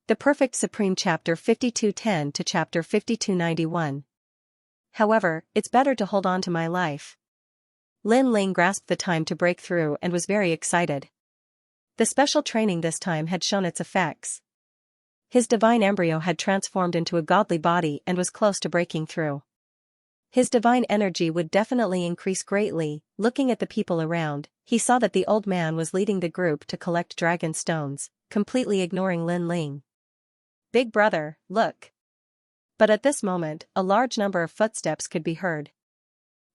The Perfect Supreme Chapter 5210 to Chapter 5291. However, it's better to hold on to my life. Lin Ling grasped the time to break through and was very excited. The special training this time had shown its effects. His divine embryo had transformed into a godly body and was close to breaking through. His divine energy would definitely increase greatly. Looking at the people around, he saw that the old man was leading the group to collect dragon stones, completely ignoring Lin Ling. "Big brother, look." But at this moment, a large number of footsteps could be heard.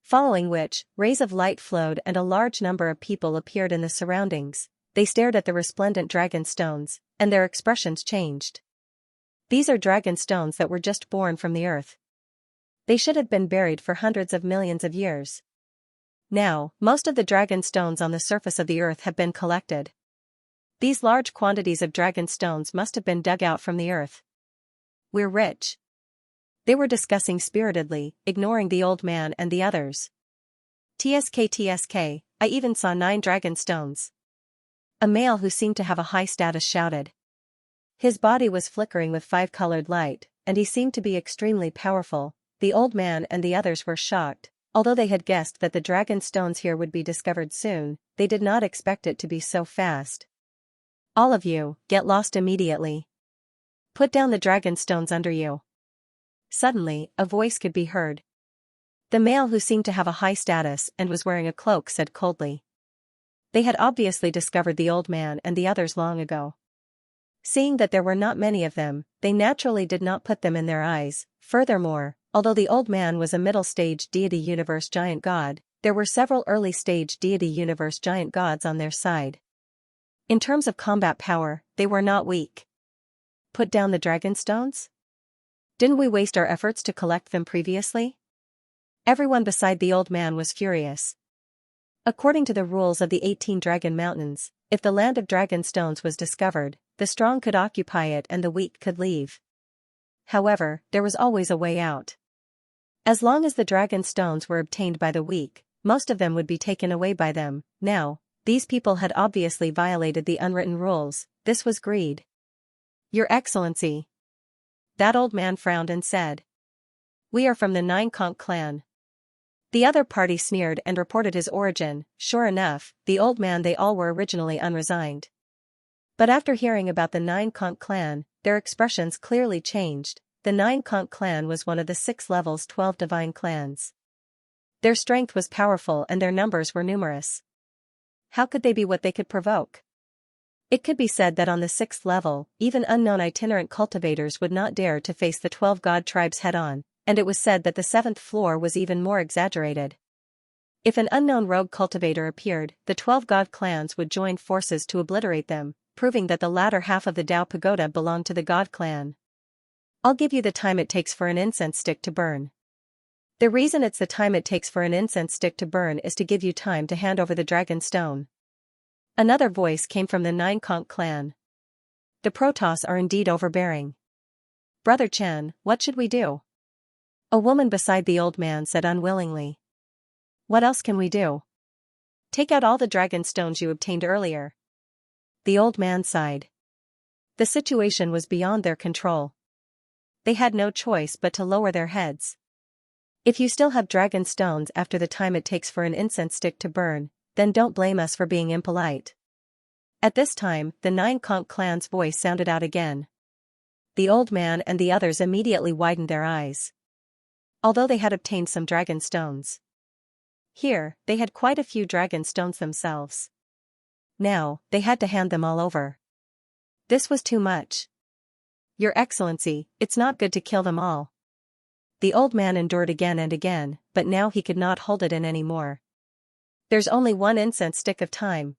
Following which, rays of light flowed and a large number of people appeared in the surroundings. They stared at the resplendent dragon stones, and their expressions changed. These are dragon stones that were just born from the earth. They should have been buried for hundreds of millions of years. Now, most of the dragon stones on the surface of the earth have been collected. These large quantities of dragon stones must have been dug out from the earth. "We're rich." They were discussing spiritedly, ignoring the old man and the others. TSK, I even saw 9 dragon stones." A male who seemed to have a high status shouted. His body was flickering with 5-colored light, and he seemed to be extremely powerful. The old man and the others were shocked. Although they had guessed that the dragon stones here would be discovered soon, they did not expect it to be so fast. "All of you, get lost immediately. Put down the dragon stones under you." Suddenly, a voice could be heard. The male who seemed to have a high status and was wearing a cloak said coldly. They had obviously discovered the old man and the others long ago. Seeing that there were not many of them, they naturally did not put them in their eyes. Furthermore, although the old man was a middle-stage deity universe giant god, there were several early-stage deity universe giant gods on their side. In terms of combat power, they were not weak. Put down the dragon stones? Didn't we waste our efforts to collect them previously? Everyone beside the old man was furious. According to the rules of the 18 Dragon Mountains, if the land of dragon stones was discovered, the strong could occupy it and the weak could leave. However, there was always a way out. As long as the dragon stones were obtained by the weak, most of them would be taken away by them. Now, these people had obviously violated the unwritten rules. This was greed. "Your Excellency." That old man frowned and said. "We are from the 9 Conch clan." The other party sneered and reported his origin. Sure enough, the old man they all were originally unresigned. But after hearing about the 9 Conch clan, their expressions clearly changed. The 9 Conch clan was one of the 6 levels 12 divine clans. Their strength was powerful and their numbers were numerous. How could they be what they could provoke? It could be said that on the 6th level, even unknown itinerant cultivators would not dare to face the 12 god tribes head-on, and it was said that the 7th floor was even more exaggerated. If an unknown rogue cultivator appeared, the 12 god clans would join forces to obliterate them, proving that the latter half of the Dao Pagoda belonged to the god clan. "I'll give you the time it takes for an incense stick to burn." The reason it's the time it takes for an incense stick to burn is to give you time to hand over the dragon stone. Another voice came from the 9 Conch clan. "The Protoss are indeed overbearing. Brother Chen, what should we do?" A woman beside the old man said unwillingly. "What else can we do? Take out all the dragon stones you obtained earlier." The old man sighed. The situation was beyond their control. They had no choice but to lower their heads. "If you still have dragon stones after the time it takes for an incense stick to burn, then don't blame us for being impolite." At this time, the 9 Conch clan's voice sounded out again. The old man and the others immediately widened their eyes. Although they had obtained some dragon stones here, they had quite a few dragon stones themselves. Now, they had to hand them all over. This was too much. "Your Excellency, it's not good to kill them all." The old man endured again and again, but now he could not hold it in anymore. "There's only one incense stick of time."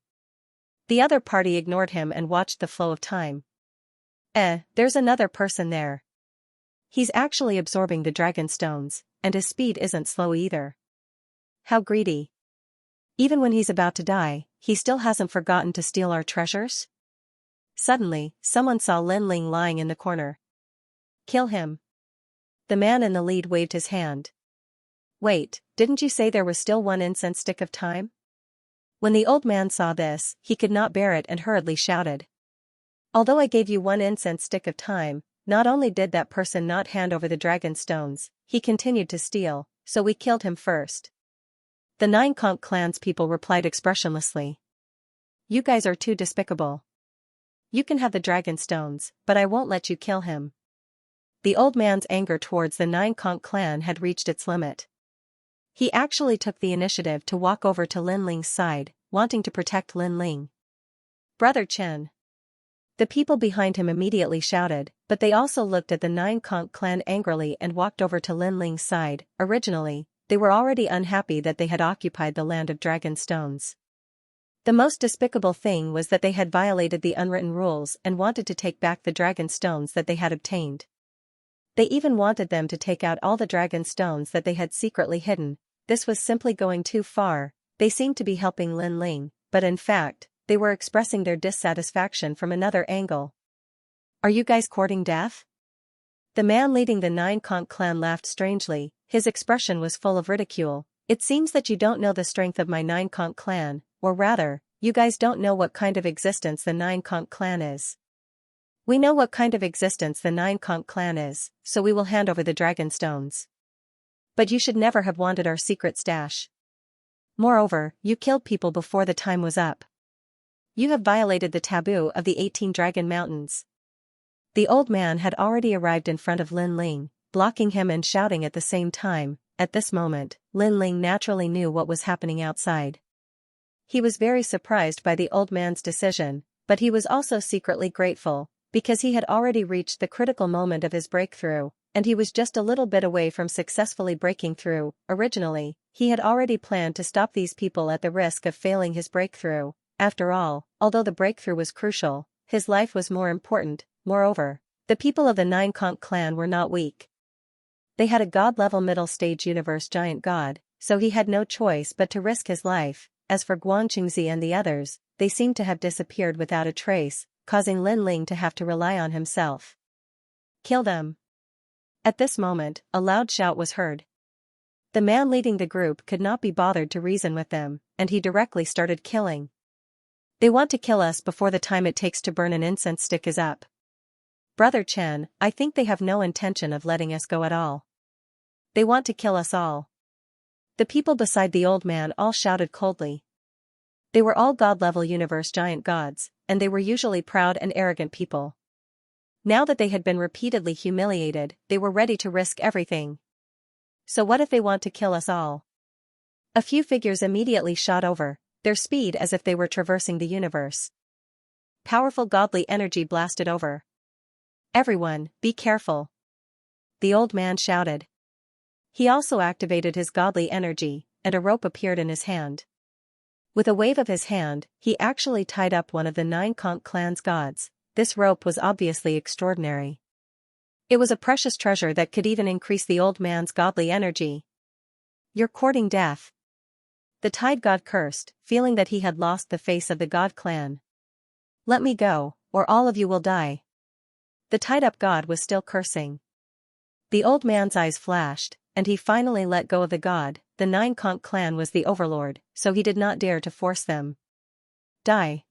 The other party ignored him and watched the flow of time. There's another person there. He's actually absorbing the dragon stones, and his speed isn't slow either. How greedy. Even when he's about to die, he still hasn't forgotten to steal our treasures?" Suddenly, someone saw Lin Ling lying in the corner. "Kill him." The man in the lead waved his hand. "Wait, didn't you say there was still one incense stick of time?" When the old man saw this, he could not bear it and hurriedly shouted. Although I gave you one incense stick of time, not only did that person not hand over the dragon stones, he continued to steal, so we killed him first. The 9 Conch clan's people replied expressionlessly. You guys are too despicable. You can have the dragon stones, but I won't let you kill him. The old man's anger towards the 9 Conch clan had reached its limit. He actually took the initiative to walk over to Lin Ling's side, wanting to protect Lin Ling. Brother Chen. The people behind him immediately shouted, but they also looked at the 9 Conch clan angrily and walked over to Lin Ling's side. Originally, they were already unhappy that they had occupied the land of dragon stones. The most despicable thing was that they had violated the unwritten rules and wanted to take back the dragon stones that they had obtained. They even wanted them to take out all the dragon stones that they had secretly hidden. This was simply going too far. They seemed to be helping Lin Ling, but in fact, they were expressing their dissatisfaction from another angle. Are you guys courting death? The man leading the 9 Conch clan laughed strangely. His expression was full of ridicule. It seems that you don't know the strength of my 9 Conch clan, or rather, you guys don't know what kind of existence the 9 Conch clan is. We know what kind of existence the 9 Conch clan is, so we will hand over the dragon stones. But you should never have wanted our secret stash. Moreover, you killed people before the time was up. You have violated the taboo of the 18 Dragon Mountains. The old man had already arrived in front of Lin Ling, blocking him and shouting at the same time. At this moment, Lin Ling naturally knew what was happening outside. He was very surprised by the old man's decision, but he was also secretly grateful, because he had already reached the critical moment of his breakthrough, and he was just a little bit away from successfully breaking through. Originally, he had already planned to stop these people at the risk of failing his breakthrough. After all, although the breakthrough was crucial, his life was more important. Moreover, the people of the 9 Conch clan were not weak. They had a god-level middle-stage universe giant god, so he had no choice but to risk his life. As for Xianxia and the others, they seemed to have disappeared without a trace, causing Lin Ling to have to rely on himself. Kill them. At this moment, a loud shout was heard. The man leading the group could not be bothered to reason with them, and he directly started killing. They want to kill us before the time it takes to burn an incense stick is up. Brother Chen, I think they have no intention of letting us go at all. They want to kill us all. The people beside the old man all shouted coldly. They were all god-level universe giant gods, and they were usually proud and arrogant people. Now that they had been repeatedly humiliated, they were ready to risk everything. So what if they want to kill us all? A few figures immediately shot over, their speed as if they were traversing the universe. Powerful godly energy blasted over. Everyone, be careful. The old man shouted. He also activated his godly energy, and a rope appeared in his hand. With a wave of his hand, he actually tied up one of the 9 Conch clan's gods. This rope was obviously extraordinary. It was a precious treasure that could even increase the old man's godly energy. You're courting death. The tied god cursed, feeling that he had lost the face of the god clan. Let me go, or all of you will die. The tied-up god was still cursing. The old man's eyes flashed, and he finally let go of the god. The 9 Conch clan was the overlord, so he did not dare to force them. Die.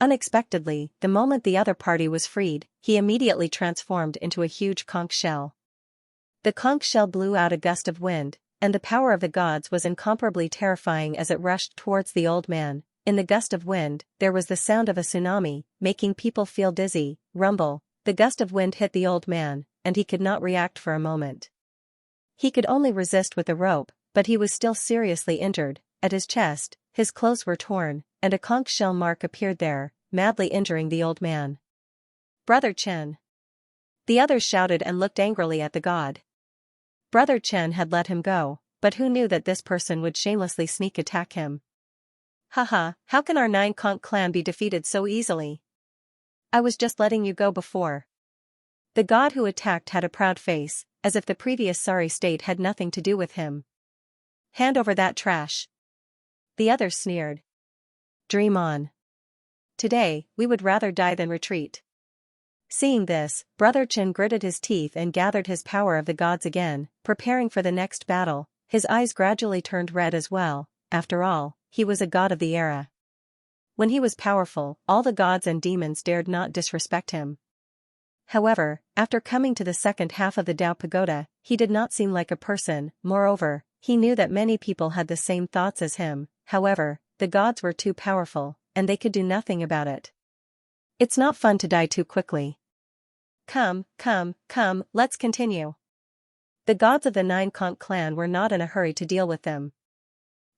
Unexpectedly, the moment the other party was freed, he immediately transformed into a huge conch shell. The conch shell blew out a gust of wind, and the power of the gods was incomparably terrifying as it rushed towards the old man. In the gust of wind, there was the sound of a tsunami, making people feel dizzy. Rumble. The gust of wind hit the old man, and he could not react for a moment. He could only resist with the rope, but he was still seriously injured. At his chest, his clothes were torn, and a conch shell mark appeared there, madly injuring the old man. Brother Chen. The others shouted and looked angrily at the god. Brother Chen had let him go, but who knew that this person would shamelessly sneak attack him? Haha, how can our 9 Conch clan be defeated so easily? I was just letting you go before. The god who attacked had a proud face, as if the previous sorry state had nothing to do with him. Hand over that trash. The others sneered. Dream on. Today, we would rather die than retreat. Seeing this, Brother Chen gritted his teeth and gathered his power of the gods again, preparing for the next battle. His eyes gradually turned red as well. After all, he was a god of the era. When he was powerful, all the gods and demons dared not disrespect him. However, after coming to the second half of the Tao Pagoda, he did not seem like a person. Moreover, he knew that many people had the same thoughts as him. However, the gods were too powerful, and they could do nothing about it. It's not fun to die too quickly. Come, let's continue. The gods of the Nine Conch clan were not in a hurry to deal with them.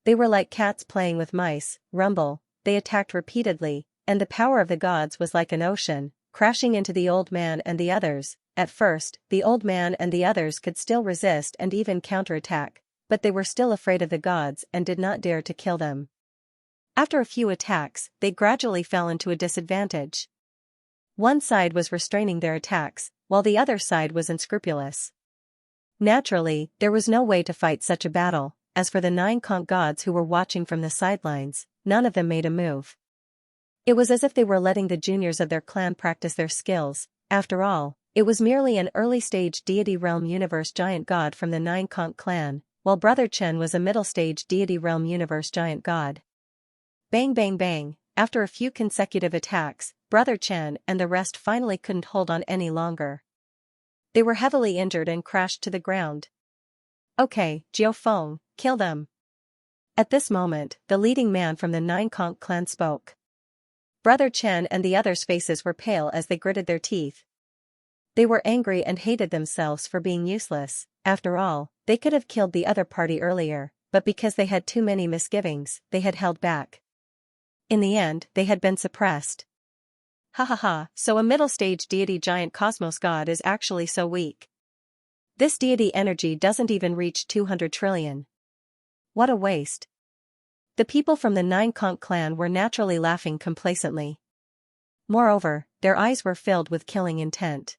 They were like cats playing with mice. Rumble, they attacked repeatedly, and the power of the gods was like an ocean, crashing into the old man and the others. At first, the old man and the others could still resist and even counterattack, but they were still afraid of the gods and did not dare to kill them. After a few attacks, they gradually fell into a disadvantage. One side was restraining their attacks, while the other side was unscrupulous. Naturally, there was no way to fight such a battle. As for the 9 conch gods who were watching from the sidelines, none of them made a move. It was as if they were letting the juniors of their clan practice their skills. After all, it was merely an early-stage deity realm universe giant god from the 9 conch clan, while Brother Chen was a middle-stage deity realm universe giant god. Bang bang bang, after a few consecutive attacks, Brother Chen and the rest finally couldn't hold on any longer. They were heavily injured and crashed to the ground. Okay, Jiao Feng, kill them. At this moment, the leading man from the 9 conch clan spoke. Brother Chen and the others' faces were pale as they gritted their teeth. They were angry and hated themselves for being useless. After all, they could have killed the other party earlier, but because they had too many misgivings, they had held back. In the end, they had been suppressed. So a middle-stage deity giant cosmos god is actually so weak. This deity energy doesn't even reach 200 trillion. What a waste. The people from the 9 conch clan were naturally laughing complacently. Moreover, their eyes were filled with killing intent.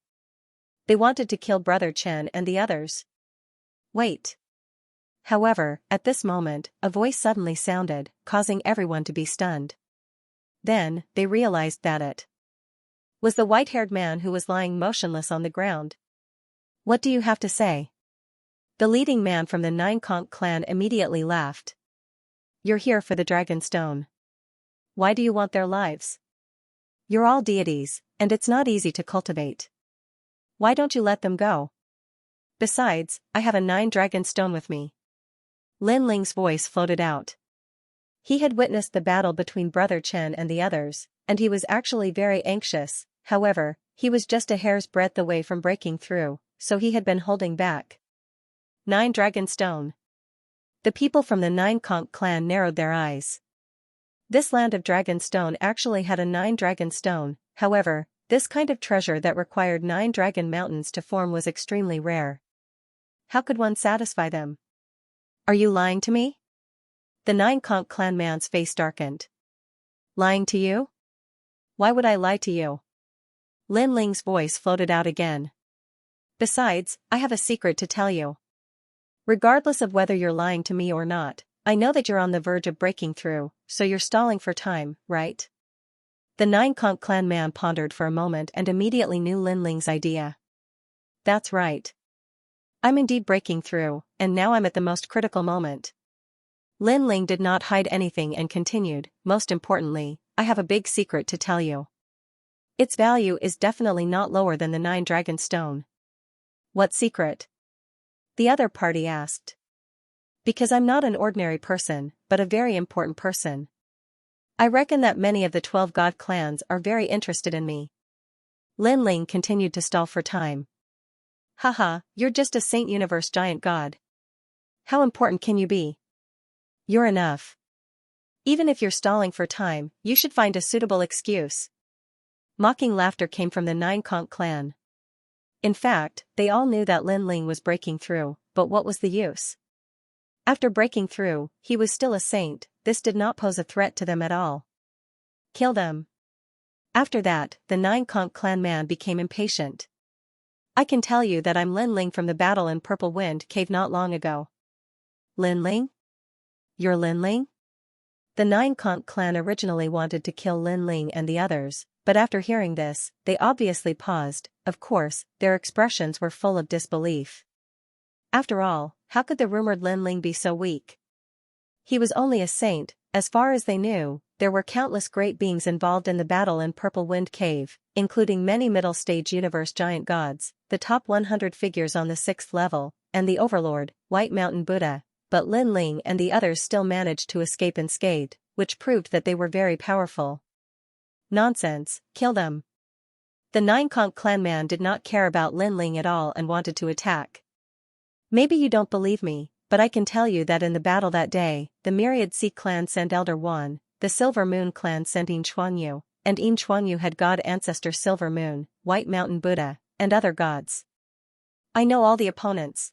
They wanted to kill Brother Chen and the others. Wait. However, at this moment, a voice suddenly sounded, causing everyone to be stunned. Then, they realized that it was the white-haired man who was lying motionless on the ground. What do you have to say? The leading man from the 9 conch clan immediately laughed. You're here for the Dragon Stone. Why do you want their lives? You're all deities, and it's not easy to cultivate. Why don't you let them go? Besides, I have a 9 Dragon Stone with me. Lin Ling's voice floated out. He had witnessed the battle between Brother Chen and the others, and he was actually very anxious. However, he was just a hair's breadth away from breaking through, so he had been holding back. 9 Dragon Stone. The people from the 9 conch clan narrowed their eyes. This land of Dragon Stone actually had a 9 Dragon Stone. However, this kind of treasure that required 9 dragon mountains to form was extremely rare. How could one satisfy them? Are you lying to me? The 9 conch clan man's face darkened. Lying to you? Why would I lie to you? Lin Ling's voice floated out again. Besides, I have a secret to tell you. Regardless of whether you're lying to me or not, I know that you're on the verge of breaking through, so you're stalling for time, right? The 9 conch clan man pondered for a moment and immediately knew Lin Ling's idea. That's right. I'm indeed breaking through, and now I'm at the most critical moment. Lin Ling did not hide anything and continued, most importantly, I have a big secret to tell you. Its value is definitely not lower than the 9 Dragon Stone. What secret? The other party asked. Because I'm not an ordinary person, but a very important person. I reckon that many of the 12 god clans are very interested in me. Lin Ling continued to stall for time. You're just a Saint Universe giant god. How important can you be? You're enough. Even if you're stalling for time, you should find a suitable excuse. Mocking laughter came from the 9 conch clan. In fact, they all knew that Lin Ling was breaking through, but what was the use? After breaking through, he was still a saint. This did not pose a threat to them at all. Kill them. After that, the 9 conch clan man became impatient. I can tell you that I'm Lin Ling from the battle in Purple Wind Cave not long ago. Lin Ling? You're Lin Ling? The 9 conch clan originally wanted to kill Lin Ling and the others, but after hearing this, they obviously paused. Of course, their expressions were full of disbelief. After all, how could the rumored Lin Ling be so weak? He was only a saint. As far as they knew, there were countless great beings involved in the battle in Purple Wind Cave, including many middle-stage universe giant gods, the top 100 figures on the 6th level, and the Overlord, White Mountain Buddha, but Lin Ling and the others still managed to escape unscathed, which proved that they were very powerful. Nonsense, kill them. The Nine Conch clan man did not care about Lin Ling at all and wanted to attack. Maybe you don't believe me, but I can tell you that in the battle that day, the Myriad Sea clan sent Elder Wan, the Silver Moon clan sent Yin Chuanyu, and Yin Chuanyu had god ancestor Silver Moon, White Mountain Buddha, and other gods. I know all the opponents.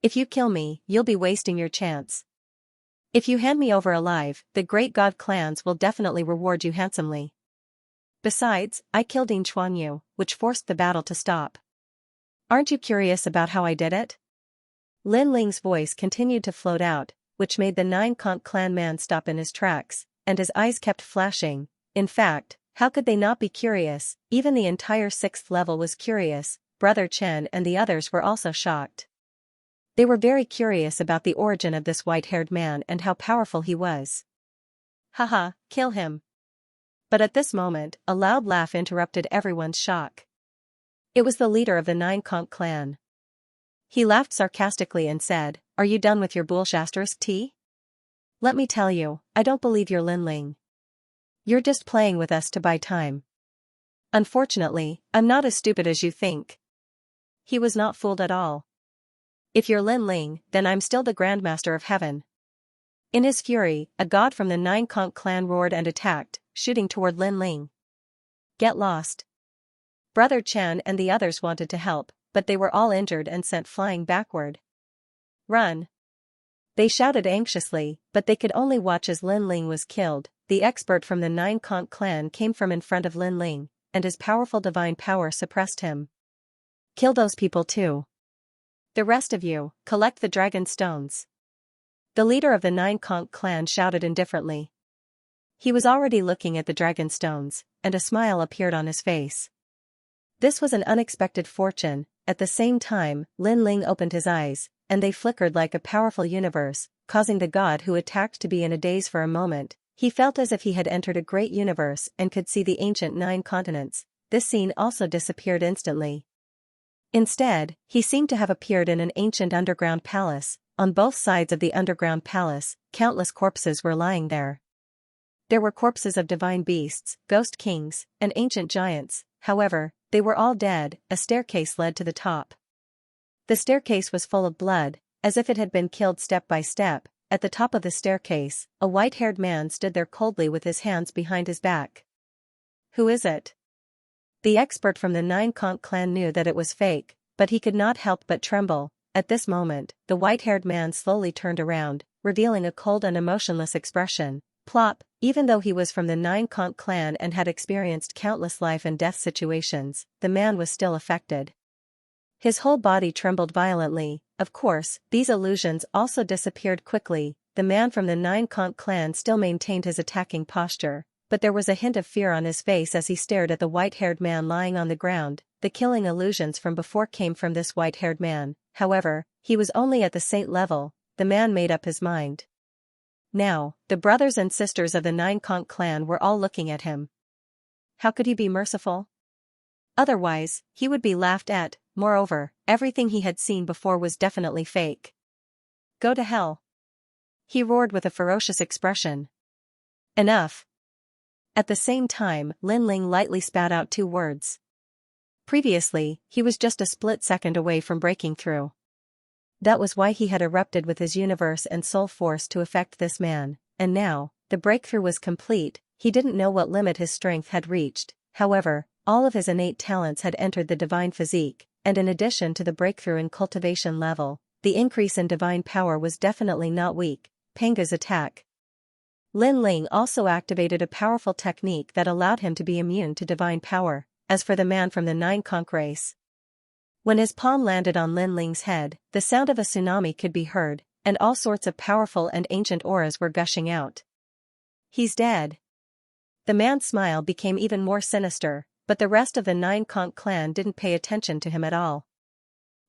If you kill me, you'll be wasting your chance. If you hand me over alive, the great god clans will definitely reward you handsomely. Besides, I killed Yin Chuanyu, which forced the battle to stop. Aren't you curious about how I did it? Lin Ling's voice continued to float out, which made the Nine Conch clan man stop in his tracks, and his eyes kept flashing. In fact, how could they not be curious? Even the entire 6th level was curious. Brother Chen and the others were also shocked. They were very curious about the origin of this white-haired man and how powerful he was. Haha, kill him. But at this moment, a loud laugh interrupted everyone's shock. It was the leader of the Nine Conch clan. He laughed sarcastically and said, "Are you done with your bullshit tea? Let me tell you, I don't believe you're Lin Ling. You're just playing with us to buy time. Unfortunately, I'm not as stupid as you think." He was not fooled at all. If you're Lin Ling, then I'm still the Grandmaster of Heaven. In his fury, a god from the Nine Conch clan roared and attacked, shooting toward Lin Ling. Get lost. Brother Chen and the others wanted to help, but they were all injured and sent flying backward. Run. They shouted anxiously, but they could only watch as Lin Ling was killed. The expert from the Nine Conch clan came from in front of Lin Ling, and his powerful divine power suppressed him. Kill those people too. The rest of you, collect the dragon stones. The leader of the Nine Conch clan shouted indifferently. He was already looking at the dragon stones, and a smile appeared on his face. This was an unexpected fortune. At the same time, Lin Ling opened his eyes, and they flickered like a powerful universe, causing the god who attacked to be in a daze for a moment. He felt as if he had entered a great universe and could see the ancient 9 continents. This scene also disappeared instantly. Instead, he seemed to have appeared in an ancient underground palace. On both sides of the underground palace, countless corpses were lying there. There were corpses of divine beasts, ghost kings, and ancient giants. However, they were all dead. A staircase led to the top. The staircase was full of blood, as if it had been killed step by step. At the top of the staircase, a white-haired man stood there coldly with his hands behind his back. Who is it? The expert from the Nine Conch clan knew that it was fake, but he could not help but tremble. At this moment, the white-haired man slowly turned around, revealing a cold and emotionless expression. Plop. Even though he was from the Nine Conch clan and had experienced countless life and death situations, the man was still affected. His whole body trembled violently. Of course, these illusions also disappeared quickly. The man from the Nine Conch clan still maintained his attacking posture, but there was a hint of fear on his face as he stared at the white-haired man lying on the ground. The killing illusions from before came from this white-haired man. However, he was only at the saint level. The man made up his mind. Now, the brothers and sisters of the Nine Conch clan were all looking at him. How could he be merciful? Otherwise, he would be laughed at. Moreover, everything he had seen before was definitely fake. Go to hell. He roared with a ferocious expression. Enough. At the same time, Lin Ling lightly spat out 2 words. Previously, he was just a split second away from breaking through. That was why he had erupted with his universe and soul force to affect this man, and now, the breakthrough was complete. He didn't know what limit his strength had reached. However, all of his innate talents had entered the divine physique, and in addition to the breakthrough in cultivation level, the increase in divine power was definitely not weak. Panga's attack. Lin Ling also activated a powerful technique that allowed him to be immune to divine power. As for the man from the Nine Conch race, when his palm landed on Lin Ling's head, the sound of a tsunami could be heard, and all sorts of powerful and ancient auras were gushing out. He's dead. The man's smile became even more sinister, but the rest of the Nine Conch clan didn't pay attention to him at all.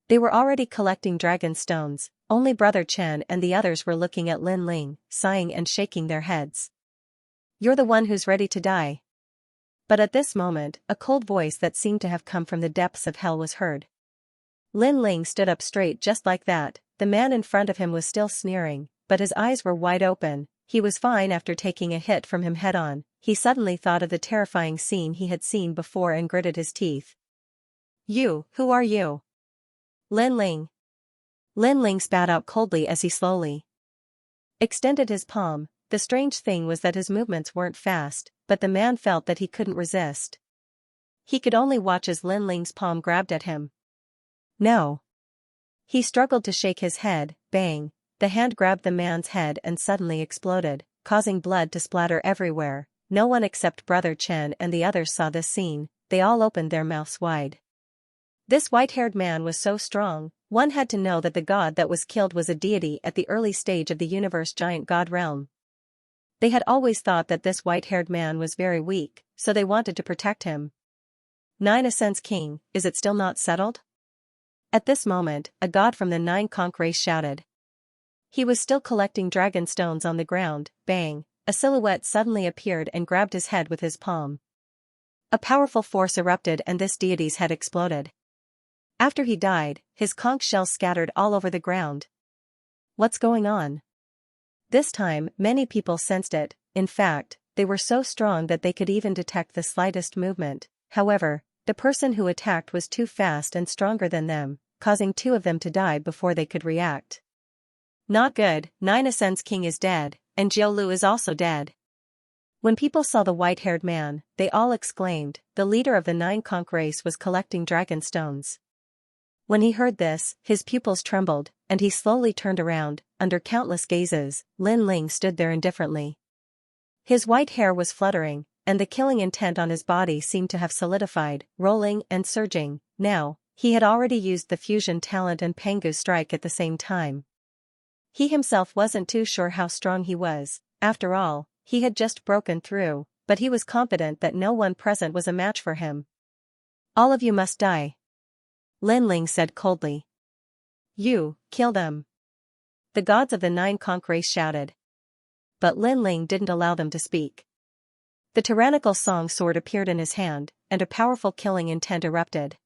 They were already collecting dragon stones. Only Brother Chen and the others were looking at Lin Ling, sighing and shaking their heads. You're the one who's ready to die. But at this moment, a cold voice that seemed to have come from the depths of hell was heard. Lin Ling stood up straight just like that. The man in front of him was still sneering, but his eyes were wide open. He was fine after taking a hit from him head-on. He suddenly thought of the terrifying scene he had seen before and gritted his teeth. Who are you? Lin Ling. Lin Ling spat out coldly as he slowly extended his palm. The strange thing was that his movements weren't fast, but the man felt that he couldn't resist. He could only watch as Lin Ling's palm grabbed at him. No. He struggled to shake his head. Bang. The hand grabbed the man's head and suddenly exploded, causing blood to splatter everywhere. No one except Brother Chen and the others saw this scene. They all opened their mouths wide. This white-haired man was so strong, one had to know that the god that was killed was a deity at the early stage of the universe giant god realm. They had always thought that this white-haired man was very weak, so they wanted to protect him. 9 Ascends King, is it still not settled? At this moment, a god from the 9 Conch race shouted. He was still collecting dragon stones on the ground. Bang, a silhouette suddenly appeared and grabbed his head with his palm. A powerful force erupted and this deity's head exploded. After he died, his conch shells scattered all over the ground. What's going on? This time, many people sensed it. In fact, they were so strong that they could even detect the slightest movement. However, the person who attacked was too fast and stronger than them, causing 2 of them to die before they could react. Not good. 9 Ascends King is dead, and Jiu Lu is also dead. When people saw the white-haired man, they all exclaimed. The leader of the 9 Conch race was collecting dragon stones. When he heard this, his pupils trembled, and he slowly turned around. Under countless gazes, Lin Ling stood there indifferently. His white hair was fluttering, and the killing intent on his body seemed to have solidified, rolling and surging. Now, he had already used the fusion talent and Pangu's strike at the same time. He himself wasn't too sure how strong he was. After all, he had just broken through, but he was confident that no one present was a match for him. All of you must die. Lin Ling said coldly. You, kill them. The gods of the 9 Conch race shouted. But Lin Ling didn't allow them to speak. The tyrannical song sword appeared in his hand, and a powerful killing intent erupted.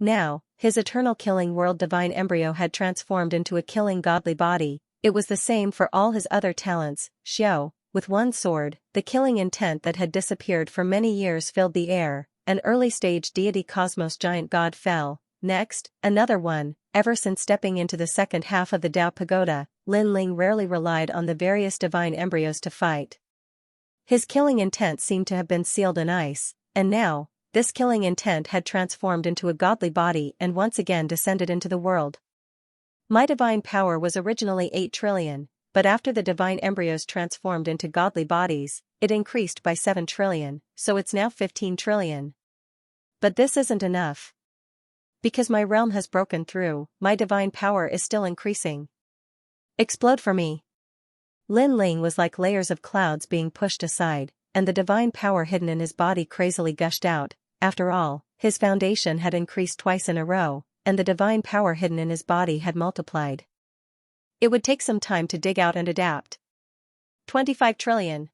Now, his eternal killing world divine embryo had transformed into a killing godly body. It was the same for all his other talents. Xiao, with one sword, the killing intent that had disappeared for many years filled the air. An early-stage deity cosmos giant god fell. Next, another one. Ever since stepping into the second half of the Tao Pagoda, Lin Ling rarely relied on the various divine embryos to fight. His killing intent seemed to have been sealed in ice, and now, this killing intent had transformed into a godly body and once again descended into the world. My divine power was originally 8 trillion, but after the divine embryos transformed into godly bodies, it increased by 7 trillion, so it's now 15 trillion. But this isn't enough. Because my realm has broken through, my divine power is still increasing. Explode for me. Lin Ling was like layers of clouds being pushed aside, and the divine power hidden in his body crazily gushed out. After all, his foundation had increased twice in a row, and the divine power hidden in his body had multiplied. It would take some time to dig out and adapt. 25 trillion.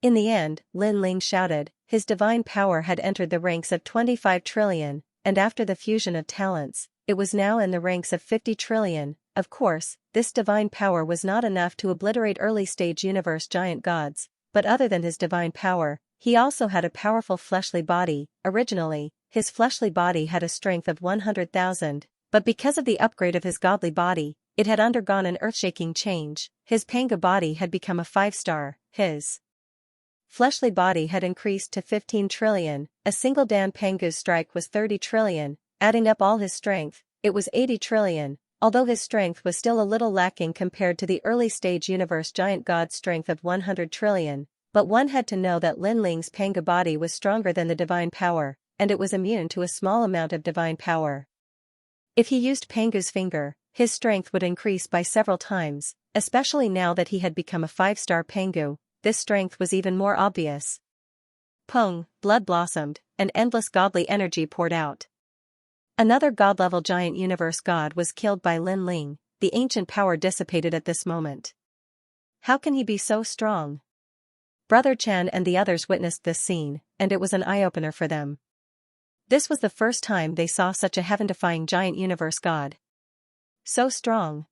In the end, Lin Ling shouted, his divine power had entered the ranks of 25 trillion, and after the fusion of talents, it was now in the ranks of 50 trillion. Of course, this divine power was not enough to obliterate early-stage universe giant gods, but other than his divine power, he also had a powerful fleshly body. Originally, his fleshly body had a strength of 100,000, but because of the upgrade of his godly body, it had undergone an earth-shaking change. His Panga body had become a 5-star, his fleshly body had increased to 15 trillion, a single Dan Pangu's strike was 30 trillion, adding up all his strength, it was 80 trillion, although his strength was still a little lacking compared to the early-stage universe giant god's strength of 100 trillion, but one had to know that Lin Ling's Panga body was stronger than the divine power, and it was immune to a small amount of divine power. If he used Pangu's finger, his strength would increase by several times, especially now that he had become a 5-star Pangu. This strength was even more obvious. Pung, blood blossomed, and endless godly energy poured out. Another god-level giant universe god was killed by Lin Ling. The ancient power dissipated at this moment. How can he be so strong? Brother Chen and the others witnessed this scene, and it was an eye-opener for them. This was the first time they saw such a heaven-defying giant universe god. So strong.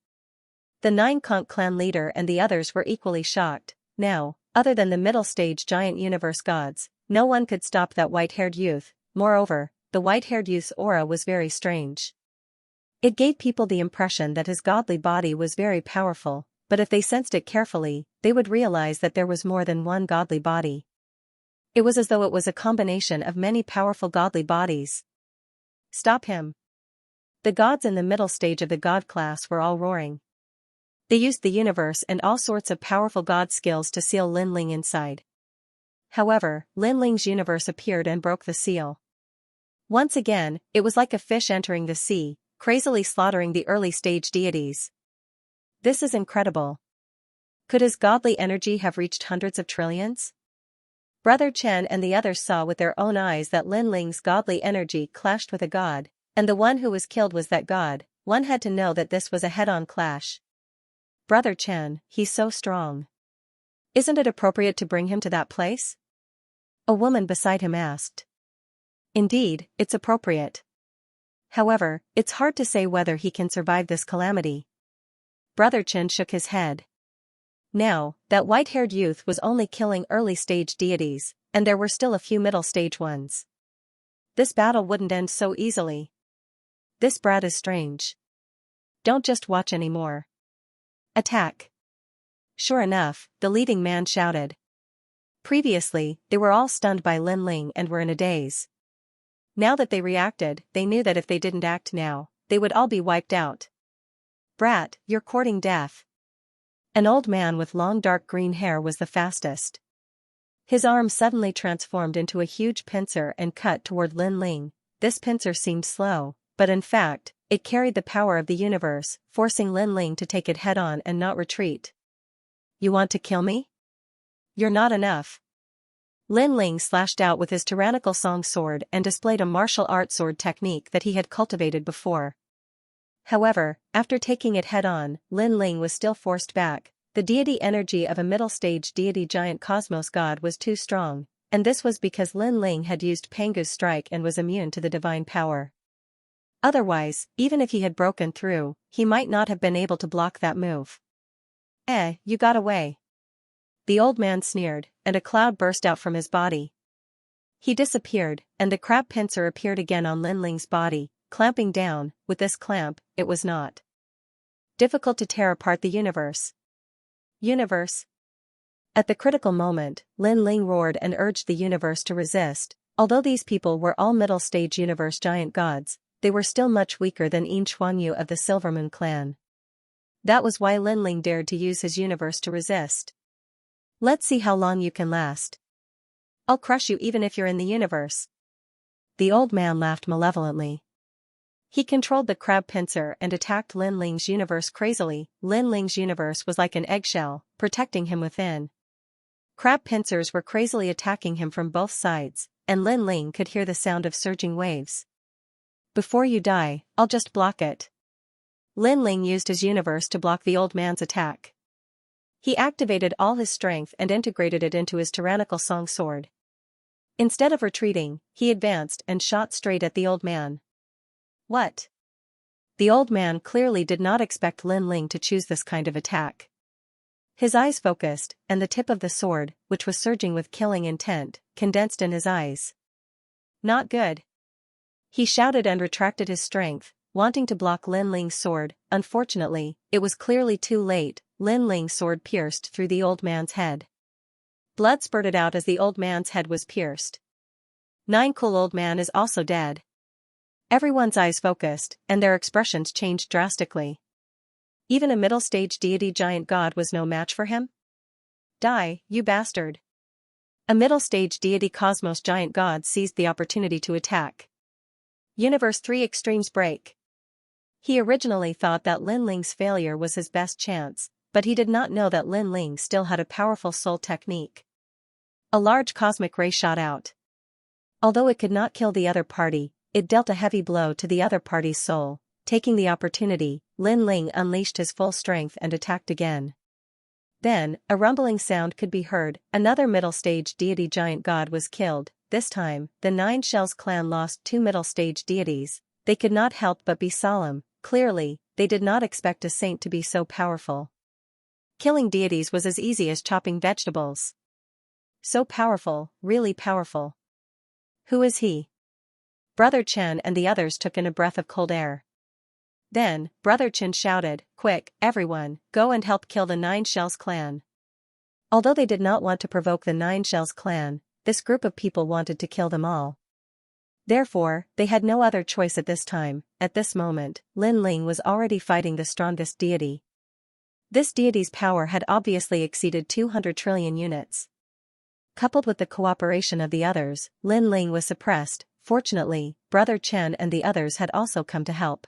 The 9 Conch clan leader and the others were equally shocked. Now, other than the middle-stage giant universe gods, no one could stop that white-haired youth. Moreover, the white-haired youth's aura was very strange. It gave people the impression that his godly body was very powerful, but if they sensed it carefully, they would realize that there was more than one godly body. It was as though it was a combination of many powerful godly bodies. Stop him. The gods in the middle stage of the god class were all roaring. They used the universe and all sorts of powerful god skills to seal Lin Ling inside. However, Lin Ling's universe appeared and broke the seal. Once again, it was like a fish entering the sea, crazily slaughtering the early-stage deities. This is incredible. Could his godly energy have reached hundreds of trillions? Brother Chen and the others saw with their own eyes that Lin Ling's godly energy clashed with a god, and the one who was killed was that god. One had to know that this was a head-on clash. Brother Chen, he's so strong. Isn't it appropriate to bring him to that place? A woman beside him asked. Indeed, it's appropriate. However, it's hard to say whether he can survive this calamity. Brother Chen shook his head. Now, that white-haired youth was only killing early-stage deities, and there were still a few middle-stage ones. This battle wouldn't end so easily. This brat is strange. Don't just watch anymore. Attack. Sure enough, the leading man shouted. Previously, they were all stunned by Lin Ling and were in a daze. Now that they reacted, they knew that if they didn't act now, they would all be wiped out. Brat, you're courting death. An old man with long dark green hair was the fastest. His arm suddenly transformed into a huge pincer and cut toward Lin Ling. This pincer seemed slow, but in fact, it carried the power of the universe, forcing Lin Ling to take it head-on and not retreat. You want to kill me? You're not enough. Lin Ling slashed out with his tyrannical song sword and displayed a martial art sword technique that he had cultivated before. However, after taking it head-on, Lin Ling was still forced back. The deity energy of a middle-stage deity giant cosmos god was too strong, and this was because Lin Ling had used Pangu's strike and was immune to the divine power. Otherwise, even if he had broken through, he might not have been able to block that move. You got away. The old man sneered, and a cloud burst out from his body. He disappeared, and the crab pincer appeared again on Lin Ling's body, clamping down. With this clamp, it was not difficult to tear apart the universe. At the critical moment, Lin Ling roared and urged the universe to resist. Although these people were all middle-stage universe giant gods, they were still much weaker than Yin Xuanyu of the Silvermoon clan. That was why Lin Ling dared to use his universe to resist. Let's see how long you can last. I'll crush you even if you're in the universe. The old man laughed malevolently. He controlled the crab pincer and attacked Lin Ling's universe crazily. Lin Ling's universe was like an eggshell, protecting him within. Crab pincers were crazily attacking him from both sides, and Lin Ling could hear the sound of surging waves. Before you die, I'll just block it. Lin Ling used his universe to block the old man's attack. He activated all his strength and integrated it into his tyrannical song sword. Instead of retreating, he advanced and shot straight at the old man. What? The old man clearly did not expect Lin Ling to choose this kind of attack. His eyes focused, and the tip of the sword, which was surging with killing intent, condensed in his eyes. Not good. He shouted and retracted his strength, wanting to block Lin Ling's sword. Unfortunately, it was clearly too late. Lin Ling's sword pierced through the old man's head. Blood spurted out as the old man's head was pierced. 9 Cool Old Man is also dead. Everyone's eyes focused, and their expressions changed drastically. Even a middle-stage deity giant god was no match for him? Die, you bastard. A middle-stage deity cosmos giant god seized the opportunity to attack. Universe 3 Extremes break. He originally thought that Lin Ling's failure was his best chance, but he did not know that Lin Ling still had a powerful soul technique. A large cosmic ray shot out. Although it could not kill the other party, it dealt a heavy blow to the other party's soul. Taking the opportunity, Lin Ling unleashed his full strength and attacked again. Then, a rumbling sound could be heard. Another middle-stage deity giant god was killed. This time, the Nine Shells clan lost 2 middle-stage deities. They could not help but be solemn. Clearly, they did not expect a saint to be so powerful. Killing deities was as easy as chopping vegetables. So powerful, really powerful. Who is he? Brother Chen and the others took in a breath of cold air. Then, Brother Chen shouted, "Quick, everyone, go and help kill the Nine Shells clan." Although they did not want to provoke the Nine Shells clan, this group of people wanted to kill them all. Therefore, they had no other choice at this time. At this moment, Lin Ling was already fighting the strongest deity. This deity's power had obviously exceeded 200 trillion units. Coupled with the cooperation of the others, Lin Ling was suppressed. Fortunately, Brother Chen and the others had also come to help.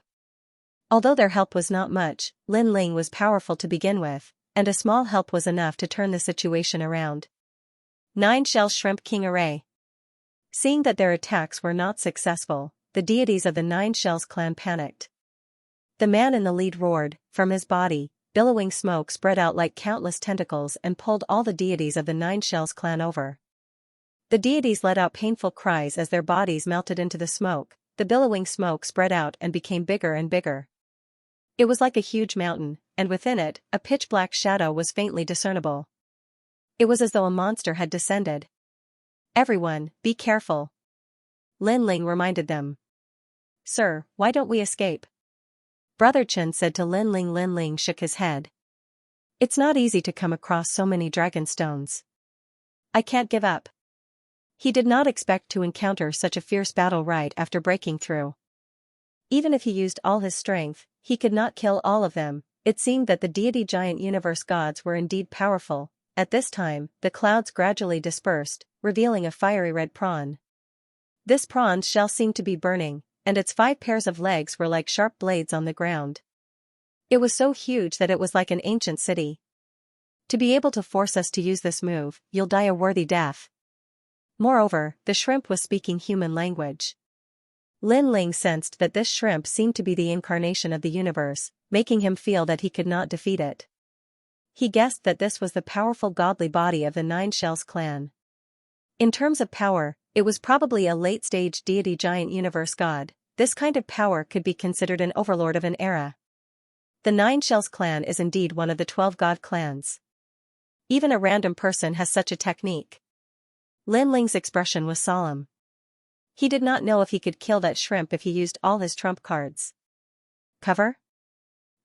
Although their help was not much, Lin Ling was powerful to begin with, and a small help was enough to turn the situation around. Nine Shell Shrimp King Array. Seeing that their attacks were not successful, the deities of the Nine Shells clan panicked. The man in the lead roared. From his body, billowing smoke spread out like countless tentacles and pulled all the deities of the Nine Shells clan over. The deities let out painful cries as their bodies melted into the smoke. The billowing smoke spread out and became bigger and bigger. It was like a huge mountain, and within it, a pitch-black shadow was faintly discernible. It was as though a monster had descended. "Everyone, be careful," Lin Ling reminded them. "Sir, why don't we escape?" Brother Chen said to Lin Ling. Lin Ling shook his head. "It's not easy to come across so many dragon stones. I can't give up." He did not expect to encounter such a fierce battle right after breaking through. Even if he used all his strength, he could not kill all of them. It seemed that the deity giant universe gods were indeed powerful. At this time, the clouds gradually dispersed, revealing a fiery red prawn. This prawn's shell seemed to be burning, and its 5 pairs of legs were like sharp blades on the ground. It was so huge that it was like an ancient city. "To be able to force us to use this move, you'll die a worthy death." Moreover, the shrimp was speaking human language. Lin Ling sensed that this shrimp seemed to be the incarnation of the universe, making him feel that he could not defeat it. He guessed that this was the powerful godly body of the Nine Shells clan. In terms of power, it was probably a late-stage deity giant universe god. This kind of power could be considered an overlord of an era. The Nine Shells clan is indeed one of the 12 god clans. Even a random person has such a technique. Lin Ling's expression was solemn. He did not know if he could kill that shrimp if he used all his trump cards. "Cover?"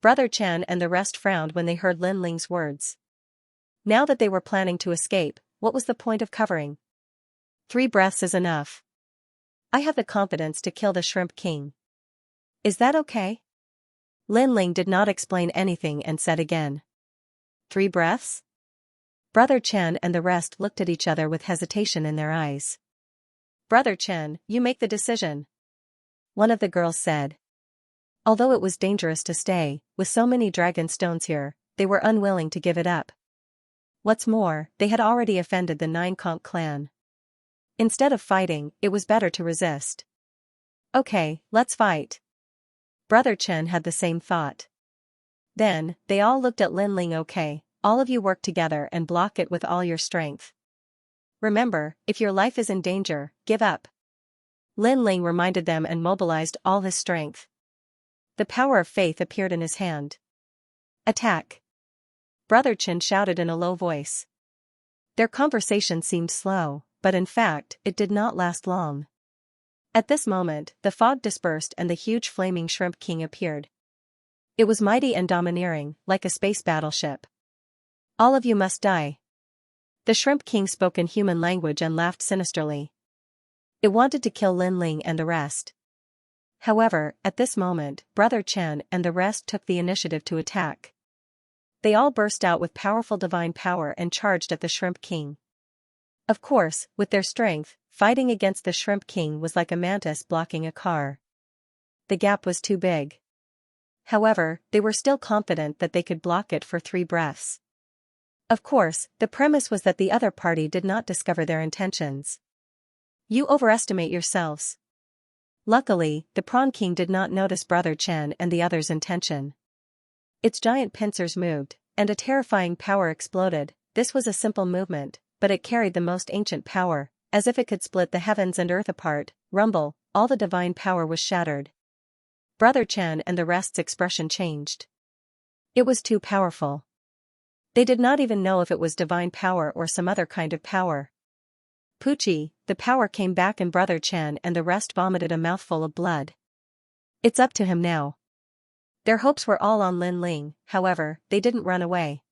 Brother Chen and the rest frowned when they heard Lin Ling's words. Now that they were planning to escape, what was the point of covering? 3 breaths is enough. I have the confidence to kill the Shrimp King. Is that okay? Lin Ling did not explain anything and said again. 3 breaths? Brother Chen and the rest looked at each other with hesitation in their eyes. "Brother Chen, you make the decision," one of the girls said. Although it was dangerous to stay, with so many dragon stones here, they were unwilling to give it up. What's more, they had already offended the Nine Conch clan. Instead of fighting, it was better to resist. "Okay, let's fight." Brother Chen had the same thought. Then, they all looked at Lin Ling. "Okay, all of you work together and block it with all your strength. Remember, if your life is in danger, give up." Lin Ling reminded them and mobilized all his strength. The power of faith appeared in his hand. "Attack!" Brother Chen shouted in a low voice. Their conversation seemed slow, but in fact, it did not last long. At this moment, the fog dispersed and the huge flaming Shrimp King appeared. It was mighty and domineering, like a space battleship. "All of you must die." The Shrimp King spoke in human language and laughed sinisterly. It wanted to kill Lin Ling and the rest. However, at this moment, Brother Chen and the rest took the initiative to attack. They all burst out with powerful divine power and charged at the Shrimp King. Of course, with their strength, fighting against the Shrimp King was like a mantis blocking a car. The gap was too big. However, they were still confident that they could block it for 3 breaths. Of course, the premise was that the other party did not discover their intentions. "You overestimate yourselves." Luckily, the Prawn King did not notice Brother Chen and the others' intention. Its giant pincers moved, and a terrifying power exploded. This was a simple movement, but it carried the most ancient power, as if it could split the heavens and earth apart. Rumble, all the divine power was shattered. Brother Chen and the rest's expression changed. It was too powerful. They did not even know if it was divine power or some other kind of power. Poochie, the power came back and Brother Chen and the rest vomited a mouthful of blood. It's up to him now. Their hopes were all on Lin Ling, however, they didn't run away.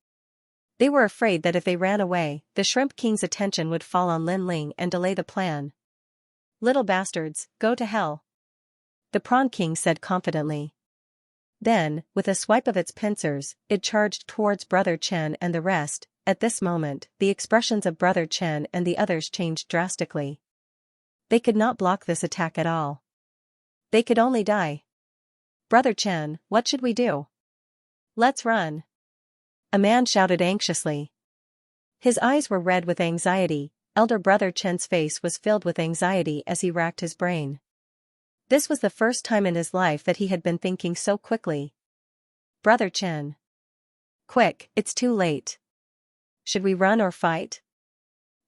They were afraid that if they ran away, the Shrimp King's attention would fall on Lin Ling and delay the plan. Little bastards, go to hell. The Prawn King said confidently. Then, with a swipe of its pincers, it charged towards Brother Chen and the rest. At this moment, the expressions of Brother Chen and the others changed drastically. They could not block this attack at all. They could only die. Brother Chen, what should we do? Let's run. A man shouted anxiously. His eyes were red with anxiety. Elder Brother Chen's face was filled with anxiety as he racked his brain. This was the first time in his life that he had been thinking so quickly. Brother Chen. Quick, it's too late. Should we run or fight?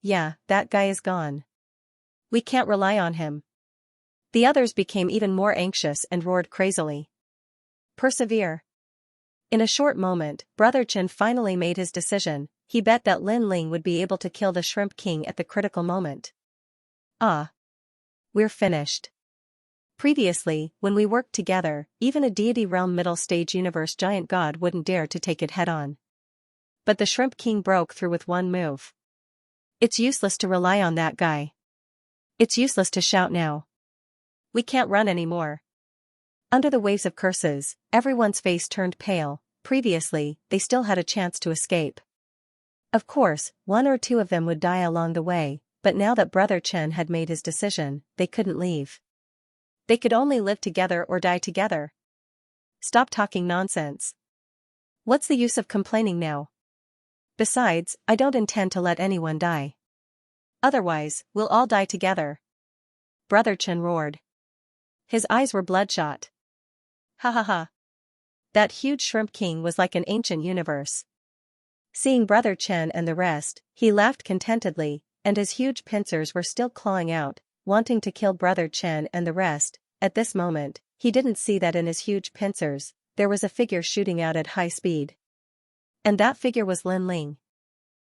Yeah, that guy is gone. We can't rely on him. The others became even more anxious and roared crazily. Persevere. In a short moment, Brother Chen finally made his decision. He bet that Lin Ling would be able to kill the Shrimp King at the critical moment. Ah. We're finished. Previously, when we worked together, even a deity realm middle stage universe giant god wouldn't dare to take it head-on. But the Shrimp King broke through with one move. It's useless to rely on that guy. It's useless to shout now. We can't run anymore. Under the waves of curses, everyone's face turned pale. Previously, they still had a chance to escape. Of course, one or two of them would die along the way, but now that Brother Chen had made his decision, they couldn't leave. They could only live together or die together. Stop talking nonsense. What's the use of complaining now? Besides, I don't intend to let anyone die. Otherwise, we'll all die together. Brother Chen roared. His eyes were bloodshot. Ha ha ha. That huge Shrimp King was like an ancient universe. Seeing Brother Chen and the rest, he laughed contentedly, and his huge pincers were still clawing out, wanting to kill Brother Chen and the rest. At this moment, he didn't see that in his huge pincers, there was a figure shooting out at high speed. And that figure was Lin Ling.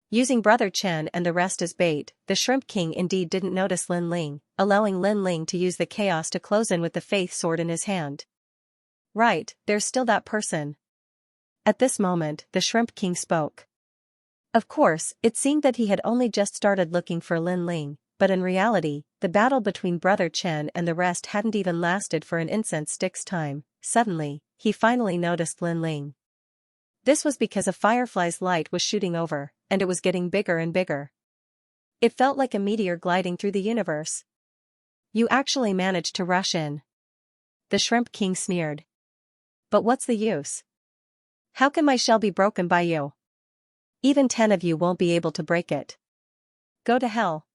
Using Brother Chen and the rest as bait, the Shrimp King indeed didn't notice Lin Ling, allowing Lin Ling to use the chaos to close in with the faith sword in his hand. Right, there's still that person. At this moment, the Shrimp King spoke. Of course, it seemed that he had only just started looking for Lin Ling, but in reality, the battle between Brother Chen and the rest hadn't even lasted for an incense stick's time. Suddenly, he finally noticed Lin Ling. This was because a firefly's light was shooting over, and it was getting bigger and bigger. It felt like a meteor gliding through the universe. You actually managed to rush in. The Shrimp King sneered. But what's the use? How can my shell be broken by you? Even 10 of you won't be able to break it. Go to hell.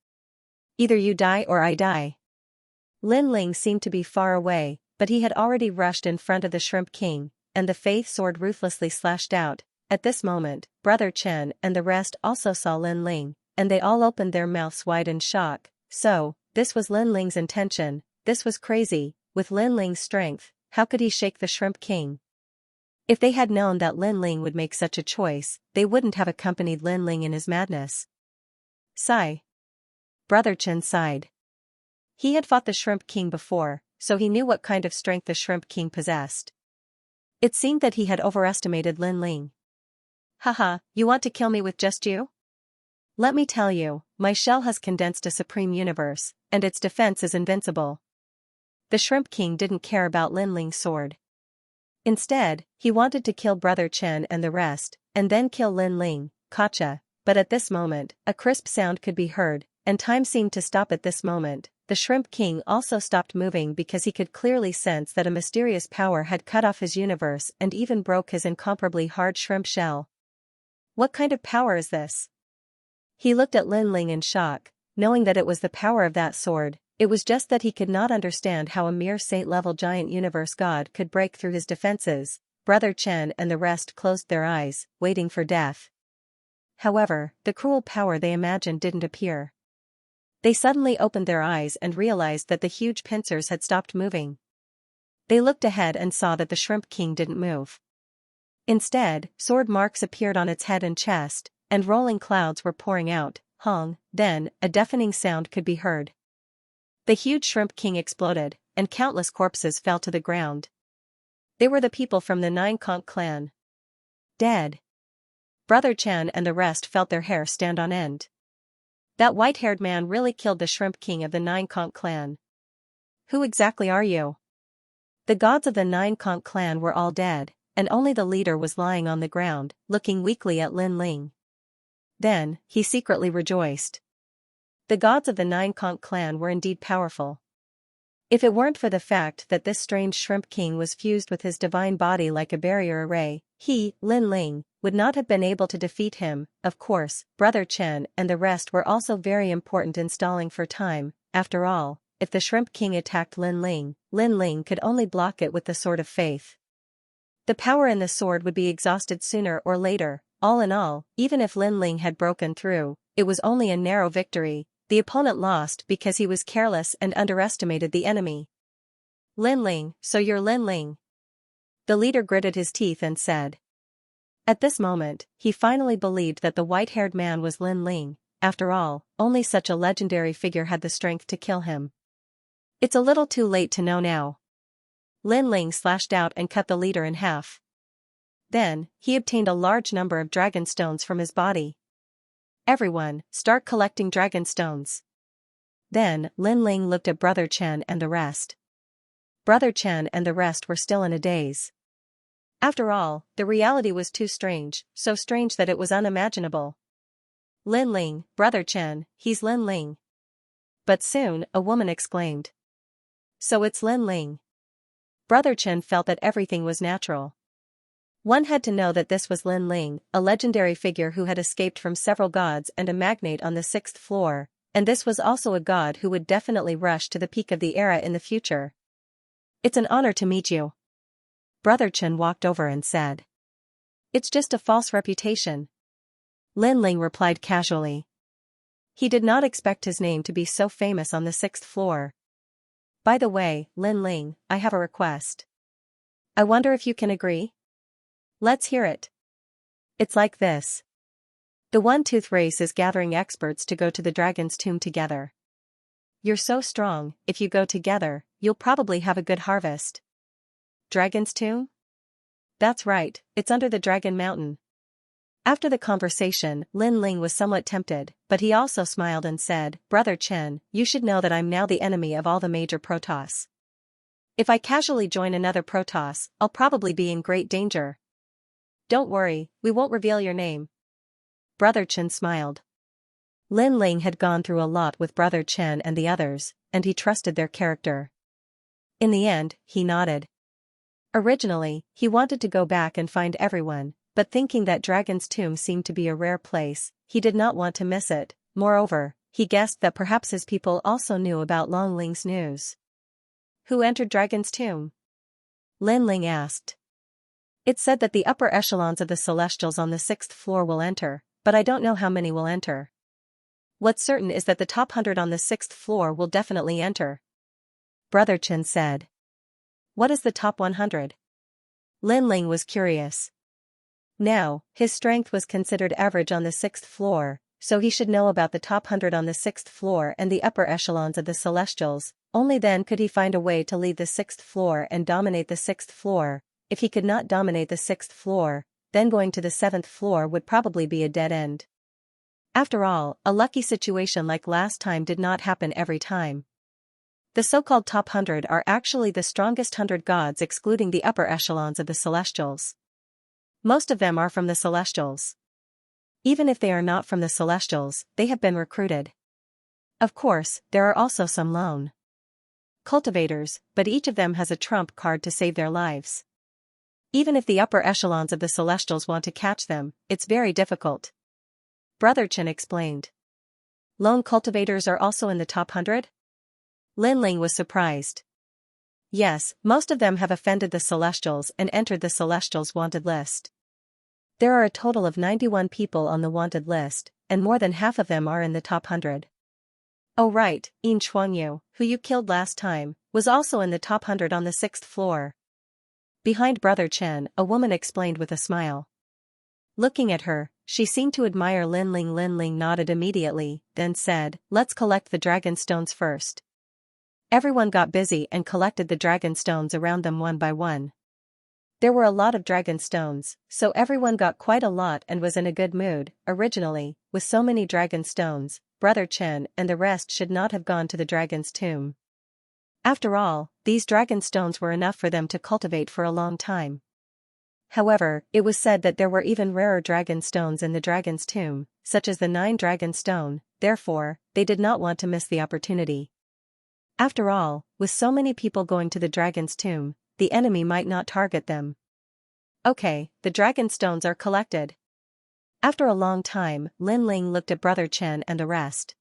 Either you die or I die. Lin Ling seemed to be far away, but he had already rushed in front of the Shrimp King, and the faith sword ruthlessly slashed out. At this moment, Brother Chen and the rest also saw Lin Ling, and they all opened their mouths wide in shock. So, this was Lin Ling's intention. This was crazy. With Lin Ling's strength, how could he shake the Shrimp King? If they had known that Lin Ling would make such a choice, they wouldn't have accompanied Lin Ling in his madness. Sigh. Brother Chen sighed. He had fought the Shrimp King before, so he knew what kind of strength the Shrimp King possessed. It seemed that he had overestimated Lin Ling. Haha, you want to kill me with just you? Let me tell you, my shell has condensed a supreme universe, and its defense is invincible. The Shrimp King didn't care about Lin Ling's sword. Instead, he wanted to kill Brother Chen and the rest, and then kill Lin Ling. Gotcha. But at this moment, a crisp sound could be heard, and time seemed to stop at this moment. The Shrimp King also stopped moving because he could clearly sense that a mysterious power had cut off his universe and even broke his incomparably hard shrimp shell. What kind of power is this? He looked at Lin Ling in shock, knowing that it was the power of that sword. It was just that he could not understand how a mere saint-level giant universe god could break through his defenses. Brother Chen and the rest closed their eyes, waiting for death. However, the cruel power they imagined didn't appear. They suddenly opened their eyes and realized that the huge pincers had stopped moving. They looked ahead and saw that the Shrimp King didn't move. Instead, sword marks appeared on its head and chest, and rolling clouds were pouring out. Then, a deafening sound could be heard. The huge Shrimp King exploded, and countless corpses fell to the ground. They were the people from the Nine Conch clan. Dead. Brother Chen and the rest felt their hair stand on end. That white-haired man really killed the Shrimp King of the Nine Conch clan. Who exactly are you? The gods of the Nine Conch clan were all dead, and only the leader was lying on the ground, looking weakly at Lin Ling. Then, he secretly rejoiced. The gods of the Nine Conch clan were indeed powerful. If it weren't for the fact that this strange Shrimp King was fused with his divine body like a barrier array, he, Lin Ling, would not have been able to defeat him. Of course, Brother Chen and the rest were also very important in stalling for time. After all, if the Shrimp King attacked Lin Ling could only block it with the Sword of Faith. The power in the sword would be exhausted sooner or later. All in all, even if Lin Ling had broken through, it was only a narrow victory. The opponent lost because he was careless and underestimated the enemy. Lin Ling, so you're Lin Ling. The leader gritted his teeth and said. At this moment, he finally believed that the white-haired man was Lin Ling. After all, only such a legendary figure had the strength to kill him. It's a little too late to know now. Lin Ling slashed out and cut the leader in half. Then, he obtained a large number of dragon stones from his body. Everyone, start collecting dragon stones. Then, Lin Ling looked at Brother Chen and the rest. Brother Chen and the rest were still in a daze. After all, the reality was too strange, so strange that it was unimaginable. Lin Ling, Brother Chen, he's Lin Ling. But soon, a woman exclaimed. So it's Lin Ling. Brother Chen felt that everything was natural. One had to know that this was Lin Ling, a legendary figure who had escaped from several gods and a magnate on the 6th floor, and this was also a god who would definitely rush to the peak of the era in the future. It's an honor to meet you. Brother Chen walked over and said. It's just a false reputation. Lin Ling replied casually. He did not expect his name to be so famous on the 6th floor. By the way, Lin Ling, I have a request. I wonder if you can agree? Let's hear it. It's like this. The One-Tooth race is gathering experts to go to the dragon's tomb together. You're so strong, if you go together, you'll probably have a good harvest. Dragon's tomb? That's right, it's under the Dragon Mountain. After the conversation, Lin Ling was somewhat tempted, but he also smiled and said, Brother Chen, you should know that I'm now the enemy of all the major Protoss. If I casually join another Protoss, I'll probably be in great danger. Don't worry, we won't reveal your name. Brother Chen smiled. Lin Ling had gone through a lot with Brother Chen and the others, and he trusted their character. In the end, he nodded. Originally, he wanted to go back and find everyone, but thinking that Dragon's Tomb seemed to be a rare place, he did not want to miss it. Moreover, he guessed that perhaps his people also knew about Long Ling's news. Who entered Dragon's Tomb? Lin Ling asked. It said that the upper echelons of the Celestials on the 6th floor will enter, but I don't know how many will enter. What's certain is that the top 100 on the 6th floor will definitely enter. Brother Chen said. What is the top 100? Lin Ling was curious. Now, his strength was considered average on the 6th floor, so he should know about the top 100 on the 6th floor and the upper echelons of the Celestials. Only then could he find a way to leave the 6th floor and dominate the 6th floor. If he could not dominate the 6th floor, then going to the 7th floor would probably be a dead end. After all, a lucky situation like last time did not happen every time. The so-called top 100 are actually the strongest 100 gods excluding the upper echelons of the Celestials. Most of them are from the Celestials. Even if they are not from the Celestials, they have been recruited. Of course, there are also some lone cultivators, but each of them has a trump card to save their lives. Even if the upper echelons of the Celestials want to catch them, it's very difficult. Brother Chen explained. Lone cultivators are also in the top 100? Lin Ling was surprised. Yes, most of them have offended the Celestials and entered the Celestials' wanted list. There are a total of 91 people on the wanted list, and more than half of them are in the top 100. Oh right, Yin Chuangyu, who you killed last time, was also in the top 100 on the 6th floor. Behind Brother Chen, a woman explained with a smile. Looking at her, she seemed to admire Lin Ling. Lin Ling nodded immediately, then said, "Let's collect the dragon stones first." Everyone got busy and collected the dragon stones around them one by one. There were a lot of dragon stones, so everyone got quite a lot and was in a good mood. Originally, with so many dragon stones, Brother Chen and the rest should not have gone to the dragon's tomb. After all, these dragon stones were enough for them to cultivate for a long time. However, it was said that there were even rarer dragon stones in the dragon's tomb, such as the 9 dragon stone, therefore, they did not want to miss the opportunity. After all, with so many people going to the dragon's tomb, the enemy might not target them. Okay, the dragon stones are collected. After a long time, Lin Ling looked at Brother Chen and the rest.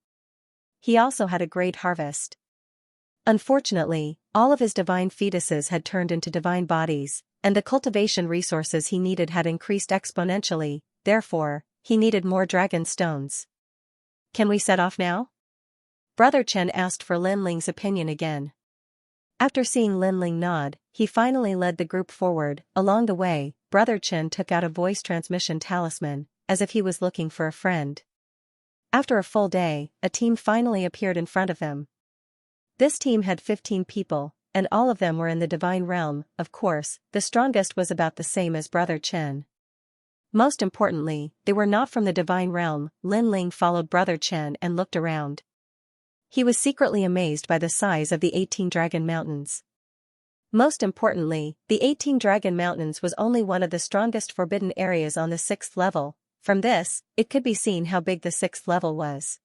He also had a great harvest. Unfortunately, all of his divine fetuses had turned into divine bodies, and the cultivation resources he needed had increased exponentially, therefore, he needed more dragon stones. Can we set off now? Brother Chen asked for Lin Ling's opinion again. After seeing Lin Ling nod, he finally led the group forward. Along the way, Brother Chen took out a voice transmission talisman, as if he was looking for a friend. After a full day, a team finally appeared in front of him. This team had 15 people, and all of them were in the divine realm. Of course, the strongest was about the same as Brother Chen. Most importantly, they were not from the divine realm. Lin Ling followed Brother Chen and looked around. He was secretly amazed by the size of the 18 Dragon Mountains. Most importantly, the 18 Dragon Mountains was only one of the strongest forbidden areas on the 6th level. From this, it could be seen how big the 6th level was.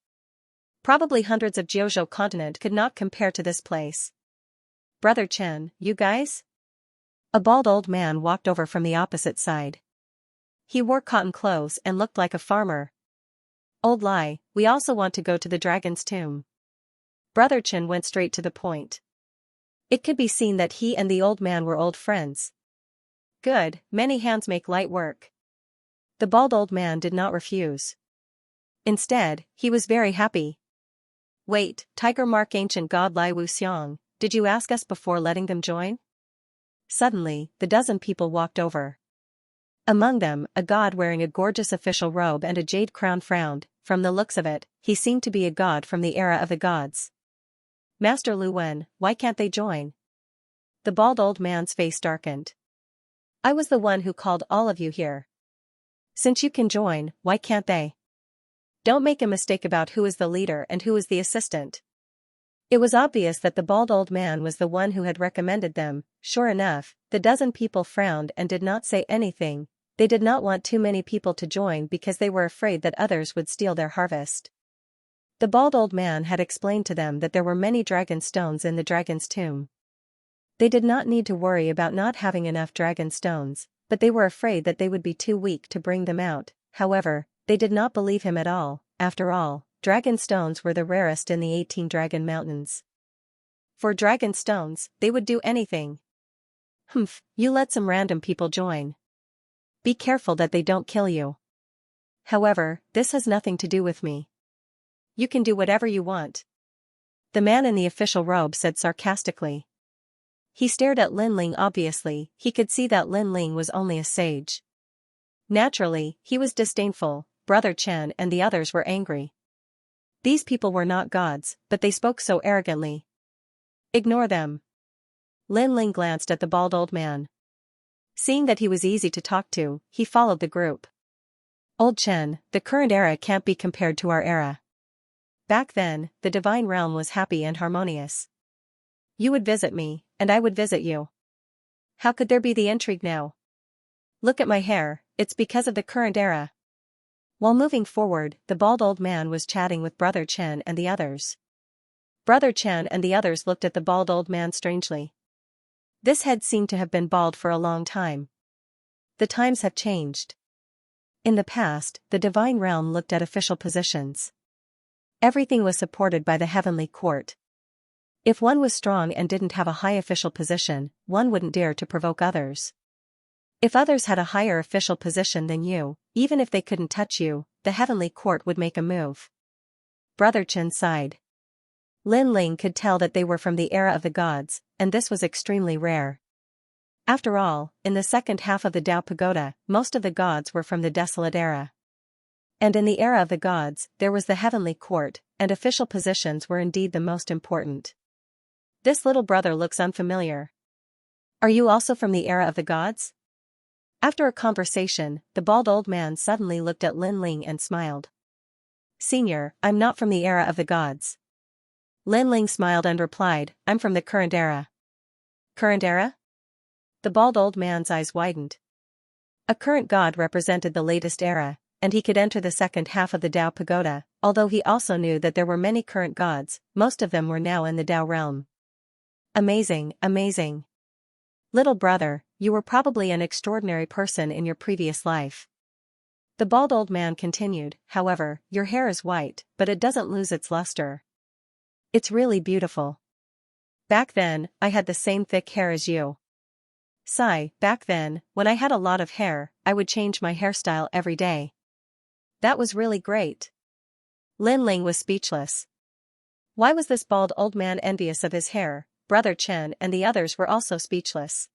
Probably hundreds of Jiuzhou continent could not compare to this place. Brother Chen, you guys? A bald old man walked over from the opposite side. He wore cotton clothes and looked like a farmer. Old Lai, we also want to go to the dragon's tomb. Brother Chen went straight to the point. It could be seen that he and the old man were old friends. Good, many hands make light work. The bald old man did not refuse. Instead, he was very happy. Wait, Tiger Mark Ancient God Lai Wuxiang, did you ask us before letting them join? Suddenly, the dozen people walked over. Among them, a god wearing a gorgeous official robe and a jade crown frowned. From the looks of it, he seemed to be a god from the era of the gods. Master Lu Wen, why can't they join? The bald old man's face darkened. I was the one who called all of you here. Since you can join, why can't they? Don't make a mistake about who is the leader and who is the assistant. It was obvious that the bald old man was the one who had recommended them. Sure enough, the dozen people frowned and did not say anything. They did not want too many people to join because they were afraid that others would steal their harvest. The bald old man had explained to them that there were many dragon stones in the dragon's tomb. They did not need to worry about not having enough dragon stones, but they were afraid that they would be too weak to bring them out. However, they did not believe him at all. After all, dragon stones were the rarest in the 18 Dragon Mountains. For dragon stones, they would do anything. Humph, you let some random people join. Be careful that they don't kill you. However, this has nothing to do with me. You can do whatever you want. The man in the official robe said sarcastically. He stared at Lin Ling. Obviously, he could see that Lin Ling was only a sage. Naturally, he was disdainful. Brother Chen and the others were angry. These people were not gods, but they spoke so arrogantly. Ignore them. Lin Ling glanced at the bald old man. Seeing that he was easy to talk to, he followed the group. Old Chen, the current era can't be compared to our era. Back then, the divine realm was happy and harmonious. You would visit me, and I would visit you. How could there be the intrigue now? Look at my hair, it's because of the current era. While moving forward, the bald old man was chatting with Brother Chen and the others. Brother Chen and the others looked at the bald old man strangely. This head seemed to have been bald for a long time. The times have changed. In the past, the divine realm looked at official positions. Everything was supported by the heavenly court. If one was strong and didn't have a high official position, one wouldn't dare to provoke others. If others had a higher official position than you, even if they couldn't touch you, the heavenly court would make a move. Brother Chen sighed. Lin Ling could tell that they were from the era of the gods, and this was extremely rare. After all, in the second half of the Tao Pagoda, most of the gods were from the desolate era. And in the era of the gods, there was the heavenly court, and official positions were indeed the most important. This little brother looks unfamiliar. Are you also from the era of the gods? After a conversation, the bald old man suddenly looked at Lin Ling and smiled. Senior, I'm not from the era of the gods. Lin Ling smiled and replied, I'm from the current era. Current era? The bald old man's eyes widened. A current god represented the latest era, and he could enter the second half of the Tao Pagoda, although he also knew that there were many current gods, most of them were now in the Tao realm. Amazing, amazing. Little brother, you were probably an extraordinary person in your previous life. The bald old man continued, however, your hair is white, but it doesn't lose its luster. It's really beautiful. Back then, I had the same thick hair as you. Sigh, back then, when I had a lot of hair, I would change my hairstyle every day. That was really great. Lin Ling was speechless. Why was this bald old man envious of his hair? Brother Chen and the others were also speechless.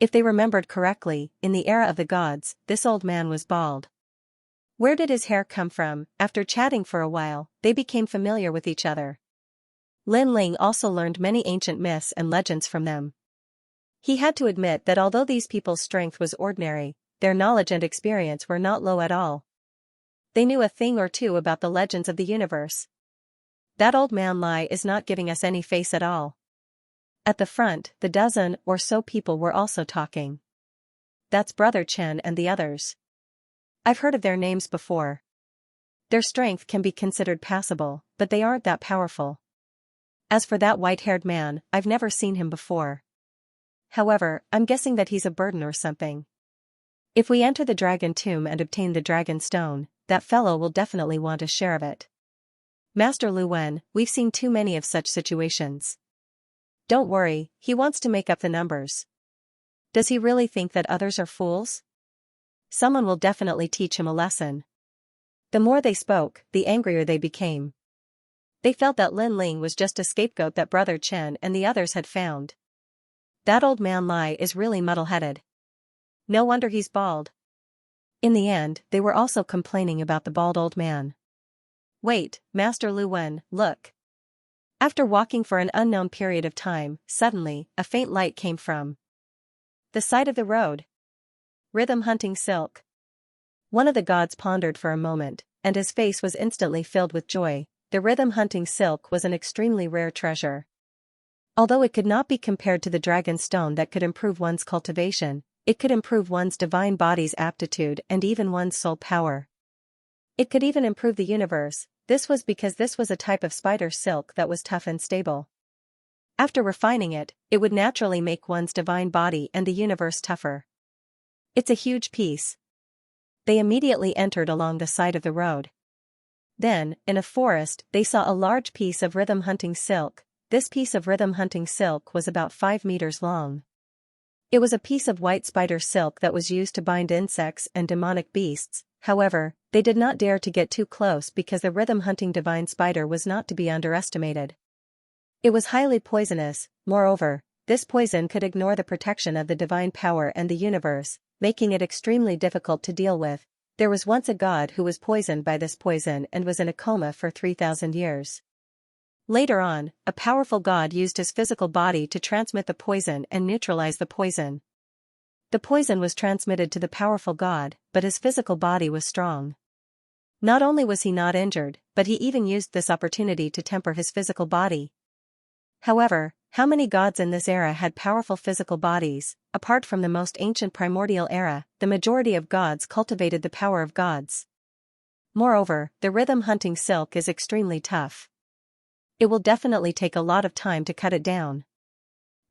If they remembered correctly, in the era of the gods, this old man was bald. Where did his hair come from? After chatting for a while, they became familiar with each other. Lin Ling also learned many ancient myths and legends from them. He had to admit that although these people's strength was ordinary, their knowledge and experience were not low at all. They knew a thing or two about the legends of the universe. That old man Lai is not giving us any face at all. At the front, the dozen or so people were also talking. That's Brother Chen and the others. I've heard of their names before. Their strength can be considered passable, but they aren't that powerful. As for that white-haired man, I've never seen him before. However, I'm guessing that he's a burden or something. If we enter the dragon tomb and obtain the dragon stone, that fellow will definitely want a share of it. Master Lu Wen, we've seen too many of such situations. Don't worry, he wants to make up the numbers. Does he really think that others are fools? Someone will definitely teach him a lesson. The more they spoke, the angrier they became. They felt that Lin Ling was just a scapegoat that Brother Chen and the others had found. That old man Lai is really muddle-headed. No wonder he's bald. In the end, they were also complaining about the bald old man. Wait, Master Lu Wen, look. After walking for an unknown period of time, suddenly, a faint light came from the side of the road. Rhythm hunting silk. One of the gods pondered for a moment, and his face was instantly filled with joy. The rhythm hunting silk was an extremely rare treasure. Although it could not be compared to the dragon stone that could improve one's cultivation, it could improve one's divine body's aptitude and even one's soul power. It could even improve the universe. This was because this was a type of spider silk that was tough and stable. After refining it, it would naturally make one's divine body and the universe tougher. It's a huge piece. They immediately entered along the side of the road. Then, in a forest, they saw a large piece of rhythm hunting silk. This piece of rhythm hunting silk was about 5 meters long. It was a piece of white spider silk that was used to bind insects and demonic beasts. However, they did not dare to get too close because the rhythm-hunting divine spider was not to be underestimated. It was highly poisonous. Moreover, this poison could ignore the protection of the divine power and the universe, making it extremely difficult to deal with. There was once a god who was poisoned by this poison and was in a coma for 3,000 years. Later on, a powerful god used his physical body to transmit the poison and neutralize the poison. The poison was transmitted to the powerful god, but his physical body was strong. Not only was he not injured, but he even used this opportunity to temper his physical body. However, how many gods in this era had powerful physical bodies? Apart from the most ancient primordial era, the majority of gods cultivated the power of gods. Moreover, the rhythm hunting silk is extremely tough. It will definitely take a lot of time to cut it down.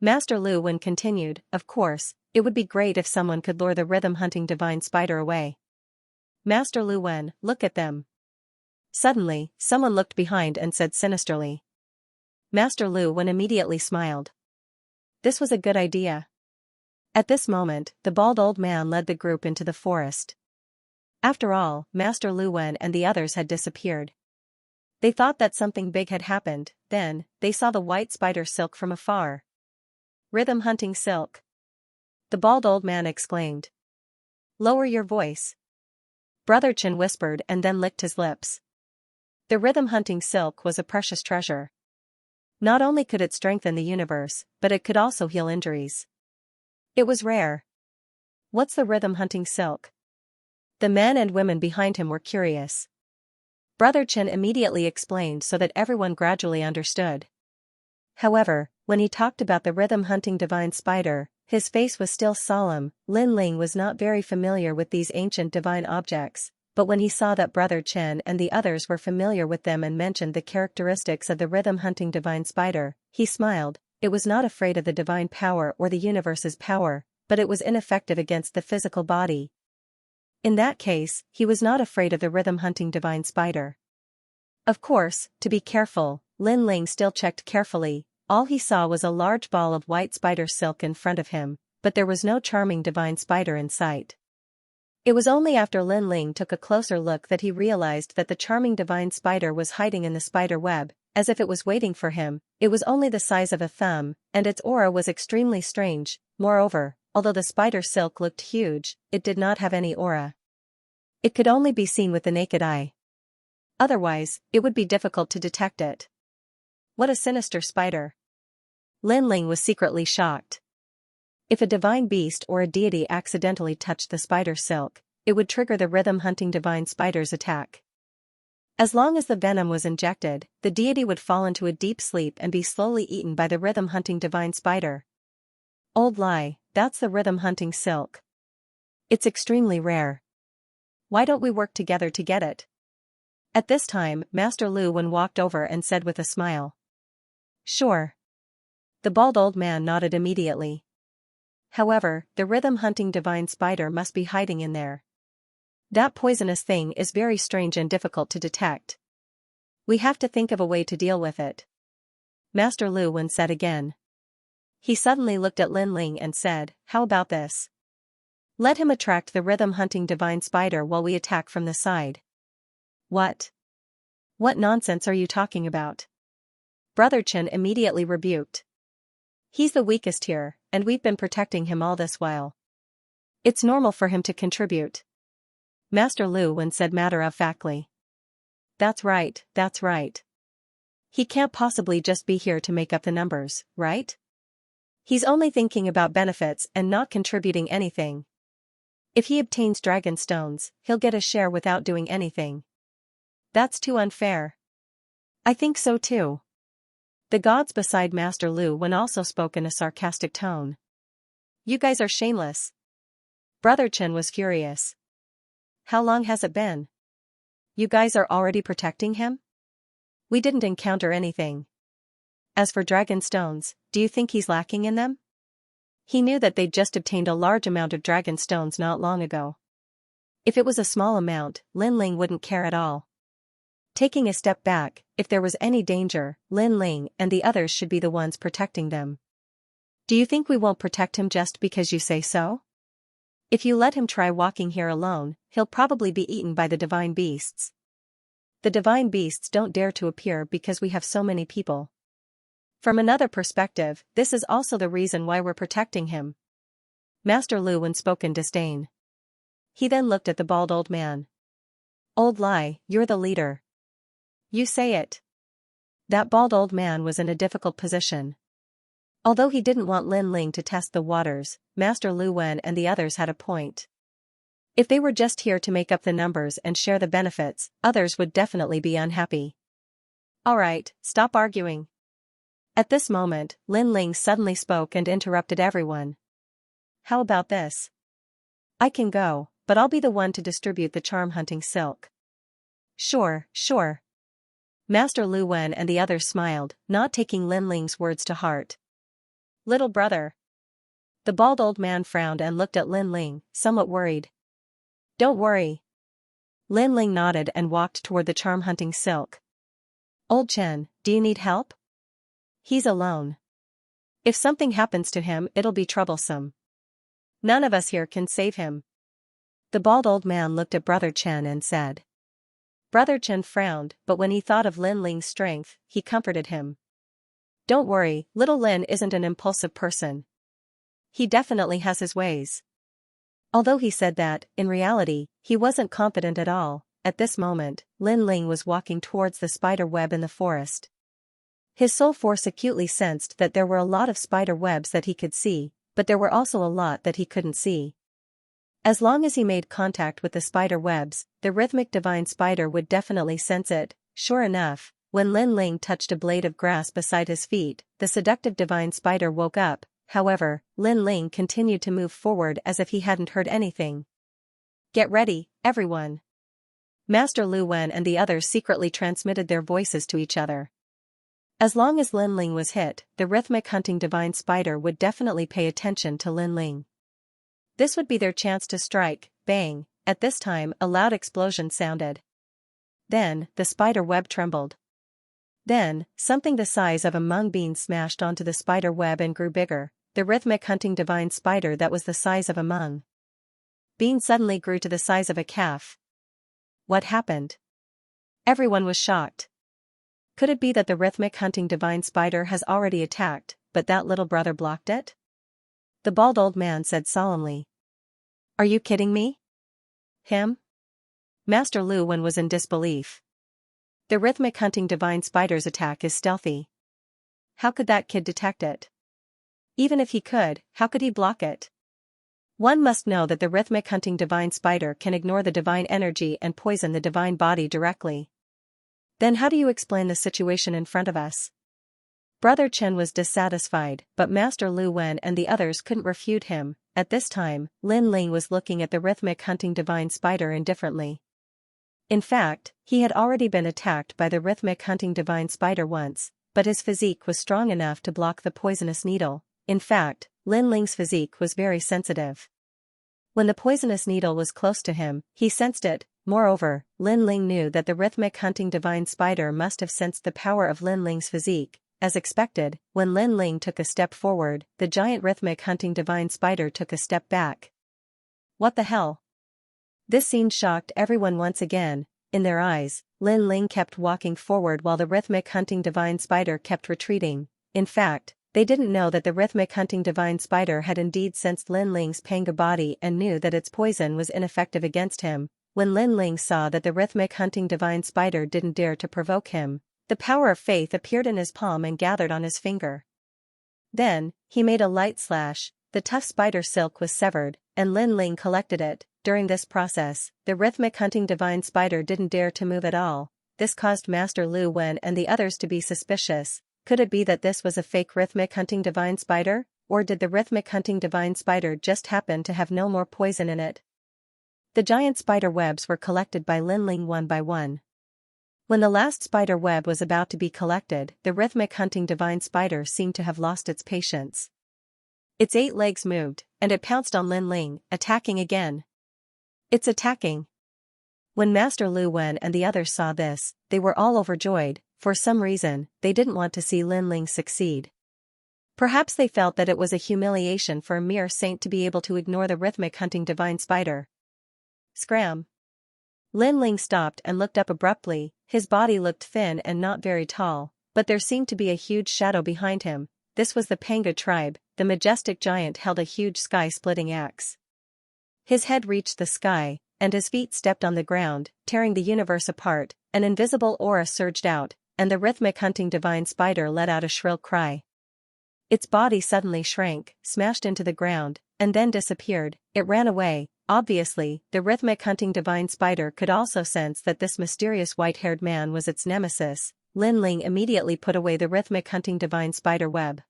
Master Lu Wen continued, of course, it would be great if someone could lure the rhythm-hunting divine spider away. Master Lu Wen, look at them. Suddenly, someone looked behind and said sinisterly. Master Lu Wen immediately smiled. This was a good idea. At this moment, the bald old man led the group into the forest. After all, Master Lu Wen and the others had disappeared. They thought that something big had happened, then, they saw the white spider silk from afar. Rhythm hunting silk. The bald old man exclaimed. Lower your voice. Brother Chen whispered and then licked his lips. The rhythm hunting silk was a precious treasure. Not only could it strengthen the universe, but it could also heal injuries. It was rare. What's the rhythm hunting silk? The men and women behind him were curious. Brother Chen immediately explained so that everyone gradually understood. However, when he talked about the rhythm-hunting divine spider, his face was still solemn. Lin Ling was not very familiar with these ancient divine objects, but when he saw that Brother Chen and the others were familiar with them and mentioned the characteristics of the rhythm-hunting divine spider, he smiled. It was not afraid of the divine power or the universe's power, but it was ineffective against the physical body. In that case, he was not afraid of the rhythm-hunting divine spider. Of course, to be careful, Lin Ling still checked carefully. All he saw was a large ball of white spider silk in front of him, but there was no charming divine spider in sight. It was only after Lin Ling took a closer look that he realized that the charming divine spider was hiding in the spider web, as if it was waiting for him. It was only the size of a thumb, and its aura was extremely strange. Moreover, although the spider silk looked huge, it did not have any aura. It could only be seen with the naked eye. Otherwise, it would be difficult to detect it. What a sinister spider. Lin Ling was secretly shocked. If a divine beast or a deity accidentally touched the spider silk, it would trigger the rhythm-hunting divine spider's attack. As long as the venom was injected, the deity would fall into a deep sleep and be slowly eaten by the rhythm-hunting divine spider. Old lie, that's the rhythm-hunting silk. It's extremely rare. Why don't we work together to get it? At this time, Master Lu Wen walked over and said with a smile. Sure. The bald old man nodded immediately. However, the rhythm-hunting divine spider must be hiding in there. That poisonous thing is very strange and difficult to detect. We have to think of a way to deal with it. Master Lu Wen said again. He suddenly looked at Lin Ling and said, how about this? Let him attract the rhythm-hunting divine spider while we attack from the side. What? What nonsense are you talking about? Brother Chen immediately rebuked. He's the weakest here, and we've been protecting him all this while. It's normal for him to contribute. Master Lu Wen said matter-of-factly. That's right, that's right. He can't possibly just be here to make up the numbers, right? He's only thinking about benefits and not contributing anything. If he obtains dragon stones, he'll get a share without doing anything. That's too unfair. I think so too. The gods beside Master Lu Wen also spoke in a sarcastic tone. You guys are shameless. Brother Chen was furious. How long has it been? You guys are already protecting him? We didn't encounter anything. As for dragon stones, do you think he's lacking in them? He knew that they'd just obtained a large amount of dragon stones not long ago. If it was a small amount, Lin Ling wouldn't care at all. Taking a step back, if there was any danger, Lin Ling and the others should be the ones protecting them. Do you think we won't protect him just because you say so? If you let him try walking here alone, he'll probably be eaten by the divine beasts. The divine beasts don't dare to appear because we have so many people. From another perspective, this is also the reason why we're protecting him. Master Lu Wen spoke in disdain. He then looked at the bald old man. Old lie, you're the leader. You say it. That bald old man was in a difficult position. Although he didn't want Lin Ling to test the waters, Master Lu Wen and the others had a point. If they were just here to make up the numbers and share the benefits, others would definitely be unhappy. Alright, stop arguing. At this moment, Lin Ling suddenly spoke and interrupted everyone. How about this? I can go, but I'll be the one to distribute the charm-hunting silk. Sure, sure. Master Lu Wen and the others smiled, not taking Lin Ling's words to heart. Little brother. The bald old man frowned and looked at Lin Ling, somewhat worried. Don't worry. Lin Ling nodded and walked toward the charm-hunting silk. Old Chen, do you need help? He's alone. If something happens to him, it'll be troublesome. None of us here can save him. The bald old man looked at Brother Chen and said. Brother Chen frowned, but when he thought of Lin Ling's strength, he comforted him. Don't worry, little Lin isn't an impulsive person. He definitely has his ways. Although he said that, in reality, he wasn't confident at all. At this moment, Lin Ling was walking towards the spider web in the forest. His soul force acutely sensed that there were a lot of spider webs that he could see, but there were also a lot that he couldn't see. As long as he made contact with the spider webs, the rhythmic divine spider would definitely sense it. Sure enough, when Lin Ling touched a blade of grass beside his feet, the seductive divine spider woke up. However, Lin Ling continued to move forward as if he hadn't heard anything. Get ready, everyone. Master Lu Wen and the others secretly transmitted their voices to each other. As long as Lin Ling was hit, the rhythmic hunting divine spider would definitely pay attention to Lin Ling. This would be their chance to strike. Bang! At this time, a loud explosion sounded. Then, the spider web trembled. Then, something the size of a mung bean smashed onto the spider web and grew bigger. The rhythmic hunting divine spider that was the size of a mung bean suddenly grew to the size of a calf. What happened? Everyone was shocked. Could it be that the rhythmic hunting divine spider has already attacked, but that little brother blocked it? The bald old man said solemnly. Are you kidding me? Him? Master Lu Wen was in disbelief. The rhythmic hunting divine spider's attack is stealthy. How could that kid detect it? Even if he could, how could he block it? One must know that the rhythmic hunting divine spider can ignore the divine energy and poison the divine body directly. Then how do you explain the situation in front of us? Brother Chen was dissatisfied, but Master Lu Wen and the others couldn't refute him. At this time, Lin Ling was looking at the rhythmic hunting divine spider indifferently. In fact, he had already been attacked by the rhythmic hunting divine spider once, but his physique was strong enough to block the poisonous needle. In fact, Lin Ling's physique was very sensitive. When the poisonous needle was close to him, he sensed it. Moreover, Lin Ling knew that the rhythmic hunting divine spider must have sensed the power of Lin Ling's physique. As expected, when Lin Ling took a step forward, the giant rhythmic hunting divine spider took a step back. What the hell? This scene shocked everyone once again. In their eyes, Lin Ling kept walking forward while the rhythmic hunting divine spider kept retreating. In fact, they didn't know that the rhythmic hunting divine spider had indeed sensed Lin Ling's panga body and knew that its poison was ineffective against him. When Lin Ling saw that the rhythmic hunting divine spider didn't dare to provoke him, the power of faith appeared in his palm and gathered on his finger. Then, he made a light slash, the tough spider silk was severed, and Lin Ling collected it. During this process, the rhythmic hunting divine spider didn't dare to move at all. This caused Master Lu Wen and the others to be suspicious. Could it be that this was a fake rhythmic hunting divine spider, or did the rhythmic hunting divine spider just happen to have no more poison in it? The giant spider webs were collected by Lin Ling one by one. When the last spider web was about to be collected, the rhythmic hunting divine spider seemed to have lost its patience. Its 8 legs moved, and it pounced on Lin Ling, attacking again. It's attacking. When Master Lu Wen and the others saw this, they were all overjoyed. For some reason, they didn't want to see Lin Ling succeed. Perhaps they felt that it was a humiliation for a mere saint to be able to ignore the rhythmic hunting divine spider. Scram! Lin Ling stopped and looked up abruptly. His body looked thin and not very tall, but there seemed to be a huge shadow behind him. This was the Panga tribe. The majestic giant held a huge sky-splitting axe. His head reached the sky, and his feet stepped on the ground, tearing the universe apart. An invisible aura surged out, and the rhythmic hunting divine spider let out a shrill cry. Its body suddenly shrank, smashed into the ground, and then disappeared. It ran away. Obviously, the rhythmic hunting divine spider could also sense that this mysterious white-haired man was its nemesis. Lin Ling immediately put away the rhythmic hunting divine spider web.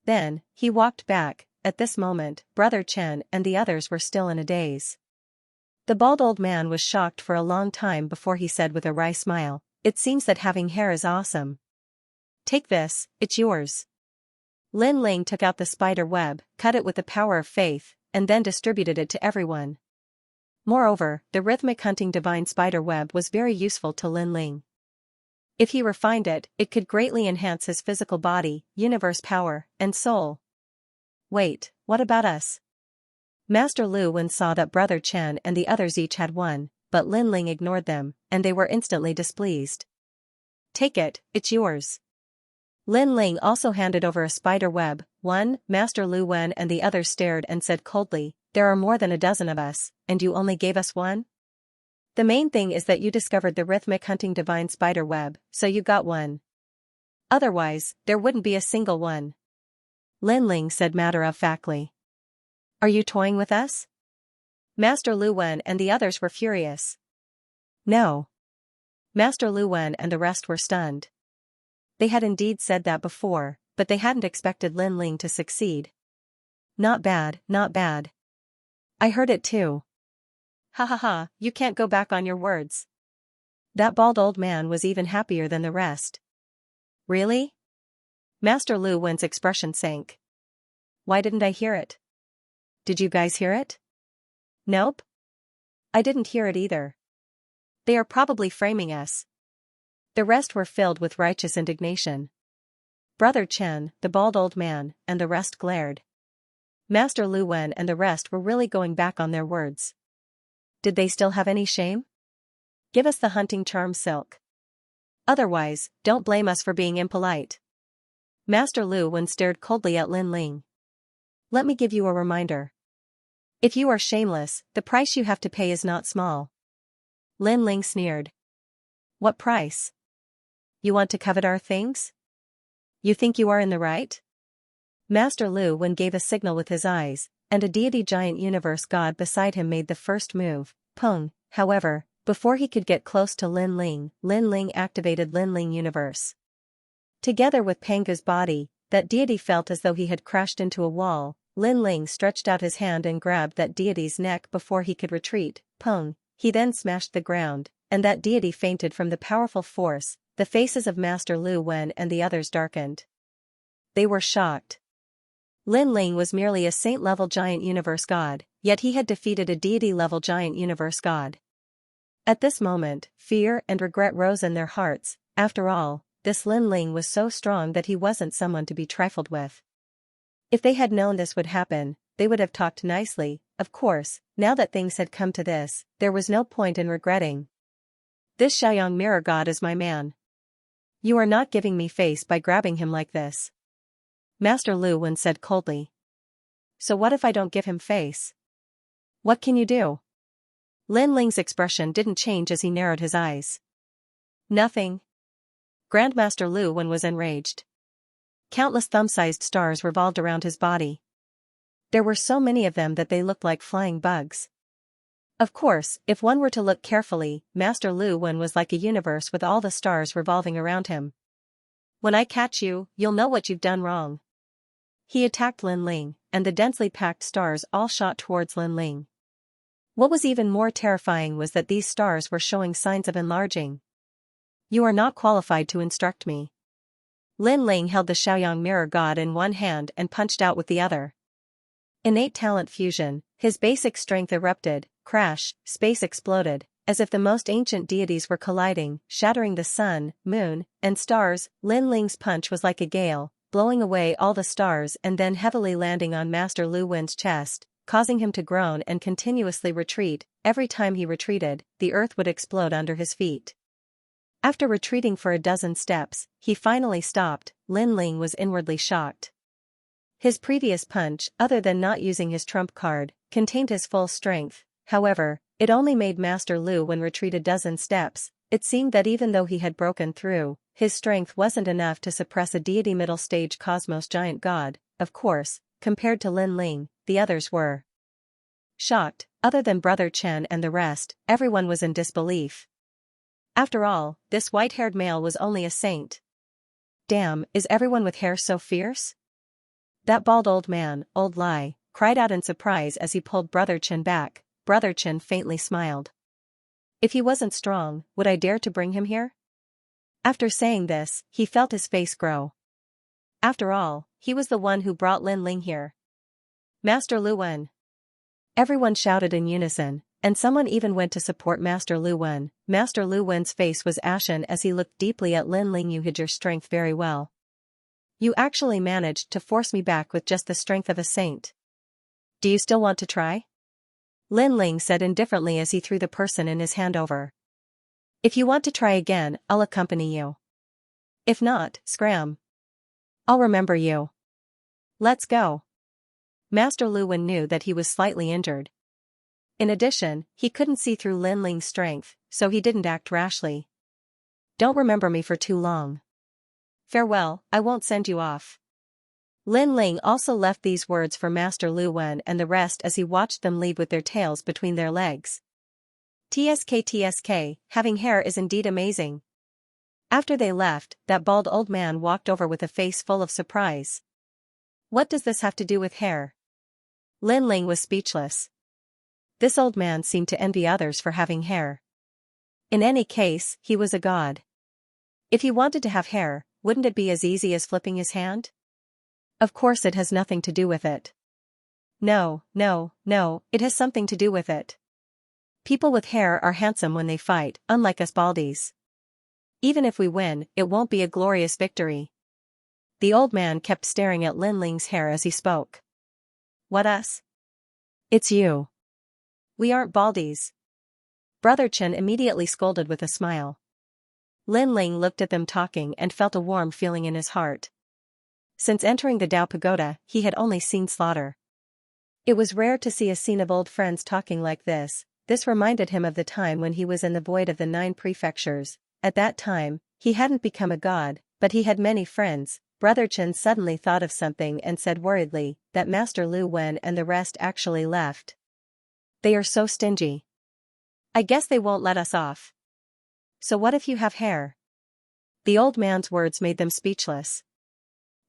Then, he walked back. At this moment, Brother Chen and the others were still in a daze. The bald old man was shocked for a long time before he said with a wry smile, "It seems that having hair is awesome. Take this, it's yours." Lin Ling took out the spider web, cut it with the power of faith, and then distributed it to everyone. Moreover, the rhythmic hunting divine spider web was very useful to Lin Ling. If he refined it, it could greatly enhance his physical body, universe power, and soul. Wait, what about us? Master Lu Wen saw that Brother Chen and the others each had one, but Lin Ling ignored them, and they were instantly displeased. Take it, it's yours. Lin Ling also handed over a spider web. One, Master Lu Wen and the others stared and said coldly, there are more than a dozen of us, and you only gave us one? The main thing is that you discovered the rhythmic hunting divine spider web, so you got one. Otherwise, there wouldn't be a single one. Lin Ling said matter-of-factly. Are you toying with us? Master Lu Wen and the others were furious. No. Master Lu Wen and the rest were stunned. They had indeed said that before, but they hadn't expected Lin Ling to succeed. Not bad, not bad. I heard it too. Ha ha ha, you can't go back on your words. That bald old man was even happier than the rest. Really? Master Lu Wen's expression sank. Why didn't I hear it? Did you guys hear it? Nope. I didn't hear it either. They are probably framing us. The rest were filled with righteous indignation. Brother Chen, the bald old man, and the rest glared. Master Lu Wen and the rest were really going back on their words. Did they still have any shame? Give us the hunting charm silk. Otherwise, don't blame us for being impolite. Master Lu Wen stared coldly at Lin Ling. Let me give you a reminder. If you are shameless, the price you have to pay is not small. Lin Ling sneered. What price? You want to covet our things? You think you are in the right? Master Lu Wen gave a signal with his eyes, and a deity giant universe god beside him made the first move, Peng. However, before he could get close to Lin Ling activated Lin Ling universe. Together with Panga's body, that deity felt as though he had crashed into a wall. Lin Ling stretched out his hand and grabbed that deity's neck before he could retreat. Peng. He then smashed the ground, and that deity fainted from the powerful force. The faces of Master Lu Wen and the others darkened. They were shocked. Lin Ling was merely a saint-level giant universe god, yet he had defeated a deity-level giant universe god. At this moment, fear and regret rose in their hearts. After all, this Lin Ling was so strong that he wasn't someone to be trifled with. If they had known this would happen, they would have talked nicely. Of course, now that things had come to this, there was no point in regretting. This Xiaoyang mirror god is my man. You are not giving me face by grabbing him like this. Master Lu Wen said coldly. So what if I don't give him face? What can you do? Lin Ling's expression didn't change as he narrowed his eyes. Nothing. Grandmaster Lu Wen was enraged. Countless thumb-sized stars revolved around his body. There were so many of them that they looked like flying bugs. Of course, if one were to look carefully, Master Lu Wen was like a universe with all the stars revolving around him. When I catch you, you'll know what you've done wrong. He attacked Lin Ling, and the densely packed stars all shot towards Lin Ling. What was even more terrifying was that these stars were showing signs of enlarging. You are not qualified to instruct me. Lin Ling held the Xiaoyang mirror god in one hand and punched out with the other. Innate talent fusion, his basic strength erupted, crash, space exploded, as if the most ancient deities were colliding, shattering the sun, moon, and stars. Lin Ling's punch was like a gale, blowing away all the stars and then heavily landing on Master Lu Wen's chest, causing him to groan and continuously retreat. Every time he retreated, the earth would explode under his feet. After retreating for a dozen steps, he finally stopped. Lin Ling was inwardly shocked. His previous punch, other than not using his trump card, contained his full strength. However, it only made Master Lu Wen retreat a dozen steps. It seemed that even though he had broken through, his strength wasn't enough to suppress a deity middle stage cosmos giant god. Of course, compared to Lin Ling, the others were shocked. Other than Brother Chen and the rest, everyone was in disbelief. After all, this white-haired male was only a saint. Damn, is everyone with hair so fierce? That bald old man, Old Lai, cried out in surprise as he pulled Brother Chen back. Brother Chen faintly smiled. If he wasn't strong, would I dare to bring him here? After saying this, he felt his face grow. After all, he was the one who brought Lin Ling here. Master Lu Wen. Everyone shouted in unison, And someone even went to support Master Lu Wen. Master Lu Wen's face was ashen as he looked deeply at Lin Ling. You hid your strength very well. You actually managed to force me back with just the strength of a saint. Do you still want to try? Lin Ling said indifferently as he threw the person in his hand over. If you want to try again, I'll accompany you. If not, scram. I'll remember you. Let's go. Master Lu Wen knew that he was slightly injured. In addition, he couldn't see through Lin Ling's strength, so he didn't act rashly. Don't remember me for too long. Farewell, I won't send you off. Lin Ling also left these words for Master Lu Wen and the rest as he watched them leave with their tails between their legs. TSK, having hair is indeed amazing. After they left, that bald old man walked over with a face full of surprise. What does this have to do with hair? Lin Ling was speechless. This old man seemed to envy others for having hair. In any case, he was a god. If he wanted to have hair, wouldn't it be as easy as flipping his hand? Of course it has nothing to do with it. No, it has something to do with it. People with hair are handsome when they fight, unlike us baldies. Even if we win, it won't be a glorious victory. The old man kept staring at Lin Ling's hair as he spoke. What us? It's you. We aren't baldies. Brother Chen immediately scolded with a smile. Lin Ling looked at them talking and felt a warm feeling in his heart. Since entering the Dao Pagoda, he had only seen slaughter. It was rare to see a scene of old friends talking like this. This reminded him of the time when he was in the void of the 9 prefectures. At that time, he hadn't become a god, but he had many friends. Brother Chen suddenly thought of something and said worriedly that Master Lu Wen and the rest actually left. They are so stingy. I guess they won't let us off. So what if you have hair? The old man's words made them speechless.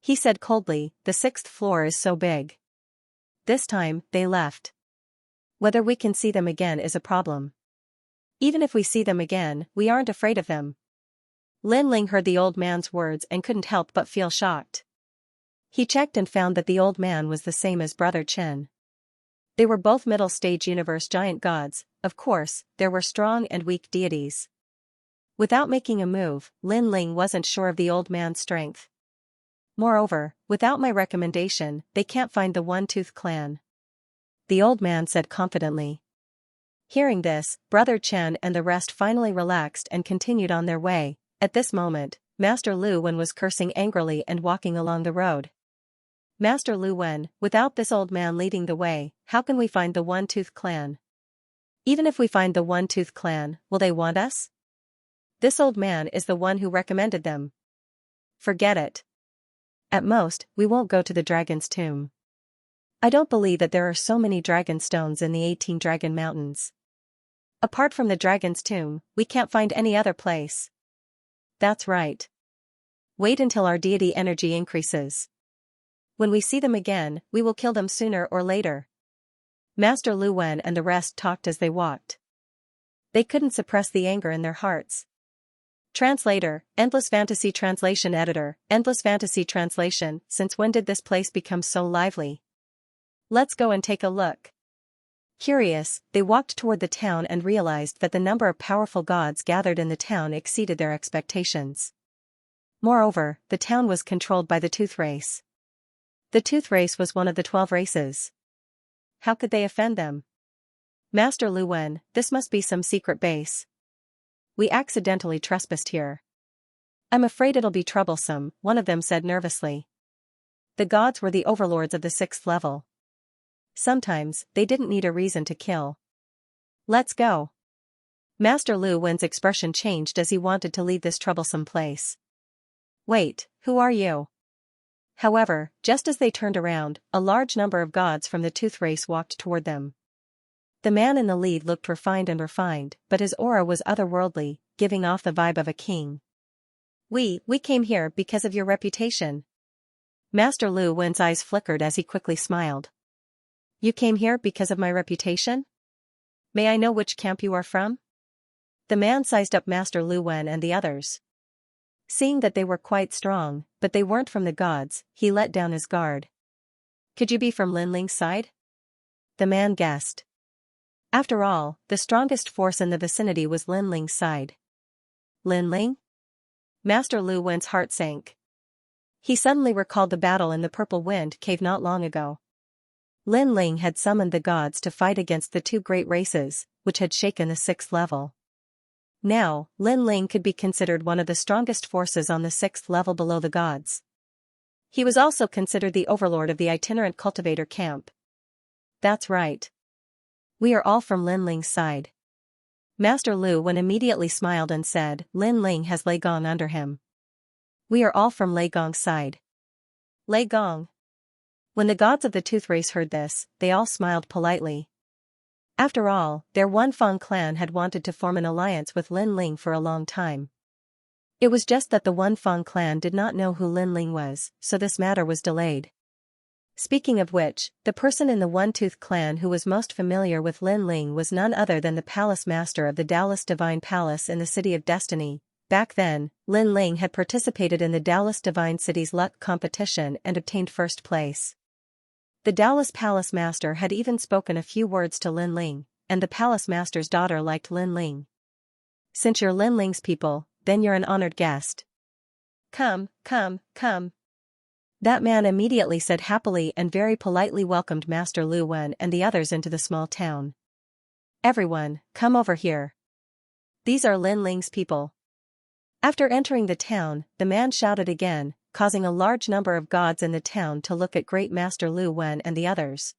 He said coldly, the 6th floor is so big. This time, they left. Whether we can see them again is a problem. Even if we see them again, we aren't afraid of them. Lin Ling heard the old man's words and couldn't help but feel shocked. He checked and found that the old man was the same as Brother Chen. They were both middle-stage universe giant gods. Of course, there were strong and weak deities. Without making a move, Lin Ling wasn't sure of the old man's strength. Moreover, without my recommendation, they can't find the One-Tooth Clan. The old man said confidently. Hearing this, Brother Chen and the rest finally relaxed and continued on their way. At this moment, Master Lu Wen was cursing angrily and walking along the road. Master Lu Wen, without this old man leading the way, how can we find the One-Tooth Clan? Even if we find the One-Tooth Clan, will they want us? This old man is the one who recommended them. Forget it. At most, we won't go to the dragon's tomb. I don't believe that there are so many dragon stones in the 18 Dragon Mountains. Apart from the dragon's tomb, we can't find any other place. That's right. Wait until our deity energy increases. When we see them again, we will kill them sooner or later. Master Lu Wen and the rest talked as they walked. They couldn't suppress the anger in their hearts. Translator, Endless Fantasy Translation Editor, Endless Fantasy Translation. Since when did this place become so lively? Let's go and take a look. Curious, they walked toward the town and realized that the number of powerful gods gathered in the town exceeded their expectations. Moreover, the town was controlled by the Tooth Race. The Tooth Race was one of the 12 races. How could they offend them? Master Lu Wen, this must be some secret base. We accidentally trespassed here. I'm afraid it'll be troublesome, one of them said nervously. The gods were the overlords of the 6th level. Sometimes, they didn't need a reason to kill. Let's go. Master Lu Wen's expression changed as he wanted to leave this troublesome place. Wait, who are you? However, just as they turned around, a large number of gods from the Tooth Race walked toward them. The man in the lead looked refined, but his aura was otherworldly, giving off the vibe of a king. We came here because of your reputation. Master Lu Wen's eyes flickered as he quickly smiled. You came here because of my reputation? May I know which camp you are from? The man sized up Master Lu Wen and the others. Seeing that they were quite strong, but they weren't from the gods, he let down his guard. Could you be from Lin Ling's side? The man guessed. After all, the strongest force in the vicinity was Lin Ling's side. Lin Ling? Master Lu Wen's heart sank. He suddenly recalled the battle in the Purple Wind Cave not long ago. Lin Ling had summoned the gods to fight against the two great races, which had shaken the 6th level. Now, Lin Ling could be considered one of the strongest forces on the 6th level below the gods. He was also considered the overlord of the itinerant cultivator camp. That's right. We are all from Lin Ling's side. Master Lu Wen immediately smiled and said, Lin Ling has Lei Gong under him. We are all from Lei Gong's side. Lei Gong. When the gods of the Tooth Race heard this, they all smiled politely. After all, their Wunfeng clan had wanted to form an alliance with Lin Ling for a long time. It was just that the Wunfeng clan did not know who Lin Ling was, so this matter was delayed. Speaking of which, the person in the One-Tooth clan who was most familiar with Lin Ling was none other than the palace master of the Taoist Divine Palace in the City of Destiny. Back then, Lin Ling had participated in the Taoist Divine City's luck competition and obtained first place. The Taoist Palace Master had even spoken a few words to Lin Ling, and the Palace Master's daughter liked Lin Ling. Since you're Lin Ling's people, then you're an honored guest. Come, come, come. That man immediately said happily and very politely welcomed Master Lu Wen and the others into the small town. Everyone, come over here. These are Lin Ling's people. After entering the town, the man shouted again, causing a large number of gods in the town to look at Great Master Lu Wen and the others.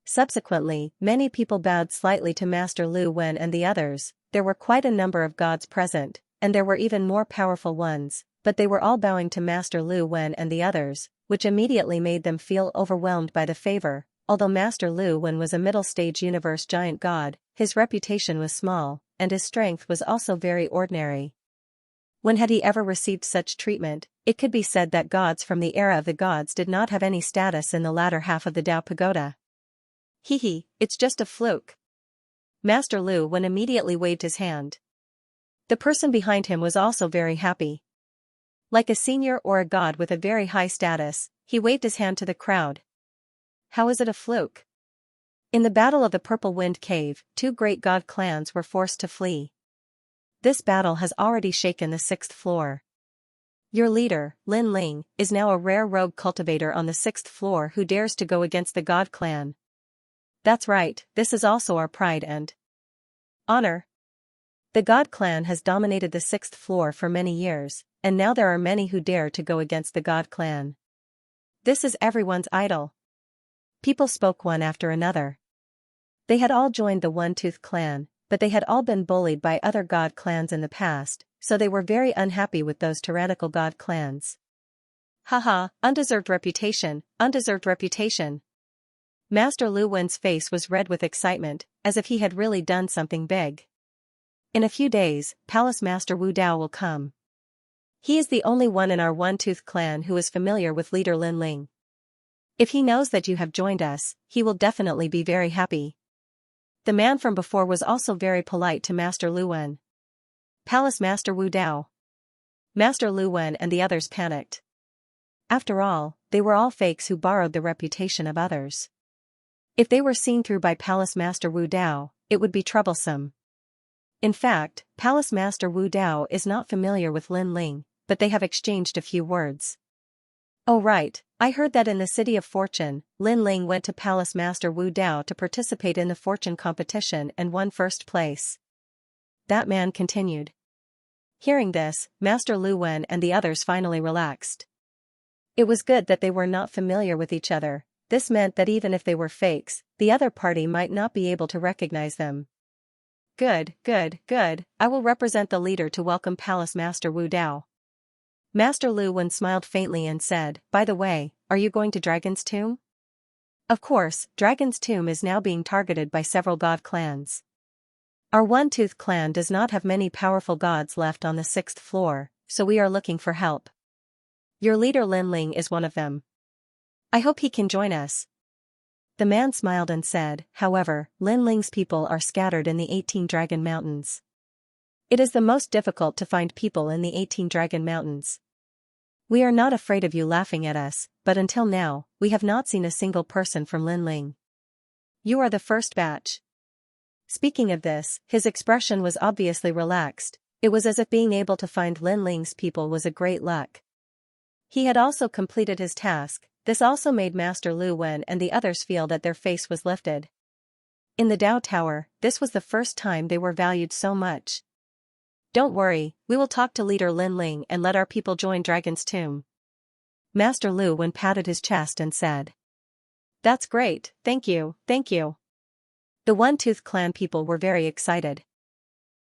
Subsequently, many people bowed slightly to Master Lu Wen and the others. There were quite a number of gods present, and there were even more powerful ones, but they were all bowing to Master Lu Wen and the others, which immediately made them feel overwhelmed by the favor. Although Master Lu Wen was a middle-stage universe giant god, his reputation was small, and his strength was also very ordinary. When had he ever received such treatment? It could be said that gods from the era of the gods did not have any status in the latter half of the Tao Pagoda. Hee, it's just a fluke. Master Lu Wen immediately waved his hand. The person behind him was also very happy. Like a senior or a god with a very high status, he waved his hand to the crowd. How is it a fluke? In the Battle of the Purple Wind Cave, two great god clans were forced to flee. This battle has already shaken the 6th floor. Your leader, Lin Ling, is now a rare rogue cultivator on the 6th floor who dares to go against the god clan. That's right, this is also our pride and honor. The god clan has dominated the 6th floor for many years, and now there are many who dare to go against the god clan. This is everyone's idol. People spoke one after another. They had all joined the One-Tooth clan, but they had all been bullied by other god clans in the past, so they were very unhappy with those tyrannical god clans. Haha, undeserved reputation, undeserved reputation. Master Lu Wen's face was red with excitement, as if he had really done something big. In a few days, Palace Master Wu Dao will come. He is the only one in our One-Tooth clan who is familiar with leader Lin Ling. If he knows that you have joined us, he will definitely be very happy. The man from before was also very polite to Master Lu Wen. Palace Master Wu Dao. Master Lu Wen and the others panicked. After all, they were all fakes who borrowed the reputation of others. If they were seen through by Palace Master Wu Dao, it would be troublesome. In fact, Palace Master Wu Dao is not familiar with Lin Ling, but they have exchanged a few words. Oh right, I heard that in the City of Fortune, Lin Ling went to Palace Master Wu Dao to participate in the fortune competition and won first place. That man continued. Hearing this, Master Lu Wen and the others finally relaxed. It was good that they were not familiar with each other. This meant that even if they were fakes, the other party might not be able to recognize them. Good, good, good, I will represent the leader to welcome Palace Master Wu Dao. Master Lu Wen smiled faintly and said, by the way, are you going to Dragon's Tomb? Of course, Dragon's Tomb is now being targeted by several god clans. Our One-Tooth clan does not have many powerful gods left on the 6th floor, so we are looking for help. Your leader Lin Ling is one of them. I hope he can join us. The man smiled and said, however, Lin Ling's people are scattered in the 18 Dragon Mountains. It is the most difficult to find people in the 18 Dragon Mountains. We are not afraid of you laughing at us, but until now, we have not seen a single person from Lin Ling. You are the first batch. Speaking of this, his expression was obviously relaxed. It was as if being able to find Lin Ling's people was a great luck. He had also completed his task. This also made Master Lu Wen and the others feel that their face was lifted. In the Dao Tower, this was the first time they were valued so much. Don't worry, we will talk to leader Lin Ling and let our people join Dragon's Tomb. Master Lu Wen patted his chest and said. That's great, thank you, thank you. The One-Tooth Clan people were very excited.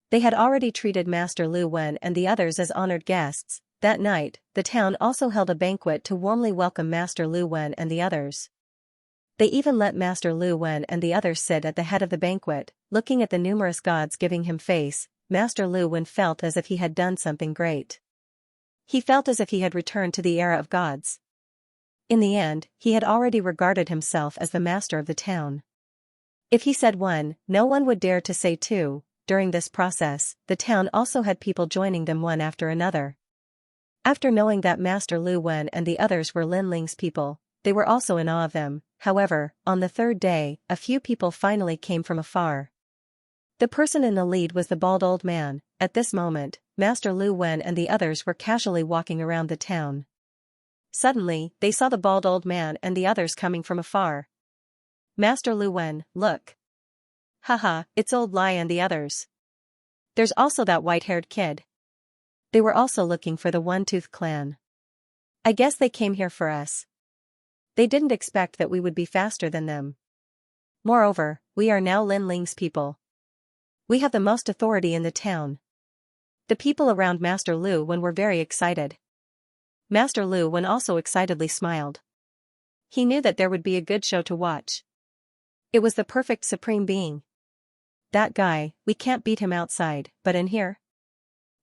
They had already treated Master Lu Wen and the others as honored guests. That night, the town also held a banquet to warmly welcome Master Lu Wen and the others. They even let Master Lu Wen and the others sit at the head of the banquet, looking at the numerous gods giving him face. Master Lu Wen felt as if he had done something great. He felt as if he had returned to the era of gods. In the end, he had already regarded himself as the master of the town. If he said one, no one would dare to say two. During this process, the town also had people joining them one after another. After knowing that Master Lu Wen and the others were Lin Ling's people, they were also in awe of them. However, on the third day, a few people finally came from afar. The person in the lead was the bald old man. At this moment, Master Lu Wen and the others were casually walking around the town. Suddenly, they saw the bald old man and the others coming from afar. Master Lu Wen, look. Haha, it's Old Lai and the others. There's also that white-haired kid. They were also looking for the One-Tooth Clan. I guess they came here for us. They didn't expect that we would be faster than them. Moreover, we are now Lin Ling's people. We have the most authority in the town. The people around Master Lu Wen were very excited. Master Lu Wen also excitedly smiled. He knew that there would be a good show to watch. It was the perfect supreme being. That guy, we can't beat him outside, but in here?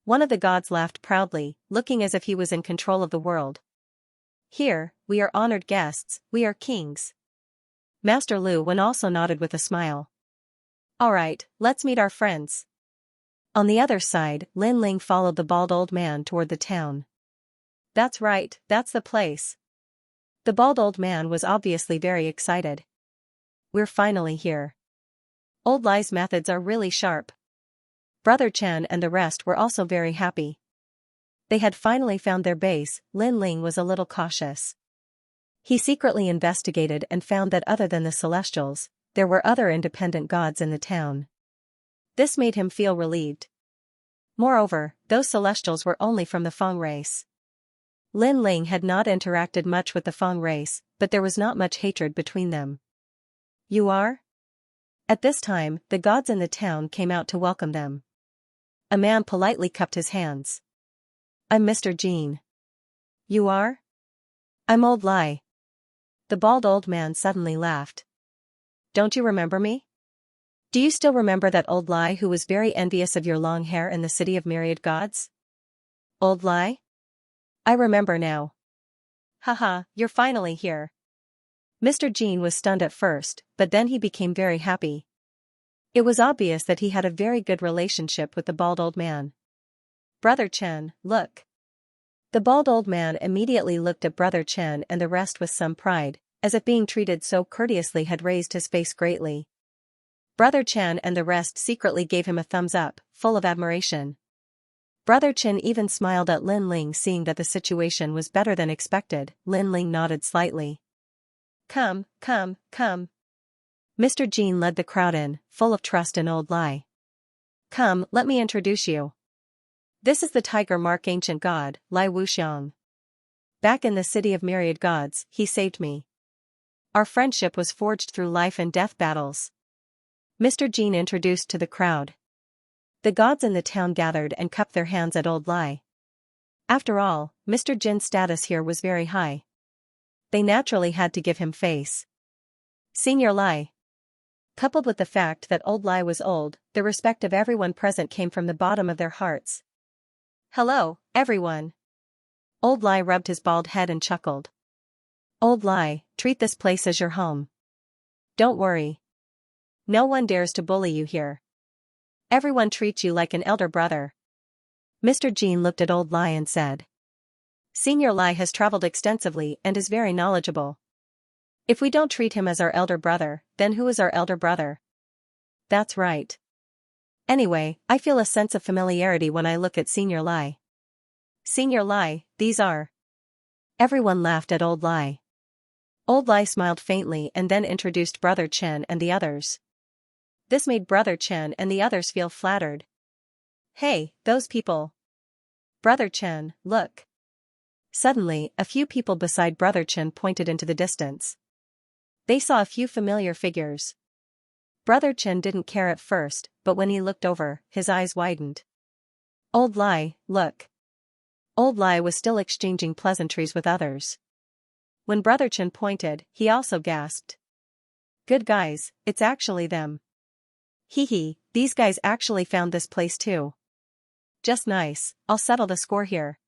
One of the gods laughed proudly, looking as if he was in control of the world. Here, we are honored guests, we are kings. Master Lu Wen also nodded with a smile. Alright, let's meet our friends. On the other side, Lin Ling followed the bald old man toward the town. That's right, that's the place. The bald old man was obviously very excited. We're finally here. Old Lai's methods are really sharp. Brother Chen and the rest were also very happy. They had finally found their base. Lin Ling was a little cautious. He secretly investigated and found that other than the Celestials, there were other independent gods in the town. This made him feel relieved. Moreover, those Celestials were only from the Feng race. Lin Ling had not interacted much with the Feng race, but there was not much hatred between them. You are? At this time, the gods in the town came out to welcome them. A man politely cupped his hands. I'm Mr. Jean. You are? I'm Old Lai. The bald old man suddenly laughed. Don't you remember me? Do you still remember that Old Lai who was very envious of your long hair in the city of myriad gods? Old Lai? I remember now. Haha, you're finally here. Mr. Jean was stunned at first, but then he became very happy. It was obvious that he had a very good relationship with the bald old man. Brother Chen, look. The bald old man immediately looked at Brother Chen and the rest with some pride, as if being treated so courteously had raised his face greatly. Brother Chen and the rest secretly gave him a thumbs up, full of admiration. Brother Chen even smiled at Lin Ling, seeing that the situation was better than expected. Lin Ling nodded slightly. Come, come, come. Mr. Jean led the crowd in, full of trust in Old Lai. Come, let me introduce you. This is the tiger mark ancient god, Lai Wuxiang. Back in the city of myriad gods, he saved me. Our friendship was forged through life and death battles. Mr. Jean introduced to the crowd. The gods in the town gathered and cupped their hands at Old Lai. After all, Mr. Jin's status here was very high. They naturally had to give him face. Senior Lai. Coupled with the fact that Old Lai was old, the respect of everyone present came from the bottom of their hearts. Hello, everyone. Old Lai rubbed his bald head and chuckled. Old Lai, treat this place as your home. Don't worry. No one dares to bully you here. Everyone treats you like an elder brother. Mr. Jean looked at Old Lai and said. Senior Lai has traveled extensively and is very knowledgeable. If we don't treat him as our elder brother, then who is our elder brother? that's right. Anyway, I feel a sense of familiarity when I look at Senior Lai. Senior Lai, these are. Everyone laughed at Old Lai. Old Lai smiled faintly and then introduced Brother Chen and the others. This made Brother Chen and the others feel flattered. Hey, those people. Brother Chen, look. Suddenly, a few people beside Brother Chen pointed into the distance. They saw a few familiar figures. Brother Chen didn't care at first, but when he looked over, his eyes widened. Old Lai, look. Old Lai was still exchanging pleasantries with others. When Brother Chen pointed, he also gasped. Good guys, it's actually them. Hee hee, these guys actually found this place too. Just nice, I'll settle the score here.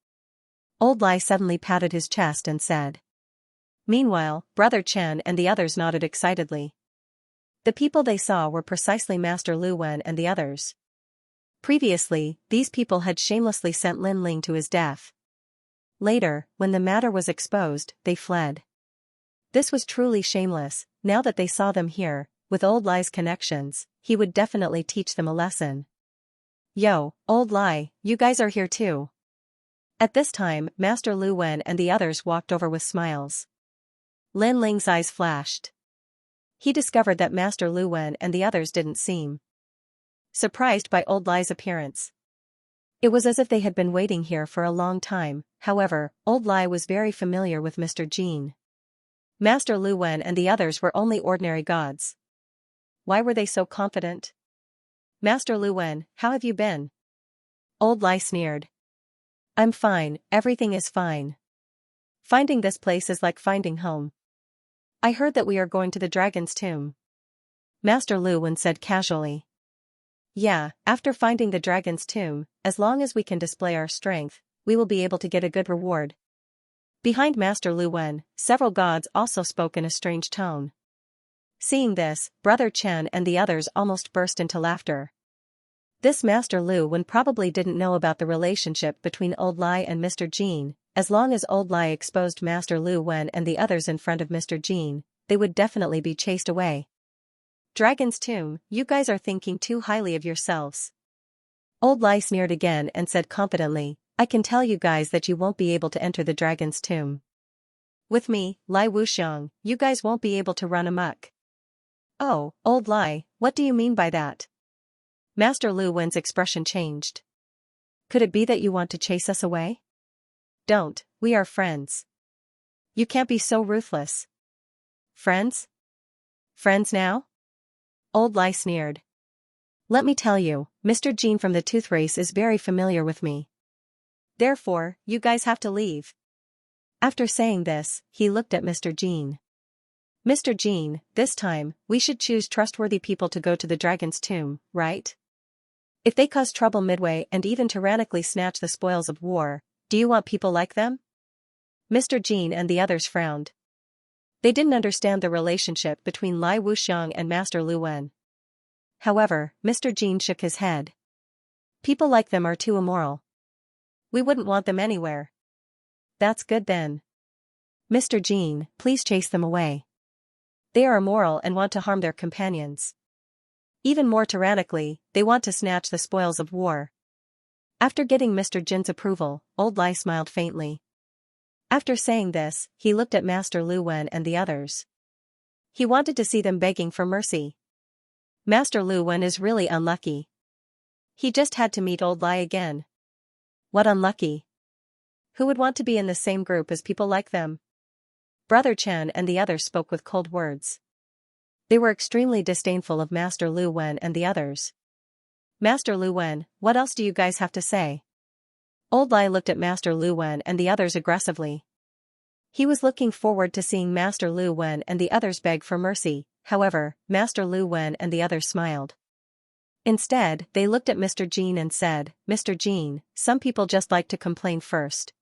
Old Lai suddenly patted his chest and said. Meanwhile, Brother Chen and the others nodded excitedly. The people they saw were precisely Master Lu Wen and the others. Previously, these people had shamelessly sent Lin Ling to his death. Later, when the matter was exposed, they fled. This was truly shameless. Now that they saw them here, with Old Lai's connections, he would definitely teach them a lesson. Yo, Old Lai, you guys are here too. At this time, Master Lu Wen and the others walked over with smiles. Lin Ling's eyes flashed. He discovered that Master Lu Wen and the others didn't seem surprised by Old Lai's appearance. It was as if they had been waiting here for a long time. However, Old Lai was very familiar with Mr. Jin. Master Lu Wen and the others were only ordinary gods. Why were they so confident? Master Lu Wen, how have you been? Old Lai sneered. I'm fine, everything is fine. Finding this place is like finding home. I heard that we are going to the dragon's tomb. Master Lu Wen said casually. Yeah, after finding the dragon's tomb, as long as we can display our strength, we will be able to get a good reward. Behind Master Lu Wen, several gods also spoke in a strange tone. Seeing this, Brother Chen and the others almost burst into laughter. This Master Lu Wen probably didn't know about the relationship between Old Lai and Mr. Jin. As long as Old Lai exposed Master Lu Wen and the others in front of Mr. Jin, they would definitely be chased away. Dragon's Tomb, you guys are thinking too highly of yourselves. Old Lai sneered again and said confidently, I can tell you guys that you won't be able to enter the Dragon's Tomb. With me, Lai Wuxiang, you guys won't be able to run amok. Oh, Old Lai, what do you mean by that? Master Lu Wen's expression changed. Could it be that you want to chase us away? Don't, we are friends. You can't be so ruthless. Friends? Friends now? Old Lai sneered. Let me tell you, Mr. Jin from the Tooth Race is very familiar with me. Therefore, you guys have to leave. After saying this, he looked at Mr. Jin. Mr. Jin, this time, we should choose trustworthy people to go to the dragon's tomb, right? If they cause trouble midway and even tyrannically snatch the spoils of war, do you want people like them? Mr. Jin and the others frowned. They didn't understand the relationship between Lai Wuxiang and Master Lu Wen. However, Mr. Jin shook his head. People like them are too immoral. We wouldn't want them anywhere. That's good then. Mr. Jin, please chase them away. They are immoral and want to harm their companions. Even more tyrannically, they want to snatch the spoils of war. After getting Mr. Jin's approval, Old Lai smiled faintly. After saying this, he looked at Master Lu Wen and the others. He wanted to see them begging for mercy. Master Lu Wen is really unlucky. He just had to meet Old Lai again. What unlucky? Who would want to be in the same group as people like them? Brother Chen and the others spoke with cold words. They were extremely disdainful of Master Lu Wen and the others. Master Lu Wen, what else do you guys have to say? Old Lai looked at Master Lu Wen and the others aggressively. He was looking forward to seeing Master Lu Wen and the others beg for mercy. However, Master Lu Wen and the others smiled. Instead, they looked at Mr. Jin and said, Mr. Jin, some people just like to complain first.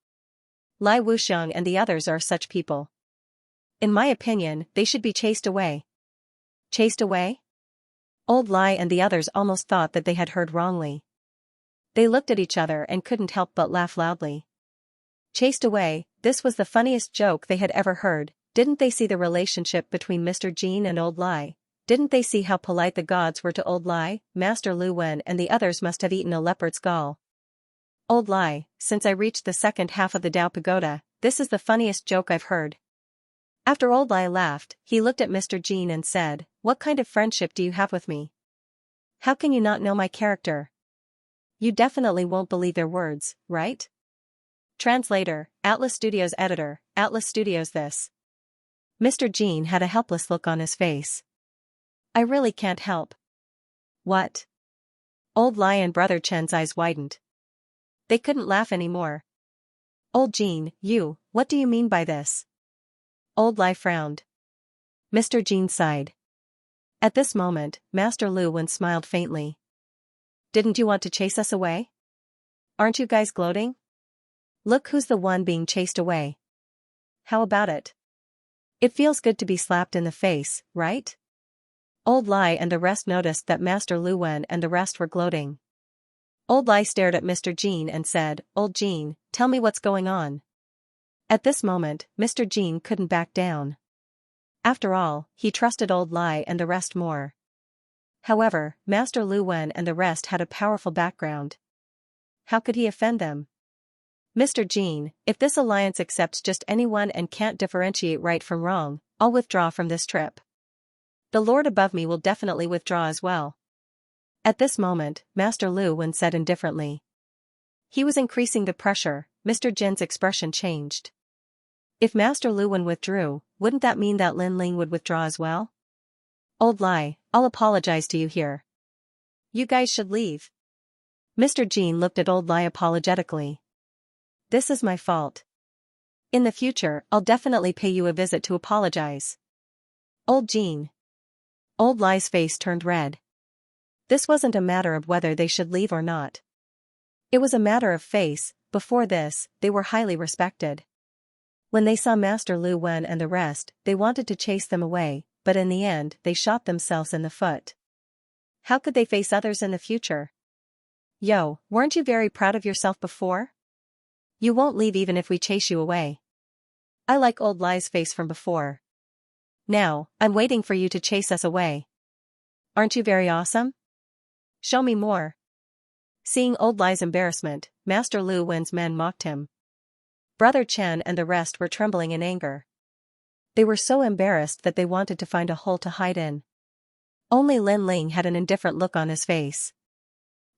Lai Wuxiang and the others are such people. In my opinion, they should be chased away. Chased away? Old Lai and the others almost thought that they had heard wrongly. They looked at each other and couldn't help but laugh loudly. Chased away, this was the funniest joke they had ever heard. Didn't they see the relationship between Mr. Jin and Old Lai? Didn't they see how polite the gods were to Old Lai? Master Lu Wen and the others must have eaten a leopard's gall. Old Lai, since I reached the second half of the Dao Pagoda, this is the funniest joke I've heard. After Old Lai laughed, he looked at Mr. Jean and said, "What kind of friendship do you have with me? How can you not know my character? You definitely won't believe their words, right?" Translator, Atlas Studios Editor, Atlas Studios This. Mr. Jean had a helpless look on his face. I really can't help. What? Old Lai and Brother Chen's eyes widened. They couldn't laugh anymore. Old Jean, what do you mean by this? Old Lai frowned. Mr. Jean sighed. At this moment, Master Lu Wen smiled faintly. Didn't you want to chase us away? Aren't you guys gloating? Look who's the one being chased away. How about it? It feels good to be slapped in the face, right? Old Lai and the rest noticed that Master Lu Wen and the rest were gloating. Old Lai stared at Mr. Jean and said, "Old Jean, tell me what's going on." At this moment, Mr. Jean couldn't back down. After all, he trusted Old Lai and the rest more. However, Master Lu Wen and the rest had a powerful background. How could he offend them? Mr. Jean, if this alliance accepts just anyone and can't differentiate right from wrong, I'll withdraw from this trip. The Lord above me will definitely withdraw as well. At this moment, Master Lu Wen said indifferently. He was increasing the pressure. Mr. Jin's expression changed. If Master Lu Wen withdrew, wouldn't that mean that Lin Ling would withdraw as well? Old Lai, I'll apologize to you here. You guys should leave. Mr. Jean looked at Old Lai apologetically. This is my fault. In the future, I'll definitely pay you a visit to apologize. Old Jean. Old Lai's face turned red. This wasn't a matter of whether they should leave or not. It was a matter of face. Before this, they were highly respected. When they saw Master Lu Wen and the rest, they wanted to chase them away, but in the end, they shot themselves in the foot. How could they face others in the future? Yo, weren't you very proud of yourself before? You won't leave even if we chase you away. I like Old Lai's face from before. Now, I'm waiting for you to chase us away. Aren't you very awesome? Show me more. Seeing Old Lai's embarrassment, Master Lu Wen's men mocked him. Brother Chen and the rest were trembling in anger. They were so embarrassed that they wanted to find a hole to hide in. Only Lin Ling had an indifferent look on his face.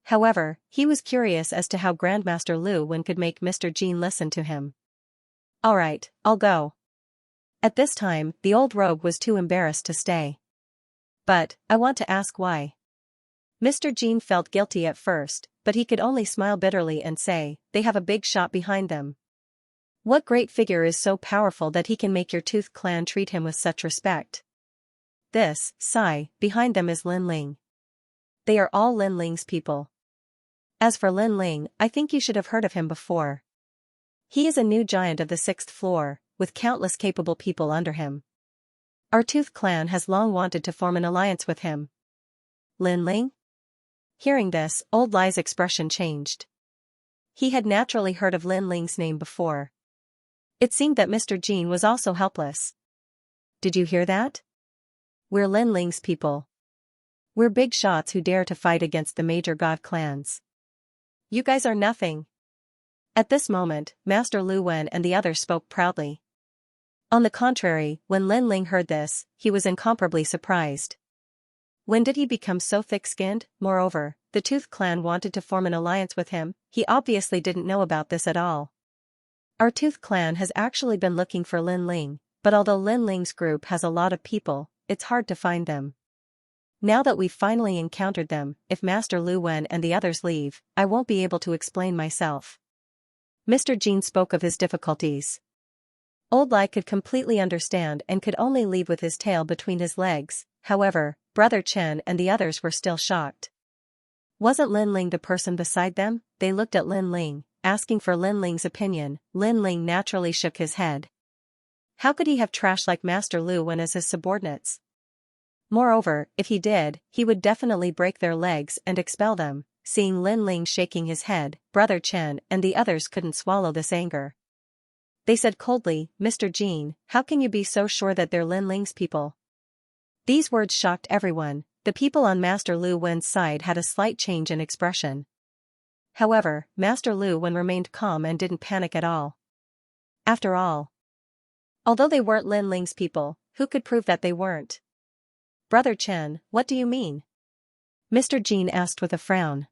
However, he was curious as to how Grandmaster Lu Wen could make Mr. Jean listen to him. Alright, I'll go. At this time, the old rogue was too embarrassed to stay. But, I want to ask why. Mr. Jean felt guilty at first, but he could only smile bitterly and say, they have a big shot behind them. What great figure is so powerful that he can make your Tooth clan treat him with such respect? This, sigh, behind them is Lin Ling. They are all Lin Ling's people. As for Lin Ling, I think you should have heard of him before. He is a new giant of the 6th floor, with countless capable people under him. Our Tooth clan has long wanted to form an alliance with him. Lin Ling? Hearing this, Old Lai's expression changed. He had naturally heard of Lin Ling's name before. It seemed that Mr. Jean was also helpless. Did you hear that? We're Lin Ling's people. We're big shots who dare to fight against the major god clans. You guys are nothing. At this moment, Master Lu Wen and the others spoke proudly. On the contrary, when Lin Ling heard this, he was incomparably surprised. When did he become so thick-skinned? Moreover, the Tooth clan wanted to form an alliance with him. He obviously didn't know about this at all. Our Tooth clan has actually been looking for Lin Ling, but although Lin Ling's group has a lot of people, it's hard to find them. Now that we've finally encountered them, if Master Lu Wen and the others leave, I won't be able to explain myself. Mr. Jean spoke of his difficulties. Old Lai could completely understand and could only leave with his tail between his legs. However, Brother Chen and the others were still shocked. Wasn't Lin Ling the person beside them? They looked at Lin Ling, asking for Lin Ling's opinion. Lin Ling naturally shook his head. How could he have trash like Master Lu Wen as his subordinates? Moreover, if he did, he would definitely break their legs and expel them. Seeing Lin Ling shaking his head, Brother Chen and the others couldn't swallow this anger. They said coldly, Mr. Jean, how can you be so sure that they're Lin Ling's people? These words shocked everyone. The people on Master Lu Wen's side had a slight change in expression. However, Master Lu Wen remained calm and didn't panic at all. After all, although they weren't Lin Ling's people, who could prove that they weren't? Brother Chen, what do you mean? Mr. Jin asked with a frown.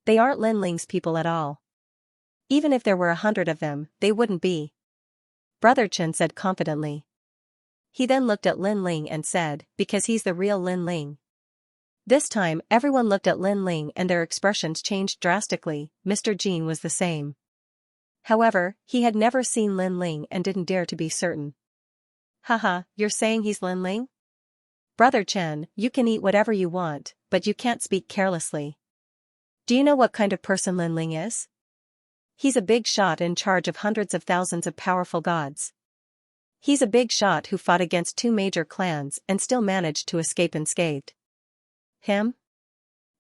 They aren't Lin Ling's people at all. Even if there were 100 of them, they wouldn't be. Brother Chen said confidently. He then looked at Lin Ling and said, because he's the real Lin Ling. This time, everyone looked at Lin Ling and their expressions changed drastically. Mr. Jin was the same. However, he had never seen Lin Ling and didn't dare to be certain. Haha, you're saying he's Lin Ling? Brother Chen, you can eat whatever you want, but you can't speak carelessly. Do you know what kind of person Lin Ling is? He's a big shot in charge of hundreds of thousands of powerful gods. He's a big shot who fought against 2 major clans and still managed to escape unscathed. Him?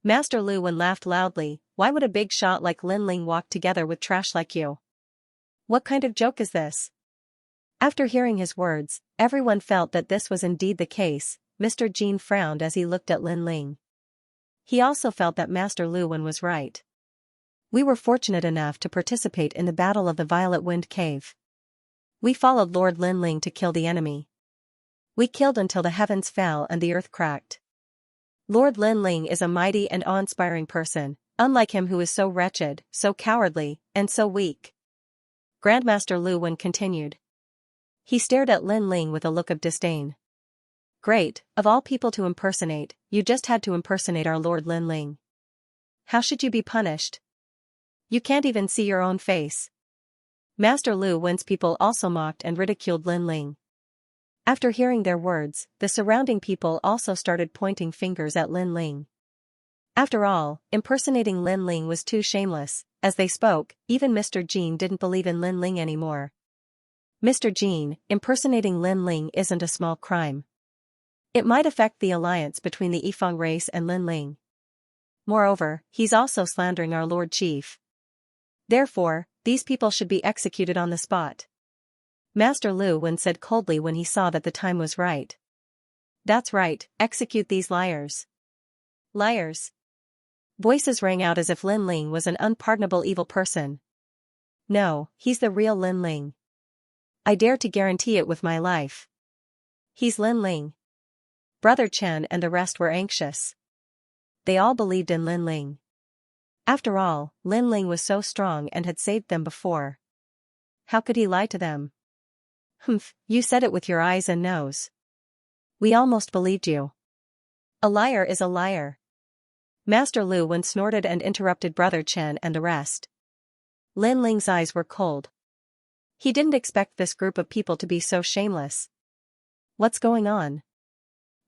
Master Lu Wen laughed loudly. Why would a big shot like Lin Ling walk together with trash like you? What kind of joke is this? After hearing his words, everyone felt that this was indeed the case. Mr. Jin frowned as he looked at Lin Ling. He also felt that Master Lu Wen was right. We were fortunate enough to participate in the Battle of the Violet Wind Cave. We followed Lord Lin Ling to kill the enemy. We killed until the heavens fell and the earth cracked. Lord Lin Ling is a mighty and awe-inspiring person, unlike him who is so wretched, so cowardly, and so weak. Grandmaster Lu Wen continued. He stared at Lin Ling with a look of disdain. Great, of all people to impersonate, you just had to impersonate our Lord Lin Ling. How should you be punished? You can't even see your own face. Master Lu Wen's people also mocked and ridiculed Lin Ling. After hearing their words, the surrounding people also started pointing fingers at Lin Ling. After all, impersonating Lin Ling was too shameless. As they spoke, even Mr. Jin didn't believe in Lin Ling anymore. Mr. Jin, impersonating Lin Ling isn't a small crime. It might affect the alliance between the Yifeng race and Lin Ling. Moreover, he's also slandering our Lord Chief. Therefore, these people should be executed on the spot. Master Lu Wen said coldly when he saw that the time was right. That's right, execute these liars. Liars. Voices rang out as if Lin Ling was an unpardonable evil person. No, he's the real Lin Ling. I dare to guarantee it with my life. He's Lin Ling. Brother Chen and the rest were anxious. They all believed in Lin Ling. After all, Lin Ling was so strong and had saved them before. How could he lie to them? Humph, you said it with your eyes and nose. We almost believed you. A liar is a liar. Master Lu Wen snorted and interrupted Brother Chen and the rest. Lin Ling's eyes were cold. He didn't expect this group of people to be so shameless. What's going on?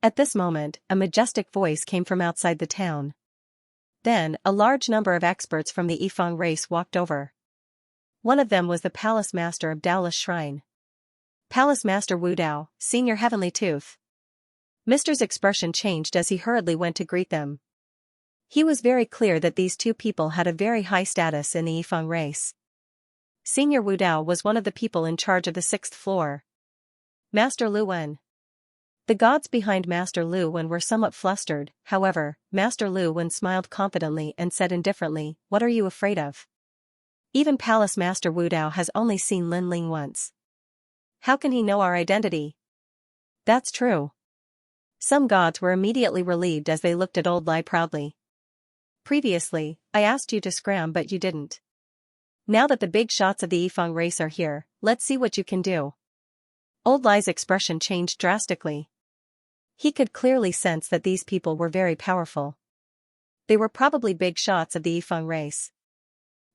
At this moment, a majestic voice came from outside the town. Then, a large number of experts from the Yifeng race walked over. One of them was the Palace Master of Daolis Shrine. Palace Master Wu Dao, Senior Heavenly Tooth. Mister's expression changed as he hurriedly went to greet them. He was very clear that these 2 people had a very high status in the Yifeng race. Senior Wu Dao was one of the people in charge of the 6th floor. Master Lu Wen. The gods behind Master Lu Wen were somewhat flustered. However, Master Lu Wen smiled confidently and said indifferently, "What are you afraid of? Even Palace Master Wu Dao has only seen Lin Ling once. How can he know our identity?" That's true. Some gods were immediately relieved as they looked at Old Lai proudly. Previously, I asked you to scram but you didn't. Now that the big shots of the Yifeng race are here, let's see what you can do. Old Lai's expression changed drastically. He could clearly sense that these people were very powerful. They were probably big shots of the Yifeng race.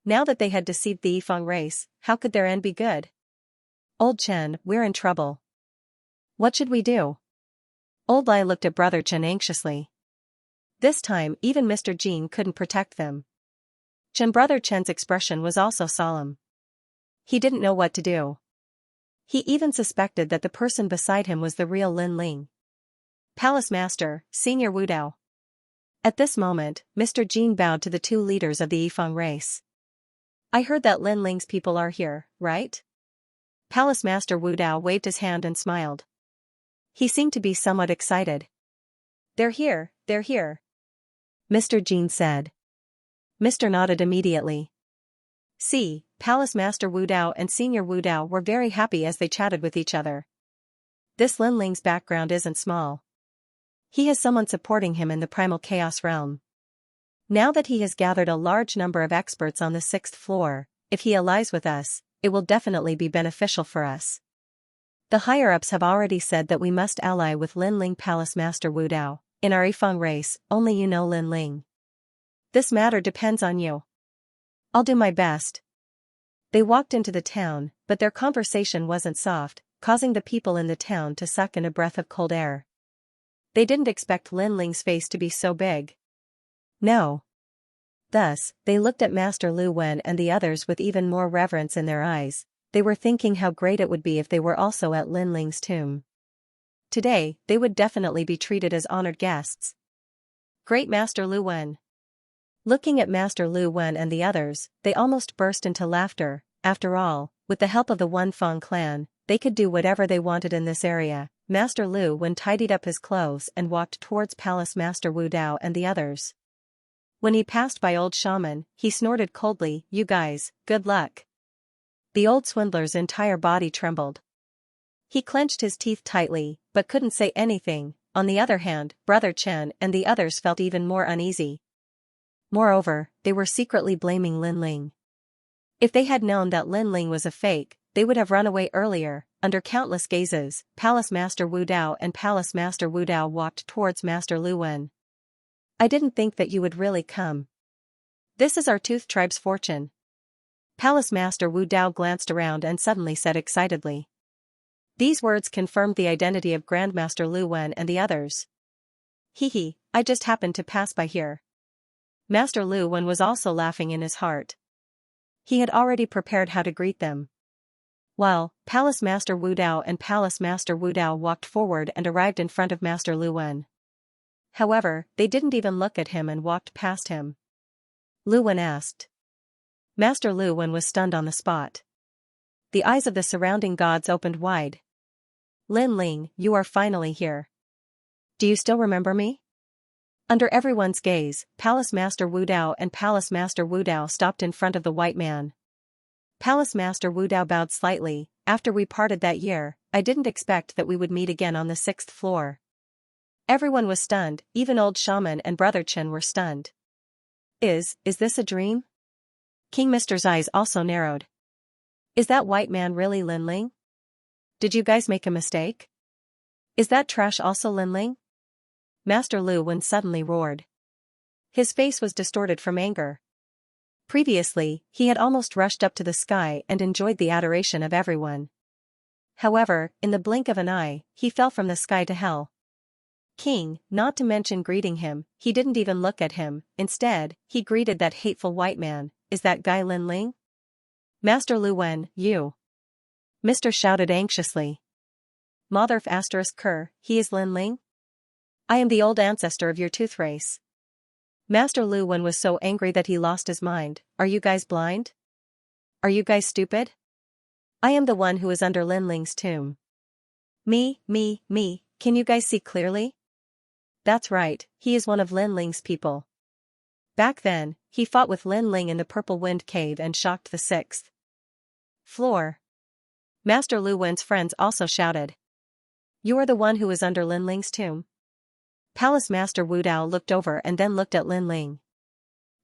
Now that they had deceived the Yifeng race, how could their end be good? Old Chen, we're in trouble. What should we do? Old Lai looked at Brother Chen anxiously. This time, even Mr. Jin couldn't protect them. Brother Chen's expression was also solemn. He didn't know what to do. He even suspected that the person beside him was the real Lin Ling. Palace Master, Senior Wu Dao. At this moment, Mr. Jin bowed to the 2 leaders of the Yifeng race. I heard that Lin Ling's people are here, right? Palace Master Wu Dao waved his hand and smiled. He seemed to be somewhat excited. They're here. Mr. Jean said. Mr. nodded immediately. See, Palace Master Wu Dao and Senior Wu Dao were very happy as they chatted with each other. This Lin Ling's background isn't small. He has someone supporting him in the primal chaos realm. Now that he has gathered a large number of experts on the 6th floor, if he allies with us, it will definitely be beneficial for us. The higher-ups have already said that we must ally with Lin Ling. Palace Master Wu Dao. In our Yifeng race, only you know Lin Ling. This matter depends on you. I'll do my best. They walked into the town, but their conversation wasn't soft, causing the people in the town to suck in a breath of cold air. They didn't expect Lin Ling's face to be so big. No. Thus, they looked at Master Lu Wen and the others with even more reverence in their eyes. They were thinking how great it would be if they were also at Lin Ling's tomb. Today, they would definitely be treated as honored guests. Great Master Lu Wen. Looking at Master Lu Wen and the others, they almost burst into laughter. After all, with the help of the One Fong clan, they could do whatever they wanted in this area. Master Lu Wen tidied up his clothes and walked towards Palace Master Wu Dao and the others. When he passed by Old Shaman, he snorted coldly, "You guys, good luck." The old swindler's entire body trembled. He clenched his teeth tightly, but couldn't say anything. On the other hand, Brother Chen and the others felt even more uneasy. Moreover, they were secretly blaming Lin Ling. If they had known that Lin Ling was a fake, they would have run away earlier. Under countless gazes, Palace Master Wu Dao and Palace Master Wu Dao walked towards Master Lu Wen. I didn't think that you would really come. This is our Tooth Tribe's fortune. Palace Master Wu Dao glanced around and suddenly said excitedly. These words confirmed the identity of Grandmaster Lu Wen and the others. Hee, I just happened to pass by here. Master Lu Wen was also laughing in his heart. He had already prepared how to greet them. While Palace Master Wu Dao and Palace Master Wu Dao walked forward and arrived in front of Master Lu Wen. However, they didn't even look at him and walked past him. Lu Wen asked. Master Lu Wen was stunned on the spot. The eyes of the surrounding gods opened wide. Lin Ling, you are finally here. Do you still remember me? Under everyone's gaze, Palace Master Wu Dao and Palace Master Wu Dao stopped in front of the white man. Palace Master Wu Dao bowed slightly. After we parted that year, I didn't expect that we would meet again on the 6th floor. Everyone was stunned, even Old Shaman and Brother Chen were stunned. Is this a dream? King Mister's eyes also narrowed. Is that white man really Lin Ling? Did you guys make a mistake? Is that trash also Lin Ling? Master Lu Wen suddenly roared. His face was distorted from anger. Previously, he had almost rushed up to the sky and enjoyed the adoration of everyone. However, in the blink of an eye, he fell from the sky to hell. King, not to mention greeting him, he didn't even look at him. Instead, he greeted that hateful white man. Is that guy Lin Ling? Master Lu Wen, you. Mr. shouted anxiously. Motherf *Ker, he is Lin Ling? I am the old ancestor of your tooth race. Master Lu Wen was so angry that he lost his mind. Are you guys blind? Are you guys stupid? I am the one who is under Lin Ling's tomb. Me, can you guys see clearly? That's right, he is one of Lin Ling's people. Back then, he fought with Lin Ling in the Purple Wind Cave and shocked the 6th floor. Master Lu Wen's friends also shouted. You are the one who is under Lin Ling's tomb? Palace Master Wu Dao looked over and then looked at Lin Ling.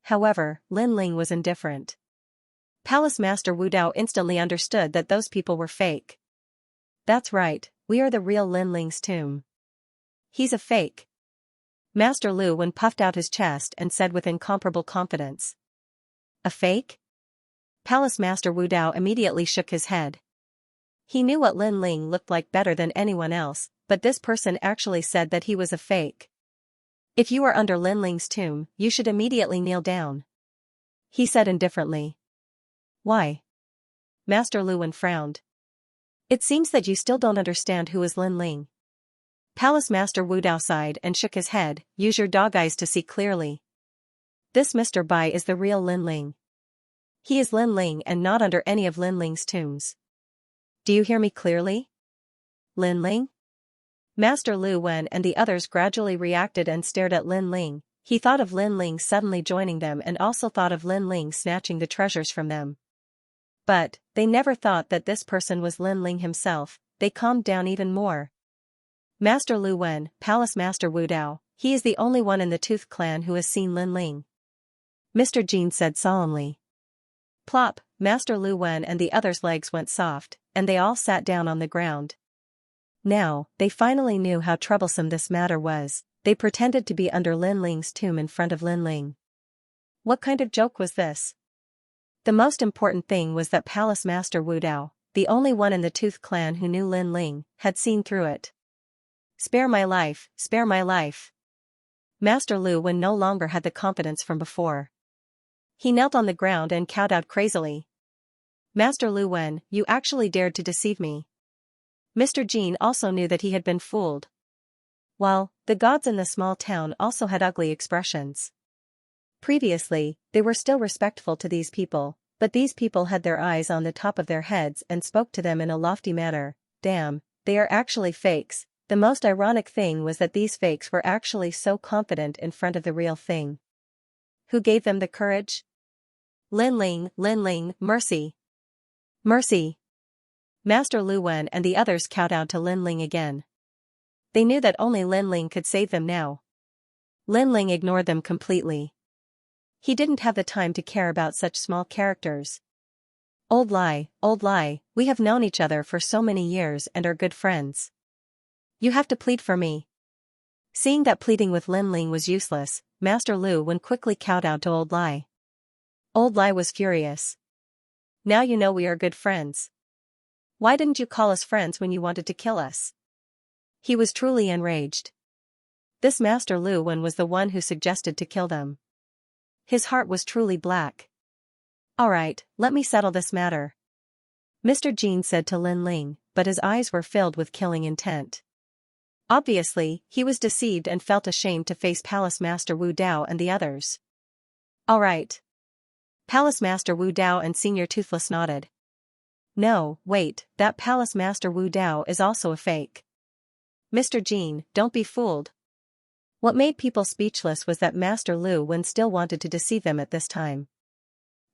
However, Lin Ling was indifferent. Palace Master Wu Dao instantly understood that those people were fake. That's right, we are the real Lin Ling's tomb. He's a fake. Master Lu Wen puffed out his chest and said with incomparable confidence. A fake? Palace Master Wu Dao immediately shook his head. He knew what Lin Ling looked like better than anyone else, but this person actually said that he was a fake. If you are under Lin Ling's tomb, you should immediately kneel down. He said indifferently. Why? Master Lu Wen frowned. It seems that you still don't understand who is Lin Ling. Palace Master Wu Dao sighed and shook his head. Use your dog eyes to see clearly. This Mr. Bai is the real Lin Ling. He is Lin Ling and not under any of Lin Ling's tombs. Do you hear me clearly? Lin Ling? Master Lu Wen and the others gradually reacted and stared at Lin Ling. He thought of Lin Ling suddenly joining them and also thought of Lin Ling snatching the treasures from them. But, they never thought that this person was Lin Ling himself. They calmed down even more. Master Lu Wen, Palace Master Wu Dao, he is the only one in the Tooth clan who has seen Lin Ling. Mr. Jin said solemnly. Plop, Master Lu Wen and the others' legs went soft, and they all sat down on the ground. Now, they finally knew how troublesome this matter was. They pretended to be under Lin Ling's tomb in front of Lin Ling. What kind of joke was this? The most important thing was that Palace Master Wu Dao, the only one in the Tooth clan who knew Lin Ling, had seen through it. Spare my life, spare my life. Master Lu Wen no longer had the confidence from before. He knelt on the ground and cowed out crazily. Master Lu Wen, you actually dared to deceive me. Mr. Jin also knew that he had been fooled. Well, the gods in the small town also had ugly expressions. Previously, they were still respectful to these people, but these people had their eyes on the top of their heads and spoke to them in a lofty manner. Damn, they are actually fakes. The most ironic thing was that these fakes were actually so confident in front of the real thing. Who gave them the courage? Lin Ling, mercy. Mercy. Master Lu Wen and the others kowtowed to Lin Ling again. They knew that only Lin Ling could save them now. Lin Ling ignored them completely. He didn't have the time to care about such small characters. Old lie, we have known each other for so many years and are good friends. You have to plead for me. Seeing that pleading with Lin Ling was useless, Master Lu Wen quickly kowtowed to Old Lie. Old Lie was furious. Now you know we are good friends. Why didn't you call us friends when you wanted to kill us? He was truly enraged. This Master Lu Wen was the one who suggested to kill them. His heart was truly black. Alright, let me settle this matter. Mr. Jin said to Lin Ling, but his eyes were filled with killing intent. Obviously, he was deceived and felt ashamed to face Palace Master Wu Dao and the others. Alright. Palace Master Wu Dao and Senior Toothless nodded. No, wait, that Palace Master Wu Dao is also a fake. Mr. Jin, don't be fooled. What made people speechless was that Master Lu Wen still wanted to deceive them at this time.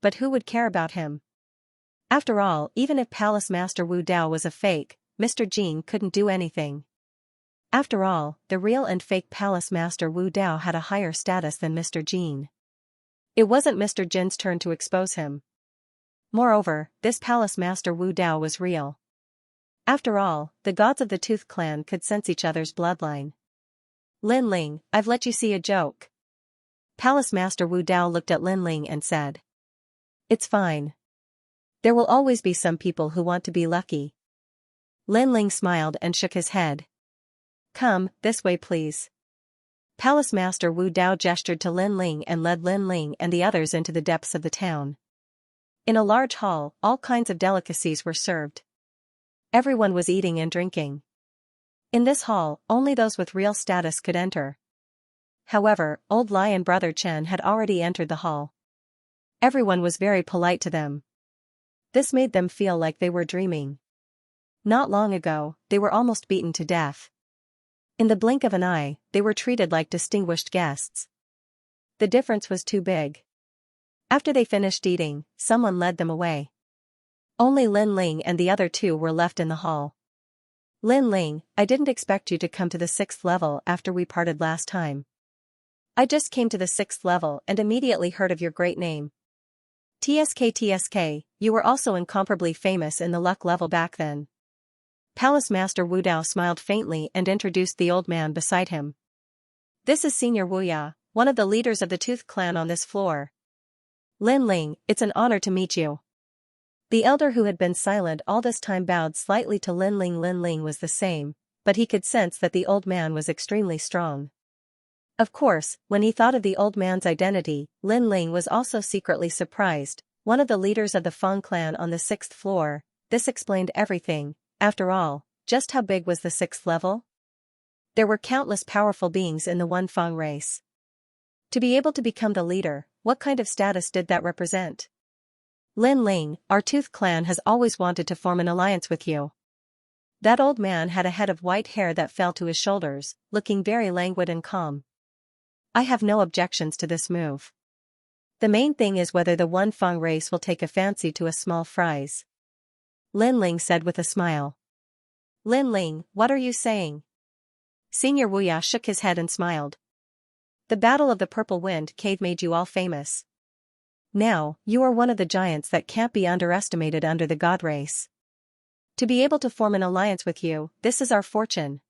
But who would care about him? After all, even if Palace Master Wu Dao was a fake, Mr. Jin couldn't do anything. After all, the real and fake Palace Master Wu Dao had a higher status than Mr. Jin. It wasn't Mr. Jin's turn to expose him. Moreover, this Palace Master Wu Dao was real. After all, the gods of the Tooth clan could sense each other's bloodline. Lin Ling, I've let you see a joke. Palace Master Wu Dao looked at Lin Ling and said. It's fine. There will always be some people who want to be lucky. Lin Ling smiled and shook his head. Come, this way please. Palace Master Wu Dao gestured to Lin Ling and led Lin Ling and the others into the depths of the town. In a large hall, all kinds of delicacies were served. Everyone was eating and drinking. In this hall, only those with real status could enter. However, Old Lai and Brother Chen had already entered the hall. Everyone was very polite to them. This made them feel like they were dreaming. Not long ago, they were almost beaten to death. In the blink of an eye, they were treated like distinguished guests. The difference was too big. After they finished eating, someone led them away. Only Lin Ling and the other two were left in the hall. Lin Ling, I didn't expect you to come to the 6th level after we parted last time. I just came to the 6th level and immediately heard of your great name. TSK, you were also incomparably famous in the luck level back then. Palace Master Wu Dao smiled faintly and introduced the old man beside him. This is Senior Wu Ya, one of the leaders of the Tooth clan on this floor. Lin Ling, it's an honor to meet you. The elder who had been silent all this time bowed slightly to Lin Ling. Lin Ling was the same, but he could sense that the old man was extremely strong. Of course, when he thought of the old man's identity, Lin Ling was also secretly surprised. One of the leaders of the Feng clan on the 6th floor. This explained everything. After all, just how big was the 6th level? There were countless powerful beings in the One Feng race. To be able to become the leader, what kind of status did that represent? Lin Ling, our Tooth clan has always wanted to form an alliance with you. That old man had a head of white hair that fell to his shoulders, looking very languid and calm. I have no objections to this move. The main thing is whether the One Fang race will take a fancy to us small fries. Lin Ling said with a smile. Lin Ling, what are you saying? Senior Wuya shook his head and smiled. The Battle of the Purple Wind Cave made you all famous. Now, you are one of the giants that can't be underestimated under the God race. To be able to form an alliance with you, this is our fortune.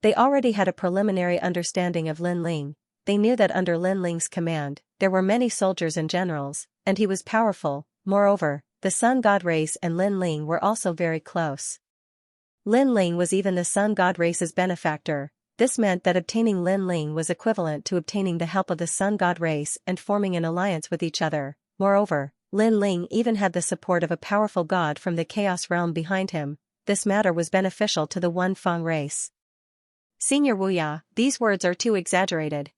They already had a preliminary understanding of Lin Ling. They knew that under Lin Ling's command, there were many soldiers and generals, and he was powerful. Moreover, the Sun God race and Lin Ling were also very close. Lin Ling was even the Sun God race's benefactor. This meant that obtaining Lin Ling was equivalent to obtaining the help of the Sun God race and forming an alliance with each other. Moreover, Lin Ling even had the support of a powerful god from the Chaos Realm behind him. This matter was beneficial to the One Fang race. Senior Wuya, these words are too exaggerated.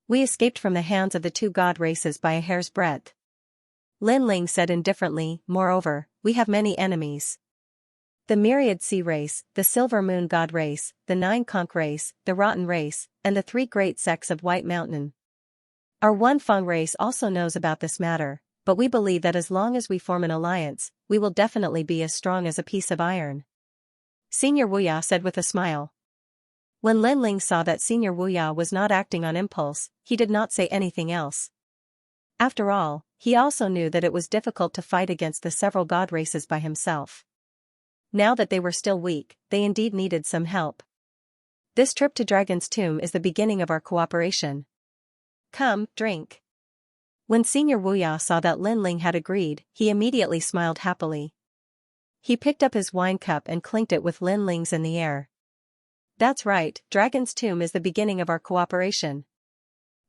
We escaped from the hands of the two god races by a hair's breadth. Lin Ling said indifferently, moreover, we have many enemies. The Myriad Sea race, the Silver Moon God race, the Nine Conch race, the Rotten race, and the three great sects of White Mountain. Our One Fang race also knows about this matter, but we believe that as long as we form an alliance, we will definitely be as strong as a piece of iron. Senior Wuya said with a smile. When Lin Ling saw that Senior Wuya was not acting on impulse, he did not say anything else. After all, he also knew that it was difficult to fight against the several god races by himself. Now that they were still weak, they indeed needed some help. This trip to Dragon's Tomb is the beginning of our cooperation. Come, drink. When Senior Wuya saw that Lin Ling had agreed, he immediately smiled happily. He picked up his wine cup and clinked it with Lin Ling's in the air. That's right, Dragon's Tomb is the beginning of our cooperation.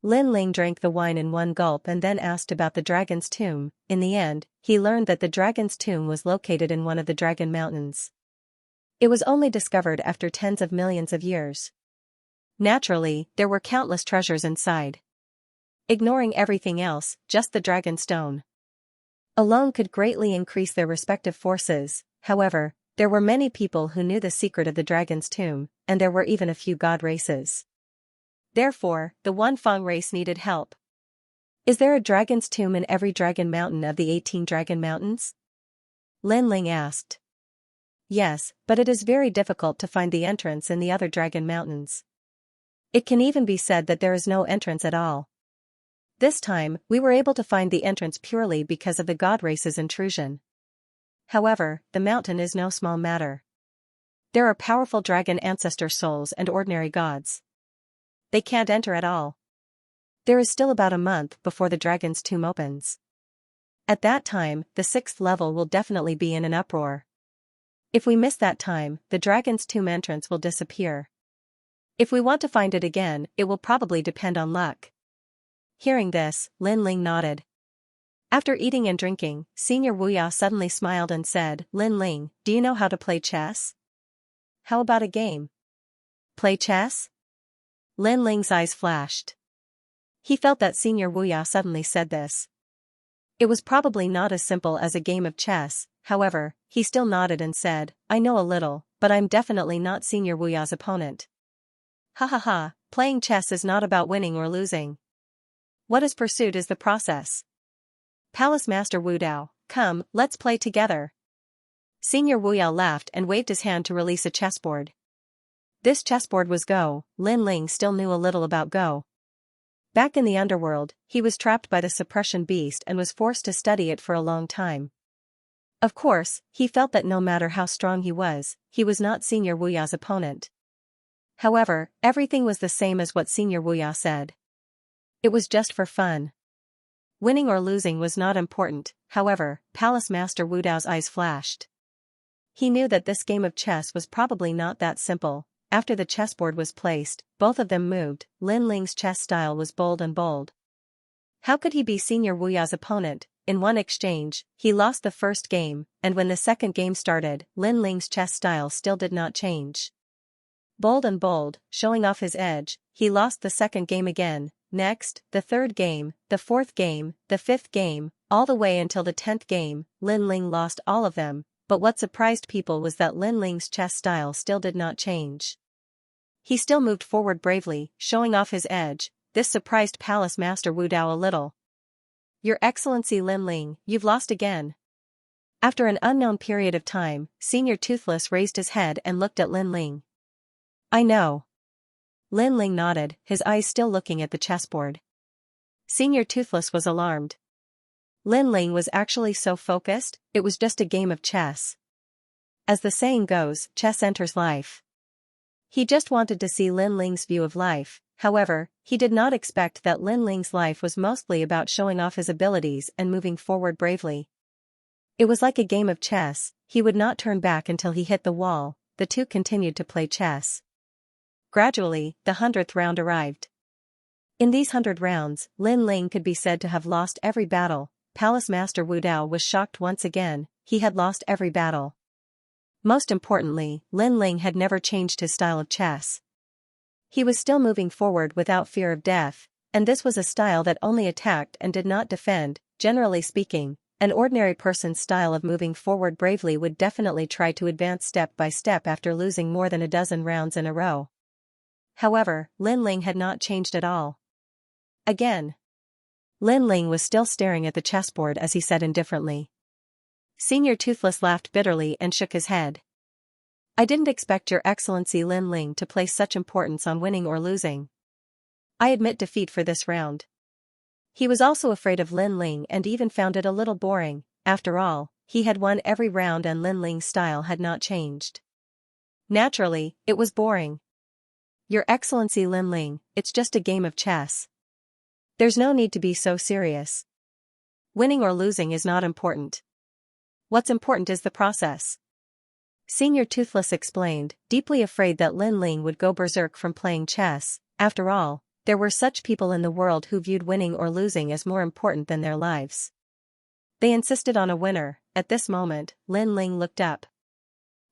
Lin Ling drank the wine in one gulp and then asked about the Dragon's Tomb. In the end, he learned that the Dragon's Tomb was located in one of the Dragon Mountains. It was only discovered after tens of millions of years. Naturally, there were countless treasures inside. Ignoring everything else, just the Dragon Stone alone could greatly increase their respective forces. However, there were many people who knew the secret of the Dragon's Tomb, and there were even a few god races. Therefore, the One Fang race needed help. Is there a Dragon's Tomb in every Dragon Mountain of the 18 Dragon Mountains? Lin Ling asked. Yes, but it is very difficult to find the entrance in the other Dragon Mountains. It can even be said that there is no entrance at all. This time, we were able to find the entrance purely because of the god race's intrusion. However, the mountain is no small matter. There are powerful dragon ancestor souls and ordinary gods. They can't enter at all. There is still about a month before the Dragon's Tomb opens. At that time, the 6th level will definitely be in an uproar. If we miss that time, the Dragon's Tomb entrance will disappear. If we want to find it again, it will probably depend on luck. Hearing this, Lin Ling nodded. After eating and drinking, Senior Wuya suddenly smiled and said, Lin Ling, do you know how to play chess? How about a game? Play chess? Lin Ling's eyes flashed. He felt that Senior Wuya suddenly said this. It was probably not as simple as a game of chess. However, he still nodded and said, I know a little, but I'm definitely not Senior Wuya's opponent. Ha ha ha, playing chess is not about winning or losing. What is pursued is the process. Palace Master Wu Dao, come, let's play together. Senior Wuya laughed and waved his hand to release a chessboard. This chessboard was Go. Lin Ling still knew a little about Go. Back in the underworld, he was trapped by the suppression beast and was forced to study it for a long time. Of course, he felt that no matter how strong he was not Senior Wuya's opponent. However, everything was the same as what Senior Wuya said. It was just for fun. Winning or losing was not important. However, Palace Master Wu Dao's eyes flashed. He knew that this game of chess was probably not that simple. After the chessboard was placed, both of them moved. Lin Ling's chess style was bold and bold. How could he be Senior Wuya's opponent? In one exchange, he lost the first game, and when the second game started, Lin Ling's chess style still did not change. Bold and bold, showing off his edge, he lost the second game again. Next, the third game, the fourth game, the fifth game, all the way until the 10th game, Lin Ling lost all of them. but what surprised people was that Lin Ling's chess style still did not change. He still moved forward bravely, showing off his edge. This surprised Palace Master Wu Dao a little. "Your Excellency Lin Ling, you've lost again." After an unknown period of time, Senior Toothless raised his head and looked at Lin Ling. "I know." Lin Ling nodded, his eyes still looking at the chessboard. Senior Toothless was alarmed. Lin Ling was actually so focused, it was just a game of chess. As the saying goes, chess enters life. He just wanted to see Lin Ling's view of life. However, he did not expect that Lin Ling's life was mostly about showing off his abilities and moving forward bravely. It was like a game of chess, he would not turn back until he hit the wall. The two continued to play chess. Gradually, the 100th round arrived. In these 100 rounds, Lin Ling could be said to have lost every battle. Palace Master Wu Dao was shocked once again, he had lost every battle. Most importantly, Lin Ling had never changed his style of chess. He was still moving forward without fear of death, and this was a style that only attacked and did not defend. Generally speaking, an ordinary person's style of moving forward bravely would definitely try to advance step by step after losing more than a dozen rounds in a row. However, Lin Ling had not changed at all. Again. Lin Ling was still staring at the chessboard as he said indifferently. Senior Toothless laughed bitterly and shook his head. "I didn't expect Your Excellency Lin Ling to place such importance on winning or losing. I admit defeat for this round." He was also afraid of Lin Ling and even found it a little boring. After all, he had won every round and Lin Ling's style had not changed. Naturally, it was boring. "Your Excellency Lin Ling, it's just a game of chess. There's no need to be so serious. Winning or losing is not important. What's important is the process." Senior Toothless explained, deeply afraid that Lin Ling would go berserk from playing chess. After all, there were such people in the world who viewed winning or losing as more important than their lives. They insisted on a winner. At this moment, Lin Ling looked up.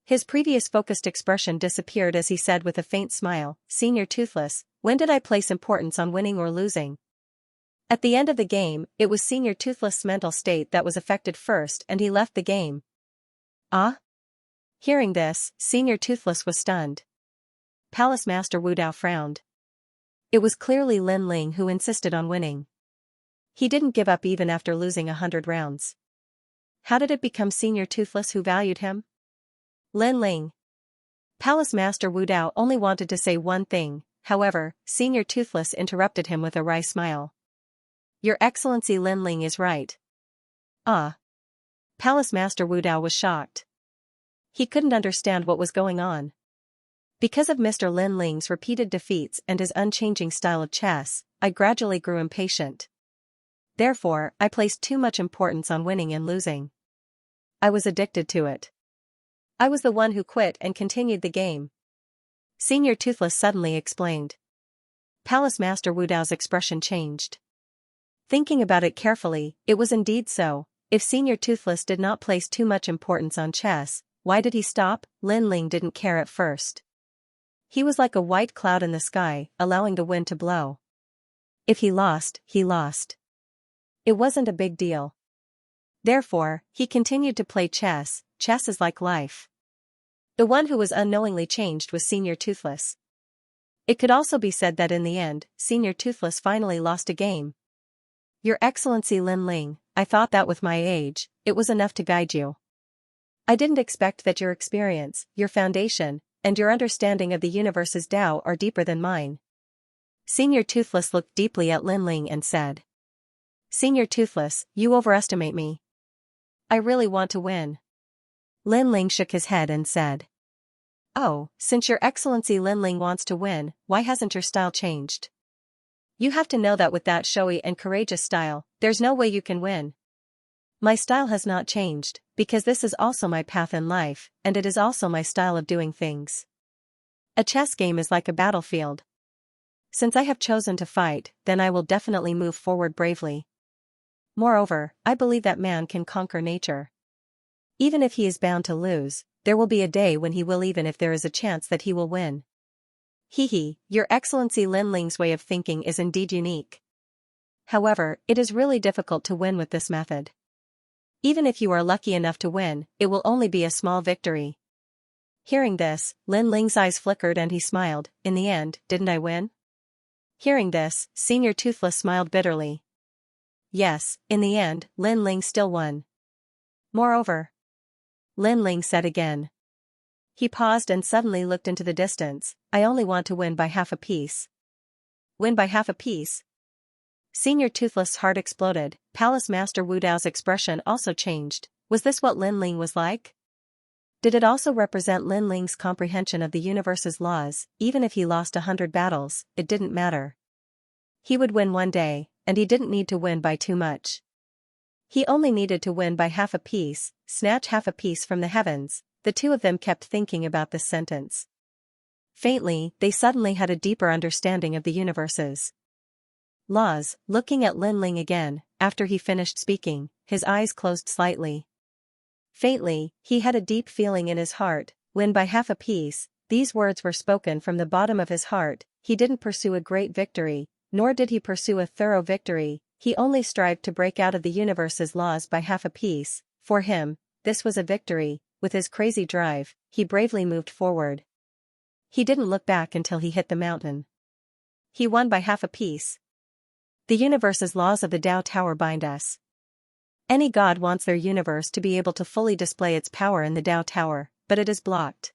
His previous focused expression disappeared as he said with a faint smile, "Senior Toothless, when did I place importance on winning or losing?" At the end of the game, it was Senior Toothless' mental state that was affected first and he left the game. "Ah?" Hearing this, Senior Toothless was stunned. Palace Master Wu Dao frowned. It was clearly Lin Ling who insisted on winning. He didn't give up even after losing 100 rounds. How did it become Senior Toothless who valued him? Lin Ling. Palace Master Wu Dao only wanted to say one thing, however, Senior Toothless interrupted him with a wry smile. "Your Excellency Lin Ling is right." "Ah." Palace Master Wu Dao was shocked. He couldn't understand what was going on. Because of Mr. Lin Ling's repeated defeats and his unchanging style of chess, I gradually grew impatient. Therefore, I placed too much importance on winning and losing. I was addicted to it. I was the one who quit and continued the game. Senior Toothless suddenly explained. Palace Master Wu Dao's expression changed. Thinking about it carefully, it was indeed so. If Senior Toothless did not place too much importance on chess, why did he stop? Lin Ling didn't care at first. He was like a white cloud in the sky, allowing the wind to blow. If he lost, he lost. It wasn't a big deal. Therefore, he continued to play chess. Chess is like life. The one who was unknowingly changed was Senior Toothless. It could also be said that in the end, Senior Toothless finally lost a game. "Your Excellency Lin Ling, I thought that with my age, it was enough to guide you. I didn't expect that your experience, your foundation, and your understanding of the universe's Tao are deeper than mine." Senior Toothless looked deeply at Lin Ling and said. "Senior Toothless, you overestimate me. I really want to win." Lin Ling shook his head and said. "Oh, since your Excellency Lin Ling wants to win, why hasn't your style changed? You have to know that with that showy and courageous style, there's no way you can win. My style has not changed, because this is also my path in life, and it is also my style of doing things. A chess game is like a battlefield. Since I have chosen to fight, then I will definitely move forward bravely. Moreover, I believe that man can conquer nature. Even if he is bound to lose, there will be a day when he will, even if there is a chance that he will win." Hee, Your Excellency Lin Ling's way of thinking is indeed unique. However, it is really difficult to win with this method. Even if you are lucky enough to win, it will only be a small victory. Hearing this, Lin Ling's eyes flickered and he smiled. In the end, didn't I win? Hearing this, Senior Toothless smiled bitterly. Yes, in the end, Lin Ling still won. Moreover, Lin Ling said again. He paused and suddenly looked into the distance. I only want to win by half a piece. Win by half a piece? Senior Toothless' heart exploded. Palace Master Wu Dao's expression also changed. Was this what Lin Ling was like? Did it also represent Lin Ling's comprehension of the universe's laws? Even if he lost 100 battles, it didn't matter. He would win one day, and he didn't need to win by too much. He only needed to win by half a piece, snatch half a piece from the heavens. The two of them kept thinking about this sentence. Faintly, they suddenly had a deeper understanding of the universe's laws. Looking at Lin Ling again, after he finished speaking, his eyes closed slightly. Faintly, he had a deep feeling in his heart. Win by half a piece. These words were spoken from the bottom of his heart. He didn't pursue a great victory, nor did he pursue a thorough victory. He only strived to break out of the universe's laws by half a piece. For him, this was a victory. With his crazy drive, he bravely moved forward. He didn't look back until he hit the mountain. He won by half a piece. The universe's laws of the Tao Tower bind us. Any god wants their universe to be able to fully display its power in the Tao Tower, but it is blocked.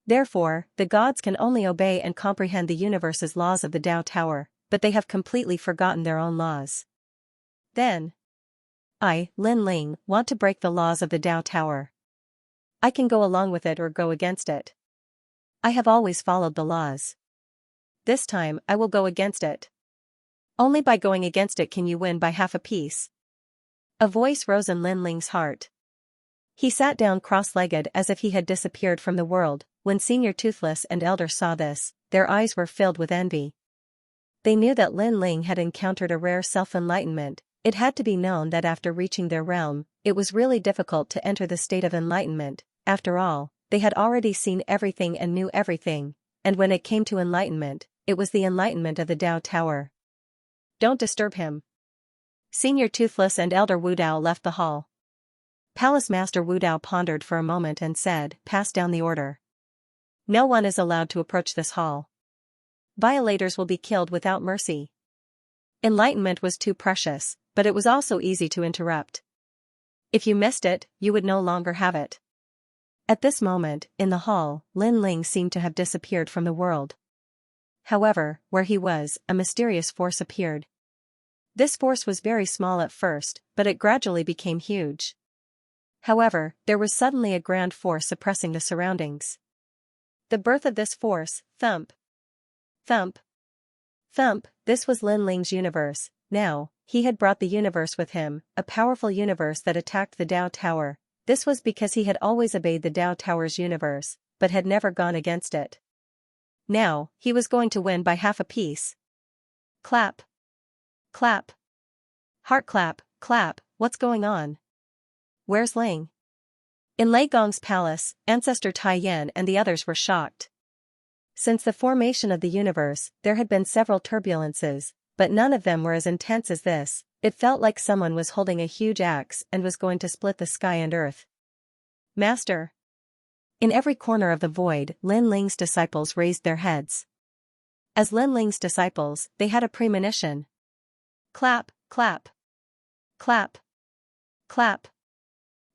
Therefore, the gods can only obey and comprehend the universe's laws of the Tao Tower, but they have completely forgotten their own laws. Then, I, Lin Ling, want to break the laws of the Tao Tower. I can go along with it or go against it. I have always followed the laws. This time, I will go against it. Only by going against it can you win by half a piece. A voice rose in Lin Ling's heart. He sat down cross-legged as if he had disappeared from the world. When Senior Toothless and Elder saw this, their eyes were filled with envy. They knew that Lin Ling had encountered a rare self-enlightenment. It had to be known that after reaching their realm, it was really difficult to enter the state of enlightenment. After all, they had already seen everything and knew everything, and when it came to enlightenment, it was the enlightenment of the Tao Tower. Don't disturb him. Senior Toothless and Elder Wu Dao left the hall. Palace Master Wu Dao pondered for a moment and said, pass down the order. No one is allowed to approach this hall. Violators will be killed without mercy. Enlightenment was too precious, but it was also easy to interrupt. If you missed it, you would no longer have it. At this moment, in the hall, Lin Ling seemed to have disappeared from the world. However, where he was, a mysterious force appeared. This force was very small at first, but it gradually became huge. However, there was suddenly a grand force suppressing the surroundings. The birth of this force, thump. Thump. Thump, this was Lin Ling's universe. Now, he had brought the universe with him, a powerful universe that attacked the Tao Tower. This was because he had always obeyed the Tao Tower's universe, but had never gone against it. Now, he was going to win by half a piece. Clap. Clap. Heart clap, clap, what's going on? Where's Ling? In Lei Gong's palace, Ancestor Tai Yan and the others were shocked. Since the formation of the universe, there had been several turbulences, but none of them were as intense as this. It felt like someone was holding a huge axe and was going to split the sky and earth. Master. In every corner of the void, Lin Ling's disciples raised their heads. As Lin Ling's disciples, they had a premonition. Clap, clap. Clap. Clap.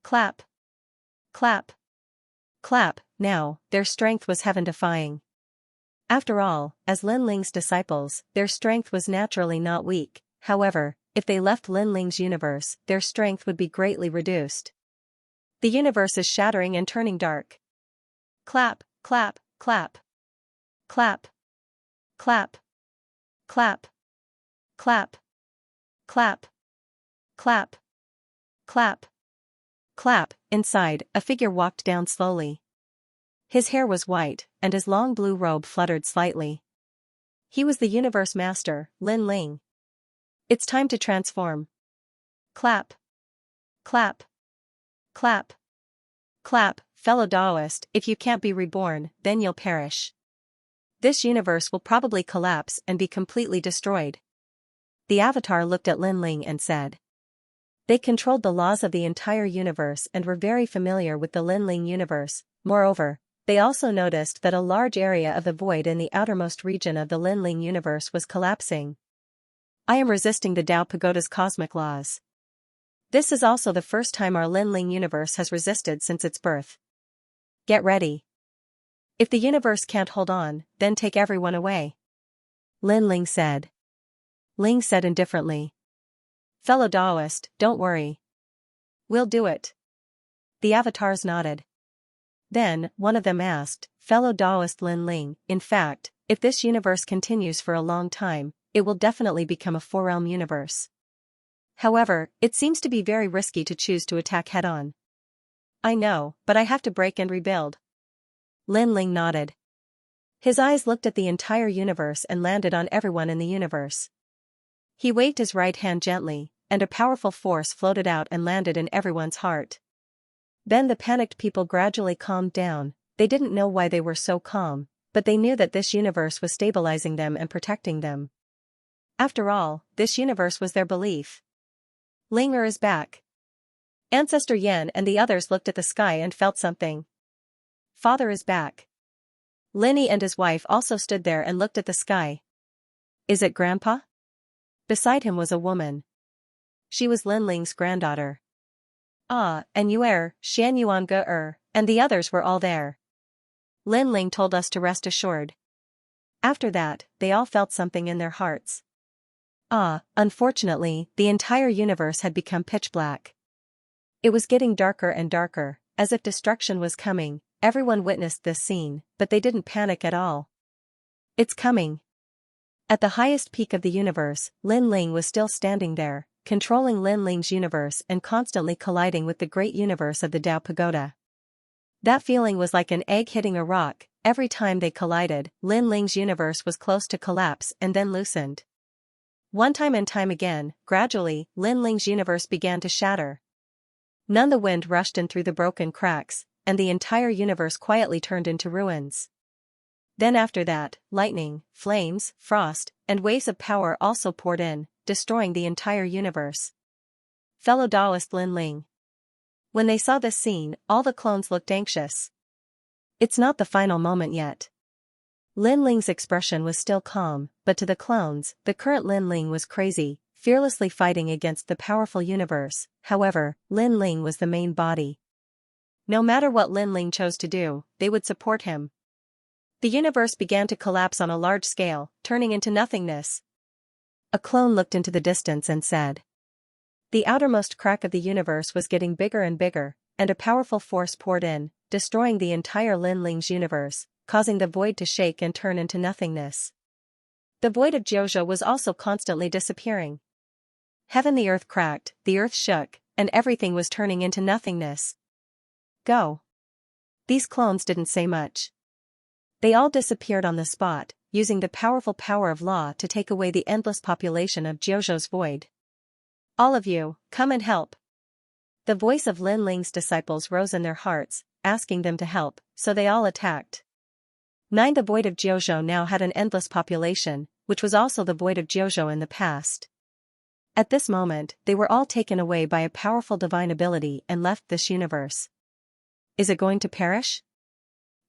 Clap. Clap. Clap. Now, their strength was heaven-defying. After all, as Lin Ling's disciples, their strength was naturally not weak. However, if they left Lin Ling's universe, their strength would be greatly reduced. The universe is shattering and turning dark. Clap, clap, clap. Clap. Clap. Clap. Clap. Clap. Clap. Clap. Clap. Inside, a figure walked down slowly. His hair was white, and his long blue robe fluttered slightly. He was the universe master, Lin Ling. It's time to transform. Clap. Clap. Clap. Clap, fellow Taoist, if you can't be reborn, then you'll perish. This universe will probably collapse and be completely destroyed. The avatar looked at Lin Ling and said. They controlled the laws of the entire universe and were very familiar with the Linling universe. Moreover, they also noticed that a large area of the void in the outermost region of the Linling universe was collapsing. I am resisting the Tao Pagoda's cosmic laws. This is also the first time our Linling universe has resisted since its birth. Get ready. If the universe can't hold on, then take everyone away. Linling said. Ling said indifferently. Fellow Taoist, don't worry. We'll do it. The avatars nodded. Then, one of them asked, fellow Taoist Linling, in fact, if this universe continues for a long time, it will definitely become a four-realm universe. However, it seems to be very risky to choose to attack head-on. I know, but I have to break and rebuild. Linling nodded. His eyes looked at the entire universe and landed on everyone in the universe. He waved his right hand gently, and a powerful force floated out and landed in everyone's heart. Then the panicked people gradually calmed down. They didn't know why they were so calm, but they knew that this universe was stabilizing them and protecting them. After all, this universe was their belief. Linger is back. Ancestor Yan and the others looked at the sky and felt something. Father is back. Linny and his wife also stood there and looked at the sky. Is it Grandpa? Beside him was a woman. She was Linling's granddaughter. Ah, and Xianxia, and the others were all there. Linling told us to rest assured. After that, they all felt something in their hearts. Unfortunately, the entire universe had become pitch black. It was getting darker and darker, as if destruction was coming. Everyone witnessed this scene, but they didn't panic at all. It's coming. At the highest peak of the universe, Linling was still standing there, controlling Linling's universe and constantly colliding with the great universe of the Tao Pagoda. That feeling was like an egg hitting a rock. Every time they collided, Linling's universe was close to collapse and then loosened. One time and time again, gradually, Linling's universe began to shatter. None the wind rushed in through the broken cracks, and the entire universe quietly turned into ruins. Then after that, lightning, flames, frost, and waves of power also poured in, destroying the entire universe. Fellow Taoist Linling. When they saw this scene, all the clones looked anxious. It's not the final moment yet. Linling's expression was still calm, but to the clones, the current Linling was crazy, fearlessly fighting against the powerful universe. However, Linling was the main body. No matter what Linling chose to do, they would support him. The universe began to collapse on a large scale, turning into nothingness. A clone looked into the distance and said. The outermost crack of the universe was getting bigger and bigger, and a powerful force poured in, destroying the entire Linling's universe, causing the void to shake and turn into nothingness. The void of Jojo was also constantly disappearing. Heaven, the earth cracked, the earth shook, and everything was turning into nothingness. Go. These clones didn't say much. They all disappeared on the spot, using the powerful power of law to take away the endless population of Jojo's void. All of you, come and help. The voice of Linling's disciples rose in their hearts, asking them to help, so they all attacked. 9. The void of Jojo now had an endless population, which was also the void of Jojo in the past. At this moment, they were all taken away by a powerful divine ability and left this universe. Is it going to perish?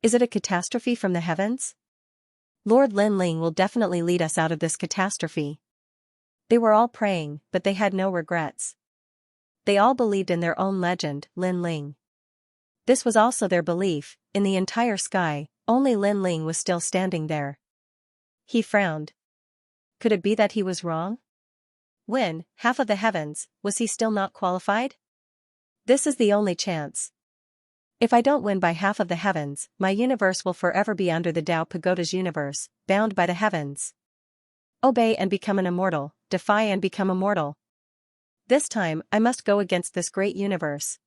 Is it a catastrophe from the heavens? Lord Linling will definitely lead us out of this catastrophe. They were all praying, but they had no regrets. They all believed in their own legend, Linling. This was also their belief. In the entire sky, only Linling was still standing there. He frowned. Could it be that he was wrong? Win half of the heavens, was he still not qualified? This is the only chance. If I don't win by half of the heavens, my universe will forever be under the Tao Pagoda's universe, bound by the heavens. Obey and become an immortal, defy and become immortal. This time, I must go against this great universe.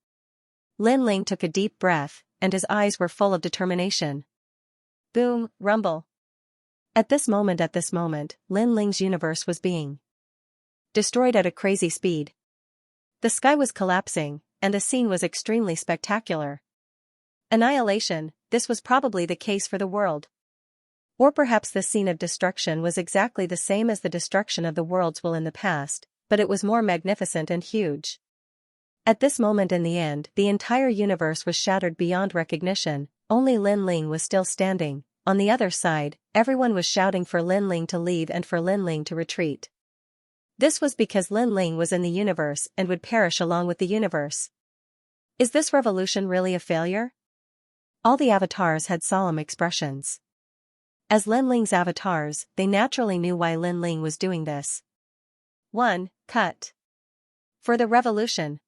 Linling took a deep breath, and his eyes were full of determination. Boom, rumble. At this moment, Linling's universe was being destroyed at a crazy speed. The sky was collapsing, and the scene was extremely spectacular. Annihilation, this was probably the case for the world. Or perhaps the scene of destruction was exactly the same as the destruction of the worlds will in the past, but it was more magnificent and huge. At this moment in the end, the entire universe was shattered beyond recognition. Only Lin Ling was still standing. On the other side, everyone was shouting for Lin Ling to leave and for Lin Ling to retreat. This was because Lin Ling was in the universe and would perish along with the universe. Is this revolution really a failure? All the avatars had solemn expressions. As Lin Ling's avatars, they naturally knew why Lin Ling was doing this. 1. Cut. For the revolution.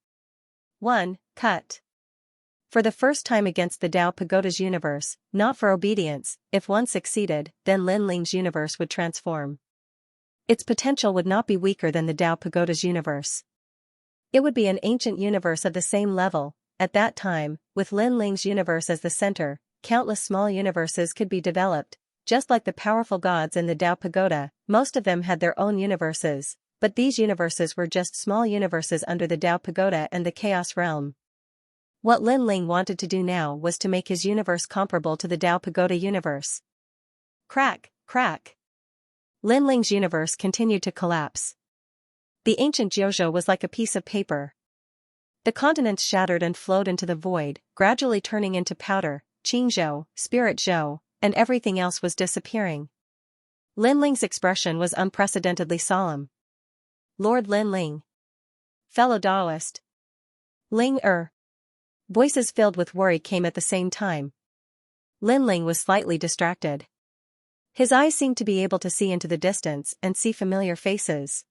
1. Cut. For the first time against the Tao Pagoda's universe, not for obedience. If one succeeded, then Lin Ling's universe would transform. Its potential would not be weaker than the Tao Pagoda's universe. It would be an ancient universe of the same level. At that time, with Lin Ling's universe as the center, countless small universes could be developed. Just like the powerful gods in the Tao Pagoda, most of them had their own universes, but these universes were just small universes under the Tao Pagoda and the Chaos Realm. What Lin Ling wanted to do now was to make his universe comparable to the Tao Pagoda universe. Crack, crack. Lin Ling's universe continued to collapse. The ancient Jiuzhou was like a piece of paper. The continents shattered and flowed into the void, gradually turning into powder, Qingzhou, Spirit Zhou, and everything else was disappearing. Lin Ling's expression was unprecedentedly solemn. Lord Lin Ling. Fellow Taoist. Ling Er. Voices filled with worry came at the same time. Lin Ling was slightly distracted. His eyes seemed to be able to see into the distance and see familiar faces.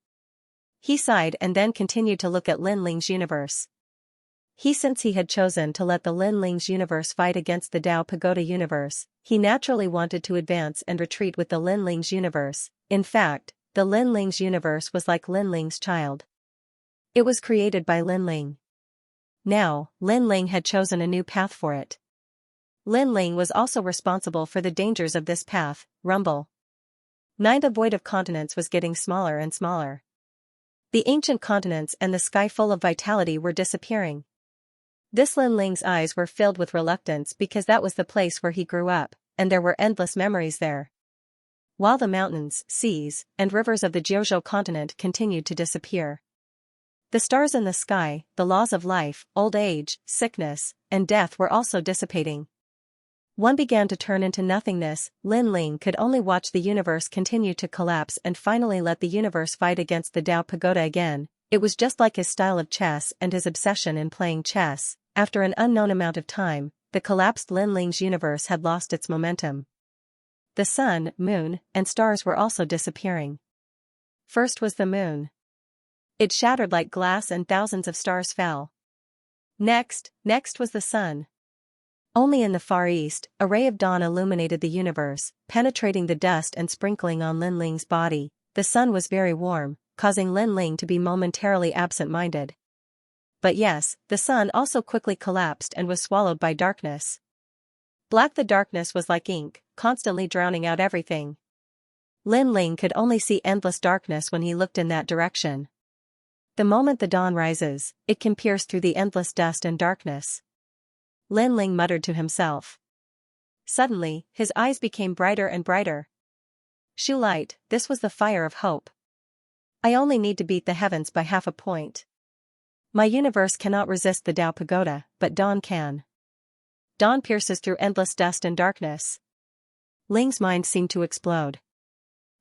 He sighed and then continued to look at Lin Ling's universe. Since he had chosen to let the Lin Ling's universe fight against the Tao Pagoda universe, he naturally wanted to advance and retreat with the Lin Ling's universe. In fact, the Lin Ling's universe was like Lin Ling's child. It was created by Lin Ling. Now, Lin Ling had chosen a new path for it. Lin Ling was also responsible for the dangers of this path. Rumble. 9. The void of continents was getting smaller and smaller. The ancient continents and the sky full of vitality were disappearing. This Lin Ling's eyes were filled with reluctance because that was the place where he grew up, and there were endless memories there. While the mountains, seas, and rivers of the Jiuzhou continent continued to disappear. The stars in the sky, the laws of life, old age, sickness, and death were also dissipating. One began to turn into nothingness. Lin Ling could only watch the universe continue to collapse and finally let the universe fight against the Tao Pagoda again. It was just like his style of chess and his obsession in playing chess. After an unknown amount of time, the collapsed Lin Ling's universe had lost its momentum. The sun, moon, and stars were also disappearing. First was the moon. It shattered like glass and thousands of stars fell. Next was the sun. Only in the far east, a ray of dawn illuminated the universe, penetrating the dust and sprinkling on Lin Ling's body. The sun was very warm, causing Lin Ling to be momentarily absent-minded. But yes, the sun also quickly collapsed and was swallowed by darkness. Black, the darkness was like ink, constantly drowning out everything. Lin Ling could only see endless darkness when he looked in that direction. The moment the dawn rises, it can pierce through the endless dust and darkness. Lin Ling muttered to himself. Suddenly, his eyes became brighter and brighter. Shu light, this was the fire of hope. I only need to beat the heavens by half a point. My universe cannot resist the Tao Pagoda, but dawn can. Dawn pierces through endless dust and darkness. Ling's mind seemed to explode.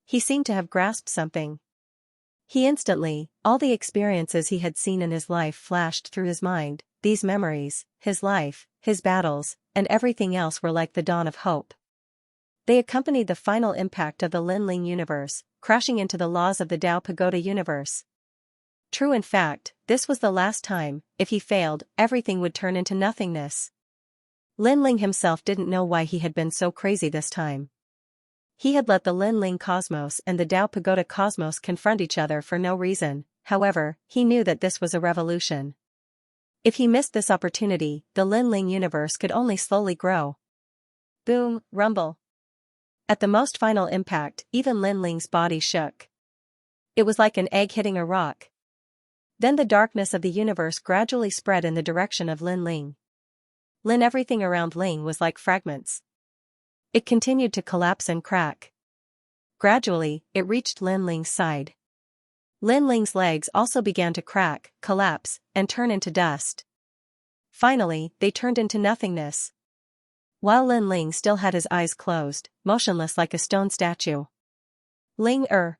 He seemed to have grasped something. All the experiences he had seen in his life flashed through his mind. These memories, his life, his battles, and everything else were like the dawn of hope. They accompanied the final impact of the Lin Ling universe, crashing into the laws of the Tao Pagoda universe. True, in fact, this was the last time. If he failed, everything would turn into nothingness. Lin Ling himself didn't know why he had been so crazy this time. He had let the Lin Ling cosmos and the Tao Pagoda cosmos confront each other for no reason. However, he knew that this was a revolution. If he missed this opportunity, the Lin Ling universe could only slowly grow. Boom, rumble. At the most final impact, even Lin Ling's body shook. It was like an egg hitting a rock. Then the darkness of the universe gradually spread in the direction of Lin Ling. Everything around Ling was like fragments. It continued to collapse and crack. Gradually, it reached Lin Ling's side. Lin Ling's legs also began to crack, collapse, and turn into dust. Finally, they turned into nothingness. While Lin Ling still had his eyes closed, motionless like a stone statue. Ling Er.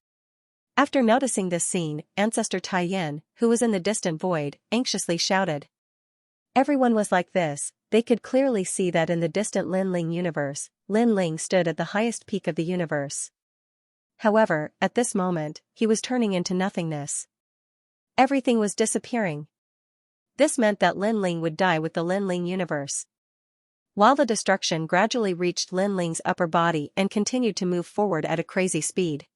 After noticing this scene, Ancestor Tai Yin, who was in the distant void, anxiously shouted. Everyone was like this. They could clearly see that in the distant Lin Ling universe, Lin Ling stood at the highest peak of the universe. However, at this moment, he was turning into nothingness. Everything was disappearing. This meant that Lin Ling would die with the Lin Ling universe. While the destruction gradually reached Lin Ling's upper body and continued to move forward at a crazy speed.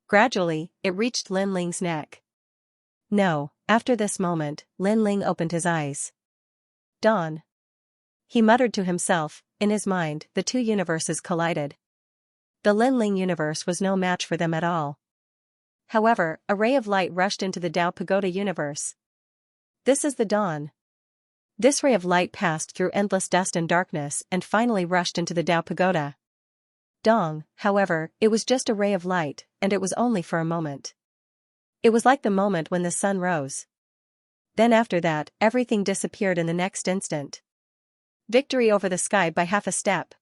Gradually, it reached Lin Ling's neck. No, after this moment, Lin Ling opened his eyes. Dawn. He muttered to himself. In his mind, the two universes collided. The Lin Ling universe was no match for them at all. However, a ray of light rushed into the Dao Pagoda universe. This is the dawn. This ray of light passed through endless dust and darkness and finally rushed into the Dao Pagoda. Dong, however, it was just a ray of light, and it was only for a moment. It was like the moment when the sun rose. Then after that, everything disappeared in the next instant. Victory over the sky by half a step.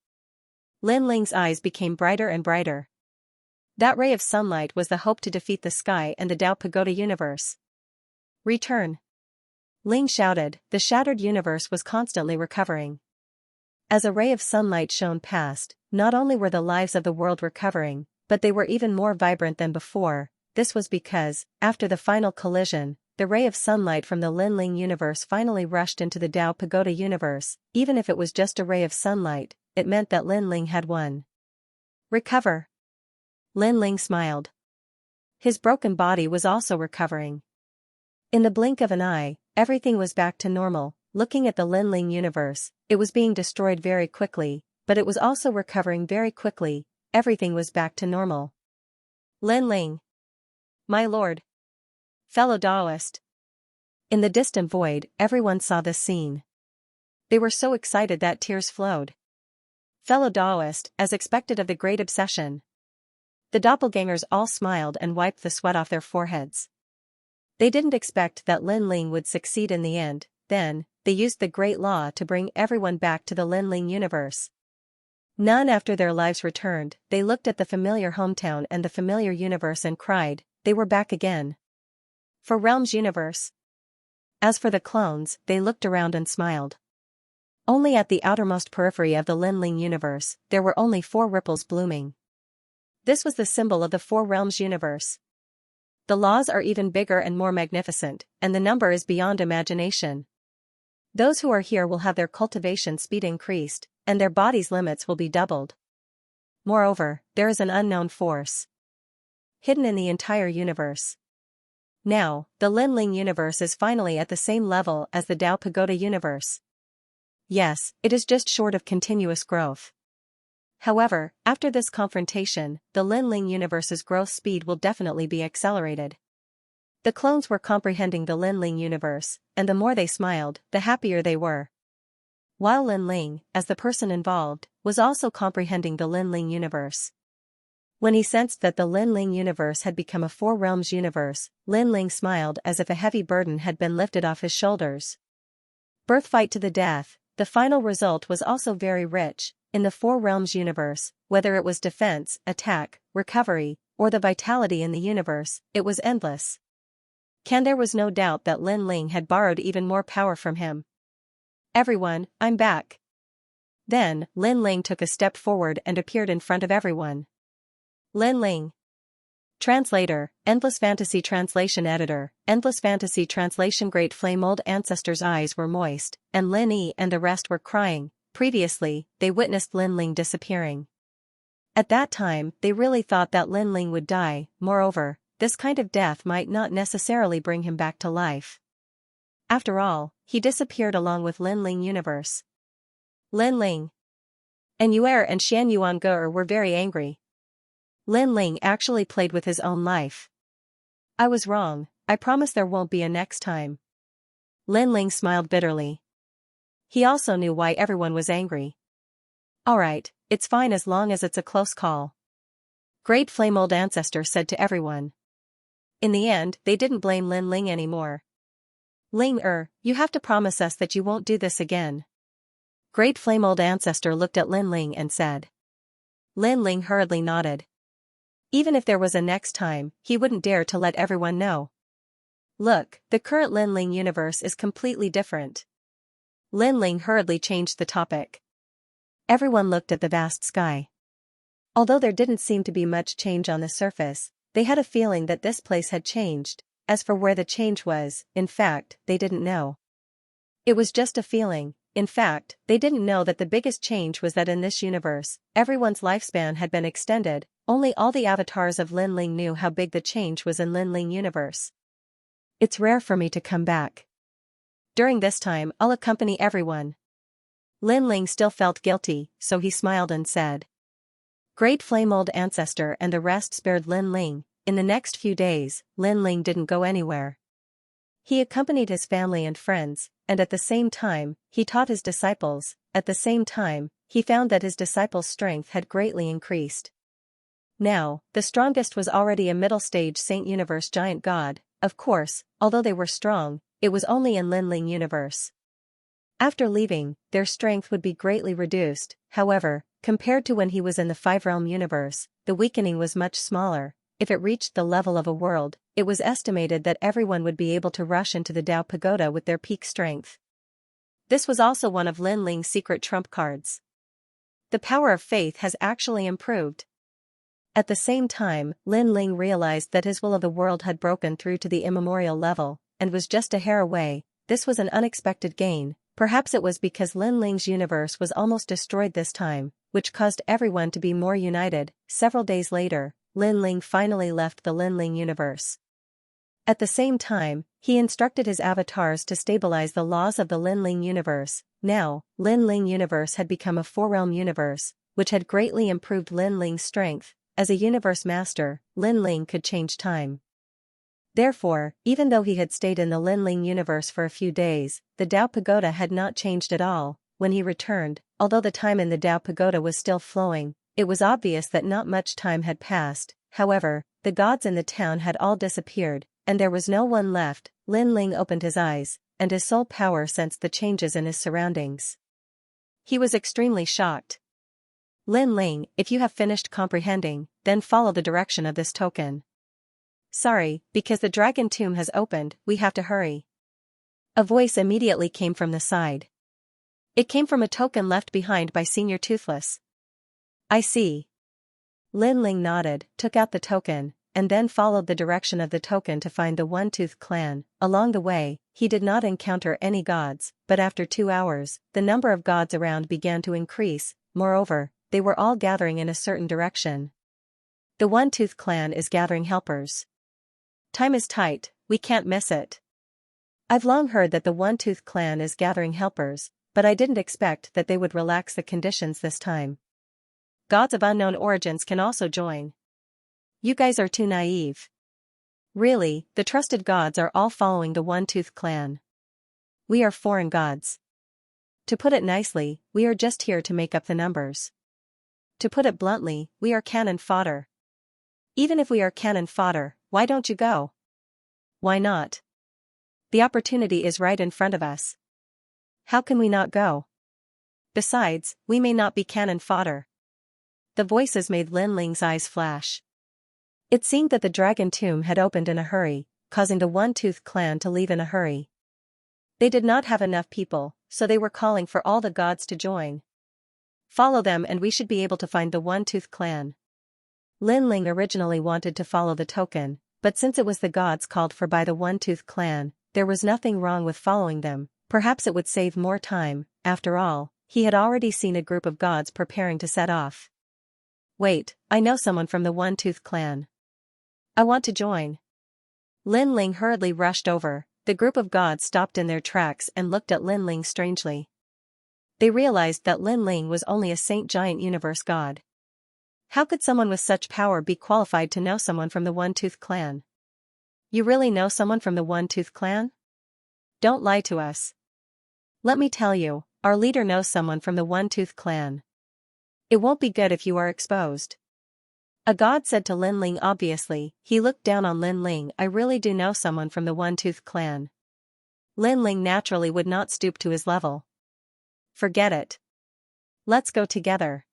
Lin Ling's eyes became brighter and brighter. That ray of sunlight was the hope to defeat the sky and the Dao Pagoda universe. Return. Ling shouted. The shattered universe was constantly recovering. As a ray of sunlight shone past, not only were the lives of the world recovering, but they were even more vibrant than before. This was because, after the final collision, the ray of sunlight from the Lin Ling universe finally rushed into the Dao Pagoda universe. Even if it was just a ray of sunlight, it meant that Lin Ling had won. Recover. Lin Ling smiled. His broken body was also recovering. In the blink of an eye, everything was back to normal. Looking at the Lin Ling universe, it was being destroyed very quickly, but it was also recovering very quickly. Everything was back to normal. Lin Ling. My lord. Fellow Daoist. In the distant void, everyone saw this scene. They were so excited that tears flowed. Fellow Daoist, as expected of the great obsession. The doppelgangers all smiled and wiped the sweat off their foreheads. They didn't expect that Lin Ling would succeed in the end. Then, they used the Great Law to bring everyone back to the Lin Ling universe. None after their lives returned, they looked at the familiar hometown and the familiar universe and cried, they were back again. For Realms universe. As for the clones, they looked around and smiled. Only at the outermost periphery of the Lin Ling universe, there were only 4 ripples blooming. This was the symbol of the 4 Realms universe. The laws are even bigger and more magnificent, and the number is beyond imagination. Those who are here will have their cultivation speed increased, and their body's limits will be doubled. Moreover, there is an unknown force hidden in the entire universe. Now, the Lin Ling universe is finally at the same level as the Dao Pagoda universe. Yes, it is just short of continuous growth. However, after this confrontation, the Lin Ling universe's growth speed will definitely be accelerated. The clones were comprehending the Lin Ling universe, and the more they smiled, the happier they were. While Lin Ling, as the person involved, was also comprehending the Lin Ling universe. When he sensed that the Lin Ling universe had become a 4 Realms universe, Lin Ling smiled as if a heavy burden had been lifted off his shoulders. Birthfight to the death, the final result was also very rich. In the 4 Realms universe, whether it was defense, attack, recovery, or the vitality in the universe, it was endless. There was no doubt that Lin Ling had borrowed even more power from him. Everyone, I'm back. Then, Lin Ling took a step forward and appeared in front of everyone. Lin Ling. Translator, Endless Fantasy Translation Editor, Endless Fantasy Translation. Great Flame. Old Ancestor's eyes were moist, and Lin Yi and the rest were crying. Previously, they witnessed Lin Ling disappearing. At that time, they really thought that Lin Ling would die. Moreover, this kind of death might not necessarily bring him back to life. After all, he disappeared along with Lin Ling universe. Lin Ling and Yuer and Xian Yuan were very angry. Lin Ling actually played with his own life. I was wrong. I promise there won't be a next time. Lin Ling smiled bitterly. He also knew why everyone was angry. Alright, it's fine as long as it's a close call. Great Flame. Old Ancestor said to everyone. In the end, they didn't blame Lin Ling anymore. You have to promise us that you won't do this again. Great Flame Old Ancestor looked at Lin Ling and said. Lin Ling hurriedly nodded. Even if there was a next time, he wouldn't dare to let everyone know. Look, the current Lin Ling universe is completely different. Lin Ling hurriedly changed the topic. Everyone looked at the vast sky. Although there didn't seem to be much change on the surface, they had a feeling that this place had changed. As for where the change was, in fact, they didn't know. It was just a feeling. In fact, they didn't know that the biggest change was that in this universe, everyone's lifespan had been extended. Only all the avatars of Lin Ling knew how big the change was in Lin Ling universe. It's rare for me to come back. During this time, I'll accompany everyone. Lin Ling still felt guilty, so he smiled and said. Great Flame Old Ancestor and the rest spared Lin Ling. In the next few days, Lin Ling didn't go anywhere. He accompanied his family and friends, and at the same time, he taught his disciples. At the same time, he found that his disciples' strength had greatly increased. Now, the strongest was already a middle-stage Saint Universe giant god. Of course, although they were strong, it was only in Lin Ling universe. After leaving, their strength would be greatly reduced. However, compared to when he was in the Five-Realm universe, the weakening was much smaller. If it reached the level of a world, it was estimated that everyone would be able to rush into the Tao Pagoda with their peak strength. This was also one of Lin Ling's secret trump cards. The power of faith has actually improved. At the same time, Lin Ling realized that his will of the world had broken through to the immemorial level, and was just a hair away. This was an unexpected gain. Perhaps it was because Lin Ling's universe was almost destroyed this time, which caused everyone to be more united. Several days later, Lin Ling finally left the Lin Ling universe. At the same time, he instructed his avatars to stabilize the laws of the Lin Ling universe. Now, Lin Ling universe had become a four-realm universe, which had greatly improved Lin Ling's strength. As a universe master, Lin Ling could change time. Therefore, even though he had stayed in the Lin Ling universe for a few days, the Tao Pagoda had not changed at all. When he returned, although the time in the Tao Pagoda was still flowing, it was obvious that not much time had passed. However, the gods in the town had all disappeared, and there was no one left. Lin Ling opened his eyes, and his soul power sensed the changes in his surroundings. He was extremely shocked. Lin Ling, if you have finished comprehending, then follow the direction of this token. Sorry, because the dragon tomb has opened, we have to hurry. A voice immediately came from the side. It came from a token left behind by Senior Toothless. I see. Lin Ling nodded, took out the token, and then followed the direction of the token to find the One-Tooth clan. Along the way, he did not encounter any gods, but after 2 hours, the number of gods around began to increase. Moreover, they were all gathering in a certain direction. The One-Tooth clan is gathering helpers. Time is tight, we can't miss it. I've long heard that the One-Tooth clan is gathering helpers, but I didn't expect that they would relax the conditions this time. Gods of unknown origins can also join. You guys are too naive. Really, the trusted gods are all following the One-Tooth clan. We are foreign gods. To put it nicely, we are just here to make up the numbers. To put it bluntly, we are cannon fodder. Even if we are cannon fodder, why don't you go? Why not? The opportunity is right in front of us. How can we not go? Besides, we may not be cannon fodder. The voices made Lin Ling's eyes flash. It seemed that the dragon tomb had opened in a hurry, causing the One-Tooth clan to leave in a hurry. They did not have enough people, so they were calling for all the gods to join. Follow them and we should be able to find the One-Tooth clan. Lin Ling originally wanted to follow the token, but since it was the gods called for by the One-Tooth clan, there was nothing wrong with following them. Perhaps it would save more time. After all, he had already seen a group of gods preparing to set off. Wait, I know someone from the One-Tooth clan. I want to join. Lin Ling hurriedly rushed over. The group of gods stopped in their tracks and looked at Lin Ling strangely. They realized that Lin Ling was only a Saint Giant Universe god. How could someone with such power be qualified to know someone from the One-Tooth clan? You really know someone from the One-Tooth clan? Don't lie to us. Let me tell you, our leader knows someone from the One-Tooth clan. It won't be good if you are exposed. A god said to Lin Ling obviously. He looked down on Lin Ling. I really do know someone from the One-Tooth clan. Lin Ling naturally would not stoop to his level. Forget it. Let's go together.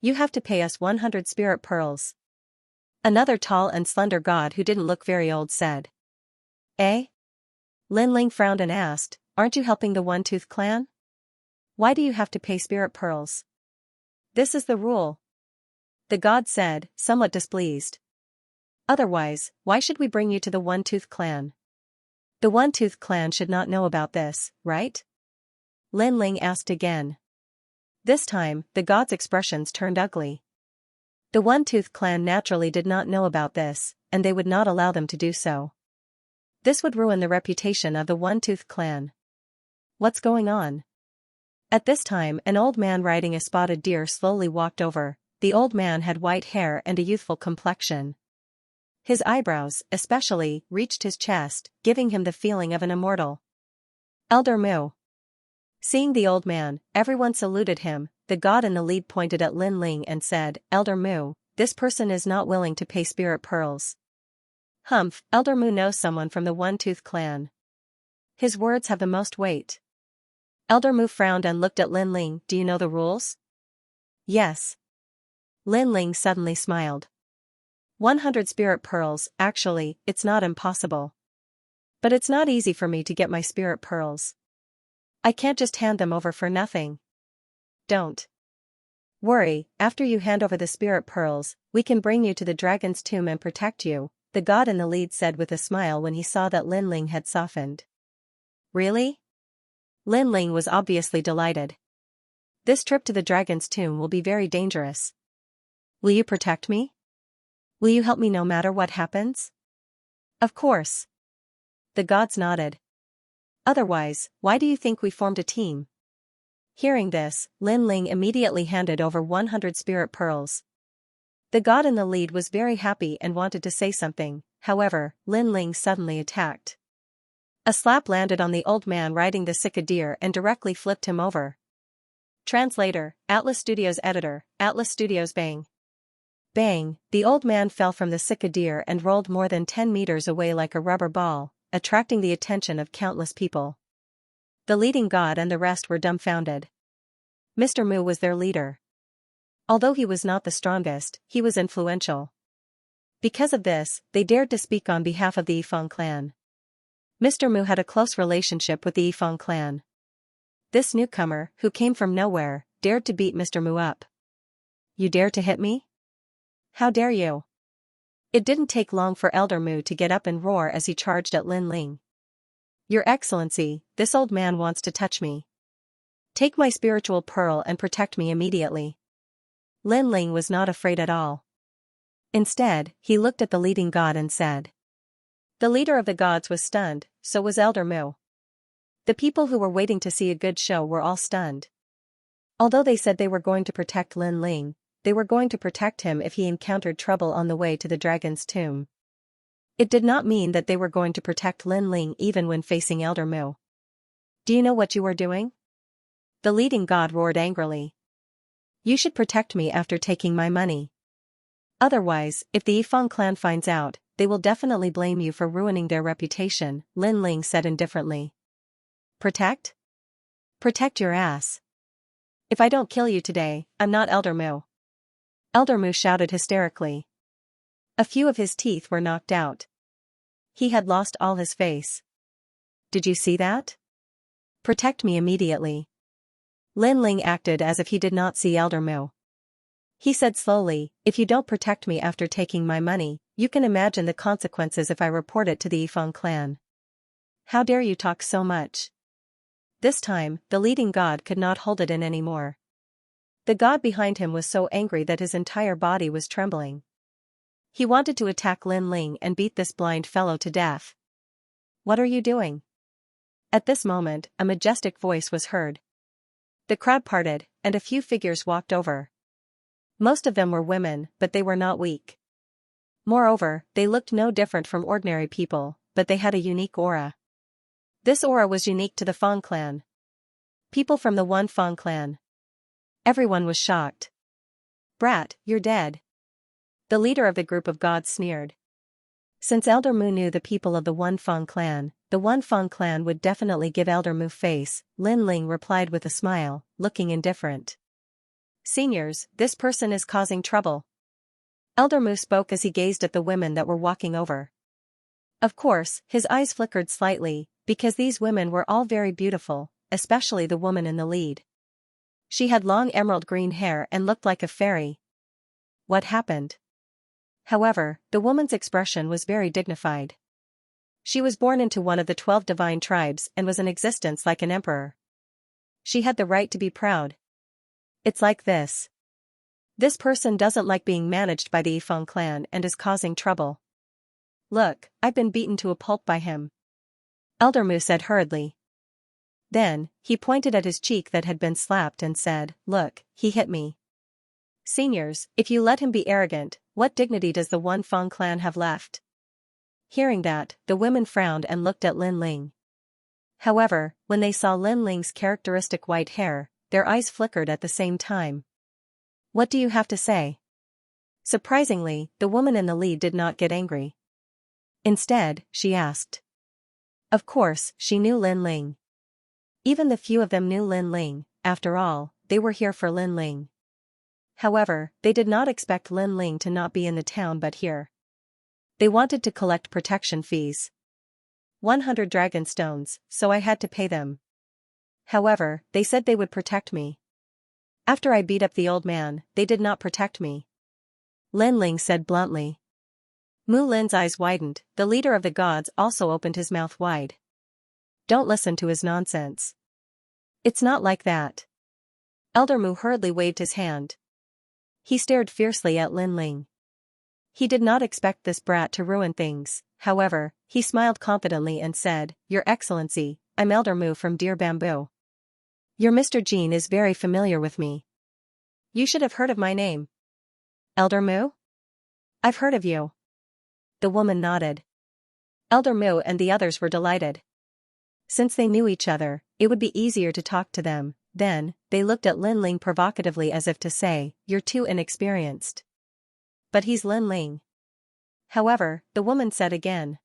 You have to pay us 100 spirit pearls. Another tall and slender god who didn't look very old said. Eh? Lin Ling frowned and asked, aren't you helping the One-Tooth clan? Why do you have to pay spirit pearls? This is the rule. The god said, somewhat displeased. Otherwise, why should we bring you to the One-Tooth clan? The One-Tooth clan should not know about this, right? Lin Ling asked again. This time, the god's expressions turned ugly. The One-Tooth clan naturally did not know about this, and they would not allow them to do so. This would ruin the reputation of the One-Tooth clan. What's going on? At this time, an old man riding a spotted deer slowly walked over. The old man had white hair and a youthful complexion. His eyebrows, especially, reached his chest, giving him the feeling of an immortal. Elder Mu. Seeing the old man, everyone saluted him. The god in the lead pointed at Lin Ling and said, Elder Mu, this person is not willing to pay spirit pearls. Humph, Elder Mu knows someone from the One-Tooth clan. His words have the most weight. Elder Mu frowned and looked at Lin Ling. Do you know the rules? Yes. Lin Ling suddenly smiled. 100 spirit pearls, actually, it's not impossible. But it's not easy for me to get my spirit pearls. I can't just hand them over for nothing. Don't worry, after you hand over the spirit pearls, we can bring you to the dragon's tomb and protect you, the god in the lead said with a smile when he saw that Lin Ling had softened. Really? Lin Ling was obviously delighted. This trip to the dragon's tomb will be very dangerous. Will you protect me? Will you help me no matter what happens? Of course. The gods nodded. Otherwise, why do you think we formed a team? Hearing this, Lin Ling immediately handed over 100 spirit pearls. The god in the lead was very happy and wanted to say something, however, Lin Ling suddenly attacked. A slap landed on the old man riding the Sika deer and directly flipped him over. Translator, Atlas Studios Editor, Atlas Studios Bang. Bang, the old man fell from the Sika deer and rolled more than 10 meters away like a rubber ball, attracting the attention of countless people. The leading god and the rest were dumbfounded. Mr. Mu was their leader. Although he was not the strongest, he was influential. Because of this, they dared to speak on behalf of the Yifeng clan. Mr. Mu had a close relationship with the Yifeng clan. This newcomer, who came from nowhere, dared to beat Mr. Mu up. You dare to hit me? How dare you? It didn't take long for Elder Mu to get up and roar as he charged at Lin Ling. Your Excellency, this old man wants to touch me. Take my spiritual pearl and protect me immediately. Lin Ling was not afraid at all. Instead, he looked at the leading god and said. The leader of the gods was stunned, so was Elder Mu. The people who were waiting to see a good show were all stunned. Although they said they were going to protect Lin Ling, they were going to protect him if he encountered trouble on the way to the dragon's tomb. It did not mean that they were going to protect Lin Ling even when facing Elder Mu. Do you know what you are doing? The leading god roared angrily. You should protect me after taking my money. Otherwise, if the Yifeng clan finds out, they will definitely blame you for ruining their reputation, Lin Ling said indifferently. Protect? Protect your ass. If I don't kill you today, I'm not Elder Mu. Elder Mu shouted hysterically. A few of his teeth were knocked out. He had lost all his face. Did you see that? Protect me immediately. Lin Ling acted as if he did not see Elder Mu. He said slowly, if you don't protect me after taking my money, you can imagine the consequences if I report it to the Yifeng clan. How dare you talk so much? This time, the leading god could not hold it in anymore. The god behind him was so angry that his entire body was trembling. He wanted to attack Lin Ling and beat this blind fellow to death. What are you doing? At this moment, a majestic voice was heard. The crowd parted, and a few figures walked over. Most of them were women, but they were not weak. Moreover, they looked no different from ordinary people, but they had a unique aura. This aura was unique to the Feng clan. People from the One Feng clan. Everyone was shocked. Brat, you're dead. The leader of the group of gods sneered. Since Elder Mu knew the people of the Wunfeng clan, the Wunfeng clan would definitely give Elder Mu face, Lin Ling replied with a smile, looking indifferent. Seniors, this person is causing trouble. Elder Mu spoke as he gazed at the women that were walking over. Of course, his eyes flickered slightly, because these women were all very beautiful, especially the woman in the lead. She had long emerald green hair and looked like a fairy. What happened? However, the woman's expression was very dignified. She was born into one of the 12 divine tribes and was in existence like an emperor. She had the right to be proud. It's like this. This person doesn't like being managed by the Yifeng clan and is causing trouble. Look, I've been beaten to a pulp by him. Elder Mu said hurriedly. Then, he pointed at his cheek that had been slapped and said, look, he hit me. Seniors, if you let him be arrogant, what dignity does the Wunfeng clan have left? Hearing that, the women frowned and looked at Lin Ling. However, when they saw Lin Ling's characteristic white hair, their eyes flickered at the same time. What do you have to say? Surprisingly, the woman in the lead did not get angry. Instead, she asked. Of course, she knew Lin Ling. Even the few of them knew Lin Ling, after all, they were here for Lin Ling. However, they did not expect Lin Ling to not be in the town but here. They wanted to collect protection fees. 100 dragon stones, so I had to pay them. However, they said they would protect me. After I beat up the old man, they did not protect me. Lin Ling said bluntly. Mu Lin's eyes widened, the leader of the gods also opened his mouth wide. Don't listen to his nonsense. It's not like that. Elder Mu hurriedly waved his hand. He stared fiercely at Lin Ling. He did not expect this brat to ruin things, however, he smiled confidently and said, Your Excellency, I'm Elder Mu from Deer Bamboo. Your Mr. Jean is very familiar with me. You should have heard of my name. Elder Mu? I've heard of you. The woman nodded. Elder Mu and the others were delighted. Since they knew each other, it would be easier to talk to them. Then, they looked at Lin Ling provocatively as if to say, You're too inexperienced. But he's Lin Ling. However, the woman said again.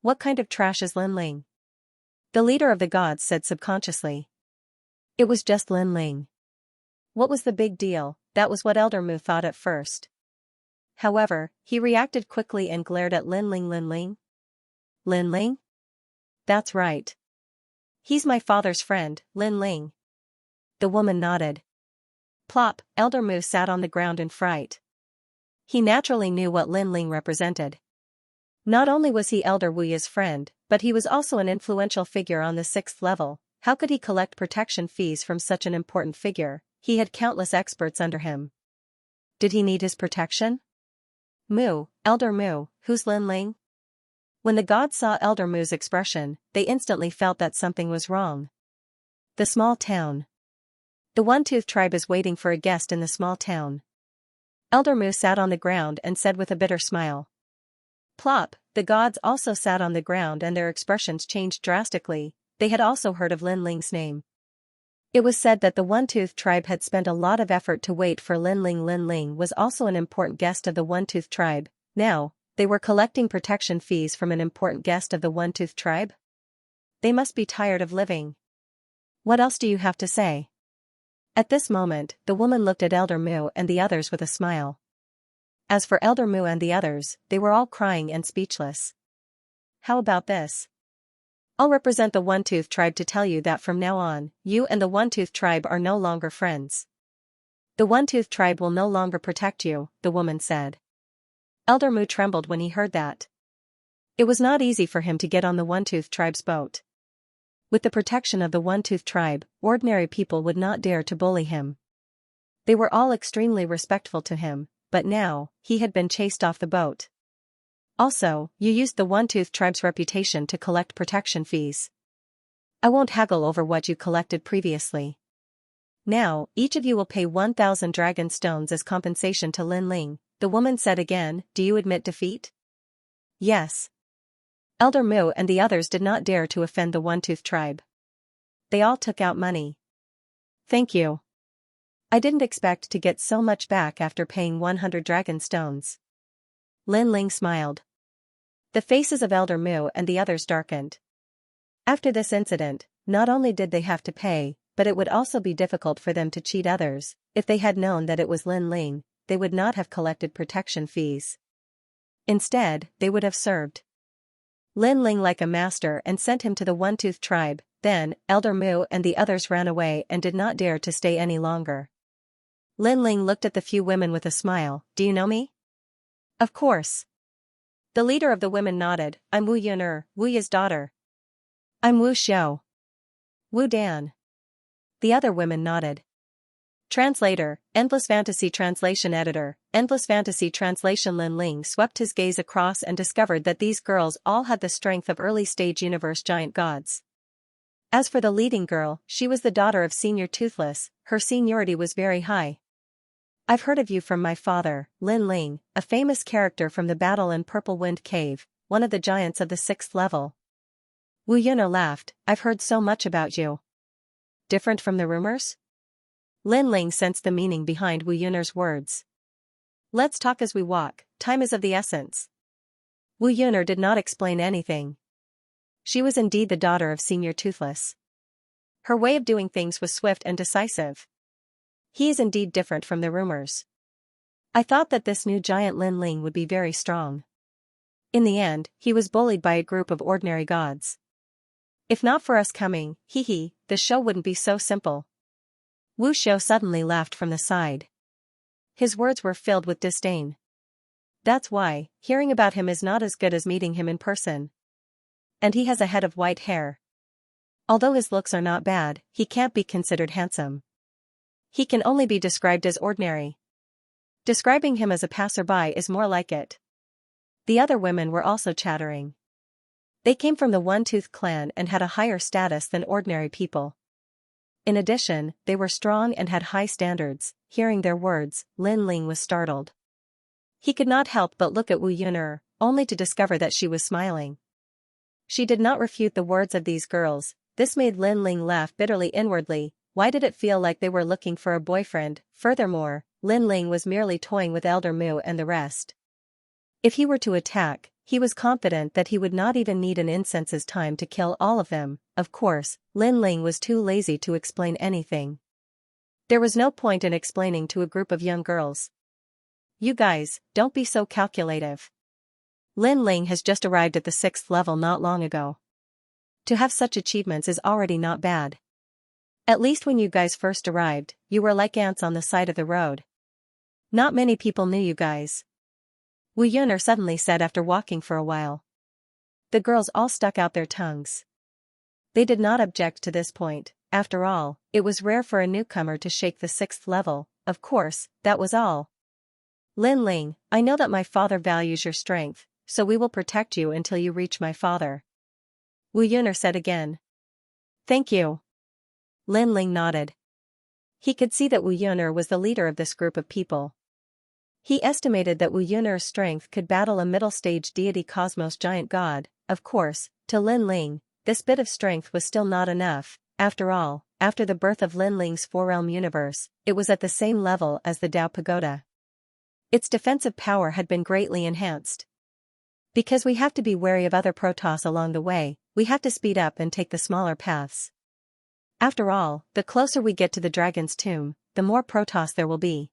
What kind of trash is Lin Ling? The leader of the gods said subconsciously. It was just Lin Ling. What was the big deal? That was what Elder Mu thought at first. However, he reacted quickly and glared at Lin Ling. Lin Ling? Lin Ling? That's right. He's my father's friend, Lin Ling. The woman nodded. Plop, Elder Mu sat on the ground in fright. He naturally knew what Lin Ling represented. Not only was he Elder Wuya's friend, but he was also an influential figure on the 6th level. How could he collect protection fees from such an important figure? He had countless experts under him. Did he need his protection? Mu, Elder Mu, who's Lin Ling? When the gods saw Elder Mu's expression, they instantly felt that something was wrong. The small town. The One-Tooth tribe is waiting for a guest in the small town. Elder Mu sat on the ground and said with a bitter smile. Plop, the gods also sat on the ground and their expressions changed drastically. They had also heard of Lin Ling's name. It was said that the One-Tooth tribe had spent a lot of effort to wait for Lin Ling. Lin Ling was also an important guest of the One-Tooth tribe. Now, they were collecting protection fees from an important guest of the One-Tooth tribe? They must be tired of living. What else do you have to say? At this moment, the woman looked at Elder Mu and the others with a smile. As for Elder Mu and the others, they were all crying and speechless. How about this? I'll represent the One-Tooth tribe to tell you that from now on, you and the One-Tooth tribe are no longer friends. The One-Tooth tribe will no longer protect you, the woman said. Elder Mu trembled when he heard that. It was not easy for him to get on the One-Tooth tribe's boat. With the protection of the One-Tooth tribe, ordinary people would not dare to bully him. They were all extremely respectful to him, but now, he had been chased off the boat. Also, you used the One-Tooth tribe's reputation to collect protection fees. I won't haggle over what you collected previously. Now, each of you will pay 1,000 dragon stones as compensation to Lin Ling, the woman said again. Do you admit defeat? Yes. Elder Mu and the others did not dare to offend the One-Tooth tribe. They all took out money. Thank you. I didn't expect to get so much back after paying 100 dragon stones. Lin Ling smiled. The faces of Elder Mu and the others darkened. After this incident, not only did they have to pay, but it would also be difficult for them to cheat others. If they had known that it was Lin Ling, they would not have collected protection fees. Instead, they would have served Lin Ling like a master and sent him to the One-Tooth tribe. Then, Elder Mu and the others ran away and did not dare to stay any longer. Lin Ling looked at the few women with a smile. Do you know me? Of course. The leader of the women nodded. I'm Wu Yuner, Wu Yi's daughter. I'm Wu Xiao. Wu Dan. The other women nodded. Translator, Endless Fantasy Translation Editor, Endless Fantasy Translation. Lin Ling swept his gaze across and discovered that these girls all had the strength of early-stage universe giant gods. As for the leading girl, she was the daughter of Senior Toothless, her seniority was very high. I've heard of you from my father, Lin Ling, a famous character from the battle in Purple Wind Cave, one of the giants of the 6th level. Wu Yuno laughed. I've heard so much about you. Different from the rumors? Lin Ling sensed the meaning behind Wu Yuner's words. Let's talk as we walk, time is of the essence. Wu Yuner did not explain anything. She was indeed the daughter of Senior Toothless. Her way of doing things was swift and decisive. He is indeed different from the rumors. I thought that this new giant Lin Ling would be very strong. In the end, he was bullied by a group of ordinary gods. If not for us coming, the show wouldn't be so simple. Wu Xiao suddenly laughed from the side. His words were filled with disdain. That's why, hearing about him is not as good as meeting him in person. And he has a head of white hair. Although his looks are not bad, he can't be considered handsome. He can only be described as ordinary. Describing him as a passerby is more like it. The other women were also chattering. They came from the One-Tooth clan and had a higher status than ordinary people. In addition, they were strong and had high standards. Hearing their words, Lin Ling was startled. He could not help but look at Wu Yuner, only to discover that she was smiling. She did not refute the words of these girls. This made Lin Ling laugh bitterly inwardly. Why did it feel like they were looking for a boyfriend? Furthermore, Lin Ling was merely toying with Elder Mu and the rest. If he were to attack, he was confident that he would not even need an incense's time to kill all of them. Of course, Lin Ling was too lazy to explain anything. There was no point in explaining to a group of young girls. You guys, don't be so calculative. Lin Ling has just arrived at the 6th level not long ago. To have such achievements is already not bad. At least when you guys first arrived, you were like ants on the side of the road. Not many people knew you guys. Wu Yuner suddenly said after walking for a while. The girls all stuck out their tongues. They did not object to this point. After all, it was rare for a newcomer to shake the 6th level. Of course, that was all. Lin Ling, I know that my father values your strength, so we will protect you until you reach my father. Wu Yuner said again. Thank you. Lin Ling nodded. He could see that Wu Yuner was the leader of this group of people. He estimated that Wu Yuner's strength could battle a middle-stage deity cosmos giant god. Of course, to Lin Ling, this bit of strength was still not enough. After all, after the birth of Lin Ling's four-realm universe, it was at the same level as the Dao Pagoda. Its defensive power had been greatly enhanced. Because we have to be wary of other Protoss along the way, we have to speed up and take the smaller paths. After all, the closer we get to the dragon's tomb, the more Protoss there will be.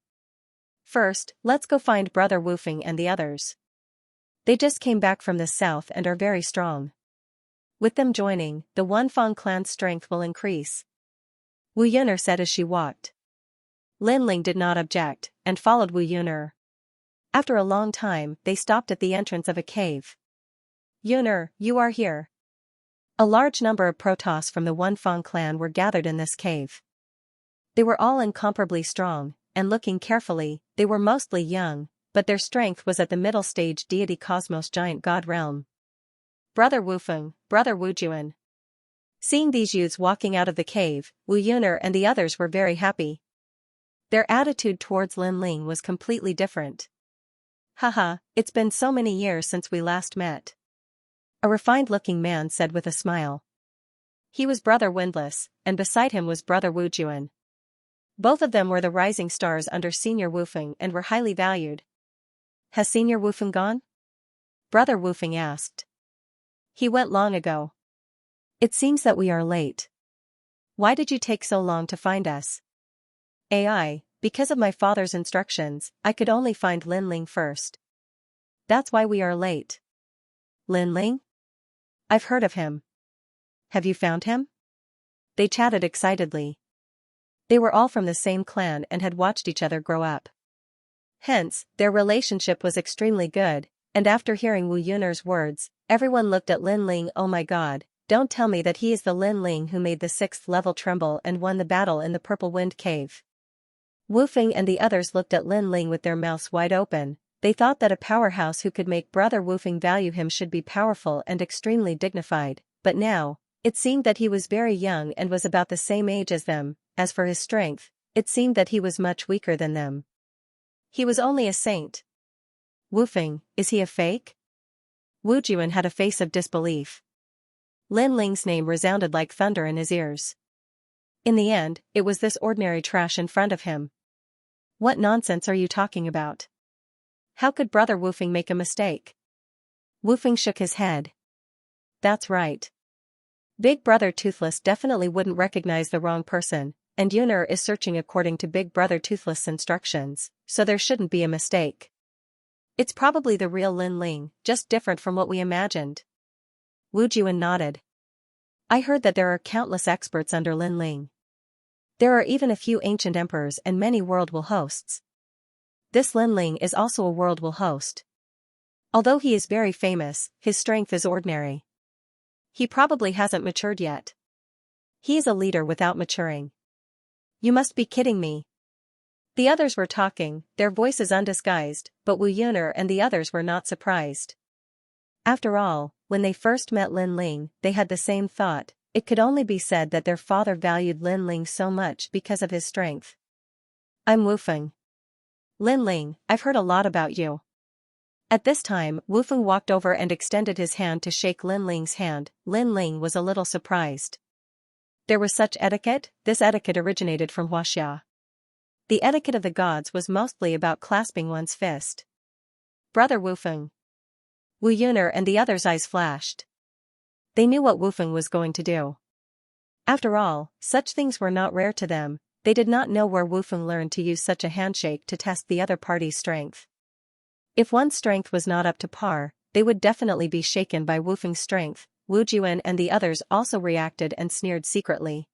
First, let's go find Brother Wufeng and the others. They just came back from the south and are very strong. With them joining, the Wunfang clan's strength will increase. Wu Yuner said as she walked. Lin Ling did not object, and followed Wu Yuner. After a long time, they stopped at the entrance of a cave. Yuner, you are here. A large number of Protoss from the Wunfang clan were gathered in this cave. They were all incomparably strong, and looking carefully, they were mostly young, but their strength was at the middle stage deity cosmos giant god realm. Brother Wufeng, Brother Wujuan. Seeing these youths walking out of the cave, Wu Yuner and the others were very happy. Their attitude towards Lin Ling was completely different. Haha, it's been so many years since we last met. A refined-looking man said with a smile. He was Brother Windless, and beside him was Brother Wujuan. Both of them were the rising stars under Senior Wufeng and were highly valued. Has Senior Wufeng gone? Brother Wufeng asked. He went long ago. It seems that we are late. Why did you take so long to find us? AI, because of my father's instructions, I could only find Lin Ling first. That's why we are late. Lin Ling? I've heard of him. Have you found him? They chatted excitedly. They were all from the same clan and had watched each other grow up. Hence, their relationship was extremely good, and after hearing Wu Yuner's words, everyone looked at Lin Ling. Oh my god, don't tell me that he is the Lin Ling who made the 6th level tremble and won the battle in the Purple Wind Cave. Wu Feng and the others looked at Lin Ling with their mouths wide open. They thought that a powerhouse who could make Brother Wu Feng value him should be powerful and extremely dignified, but now, it seemed that he was very young and was about the same age as them. As for his strength, it seemed that he was much weaker than them. He was only a saint. Wu Feng, is he a fake? Wu Juan had a face of disbelief. Lin Ling's name resounded like thunder in his ears. In the end, it was this ordinary trash in front of him. What nonsense are you talking about? How could Brother Wu Feng make a mistake? Wu Feng shook his head. That's right. Big Brother Toothless definitely wouldn't recognize the wrong person, and Yuner is searching according to Big Brother Toothless' instructions, so there shouldn't be a mistake. It's probably the real Lin Ling, just different from what we imagined. Wu Juan nodded. I heard that there are countless experts under Lin Ling. There are even a few ancient emperors and many world-will hosts. This Lin Ling is also a world-will host. Although he is very famous, his strength is ordinary. He probably hasn't matured yet. He is a leader without maturing. You must be kidding me. The others were talking, their voices undisguised, but Wu Yuner and the others were not surprised. After all, when they first met Lin Ling, they had the same thought. It could only be said that their father valued Lin Ling so much because of his strength. I'm Wu Feng. Lin Ling, I've heard a lot about you. At this time, Wu Feng walked over and extended his hand to shake Lin Ling's hand. Lin Ling was a little surprised. There was such etiquette. This etiquette originated from Xianxia. The etiquette of the gods was mostly about clasping one's fist. Brother Wu Feng. Wu Yuner and the others' eyes flashed. They knew what Wu Feng was going to do. After all, such things were not rare to them. They did not know where Wu Feng learned to use such a handshake to test the other party's strength. If one's strength was not up to par, they would definitely be shaken by Wu Feng's strength. Wu Juan and the others also reacted and sneered secretly.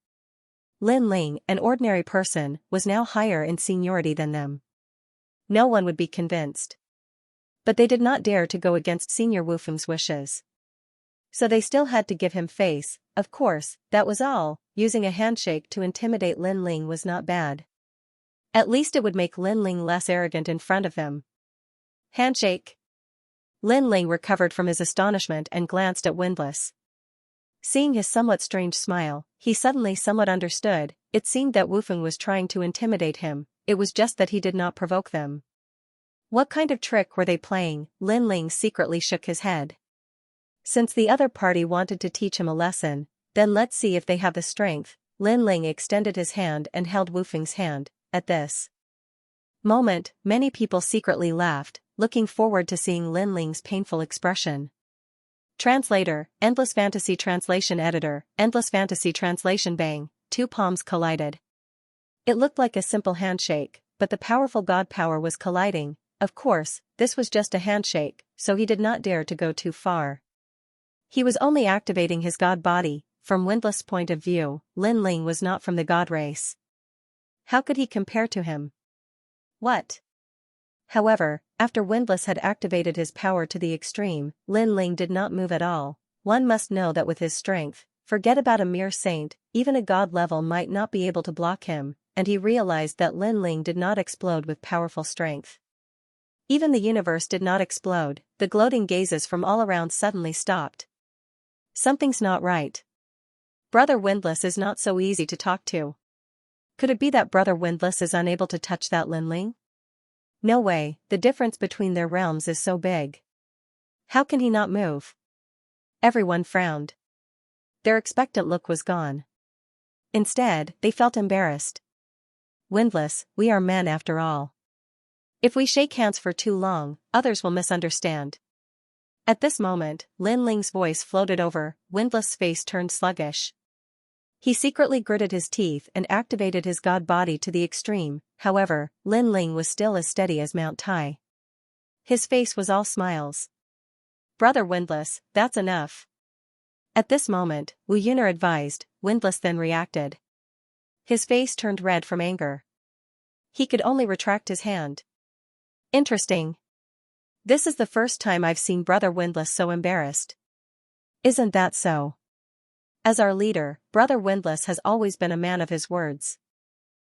Lin Ling, an ordinary person, was now higher in seniority than them. No one would be convinced. But they did not dare to go against Senior Wu Feng's wishes. So they still had to give him face. Of course, that was all. Using a handshake to intimidate Lin Ling was not bad. At least it would make Lin Ling less arrogant in front of them. Handshake. Lin Ling recovered from his astonishment and glanced at Windless. Seeing his somewhat strange smile, he suddenly somewhat understood. It seemed that Wu Feng was trying to intimidate him, it was just that he did not provoke them. What kind of trick were they playing? Lin Ling secretly shook his head. Since the other party wanted to teach him a lesson, then let's see if they have the strength. Lin Ling extended his hand and held Wu Feng's hand. At this moment, many people secretly laughed, looking forward to seeing Lin Ling's painful expression. Translator, Endless Fantasy Translation Editor, Endless Fantasy Translation. Bang, two palms collided. It looked like a simple handshake, but the powerful god power was colliding. Of course, this was just a handshake, so he did not dare to go too far. He was only activating his god body. From Windless' point of view, Lin Ling was not from the god race. How could he compare to him? What? However, after Windless had activated his power to the extreme, Lin Ling did not move at all. One must know that with his strength, forget about a mere saint, even a god level might not be able to block him, and he realized that Lin Ling did not explode with powerful strength. Even the universe did not explode. The gloating gazes from all around suddenly stopped. Something's not right. Brother Windless is not so easy to talk to. Could it be that Brother Windless is unable to touch that Lin Ling? No way, the difference between their realms is so big. How can he not move? Everyone frowned. Their expectant look was gone. Instead, they felt embarrassed. Windless, we are men after all. If we shake hands for too long, others will misunderstand. At this moment, Lin Ling's voice floated over, Windless' face turned sluggish. He secretly gritted his teeth and activated his god body to the extreme, however, Lin Ling was still as steady as Mount Tai. His face was all smiles. Brother Windless, that's enough. At this moment, Wu Yuner advised, Windless then reacted. His face turned red from anger. He could only retract his hand. Interesting. This is the first time I've seen Brother Windless so embarrassed. Isn't that so? As our leader, Brother Windless has always been a man of his words.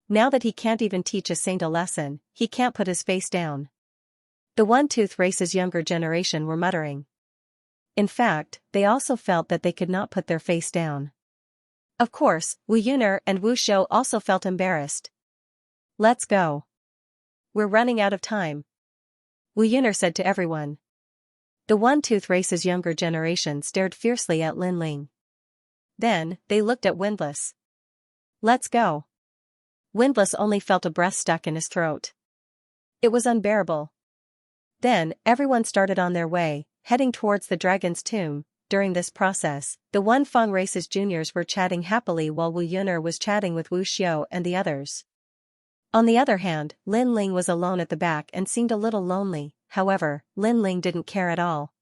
Now that he can't even teach a saint a lesson, he can't put his face down. The One-Tooth race's younger generation were muttering. In fact, they also felt that they could not put their face down. Of course, Wu Yuner and Wu Shou also felt embarrassed. Let's go. We're running out of time. Wu Yuner said to everyone. The One-Tooth race's younger generation stared fiercely at Lin Ling. Then, they looked at Windless. Let's go. Windless only felt a breath stuck in his throat. It was unbearable. Then, everyone started on their way, heading towards the dragon's tomb. During this process, the One Feng race's juniors were chatting happily while Wu Yuner was chatting with Wu Xiu and the others. On the other hand, Lin Ling was alone at the back and seemed a little lonely, however, Lin Ling didn't care at all.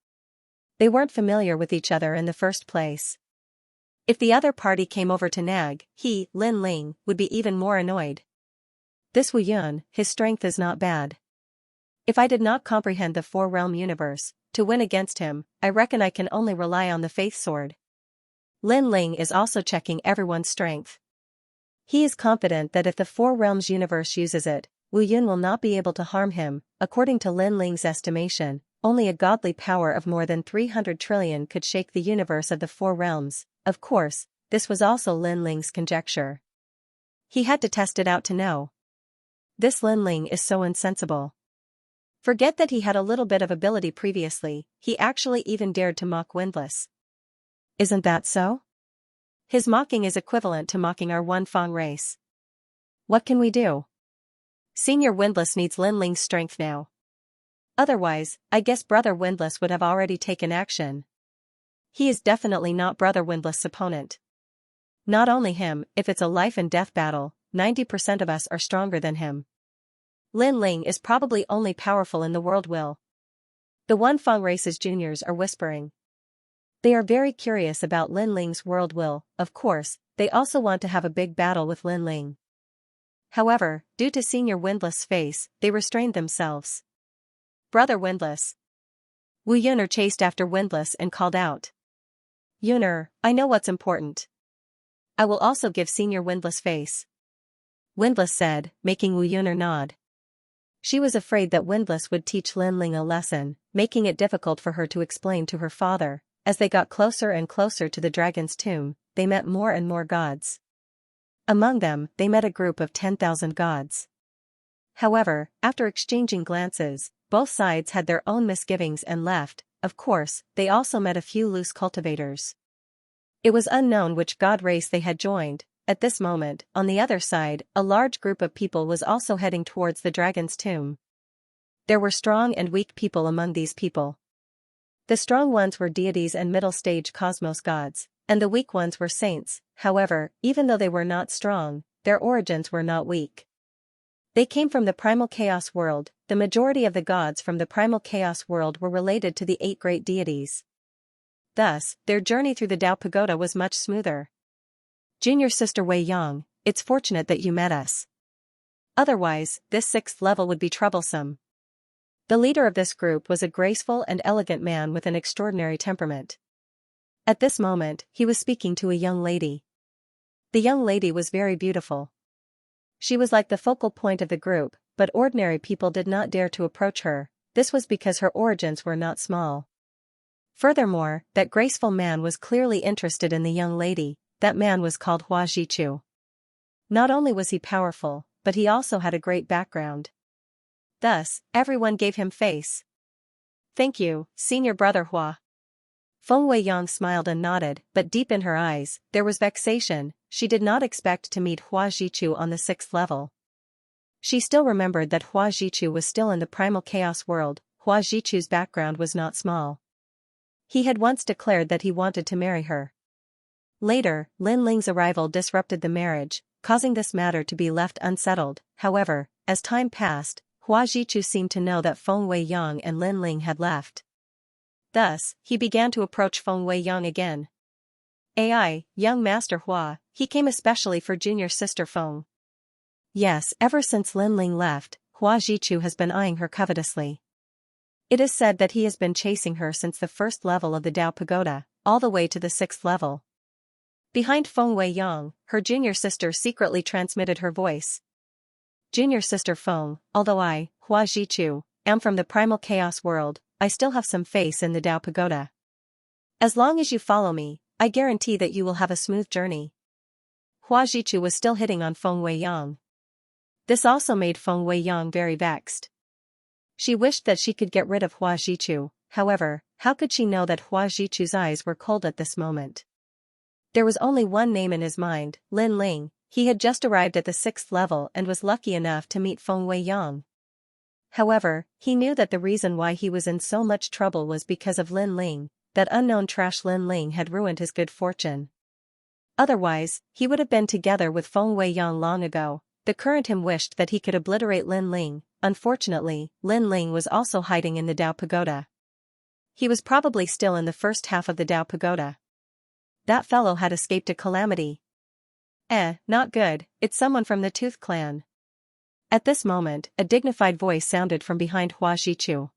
They weren't familiar with each other in the first place. If the other party came over to nag, he, Lin Ling, would be even more annoyed. This Wu Yun, his strength is not bad. If I did not comprehend the four-realm universe, to win against him, I reckon I can only rely on the faith sword. Lin Ling is also checking everyone's strength. He is confident that if the Four Realms universe uses it, Wu Yun will not be able to harm him. According to Lin Ling's estimation, only a godly power of more than 300 trillion could shake the universe of the Four Realms. Of course, this was also Lin Ling's conjecture. He had to test it out to know. This Lin Ling is so insensible. Forget that he had a little bit of ability previously, he actually even dared to mock Windless. Isn't that so? His mocking is equivalent to mocking our One Feng race. What can we do? Senior Windless needs Lin Ling's strength now. Otherwise, I guess Brother Windless would have already taken action. He is definitely not Brother Windless' opponent. Not only him, if it's a life and death battle, 90% of us are stronger than him. Lin Ling is probably only powerful in the world will. The One Feng race's juniors are whispering. They are very curious about Lin Ling's world will, of course, they also want to have a big battle with Lin Ling. However, due to Senior Windless' face, they restrained themselves. Brother Windless. Wu Yuner chased after Windless and called out. Yuner, I know what's important. I will also give Senior Windless face. Windless said, making Wu Yuner nod. She was afraid that Windless would teach Lin Ling a lesson, making it difficult for her to explain to her father. As they got closer and closer to the dragon's tomb, they met more and more gods. Among them, they met a group of 10,000 gods. However, after exchanging glances, both sides had their own misgivings and left. Of course, they also met a few loose cultivators. It was unknown which god race they had joined. At this moment, on the other side, a large group of people was also heading towards the dragon's tomb. There were strong and weak people among these people. The strong ones were deities and middle-stage cosmos gods, and the weak ones were saints. However, even though they were not strong, their origins were not weak. They came from the primal chaos world. The majority of the gods from the primal chaos world were related to the 8 great deities. Thus, their journey through the Dao Pagoda was much smoother. Junior sister Wei Yang, it's fortunate that you met us. Otherwise, this 6th level would be troublesome. The leader of this group was a graceful and elegant man with an extraordinary temperament. At this moment, he was speaking to a young lady. The young lady was very beautiful. She was like the focal point of the group, but ordinary people did not dare to approach her. This was because her origins were not small. Furthermore, that graceful man was clearly interested in the young lady. That man was called Hua Jichu. Not only was he powerful, but he also had a great background. Thus, everyone gave him face. Thank you, Senior Brother Hua. Feng Weiyang smiled and nodded, but deep in her eyes, there was vexation. She did not expect to meet Hua Jichu on the 6th level. She still remembered that Hua Jichu was still in the primal chaos world. Hua Jichu's background was not small. He had once declared that he wanted to marry her. Later, Lin Ling's arrival disrupted the marriage, causing this matter to be left unsettled. However, as time passed, Hua Jichu seemed to know that Feng Weiyang and Lin Ling had left. Thus, he began to approach Feng Weiyang again. "Ai, young Master Hua," he came especially for junior sister Feng. Yes, ever since Lin Ling left, Hua Jichu has been eyeing her covetously. It is said that he has been chasing her since the first level of the Dao Pagoda, all the way to the 6th level. Behind Feng Weiyang, her junior sister secretly transmitted her voice. "Junior sister Feng, although I, Hua Jichu, am from the primal chaos world, I still have some faith in the Dao Pagoda. As long as you follow me, I guarantee that you will have a smooth journey." Hua Jichu was still hitting on Feng Weiyang. This also made Feng Weiyang very vexed. She wished that she could get rid of Hua Jichu, however, how could she know that Hua Jichu's eyes were cold at this moment? There was only one name in his mind, Lin Ling. He had just arrived at the 6th level and was lucky enough to meet Feng Weiyang. However, he knew that the reason why he was in so much trouble was because of Lin Ling. That unknown trash Lin Ling had ruined his good fortune. Otherwise, he would have been together with Feng Weiyang long ago. The current him wished that he could obliterate Lin Ling. Unfortunately, Lin Ling was also hiding in the Dao Pagoda. He was probably still in the first half of the Dao Pagoda. That fellow had escaped a calamity. Not good, it's someone from the Tooth Clan. At this moment, a dignified voice sounded from behind Hua Jichu.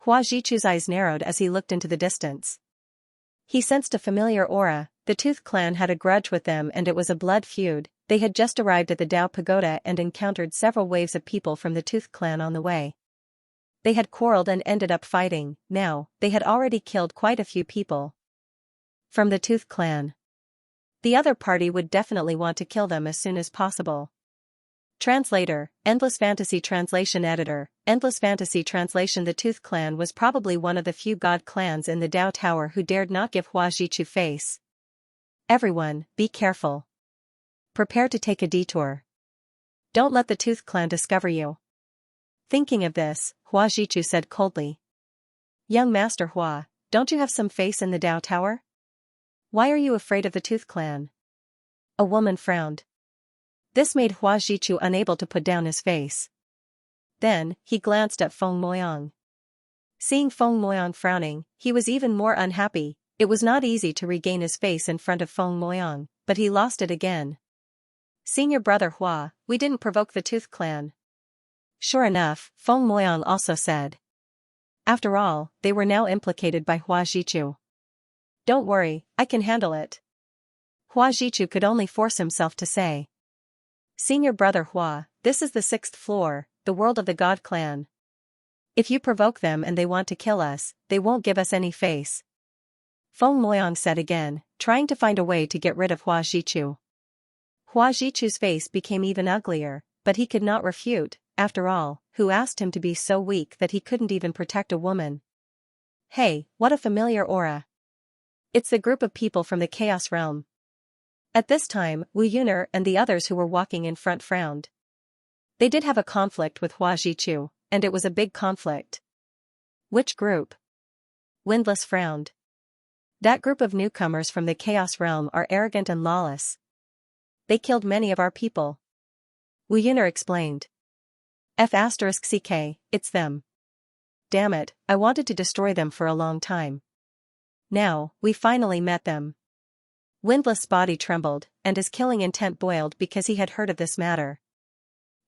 Hua Jichu's eyes narrowed as he looked into the distance. He sensed a familiar aura. The Tooth Clan had a grudge with them and it was a blood feud. They had just arrived at the Dao Pagoda and encountered several waves of people from the Tooth Clan on the way. They had quarreled and ended up fighting. Now, they had already killed quite a few people from the Tooth Clan. The other party would definitely want to kill them as soon as possible. Translator, Endless Fantasy Translation Editor, Endless Fantasy Translation. The Tooth Clan was probably one of the few god clans in the Dao Tower who dared not give Hua Jichu face. Everyone, be careful. Prepare to take a detour. Don't let the Tooth Clan discover you. Thinking of this, Hua Jichu said coldly. "Young Master Hua, don't you have some face in the Dao Tower? Why are you afraid of the Tooth Clan?" A woman frowned. This made Hua Jichu unable to put down his face. Then, he glanced at Feng Weiyang. Seeing Feng Weiyang frowning, he was even more unhappy. It was not easy to regain his face in front of Feng Weiyang, but he lost it again. "Senior brother Hua, we didn't provoke the Tooth Clan." Sure enough, Feng Weiyang also said. After all, they were now implicated by Hua Jichu. "Don't worry, I can handle it." Hua Jichu could only force himself to say. "Senior brother Hua, this is the 6th floor, the world of the God Clan. If you provoke them and they want to kill us, they won't give us any face." Feng Weiyang said again, trying to find a way to get rid of Hua Jichu. Hua Jichu's face became even uglier, but he could not refute. After all, who asked him to be so weak that he couldn't even protect a woman? Hey, what a familiar aura. It's the group of people from the Chaos Realm. At this time, Wu Yuner and the others who were walking in front frowned. They did have a conflict with Hua Jichu, and it was a big conflict. Which group? Windless frowned. That group of newcomers from the Chaos Realm are arrogant and lawless. They killed many of our people. Wu Yuner explained. F***ck, it's them. Damn it, I wanted to destroy them for a long time. Now, we finally met them. Windless' body trembled, and his killing intent boiled because he had heard of this matter.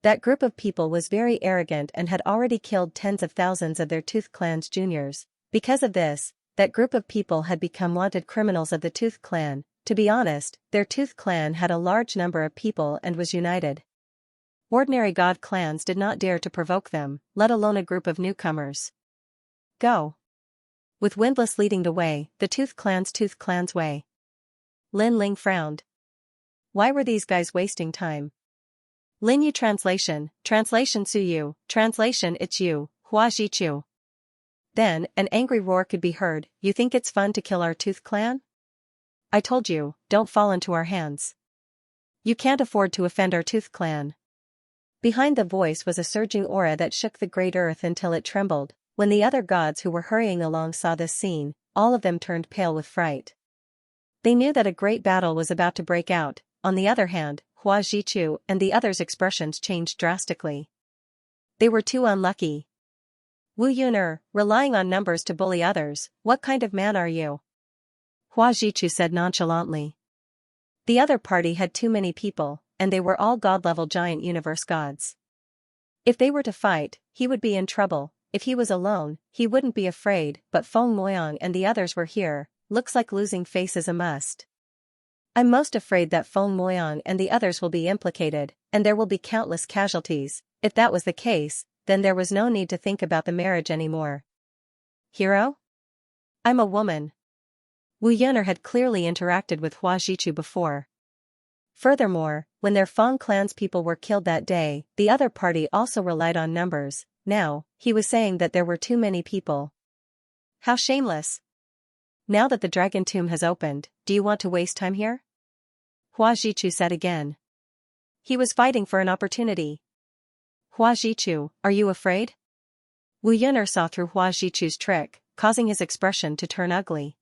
That group of people was very arrogant and had already killed tens of thousands of their Tooth Clan's juniors. Because of this, that group of people had become wanted criminals of the Tooth Clan. To be honest, their Tooth Clan had a large number of people and was united. Ordinary god clans did not dare to provoke them, let alone a group of newcomers. Go. With Windless leading the way, the Tooth Clan's way. Lin Ling frowned. Why were these guys wasting time? Lin Yu translation Su Yu, translation it's you, Hua Jichu. Then, an angry roar could be heard. You think it's fun to kill our Tooth Clan? I told you, don't fall into our hands. You can't afford to offend our Tooth Clan. Behind the voice was a surging aura that shook the great earth until it trembled. When the other gods who were hurrying along saw this scene, all of them turned pale with fright. They knew that a great battle was about to break out. On the other hand, Hua Zhichu and the others' expressions changed drastically. They were too unlucky. Wu Yuner, relying on numbers to bully others, what kind of man are you? Hua Zhichu said nonchalantly. The other party had too many people, and they were all god-level giant universe gods. If they were to fight, he would be in trouble. If he was alone, he wouldn't be afraid, but Feng Moyang and the others were here. Looks like losing face is a must. I'm most afraid that Feng Moyang and the others will be implicated, and there will be countless casualties. If that was the case, then there was no need to think about the marriage anymore. Hero? I'm a woman. Wu Yuner had clearly interacted with Hua Zhichu before. Furthermore, when their Feng clan's people were killed that day, the other party also relied on numbers. Now, he was saying that there were too many people. How shameless. Now that the dragon tomb has opened, do you want to waste time here? Hua Zhichu said again. He was fighting for an opportunity. Hua Zhichu, are you afraid? Wu Yuner saw through Hua Zhichu's trick, causing his expression to turn ugly.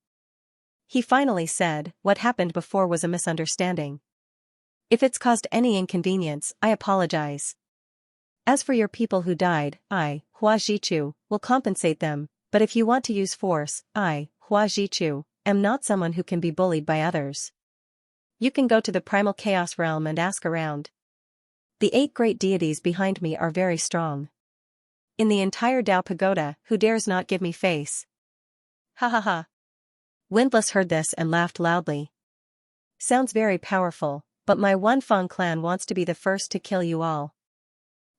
He finally said, what happened before was a misunderstanding. If it's caused any inconvenience, I apologize. As for your people who died, I, Hua Zhichu, will compensate them, but if you want to use force, I, Hua Zhichu, am not someone who can be bullied by others. You can go to the primal chaos realm and ask around. The 8 great deities behind me are very strong. In the entire Dao Pagoda, who dares not give me face? Ha ha ha. Windless heard this and laughed loudly. Sounds very powerful, but my one Feng clan wants to be the first to kill you all.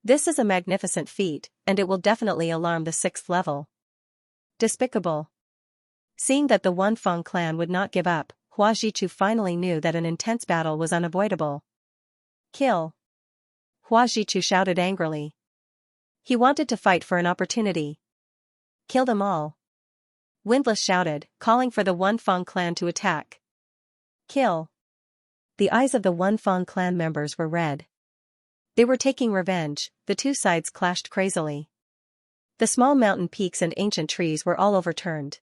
This is a magnificent feat, and it will definitely alarm the 6th level. Despicable. Seeing that the one Feng clan would not give up, Hua Zhichu finally knew that an intense battle was unavoidable. Kill. Hua Zhichu shouted angrily. He wanted to fight for an opportunity. Kill them all. Windless shouted, calling for the one Feng clan to attack. Kill. The eyes of the one Feng clan members were red. They were taking revenge. The two sides clashed crazily. The small mountain peaks and ancient trees were all overturned.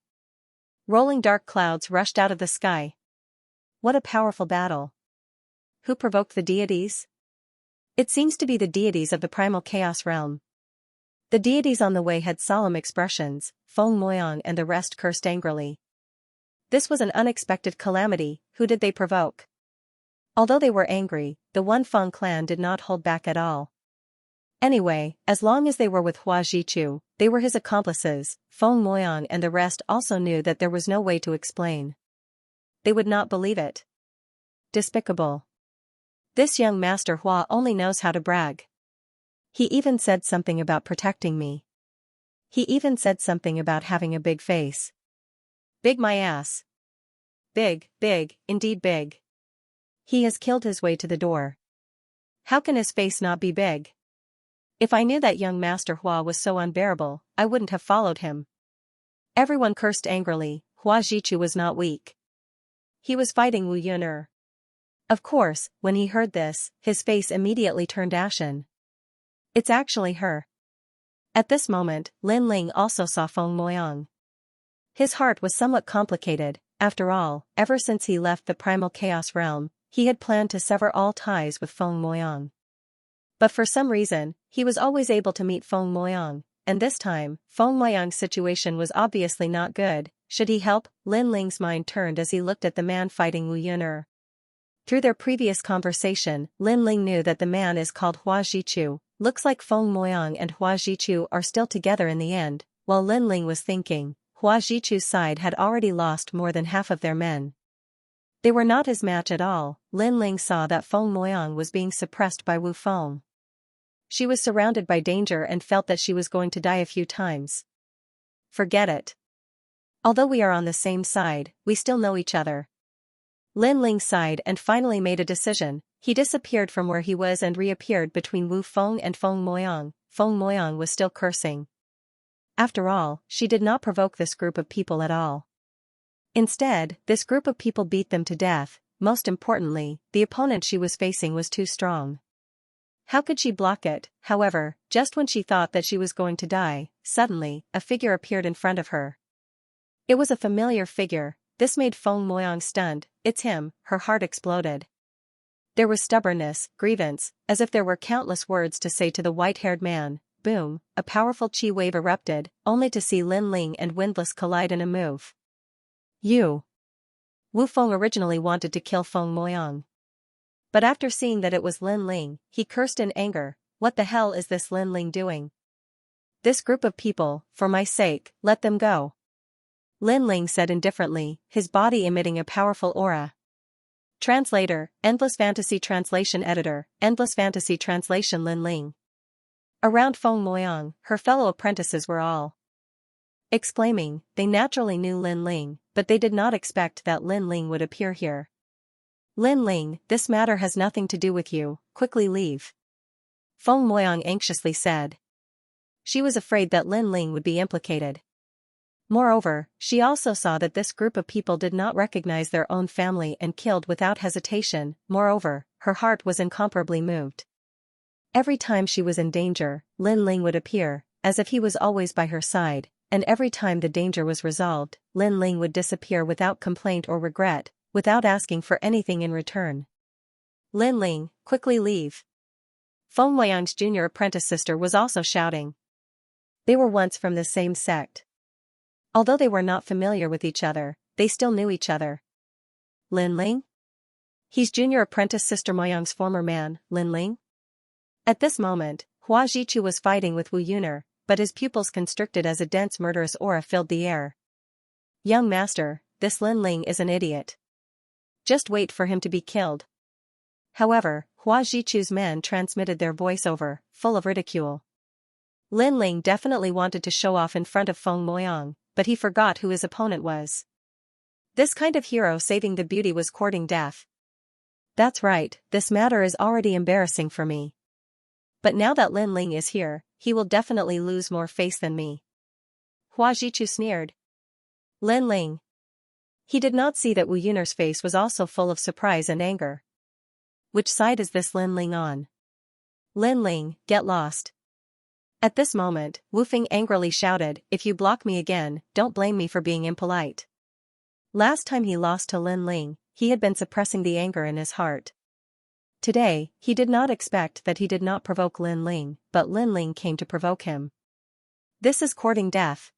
Rolling dark clouds rushed out of the sky. What a powerful battle. Who provoked the deities? It seems to be the deities of the primal chaos realm. The deities on the way had solemn expressions. Feng Moyang and the rest cursed angrily. This was an unexpected calamity. Who did they provoke? Although they were angry, the one Feng clan did not hold back at all. Anyway, as long as they were with Hua Zhichu, they were his accomplices. Feng Moyang and the rest also knew that there was no way to explain. They would not believe it. Despicable. This young master Hua only knows how to brag. He even said something about protecting me. He even said something about having a big face. Big my ass. Big, indeed big. He has killed his way to the door. How can his face not be big? If I knew that young Master Hua was so unbearable, I wouldn't have followed him. Everyone cursed angrily. Hua Zhichu was not weak. He was fighting Wu Yuner. Of course, when he heard this, his face immediately turned ashen. It's actually her. At this moment, Lin Ling also saw Feng Moyang. His heart was somewhat complicated. After all, ever since he left the primal chaos realm, he had planned to sever all ties with Feng Moyang. But for some reason, he was always able to meet Feng Moyang, and this time, Feng Moyang's situation was obviously not good. Should he help? Lin Ling's mind turned as he looked at the man fighting Wu Yuner. Through their previous conversation, Lin Ling knew that the man is called Hua Zhichu. Looks like Feng Moyang and Hua Zhichu are still together in the end. While Lin Ling was thinking, Hua Zhichu's side had already lost more than half of their men. They were not his match at all. Lin Ling saw that Feng Moyang was being suppressed by Wu Feng. She was surrounded by danger and felt that she was going to die a few times. Forget it. Although we are on the same side, we still know each other. Lin Ling sighed and finally made a decision. He disappeared from where he was and reappeared between Wu Feng and Feng Moyang. Feng Moyang was still cursing. After all, she did not provoke this group of people at all. Instead, this group of people beat them to death. Most importantly, the opponent she was facing was too strong. How could she block it? However, just when she thought that she was going to die, suddenly, a figure appeared in front of her. It was a familiar figure. This made Feng Moyang stunned. It's him. Her heart exploded. There was stubbornness, grievance, as if there were countless words to say to the white-haired man. Boom, a powerful chi wave erupted, only to see Lin Ling and Windless collide in a move. You. Wu Feng originally wanted to kill Feng Moyang. But after seeing that it was Lin Ling, he cursed in anger. What the hell is this Lin Ling doing? This group of people, for my sake, let them go. Lin Ling said indifferently, his body emitting a powerful aura. Translator, Endless Fantasy Translation Editor, Endless Fantasy Translation Lin Ling. Around Feng Moyang, her fellow apprentices were all exclaiming. They naturally knew Lin Ling, but they did not expect that Lin Ling would appear here. Lin Ling, this matter has nothing to do with you, quickly leave. Feng Moyang anxiously said. She was afraid that Lin Ling would be implicated. Moreover, she also saw that this group of people did not recognize their own family and killed without hesitation. Moreover, her heart was incomparably moved. Every time she was in danger, Lin Ling would appear, as if he was always by her side, and every time the danger was resolved, Lin Ling would disappear without complaint or regret, without asking for anything in return. Lin Ling, quickly leave. Feng Moyang's junior apprentice sister was also shouting. They were once from the same sect. Although they were not familiar with each other, they still knew each other. Lin Ling? He's junior apprentice sister Moyang's former man, Lin Ling? At this moment, Hua Jichu was fighting with Wu Yuner, but his pupils constricted as a dense murderous aura filled the air. Young master, this Lin Ling is an idiot. Just wait for him to be killed. However, Hua Jichu's men transmitted their voiceover, full of ridicule. Lin Ling definitely wanted to show off in front of Feng Moyang, but he forgot who his opponent was. This kind of hero saving the beauty was courting death. That's right, this matter is already embarrassing for me. But now that Lin Ling is here, he will definitely lose more face than me. Hua Jichu sneered. Lin Ling. He did not see that Wu Yuner's face was also full of surprise and anger. Which side is this Lin Ling on? Lin Ling, get lost. At this moment, Wu Feng angrily shouted, if you block me again, don't blame me for being impolite. Last time he lost to Lin Ling, he had been suppressing the anger in his heart. Today, he did not expect that he did not provoke Lin Ling, but Lin Ling came to provoke him. This is courting death.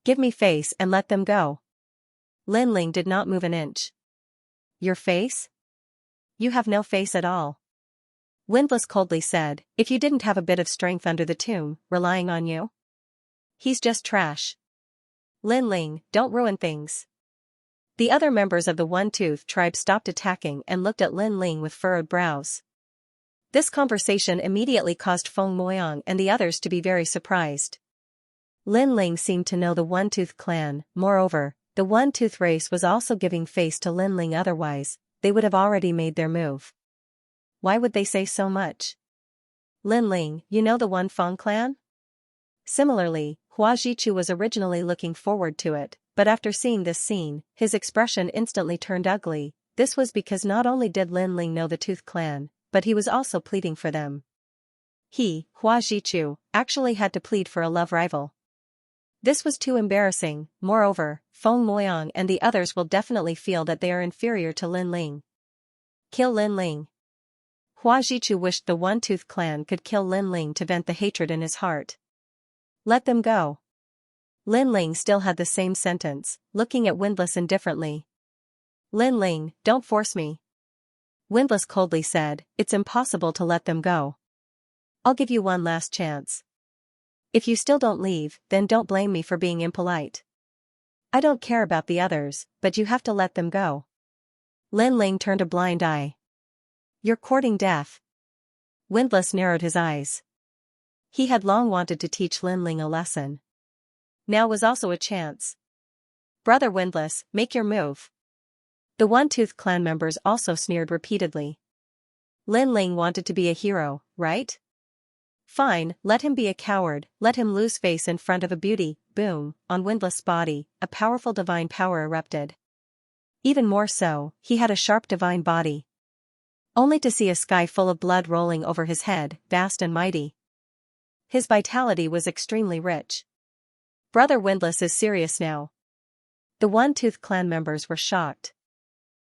Give me face and let them go. Lin Ling did not move an inch. Your face? You have no face at all. Windless coldly said, if you didn't have a bit of strength under the tomb, relying on you? He's just trash. Lin Ling, don't ruin things. The other members of the One-Tooth tribe stopped attacking and looked at Lin Ling with furrowed brows. This conversation immediately caused Feng Moyang and the others to be very surprised. Lin Ling seemed to know the One-Tooth clan. Moreover, the One-Tooth race was also giving face to Lin Ling, otherwise, they would have already made their move. Why would they say so much? Lin Ling, you know the One Feng clan? Similarly, Hua Jichu was originally looking forward to it, but after seeing this scene, his expression instantly turned ugly. This was because not only did Lin Ling know the Tooth clan, but he was also pleading for them. He, Hua Jichu, actually had to plead for a love rival. This was too embarrassing. Moreover, Feng Moyang and the others will definitely feel that they are inferior to Lin Ling. Kill Lin Ling. Hua Jichu wished the One-Tooth clan could kill Lin Ling to vent the hatred in his heart. Let them go. Lin Ling still had the same sentence, looking at Windless indifferently. Lin Ling, don't force me. Windless coldly said, it's impossible to let them go. I'll give you one last chance. If you still don't leave, then don't blame me for being impolite. I don't care about the others, but you have to let them go. Lin Ling turned a blind eye. You're courting death. Windless narrowed his eyes. He had long wanted to teach Lin Ling a lesson. Now was also a chance. Brother Windless, make your move. The One-Tooth clan members also sneered repeatedly. Lin Ling wanted to be a hero, right? Fine, let him be a coward, let him lose face in front of a beauty. Boom, on Windless' body, a powerful divine power erupted. Even more so, he had a sharp divine body. only to see a sky full of blood rolling over his head, vast and mighty. His vitality was extremely rich. Brother Windless is serious now. The One-Tooth clan members were shocked.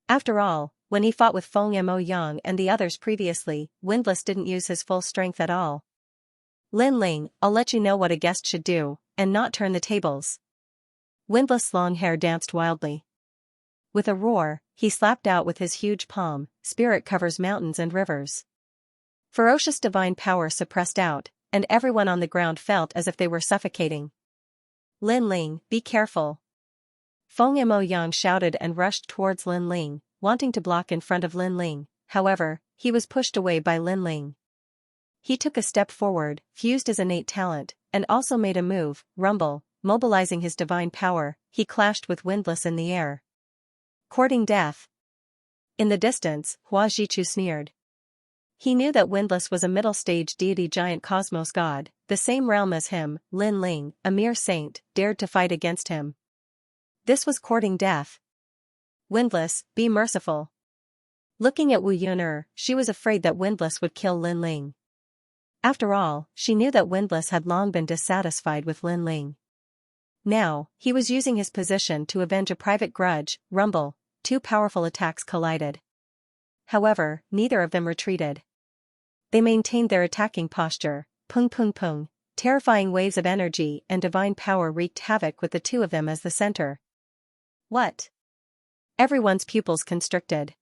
After all, when he fought with Feng Mo Yang and the others previously, Windless didn't use his full strength at all. Lin Ling, I'll let you know what a guest should do, and not turn the tables. Windless' long hair danced wildly. With a roar, he slapped out with his huge palm, spirit covers mountains and rivers. Ferocious divine power suppressed out, and everyone on the ground felt as if they were suffocating. Lin Ling, be careful. Feng Mo Yang shouted and rushed towards Lin Ling, wanting to block in front of Lin Ling. However, he was pushed away by Lin Ling. He took a step forward, fused his innate talent, and also made a move, rumble, mobilizing his divine power. He clashed with Windless in the air. Courting death. In the distance, Hua Jichu sneered. He knew that Windless was a middle-stage deity giant cosmos god, the same realm as him. Lin Ling, a mere saint, dared to fight against him. This was courting death. Windless, be merciful. Looking at Wu Yun'er, she was afraid that Windless would kill Lin Ling. After all, she knew that Windless had long been dissatisfied with Lin Ling. Now, he was using his position to avenge a private grudge. Rumble, two powerful attacks collided. However, neither of them retreated. They maintained their attacking posture. Pung pung pung, terrifying waves of energy and divine power wreaked havoc with the two of them as the center. What? Everyone's pupils constricted.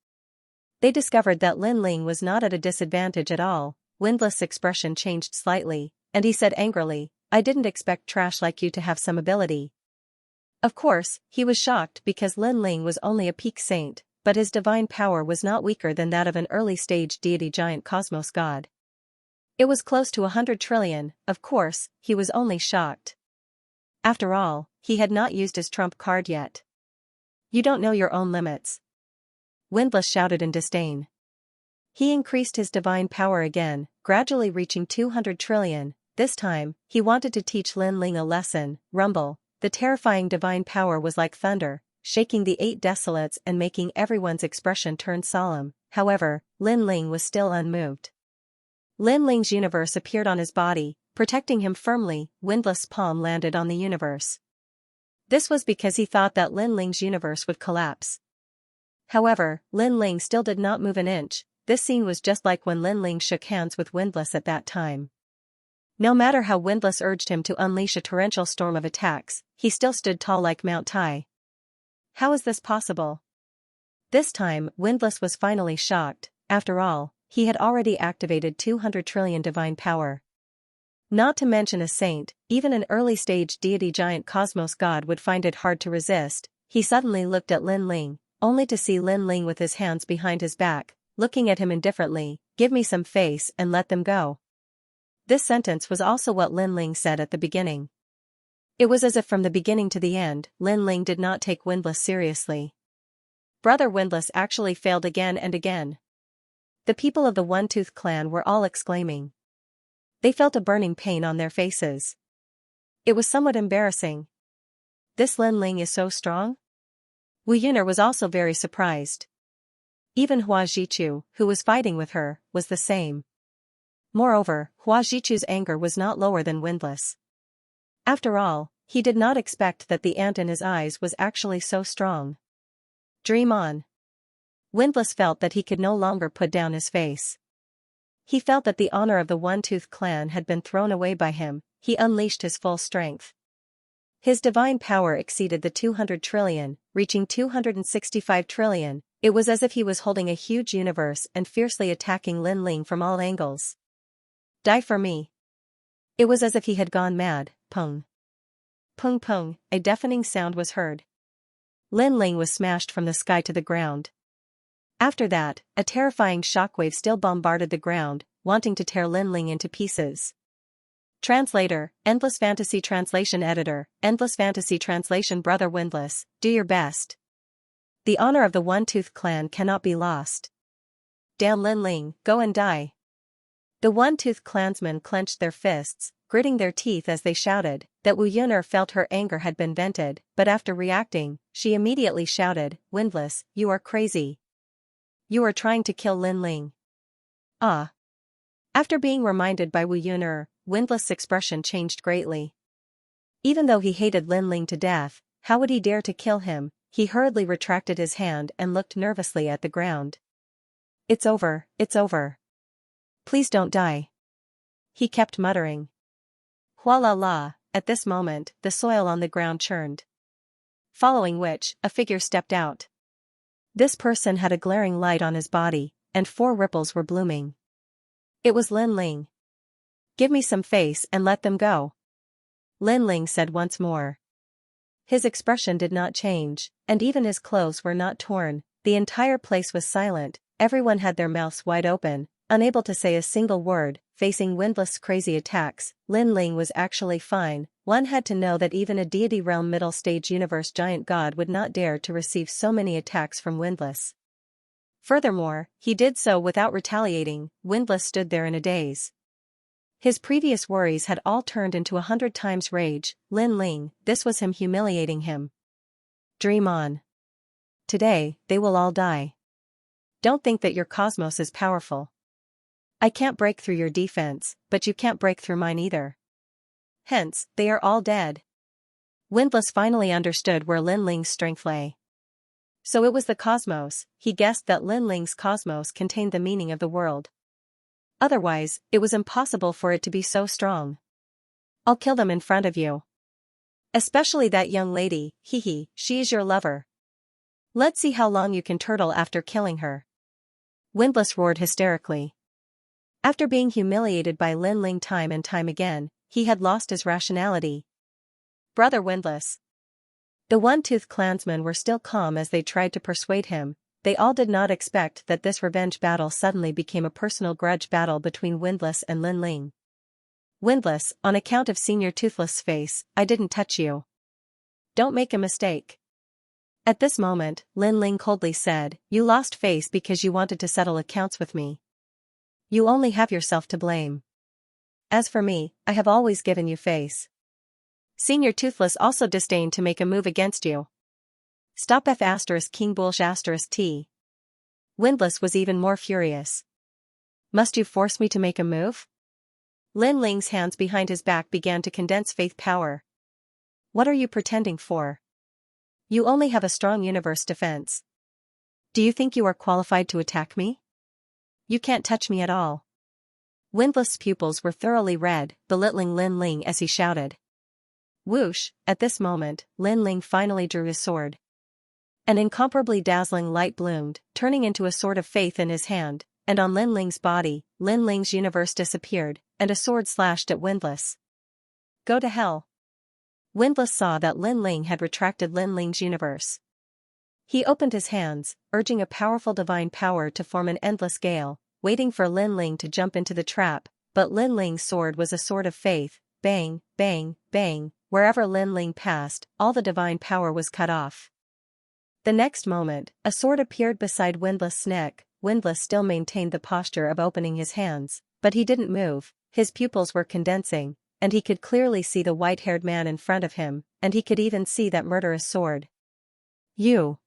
They discovered that Lin Ling was not at a disadvantage at all. Windless' expression changed slightly, and he said angrily, I didn't expect trash like you to have some ability. Of course, he was shocked because Lin Ling was only a peak saint, but his divine power was not weaker than that of an early-stage deity giant cosmos god. It was close to 100 trillion, of course, he was only shocked. After all, he had not used his trump card yet. You don't know your own limits. Windless shouted in disdain. He increased his divine power again, gradually reaching 200 trillion. This time, he wanted to teach Lin Ling a lesson. Rumble, the terrifying divine power was like thunder, shaking the 8 desolates and making everyone's expression turn solemn. However, Lin Ling was still unmoved. Lin Ling's universe appeared on his body, protecting him firmly. Windless' palm landed on the universe. This was because he thought that Lin Ling's universe would collapse. However, Lin Ling still did not move an inch. This scene was just like when Lin Ling shook hands with Windless at that time. No matter how Windless urged him to unleash a torrential storm of attacks, he still stood tall like Mount Tai. How is this possible? This time, Windless was finally shocked. After all, he had already activated 200 trillion divine power. Not to mention a saint, even an early-stage deity giant cosmos god would find it hard to resist. He suddenly looked at Lin Ling, only to see Lin Ling with his hands behind his back, looking at him indifferently. Give me some face and let them go. This sentence was also what Lin Ling said at the beginning. It was as if from the beginning to the end, Lin Ling did not take Windless seriously. Brother Windless actually failed again and again. The people of the One-Tooth clan were all exclaiming. They felt a burning pain on their faces. It was somewhat embarrassing. This Lin Ling is so strong? Wu Yun'er was also very surprised. Even Hua Jichu, who was fighting with her, was the same. Moreover, Hua Jichu's anger was not lower than Windless. After all, he did not expect that the ant in his eyes was actually so strong. Dream on. Windless felt that he could no longer put down his face. He felt that the honor of the One-Tooth clan had been thrown away by him. He unleashed his full strength. His divine power exceeded the 200 trillion, reaching 265 trillion. It was as if he was holding a huge universe and fiercely attacking Lin Ling from all angles. Die for me. It was as if he had gone mad. Pung. Pung pung, a deafening sound was heard. Lin Ling was smashed from the sky to the ground. After that, a terrifying shockwave still bombarded the ground, wanting to tear Lin Ling into pieces. Translator, Endless Fantasy Translation Editor, Endless Fantasy Translation. Brother Windless, do your best. The honor of the One-Tooth clan cannot be lost. Damn Lin Ling, go and die. The One-Tooth clansmen clenched their fists, gritting their teeth as they shouted. That Wu Yun'er felt her anger had been vented, but after reacting, she immediately shouted, Windless, you are crazy. You are trying to kill Lin Ling. Ah. After being reminded by Wu Yun'er, Windlass's expression changed greatly. Even though he hated Lin Ling to death, how would he dare to kill him? He hurriedly retracted his hand and looked nervously at the ground. It's over, it's over. Please don't die. He kept muttering. Hua la la, at this moment, the soil on the ground churned. Following which, a figure stepped out. This person had a glaring light on his body, and 4 ripples were blooming. It was Lin Ling. Give me some face and let them go. Lin Ling said once more. His expression did not change, and even his clothes were not torn. The entire place was silent, everyone had their mouths wide open, unable to say a single word. Facing Windlass's crazy attacks, Lin Ling was actually fine. One had to know that even a deity realm middle stage universe giant god would not dare to receive so many attacks from Windlass. Furthermore, he did so without retaliating. Windlass stood there in a daze. His previous worries had all turned into 100 times rage. Lin Ling, this was him humiliating him. Dream on. Today, they will all die. Don't think that your cosmos is powerful. I can't break through your defense, but you can't break through mine either. Hence, they are all dead. Windlass finally understood where Lin Ling's strength lay. So it was the cosmos. He guessed that Lin Ling's cosmos contained the meaning of the world. Otherwise, it was impossible for it to be so strong. I'll kill them in front of you. Especially that young lady, hee, she is your lover. Let's see how long you can turtle after killing her. Windlass roared hysterically. After being humiliated by Lin Ling time and time again, he had lost his rationality. Brother Windlass. The one-toothed clansmen were still calm as they tried to persuade him. They all did not expect that this revenge battle suddenly became a personal grudge battle between Windlass and Lin Ling. Windlass, on account of Senior Toothless's face, I didn't touch you. Don't make a mistake. At this moment, Lin Ling coldly said, you lost face because you wanted to settle accounts with me. You only have yourself to blame. As for me, I have always given you face. Senior Toothless also disdained to make a move against you. Stop F*** King Bullsh** T. Windlass was even more furious. Must you force me to make a move? Lin Ling's hands behind his back began to condense faith power. What are you pretending for? You only have a strong universe defense. Do you think you are qualified to attack me? You can't touch me at all. Windlass's pupils were thoroughly red, belittling Lin Ling as he shouted. Whoosh, at this moment, Lin Ling finally drew his sword. An incomparably dazzling light bloomed, turning into a sword of faith in his hand, and on Lin Ling's body, Lin Ling's universe disappeared, and a sword slashed at Windlass. Go to hell. Windlass saw that Lin Ling had retracted Lin Ling's universe. He opened his hands, urging a powerful divine power to form an endless gale, waiting for Lin Ling to jump into the trap, but Lin Ling's sword was a sword of faith. Bang, bang, bang, wherever Lin Ling passed, all the divine power was cut off. The next moment, a sword appeared beside Windlass's neck. Windlass still maintained the posture of opening his hands, but he didn't move. His pupils were condensing, and he could clearly see the white-haired man in front of him, and he could even see that murderous sword. You!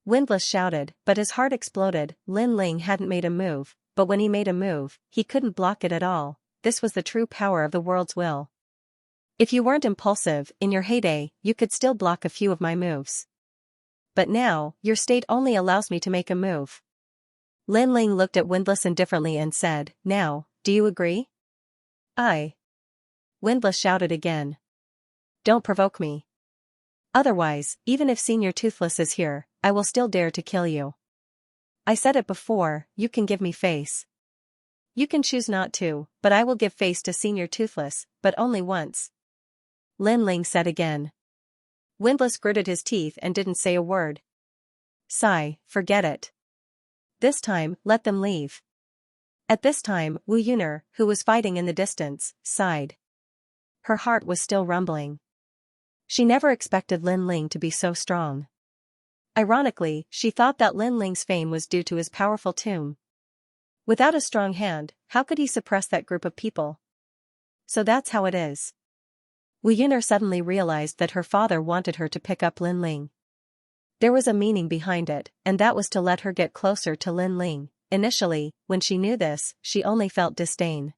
Windlass shouted, but his heart exploded. Lin Ling hadn't made a move, but when he made a move, he couldn't block it at all. This was the true power of the world's will. If you weren't impulsive, in your heyday, you could still block a few of my moves. But now, your state only allows me to make a move. Lin Ling looked at Windlass indifferently and said, now, do you agree? Aye. Windlass shouted again. Don't provoke me. Otherwise, even if Senior Toothless is here, I will still dare to kill you. I said it before, you can give me face. You can choose not to, but I will give face to Senior Toothless, but only once. Lin Ling said again. Windlass gritted his teeth and didn't say a word. Sigh, forget it. This time, let them leave. At this time, Wu Yun'er, who was fighting in the distance, sighed. Her heart was still rumbling. She never expected Lin Ling to be so strong. Ironically, she thought that Lin Ling's fame was due to his powerful tomb. Without a strong hand, how could he suppress that group of people? So that's how it is. Wu Yun'er suddenly realized that her father wanted her to pick up Lin Ling. There was a meaning behind it, and that was to let her get closer to Lin Ling. Initially, when she knew this, she only felt disdain.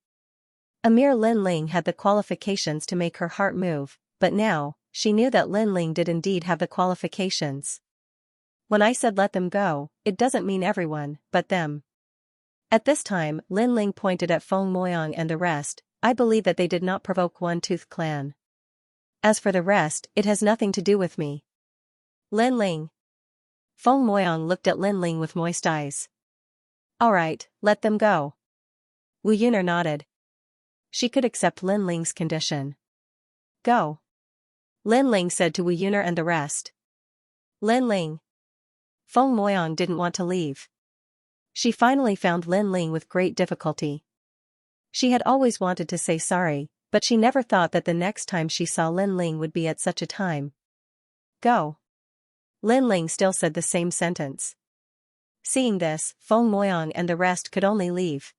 A mere Lin Ling had the qualifications to make her heart move, but now, she knew that Lin Ling did indeed have the qualifications. When I said let them go, it doesn't mean everyone, but them. At this time, Lin Ling pointed at Feng Moyang and the rest. I believe that they did not provoke One-Tooth Clan. As for the rest, it has nothing to do with me. Lin Ling. Feng Moyang looked at Lin Ling with moist eyes. Alright, let them go. Wu Yuner nodded. She could accept Lin Ling's condition. Go. Lin Ling said to Wu Yuner and the rest. Lin Ling. Feng Moyang didn't want to leave. She finally found Lin Ling with great difficulty. She had always wanted to say sorry, but she never thought that the next time she saw Lin Ling would be at such a time. Go. Lin Ling still said the same sentence. Seeing this, Feng Moyang and the rest could only leave.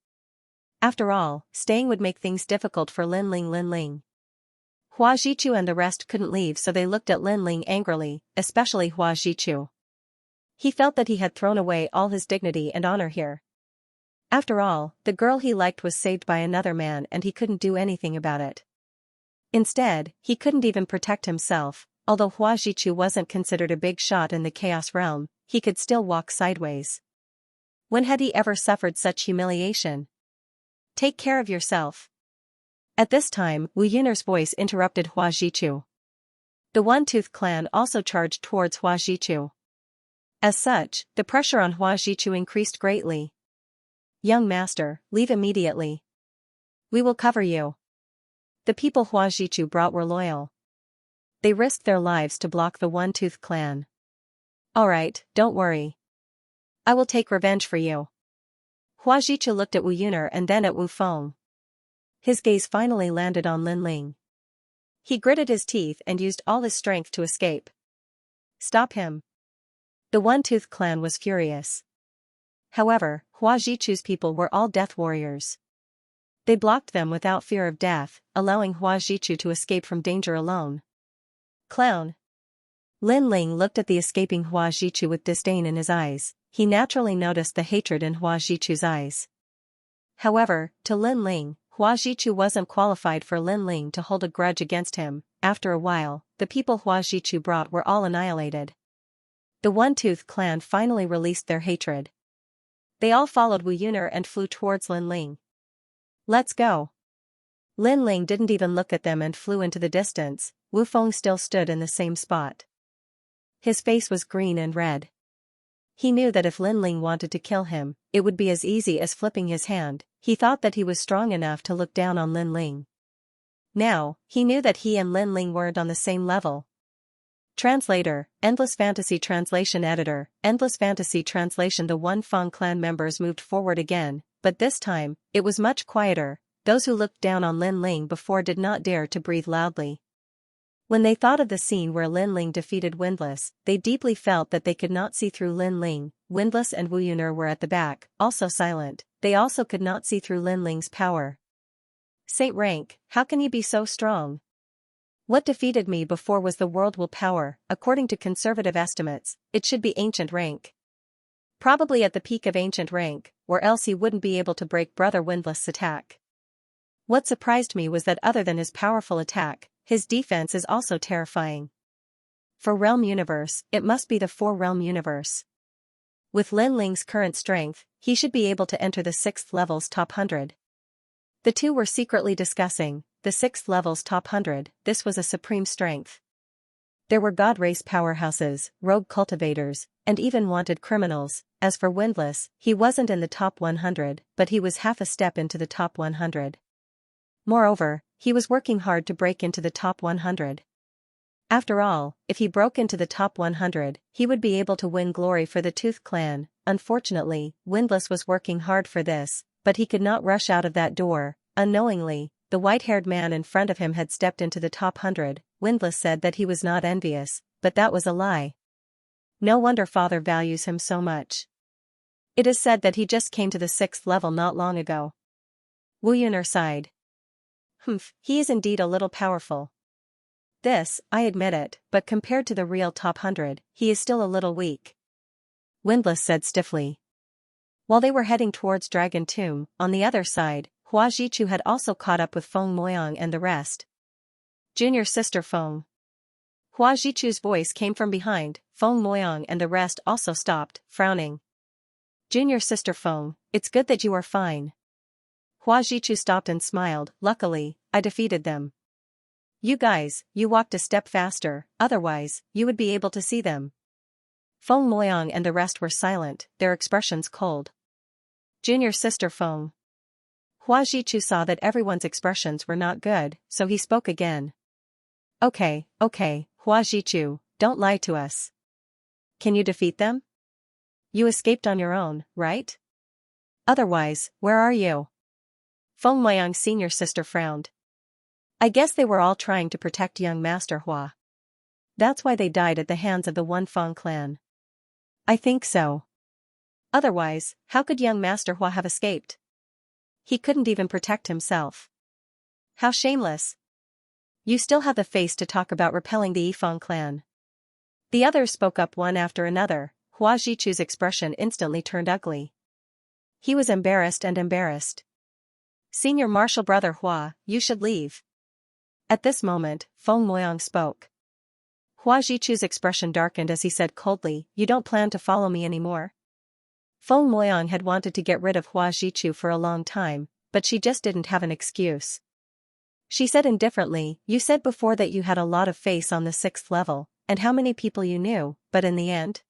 After all, staying would make things difficult for Lin Ling. Hua Jichu and the rest couldn't leave, so they looked at Lin Ling angrily, especially Hua Jichu. He felt that he had thrown away all his dignity and honor here. After all, the girl he liked was saved by another man and he couldn't do anything about it. Instead, he couldn't even protect himself. Although Hua Jichu wasn't considered a big shot in the Chaos Realm, he could still walk sideways. When had he ever suffered such humiliation? Take care of yourself. At this time, Wu Yuner's voice interrupted Hua Jichu. The One-Tooth Clan also charged towards Hua Jichu. As such, the pressure on Hua Jichu increased greatly. Young master, leave immediately. We will cover you. The people Hua Jichu brought were loyal. They risked their lives to block the One-Tooth Clan. Alright, don't worry. I will take revenge for you. Hua Jichu looked at Wu Yuner and then at Wu Feng. His gaze finally landed on Lin Ling. He gritted his teeth and used all his strength to escape. Stop him. The One-Tooth Clan was furious. However, Hua Jichu's people were all death warriors. They blocked them without fear of death, allowing Hua Jichu to escape from danger alone. Clown. Lin Ling looked at the escaping Hua Jichu with disdain in his eyes. He naturally noticed the hatred in Hua Jichu's eyes. However, to Lin Ling, Hua Jichu wasn't qualified for Lin Ling to hold a grudge against him. After a while, the people Hua Jichu brought were all annihilated. The One-Tooth Clan finally released their hatred. They all followed Wu Yuner and flew towards Lin Ling. Let's go. Lin Ling didn't even look at them and flew into the distance. Wu Feng still stood in the same spot. His face was green and red. He knew that if Lin Ling wanted to kill him, it would be as easy as flipping his hand. He thought that he was strong enough to look down on Lin Ling. Now, he knew that he and Lin Ling weren't on the same level. Translator, Endless Fantasy Translation Editor, Endless Fantasy Translation. The One Feng clan members moved forward again, but this time, it was much quieter. Those who looked down on Lin Ling before did not dare to breathe loudly. When they thought of the scene where Lin Ling defeated Windless, they deeply felt that they could not see through Lin Ling. Windless and Wu Yuner were at the back, also silent. They also could not see through Lin Ling's power. Saint rank, how can you be so strong? What defeated me before was the world will power. According to conservative estimates, it should be ancient rank. Probably at the peak of ancient rank, or else he wouldn't be able to break Brother Windless' attack. What surprised me was that other than his powerful attack, his defense is also terrifying. For Realm Universe, it must be the 4-realm universe. With Lin Ling's current strength, he should be able to enter the 6th level's top 100. The two were secretly discussing the 6th level's top 100. This was a supreme strength. There were god race powerhouses, rogue cultivators, and even wanted criminals. As for Windless, he wasn't in the top 100, but he was half a step into the top 100. Moreover, he was working hard to break into the top 100. After all, if he broke into the top 100, he would be able to win glory for the Tooth Clan. Unfortunately, Windless was working hard for this, but he could not rush out of that door. Unknowingly, the white-haired man in front of him had stepped into the top 100. Windless said that he was not envious, but that was a lie. No wonder Father values him so much. It is said that he just came to the 6th level not long ago. Wu Yuner sighed. He is indeed a little powerful. I admit it, but compared to the real top 100, he is still a little weak. Windlass said stiffly. While they were heading towards Dragon Tomb, on the other side, Hua Jichu had also caught up with Feng Moyang and the rest. Junior sister Feng. Hua Jichu's voice came from behind. Feng Moyang and the rest also stopped, frowning. Junior sister Feng, it's good that you are fine. Hua Jichu stopped and smiled. Luckily, I defeated them. You guys, you walked a step faster, otherwise, you would be able to see them. Feng Moyang and the rest were silent, their expressions cold. Junior sister Feng. Hua Jichu saw that everyone's expressions were not good, so he spoke again. Okay, Hua Jichu, don't lie to us. Can you defeat them? You escaped on your own, right? Otherwise, where are you? Feng Moyang's senior sister frowned. I guess they were all trying to protect young Master Hua. That's why they died at the hands of the One Feng clan. I think so. Otherwise, how could young Master Hua have escaped? He couldn't even protect himself. How shameless. You still have the face to talk about repelling the Yifeng clan. The others spoke up one after another. Hua Jichu's expression instantly turned ugly. He was embarrassed and embarrassed. Senior martial brother Hua, you should leave. At this moment, Feng Moyang spoke. Hua Jichu's expression darkened as he said coldly, you don't plan to follow me anymore? Feng Moyang had wanted to get rid of Hua Jichu for a long time, but she just didn't have an excuse. She said indifferently, you said before that you had a lot of face on the 6th level, and how many people you knew, but in the end?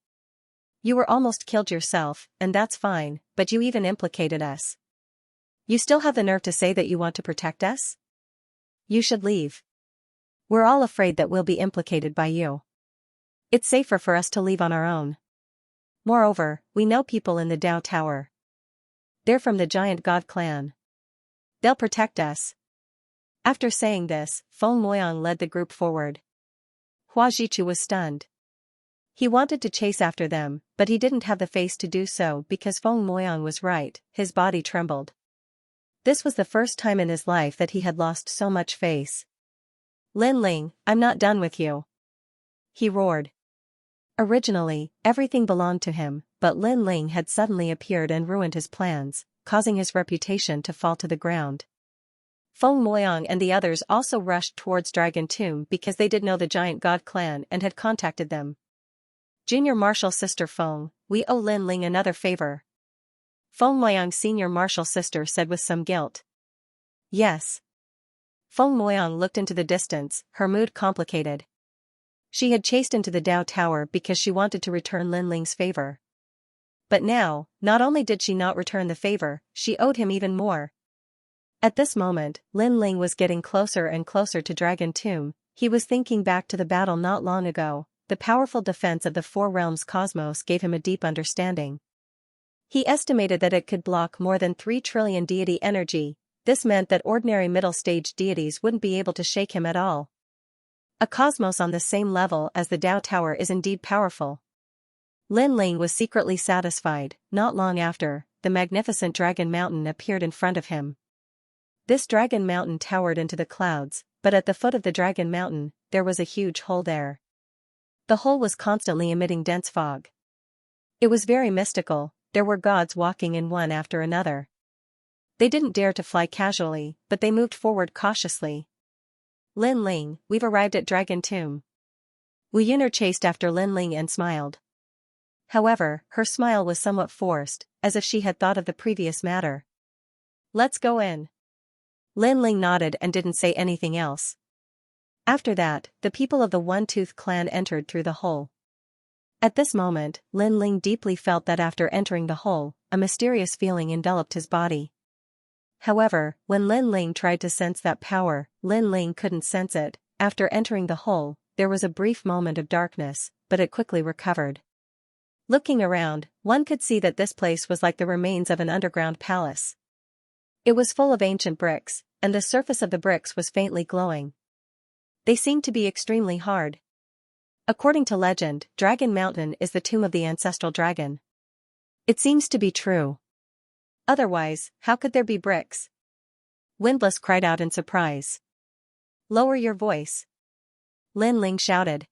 You were almost killed yourself, and that's fine, but you even implicated us. You still have the nerve to say that you want to protect us? You should leave. We're all afraid that we'll be implicated by you. It's safer for us to leave on our own. Moreover, we know people in the Dao Tower. They're from the Giant God clan. They'll protect us. After saying this, Feng Moyang led the group forward. Hua Jichu was stunned. He wanted to chase after them, but he didn't have the face to do so because Feng Moyang was right, his body trembled. This was the first time in his life that he had lost so much face. Lin Ling, I'm not done with you. He roared. Originally, everything belonged to him, but Lin Ling had suddenly appeared and ruined his plans, causing his reputation to fall to the ground. Feng Moyang and the others also rushed towards Dragon Tomb because they did know the Giant God clan and had contacted them. Junior martial sister Feng, we owe Lin Ling another favor. Feng Moyang's senior martial sister said with some guilt. Yes. Feng Moyang looked into the distance, her mood complicated. She had chased into the Dao Tower because she wanted to return Lin Ling's favor. But now, not only did she not return the favor, she owed him even more. At this moment, Lin Ling was getting closer and closer to Dragon Tomb. He was thinking back to the battle not long ago. The powerful defense of the Four Realms cosmos gave him a deep understanding. He estimated that it could block more than 3 trillion deity energy. This meant that ordinary middle-stage deities wouldn't be able to shake him at all. A cosmos on the same level as the Dao Tower is indeed powerful. Lin Ling was secretly satisfied. Not long after, the magnificent Dragon Mountain appeared in front of him. This Dragon Mountain towered into the clouds, but at the foot of the Dragon Mountain, there was a huge hole there. The hole was constantly emitting dense fog. It was very mystical. There were gods walking in one after another. They didn't dare to fly casually, but they moved forward cautiously. Lin Ling, we've arrived at Dragon Tomb. Wu Yuner chased after Lin Ling and smiled. However, her smile was somewhat forced, as if she had thought of the previous matter. Let's go in. Lin Ling nodded and didn't say anything else. After that, the people of the One-Tooth clan entered through the hole. At this moment, Lin Ling deeply felt that after entering the hole, a mysterious feeling enveloped his body. However, when Lin Ling tried to sense that power, Lin Ling couldn't sense it. After entering the hole, there was a brief moment of darkness, but it quickly recovered. Looking around, one could see that this place was like the remains of an underground palace. It was full of ancient bricks, and the surface of the bricks was faintly glowing. They seemed to be extremely hard. According to legend, Dragon Mountain is the tomb of the ancestral dragon. It seems to be true. Otherwise, how could there be bricks? Windlass cried out in surprise. Lower your voice. Lin Ling shouted.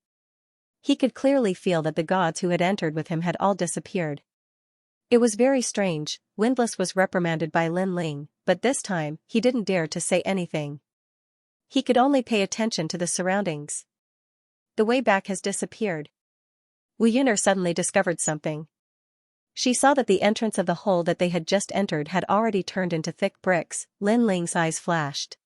He could clearly feel that the gods who had entered with him had all disappeared. It was very strange. Windlass was reprimanded by Lin Ling, but this time, he didn't dare to say anything. He could only pay attention to the surroundings. The way back has disappeared. Wu Yuner suddenly discovered something. She saw that the entrance of the hole that they had just entered had already turned into thick bricks. Lin Ling's eyes flashed.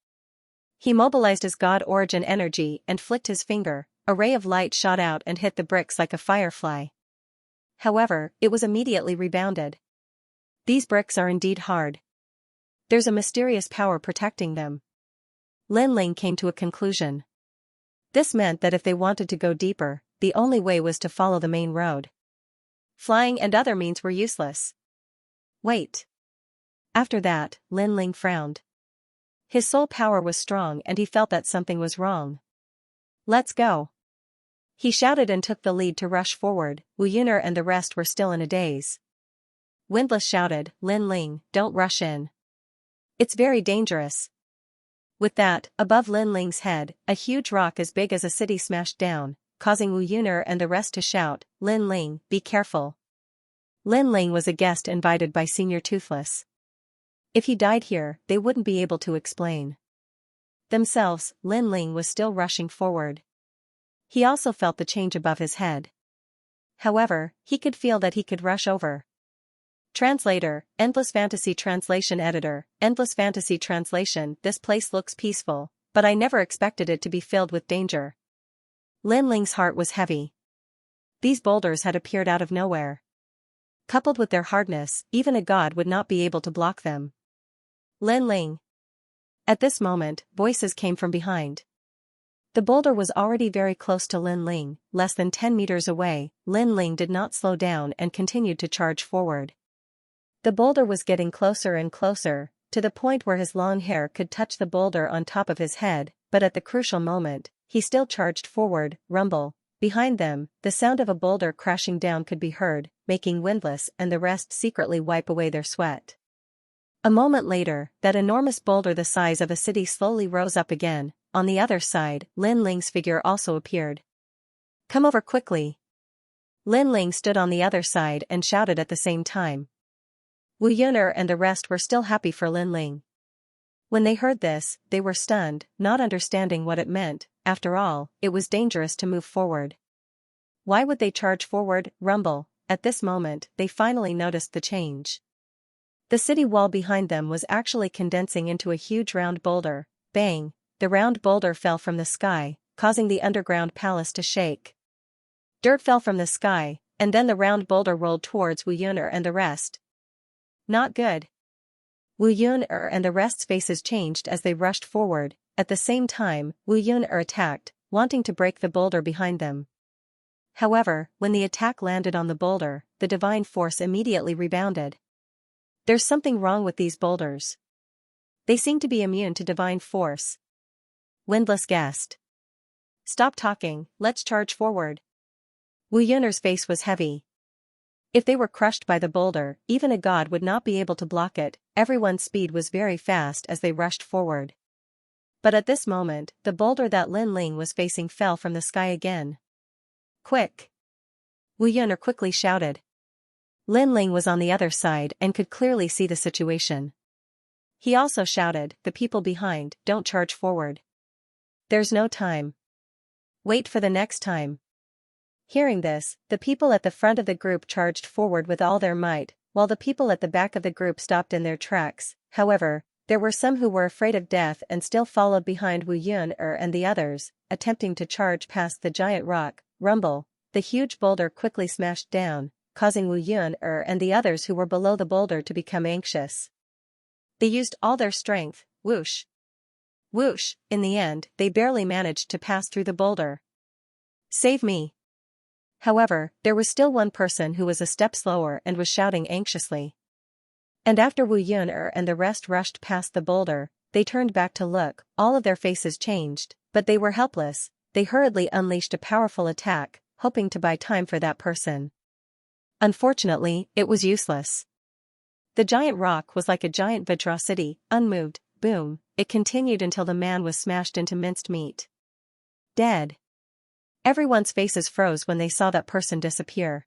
He mobilized his god origin energy and flicked his finger. A ray of light shot out and hit the bricks like a firefly. However, it was immediately rebounded. These bricks are indeed hard. There's a mysterious power protecting them. Lin Ling came to a conclusion. This meant that if they wanted to go deeper, the only way was to follow the main road. Flying and other means were useless. Wait. After that, Lin Ling frowned. His soul power was strong and he felt that something was wrong. Let's go. He shouted and took the lead to rush forward. Wu Yuner and the rest were still in a daze. Windlass shouted, Lin Ling, don't rush in. It's very dangerous. With that, above Lin Ling's head, a huge rock as big as a city smashed down, causing Wu Yuner and the rest to shout, Lin Ling, be careful. Lin Ling was a guest invited by Senior Toothless. If he died here, they wouldn't be able to explain themselves. Lin Ling was still rushing forward. He also felt the change above his head. However, he could feel that he could rush over. Translator, Endless Fantasy Translation Editor, Endless Fantasy Translation. This place looks peaceful, but I never expected it to be filled with danger. Lin Ling's heart was heavy. These boulders had appeared out of nowhere. Coupled with their hardness, even a god would not be able to block them. Lin Ling. At this moment, voices came from behind. The boulder was already very close to Lin Ling, less than 10 meters away. Lin Ling did not slow down and continued to charge forward. The boulder was getting closer and closer, to the point where his long hair could touch the boulder on top of his head, but at the crucial moment, he still charged forward. Rumble. Behind them, the sound of a boulder crashing down could be heard, making Windlass and the rest secretly wipe away their sweat. A moment later, that enormous boulder the size of a city slowly rose up again. On the other side, Lin Ling's figure also appeared. Come over quickly. Lin Ling stood on the other side and shouted at the same time. Wu Yuner and the rest were still happy for Lin Ling. When they heard this, they were stunned, not understanding what it meant. After all, it was dangerous to move forward. Why would they charge forward? Rumble. At this moment, they finally noticed the change. The city wall behind them was actually condensing into a huge round boulder. Bang! The round boulder fell from the sky, causing the underground palace to shake. Dirt fell from the sky, and then the round boulder rolled towards Wu Yuner and the rest. Not good. Wu Yuner and the rest's faces changed as they rushed forward. At the same time, Wu Yuner attacked, wanting to break the boulder behind them. However, when the attack landed on the boulder, the divine force immediately rebounded. There's something wrong with these boulders. They seem to be immune to divine force. Windlass guessed. Stop talking, let's charge forward. Wu Yuner's face was heavy. If they were crushed by the boulder, even a god would not be able to block it. Everyone's speed was very fast as they rushed forward. But at this moment, the boulder that Lin Ling was facing fell from the sky again. Quick! Wu Yuner quickly shouted. Lin Ling was on the other side and could clearly see the situation. He also shouted, the people behind, don't charge forward. There's no time. Wait for the next time. Hearing this, the people at the front of the group charged forward with all their might, while the people at the back of the group stopped in their tracks. However, there were some who were afraid of death and still followed behind Wu Yuner and the others, attempting to charge past the giant rock. Rumble. The huge boulder quickly smashed down, causing Wu Yuner and the others who were below the boulder to become anxious. They used all their strength. Whoosh! Whoosh! In the end, they barely managed to pass through the boulder. Save me! However, there was still one person who was a step slower and was shouting anxiously. And after Wu Yuner and the rest rushed past the boulder, they turned back to look. All of their faces changed, but they were helpless. They hurriedly unleashed a powerful attack, hoping to buy time for that person. Unfortunately, it was useless. The giant rock was like a giant virtuosity, unmoved. Boom! It continued until the man was smashed into minced meat. Dead. Everyone's faces froze when they saw that person disappear.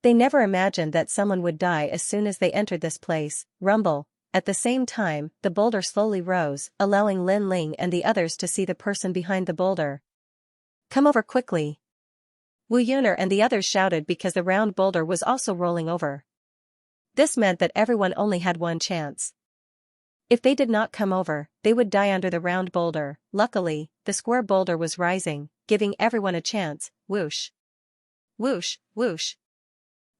They never imagined that someone would die as soon as they entered this place. Rumble. At the same time, the boulder slowly rose, allowing Lin Ling and the others to see the person behind the boulder. Come over quickly. Wu Yuner and the others shouted because the round boulder was also rolling over. This meant that everyone only had one chance. If they did not come over, they would die under the round boulder. Luckily, the square boulder was rising, giving everyone a chance. Whoosh. Whoosh, whoosh.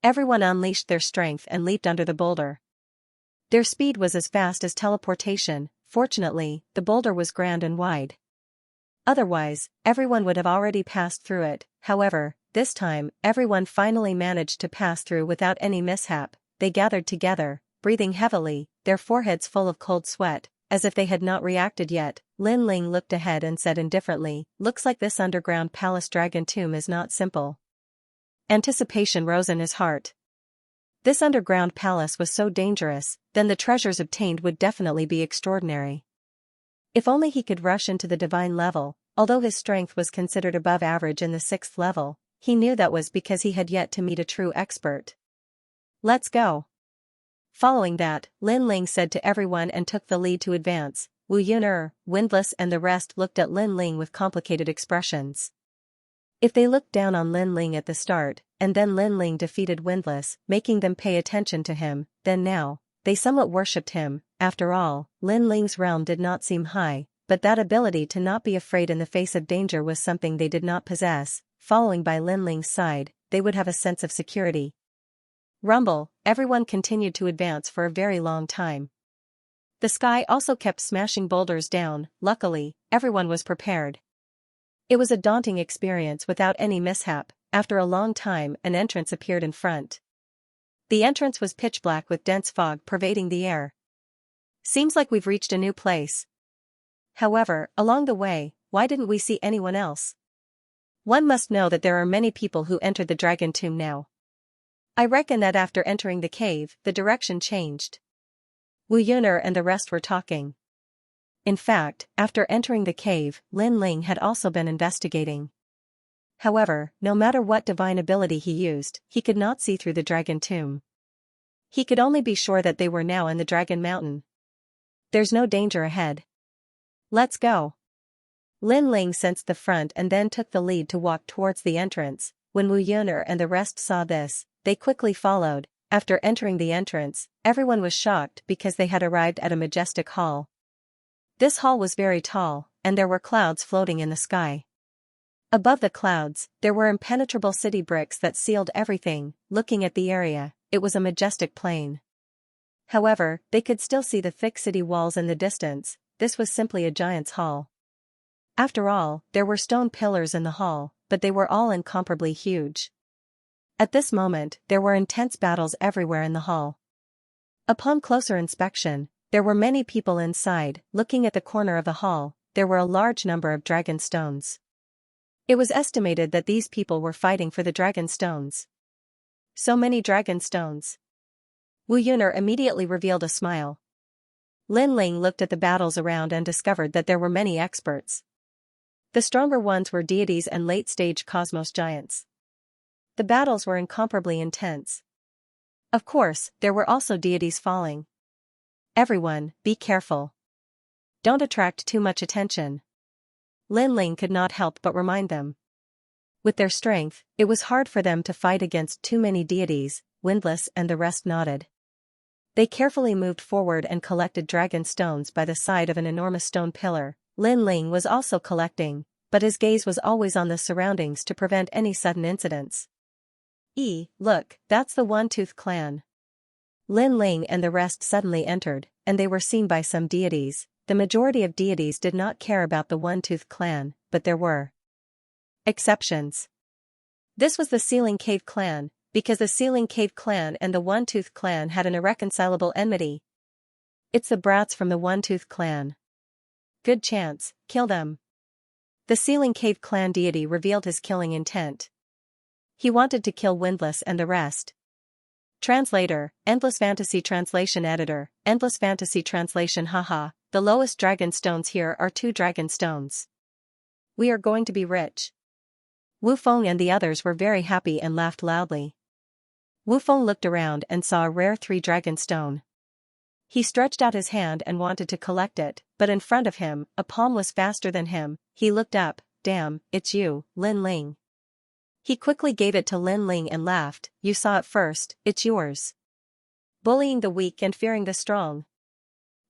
Everyone unleashed their strength and leaped under the boulder. Their speed was as fast as teleportation. Fortunately, the boulder was grand and wide. Otherwise, everyone would have already passed through it. However, this time, everyone finally managed to pass through without any mishap. They gathered together, breathing heavily, their foreheads full of cold sweat, as if they had not reacted yet. Lin Ling looked ahead and said indifferently, "Looks like this underground palace dragon tomb is not simple." Anticipation rose in his heart. This underground palace was so dangerous, then the treasures obtained would definitely be extraordinary. If only he could rush into the divine level. Although his strength was considered above average in the 6th level, he knew that was because he had yet to meet a true expert. Let's go. Following that, Lin Ling said to everyone and took the lead to advance. Wu Yuner, Windless and the rest looked at Lin Ling with complicated expressions. If they looked down on Lin Ling at the start, and then Lin Ling defeated Windless, making them pay attention to him, then now, they somewhat worshipped him. After all, Lin Ling's realm did not seem high, but that ability to not be afraid in the face of danger was something they did not possess. Following by Lin Ling's side, they would have a sense of security. Rumble. Everyone continued to advance for a very long time. The sky also kept smashing boulders down. Luckily, everyone was prepared. It was a daunting experience without any mishap. After a long time, an entrance appeared in front. The entrance was pitch black with dense fog pervading the air. Seems like we've reached a new place. However, along the way, why didn't we see anyone else? One must know that there are many people who entered the dragon tomb now. I reckon that after entering the cave, the direction changed. Wu Yuner and the rest were talking. In fact, after entering the cave, Lin Ling had also been investigating. However, no matter what divine ability he used, he could not see through the dragon tomb. He could only be sure that they were now in the dragon mountain. There's no danger ahead. Let's go. Lin Ling sensed the front and then took the lead to walk towards the entrance. When Wu Yuner and the rest saw this, they quickly followed. After entering the entrance, everyone was shocked because they had arrived at a majestic hall. This hall was very tall, and there were clouds floating in the sky. Above the clouds, there were impenetrable city bricks that sealed everything. Looking at the area, it was a majestic plain. However, they could still see the thick city walls in the distance. This was simply a giant's hall. After all, there were stone pillars in the hall, but they were all incomparably huge. At this moment, there were intense battles everywhere in the hall. Upon closer inspection, there were many people inside. Looking at the corner of the hall, there were a large number of dragon stones. It was estimated that these people were fighting for the dragon stones. So many dragon stones. Wu Yuner immediately revealed a smile. Lin Ling looked at the battles around and discovered that there were many experts. The stronger ones were deities and late-stage cosmos giants. The battles were incomparably intense. Of course, there were also deities falling. Everyone, be careful. Don't attract too much attention. Lin Ling could not help but remind them. With their strength, it was hard for them to fight against too many deities. Windless and the rest nodded. They carefully moved forward and collected dragon stones by the side of an enormous stone pillar. Lin Ling was also collecting, but his gaze was always on the surroundings to prevent any sudden incidents. Look, that's the One-Tooth clan. Lin Ling and the rest suddenly entered, and they were seen by some deities. The majority of deities did not care about the One-Tooth clan, but there were exceptions. This was the Ceiling Cave clan, because the Ceiling Cave clan and the One-Tooth clan had an irreconcilable enmity. It's the brats from the One-Tooth clan. Good chance, kill them. The Ceiling Cave clan deity revealed his killing intent. He wanted to kill Windless and the rest. Translator, Endless Fantasy Translation Editor, Endless Fantasy Translation. Haha, the lowest dragon stones here are 2 dragon stones. We are going to be rich. Wu Feng and the others were very happy and laughed loudly. Wu Feng looked around and saw a rare 3-dragon stone. He stretched out his hand and wanted to collect it, but in front of him, a palm was faster than him. He looked up. Damn, it's you, Lin Ling. He quickly gave it to Lin Ling and laughed. You saw it first, it's yours. Bullying the weak and fearing the strong.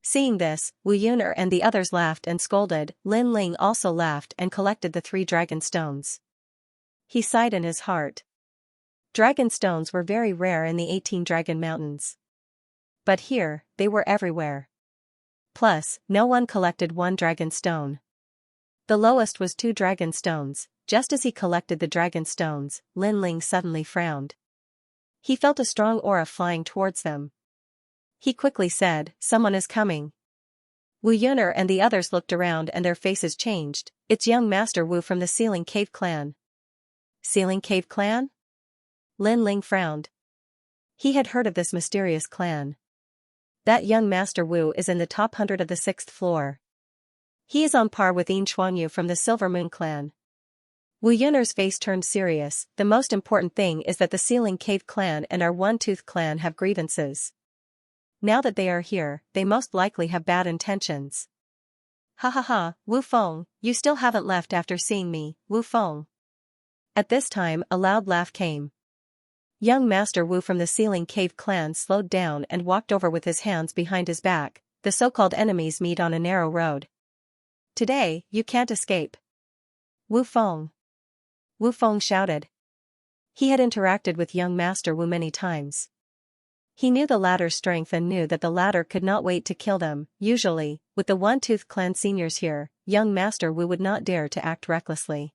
Seeing this, Wu Yun'er and the others laughed and scolded. Lin Ling also laughed and collected the 3-dragon stones. He sighed in his heart. Dragon stones were very rare in the 18 Dragon Mountains. But here, they were everywhere. Plus, no one collected 1 dragon stone. The lowest was 2 dragon stones. Just as he collected the dragon stones, Lin Ling suddenly frowned. He felt a strong aura flying towards them. He quickly said, someone is coming. Wu Yun'er and the others looked around and their faces changed. It's young Master Wu from the Ceiling Cave Clan. Ceiling Cave Clan? Lin Ling frowned. He had heard of this mysterious clan. That young Master Wu is in the top 100 of the 6th floor. He is on par with Yin Xuanyu from the Silver Moon Clan. Wu Yun'er's face turned serious. The most important thing is that the Ceiling Cave Clan and our One-Tooth Clan have grievances. Now that they are here, they most likely have bad intentions. Ha ha ha, Wu Feng, you still haven't left after seeing me, Wu Feng. At this time, a loud laugh came. Young Master Wu from the Ceiling Cave Clan slowed down and walked over with his hands behind his back. The so-called enemies meet on a narrow road. Today, you can't escape. Wu Feng. Wu Feng shouted. He had interacted with young Master Wu many times. He knew the latter's strength and knew that the latter could not wait to kill them. Usually, with the One-Tooth Clan seniors here, young Master Wu would not dare to act recklessly.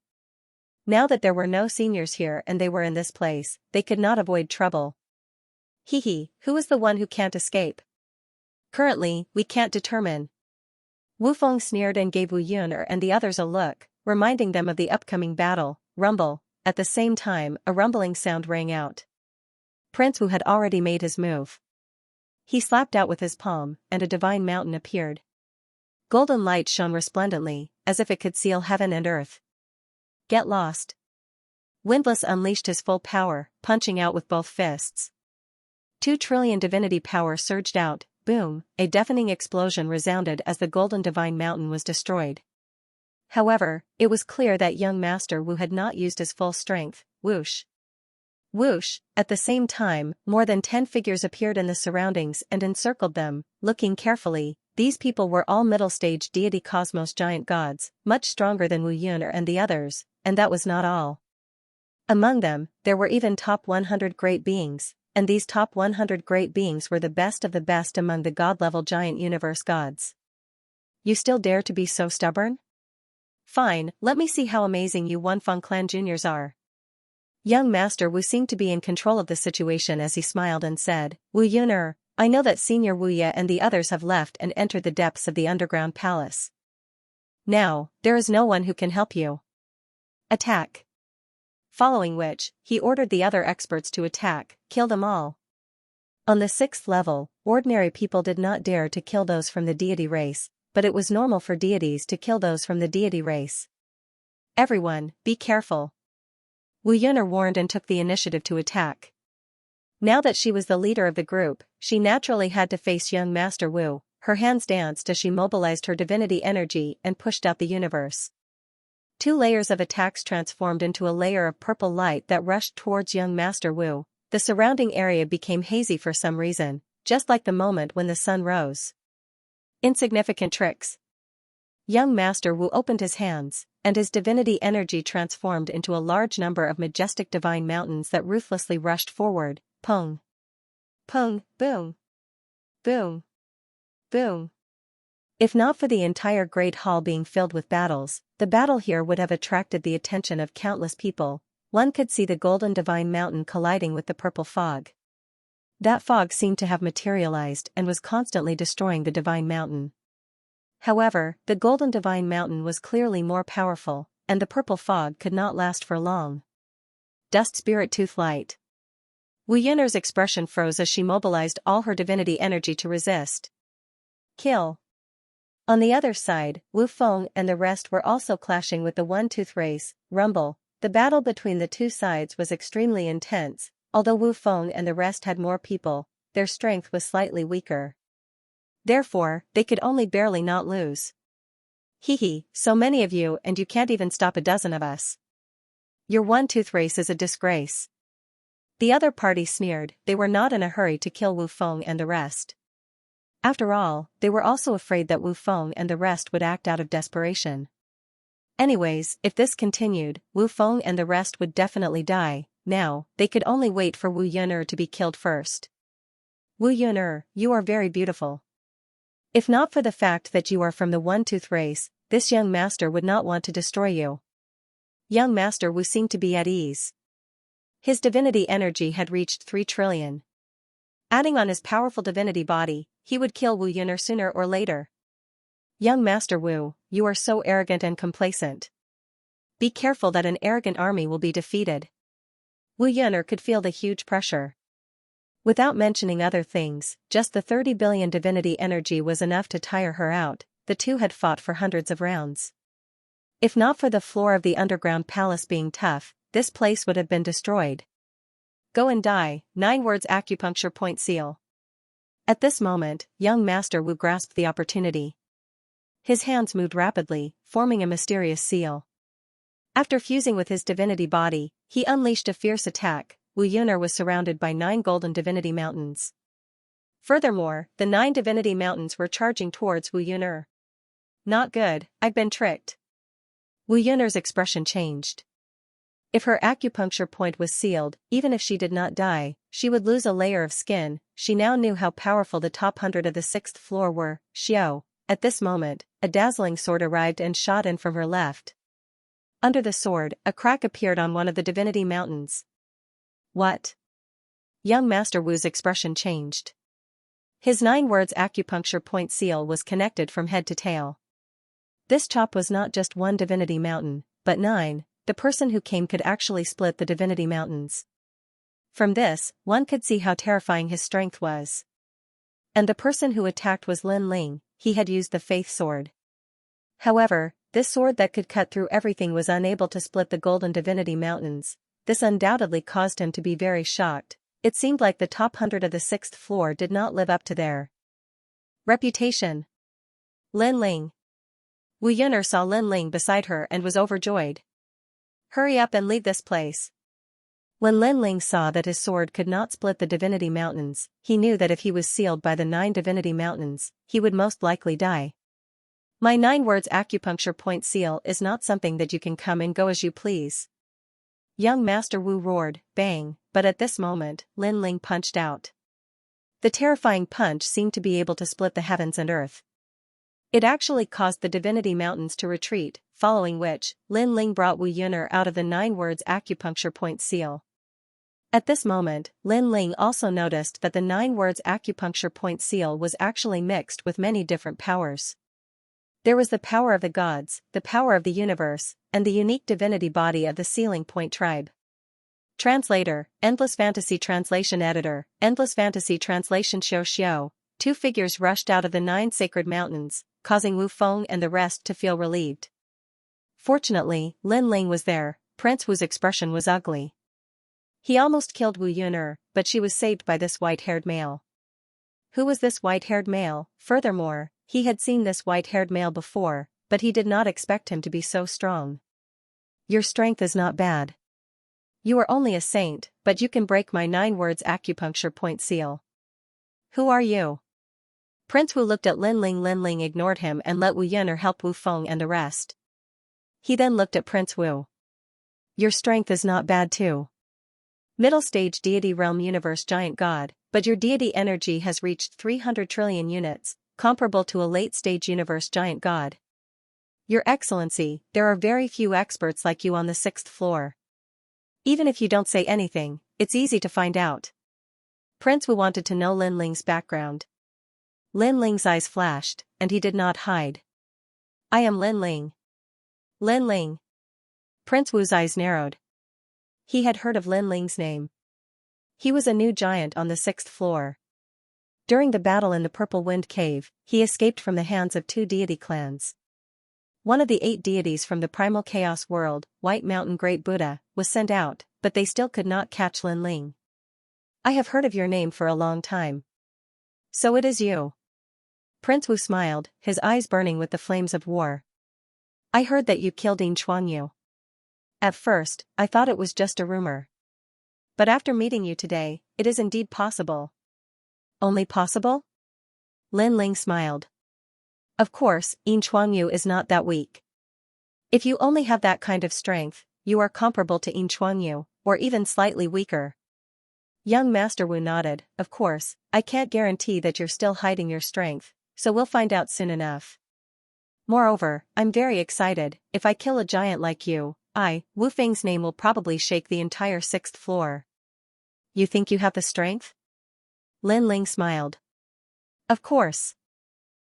Now that there were no seniors here and they were in this place, they could not avoid trouble. Hee, who is the one who can't escape? Currently, we can't determine. Wu Feng sneered and gave Wu Yun'er and the others a look, reminding them of the upcoming battle. Rumble. At the same time, a rumbling sound rang out. Prince Wu had already made his move. He slapped out with his palm, and a divine mountain appeared. Golden light shone resplendently, as if it could seal heaven and earth. Get lost. Windless unleashed his full power, punching out with both fists. 2 trillion divinity power surged out. Boom, a deafening explosion resounded as the golden divine mountain was destroyed. However, it was clear that young Master Wu had not used his full strength. Whoosh. Whoosh, at the same time, more than 10 figures appeared in the surroundings and encircled them. Looking carefully, these people were all middle-stage deity cosmos giant gods, much stronger than Wu Yun'er and the others, and that was not all. Among them, there were even top 100 great beings, and these top 100 great beings were the best of the best among the god-level giant universe gods. You still dare to be so stubborn? Fine, let me see how amazing you One Feng Clan juniors are. Young Master Wu seemed to be in control of the situation as he smiled and said, Wu Yun'er, I know that Senior Wu Ye and the others have left and entered the depths of the underground palace. Now, there is no one who can help you. Attack. Following which, he ordered the other experts to attack, kill them all. On the 6th level, ordinary people did not dare to kill those from the deity race, but it was normal for deities to kill those from the deity race. Everyone, be careful. Wu Yun'er warned and took the initiative to attack. Now that she was the leader of the group, she naturally had to face young Master Wu. Her hands danced as she mobilized her divinity energy and pushed out the universe. 2 layers of attacks transformed into a layer of purple light that rushed towards young Master Wu. The surrounding area became hazy for some reason, just like the moment when the sun rose. Insignificant tricks. Young Master Wu opened his hands, and his divinity energy transformed into a large number of majestic divine mountains that ruthlessly rushed forward. Pong. Pong, boom. Boom. Boom. If not for the entire Great Hall being filled with battles, the battle here would have attracted the attention of countless people. One could see the golden divine mountain colliding with the purple fog. That fog seemed to have materialized and was constantly destroying the divine mountain. However, the golden divine mountain was clearly more powerful, and the purple fog could not last for long. Dust Spirit Tooth Light. Wu Yun'er's expression froze as she mobilized all her divinity energy to resist. Kill. On the other side, Wu Feng and the rest were also clashing with the One-Tooth race. Rumble. The battle between the two sides was extremely intense, although Wu Feng and the rest had more people, their strength was slightly weaker. Therefore, they could only barely not lose. Hee, so many of you and you can't even stop a dozen of us. Your one-tooth race is a disgrace. The other party sneered. They were not in a hurry to kill Wu Feng and the rest. After all, they were also afraid that Wu Feng and the rest would act out of desperation. Anyways, if this continued, Wu Feng and the rest would definitely die. Now, they could only wait for Wu Yun'er to be killed first. Wu Yun'er, you are very beautiful. If not for the fact that you are from the one-tooth race, this young master would not want to destroy you. Young Master Wu seemed to be at ease. His divinity energy had reached 3 trillion. Adding on his powerful divinity body, he would kill Wu Yun'er sooner or later. Young Master Wu, you are so arrogant and complacent. Be careful that an arrogant army will be defeated. Wu Yun'er could feel the huge pressure. Without mentioning other things, just the 30 billion divinity energy was enough to tire her out. The two had fought for hundreds of rounds. If not for the floor of the underground palace being tough, this place would have been destroyed. Go and die, 9 words acupuncture point seal. At this moment, young Master Wu grasped the opportunity. His hands moved rapidly, forming a mysterious seal. After fusing with his divinity body, he unleashed a fierce attack. Wu Yun'er was surrounded by 9 golden divinity mountains. Furthermore, the 9 divinity mountains were charging towards Wu Yun'er. Not good, I've been tricked. Wu Yun'er's expression changed. If her acupuncture point was sealed, even if she did not die, she would lose a layer of skin. She now knew how powerful the top 100 of the 6th floor were. Xiao. At this moment, a dazzling sword arrived and shot in from her left. Under the sword, a crack appeared on one of the divinity mountains. What? Young Master Wu's expression changed. His 9 words acupuncture point seal was connected from head to tail. This chop was not just one divinity mountain, but 9. The person who came could actually split the divinity mountains. From this, one could see how terrifying his strength was. And the person who attacked was Lin Ling. He had used the faith sword. However, this sword that could cut through everything was unable to split the golden divinity mountains. This undoubtedly caused him to be very shocked. It seemed like the top 100 of the 6th floor did not live up to their reputation. Lin Ling. Wu Yun'er saw Lin Ling beside her and was overjoyed. Hurry up and leave this place. When Lin Ling saw that his sword could not split the divinity mountains, he knew that if he was sealed by the 9 divinity mountains, he would most likely die. My 9 words acupuncture point seal is not something that you can come and go as you please. Young Master Wu roared, bang, but at this moment, Lin Ling punched out. The terrifying punch seemed to be able to split the heavens and earth. It actually caused the divinity mountains to retreat, following which, Lin Ling brought Wu Yun'er out of the 9 words acupuncture point seal. At this moment, Lin Ling also noticed that the 9 words acupuncture point seal was actually mixed with many different powers. There was the power of the gods, the power of the universe, and the unique divinity body of the Sealing Point tribe. Translator, Endless Fantasy Translation Editor, Endless Fantasy Translation Xiao. 2 figures rushed out of the 9 sacred mountains, causing Wu Feng and the rest to feel relieved. Fortunately, Lin Ling was there. Prince Wu's expression was ugly. He almost killed Wu Yun'er, but she was saved by this white-haired male. Who was this white-haired male? Furthermore, he had seen this white-haired male before, but he did not expect him to be so strong. Your strength is not bad. You are only a saint, but you can break my 9 words acupuncture point seal. Who are you? Prince Wu looked at Lin Ling. Lin Ling ignored him and let Wu Yun'er help Wu Feng and the rest. He then looked at Prince Wu. Your strength is not bad too. Middle stage deity realm universe giant god, but your deity energy has reached 300 trillion units, comparable to a late-stage universe giant god. Your Excellency, there are very few experts like you on the 6th floor. Even if you don't say anything, it's easy to find out. Prince Wu wanted to know Lin Ling's background. Lin Ling's eyes flashed, and he did not hide. I am Lin Ling. Lin Ling. Prince Wu's eyes narrowed. He had heard of Lin Ling's name. He was a new giant on the 6th floor. During the battle in the Purple Wind Cave, he escaped from the hands of 2 deity clans. One of the 8 deities from the primal chaos world, White Mountain Great Buddha, was sent out, but they still could not catch Lin Ling. I have heard of your name for a long time. So it is you. Prince Wu smiled, his eyes burning with the flames of war. I heard that you killed Yin Chuangyu. At first, I thought it was just a rumor. But after meeting you today, it is indeed possible. Only possible? Lin Ling smiled. Of course, Yin Chuangyu is not that weak. If you only have that kind of strength, you are comparable to Yin Chuangyu, or even slightly weaker. Young Master Wu nodded. Of course, I can't guarantee that you're still hiding your strength, so we'll find out soon enough. Moreover, I'm very excited. If I kill a giant like you, Wu Feng's name will probably shake the entire 6th floor. You think you have the strength? Lin Ling smiled. Of course.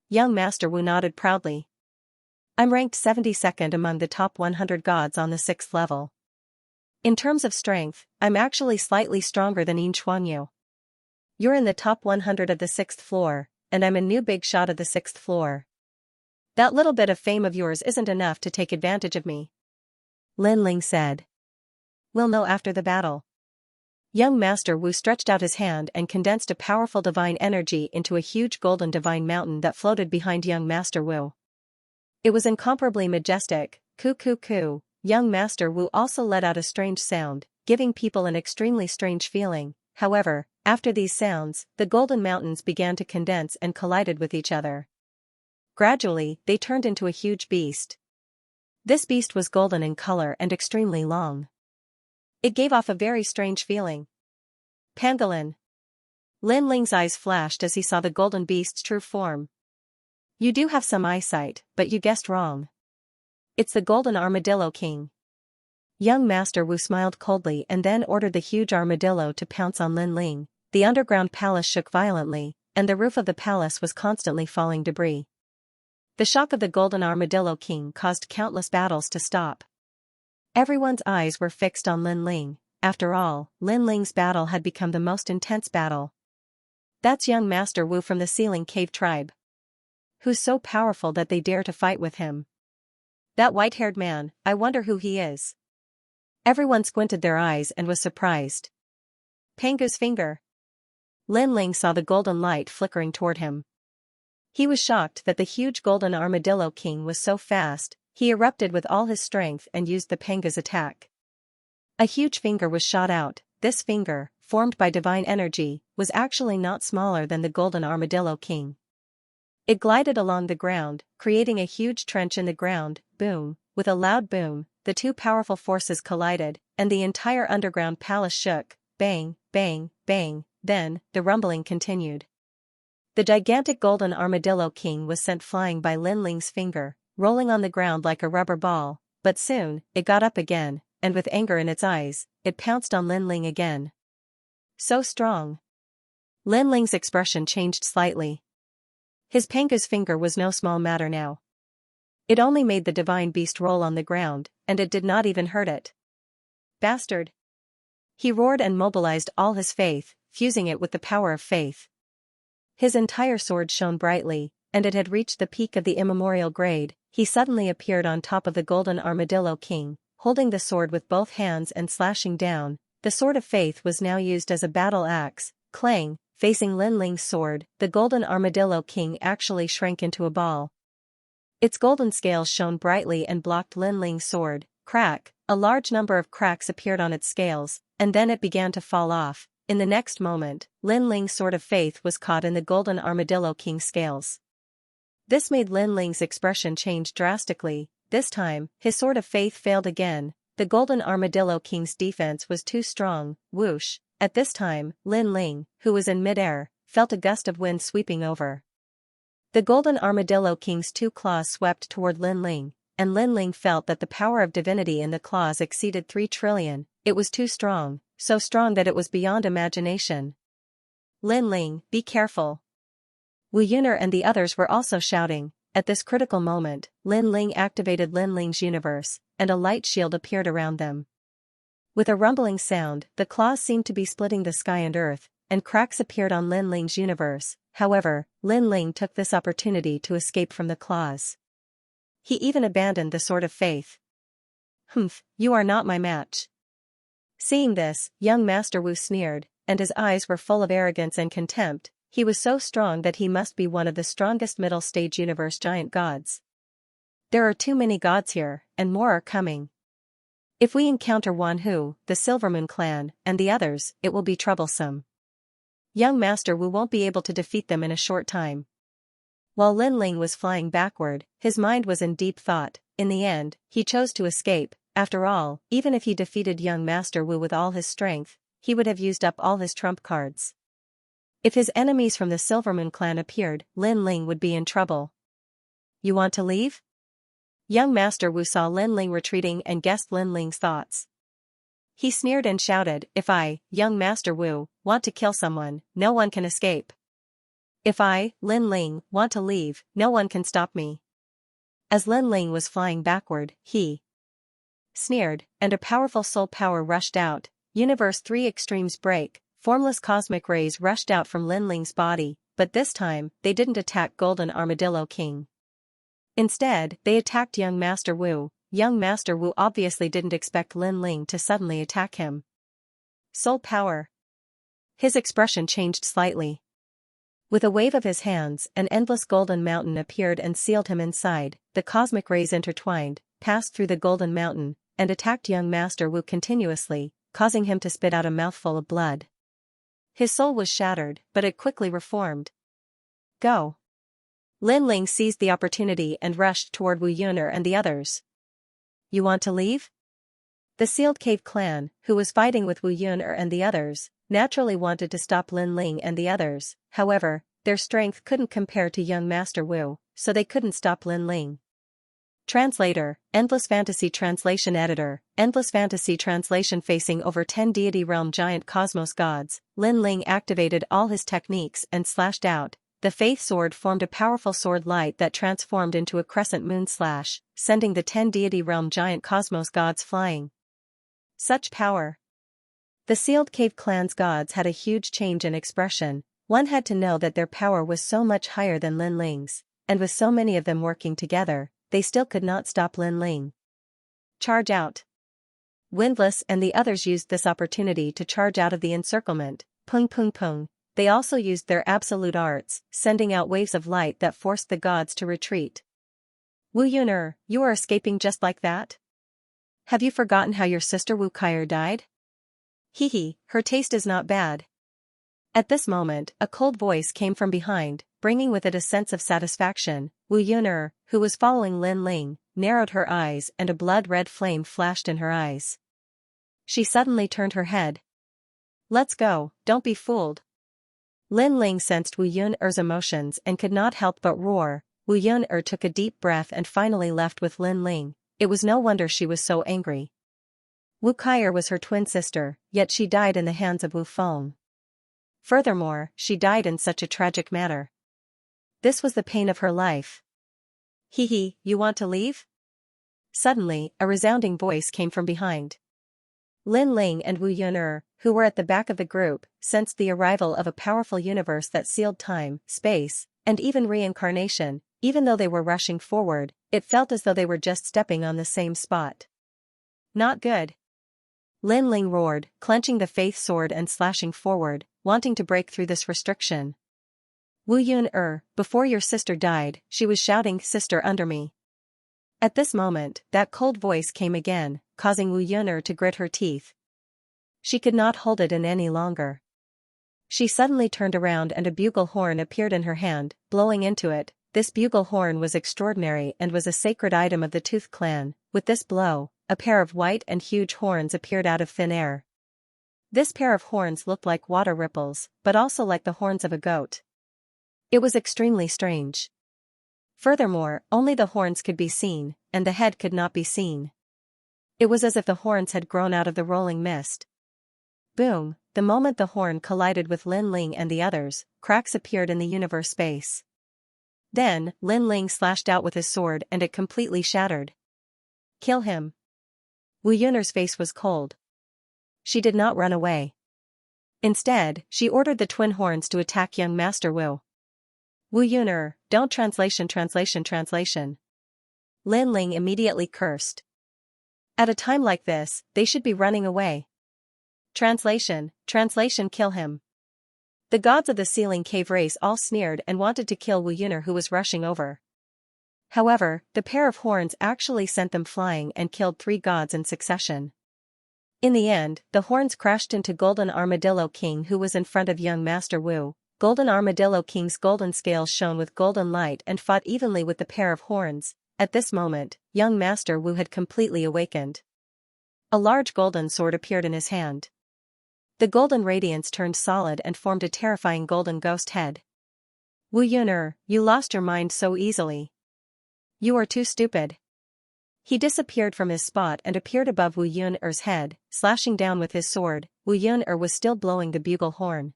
Young Master Wu nodded proudly. I'm ranked 72nd among the top 100 gods on the 6th level. In terms of strength, I'm actually slightly stronger than Yin Chuangyu. You're in the top 100 of the 6th floor, and I'm a new big shot of the 6th floor. That little bit of fame of yours isn't enough to take advantage of me. Lin Ling said. We'll know after the battle. Young Master Wu stretched out his hand and condensed a powerful divine energy into a huge golden divine mountain that floated behind young Master Wu. It was incomparably majestic. Coo coo coo. Young Master Wu also let out a strange sound, giving people an extremely strange feeling. However, after these sounds, the golden mountains began to condense and collided with each other. Gradually, they turned into a huge beast. This beast was golden in color and extremely long. It gave off a very strange feeling. Pangolin. Lin Ling's eyes flashed as he saw the golden beast's true form. You do have some eyesight, but you guessed wrong. It's the golden armadillo king. Young Master Wu smiled coldly and then ordered the huge armadillo to pounce on Lin Ling. The underground palace shook violently, and the roof of the palace was constantly falling debris. The shock of the golden armadillo king caused countless battles to stop. Everyone's eyes were fixed on Lin Ling. After all, Lin Ling's battle had become the most intense battle. That's young Master Wu from the Ceiling Cave tribe. Who's so powerful that they dare to fight with him? That white-haired man, I wonder who he is. Everyone squinted their eyes and was surprised. Pangu's finger. Lin Ling saw the golden light flickering toward him. He was shocked that the huge golden armadillo king was so fast. He erupted with all his strength and used the Panga's attack. A huge finger was shot out. This finger, formed by divine energy, was actually not smaller than the golden armadillo king. It glided along the ground, creating a huge trench in the ground. Boom! With a loud boom, the two powerful forces collided, and the entire underground palace shook. Bang, bang, bang. Then, the rumbling continued. The gigantic golden armadillo king was sent flying by Lin Ling's finger, rolling on the ground like a rubber ball, but soon, it got up again, and with anger in its eyes, it pounced on Lin Ling again. So strong. Lin Ling's expression changed slightly. His Panga's finger was no small matter now. It only made the divine beast roll on the ground, and it did not even hurt it. Bastard! He roared and mobilized all his faith, fusing it with the power of faith. His entire sword shone brightly, and it had reached the peak of the immemorial grade. He suddenly appeared on top of the golden armadillo king, holding the sword with both hands and slashing down. The sword of faith was now used as a battle axe. Clang, facing Lin Ling's sword, the golden armadillo king actually shrank into a ball. Its golden scales shone brightly and blocked Lin Ling's sword. Crack, a large number of cracks appeared on its scales, and then it began to fall off. In the next moment, Lin Ling's sword of faith was caught in the golden armadillo king's scales. This made Lin Ling's expression change drastically. This time, his sword of faith failed again. The golden armadillo king's defense was too strong. Whoosh! At this time, Lin Ling, who was in midair, felt a gust of wind sweeping over. The golden armadillo king's two claws swept toward Lin Ling, and Lin Ling felt that the power of divinity in the claws exceeded 3 trillion. It was too strong, so strong that it was beyond imagination. Lin Ling, be careful! Wu Yuner and the others were also shouting. At this critical moment, Lin Ling activated Lin Ling's universe, and a light shield appeared around them. With a rumbling sound, the claws seemed to be splitting the sky and earth, and cracks appeared on Lin Ling's universe. However, Lin Ling took this opportunity to escape from the claws. He even abandoned the sword of faith. Humph, you are not my match. Seeing this, young Master Wu sneered, and his eyes were full of arrogance and contempt. He was so strong that he must be one of the strongest middle-stage universe giant gods. There are too many gods here, and more are coming. If we encounter Wan Hu, the Silvermoon clan, and the others, it will be troublesome. Young Master Wu won't be able to defeat them in a short time. While Lin Ling was flying backward, his mind was in deep thought. In the end, he chose to escape. After all, even if he defeated young Master Wu with all his strength, he would have used up all his trump cards. If his enemies from the Silvermoon clan appeared, Lin Ling would be in trouble. You want to leave? Young Master Wu saw Lin Ling retreating and guessed Lin Ling's thoughts. He sneered and shouted, "If I, young Master Wu, want to kill someone, no one can escape. If I, Lin Ling, want to leave, no one can stop me." As Lin Ling was flying backward, he sneered, and a powerful soul power rushed out. Universe 3 extremes break. Formless cosmic rays rushed out from Lin Ling's body, but this time, they didn't attack Golden Armadillo King. Instead, they attacked young Master Wu. Young Master Wu obviously didn't expect Lin Ling to suddenly attack him. Soul power. His expression changed slightly. With a wave of his hands, an endless golden mountain appeared and sealed him inside. The cosmic rays intertwined, passed through the golden mountain, and attacked young Master Wu continuously, causing him to spit out a mouthful of blood. His soul was shattered, but it quickly reformed. Go. Lin Ling seized the opportunity and rushed toward Wu Yuner and the others. You want to leave? The Sealed Cave clan, who was fighting with Wu Yuner and the others, naturally wanted to stop Lin Ling and the others. However, their strength couldn't compare to young Master Wu, so they couldn't stop Lin Ling. Translator, Endless Fantasy Translation Editor, Endless Fantasy Translation. Facing over 10 deity realm giant cosmos gods, Lin Ling activated all his techniques and slashed out. The Faith Sword formed a powerful sword light that transformed into a crescent moon slash, sending the 10 deity realm giant cosmos gods flying. Such power. The Sealed Cave clan's gods had a huge change in expression. One had to know that their power was so much higher than Lin Ling's, and with so many of them working together, they still could not stop Lin Ling. Charge out. Windless and the others used this opportunity to charge out of the encirclement. Pung pung pung. They also used their absolute arts, sending out waves of light that forced the gods to retreat. Wu Yuner, you are escaping just like that? Have you forgotten how your sister Wu Kaier died? Hee, her taste is not bad. At this moment, a cold voice came from behind, bringing with it a sense of satisfaction. Wu Yuner, who was following Lin Ling, narrowed her eyes and a blood-red flame flashed in her eyes. She suddenly turned her head. Let's go, don't be fooled. Lin Ling sensed Wu Yuner's emotions and could not help but roar. Wu Yuner took a deep breath and finally left with Lin Ling. It was no wonder she was so angry. Wu Kaier was her twin sister, yet she died in the hands of Wu Feng. Furthermore, she died in such a tragic manner. This was the pain of her life. Hee, you want to leave? Suddenly, a resounding voice came from behind. Lin Ling and Wu Yuner, who were at the back of the group, sensed the arrival of a powerful universe that sealed time, space, and even reincarnation. Even though they were rushing forward, it felt as though they were just stepping on the same spot. Not good. Lin Ling roared, clenching the Faith Sword and slashing forward, wanting to break through this restriction. Wu Yuner, before your sister died, she was shouting, "Sister, under me." At this moment, that cold voice came again, causing Wu Yuner to grit her teeth. She could not hold it in any longer. She suddenly turned around and a bugle horn appeared in her hand, blowing into it. This bugle horn was extraordinary and was a sacred item of the Tooth clan. With this blow, a pair of white and huge horns appeared out of thin air. This pair of horns looked like water ripples, but also like the horns of a goat. It was extremely strange. Furthermore, only the horns could be seen, and the head could not be seen. It was as if the horns had grown out of the rolling mist. Boom! The moment the horn collided with Lin Ling and the others, cracks appeared in the universe space. Then, Lin Ling slashed out with his sword and it completely shattered. Kill him. Wu Yuner's face was cold. She did not run away. Instead, she ordered the twin horns to attack young Master Wu. Wu Yuner, don't translation. Lin Ling immediately cursed. At a time like this, they should be running away. Translation kill him. The gods of the ceiling cave race all sneered and wanted to kill Wu Yuner, who was rushing over. However, the pair of horns actually sent them flying and killed 3 gods in succession. In the end, the horns crashed into Golden Armadillo King, who was in front of young Master Wu. Golden Armadillo King's golden scales shone with golden light and fought evenly with the pair of horns. At this moment, young Master Wu had completely awakened. A large golden sword appeared in his hand. The golden radiance turned solid and formed a terrifying golden ghost head. Wu Yuner, you lost your mind so easily. You are too stupid. He disappeared from his spot and appeared above Wu Yuner's head, slashing down with his sword. Wu Yuner was still blowing the bugle horn.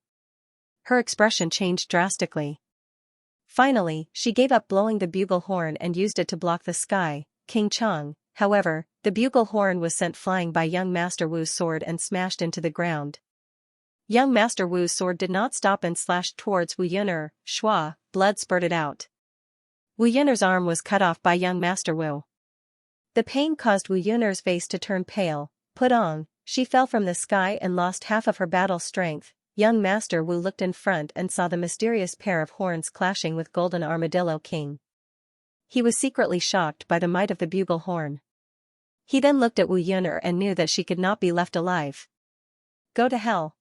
Her expression changed drastically. Finally, she gave up blowing the bugle horn and used it to block the sky. King Chang, however, the bugle horn was sent flying by young Master Wu's sword and smashed into the ground. Young Master Wu's sword did not stop and slashed towards Wu Yuner. Shua, blood spurted out. Wu Yuner's arm was cut off by young Master Wu. The pain caused Wu Yuner's face to turn pale. Put on, she fell from the sky and lost half of her battle strength. Young Master Wu looked in front and saw the mysterious pair of horns clashing with Golden Armadillo King. He was secretly shocked by the might of the bugle horn. He then looked at Wu Yuner and knew that she could not be left alive. Go to hell.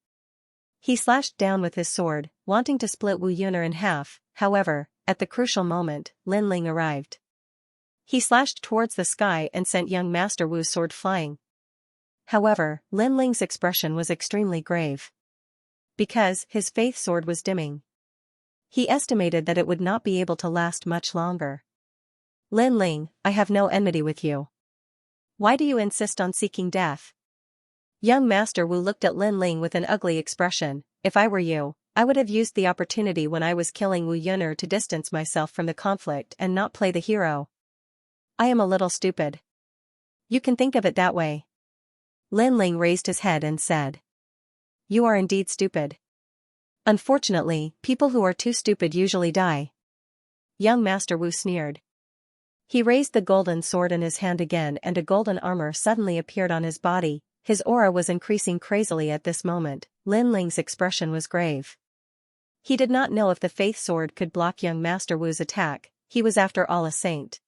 He slashed down with his sword, wanting to split Wu Yuner in half. However, at the crucial moment, Lin Ling arrived. He slashed towards the sky and sent young Master Wu's sword flying. However, Lin Ling's expression was extremely grave. Because his faith sword was dimming. He estimated that it would not be able to last much longer. Lin Ling, I have no enmity with you. Why do you insist on seeking death? Young Master Wu looked at Lin Ling with an ugly expression. If I were you, I would have used the opportunity when I was killing Wu Yuner to distance myself from the conflict and not play the hero. I am a little stupid. You can think of it that way. Lin Ling raised his head and said. You are indeed stupid. Unfortunately, people who are too stupid usually die. Young Master Wu sneered. He raised the golden sword in his hand again and a golden armor suddenly appeared on his body. His aura was increasing crazily at this moment. Lin Ling's expression was grave. He did not know if the faith sword could block young Master Wu's attack. He was after all a saint.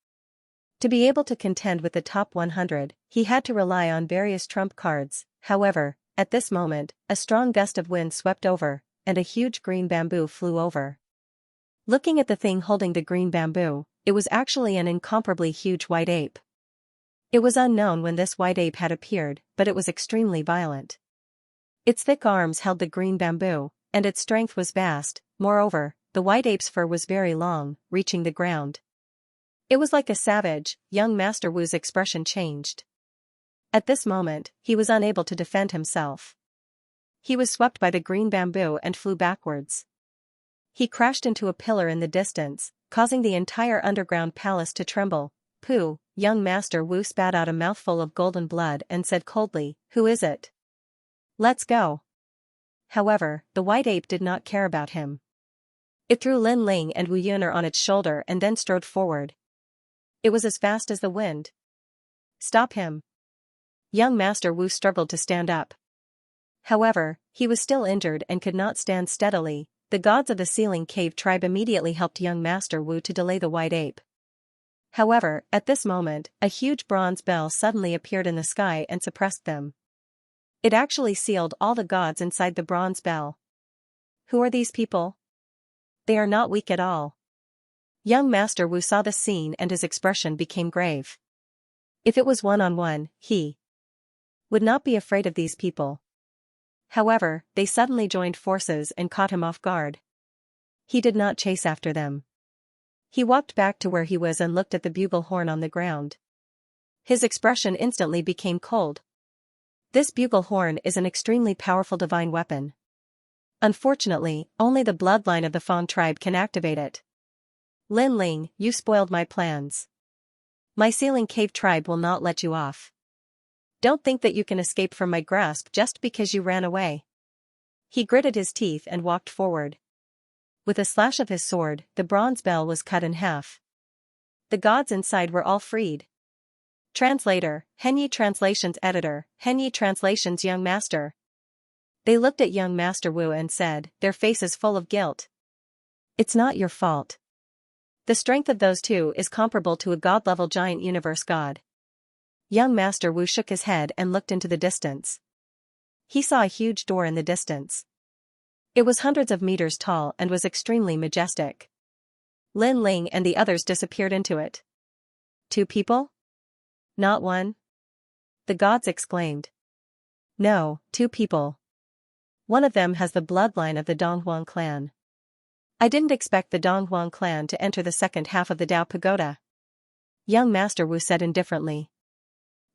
To be able to contend with the top 100, he had to rely on various trump cards. However, at this moment, a strong gust of wind swept over, and a huge green bamboo flew over. Looking at the thing holding the green bamboo, it was actually an incomparably huge white ape. It was unknown when this white ape had appeared, but it was extremely violent. Its thick arms held the green bamboo, and its strength was vast. Moreover, the white ape's fur was very long, reaching the ground. It was like a savage. Young Master Wu's expression changed. At this moment, he was unable to defend himself. He was swept by the green bamboo and flew backwards. He crashed into a pillar in the distance, causing the entire underground palace to tremble. Pooh! Young Master Wu spat out a mouthful of golden blood and said coldly, who is it? Let's go. However, the white ape did not care about him. It threw Lin Ling and Wu Yuner on its shoulder and then strode forward. It was as fast as the wind. Stop him. Young Master Wu struggled to stand up. However, he was still injured and could not stand steadily. The gods of the ceiling cave tribe immediately helped young Master Wu to delay the white ape. However, at this moment, a huge bronze bell suddenly appeared in the sky and suppressed them. It actually sealed all the gods inside the bronze bell. Who are these people? They are not weak at all. Young Master Wu saw the scene and his expression became grave. If it was one-on-one, he would not be afraid of these people. However, they suddenly joined forces and caught him off guard. He did not chase after them. He walked back to where he was and looked at the bugle horn on the ground. His expression instantly became cold. This bugle horn is an extremely powerful divine weapon. Unfortunately, only the bloodline of the Fang tribe can activate it. Lin Ling, you spoiled my plans. My ceiling cave tribe will not let you off. Don't think that you can escape from my grasp just because you ran away. He gritted his teeth and walked forward. With a slash of his sword, the bronze bell was cut in half. The gods inside were all freed. Translator, Henyi Translations Editor, Henyi Translations Young Master. They looked at young Master Wu and said, their faces full of guilt. It's not your fault. The strength of those two is comparable to a god-level giant universe god. Young Master Wu shook his head and looked into the distance. He saw a huge door in the distance. It was hundreds of meters tall and was extremely majestic. Lin Ling and the others disappeared into it. 2 people? Not one? The gods exclaimed. No, 2 people. One of them has the bloodline of the Donghuang clan. I didn't expect the Donghuang clan to enter the second half of the Dao Pagoda. Young Master Wu said indifferently.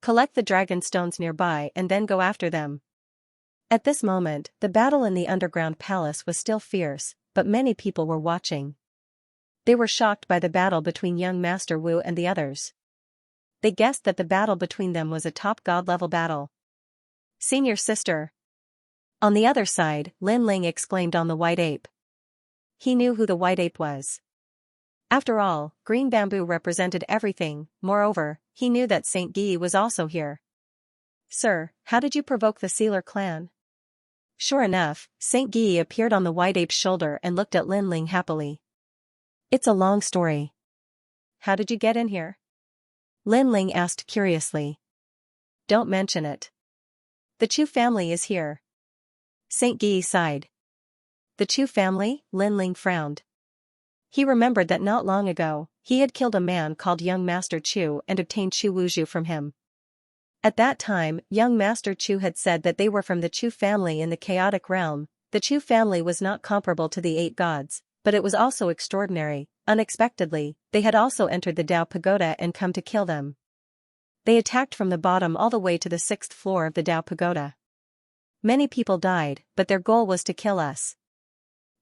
Collect the dragon stones nearby and then go after them. At this moment, the battle in the underground palace was still fierce, but many people were watching. They were shocked by the battle between young Master Wu and the others. They guessed that the battle between them was a top god-level battle. Senior sister. On the other side, Lin Ling exclaimed on the white ape. He knew who the white ape was. After all, green bamboo represented everything. Moreover, he knew that Saint Guy was also here. Sir, how did you provoke the Sealer clan? Sure enough, Saint Guy appeared on the white ape's shoulder and looked at Lin Ling happily. It's a long story. How did you get in here? Lin Ling asked curiously. Don't mention it. The Chu family is here. Saint Guy sighed. The Chu family? Lin Ling frowned. He remembered that not long ago, he had killed a man called Young Master Chu and obtained Chu Wuzhu from him. At that time, young Master Chu had said that they were from the Chu family in the chaotic realm. The Chu family was not comparable to the 8 gods, but it was also extraordinary. Unexpectedly, they had also entered the Dao Pagoda and come to kill them. They attacked from the bottom all the way to the 6th floor of the Dao Pagoda. Many people died, but their goal was to kill us.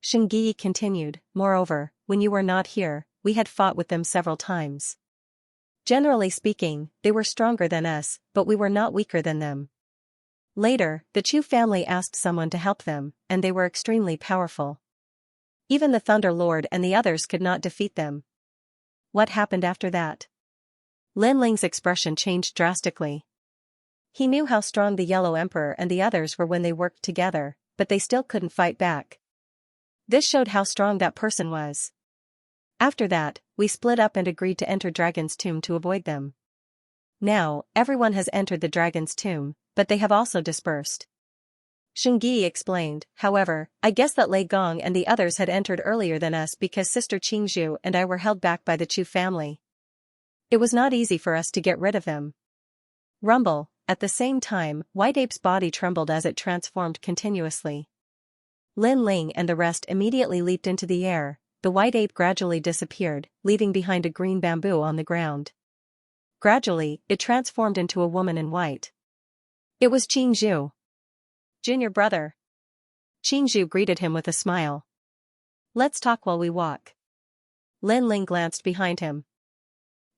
Shengyi continued, moreover, when you were not here, we had fought with them several times. Generally speaking, they were stronger than us, but we were not weaker than them. Later, the Chu family asked someone to help them, and they were extremely powerful. Even the Thunder Lord and the others could not defeat them. What happened after that? Lin Ling's expression changed drastically. He knew how strong the Yellow Emperor and the others were when they worked together, but they still couldn't fight back. This showed how strong that person was. After that, we split up and agreed to enter Dragon's Tomb to avoid them. Now, everyone has entered the Dragon's Tomb, but they have also dispersed. Shengyi explained, however, I guess that Lei Gong and the others had entered earlier than us because Sister Qingzhu and I were held back by the Chu family. It was not easy for us to get rid of them. Rumble, at the same time, White Ape's body trembled as it transformed continuously. Lin Ling and the rest immediately leaped into the air. The white ape gradually disappeared, leaving behind a green bamboo on the ground. Gradually, it transformed into a woman in white. It was Qingzhu. Junior brother. Qingzhu greeted him with a smile. Let's talk while we walk. Lin Ling glanced behind him.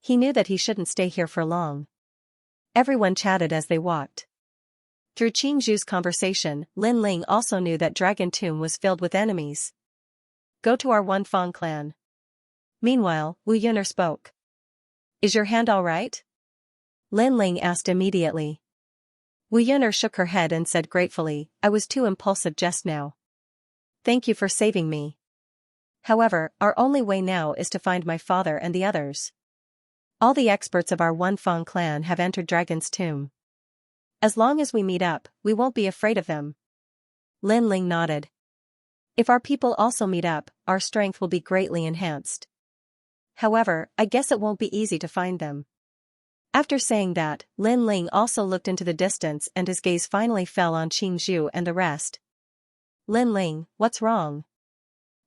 He knew that he shouldn't stay here for long. Everyone chatted as they walked. Through Qingzhu's conversation, Lin Ling also knew that Dragon Tomb was filled with enemies. Go to our Wunfang clan. Meanwhile, Wu Yun'er spoke. Is your hand all right? Lin Ling asked immediately. Wu Yun'er shook her head and said gratefully, I was too impulsive just now. Thank you for saving me. However, our only way now is to find my father and the others. All the experts of our Wunfang clan have entered Dragon's Tomb. As long as we meet up, we won't be afraid of them. Lin Ling nodded. If our people also meet up, our strength will be greatly enhanced. However, I guess it won't be easy to find them. After saying that, Lin Ling also looked into the distance and his gaze finally fell on Qingzhu and the rest. Lin Ling, what's wrong?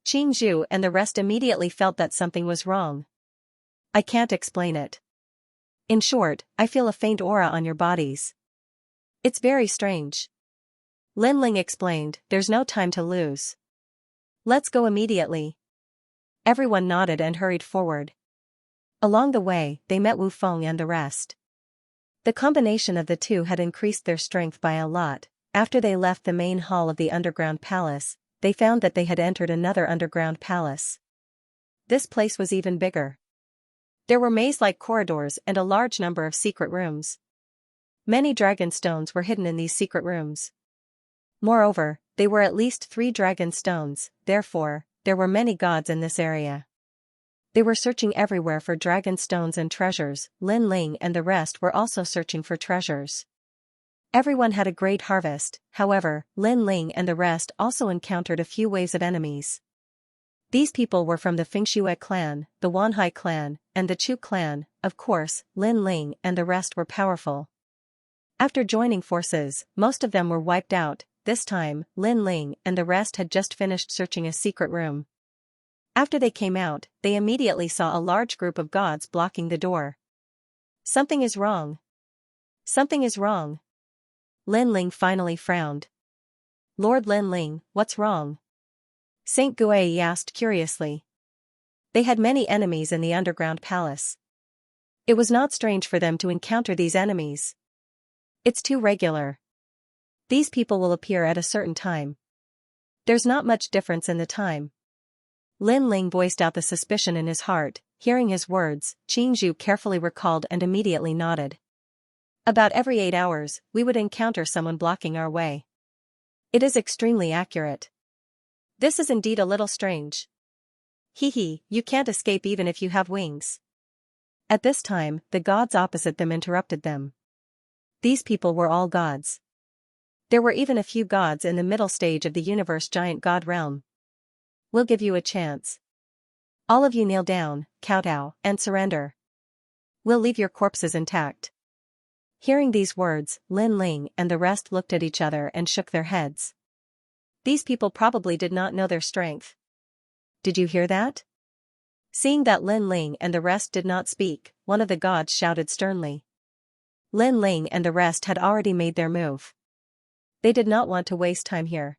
Qingzhu and the rest immediately felt that something was wrong. I can't explain it. In short, I feel a faint aura on your bodies. It's very strange. Lin Ling explained, there's no time to lose. Let's go immediately. Everyone nodded and hurried forward. Along the way, they met Wu Feng and the rest. The combination of the two had increased their strength by a lot. After they left the main hall of the underground palace, they found that they had entered another underground palace. This place was even bigger. There were maze-like corridors and a large number of secret rooms. Many dragon stones were hidden in these secret rooms. Moreover, they were at least 3 dragon stones, therefore, there were many gods in this area. They were searching everywhere for dragon stones and treasures. Lin Ling and the rest were also searching for treasures. Everyone had a great harvest, however, Lin Ling and the rest also encountered a few waves of enemies. These people were from the Fengxue clan, the Wanhai clan, and the Chu clan. Of course, Lin Ling and the rest were powerful. After joining forces, most of them were wiped out. This time, Lin Ling and the rest had just finished searching a secret room. After they came out, they immediately saw a large group of gods blocking the door. Something is wrong. Something is wrong. Lin Ling finally frowned. Lord Lin Ling, what's wrong? Saint Guai asked curiously. They had many enemies in the underground palace. It was not strange for them to encounter these enemies. It's too regular. These people will appear at a certain time. There's not much difference in the time. Lin Ling voiced out the suspicion in his heart. Hearing his words, Qingzhu carefully recalled and immediately nodded. About every 8 hours, we would encounter someone blocking our way. It is extremely accurate. This is indeed a little strange. Hee, you can't escape even if you have wings. At this time, the gods opposite them interrupted them. These people were all gods. There were even a few gods in the middle stage of the universe giant god realm. We'll give you a chance. All of you kneel down, kowtow, and surrender. We'll leave your corpses intact. Hearing these words, Lin Ling and the rest looked at each other and shook their heads. These people probably did not know their strength. Did you hear that? Seeing that Lin Ling and the rest did not speak, one of the gods shouted sternly. Lin Ling and the rest had already made their move. They did not want to waste time here.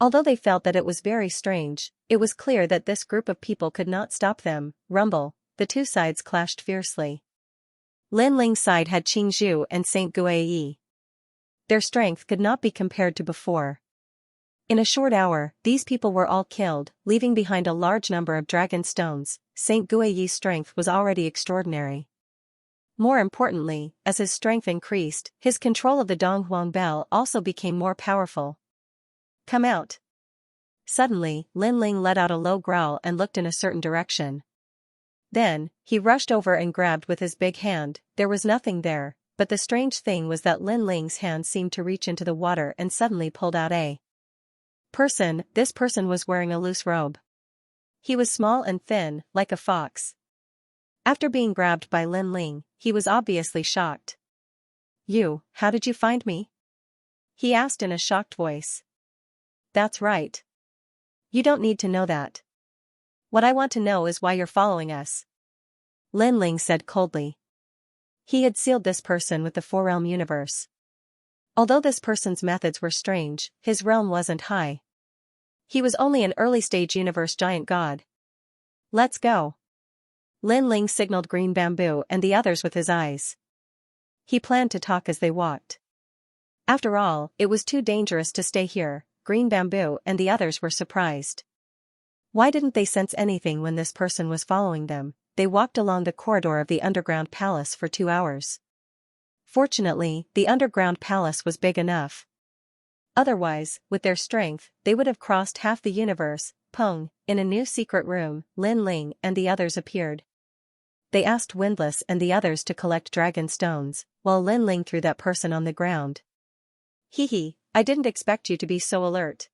Although they felt that it was very strange, it was clear that this group of people could not stop them. Rumble, the two sides clashed fiercely. Lin Ling's side had Qingzhu and Saint Guai. Their strength could not be compared to before. In a short hour, these people were all killed, leaving behind a large number of dragon stones. Saint Guai's strength was already extraordinary. More importantly, as his strength increased, his control of the Donghuang Bell also became more powerful. Come out. Suddenly, Lin Ling let out a low growl and looked in a certain direction. Then, he rushed over and grabbed with his big hand. There was nothing there, but the strange thing was that Lin Ling's hand seemed to reach into the water and suddenly pulled out a person. This person was wearing a loose robe. He was small and thin, like a fox. After being grabbed by Lin Ling, he was obviously shocked. How did you find me? He asked in a shocked voice. That's right. You don't need to know that. What I want to know is why you're following us. Lin Ling said coldly. He had sealed this person with the four-realm universe. Although this person's methods were strange, his realm wasn't high. He was only an early-stage universe giant god. Let's go. Lin Ling signaled Green Bamboo and the others with his eyes. He planned to talk as they walked. After all, it was too dangerous to stay here. Green Bamboo and the others were surprised. Why didn't they sense anything when this person was following them? They walked along the corridor of the underground palace for 2 hours. Fortunately, the underground palace was big enough. Otherwise, with their strength, they would have crossed half the universe. Pong, in a new secret room, Lin Ling and the others appeared. They asked Windless and the others to collect dragon stones, while Lin Ling threw that person on the ground. Hee, I didn't expect you to be so alert.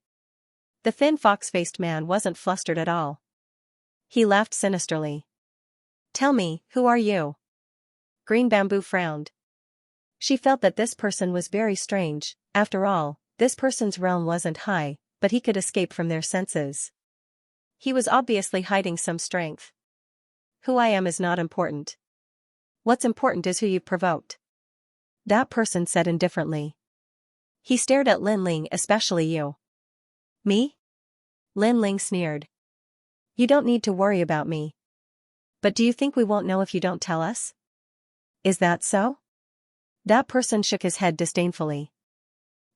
The thin fox-faced man wasn't flustered at all. He laughed sinisterly. Tell me, who are you? Green Bamboo frowned. She felt that this person was very strange. After all, this person's realm wasn't high, but he could escape from their senses. He was obviously hiding some strength. Who I am is not important. What's important is who you've provoked. That person said indifferently. He stared at Lin Ling, especially you. Me? Lin Ling sneered. You don't need to worry about me. But do you think we won't know if you don't tell us? Is that so? That person shook his head disdainfully.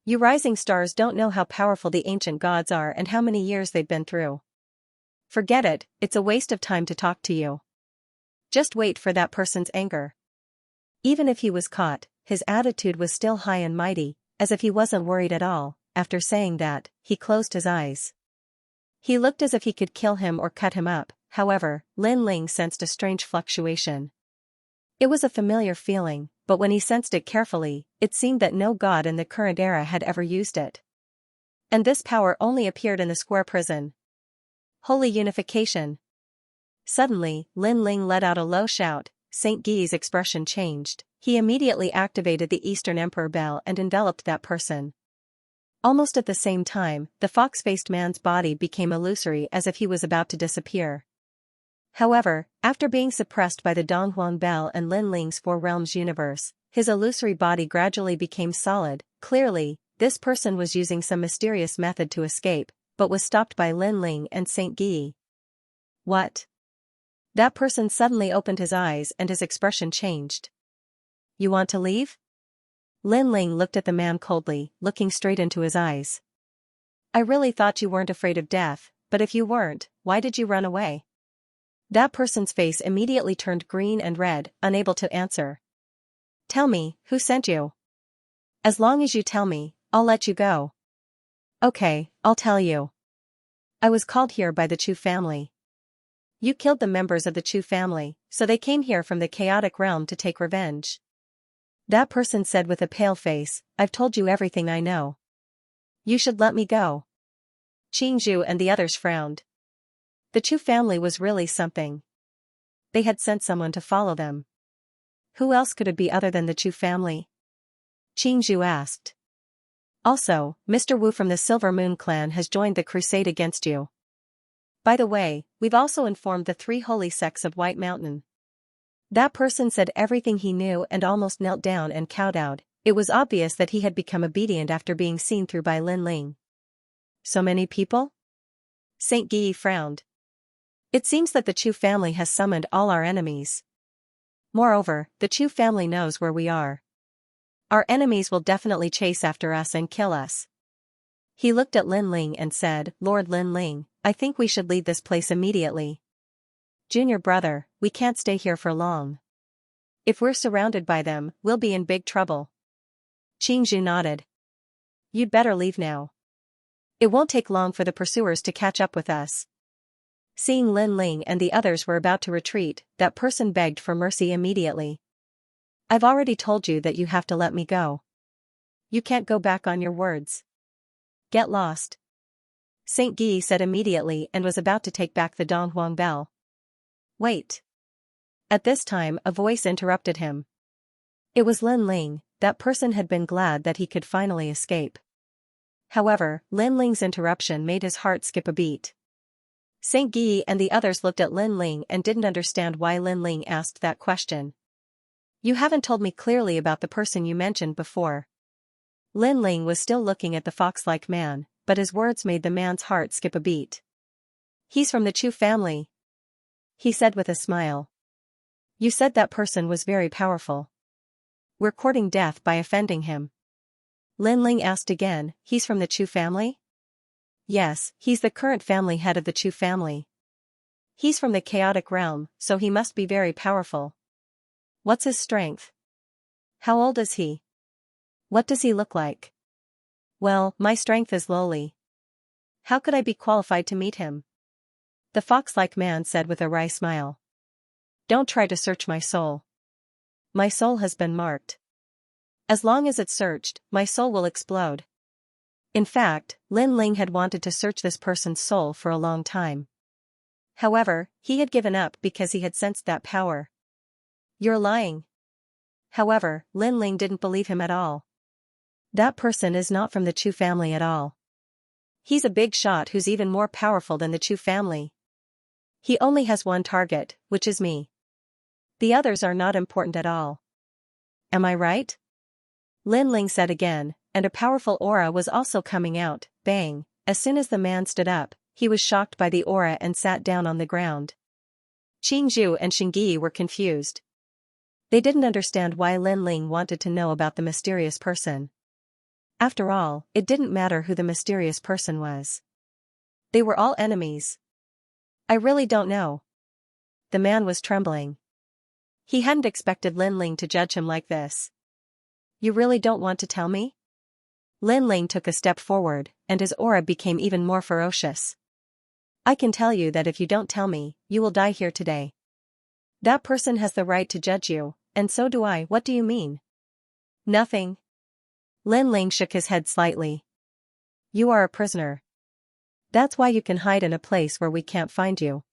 You rising stars don't know how powerful the ancient gods are and how many years they've been through. Forget it, it's a waste of time to talk to you. Just wait for that person's anger. Even if he was caught, his attitude was still high and mighty, as if he wasn't worried at all. After saying that, he closed his eyes. He looked as if he could kill him or cut him up. However, Lin Ling sensed a strange fluctuation. It was a familiar feeling, but when he sensed it carefully, it seemed that no god in the current era had ever used it. And this power only appeared in the square prison. Holy unification. Suddenly, Lin Ling let out a low shout. Saint Guy's expression changed. He immediately activated the Eastern Emperor Bell and enveloped that person. Almost at the same time, the fox-faced man's body became illusory as if he was about to disappear. However, after being suppressed by the Donghuang Bell and Lin Ling's Four Realms universe, his illusory body gradually became solid. Clearly, this person was using some mysterious method to escape, but was stopped by Lin Ling and Saint Guy. What? That person suddenly opened his eyes and his expression changed. You want to leave? Lin Ling looked at the man coldly, looking straight into his eyes. I really thought you weren't afraid of death, but if you weren't, why did you run away? That person's face immediately turned green and red, unable to answer. Tell me, who sent you? As long as you tell me, I'll let you go. Okay, I'll tell you. I was called here by the Chu family. You killed the members of the Chu family, so they came here from the chaotic realm to take revenge. That person said with a pale face, I've told you everything I know. You should let me go. Qingzhu and the others frowned. The Chu family was really something. They had sent someone to follow them. Who else could it be other than the Chu family? Qingzhu asked. Also, Mr. Wu from the Silver Moon clan has joined the crusade against you. By the way, we've also informed the 3 holy sects of White Mountain. That person said everything he knew and almost knelt down and kowtowed. It was obvious that he had become obedient after being seen through by Lin Ling. So many people? Saint Guy frowned. It seems that the Chu family has summoned all our enemies. Moreover, the Chu family knows where we are. Our enemies will definitely chase after us and kill us. He looked at Lin Ling and said, Lord Lin Ling, I think we should leave this place immediately. Junior brother, we can't stay here for long. If we're surrounded by them, we'll be in big trouble. Qingzhu nodded. You'd better leave now. It won't take long for the pursuers to catch up with us. Seeing Lin Ling and the others were about to retreat, that person begged for mercy immediately. I've already told you that you have to let me go. You can't go back on your words. Get lost. Saint Guy said immediately and was about to take back the Donghuang Bell. Wait. At this time, a voice interrupted him. It was Lin Ling. That person had been glad that he could finally escape. However, Lin Ling's interruption made his heart skip a beat. Saint Guy and the others looked at Lin Ling and didn't understand why Lin Ling asked that question. You haven't told me clearly about the person you mentioned before. Lin Ling was still looking at the fox-like man, but his words made the man's heart skip a beat. He's from the Chu family, he said with a smile. You said that person was very powerful. We're courting death by offending him. Lin Ling asked again, he's from the Chu family? Yes, he's the current family head of the Chu family. He's from the chaotic realm, so he must be very powerful. What's his strength? How old is he? What does he look like? Well, my strength is lowly. How could I be qualified to meet him? The fox-like man said with a wry smile. Don't try to search my soul. My soul has been marked. As long as it's searched, my soul will explode. In fact, Lin Ling had wanted to search this person's soul for a long time. However, he had given up because he had sensed that power. You're lying. However, Lin Ling didn't believe him at all. That person is not from the Chu family at all. He's a big shot who's even more powerful than the Chu family. He only has one target, which is me. The others are not important at all. Am I right? Lin Ling said again, and a powerful aura was also coming out. Bang! As soon as the man stood up, he was shocked by the aura and sat down on the ground. Qingzhu and Xingyi were confused. They didn't understand why Lin Ling wanted to know about the mysterious person. After all, it didn't matter who the mysterious person was. They were all enemies. I really don't know. The man was trembling. He hadn't expected Lin Ling to judge him like this. You really don't want to tell me? Lin Ling took a step forward, and his aura became even more ferocious. I can tell you that if you don't tell me, you will die here today. That person has the right to judge you, and so do I. What do you mean? Nothing. Lin Ling shook his head slightly. You are a prisoner. That's why you can hide in a place where we can't find you.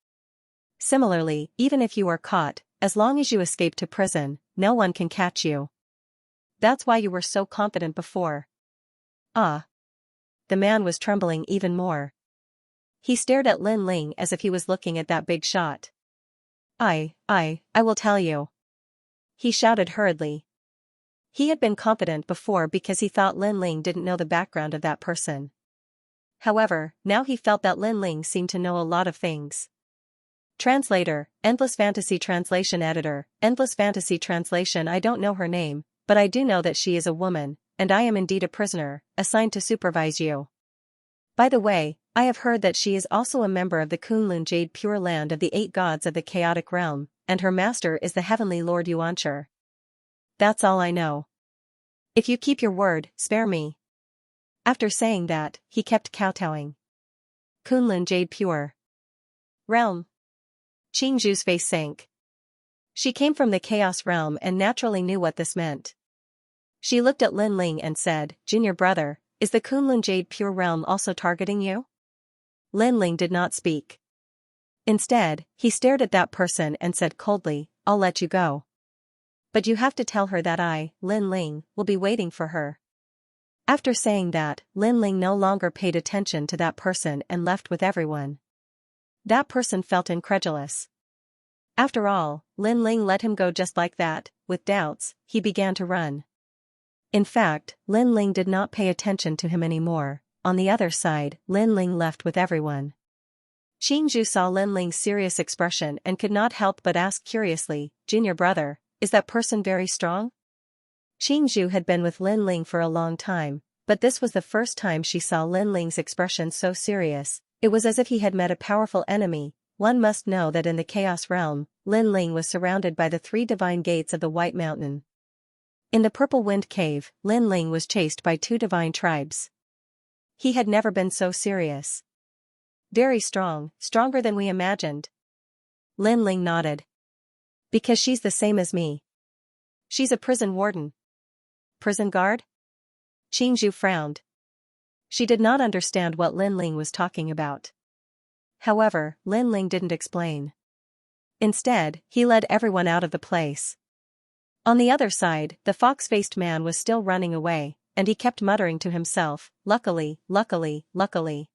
Similarly, even if you are caught, as long as you escape to prison, no one can catch you. That's why you were so confident before. Ah. The man was trembling even more. He stared at Lin Ling as if he was looking at that big shot. I will tell you. He shouted hurriedly. He had been confident before because he thought Lin Ling didn't know the background of that person. However, now he felt that Lin Ling seemed to know a lot of things. Translator, Endless Fantasy Translation Editor, Endless Fantasy Translation. I don't know her name, but I do know that she is a woman, and I am indeed a prisoner, assigned to supervise you. By the way, I have heard that she is also a member of the Kunlun Jade Pure Land of the 8 gods of the chaotic realm, and her master is the heavenly Lord Xianxia. That's all I know. If you keep your word, spare me. After saying that, he kept kowtowing. Kunlun Jade Pure Realm. Qingzhu's face sank. She came from the Chaos Realm and naturally knew what this meant. She looked at Lin Ling and said, Junior brother, is the Kunlun Jade Pure Realm also targeting you? Lin Ling did not speak. Instead, he stared at that person and said coldly, I'll let you go. But you have to tell her that I, Lin Ling, will be waiting for her. After saying that, Lin Ling no longer paid attention to that person and left with everyone. That person felt incredulous. After all, Lin Ling let him go just like that. With doubts, he began to run. In fact, Lin Ling did not pay attention to him anymore. On the other side, Lin Ling left with everyone. Qingzhu saw Lin Ling's serious expression and could not help but ask curiously, Junior brother, is that person very strong? Qingzhu had been with Lin Ling for a long time, but this was the first time she saw Lin Ling's expression so serious. It was as if he had met a powerful enemy. One must know that in the Chaos Realm, Lin Ling was surrounded by the 3 divine gates of the White Mountain. In the Purple Wind Cave, Lin Ling was chased by 2 divine tribes. He had never been so serious. Very strong, stronger than we imagined. Lin Ling nodded. Because she's the same as me. She's a prison warden. Prison guard? Qingzhu frowned. She did not understand what Lin Ling was talking about. However, Lin Ling didn't explain. Instead, he led everyone out of the place. On the other side, the fox-faced man was still running away, and he kept muttering to himself, luckily, luckily, luckily.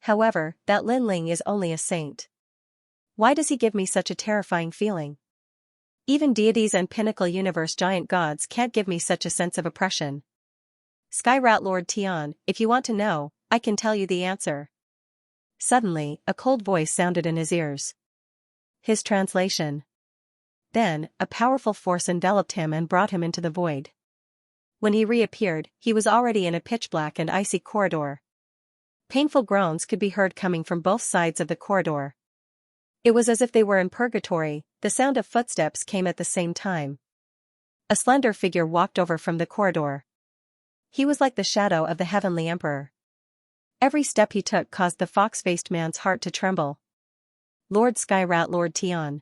However, that Lin Ling is only a saint. Why does he give me such a terrifying feeling? Even deities and pinnacle universe giant gods can't give me such a sense of oppression. Skyrat Lord Tian, if you want to know, I can tell you the answer. Suddenly, a cold voice sounded in his ears. His translation. Then, a powerful force enveloped him and brought him into the void. When he reappeared, he was already in a pitch-black and icy corridor. Painful groans could be heard coming from both sides of the corridor. It was as if they were in purgatory. The sound of footsteps came at the same time. A slender figure walked over from the corridor. He was like the shadow of the Heavenly Emperor. Every step he took caused the fox-faced man's heart to tremble. Lord Skyrat Lord Tian.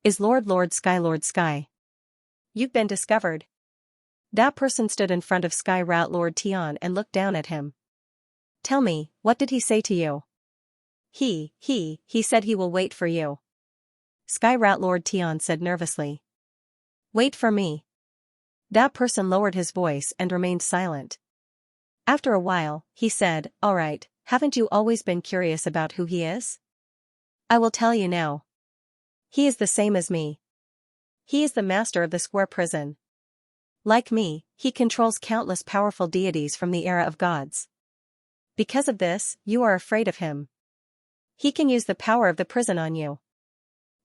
Is Lord Sky. You've been discovered. That person stood in front of Skyrat Lord Tian and looked down at him. Tell me, what did he say to you? He said he will wait for you. Skyrat Lord Tian said nervously. Wait for me. That person lowered his voice and remained silent. After a while, he said, all right, haven't you always been curious about who he is? I will tell you now. He is the same as me. He is the master of the square prison. Like me, he controls countless powerful deities from the era of gods. Because of this, you are afraid of him. He can use the power of the prison on you.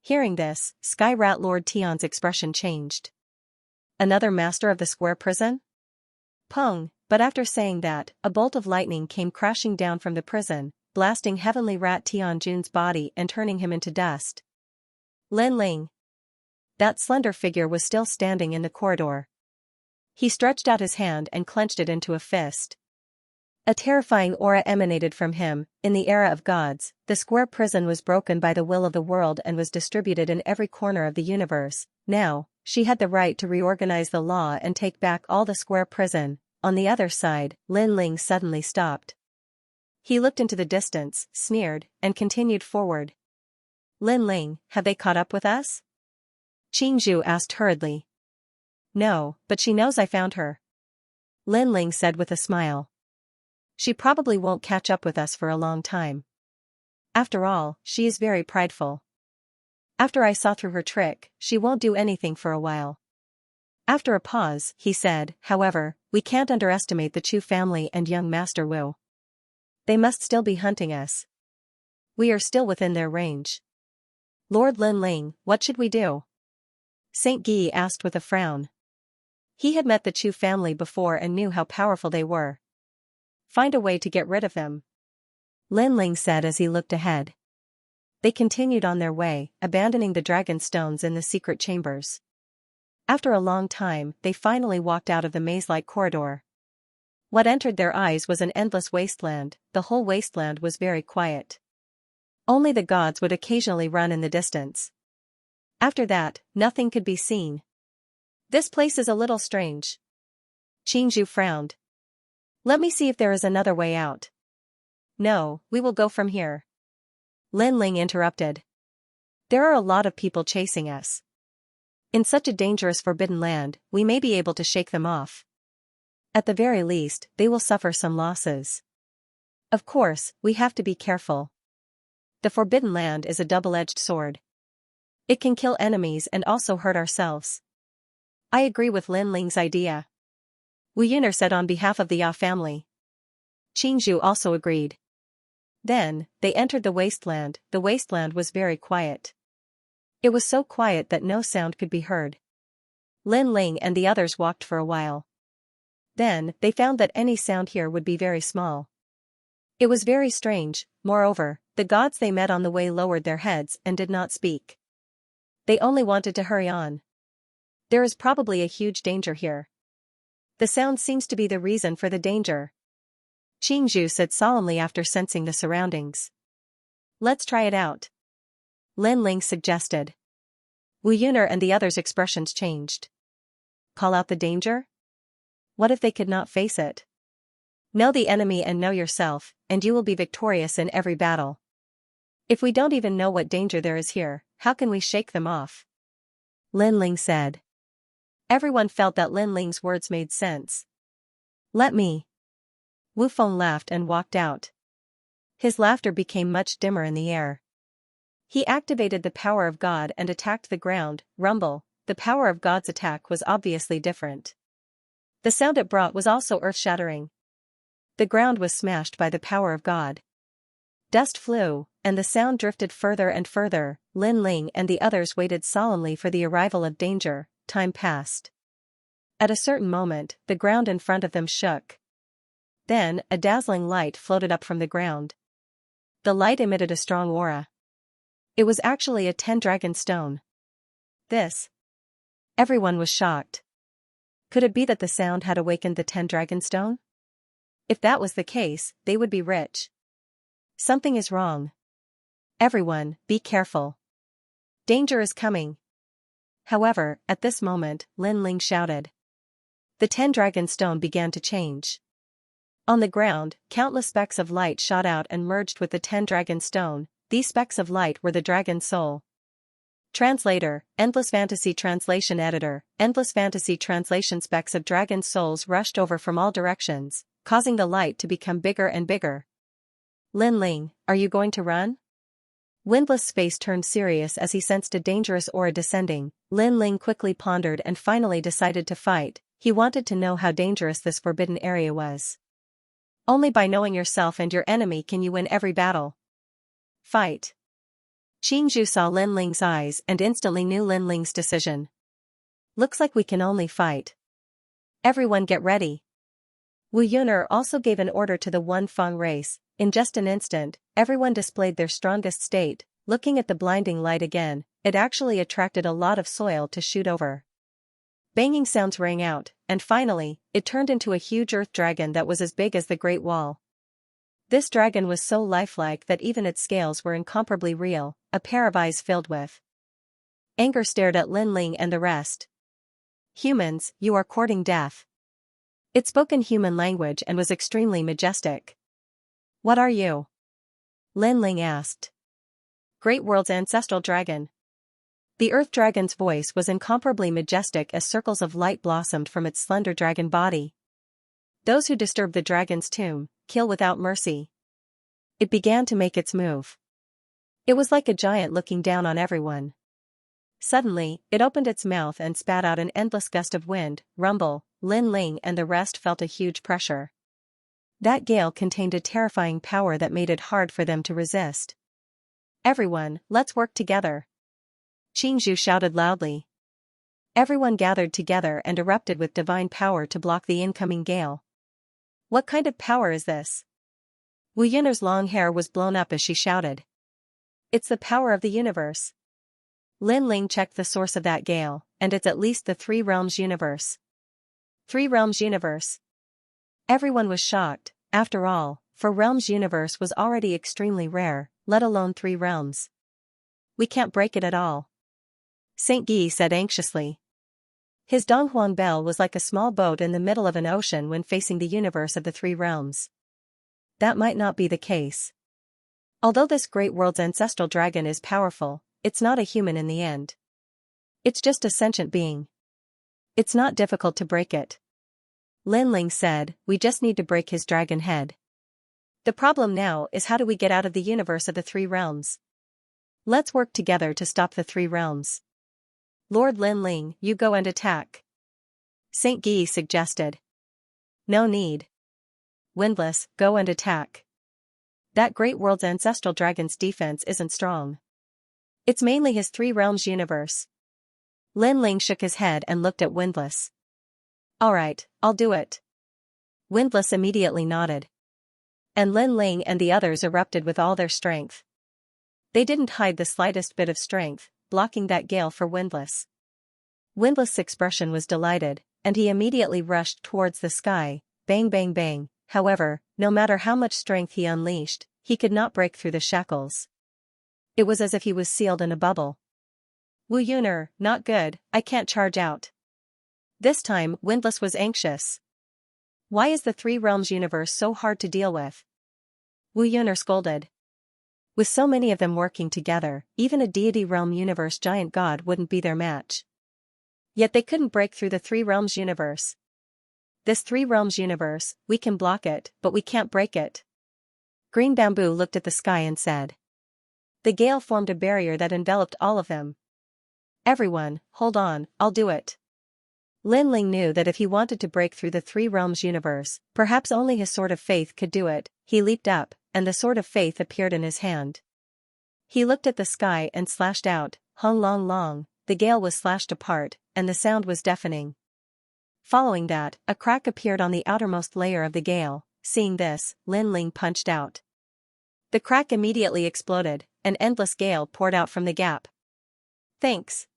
Hearing this, Skyrat Lord Tian's expression changed. Another master of the square prison? Pung, but after saying that, a bolt of lightning came crashing down from the prison, blasting Heavenly Rat Tian Jun's body and turning him into dust. Lin Ling. that slender figure was still standing in the corridor. He stretched out his hand and clenched it into a fist. A terrifying aura emanated from him. In the era of gods, the square prison was broken by the will of the world and was distributed in every corner of the universe. Now, she had the right to reorganize the law and take back all the square prison. On the other side, Lin Ling suddenly stopped. He looked into the distance, sneered, and continued forward. Lin Ling, have they caught up with us? Qingzhu asked hurriedly. No, but she knows I found her. Lin Ling said with a smile. She probably won't catch up with us for a long time. After all, she is very prideful. After I saw through her trick, she won't do anything for a while. After a pause, he said, however, we can't underestimate the Chu family and young Master Wu. They must still be hunting us. We are still within their range. Lord Lin Ling, what should we do? Saint Guy asked with a frown. He had met the Chu family before and knew how powerful they were. Find a way to get rid of them. Lin Ling said as he looked ahead. They continued on their way, abandoning the dragon stones in the secret chambers. After a long time, they finally walked out of the maze-like corridor. What entered their eyes was an endless wasteland. The whole wasteland was very quiet. Only the gods would occasionally run in the distance. After that, nothing could be seen. This place is a little strange. Qingzhu frowned. Let me see if there is another way out. No, we will go from here. Lin Ling interrupted. There are a lot of people chasing us. In such a dangerous forbidden land, we may be able to shake them off. At the very least, they will suffer some losses. Of course, we have to be careful. The forbidden land is a double-edged sword. It can kill enemies and also hurt ourselves. I agree with Lin Ling's idea. Wu Yuner said on behalf of the Ya family. Qingzhu also agreed. Then, they entered the wasteland. The wasteland was very quiet. It was so quiet that no sound could be heard. Lin Ling and the others walked for a while. Then, they found that any sound here would be very small. It was very strange. Moreover, the gods they met on the way lowered their heads and did not speak. They only wanted to hurry on. There is probably a huge danger here. The sound seems to be the reason for the danger. Qingzhu said solemnly after sensing the surroundings. Let's try it out. Lin Ling suggested. Wu Yuner and the others' expressions changed. Call out the danger? What if they could not face it? Know the enemy and know yourself, and you will be victorious in every battle. If we don't even know what danger there is here, how can we shake them off? Lin Ling said. Everyone felt that Lin Ling's words made sense. Let me. Wu Feng laughed and walked out. His laughter became much dimmer in the air. He activated the power of God and attacked the ground. Rumble. The power of God's attack was obviously different. The sound it brought was also earth-shattering. The ground was smashed by the power of God. Dust flew, and the sound drifted further and further. Lin Ling and the others waited solemnly for the arrival of danger. Time passed. At a certain moment, the ground in front of them shook. Then, a dazzling light floated up from the ground. The light emitted a strong aura. It was actually a 10-dragon stone. This. Everyone was shocked. Could it be that the sound had awakened the 10-dragon stone? If that was the case, they would be rich. Something is wrong. Everyone, be careful. Danger is coming. However, at this moment, Lin Ling shouted. The 10-dragon stone began to change. On the ground, countless specks of light shot out and merged with the 10-dragon stone. These specks of light were the dragon's soul. Translator, Endless Fantasy Translation Editor, Endless Fantasy Translation. Specks of dragon souls rushed over from all directions, causing the light to become bigger and bigger. Lin Ling, are you going to run? Windless face turned serious as he sensed a dangerous aura descending. Lin Ling quickly pondered and finally decided to fight. He wanted to know how dangerous this forbidden area was. Only by knowing yourself and your enemy can you win every battle. Fight. Qingzhu saw Lin Ling's eyes and instantly knew Lin Ling's decision. Looks like we can only fight. Everyone get ready. Wu Yuner also gave an order to the One Feng race. In just an instant, everyone displayed their strongest state. Looking at the blinding light again, it actually attracted a lot of soil to shoot over. Banging sounds rang out, and finally, it turned into a huge earth dragon that was as big as the Great Wall. This dragon was so lifelike that even its scales were incomparably real, a pair of eyes filled with anger stared at Lin Ling and the rest. Humans, you are courting death. It spoke in human language and was extremely majestic. What are you? Lin Ling asked. Great World's ancestral dragon. The earth dragon's voice was incomparably majestic as circles of light blossomed from its slender dragon body. Those who disturb the dragon's tomb, kill without mercy. It began to make its move. It was like a giant looking down on everyone. Suddenly, it opened its mouth and spat out an endless gust of wind. Rumble, Lin Ling and the rest felt a huge pressure. That gale contained a terrifying power that made it hard for them to resist. Everyone, let's work together. Xianxia shouted loudly. Everyone gathered together and erupted with divine power to block the incoming gale. What kind of power is this? Wu Yun'er's long hair was blown up as she shouted. It's the power of the universe. Lin Ling checked the source of that gale, and it's at least the Three Realms universe. Three Realms universe. Everyone was shocked. After all, Four Realms universe was already extremely rare, let alone Three Realms. We can't break it at all. Saint Guy said anxiously. His Donghuang bell was like a small boat in the middle of an ocean when facing the universe of the Three Realms. That might not be the case. Although this great world's ancestral dragon is powerful, it's not a human in the end. It's just a sentient being. It's not difficult to break it. Lin Ling said, we just need to break his dragon head. The problem now is how do we get out of the universe of the Three Realms? Let's work together to stop the Three Realms. Lord Lin Ling, you go and attack. Saint Guy suggested. No need. Windless, go and attack. That great world's ancestral dragon's defense isn't strong. It's mainly his Three Realms universe. Lin Ling shook his head and looked at Windless. Alright, I'll do it. Windless immediately nodded. And Lin Ling and the others erupted with all their strength. They didn't hide the slightest bit of strength, blocking that gale for Windless. Windless' expression was delighted, and he immediately rushed towards the sky, bang bang bang. However, no matter how much strength he unleashed, he could not break through the shackles. It was as if he was sealed in a bubble. Wu Yun'er, not good, I can't charge out. This time, Windless was anxious. Why is the Three Realms universe so hard to deal with? Wu Yun'er scolded. With so many of them working together, even a deity realm universe giant god wouldn't be their match. Yet they couldn't break through the Three Realms universe. This Three Realms universe, we can block it, but we can't break it. Green Bamboo looked at the sky and said. The gale formed a barrier that enveloped all of them. Everyone, hold on, I'll do it. Lin Ling knew that if he wanted to break through the Three Realms universe, perhaps only his Sword of Faith could do it. He leaped up, and the Sword of Faith appeared in his hand. He looked at the sky and slashed out, hung long long, the gale was slashed apart, and the sound was deafening. Following that, a crack appeared on the outermost layer of the gale. Seeing this, Lin Ling punched out. The crack immediately exploded, an endless gale poured out from the gap. Thanks.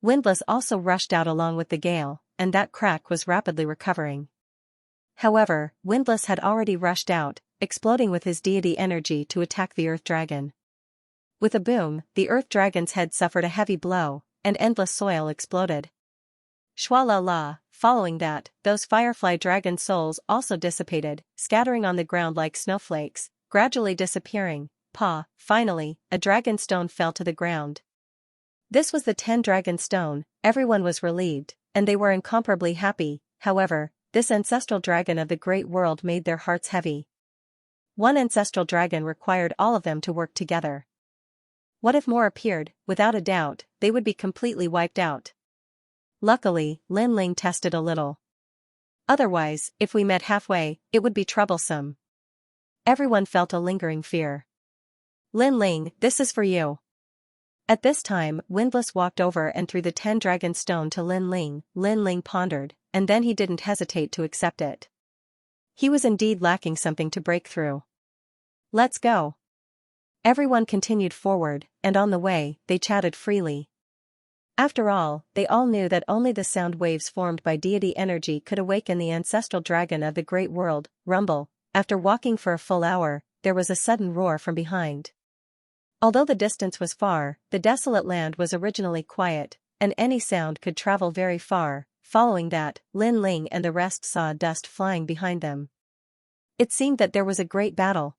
Windless also rushed out along with the gale, and that crack was rapidly recovering. However, Windless had already rushed out, exploding with his deity energy to attack the Earth Dragon. With a boom, the Earth Dragon's head suffered a heavy blow, and endless soil exploded. Shwa la la, following that, those Firefly Dragon souls also dissipated, scattering on the ground like snowflakes, gradually disappearing. Finally, a dragon stone fell to the ground. This was the 10 dragon stone. Everyone was relieved, and they were incomparably happy. However, this ancestral dragon of the great world made their hearts heavy. One ancestral dragon required all of them to work together. What if more appeared? Without a doubt, they would be completely wiped out. Luckily, Lin Ling tested a little. Otherwise, if we met halfway, it would be troublesome. Everyone felt a lingering fear. Lin Ling, this is for you. At this time, Windless walked over and threw the 10 dragon stone to Lin Ling. Lin Ling pondered, and then he didn't hesitate to accept it. He was indeed lacking something to break through. Let's go. Everyone continued forward, and on the way, they chatted freely. After all, they all knew that only the sound waves formed by deity energy could awaken the ancestral dragon of the great world. Rumble. After walking for a full hour, there was a sudden roar from behind. Although the distance was far, the desolate land was originally quiet, and any sound could travel very far. Following that, Lin Ling and the rest saw dust flying behind them. It seemed that there was a great battle.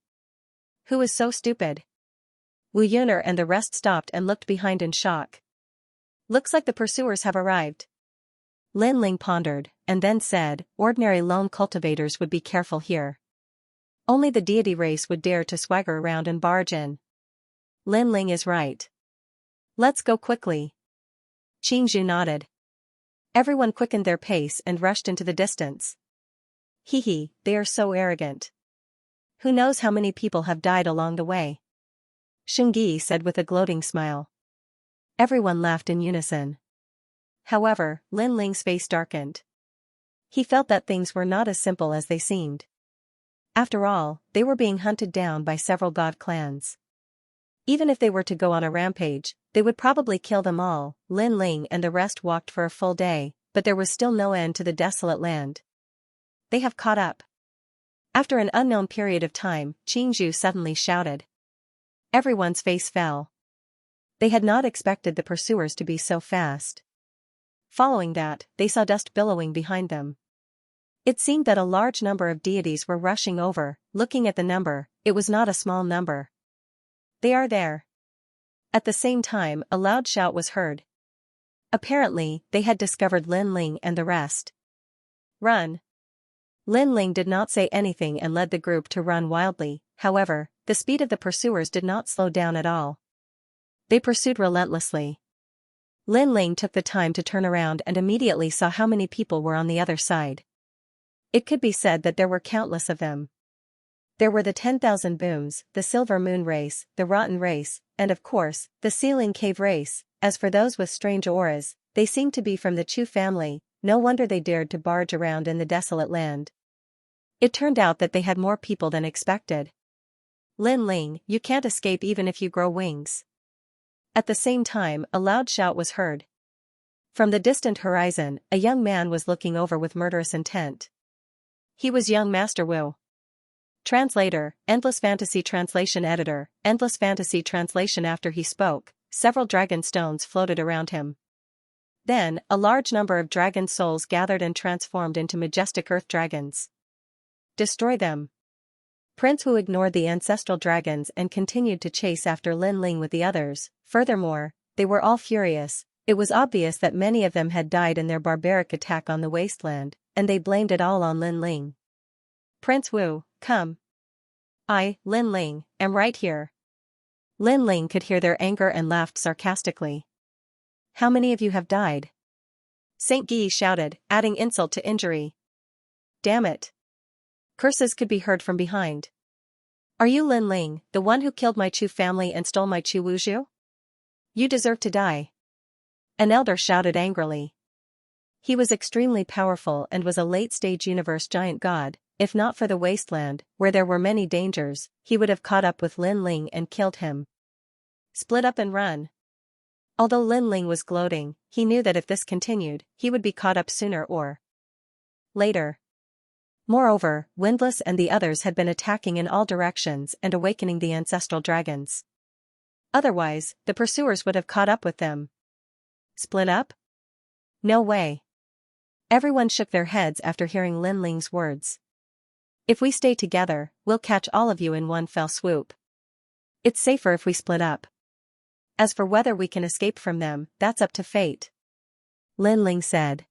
Who was so stupid? Wu Yuner and the rest stopped and looked behind in shock. Looks like the pursuers have arrived. Lin Ling pondered, and then said, ordinary lone cultivators would be careful here. Only the deity race would dare to swagger around and barge in. Lin Ling is right. Let's go quickly. Xianxia nodded. Everyone quickened their pace and rushed into the distance. Hee, they are so arrogant. Who knows how many people have died along the way? Shungi said with a gloating smile. Everyone laughed in unison. However, Lin Ling's face darkened. He felt that things were not as simple as they seemed. After all, they were being hunted down by several god clans. Even if they were to go on a rampage, they would probably kill them all. Lin Ling and the rest walked for a full day, but there was still no end to the desolate land. They have caught up. After an unknown period of time, Qingzhu suddenly shouted. Everyone's face fell. They had not expected the pursuers to be so fast. Following that, they saw dust billowing behind them. It seemed that a large number of deities were rushing over. Looking at the number, it was not a small number. They are there. At the same time, a loud shout was heard. Apparently, they had discovered Lin Ling and the rest. Run. Lin Ling did not say anything and led the group to run wildly. However, the speed of the pursuers did not slow down at all. They pursued relentlessly. Lin Ling took the time to turn around and immediately saw how many people were on the other side. It could be said that there were countless of them. There were the 10,000 Booms, the Silver Moon race, the Rotten race, and of course, the Ceiling Cave race. As for those with strange auras, they seemed to be from the Chu family. No wonder they dared to barge around in the desolate land. It turned out that they had more people than expected. Lin Ling, you can't escape even if you grow wings. At the same time, a loud shout was heard. From the distant horizon, a young man was looking over with murderous intent. He was young Master Wu. Translator, Endless Fantasy Translation Editor, Endless Fantasy Translation. After he spoke, several dragon stones floated around him. Then, a large number of dragon souls gathered and transformed into majestic earth dragons. Destroy them. Prince Wu ignored the ancestral dragons and continued to chase after Lin Ling with the others. Furthermore, they were all furious. It was obvious that many of them had died in their barbaric attack on the wasteland, and they blamed it all on Lin Ling. Prince Wu, come. I, Lin Ling, am right here. Lin Ling could hear their anger and laughed sarcastically. How many of you have died? Saint Guy shouted, adding insult to injury. Damn it. Curses could be heard from behind. Are you Lin Ling, the one who killed my Chu family and stole my Chu Wuzhu? You deserve to die. An elder shouted angrily. He was extremely powerful and was a late-stage universe giant god. If not for the wasteland, where there were many dangers, he would have caught up with Lin Ling and killed him. Split up and run. Although Lin Ling was gloating, he knew that if this continued, he would be caught up sooner or later. Moreover, Windless and the others had been attacking in all directions and awakening the ancestral dragons. Otherwise, the pursuers would have caught up with them. Split up? No way. Everyone shook their heads after hearing Lin Ling's words. If we stay together, we'll catch all of you in one fell swoop. It's safer if we split up. As for whether we can escape from them, that's up to fate. Lin Ling said.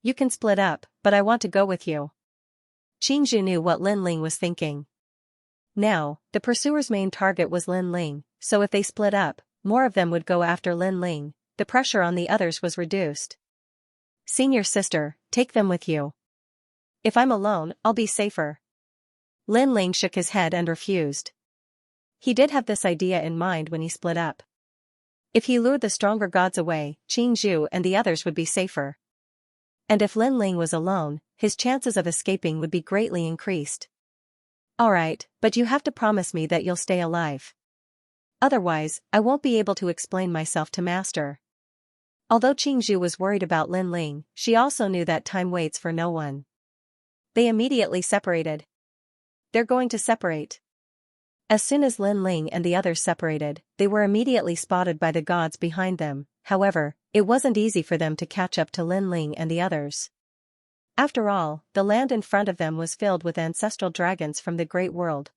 You can split up, but I want to go with you. Qingzhu knew what Lin Ling was thinking. Now, the pursuers' main target was Lin Ling, so if they split up, more of them would go after Lin Ling. The pressure on the others was reduced. Senior sister, take them with you. If I'm alone, I'll be safer. Lin Ling shook his head and refused. He did have this idea in mind when he split up. If he lured the stronger gods away, Qingzhu and the others would be safer. And if Lin Ling was alone, his chances of escaping would be greatly increased. Alright, but you have to promise me that you'll stay alive. Otherwise, I won't be able to explain myself to Master. Although Qingzhu was worried about Lin Ling, she also knew that time waits for no one. They immediately separated. They're going to separate. As soon as Lin Ling and the others separated, they were immediately spotted by the gods behind them. However, it wasn't easy for them to catch up to Lin Ling and the others. After all, the land in front of them was filled with ancestral dragons from the Great World.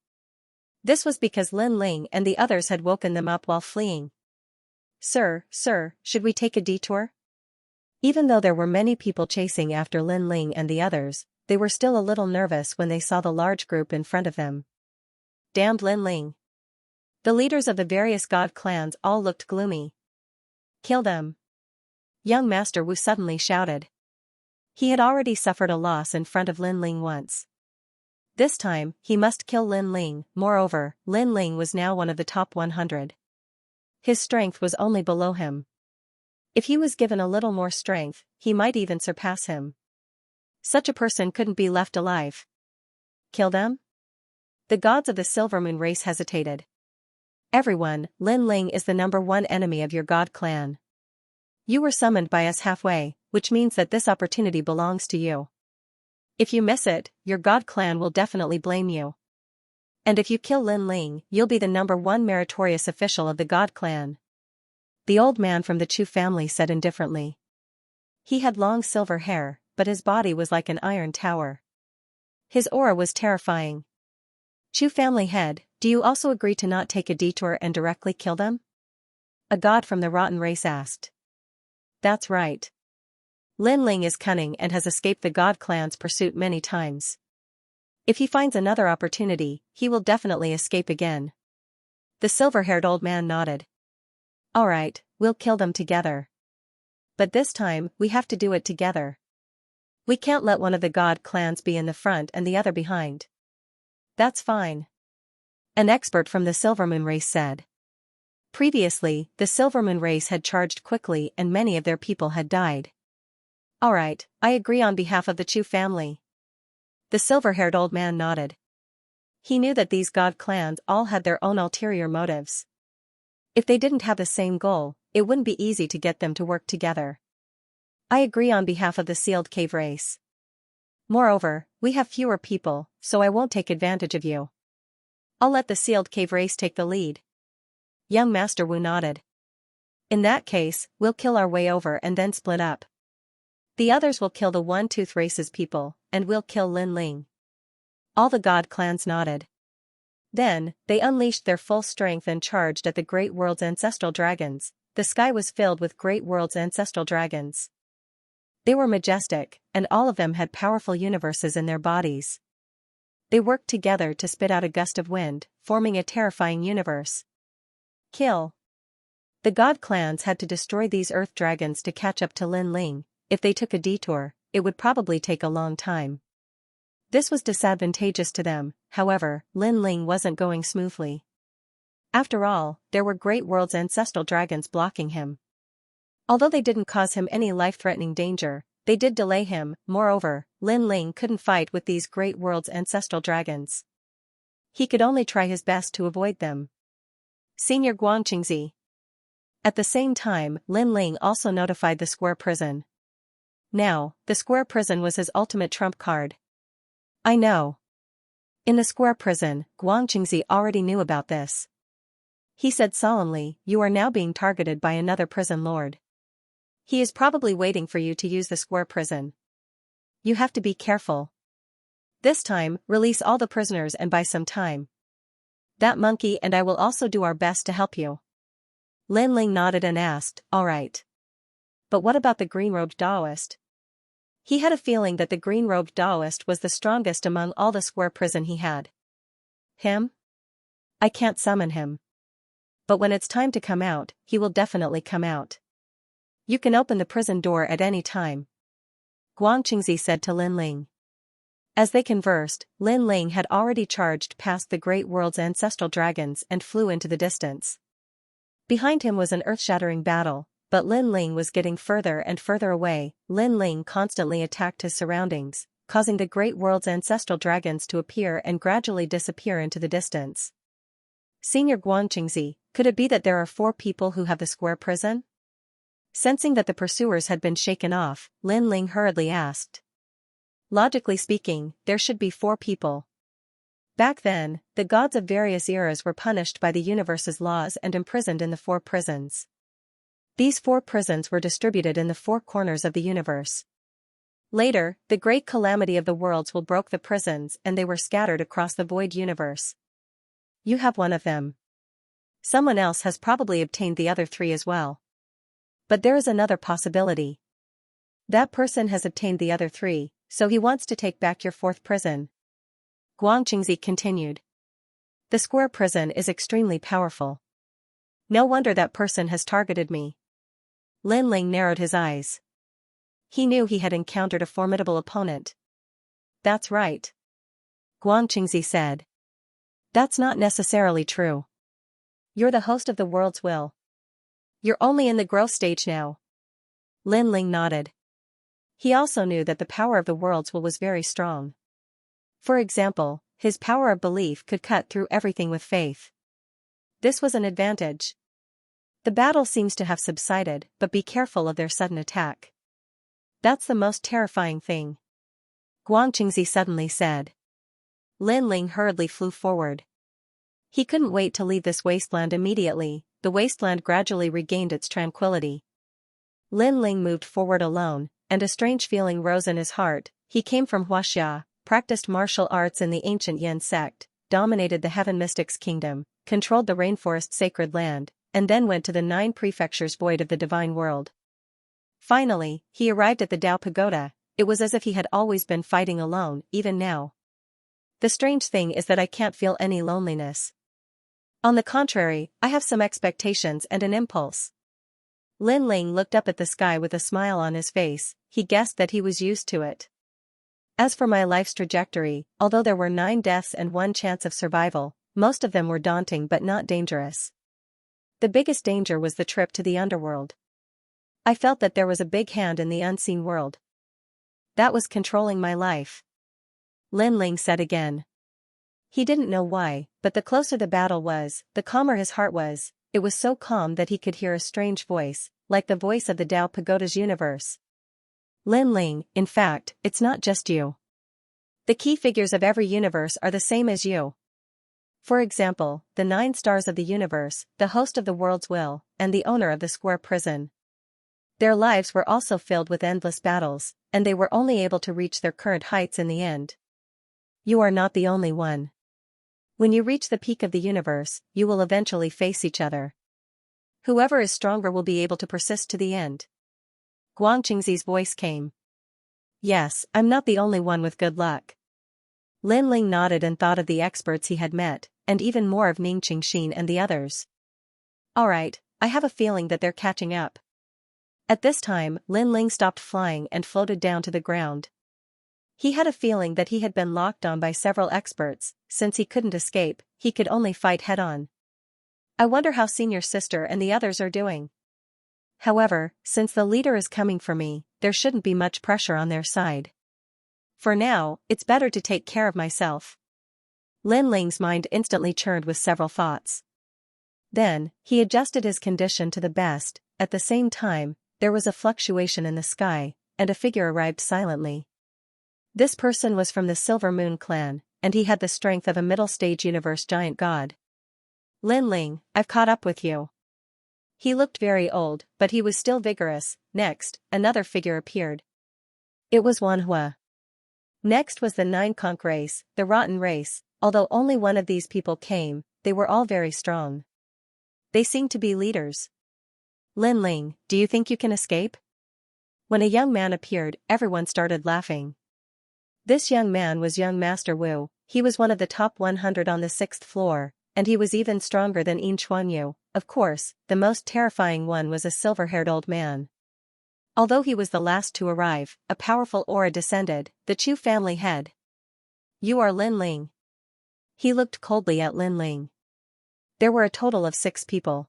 This was because Lin Ling and the others had woken them up while fleeing. Sir, should we take a detour? Even though there were many people chasing after Lin Ling and the others, they were still a little nervous when they saw the large group in front of them. Damned Lin Ling. The leaders of the various god clans all looked gloomy. Kill them. Young Master Wu suddenly shouted. He had already suffered a loss in front of Lin Ling once. This time, he must kill Lin Ling. Moreover, Lin Ling was now one of the top 100. His strength was only below him. If he was given a little more strength, he might even surpass him. Such a person couldn't be left alive. Kill them? The gods of the Silver Moon race hesitated. Everyone, Lin Ling is the #1 enemy of your god clan. You were summoned by us halfway, which means that this opportunity belongs to you. If you miss it, your god clan will definitely blame you. And if you kill Lin Ling, you'll be the #1 meritorious official of the god clan. The old man from the Chu family said indifferently. He had long silver hair, but his body was like an iron tower. His aura was terrifying. Chu family head, do you also agree to not take a detour and directly kill them? A god from the rotten race asked. That's right. Lin Ling is cunning and has escaped the god clan's pursuit many times. If he finds another opportunity, he will definitely escape again. The silver-haired old man nodded. Alright, we'll kill them together. But this time, we have to do it together. We can't let one of the god clans be in the front and the other behind. That's fine. An expert from the Silvermoon race said. Previously, the Silvermoon race had charged quickly and many of their people had died. Alright, I agree on behalf of the Chu family. The silver-haired old man nodded. He knew that these god clans all had their own ulterior motives. If they didn't have the same goal, it wouldn't be easy to get them to work together. I agree on behalf of the Sealed Cave race. Moreover, we have fewer people, so I won't take advantage of you. I'll let the Sealed Cave race take the lead. Young Master Wu nodded. In that case, we'll kill our way over and then split up. The others will kill the One-Tooth race's people, and we'll kill Lin Ling. All the god clans nodded. Then, they unleashed their full strength and charged at the Great World's ancestral dragons. The sky was filled with Great World's ancestral dragons. They were majestic, and all of them had powerful universes in their bodies. They worked together to spit out a gust of wind, forming a terrifying universe. Kill. The god clans had to destroy these earth dragons to catch up to Lin Ling. If they took a detour, it would probably take a long time. This was disadvantageous to them, however, Lin Ling wasn't going smoothly. After all, there were Great World's ancestral dragons blocking him. Although they didn't cause him any life-threatening danger, they did delay him. Moreover, Lin Ling couldn't fight with these Great World's ancestral dragons. He could only try his best to avoid them. Senior Guangqingzi. At the same time, Lin Ling also notified the Square Prison. Now, the Square Prison was his ultimate trump card. I know. In the Square Prison, Guangqingzi already knew about this. He said solemnly, you are now being targeted by another prison lord. He is probably waiting for you to use the Square Prison. You have to be careful. This time, release all the prisoners and buy some time. That monkey and I will also do our best to help you. Lin Ling nodded and asked, all right. But what about the green-robed Taoist? He had a feeling that the green-robed Taoist was the strongest among all the Square Prison he had. Him? I can't summon him. But when it's time to come out, he will definitely come out. You can open the prison door at any time. Guangqingzi said to Lin Ling. As they conversed, Lin Ling had already charged past the Great World's ancestral dragons and flew into the distance. Behind him was an earth-shattering battle, but Lin Ling was getting further and further away. Lin Ling constantly attacked his surroundings, causing the Great World's ancestral dragons to appear and gradually disappear into the distance. Senior Guangqingzi, could it be that there are 4 people who have the square prison? Sensing that the pursuers had been shaken off, Lin Ling hurriedly asked. Logically speaking, there should be 4 people. Back then, the gods of various eras were punished by the universe's laws and imprisoned in the 4 prisons. These 4 prisons were distributed in the 4 corners of the universe. Later, the great calamity of the worlds will broke the prisons and they were scattered across the void universe. You have one of them. Someone else has probably obtained the other 3 as well. But there is another possibility. That person has obtained the other 3, so he wants to take back your 4th prison. Guangqingzi continued. The square prison is extremely powerful. No wonder that person has targeted me. Lin Ling narrowed his eyes. He knew he had encountered a formidable opponent. That's right. Guangqingzi said. That's not necessarily true. You're the host of the world's will. You're only in the growth stage now. Lin Ling nodded. He also knew that the power of the world's will was very strong. For example, his power of belief could cut through everything with faith. This was an advantage. The battle seems to have subsided, but be careful of their sudden attack. That's the most terrifying thing. Guangqingzi suddenly said. Lin Ling hurriedly flew forward. He couldn't wait to leave this wasteland immediately. The wasteland gradually regained its tranquility. Lin Ling moved forward alone, and a strange feeling rose in his heart. He came from Xianxia, practiced martial arts in the ancient Yin sect, dominated the Heaven Mystics Kingdom, controlled the rainforest sacred land, and then went to the 9 prefectures void of the divine world. Finally, he arrived at the Tao Pagoda. It was as if he had always been fighting alone, even now. The strange thing is that I can't feel any loneliness. On the contrary, I have some expectations and an impulse. Lin Ling looked up at the sky with a smile on his face. He guessed that he was used to it. As for my life's trajectory, although there were 9 deaths and 1 chance of survival, most of them were daunting but not dangerous. The biggest danger was the trip to the underworld. I felt that there was a big hand in the unseen world. That was controlling my life. Lin Ling said again. He didn't know why, but the closer the battle was, the calmer his heart was. It was so calm that he could hear a strange voice, like the voice of the Tao Pagoda's universe. Lin Ling, in fact, it's not just you. The key figures of every universe are the same as you. For example, the 9 stars of the universe, the host of the world's will, and the owner of the square prison. Their lives were also filled with endless battles, and they were only able to reach their current heights in the end. You are not the only one. When you reach the peak of the universe, you will eventually face each other. Whoever is stronger will be able to persist to the end. Guangqingzi's voice came. Yes, I'm not the only one with good luck. Lin Ling nodded and thought of the experts he had met, and even more of Ning Qingxin and the others. Alright, I have a feeling that they're catching up. At this time, Lin Ling stopped flying and floated down to the ground. He had a feeling that he had been locked on by several experts. Since he couldn't escape, he could only fight head-on. I wonder how Senior Sister and the others are doing. However, since the leader is coming for me, there shouldn't be much pressure on their side. For now, it's better to take care of myself. Lin Ling's mind instantly churned with several thoughts. Then, he adjusted his condition to the best. At the same time, there was a fluctuation in the sky, and a figure arrived silently. This person was from the Silver Moon clan, and he had the strength of a middle-stage universe giant god. Lin Ling, I've caught up with you. He looked very old, but he was still vigorous. Next, another figure appeared. It was Wanhua. Next was the 9 conch race, the rotten race. Although only one of these people came, they were all very strong. They seemed to be leaders. Lin Ling, do you think you can escape? When a young man appeared, everyone started laughing. This young man was young Master Wu. He was one of the top 100 on the 6th floor, and he was even stronger than Yin Chuanyu. Of course, the most terrifying one was a silver-haired old man. Although he was the last to arrive, a powerful aura descended, the Chu family head. You are Lin Ling. He looked coldly at Lin Ling. There were a total of 6 people.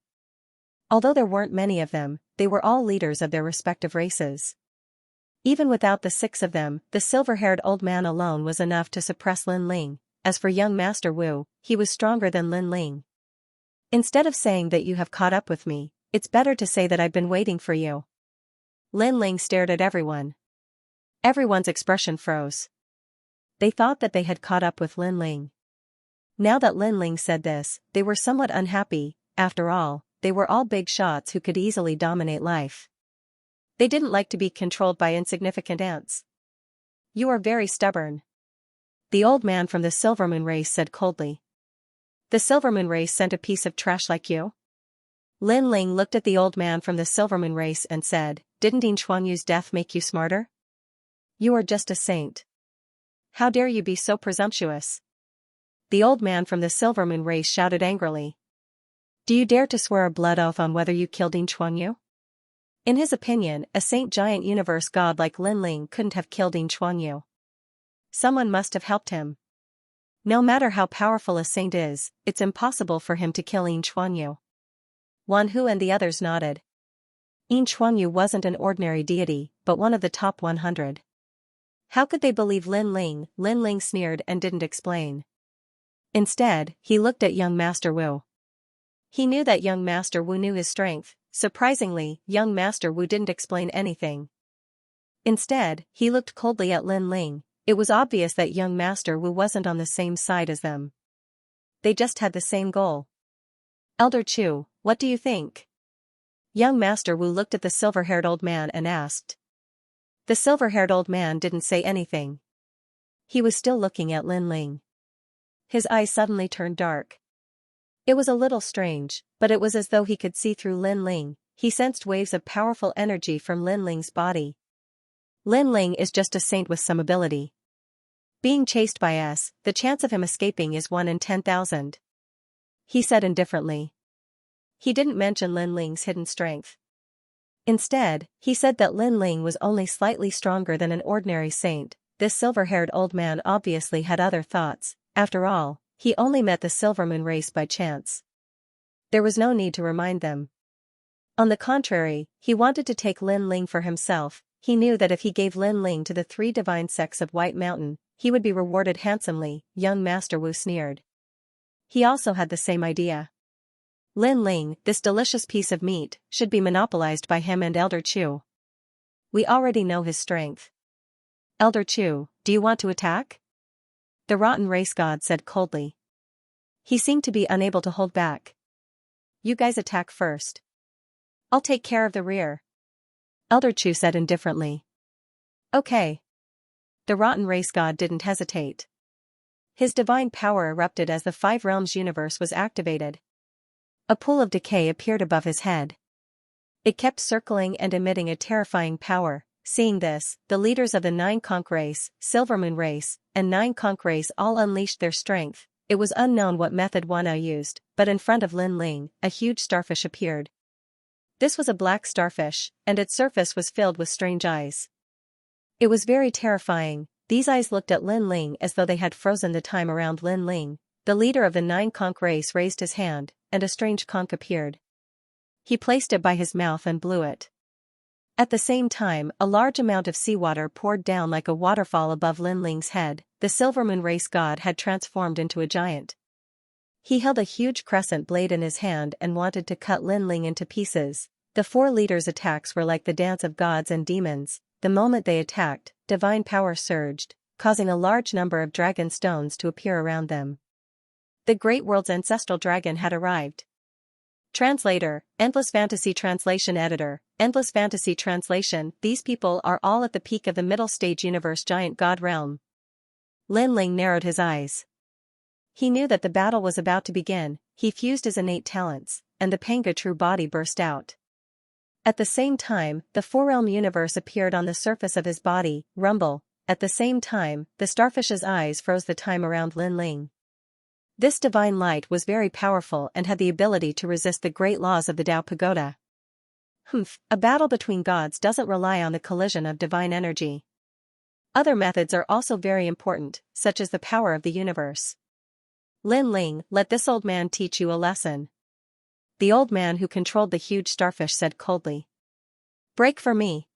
Although there weren't many of them, they were all leaders of their respective races. Even without the 6 of them, the silver-haired old man alone was enough to suppress Lin Ling. As for young Master Wu, he was stronger than Lin Ling. Instead of saying that you have caught up with me, it's better to say that I've been waiting for you. Lin Ling stared at everyone. Everyone's expression froze. They thought that they had caught up with Lin Ling. Now that Lin Ling said this, they were somewhat unhappy. After all, they were all big shots who could easily dominate life. They didn't like to be controlled by insignificant ants. You are very stubborn. The old man from the Silvermoon race said coldly. The Silvermoon race sent a piece of trash like you? Lin Ling looked at the old man from the Silvermoon race and said, didn't Xianxia's death make you smarter? You are just a saint. How dare you be so presumptuous? The old man from the Silvermoon race shouted angrily. Do you dare to swear a blood oath on whether you killed Xianxia? In his opinion, a saint giant universe god like Lin Ling couldn't have killed Xianxia. Someone must have helped him. No matter how powerful a saint is, it's impossible for him to kill Xianxia. Wan Hu and the others nodded. Xianxia wasn't an ordinary deity, but one of the top 100. How could they believe Lin Ling? Lin Ling sneered and didn't explain. Instead, he looked at young Master Wu. He knew that young Master Wu knew his strength. Surprisingly, young Master Wu didn't explain anything. Instead, he looked coldly at Lin Ling. It was obvious that young Master Wu wasn't on the same side as them. They just had the same goal. Elder Chu, what do you think? Young Master Wu looked at the silver-haired old man and asked. The silver-haired old man didn't say anything. He was still looking at Lin Ling. His eyes suddenly turned dark. It was a little strange, but it was as though he could see through Lin Ling. He sensed waves of powerful energy from Lin Ling's body. Lin Ling is just a saint with some ability. Being chased by us, the chance of him escaping is 1 in 10,000. He said indifferently. He didn't mention Lin Ling's hidden strength. Instead, he said that Lin Ling was only slightly stronger than an ordinary saint. This silver-haired old man obviously had other thoughts. After all, he only met the Silvermoon race by chance. There was no need to remind them. On the contrary, he wanted to take Lin Ling for himself. He knew that if he gave Lin Ling to the 3 divine sects of White Mountain, he would be rewarded handsomely. Young Master Wu sneered. He also had the same idea. Lin Ling, this delicious piece of meat, should be monopolized by him and Elder Chu. We already know his strength. Elder Chu, do you want to attack? The rotten race god said coldly. He seemed to be unable to hold back. You guys attack first. I'll take care of the rear. Elder Chu said indifferently. Okay. The rotten race god didn't hesitate. His divine power erupted as the 5 realms universe was activated. A pool of decay appeared above his head. It kept circling and emitting a terrifying power. Seeing this, the leaders of the 9 Conch race, Silvermoon race, and 9 Conch race all unleashed their strength. It was unknown what method Wana used, but in front of Lin Ling, a huge starfish appeared. This was a black starfish, and its surface was filled with strange eyes. It was very terrifying. These eyes looked at Lin Ling as though they had frozen the time around Lin Ling. The leader of the 9 Conch race raised his hand, and a strange conch appeared. He placed it by his mouth and blew it. At the same time, a large amount of seawater poured down like a waterfall above Lin Ling's head. The Silvermoon race god had transformed into a giant. He held a huge crescent blade in his hand and wanted to cut Lin Ling into pieces. The 4 leaders' attacks were like the dance of gods and demons. The moment they attacked, divine power surged, causing a large number of dragon stones to appear around them. The Great World's ancestral dragon had arrived. Translator, Endless Fantasy Translation Editor, Endless Fantasy Translation. These people are all at the peak of the middle stage universe giant god realm. Lin Ling narrowed his eyes. He knew that the battle was about to begin. He fused his innate talents, and the Panga true body burst out. At the same time, the 4-realm universe appeared on the surface of his body. Rumble. At the same time, the starfish's eyes froze the time around Lin Ling. This divine light was very powerful and had the ability to resist the great laws of the Tao Pagoda. A battle between gods doesn't rely on the collision of divine energy. Other methods are also very important, such as the power of the universe. Lin Ling, let this old man teach you a lesson. The old man who controlled the huge starfish said coldly. Break for me.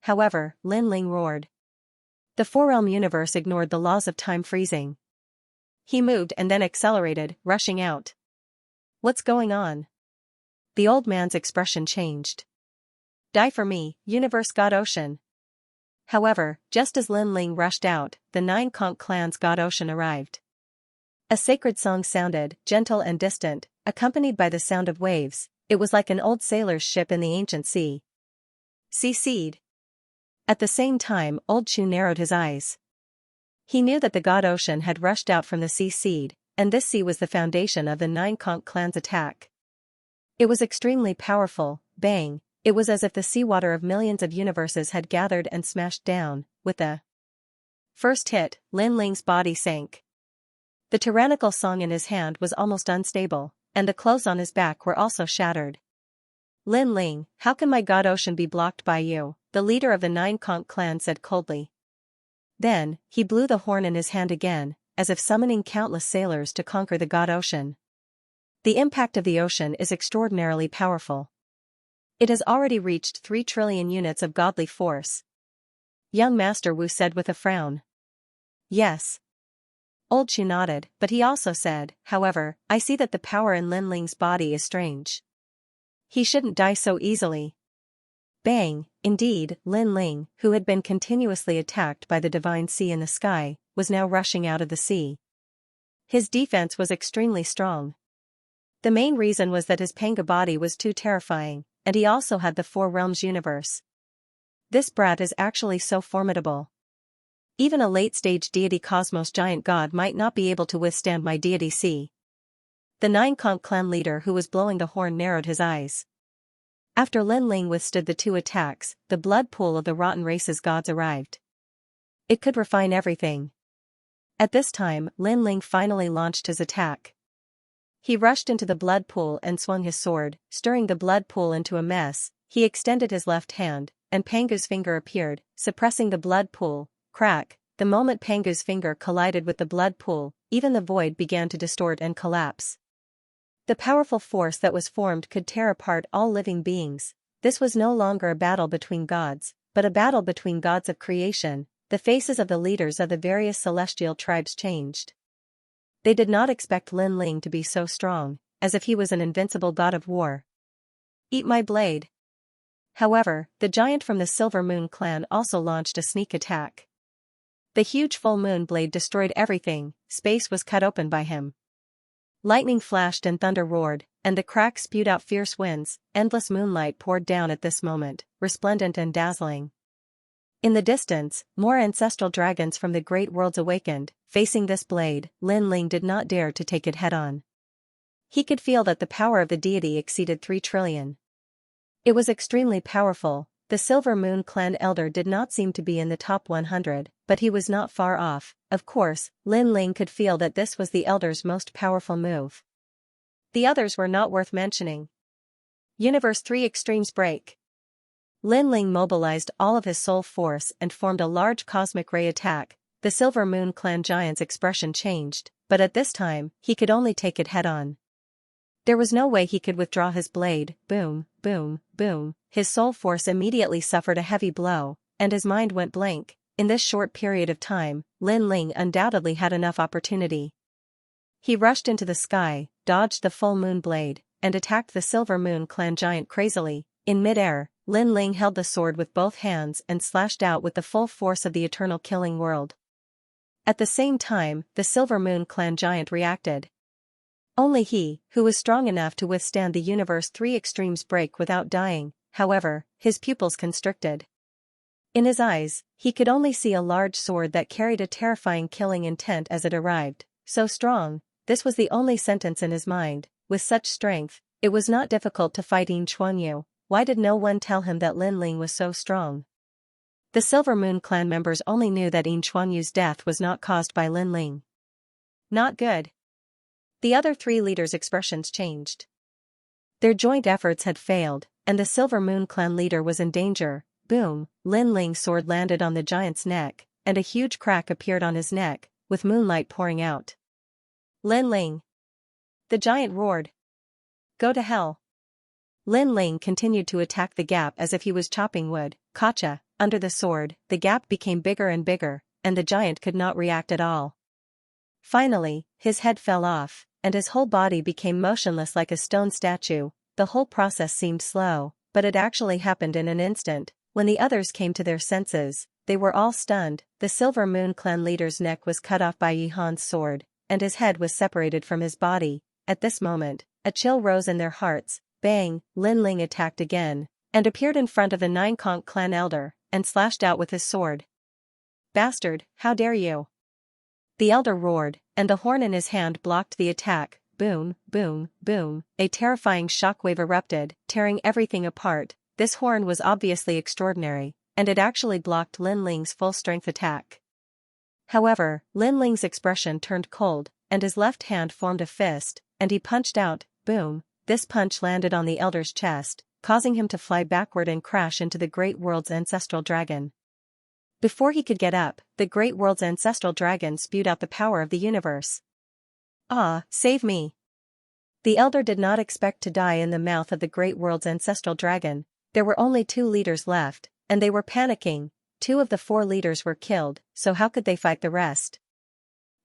However, Lin Ling roared. The 4-realm universe ignored the laws of time freezing. He moved and then accelerated, rushing out. What's going on? The old man's expression changed. Die for me, universe god Ocean. However, just as Lin Ling rushed out, the 9 conch clan's god Ocean arrived. A sacred song sounded, gentle and distant, accompanied by the sound of waves. It was like an old sailor's ship in the ancient sea. Seed. At the same time, Old Chu narrowed his eyes. He knew that the god Ocean had rushed out from the seed, and this sea was the foundation of the 9 conch clan's attack. It was extremely powerful. Bang! It was as if the seawater of millions of universes had gathered and smashed down. With the first hit, Lin Ling's body sank. The tyrannical song in his hand was almost unstable, and the clothes on his back were also shattered. Lin Ling, how can my god Ocean be blocked by you? The leader of the 9 conch clan said coldly. Then, he blew the horn in his hand again, as if summoning countless sailors to conquer the god Ocean. The impact of the ocean is extraordinarily powerful. It has already reached 3 trillion units of godly force. Young Master Wu said with a frown. Yes. Old Chu nodded, but he also said, however, I see that the power in Lin Ling's body is strange. He shouldn't die so easily. Bang! Indeed, Lin Ling, who had been continuously attacked by the divine sea in the sky, was now rushing out of the sea. His defense was extremely strong. The main reason was that his Panga body was too terrifying, and he also had the 4 realms universe. This brat is actually so formidable. Even a late-stage deity cosmos giant god might not be able to withstand my deity sea. The 9 conch clan leader who was blowing the horn narrowed his eyes. After Lin Ling withstood the 2 attacks, the blood pool of the rotten race's gods arrived. It could refine everything. At this time, Lin Ling finally launched his attack. He rushed into the blood pool and swung his sword, stirring the blood pool into a mess. He extended his left hand, and Pangu's finger appeared, suppressing the blood pool. Crack! The moment Pangu's finger collided with the blood pool, even the void began to distort and collapse. The powerful force that was formed could tear apart all living beings. This was no longer a battle between gods, but a battle between gods of creation. The faces of the leaders of the various celestial tribes changed. They did not expect Lin Ling to be so strong, as if he was an invincible god of war. Eat my blade. However, the giant from the Silver Moon clan also launched a sneak attack. The huge full moon blade destroyed everything. Space was cut open by him. Lightning flashed and thunder roared, and the cracks spewed out fierce winds. Endless moonlight poured down at this moment, resplendent and dazzling. In the distance, more ancestral dragons from the great worlds awakened. Facing this blade, Lin Ling did not dare to take it head-on. He could feel that the power of the deity exceeded 3 trillion. It was extremely powerful. The Silver Moon clan elder did not seem to be in the top 100, but he was not far off. Of course, Lin Ling could feel that this was the elder's most powerful move. The others were not worth mentioning. Universe 3 Extremes Break. Lin Ling mobilized all of his soul force and formed a large cosmic ray attack. The Silver Moon clan giant's expression changed, but at this time, he could only take it head-on. There was no way he could withdraw his blade. Boom, boom, boom. His soul force immediately suffered a heavy blow, and his mind went blank. In this short period of time, Lin Ling undoubtedly had enough opportunity. He rushed into the sky, dodged the full moon blade, and attacked the Silver Moon clan giant crazily. In mid-air, Lin Ling held the sword with both hands and slashed out with the full force of the eternal killing world. At the same time, the Silver Moon clan giant reacted. Only he, who was strong enough to withstand the Universe 3 Extremes break without dying, however, his pupils constricted. In his eyes, he could only see a large sword that carried a terrifying killing intent as it arrived. So strong, this was the only sentence in his mind. With such strength, it was not difficult to fight Yin Chuanyu. Why did no one tell him that Lin Ling was so strong? The Silver Moon clan members only knew that Yin Chuanyu's death was not caused by Lin Ling. Not good. The other 3 leaders' expressions changed. Their joint efforts had failed, and the Silver Moon clan leader was in danger. Boom! Lin Ling's sword landed on the giant's neck, and a huge crack appeared on his neck, with moonlight pouring out. Lin Ling! The giant roared. Go to hell! Lin Ling continued to attack the gap as if he was chopping wood. Gotcha! Under the sword, the gap became bigger and bigger, and the giant could not react at all. Finally, his head fell off. and his whole body became motionless like a stone statue. The whole process seemed slow, but it actually happened in an instant. When the others came to their senses, they were all stunned. The Silver Moon clan leader's neck was cut off by Yihan's sword, and his head was separated from his body. At this moment, a chill rose in their hearts. Bang! Lin Ling attacked again, and appeared in front of the Nine Conch clan elder, and slashed out with his sword. "Bastard, how dare you!" The elder roared, and the horn in his hand blocked the attack. Boom, boom, boom. A terrifying shockwave erupted, tearing everything apart. This horn was obviously extraordinary, and it actually blocked Lin Ling's full-strength attack. However, Lin Ling's expression turned cold, and his left hand formed a fist, and he punched out. Boom! This punch landed on the elder's chest, causing him to fly backward and crash into the Great World's ancestral dragon. Before he could get up, the Great World's ancestral dragon spewed out the power of the universe. "Ah, save me!" The elder did not expect to die in the mouth of the Great World's ancestral dragon. There were only 2 leaders left, and they were panicking. 2 of the 4 leaders were killed, so how could they fight the rest?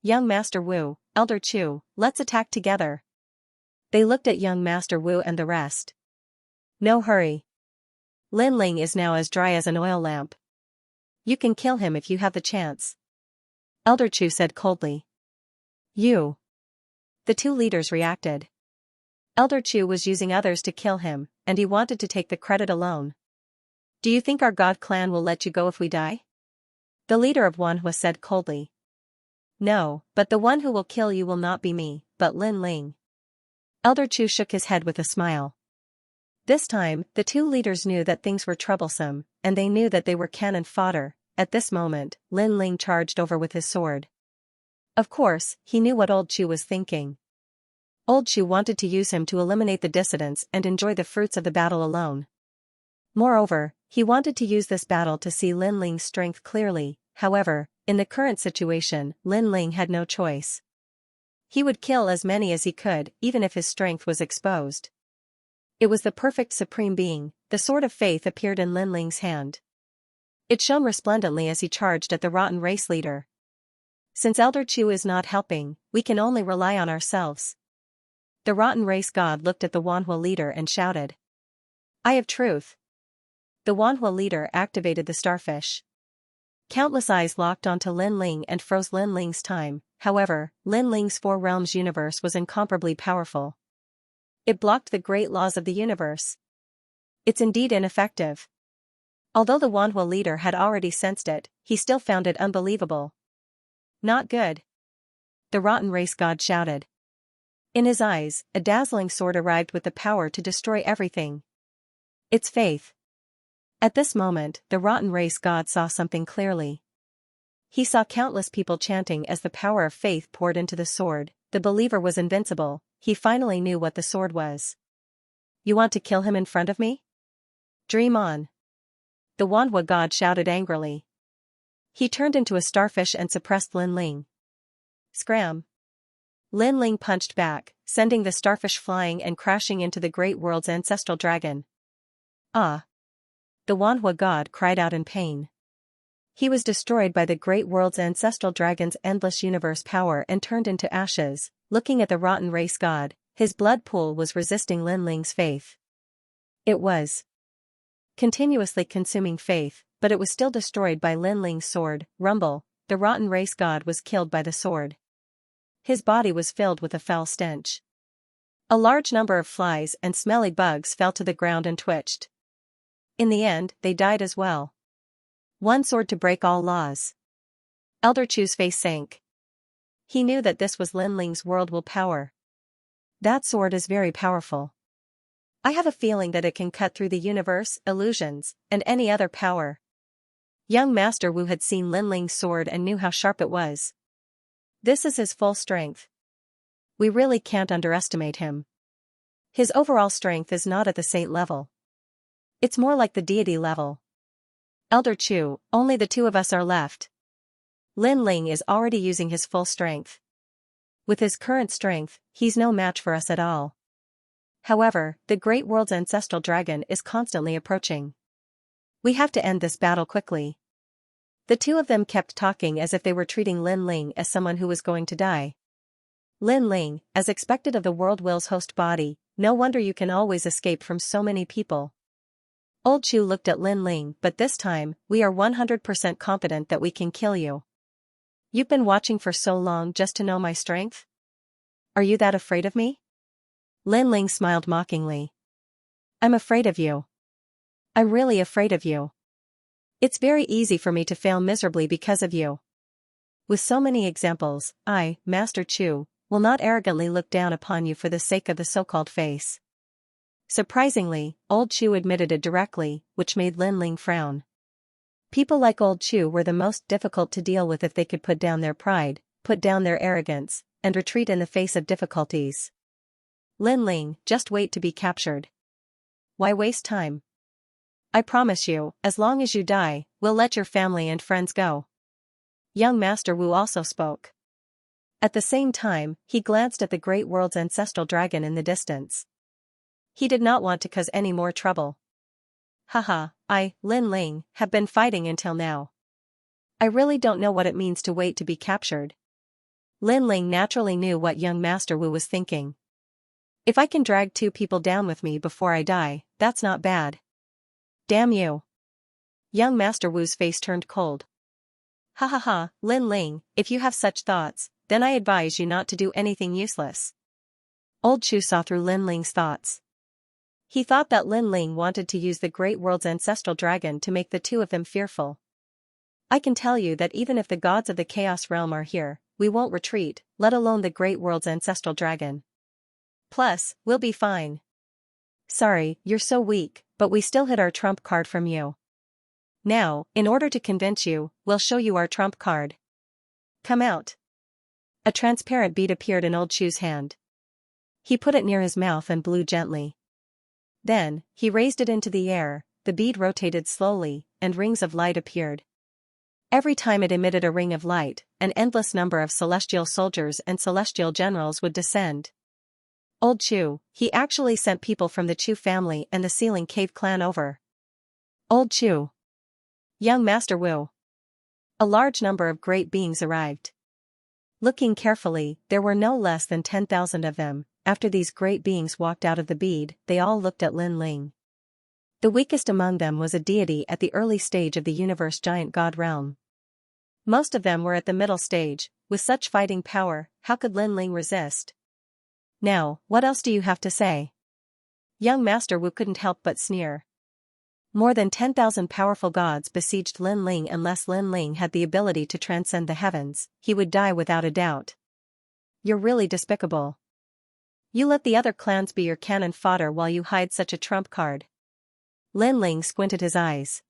"Young Master Wu, Elder Chu, let's attack together." They looked at young Master Wu and the rest. "No hurry. Lin Ling is now as dry as an oil lamp. You can kill him if you have the chance," Elder Chu said coldly. "You." The 2 leaders reacted. Elder Chu was using others to kill him, and he wanted to take the credit alone. "Do you think our God clan will let you go if we die?" The leader of Wanhua said coldly. "No, but the one who will kill you will not be me, but Lin Ling." Elder Chu shook his head with a smile. This time, the 2 leaders knew that things were troublesome, and they knew that they were cannon fodder. At this moment, Lin Ling charged over with his sword. Of course, he knew what Old Chu was thinking. Old Chu wanted to use him to eliminate the dissidents and enjoy the fruits of the battle alone. Moreover, he wanted to use this battle to see Lin Ling's strength clearly. However, in the current situation, Lin Ling had no choice. He would kill as many as he could, even if his strength was exposed. It was the perfect supreme being. The sword of faith appeared in Lin Ling's hand. It shone resplendently as he charged at the rotten race leader. "Since Elder Chu is not helping, we can only rely on ourselves." The rotten race god looked at the Wanhua leader and shouted, "Eye of truth." The Wanhua leader activated the starfish. Countless eyes locked onto Lin Ling and froze Lin Ling's time. However, Lin Ling's 4 realms universe was incomparably powerful. It blocked the great laws of the universe. It's indeed ineffective. Although the Wanhua leader had already sensed it, he still found it unbelievable. "Not good," the rotten race god shouted. In his eyes, a dazzling sword arrived with the power to destroy everything. It's faith. At this moment, the rotten race god saw something clearly. He saw countless people chanting as the power of faith poured into the sword. The believer was invincible. He finally knew what the sword was. "You want to kill him in front of me? Dream on." The Wanhua god shouted angrily. He turned into a starfish and suppressed Lin Ling. Scram! Lin Ling punched back, sending the starfish flying and crashing into the Great World's ancestral dragon. "Ah!" The Wanhua god cried out in pain. He was destroyed by the Great World's ancestral dragon's endless universe power and turned into ashes. Looking at the rotten race god, his blood pool was resisting Lin Ling's faith. It was continuously consuming faith, but it was still destroyed by Lin Ling's sword. Rumble, the rotten race god was killed by the sword. His body was filled with a foul stench. A large number of flies and smelly bugs fell to the ground and twitched. In the end, they died as well. One sword to break all laws. Elder Chu's face sank. He knew that this was Lin Ling's world will power. That sword is very powerful. I have a feeling that it can cut through the universe, illusions, and any other power. Young Master Wu had seen Lin Ling's sword and knew how sharp it was. This is his full strength. We really can't underestimate him. His overall strength is not at the saint level. It's more like the deity level. Elder Chu, only the 2 of us are left. Lin Ling is already using his full strength. With his current strength, he's no match for us at all. However, the Great World's ancestral dragon is constantly approaching. We have to end this battle quickly. The 2 of them kept talking as if they were treating Lin Ling as someone who was going to die. Lin Ling, as expected of the world will's host body, no wonder you can always escape from so many people. Old Chu looked at Lin Ling, but this time, we are 100% confident that we can kill you. You've been watching for so long just to know my strength? Are you that afraid of me? Lin Ling smiled mockingly. I'm afraid of you. I'm really afraid of you. It's very easy for me to fail miserably because of you. With so many examples, I, Master Chu, will not arrogantly look down upon you for the sake of the so-called face. Surprisingly, Old Chu admitted it directly, which made Lin Ling frown. People like Old Chu were the most difficult to deal with if they could put down their pride, put down their arrogance, and retreat in the face of difficulties. Lin Ling, just wait to be captured. Why waste time? I promise you, as long as you die, we'll let your family and friends go. Young Master Wu also spoke. At the same time, he glanced at the great world's ancestral dragon in the distance. He did not want to cause any more trouble. Haha, I, Lin Ling, have been fighting until now. I really don't know what it means to wait to be captured. Lin Ling naturally knew what young Master Wu was thinking. If I can drag 2 people down with me before I die, that's not bad. Damn you. Young Master Wu's face turned cold. Ha ha ha, Lin Ling, if you have such thoughts, then I advise you not to do anything useless. Old Chu saw through Lin Ling's thoughts. He thought that Lin Ling wanted to use the great world's ancestral dragon to make the 2 of them fearful. I can tell you that even if the gods of the Chaos Realm are here, we won't retreat, let alone the great world's ancestral dragon. Plus, we'll be fine. Sorry, you're so weak, but we still hid our trump card from you. Now, in order to convince you, we'll show you our trump card. Come out. A transparent bead appeared in Old Chu's hand. He put it near his mouth and blew gently. Then, he raised it into the air, the bead rotated slowly, and rings of light appeared. Every time it emitted a ring of light, an endless number of celestial soldiers and celestial generals would descend. Old Chu, he actually sent people from the Chu family and the Sealing Cave clan over. Old Chu. Young Master Wu. A large number of great beings arrived. Looking carefully, there were no less than 10,000 of them. After these great beings walked out of the bead, they all looked at Lin Ling. The weakest among them was a deity at the early stage of the universe giant god realm. Most of them were at the middle stage. With such fighting power, how could Lin Ling resist? Now, what else do you have to say? Young Master Wu couldn't help but sneer. More than 10,000 powerful gods besieged Lin Ling. Unless Lin Ling had the ability to transcend the heavens, he would die without a doubt. You're really despicable. You let the other clans be your cannon fodder while you hide such a trump card. Lin Ling squinted his eyes.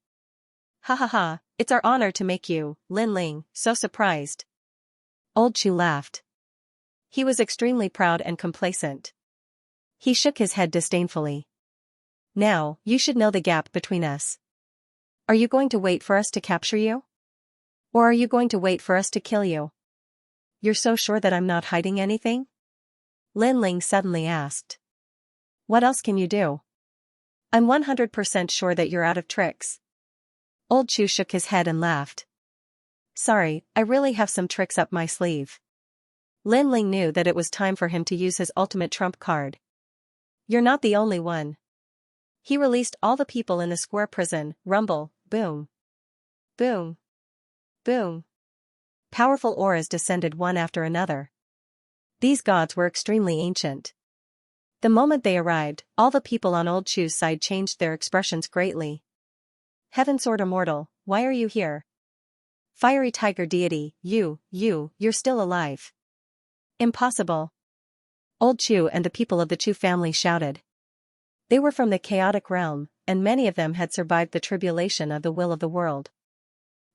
Ha ha ha, it's our honor to make you, Lin Ling, so surprised. Old Chu laughed. He was extremely proud and complacent. He shook his head disdainfully. Now, you should know the gap between us. Are you going to wait for us to capture you? Or are you going to wait for us to kill you? You're so sure that I'm not hiding anything? Lin Ling suddenly asked. What else can you do? I'm 100% sure that you're out of tricks. Old Chu shook his head and laughed. Sorry, I really have some tricks up my sleeve. Lin Ling knew that it was time for him to use his ultimate trump card. You're not the only one. He released all the people in the square prison, rumble, boom. Boom. Boom. Powerful auras descended one after another. These gods were extremely ancient. The moment they arrived, all the people on Old Chu's side changed their expressions greatly. Heaven Sword Immortal, why are you here? Fiery Tiger Deity, you're still alive. Impossible. Old Chu and the people of the Chu family shouted. They were from the chaotic realm, and many of them had survived the tribulation of the will of the world.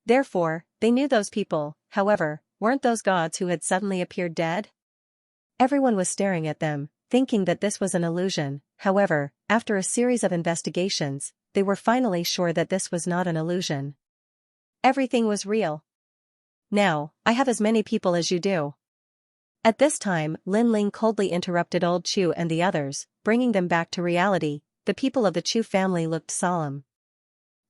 Therefore, they knew those people. However, weren't those gods who had suddenly appeared dead? Everyone was staring at them, thinking that this was an illusion. However, after a series of investigations, they were finally sure that this was not an illusion. Everything was real. Now, I have as many people as you do. At this time, Lin Ling coldly interrupted Old Chu and the others, bringing them back to reality. The people of the Chu family looked solemn.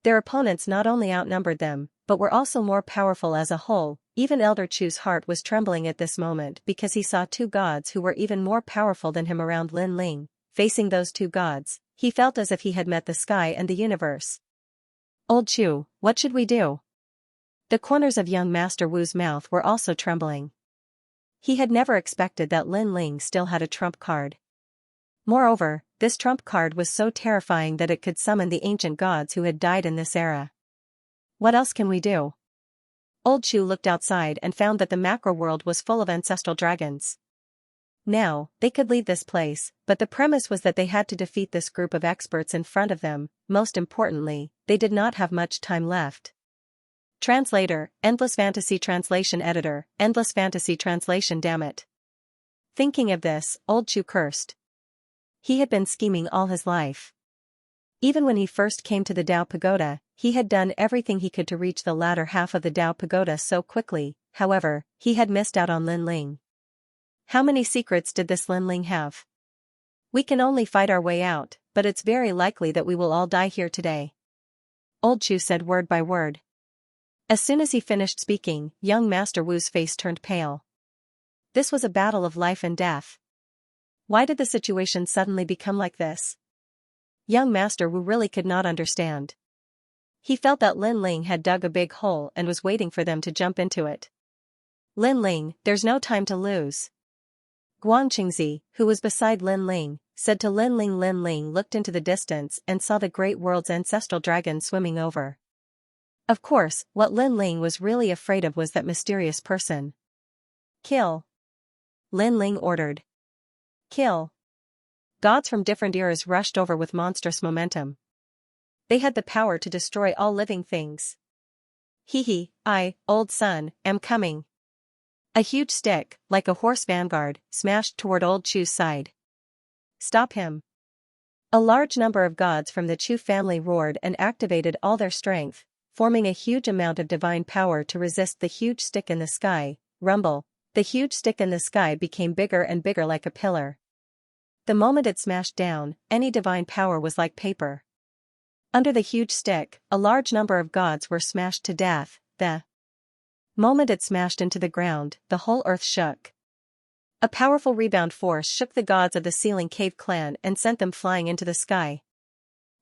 Their opponents not only outnumbered them, but were also more powerful as a whole. Even Elder Chu's heart was trembling at this moment because he saw two gods who were even more powerful than him around Lin Ling. Facing those two gods, he felt as if he had met the sky and the universe. Old Chu, what should we do? The corners of young Master Wu's mouth were also trembling. He had never expected that Lin Ling still had a trump card. Moreover, this trump card was so terrifying that it could summon the ancient gods who had died in this era. What else can we do? Old Chu looked outside and found that the macro world was full of ancestral dragons. Now, they could leave this place, but the premise was that they had to defeat this group of experts in front of them. Most importantly, they did not have much time left. Translator, Endless Fantasy Translation Editor, Endless Fantasy Translation, damn it. Thinking of this, Old Chu cursed. He had been scheming all his life. Even when he first came to the Dao Pagoda, he had done everything he could to reach the latter half of the Dao Pagoda so quickly. However, he had missed out on Lin Ling. How many secrets did this Lin Ling have? We can only fight our way out, but it's very likely that we will all die here today. Old Chu said word by word. As soon as he finished speaking, young Master Wu's face turned pale. This was a battle of life and death. Why did the situation suddenly become like this? Young Master Wu really could not understand. He felt that Lin Ling had dug a big hole and was waiting for them to jump into it. Lin Ling, there's no time to lose. Guangqingzi, who was beside Lin Ling, said to Lin Ling. Lin Ling looked into the distance and saw the great world's ancestral dragon swimming over. Of course, what Lin Ling was really afraid of was that mysterious person. Kill. Lin Ling ordered. Kill. Gods from different eras rushed over with monstrous momentum. They had the power to destroy all living things. I, old son, am coming. A huge stick, like a horse vanguard, smashed toward Old Chu's side. Stop him. A large number of gods from the Chu family roared and activated all their strength, forming a huge amount of divine power to resist the huge stick in the sky. Rumble. The huge stick in the sky became bigger and bigger like a pillar. The moment it smashed down, any divine power was like paper. Under the huge stick, a large number of gods were smashed to death. The moment it smashed into the ground, the whole earth shook. A powerful rebound force shook the gods of the Ceiling Cave clan and sent them flying into the sky.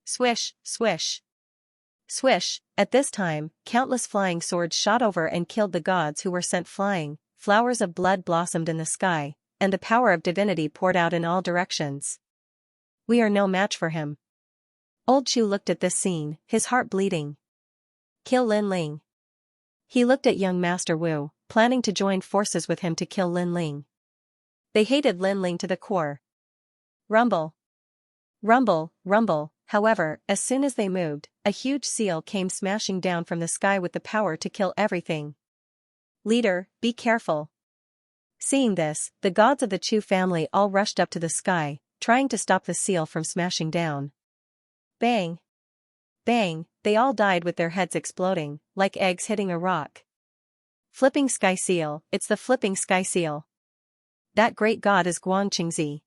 Swish, swish. Swish. At this time, countless flying swords shot over and killed the gods who were sent flying. Flowers of blood blossomed in the sky, and the power of divinity poured out in all directions. We are no match for him. Old Chu looked at this scene, his heart bleeding. Kill Lin Ling. He looked at young Master Wu, planning to join forces with him to kill Lin Ling. They hated Lin Ling to the core. Rumble. Rumble, rumble. However, as soon as they moved, a huge seal came smashing down from the sky with the power to kill everything. Leader, be careful. Seeing this, the gods of the Chu family all rushed up to the sky, trying to stop the seal from smashing down. Bang! Bang! They all died with their heads exploding, like eggs hitting a rock. Flipping sky seal, it's the flipping sky seal. That great god is Guangqingzi.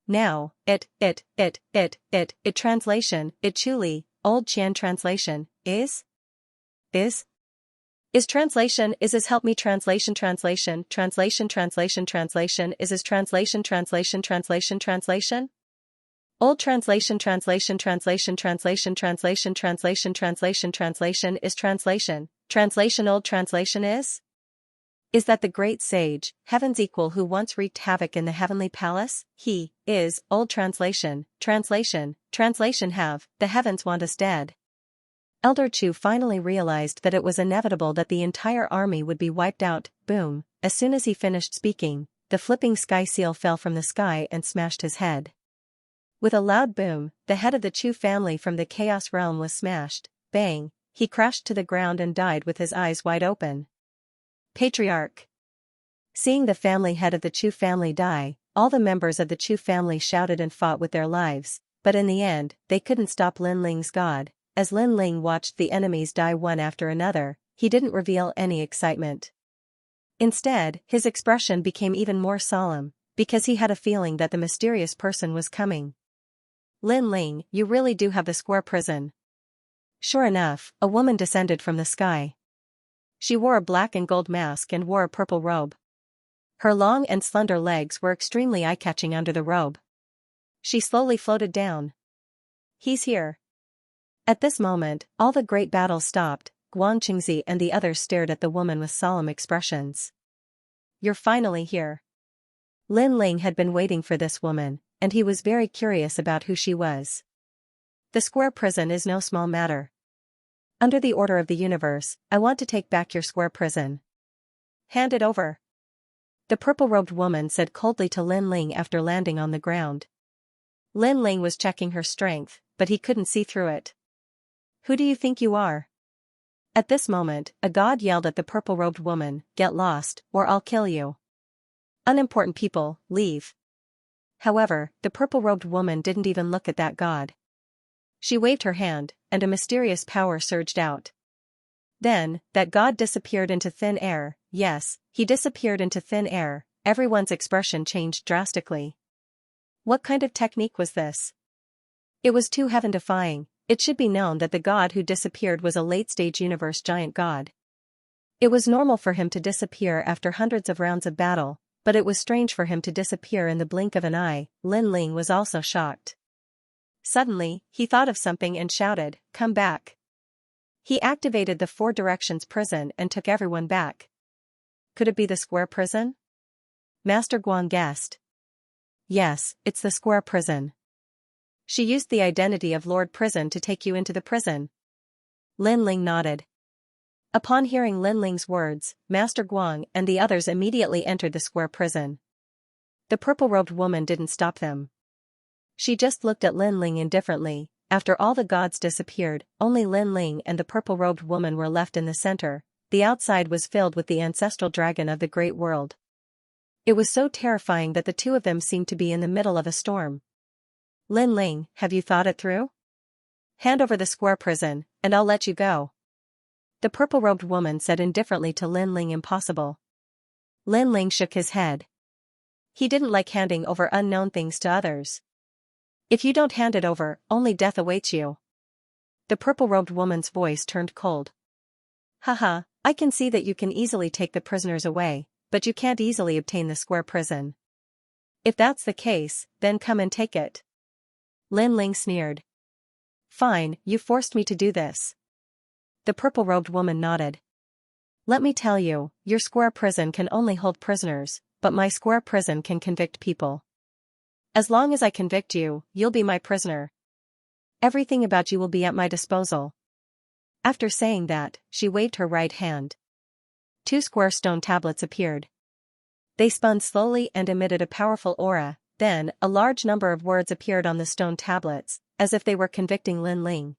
Now, it translation, it truly, Old Qian translation, is translation is his help me translation is his translation old translation is translation old translation is that the great sage, heaven's equal who once wreaked havoc in the heavenly palace, he is old translation have, the heavens want us dead. Elder Chu finally realized that it was inevitable that the entire army would be wiped out. Boom. As soon as he finished speaking, the flipping sky seal fell from the sky and smashed his head. With a loud boom, the head of the Chu family from the Chaos Realm was smashed. Bang, he crashed to the ground and died with his eyes wide open. Patriarch. Seeing the family head of the Chu family die, all the members of the Chu family shouted and fought with their lives, but in the end, they couldn't stop Lin Ling's god. As Lin Ling watched the enemies die one after another, he didn't reveal any excitement. Instead, his expression became even more solemn, because he had a feeling that the mysterious person was coming. Lin Ling, you really do have the square prison. Sure enough, a woman descended from the sky. She wore a black and gold mask and wore a purple robe. Her long and slender legs were extremely eye-catching under the robe. She slowly floated down. He's here. At this moment, all the great battle stopped. Xianxia and the others stared at the woman with solemn expressions. You're finally here. Lin Ling had been waiting for this woman, and he was very curious about who she was. The square prison is no small matter. Under the order of the universe, I want to take back your square prison. Hand it over. The purple-robed woman said coldly to Lin Ling after landing on the ground. Lin Ling was checking her strength, but he couldn't see through it. Who do you think you are? At this moment, a god yelled at the purple-robed woman, get lost, or I'll kill you. Unimportant people, leave. However, the purple-robed woman didn't even look at that god. She waved her hand, and a mysterious power surged out. Then, that god disappeared into thin air. Yes, he disappeared into thin air. Everyone's expression changed drastically. What kind of technique was this? It was too heaven-defying. It should be known that the god who disappeared was a late-stage universe giant god. It was normal for him to disappear after hundreds of rounds of battle, but it was strange for him to disappear in the blink of an eye. Lin Ling was also shocked. Suddenly, he thought of something and shouted, come back. He activated the Four Directions prison and took everyone back. Could it be the square prison? Master Guang guessed. Yes, it's the square prison. She used the identity of Lord Prison to take you into the prison. Lin Ling nodded. Upon hearing Lin Ling's words, Master Guang and the others immediately entered the square prison. The purple-robed woman didn't stop them. She just looked at Lin Ling indifferently. After all the gods disappeared, only Lin Ling and the purple-robed woman were left in the center. The outside was filled with the ancestral dragon of the great world. It was so terrifying that the two of them seemed to be in the middle of a storm. Lin Ling, have you thought it through? Hand over the square prison, and I'll let you go. The purple-robed woman said indifferently to Lin Ling. Impossible. Lin Ling shook his head. He didn't like handing over unknown things to others. If you don't hand it over, only death awaits you. The purple-robed woman's voice turned cold. Haha, I can see that you can easily take the prisoners away, but you can't easily obtain the square prison. If that's the case, then come and take it. Lin Ling sneered. Fine, you forced me to do this. The purple-robed woman nodded. Let me tell you, your square prison can only hold prisoners, but my square prison can convict people. As long as I convict you, you'll be my prisoner. Everything about you will be at my disposal. After saying that, she waved her right hand. 2 square stone tablets appeared. They spun slowly and emitted a powerful aura. Then, a large number of words appeared on the stone tablets, as if they were convicting Lin Ling.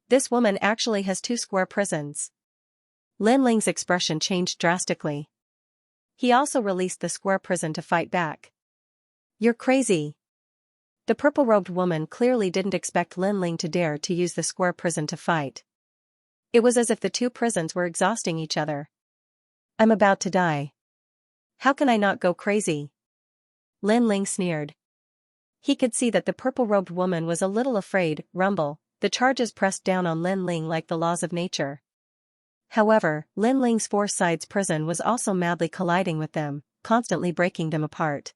This woman actually has 2 square prisons. Lin Ling's expression changed drastically. He also released the square prison to fight back. You're crazy. The purple-robed woman clearly didn't expect Lin Ling to dare to use the square prison to fight. It was as if the 2 prisons were exhausting each other. I'm about to die. How can I not go crazy? Lin Ling sneered. He could see that the purple-robed woman was a little afraid. Rumble, the charges pressed down on Lin Ling like the laws of nature. However, Lin Ling's 4 sides prison was also madly colliding with them, constantly breaking them apart.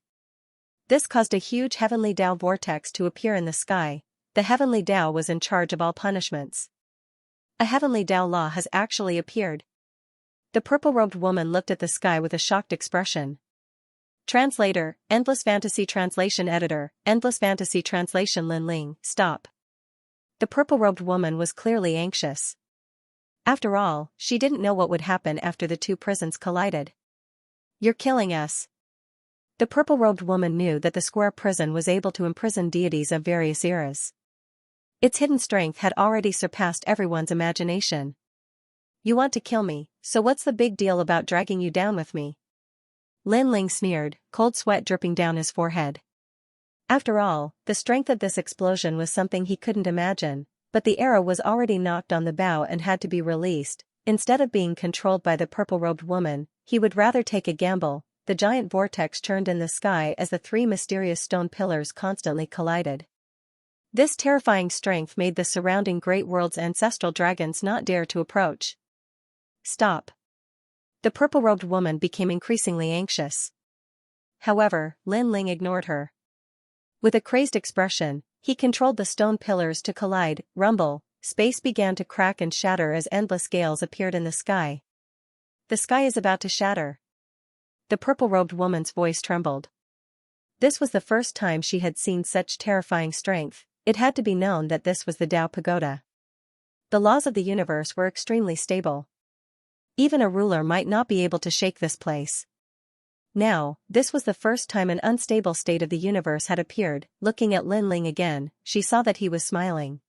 This caused a huge heavenly Tao vortex to appear in the sky. The heavenly Tao was in charge of all punishments. A heavenly Tao law has actually appeared. The purple-robed woman looked at the sky with a shocked expression. Translator, Endless Fantasy Translation Editor, Endless Fantasy Translation. Lin Ling, stop. The purple-robed woman was clearly anxious. After all, she didn't know what would happen after the 2 prisons collided. You're killing us. The purple-robed woman knew that the square prison was able to imprison deities of various eras. Its hidden strength had already surpassed everyone's imagination. You want to kill me, so what's the big deal about dragging you down with me? Lin Ling sneered, cold sweat dripping down his forehead. After all, the strength of this explosion was something he couldn't imagine, but the arrow was already knocked on the bow and had to be released. Instead of being controlled by the purple-robed woman, he would rather take a gamble. The giant vortex churned in the sky as the 3 mysterious stone pillars constantly collided. This terrifying strength made the surrounding great world's ancestral dragons not dare to approach. Stop. The purple-robed woman became increasingly anxious. However, Lin Ling ignored her. With a crazed expression, he controlled the stone pillars to collide, rumble, space began to crack and shatter as endless gales appeared in the sky. The sky is about to shatter. The purple-robed woman's voice trembled. This was the first time she had seen such terrifying strength. It had to be known that this was the Tao Pagoda. The laws of the universe were extremely stable. Even a ruler might not be able to shake this place. Now, this was the first time an unstable state of the universe had appeared. Looking at Lin Ling again, she saw that he was smiling.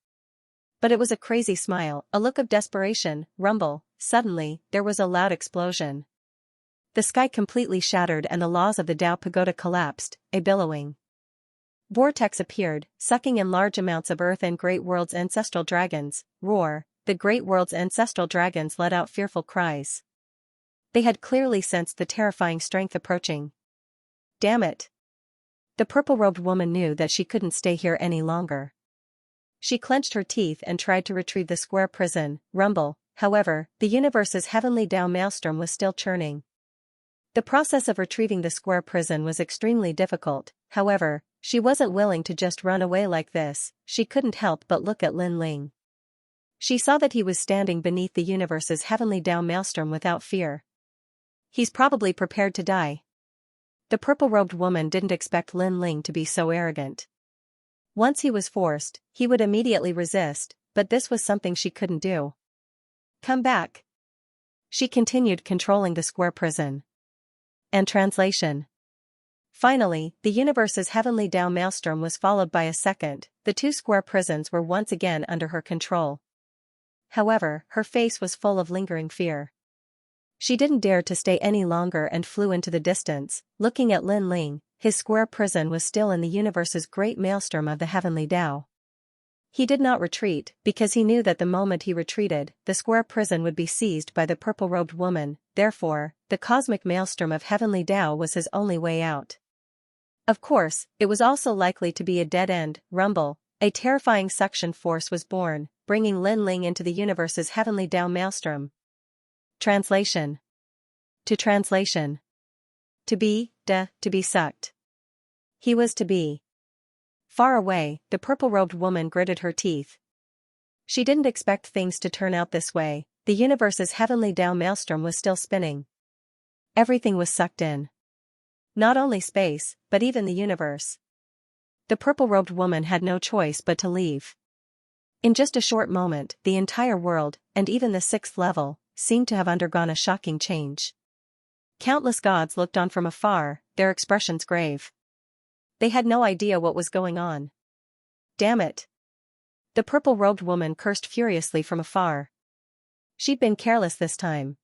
But it was a crazy smile, a look of desperation. Rumble. Suddenly, there was a loud explosion. The sky completely shattered and the laws of the Tao Pagoda collapsed, a billowing vortex appeared, sucking in large amounts of earth and Great World's ancestral dragons. Roar. The Great World's ancestral dragons let out fearful cries. They had clearly sensed the terrifying strength approaching. Damn it! The purple-robed woman knew that she couldn't stay here any longer. She clenched her teeth and tried to retrieve the square prison. Rumble. However, the universe's heavenly Tao maelstrom was still churning. The process of retrieving the square prison was extremely difficult. However, she wasn't willing to just run away like this. She couldn't help but look at Lin Ling. She saw that he was standing beneath the universe's heavenly Tao maelstrom without fear. He's probably prepared to die. The purple-robed woman didn't expect Lin Ling to be so arrogant. Once he was forced, he would immediately resist, but this was something she couldn't do. Come back. She continued controlling the square prison. And translation. Finally, the universe's heavenly Tao maelstrom was followed by a second. The two square prisons were once again under her control. However, her face was full of lingering fear. She didn't dare to stay any longer and flew into the distance. Looking at Lin Ling, his square prison was still in the universe's great maelstrom of the heavenly Tao. He did not retreat, because he knew that the moment he retreated, the square prison would be seized by the purple-robed woman. Therefore, the cosmic maelstrom of heavenly Tao was his only way out. Of course, it was also likely to be a dead end. Rumble. A terrifying suction force was born, bringing Lin Ling into the universe's heavenly Tao maelstrom. Translation. To translation. To be sucked. He was to be. Far away, the purple-robed woman gritted her teeth. She didn't expect things to turn out this way. The universe's heavenly Tao maelstrom was still spinning. Everything was sucked in. Not only space, but even the universe. The purple-robed woman had no choice but to leave. In just a short moment, the entire world, and even the sixth level, seemed to have undergone a shocking change. Countless gods looked on from afar, their expressions grave. They had no idea what was going on. Damn it! The purple-robed woman cursed furiously from afar. She'd been careless this time.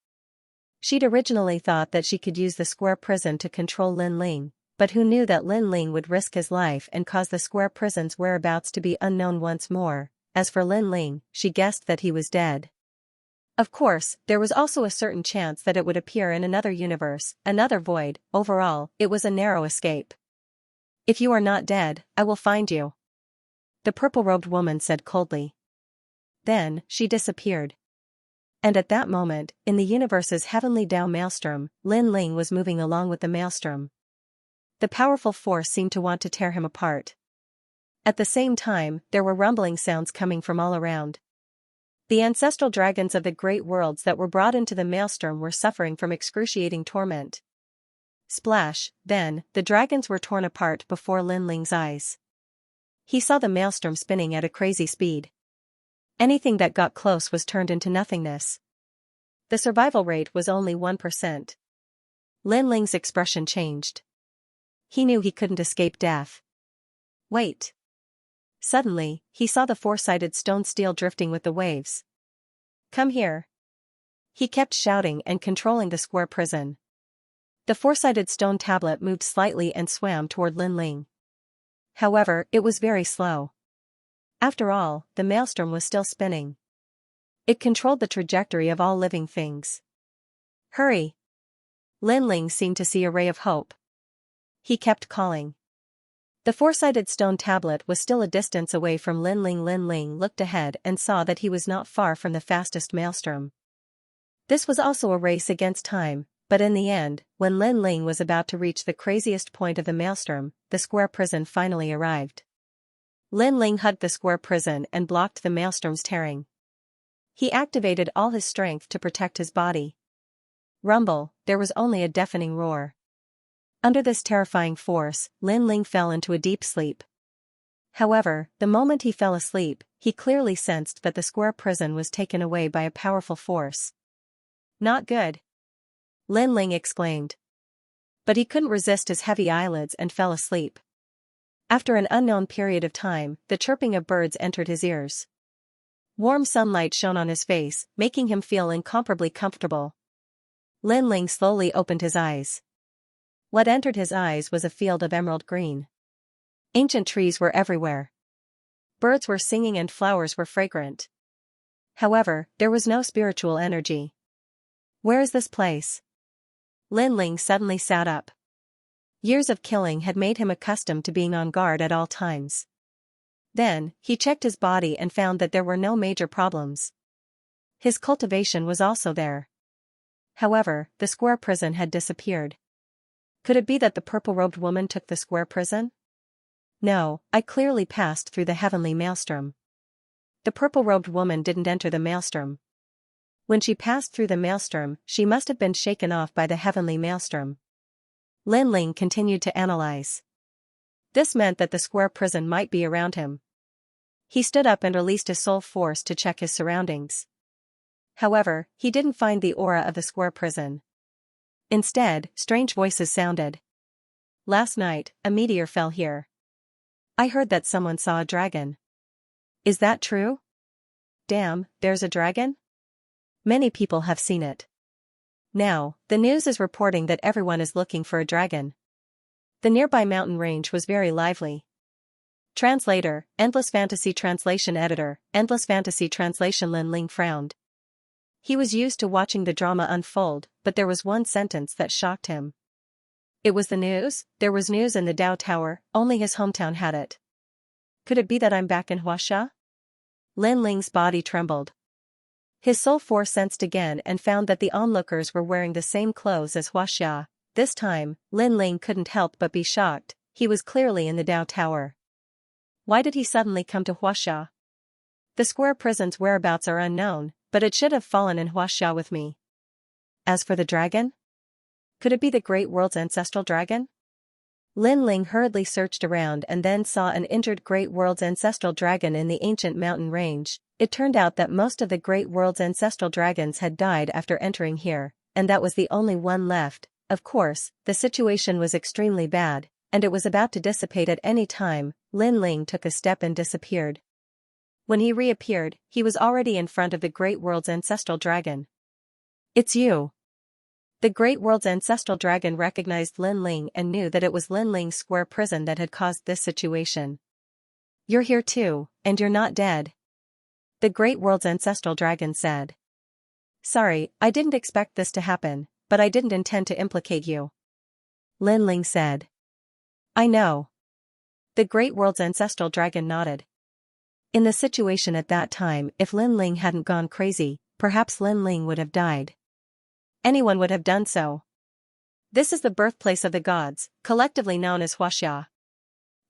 She'd originally thought that she could use the square prison to control Lin Ling, but who knew that Lin Ling would risk his life and cause the square prison's whereabouts to be unknown once more. As for Lin Ling, she guessed that he was dead. Of course, there was also a certain chance that it would appear in another universe, another void. Overall, it was a narrow escape. If you are not dead, I will find you. The purple-robed woman said coldly. Then, she disappeared. And at that moment, in the universe's heavenly Tao maelstrom, Lin Ling was moving along with the maelstrom. The powerful force seemed to want to tear him apart. At the same time, there were rumbling sounds coming from all around. The ancestral dragons of the great worlds that were brought into the maelstrom were suffering from excruciating torment. Splash, then, the dragons were torn apart before Lin Ling's eyes. He saw the maelstrom spinning at a crazy speed. Anything that got close was turned into nothingness. The survival rate was only 1%. Lin Ling's expression changed. He knew he couldn't escape death. Wait. Suddenly, he saw the four-sided stone steel drifting with the waves. Come here. He kept shouting and controlling the square prison. The four-sided stone tablet moved slightly and swam toward Lin Ling. However, it was very slow. After all, the maelstrom was still spinning. It controlled the trajectory of all living things. Hurry! Lin Ling seemed to see a ray of hope. He kept calling. The four-sided stone tablet was still a distance away from Lin Ling. Lin Ling looked ahead and saw that he was not far from the fastest maelstrom. This was also a race against time, but in the end, when Lin Ling was about to reach the craziest point of the maelstrom, the square prison finally arrived. Lin Ling hugged the square prison and blocked the maelstrom's tearing. He activated all his strength to protect his body. Rumble, there was only a deafening roar. Under this terrifying force, Lin Ling fell into a deep sleep. However, the moment he fell asleep, he clearly sensed that the square prison was taken away by a powerful force. Not good. Lin Ling exclaimed. But he couldn't resist his heavy eyelids and fell asleep. After an unknown period of time, the chirping of birds entered his ears. Warm sunlight shone on his face, making him feel incomparably comfortable. Lin Ling slowly opened his eyes. What entered his eyes was a field of emerald green. Ancient trees were everywhere. Birds were singing and flowers were fragrant. However, there was no spiritual energy. Where is this place? Lin Ling suddenly sat up. Years of killing had made him accustomed to being on guard at all times. Then, he checked his body and found that there were no major problems. His cultivation was also there. However, the square prison had disappeared. Could it be that the purple-robed woman took the square prison? No, I clearly passed through the heavenly maelstrom. The purple-robed woman didn't enter the maelstrom. When she passed through the maelstrom, she must have been shaken off by the heavenly maelstrom. Lin Ling continued to analyze. This meant that the square prison might be around him. He stood up and released his soul force to check his surroundings. However, he didn't find the aura of the square prison. Instead, strange voices sounded. Last night, a meteor fell here. I heard that someone saw a dragon. Is that true? Damn, there's a dragon? Many people have seen it. Now, the news is reporting that everyone is looking for a dragon. The nearby mountain range was very lively. Translator, Endless Fantasy Translation Editor, Endless Fantasy Translation. Lin Ling frowned. He was used to watching the drama unfold, but there was one sentence that shocked him. It was the news. There was news in the Dao Tower, only his hometown had it. Could it be that I'm back in Xianxia? Lin Ling's body trembled. His soul force sensed again and found that the onlookers were wearing the same clothes as Xianxia. This time, Lin Ling couldn't help but be shocked. He was clearly in the Dao Tower. Why did he suddenly come to Xianxia? The square prison's whereabouts are unknown, but it should have fallen in Xianxia with me. As for the dragon? Could it be the Great World's ancestral dragon? Lin Ling hurriedly searched around and then saw an injured Great World's ancestral dragon in the ancient mountain range. It turned out that most of the Great World's ancestral dragons had died after entering here, and that was the only one left. Of course, the situation was extremely bad, and it was about to dissipate at any time. Lin Ling took a step and disappeared. When he reappeared, he was already in front of the Great World's ancestral dragon. It's you. The Great World's ancestral dragon recognized Lin Ling and knew that it was Lin Ling's square prison that had caused this situation. You're here too, and you're not dead. The Great World's ancestral dragon said. Sorry, I didn't expect this to happen, but I didn't intend to implicate you. Lin Ling said. I know. The Great World's ancestral dragon nodded. In the situation at that time, if Lin Ling hadn't gone crazy, perhaps Lin Ling would have died. Anyone would have done so. This is the birthplace of the gods, collectively known as Xianxia.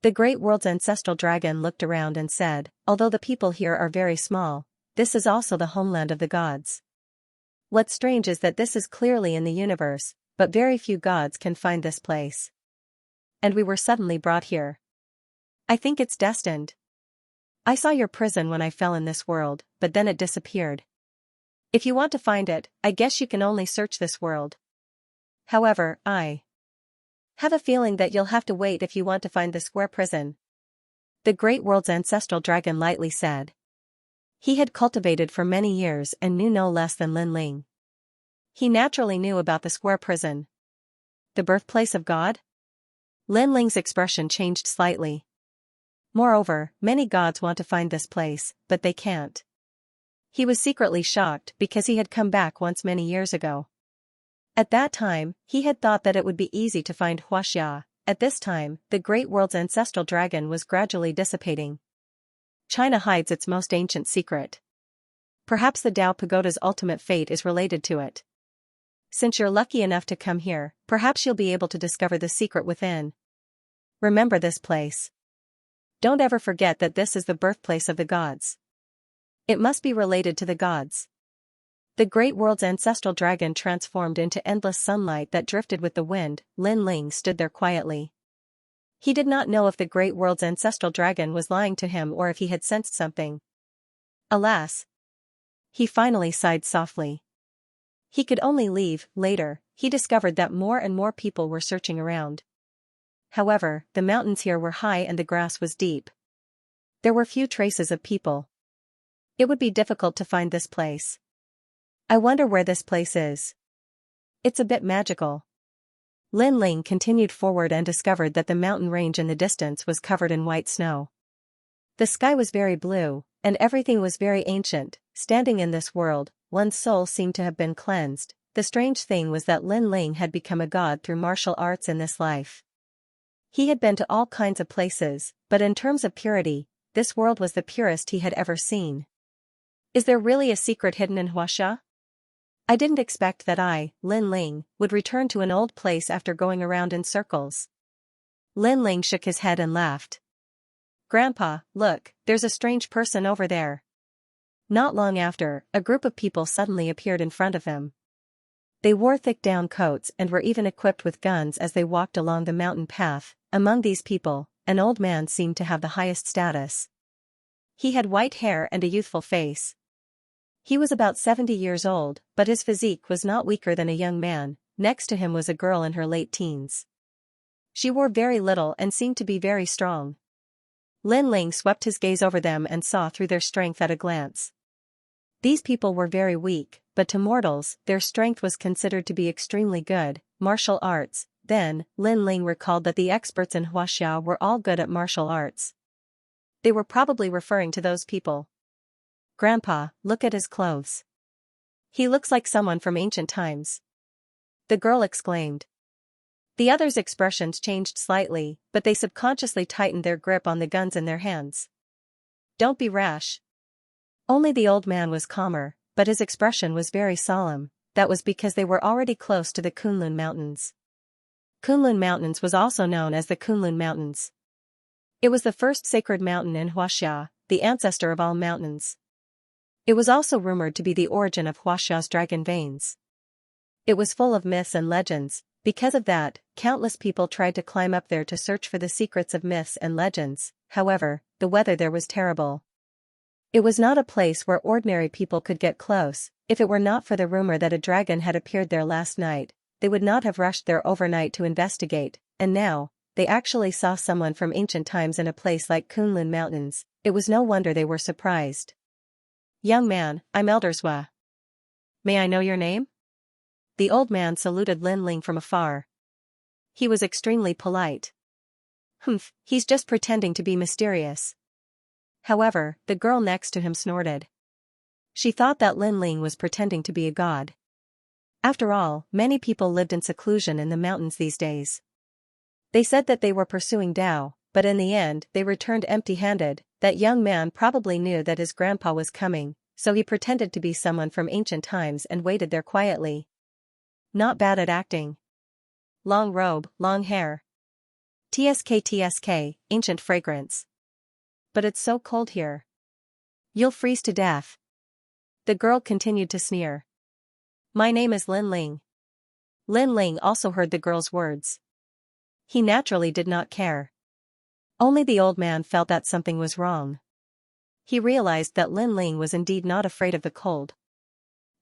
The Great World's ancestral dragon looked around and said, although the people here are very small, this is also the homeland of the gods. What's strange is that this is clearly in the universe, but very few gods can find this place. And we were suddenly brought here. I think it's destined. I saw your prison when I fell in this world, but then it disappeared. If you want to find it, I guess you can only search this world. However, I have a feeling that you'll have to wait if you want to find the square prison. The Great World's ancestral dragon lightly said. He had cultivated for many years and knew no less than Lin Ling. He naturally knew about the square prison. The birthplace of God? Lin Ling's expression changed slightly. Moreover, many gods want to find this place, but they can't. He was secretly shocked because he had come back once many years ago. At that time, he had thought that it would be easy to find Xianxia. At this time, the Great World's ancestral dragon was gradually dissipating. China hides its most ancient secret. Perhaps the Tao Pagoda's ultimate fate is related to it. Since you're lucky enough to come here, perhaps you'll be able to discover the secret within. Remember this place. Don't ever forget that this is the birthplace of the gods. It must be related to the gods. The great world's ancestral dragon transformed into endless sunlight that drifted with the wind. Lin Ling stood there quietly. He did not know if the great world's ancestral dragon was lying to him or if he had sensed something. Alas! He finally sighed softly. He could only leave. Later, he discovered that more and more people were searching around. However, the mountains here were high and the grass was deep. There were few traces of people. It would be difficult to find this place. I wonder where this place is. It's a bit magical. Lin Ling continued forward and discovered that the mountain range in the distance was covered in white snow. The sky was very blue, and everything was very ancient. Standing in this world, one's soul seemed to have been cleansed. The strange thing was that Lin Ling had become a god through martial arts in this life. He had been to all kinds of places, but in terms of purity, this world was the purest he had ever seen. Is there really a secret hidden in Xianxia? I didn't expect that I, Lin Ling, would return to an old place after going around in circles. Lin Ling shook his head and laughed. Grandpa, look, there's a strange person over there. Not long after, a group of people suddenly appeared in front of him. They wore thick down coats and were even equipped with guns as they walked along the mountain path. Among these people, an old man seemed to have the highest status. He had white hair and a youthful face. He was about 70 years old, but his physique was not weaker than a young man. Next to him was a girl in her late teens. She wore very little and seemed to be very strong. Lin Ling swept his gaze over them and saw through their strength at a glance. These people were very weak, but to mortals, their strength was considered to be extremely good. Martial arts. Then, Lin Ling recalled that the experts in Xianxia were all good at martial arts. They were probably referring to those people. Grandpa, look at his clothes. He looks like someone from ancient times. The girl exclaimed. The others' expressions changed slightly, but they subconsciously tightened their grip on the guns in their hands. Don't be rash. Only the old man was calmer, but his expression was very solemn. That was because they were already close to the Kunlun Mountains. Kunlun Mountains was also known as the Kunlun Mountains. It was the first sacred mountain in Xianxia, the ancestor of all mountains. It was also rumored to be the origin of Xianxia's dragon veins. It was full of myths and legends. Because of that, countless people tried to climb up there to search for the secrets of myths and legends. However, the weather there was terrible. It was not a place where ordinary people could get close. If it were not for the rumor that a dragon had appeared there last night, they would not have rushed there overnight to investigate, and now, they actually saw someone from ancient times in a place like Kunlun Mountains. It was no wonder they were surprised. Young man, I'm Elder Zhua. May I know your name? The old man saluted Lin Ling from afar. He was extremely polite. Humph, he's just pretending to be mysterious. However, the girl next to him snorted. She thought that Lin Ling was pretending to be a god. After all, many people lived in seclusion in the mountains these days. They said that they were pursuing Tao, but in the end they returned empty-handed. That young man probably knew that his grandpa was coming, so he pretended to be someone from ancient times and waited there quietly. Not bad at acting. Long robe, long hair. TSK, ancient fragrance. But it's so cold here. You'll freeze to death. The girl continued to sneer. My name is Lin Ling. Lin Ling also heard the girl's words. He naturally did not care. Only the old man felt that something was wrong. He realized that Lin Ling was indeed not afraid of the cold.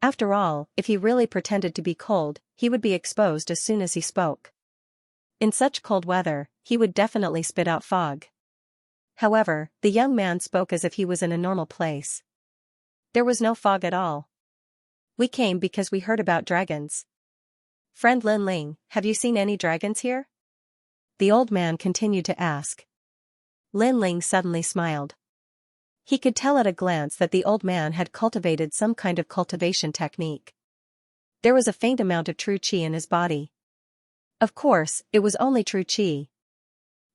After all, if he really pretended to be cold, he would be exposed as soon as he spoke. In such cold weather, he would definitely spit out fog. However, the young man spoke as if he was in a normal place. There was no fog at all. We came because we heard about dragons. Friend Lin Ling, have you seen any dragons here? The old man continued to ask. Lin Ling suddenly smiled. He could tell at a glance that the old man had cultivated some kind of cultivation technique. There was a faint amount of true qi in his body. Of course, it was only true qi.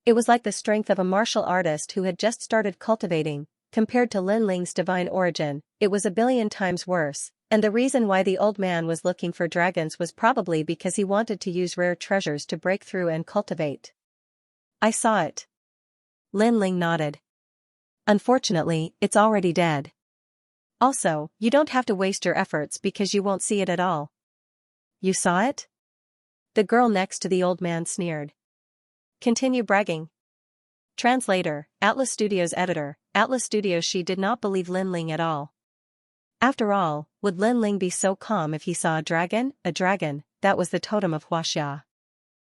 It was like the strength of a martial artist who had just started cultivating. compared to Lin Ling's divine origin, it was a billion times worse, and the reason why the old man was looking for dragons was probably because he wanted to use rare treasures to break through and cultivate. I saw it. Lin Ling nodded. Unfortunately, it's already dead. Also, you don't have to waste your efforts because you won't see it at all. You saw it? The girl next to the old man sneered. Continue bragging. Translator, Atlas Studios editor, Atlas Studios. She did not believe Lin Ling at all. After all, would Lin Ling be so calm if he saw a dragon? A dragon, that was the totem of Xianxia.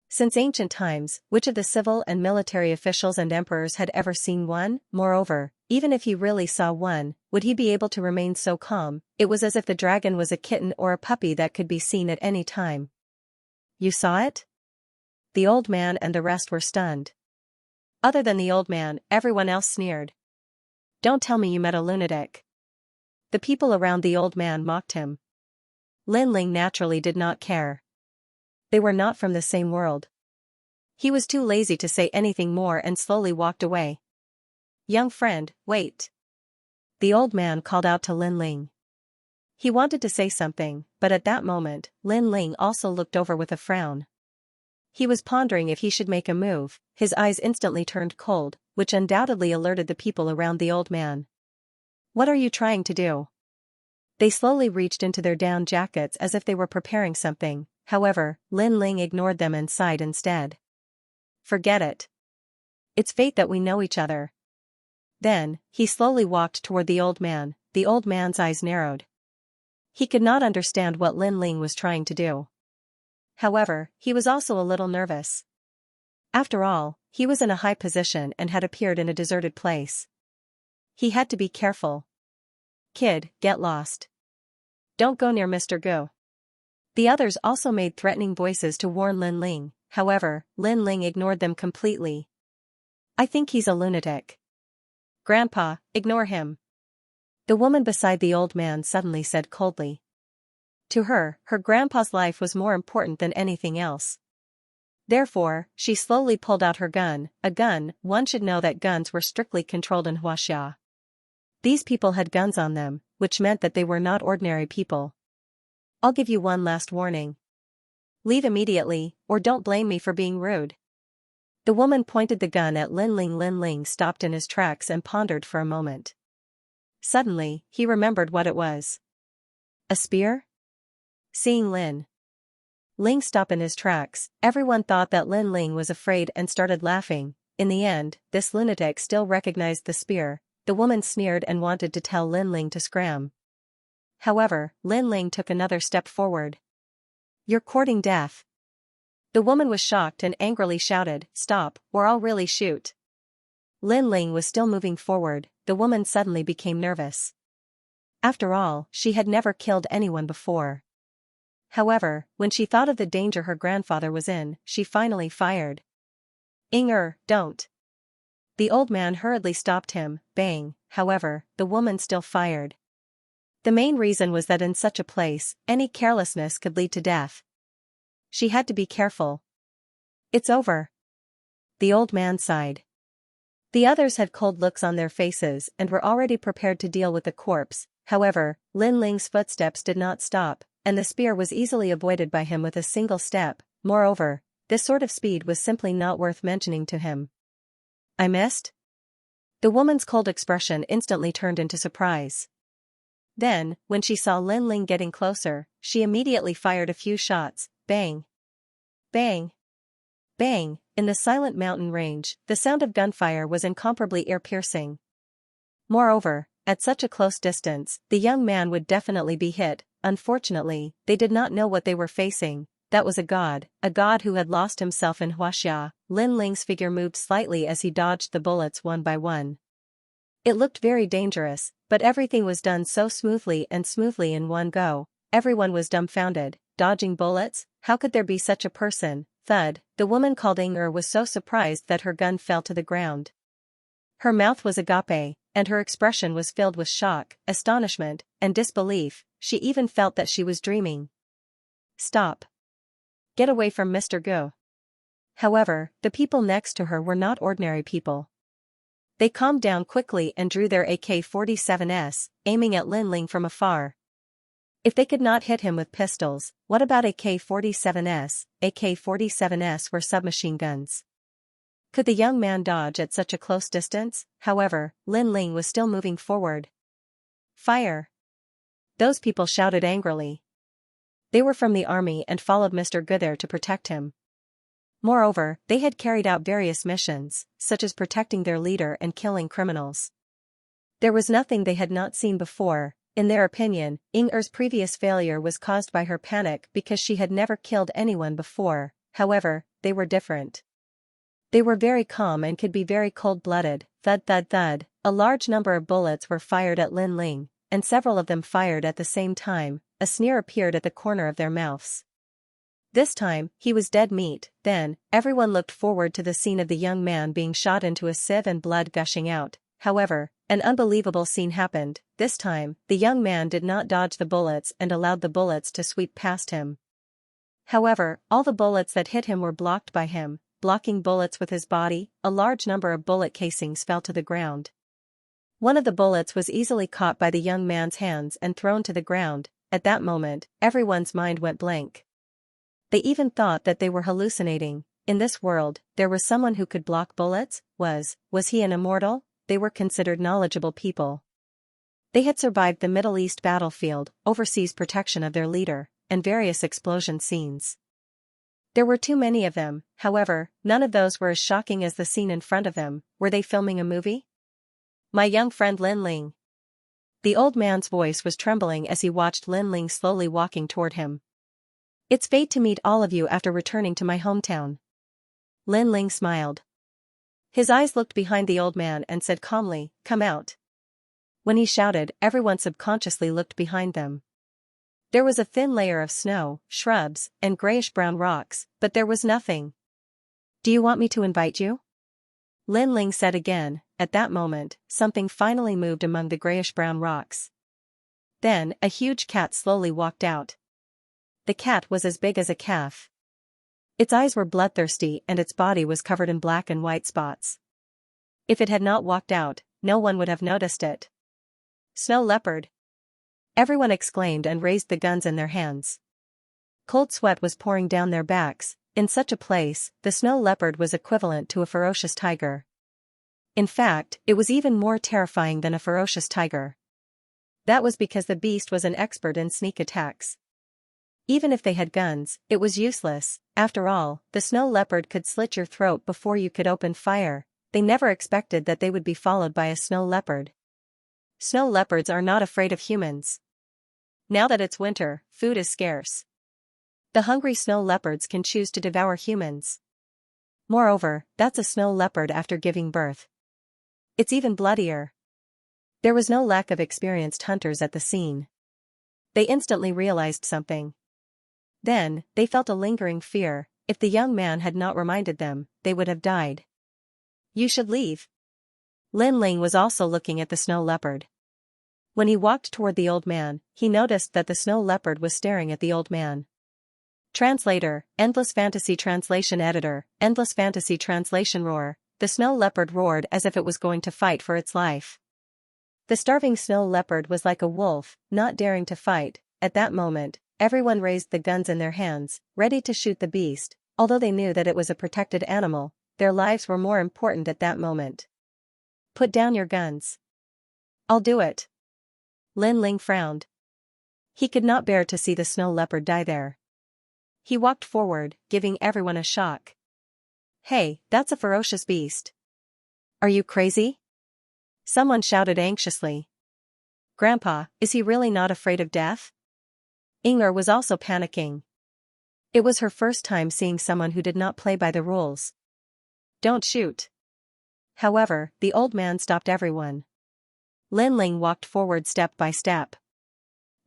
Since ancient times, which of the civil and military officials and emperors had ever seen one? Moreover, even if he really saw one, would he be able to remain so calm? It was as if the dragon was a kitten or a puppy that could be seen at any time. You saw it? The old man and the rest were stunned. Other than the old man, everyone else sneered. Don't tell me you met a lunatic. The people around the old man mocked him. Lin Ling naturally did not care. They were not from the same world. He was too lazy to say anything more and slowly walked away. Young friend, wait. The old man called out to Lin Ling. He wanted to say something, but at that moment, Lin Ling also looked over with a frown. He was pondering if he should make a move. His eyes instantly turned cold, which undoubtedly alerted the people around the old man. What are you trying to do? They slowly reached into their down jackets as if they were preparing something. However, Lin Ling ignored them and sighed instead. Forget it. It's fate that we know each other. Then, he slowly walked toward the old man. The old man's eyes narrowed. He could not understand what Lin Ling was trying to do. However, he was also a little nervous. After all, he was in a high position and had appeared in a deserted place. He had to be careful. Kid, get lost. Don't go near Mr. Gu. The others also made threatening voices to warn Lin Ling. However, Lin Ling ignored them completely. I think he's a lunatic. Grandpa, ignore him. The woman beside the old man suddenly said coldly. To her, her grandpa's life was more important than anything else. Therefore, she slowly pulled out her gun. A gun, one should know that guns were strictly controlled in Xianxia. These people had guns on them, which meant that they were not ordinary people. I'll give you one last warning. Leave immediately, or don't blame me for being rude. The woman pointed the gun at Lin Ling. Lin Ling stopped in his tracks and pondered for a moment. Suddenly, he remembered what it was. A spear? Seeing Lin Ling stop in his tracks, everyone thought that Lin Ling was afraid and started laughing. In the end, this lunatic still recognized the spear. The woman sneered and wanted to tell Lin Ling to scram. However, Lin Ling took another step forward. You're courting death. The woman was shocked and angrily shouted, Stop, or I'll really shoot. Lin Ling was still moving forward. The woman suddenly became nervous. After all, she had never killed anyone before. However, when she thought of the danger her grandfather was in, she finally fired. Don't. The old man hurriedly stopped him. Bang. However, the woman still fired. The main reason was that in such a place, any carelessness could lead to death. She had to be careful. It's over. The old man sighed. The others had cold looks on their faces and were already prepared to deal with the corpse. However, Lin Ling's footsteps did not stop, and the spear was easily avoided by him with a single step. Moreover, this sort of speed was simply not worth mentioning to him. I missed? The woman's cold expression instantly turned into surprise. Then, when she saw Lin Ling getting closer, she immediately fired a few shots. Bang. Bang. Bang. In the silent mountain range, the sound of gunfire was incomparably ear-piercing. Moreover, at such a close distance, the young man would definitely be hit. Unfortunately, they did not know what they were facing. That was a god who had lost himself in Xianxia. Lin Ling's figure moved slightly as he dodged the bullets one by one. It looked very dangerous, but everything was done so smoothly in one go. Everyone was dumbfounded. Dodging bullets? How could there be such a person? Thud. The woman called was so surprised that her gun fell to the ground. Her mouth was agape, and her expression was filled with shock, astonishment, and disbelief. She even felt that she was dreaming. Stop. Get away from Mr. Gu. However, the people next to her were not ordinary people. They calmed down quickly and drew their AK-47s, aiming at Lin Ling from afar. If they could not hit him with pistols, what about AK-47s? AK-47s were submachine guns. Could the young man dodge at such a close distance? However, Lin Ling was still moving forward. Fire! Those people shouted angrily. They were from the army and followed Mr. Goodare to protect him. Moreover, they had carried out various missions, such as protecting their leader and killing criminals. There was nothing they had not seen before. In their opinion, Ing'er's previous failure was caused by her panic because she had never killed anyone before. However, they were different. They were very calm and could be very cold-blooded. Thud thud thud, a large number of bullets were fired at Lin Ling, and several of them fired at the same time. A sneer appeared at the corner of their mouths. This time, he was dead meat. Then, everyone looked forward to the scene of the young man being shot into a sieve and blood gushing out. However, an unbelievable scene happened. This time, the young man did not dodge the bullets and allowed the bullets to sweep past him. However, all the bullets that hit him were blocked by him, blocking bullets with his body. A large number of bullet casings fell to the ground. One of the bullets was easily caught by the young man's hands and thrown to the ground. At that moment, everyone's mind went blank. They even thought that they were hallucinating. In this world, there was someone who could block bullets? Was he an immortal? They were considered knowledgeable people. They had survived the Middle East battlefield, overseas protection of their leader, and various explosion scenes. There were too many of them. However, none of those were as shocking as the scene in front of them. Were they filming a movie? My young friend Lin Ling. The old man's voice was trembling as he watched Lin Ling slowly walking toward him. It's fate to meet all of you after returning to my hometown. Lin Ling smiled. His eyes looked behind the old man and said calmly, come out. When he shouted, everyone subconsciously looked behind them. There was a thin layer of snow, shrubs, and grayish-brown rocks, but there was nothing. Do you want me to invite you? Lin Ling said again. At that moment, something finally moved among the grayish-brown rocks. Then, a huge cat slowly walked out. The cat was as big as a calf. Its eyes were bloodthirsty and its body was covered in black and white spots. If it had not walked out, no one would have noticed it. Snow leopard! Everyone exclaimed and raised the guns in their hands. Cold sweat was pouring down their backs. In such a place, the snow leopard was equivalent to a ferocious tiger. In fact, it was even more terrifying than a ferocious tiger. That was because the beast was an expert in sneak attacks. Even if they had guns, it was useless. After all, the snow leopard could slit your throat before you could open fire. They never expected that they would be followed by a snow leopard. Snow leopards are not afraid of humans. Now that it's winter, food is scarce. The hungry snow leopards can choose to devour humans. Moreover, that's a snow leopard after giving birth. It's even bloodier. There was no lack of experienced hunters at the scene. They instantly realized something. Then, they felt a lingering fear. If the young man had not reminded them, they would have died. You should leave. Lin Ling was also looking at the snow leopard. When he walked toward the old man, he noticed that the snow leopard was staring at the old man. Translator, Endless Fantasy Translation Editor, Endless Fantasy Translation Roar. The snow leopard roared as if it was going to fight for its life. The starving snow leopard was like a wolf, not daring to fight. At that moment, everyone raised the guns in their hands, ready to shoot the beast. Although they knew that it was a protected animal, their lives were more important at that moment. Put down your guns. I'll do it. Lin Ling frowned. He could not bear to see the snow leopard die there. He walked forward, giving everyone a shock. Hey, that's a ferocious beast. Are you crazy? Someone shouted anxiously. Grandpa, is he really not afraid of death? Ing'er was also panicking. It was her first time seeing someone who did not play by the rules. Don't shoot. However, the old man stopped everyone. Lin Ling walked forward step by step.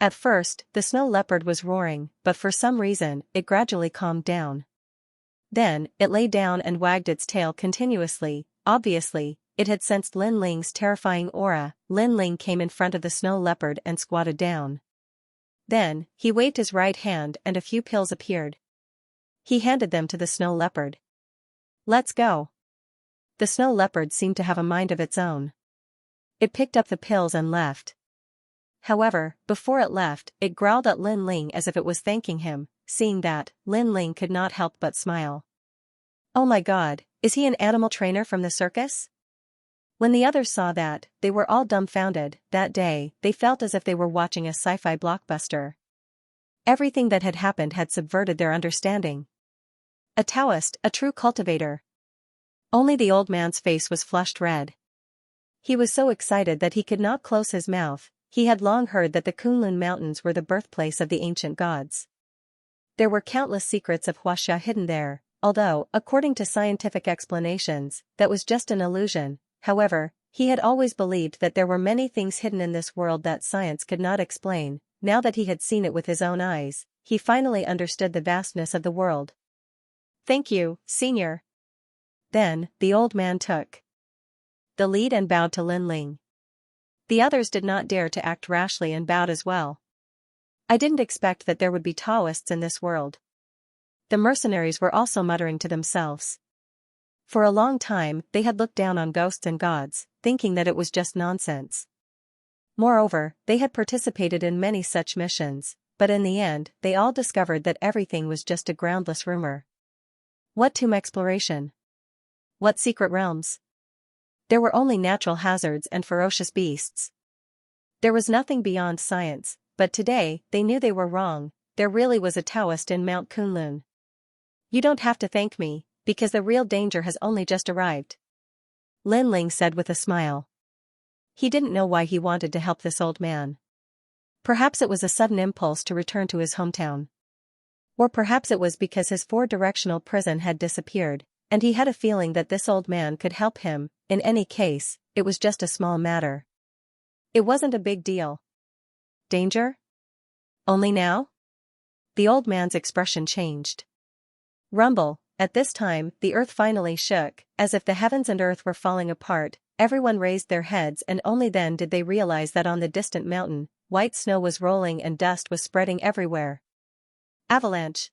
At first, the snow leopard was roaring, but for some reason, it gradually calmed down. Then, it lay down and wagged its tail continuously. Obviously, it had sensed Lin Ling's terrifying aura. Lin Ling came in front of the snow leopard and squatted down. Then, he waved his right hand and a few pills appeared. He handed them to the snow leopard. Let's go. the snow leopard seemed to have a mind of its own. It picked up the pills and left. However, before it left, it growled at Lin Ling as if it was thanking him. Seeing that, Lin Ling could not help but smile. Oh my god, is he an animal trainer from the circus? When the others saw that, they were all dumbfounded. That day, they felt as if they were watching a sci-fi blockbuster. Everything that had happened had subverted their understanding. A Taoist, a true cultivator. Only the old man's face was flushed red. He was so excited that he could not close his mouth. He had long heard that the Kunlun Mountains were the birthplace of the ancient gods. There were countless secrets of Xianxia hidden there, although, according to scientific explanations, that was just an illusion. However, he had always believed that there were many things hidden in this world that science could not explain. Now that he had seen it with his own eyes, he finally understood the vastness of the world. Thank you, Senior. Then, the old man took the lead and bowed to Lin Ling. The others did not dare to act rashly and bowed as well. I didn't expect that there would be Taoists in this world. The mercenaries were also muttering to themselves. For a long time, they had looked down on ghosts and gods, thinking that it was just nonsense. Moreover, they had participated in many such missions, but in the end, they all discovered that everything was just a groundless rumor. What tomb exploration? What secret realms? There were only natural hazards and ferocious beasts. There was nothing beyond science, but today, they knew they were wrong. There really was a Taoist in Mount Kunlun. You don't have to thank me, because the real danger has only just arrived. Lin Ling said with a smile. He didn't know why he wanted to help this old man. Perhaps it was a sudden impulse to return to his hometown. Or perhaps it was because his four-directional prison had disappeared, and he had a feeling that this old man could help him. In any case, it was just a small matter. It wasn't a big deal. Danger? Only now? The old man's expression changed. Rumble. At this time, the earth finally shook, as if the heavens and earth were falling apart. Everyone raised their heads, and only then did they realize that on the distant mountain, white snow was rolling and dust was spreading everywhere. Avalanche.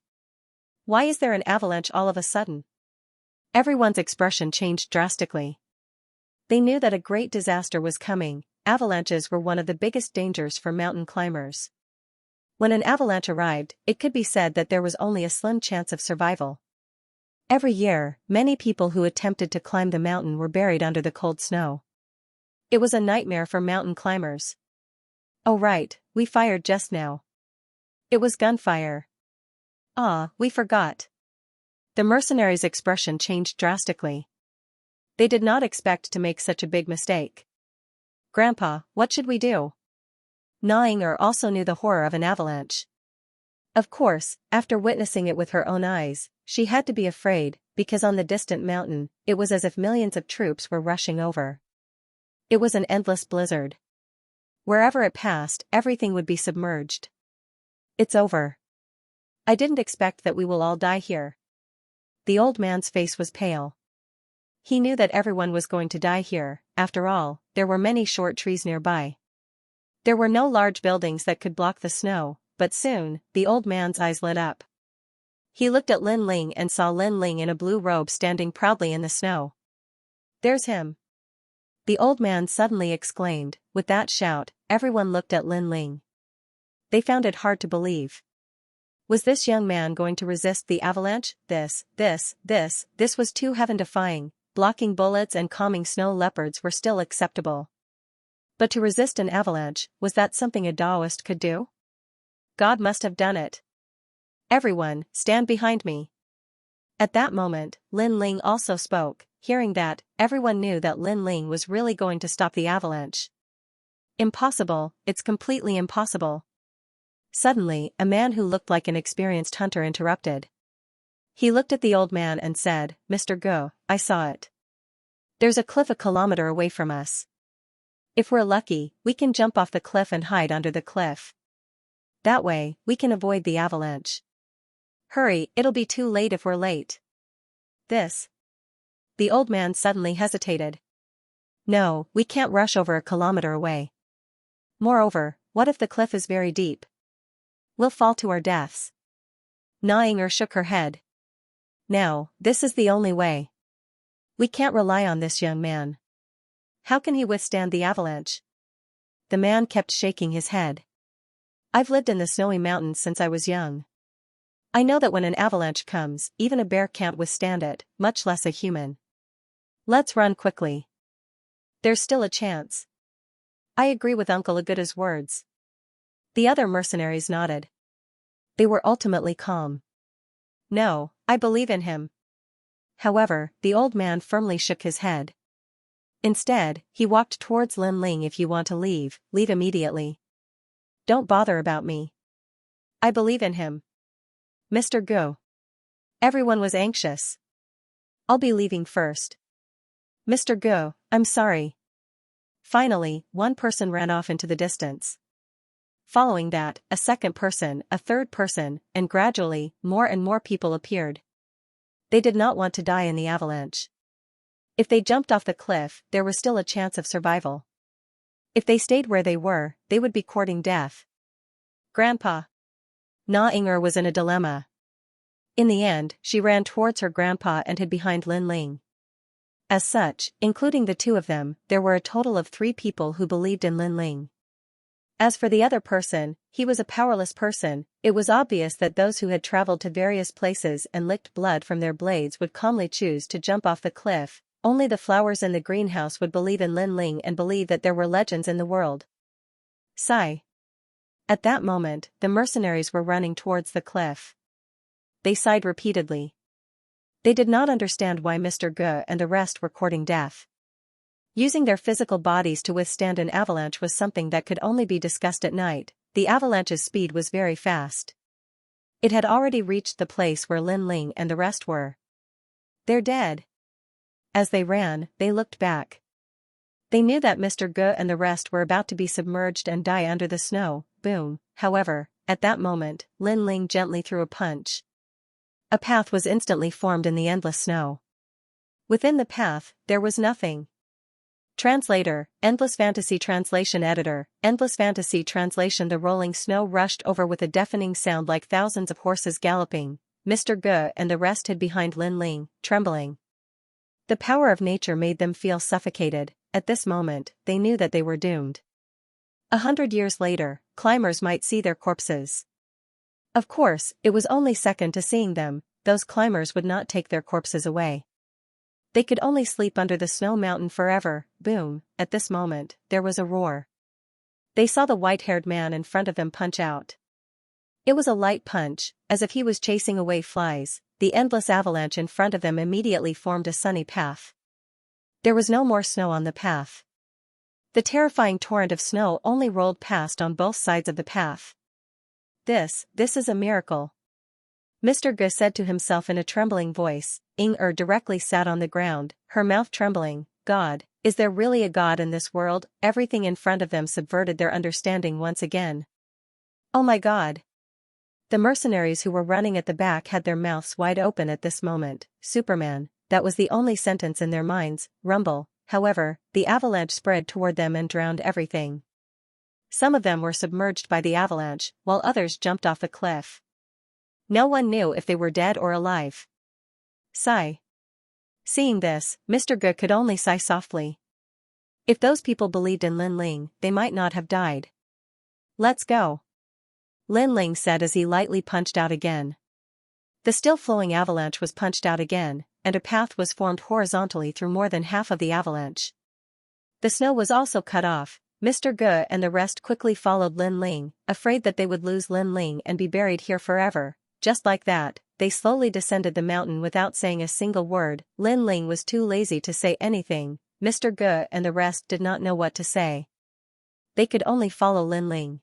Why is there an avalanche all of a sudden? Everyone's expression changed drastically. They knew that a great disaster was coming. Avalanches were one of the biggest dangers for mountain climbers. When an avalanche arrived, it could be said that there was only a slim chance of survival. Every year, many people who attempted to climb the mountain were buried under the cold snow. It was a nightmare for mountain climbers. Oh right, we fired just now. It was gunfire. Ah, we forgot. The mercenaries' expression changed drastically. They did not expect to make such a big mistake. Grandpa, what should we do? Xianxia also knew the horror of an avalanche. Of course, after witnessing it with her own eyes, she had to be afraid, because on the distant mountain, it was as if millions of troops were rushing over. It was an endless blizzard. Wherever it passed, everything would be submerged. It's over. I didn't expect that we will all die here. The old man's face was pale. He knew that everyone was going to die here. After all, there were many short trees nearby. There were no large buildings that could block the snow, but soon, the old man's eyes lit up. He looked at Lin Ling and saw Lin Ling in a blue robe standing proudly in the snow. There's him. The old man suddenly exclaimed. With that shout, everyone looked at Lin Ling. They found it hard to believe. Was this young man going to resist the avalanche? This was too heaven-defying. Blocking bullets and calming snow leopards were still acceptable. But to resist an avalanche, was that something a Taoist could do? God must have done it. Everyone, stand behind me. At that moment, Lin Ling also spoke. Hearing that, everyone knew that Lin Ling was really going to stop the avalanche. Impossible, it's completely impossible. Suddenly, a man who looked like an experienced hunter interrupted. He looked at the old man and said, Mr. Go, I saw it. There's a cliff a kilometer away from us. If we're lucky, we can jump off the cliff and hide under the cliff. That way, we can avoid the avalanche. Hurry, it'll be too late if we're late. This. The old man suddenly hesitated. No, we can't rush over a kilometer away. Moreover, what if the cliff is very deep? We'll fall to our deaths. Xianxia shook her head. No, this is the only way. We can't rely on this young man. How can he withstand the avalanche? The man kept shaking his head. I've lived in the snowy mountains since I was young. I know that when an avalanche comes, even a bear can't withstand it, much less a human. Let's run quickly. There's still a chance. I agree with Uncle Aguda's words. The other mercenaries nodded. They were ultimately calm. No, I believe in him. However, the old man firmly shook his head. Instead, he walked towards Lin Ling. If you want to leave, leave immediately. Don't bother about me. I believe in him. Mr. Gu. Everyone was anxious. I'll be leaving first. Mr. Gu, I'm sorry. Finally, one person ran off into the distance. Following that, a second person, a third person, and gradually, more and more people appeared. They did not want to die in the avalanche. If they jumped off the cliff, there was still a chance of survival. If they stayed where they were, they would be courting death. Grandpa. Na Inger was in a dilemma. In the end, she ran towards her grandpa and hid behind Lin Ling. As such, including the two of them, there were a total of 3 people who believed in Lin Ling. As for the other person, he was a powerless person. It was obvious that those who had traveled to various places and licked blood from their blades would calmly choose to jump off the cliff. Only the flowers in the greenhouse would believe in Lin Ling and believe that there were legends in the world. Sigh. At that moment, the mercenaries were running towards the cliff. They sighed repeatedly. They did not understand why Mr. Gu and the rest were courting death. Using their physical bodies to withstand an avalanche was something that could only be discussed at night. The avalanche's speed was very fast. It had already reached the place where Lin Ling and the rest were. They're dead. As they ran, they looked back. They knew that Mr. Gu and the rest were about to be submerged and die under the snow. Boom. However, at that moment, Lin Ling gently threw a punch. A path was instantly formed in the endless snow. Within the path, there was nothing. Translator, Endless Fantasy Translation Editor, Endless Fantasy Translation. The rolling snow rushed over with a deafening sound like thousands of horses galloping. Mr. Gu and the rest hid behind Lin Ling, trembling. The power of nature made them feel suffocated. At this moment, they knew that they were doomed. 100 years later, climbers might see their corpses. Of course, it was only second to seeing them. Those climbers would not take their corpses away. They could only sleep under the snow mountain forever. Boom. At this moment, there was a roar. They saw the white-haired man in front of them punch out. It was a light punch, as if he was chasing away flies. The endless avalanche in front of them immediately formed a sunny path. There was no more snow on the path. The terrifying torrent of snow only rolled past on both sides of the path. This is a miracle. Mr. Gu said to himself in a trembling voice. Inger directly sat on the ground, her mouth trembling. God, is there really a God in this world? Everything in front of them subverted their understanding once again. Oh my God. The mercenaries who were running at the back had their mouths wide open at this moment. Superman, that was the only sentence in their minds. Rumble. However, the avalanche spread toward them and drowned everything. Some of them were submerged by the avalanche, while others jumped off the cliff. No one knew if they were dead or alive. Sigh. Seeing this, Mr. Gu could only sigh softly. If those people believed in Lin Ling, they might not have died. Let's go. Lin Ling said as he lightly punched out again. The still flowing avalanche was punched out again, and a path was formed horizontally through more than half of the avalanche. The snow was also cut off. Mr. Gu and the rest quickly followed Lin Ling, afraid that they would lose Lin Ling and be buried here forever. Just like that, they slowly descended the mountain without saying a single word. Lin Ling was too lazy to say anything. Mr. Gu and the rest did not know what to say. They could only follow Lin Ling.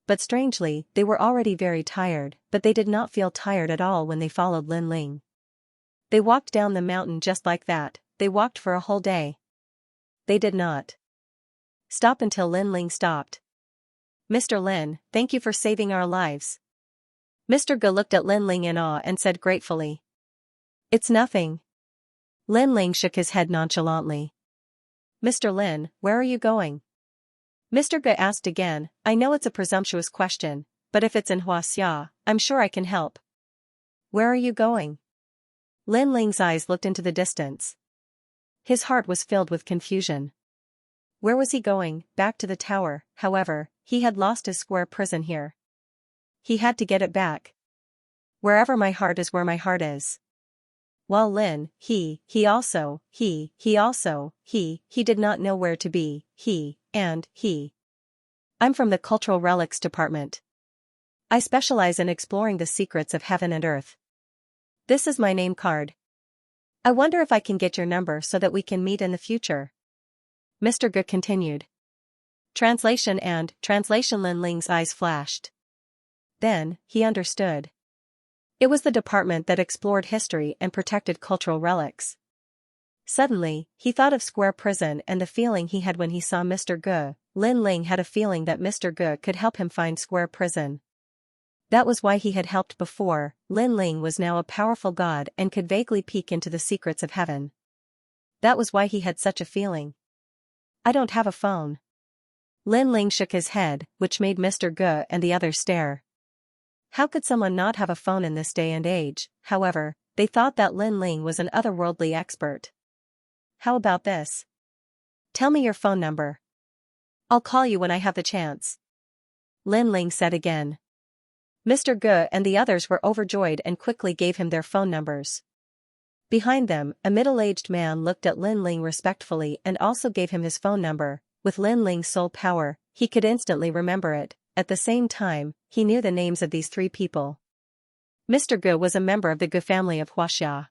But strangely, they were already very tired, but they did not feel tired at all when they followed Lin Ling. They walked down the mountain just like that. They walked for a whole day. They did not stop until Lin Ling stopped. Mr. Lin, thank you for saving our lives. Mr. Gu looked at Lin Ling in awe and said gratefully. It's nothing. Lin Ling shook his head nonchalantly. Mr. Lin, where are you going? Mr. Gu asked again. I know it's a presumptuous question, but if it's in Xianxia, I'm sure I can help. Where are you going? Lin Ling's eyes looked into the distance. His heart was filled with confusion. Where was he going? Back to the tower. However, he had lost his square prison here. He had to get it back. Wherever my heart is where my heart is. While Lin, he did not know where to be, I'm from the Cultural Relics Department. I specialize in exploring the secrets of heaven and earth. This is my name card. I wonder if I can get your number so that we can meet in the future. Mr. Ge continued. Translation. Lin Ling's eyes flashed. Then, he understood. It was the department that explored history and protected cultural relics. Suddenly, he thought of Square Prison and the feeling he had when he saw Mr. Ge. Lin Ling had a feeling that Mr. Ge could help him find Square Prison. That was why he had helped before. Lin Ling was now a powerful god and could vaguely peek into the secrets of heaven. That was why he had such a feeling. I don't have a phone. Lin Ling shook his head, which made Mr. Ge and the others stare. How could someone not have a phone in this day and age? However, they thought that Lin Ling was an otherworldly expert. How about this? Tell me your phone number. I'll call you when I have the chance. Lin Ling said again. Mr. Ge and the others were overjoyed and quickly gave him their phone numbers. Behind them, a middle-aged man looked at Lin Ling respectfully and also gave him his phone number. With Lin Ling's soul power, he could instantly remember it. At the same time, he knew the names of these three people. Mr. Ge was a member of the Ge family of Xianxia.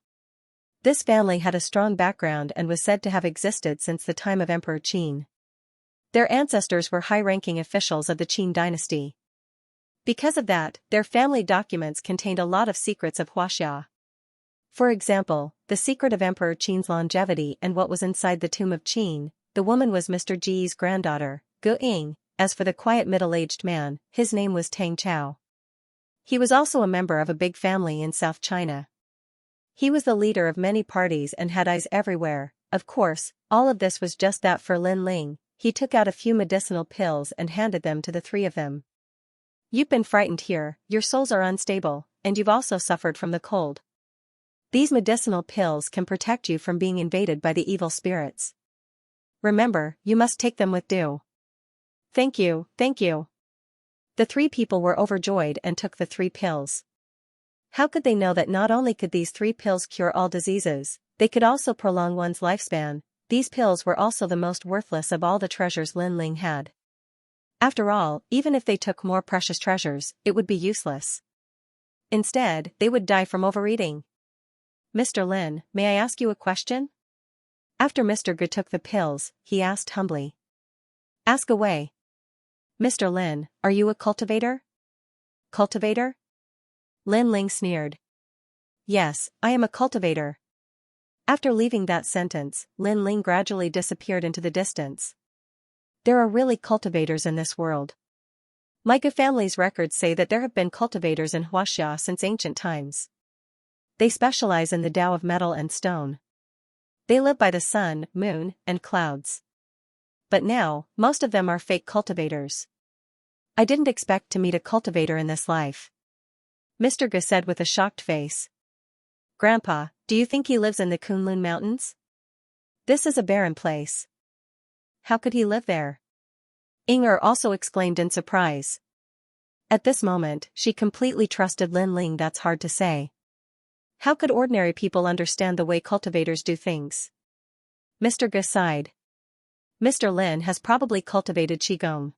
This family had a strong background and was said to have existed since the time of Emperor Qin. Their ancestors were high-ranking officials of the Qin dynasty. Because of that, their family documents contained a lot of secrets of Xianxia. For example, the secret of Emperor Qin's longevity and what was inside the tomb of Qin. The woman was Mr. Ji's granddaughter, Ge Ying. As for the quiet middle-aged man, his name was Tang Chao. He was also a member of a big family in South China. He was the leader of many parties and had eyes everywhere. Of course, all of this was just that for Lin Ling. He took out a few medicinal pills and handed them to the three of them. You've been frightened here, your souls are unstable, and you've also suffered from the cold. These medicinal pills can protect you from being invaded by the evil spirits. Remember, you must take them with due. Thank you, thank you. The three people were overjoyed and took the 3 pills. How could they know that not only could these 3 pills cure all diseases, they could also prolong one's lifespan? These pills were also the most worthless of all the treasures Lin Ling had. After all, even if they took more precious treasures, it would be useless. Instead, they would die from overeating. Mr. Lin, may I ask you a question? After Mr. Ge took the pills, he asked humbly. Ask away. Mr. Lin, are you a cultivator? Cultivator? Lin Ling sneered. Yes, I am a cultivator. After leaving that sentence, Lin Ling gradually disappeared into the distance. There are really cultivators in this world. My Ge family's records say that there have been cultivators in Xianxia since ancient times. They specialize in the Tao of metal and stone. They live by the sun, moon, and clouds. But now, most of them are fake cultivators. I didn't expect to meet a cultivator in this life. Mr. Ge said with a shocked face. Grandpa, do you think he lives in the Kunlun Mountains? This is a barren place. How could he live there? Inger also exclaimed in surprise. At this moment, she completely trusted Lin Ling. That's hard to say. How could ordinary people understand the way cultivators do things? Mr. Ge sighed. Mr. Lin has probably cultivated Qigong.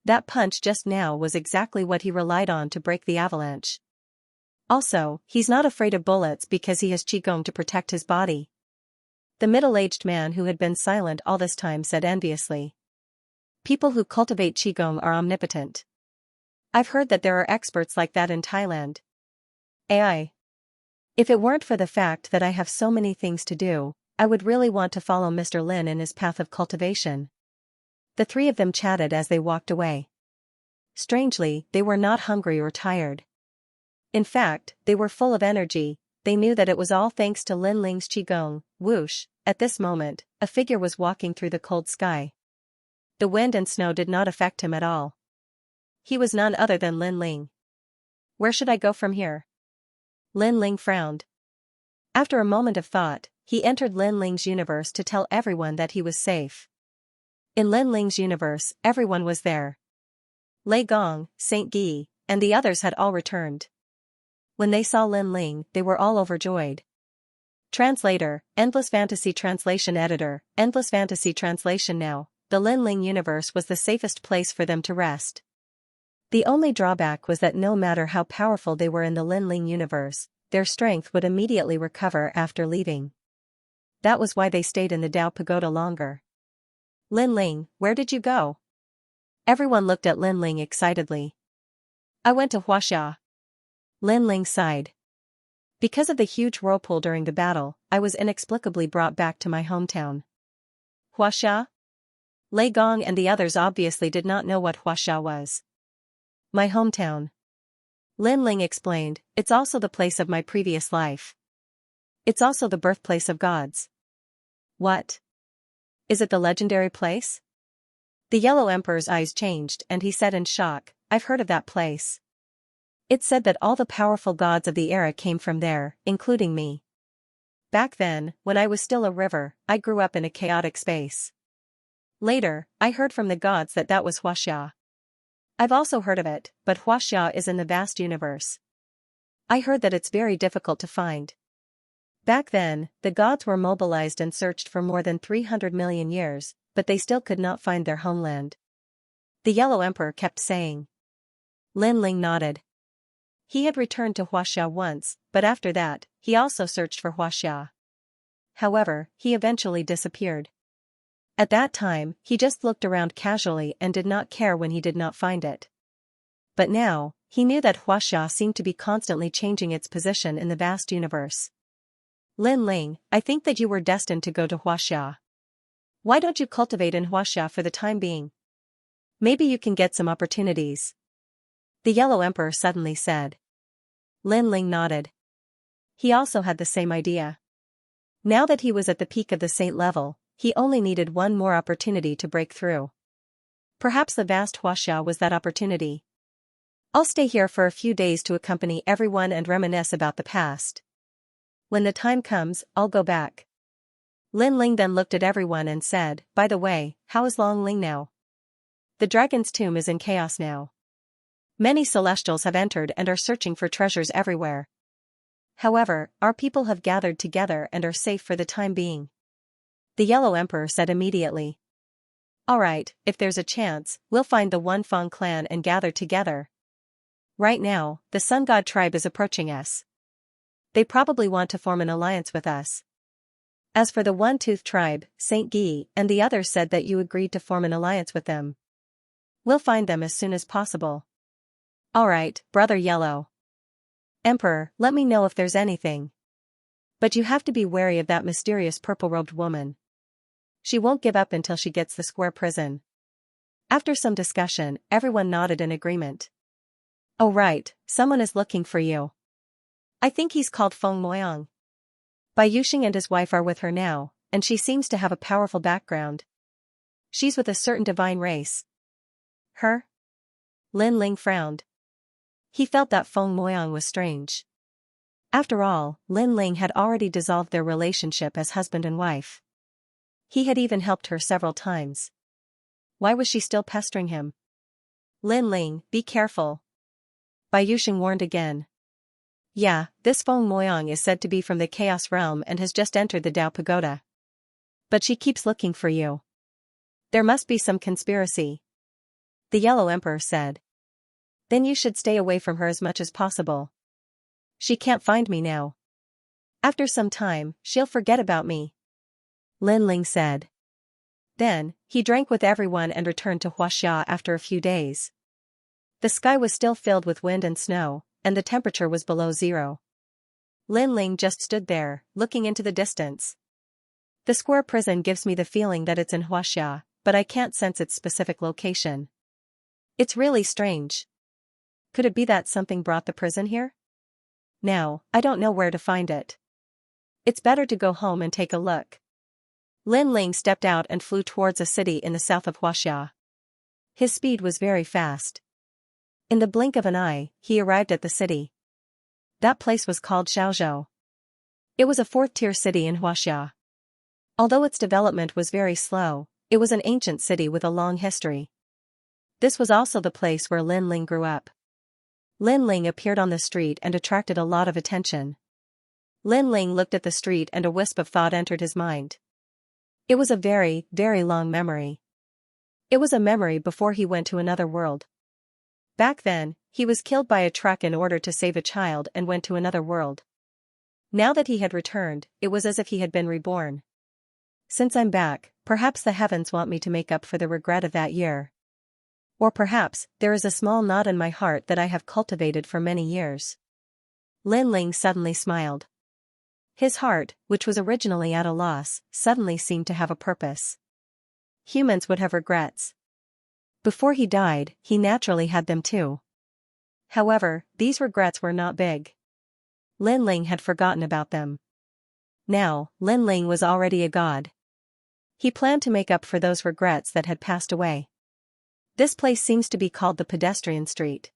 That punch just now was exactly what he relied on to break the avalanche. Also, he's not afraid of bullets because he has Qigong to protect his body. The middle-aged man who had been silent all this time said enviously. People who cultivate Qigong are omnipotent. I've heard that there are experts like that in Thailand. AI. If it weren't for the fact that I have so many things to do, I would really want to follow Mr. Lin in his path of cultivation. The 3 of them chatted as they walked away. Strangely, they were not hungry or tired. In fact, they were full of energy. They knew that it was all thanks to Lin Ling's Qigong. Whoosh, at this moment, a figure was walking through the cold sky. The wind and snow did not affect him at all. He was none other than Lin Ling. Where should I go from here? Lin Ling frowned. After a moment of thought, he entered Lin Ling's universe to tell everyone that he was safe. In Lin Ling's universe, everyone was there. Lei Gong, Saint Guy, and the others had all returned. When they saw Lin Ling, they were all overjoyed. Translator, Endless Fantasy Translation Editor, Endless Fantasy Translation. Now, the Lin Ling universe was the safest place for them to rest. The only drawback was that no matter how powerful they were in the Lin Ling universe, their strength would immediately recover after leaving. That was why they stayed in the Dao Pagoda longer. Lin Ling, where did you go? Everyone looked at Lin Ling excitedly. I went to Huaxia. Lin Ling sighed. Because of the huge whirlpool during the battle, I was inexplicably brought back to my hometown. Huaxia? Lei Gong and the others obviously did not know what Huaxia was. My hometown. Lin Ling explained, it's also the place of my previous life. It's also the birthplace of gods. What? Is it the legendary place? The Yellow Emperor's eyes changed and he said in shock, I've heard of that place. It's said that all the powerful gods of the era came from there, including me. Back then, when I was still a river, I grew up in a chaotic space. Later, I heard from the gods that that was Huaxia. I've also heard of it, but Huaxia is in the vast universe. I heard that it's very difficult to find. Back then, the gods were mobilized and searched for more than 300 million years, but they still could not find their homeland. The Yellow Emperor kept saying. Lin Ling nodded. He had returned to Huaxia once, but after that, he also searched for Huaxia. However, he eventually disappeared. At that time, he just looked around casually and did not care when he did not find it. But now, he knew that Huaxia seemed to be constantly changing its position in the vast universe. Lin Ling, I think that you were destined to go to Huaxia. Why don't you cultivate in Huaxia for the time being? Maybe you can get some opportunities. The Yellow Emperor suddenly said. Lin Ling nodded. He also had the same idea. Now that he was at the peak of the saint level, he only needed one more opportunity to break through. Perhaps the vast Huaxia was that opportunity. I'll stay here for a few days to accompany everyone and reminisce about the past. When the time comes, I'll go back. Lin Ling then looked at everyone and said, by the way, how is Long Ling now? The dragon's tomb is in chaos now. Many celestials have entered and are searching for treasures everywhere. However, our people have gathered together and are safe for the time being. The Yellow Emperor said immediately. Alright, if there's a chance, we'll find the One Fang clan and gather together. Right now, the Sun God tribe is approaching us. They probably want to form an alliance with us. As for the One-Tooth tribe, Saint Guy and the others said that you agreed to form an alliance with them. We'll find them as soon as possible. Alright, Brother Yellow. Emperor, let me know if there's anything. But you have to be wary of that mysterious purple-robed woman. She won't give up until she gets the square prison. After some discussion, everyone nodded in agreement. Oh right, someone is looking for you. I think he's called Feng Moyang. Bai Yuxing and his wife are with her now, and she seems to have a powerful background. She's with a certain divine race. Her? Lin Ling frowned. He felt that Feng Moyang was strange. After all, Lin Ling had already dissolved their relationship as husband and wife. He had even helped her several times. Why was she still pestering him? Lin Ling, be careful. Bai Yuxing warned again. Yeah, this Feng Moyang is said to be from the Chaos Realm and has just entered the Dao Pagoda. But she keeps looking for you. There must be some conspiracy. The Yellow Emperor said. Then you should stay away from her as much as possible. She can't find me now. After some time, she'll forget about me. Lin Ling said. Then, he drank with everyone and returned to Huaxia after a few days. The sky was still filled with wind and snow, and the temperature was below zero. Lin Ling just stood there, looking into the distance. The square prison gives me the feeling that it's in Huaxia, but I can't sense its specific location. It's really strange. Could it be that something brought the prison here? Now, I don't know where to find it. It's better to go home and take a look. Lin Ling stepped out and flew towards a city in the south of Huaxia. His speed was very fast. In the blink of an eye, he arrived at the city. That place was called Xiaozhou. It was a fourth-tier city in Xianxia. Although its development was very slow, it was an ancient city with a long history. This was also the place where Lin Ling grew up. Lin Ling appeared on the street and attracted a lot of attention. Lin Ling looked at the street and a wisp of thought entered his mind. It was a very, very long memory. It was a memory before he went to another world. Back then, he was killed by a truck in order to save a child and went to another world. Now that he had returned, it was as if he had been reborn. Since I'm back, perhaps the heavens want me to make up for the regret of that year. Or perhaps, there is a small knot in my heart that I have cultivated for many years. Lin Ling suddenly smiled. His heart, which was originally at a loss, suddenly seemed to have a purpose. Humans would have regrets. Before he died, he naturally had them too. However, these regrets were not big. Lin Ling had forgotten about them. Now, Lin Ling was already a god. He planned to make up for those regrets that had passed away. This place seems to be called the pedestrian street.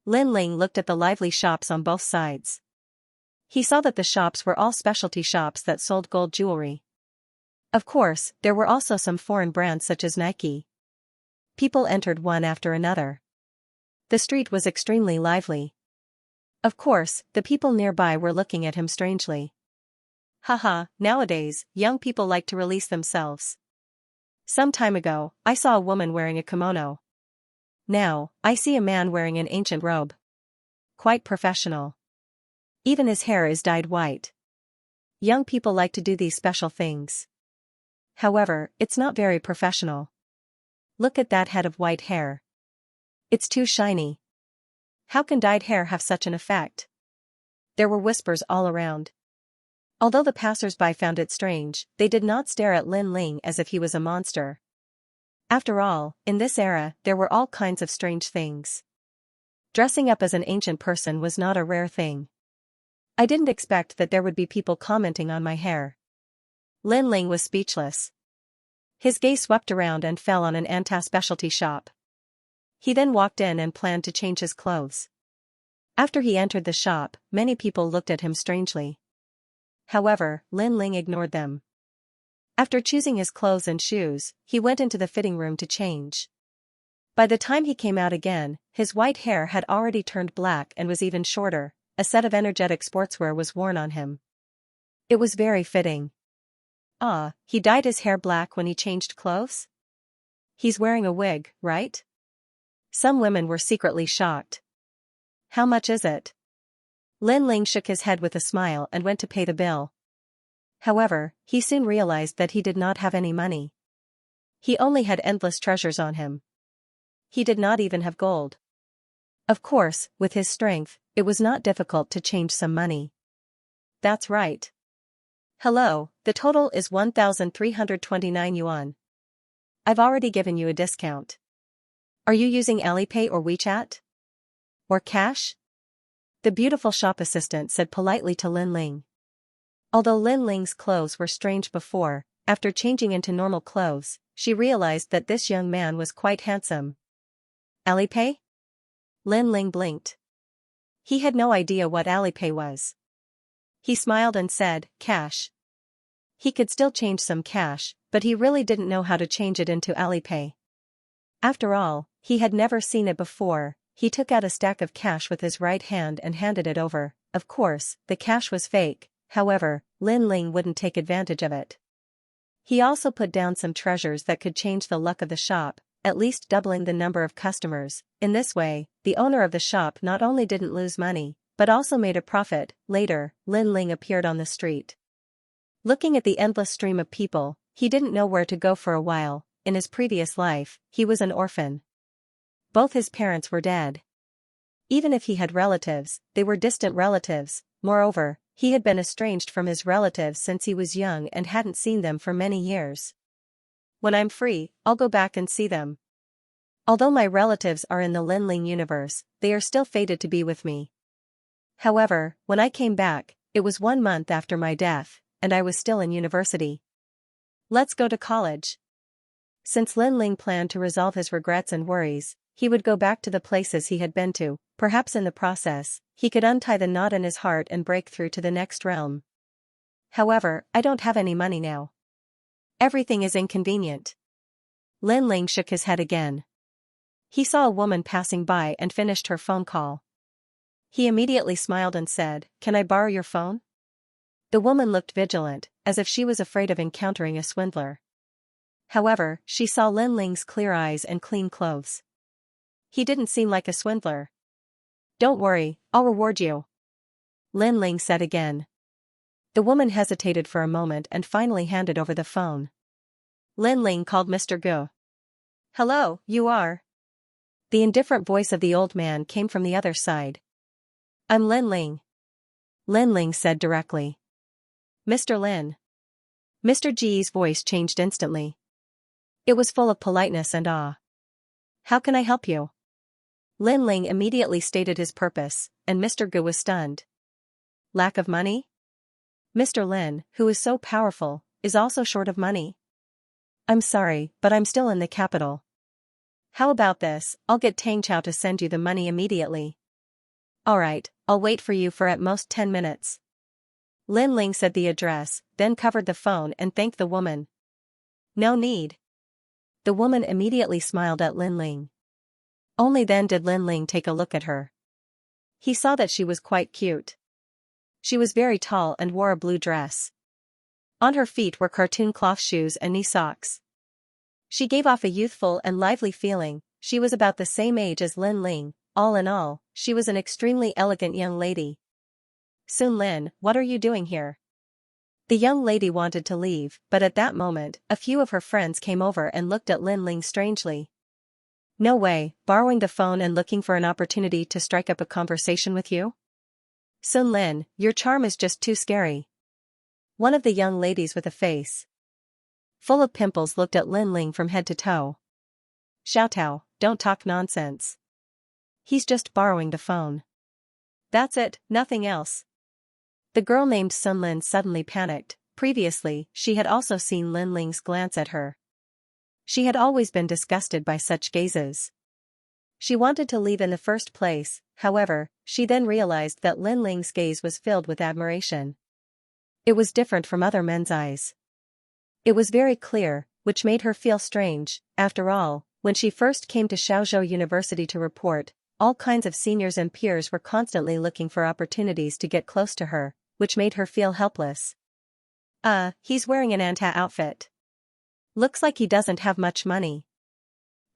Lin Ling looked at the lively shops on both sides. He saw that the shops were all specialty shops that sold gold jewelry. Of course, there were also some foreign brands such as Nike. People entered one after another. The street was extremely lively. Of course, the people nearby were looking at him strangely. Haha, nowadays, young people like to release themselves. Some time ago, I saw a woman wearing a kimono. Now, I see a man wearing an ancient robe. Quite professional. Even his hair is dyed white. Young people like to do these special things. However, it's not very professional. Look at that head of white hair. It's too shiny. How can dyed hair have such an effect? There were whispers all around. Although the passers-by found it strange, they did not stare at Lin Ling as if he was a monster. After all, in this era, there were all kinds of strange things. Dressing up as an ancient person was not a rare thing. I didn't expect that there would be people commenting on my hair. Lin Ling was speechless. His gaze swept around and fell on an anti-specialty shop. He then walked in and planned to change his clothes. After he entered the shop, many people looked at him strangely. However, Lin Ling ignored them. After choosing his clothes and shoes, he went into the fitting room to change. By the time he came out again, his white hair had already turned black and was even shorter. A set of energetic sportswear was worn on him. It was very fitting. Ah, he dyed his hair black when he changed clothes? He's wearing a wig, right? Some women were secretly shocked. How much is it? Lin Ling shook his head with a smile and went to pay the bill. However, he soon realized that he did not have any money. He only had endless treasures on him. He did not even have gold. Of course, with his strength, it was not difficult to change some money. That's right. Hello, the total is 1,329 yuan. I've already given you a discount. Are you using Alipay or WeChat? Or cash? The beautiful shop assistant said politely to Lin Ling. Although Lin Ling's clothes were strange before, after changing into normal clothes, she realized that this young man was quite handsome. Alipay? Lin Ling blinked. He had no idea what Alipay was. He smiled and said, cash. He could still change some cash, but he really didn't know how to change it into Alipay. After all, he had never seen it before. He took out a stack of cash with his right hand and handed it over. Of course, the cash was fake, however, Lin Ling wouldn't take advantage of it. He also put down some treasures that could change the luck of the shop, at least doubling the number of customers. In this way, the owner of the shop not only didn't lose money, but also made a profit. Later, Lin Ling appeared on the street. Looking at the endless stream of people, he didn't know where to go for a while. In his previous life, he was an orphan. Both his parents were dead. Even if he had relatives, they were distant relatives. Moreover, he had been estranged from his relatives since he was young and hadn't seen them for many years. When I'm free, I'll go back and see them. Although my relatives are in the Lin Ling universe, they are still fated to be with me. However, when I came back, it was 1 month after my death, and I was still in university. Let's go to college. Since Lin Ling planned to resolve his regrets and worries, he would go back to the places he had been to. Perhaps in the process, he could untie the knot in his heart and break through to the next realm. However, I don't have any money now. Everything is inconvenient. Lin Ling shook his head again. He saw a woman passing by and finished her phone call. He immediately smiled and said, "Can I borrow your phone?" The woman looked vigilant, as if she was afraid of encountering a swindler. However, she saw Lin Ling's clear eyes and clean clothes. He didn't seem like a swindler. "Don't worry, I'll reward you," Lin Ling said again. The woman hesitated for a moment and finally handed over the phone. Lin Ling called Mr. Gu. "Hello, you are?" The indifferent voice of the old man came from the other side. "I'm Lin Ling," Lin Ling said directly. "Mr. Lin." Mr. G's voice changed instantly. It was full of politeness and awe. "How can I help you?" Lin Ling immediately stated his purpose, and Mr. Gu was stunned. "Lack of money?" Mr. Lin, who is so powerful, is also short of money. "I'm sorry, but I'm still in the capital." "How about this, I'll get Tang Chao to send you the money immediately." "Alright, I'll wait for you for at most 10 minutes. Lin Ling said the address, then covered the phone and thanked the woman. "No need." The woman immediately smiled at Lin Ling. Only then did Lin Ling take a look at her. He saw that she was quite cute. She was very tall and wore a blue dress. On her feet were cartoon cloth shoes and knee socks. She gave off a youthful and lively feeling. She was about the same age as Lin Ling. All in all, she was an extremely elegant young lady. "Sun Lin, what are you doing here?" The young lady wanted to leave, but at that moment, a few of her friends came over and looked at Lin Ling strangely. "No way, borrowing the phone and looking for an opportunity to strike up a conversation with you? Sun Lin, your charm is just too scary." One of the young ladies with a face full of pimples looked at Lin Ling from head to toe. "Xiaotao, don't talk nonsense. He's just borrowing the phone. That's it, nothing else." The girl named Sun Lin suddenly panicked. Previously, she had also seen Lin Ling's glance at her. She had always been disgusted by such gazes. She wanted to leave in the first place, however, she then realized that Lin Ling's gaze was filled with admiration. It was different from other men's eyes. It was very clear, which made her feel strange. After all, when she first came to Shaozhou University to report, all kinds of seniors and peers were constantly looking for opportunities to get close to her, which made her feel helpless. He's wearing an Anta outfit. Looks like he doesn't have much money."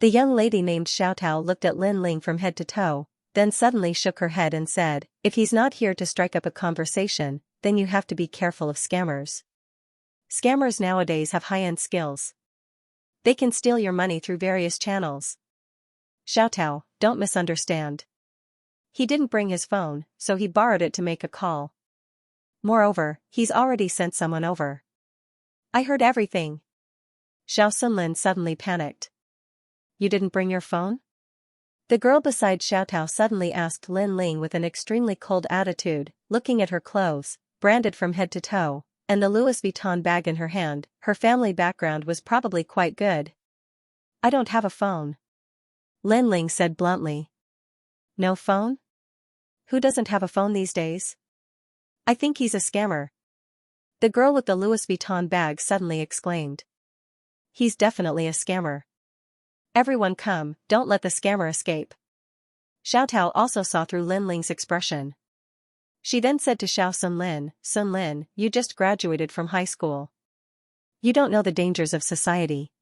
The young lady named Xiaotao looked at Lin Ling from head to toe, then suddenly shook her head and said, "If he's not here to strike up a conversation, then you have to be careful of scammers. Scammers nowadays have high-end skills. They can steal your money through various channels. Xiaotao, don't misunderstand. He didn't bring his phone, so he borrowed it to make a call. Moreover, he's already sent someone over." "I heard everything." Xiao Sunlin suddenly panicked. "You didn't bring your phone?" The girl beside Xiaotao suddenly asked Lin Ling with an extremely cold attitude, looking at her clothes, branded from head to toe, and the Louis Vuitton bag in her hand. Her family background was probably quite good. "I don't have a phone," Lin Ling said bluntly. "No phone? Who doesn't have a phone these days? I think he's a scammer," the girl with the Louis Vuitton bag suddenly exclaimed. "He's definitely a scammer. Everyone come, don't let the scammer escape." Xiaotao also saw through Lin Ling's expression. She then said to Xiao Sun Lin, you just graduated from high school. You don't know the dangers of society.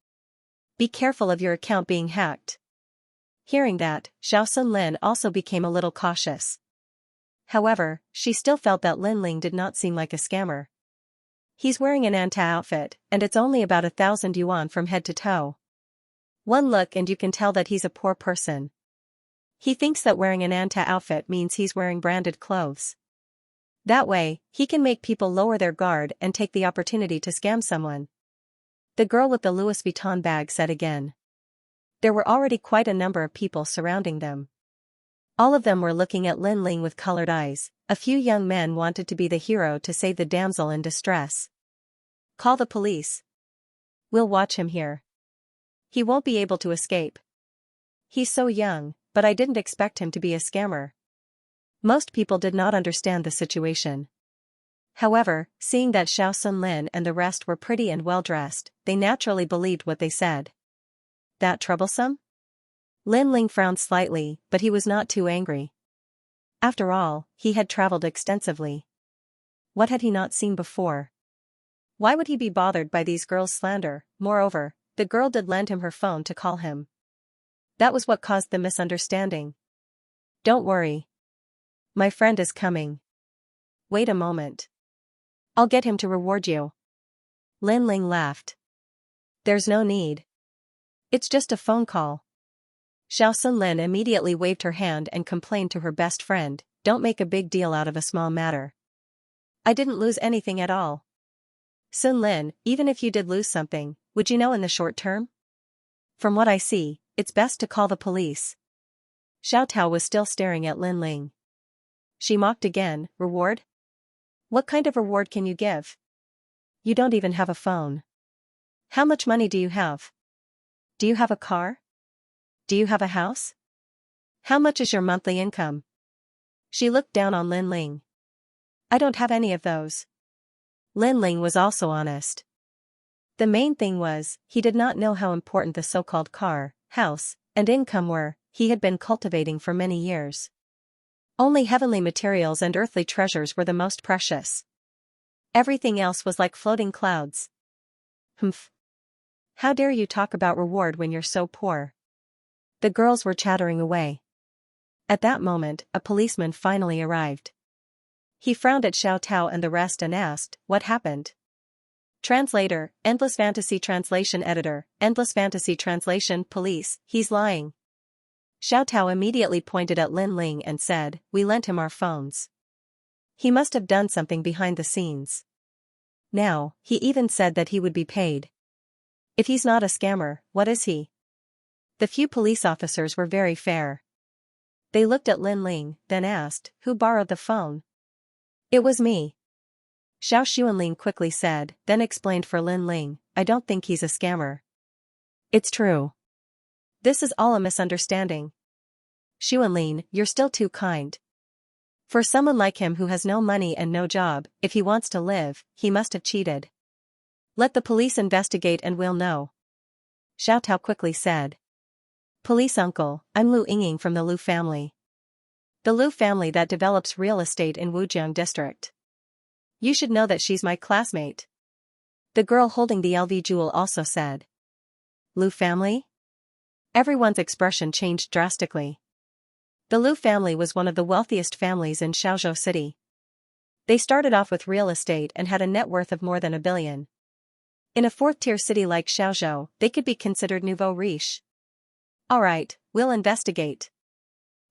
Be careful of your account being hacked." Hearing that, Xiao Sun Lin also became a little cautious. However, she still felt that Lin Ling did not seem like a scammer. He's wearing an Anta outfit, and it's only about 1,000 yuan from head to toe. One look and you can tell that he's a poor person. He thinks that wearing an Anta outfit means he's wearing branded clothes. That way, he can make people lower their guard and take the opportunity to scam someone. The girl with the Louis Vuitton bag said again. There were already quite a number of people surrounding them. All of them were looking at Lin Ling with colored eyes. A few young men wanted to be the hero to save the damsel in distress. "Call the police. We'll watch him here. He won't be able to escape. He's so young, but I didn't expect him to be a scammer." Most people did not understand the situation. However, seeing that Xiao Sunlin and the rest were pretty and well-dressed, they naturally believed what they said. That troublesome? Lin Ling frowned slightly, but he was not too angry. After all, he had traveled extensively. What had he not seen before? Why would he be bothered by these girls' slander? Moreover, the girl did lend him her phone to call him. That was what caused the misunderstanding. Don't worry. My friend is coming. Wait a moment. I'll get him to reward you. Lin Ling laughed. There's no need. It's just a phone call. Xiao Sunlin immediately waved her hand and complained to her best friend, don't make a big deal out of a small matter. I didn't lose anything at all. Sunlin, even if you did lose something, would you know in the short term? From what I see, it's best to call the police. Xiao Tao was still staring at Lin Ling. She mocked again, reward? What kind of reward can you give? You don't even have a phone. How much money do you have? Do you have a car? Do you have a house? How much is your monthly income? She looked down on Lin Ling. I don't have any of those. Lin Ling was also honest. The main thing was, he did not know how important the so-called car, house, and income were. He had been cultivating for many years. Only heavenly materials and earthly treasures were the most precious. Everything else was like floating clouds. Humph. How dare you talk about reward when you're so poor? The girls were chattering away. At that moment, a policeman finally arrived. He frowned at Xiao Tao and the rest and asked, what happened? Translator, Endless Fantasy Translation Editor, Endless Fantasy Translation, Police, he's lying. Xiao Tao immediately pointed at Lin Ling and said, we lent him our phones. He must have done something behind the scenes. Now, he even said that he would be paid. If he's not a scammer, what is he? The few police officers were very fair. They looked at Lin Ling, then asked, who borrowed the phone? It was me. Xiao Xuanlin quickly said, then explained for Lin Ling, I don't think he's a scammer. It's true. This is all a misunderstanding. Xuanlin, you're still too kind. For someone like him who has no money and no job, if he wants to live, he must have cheated. Let the police investigate and we'll know. Xiao Tao quickly said. Police uncle, I'm Lu Yinging from the Lu family. The Lu family that develops real estate in Wujiang district. You should know that she's my classmate. The girl holding the LV jewel also said. Lu family? Everyone's expression changed drastically. The Lu family was one of the wealthiest families in Xiaozhou City. They started off with real estate and had a net worth of more than $1 billion. In a fourth-tier city like Xiaozhou, they could be considered nouveau riche. Alright, we'll investigate.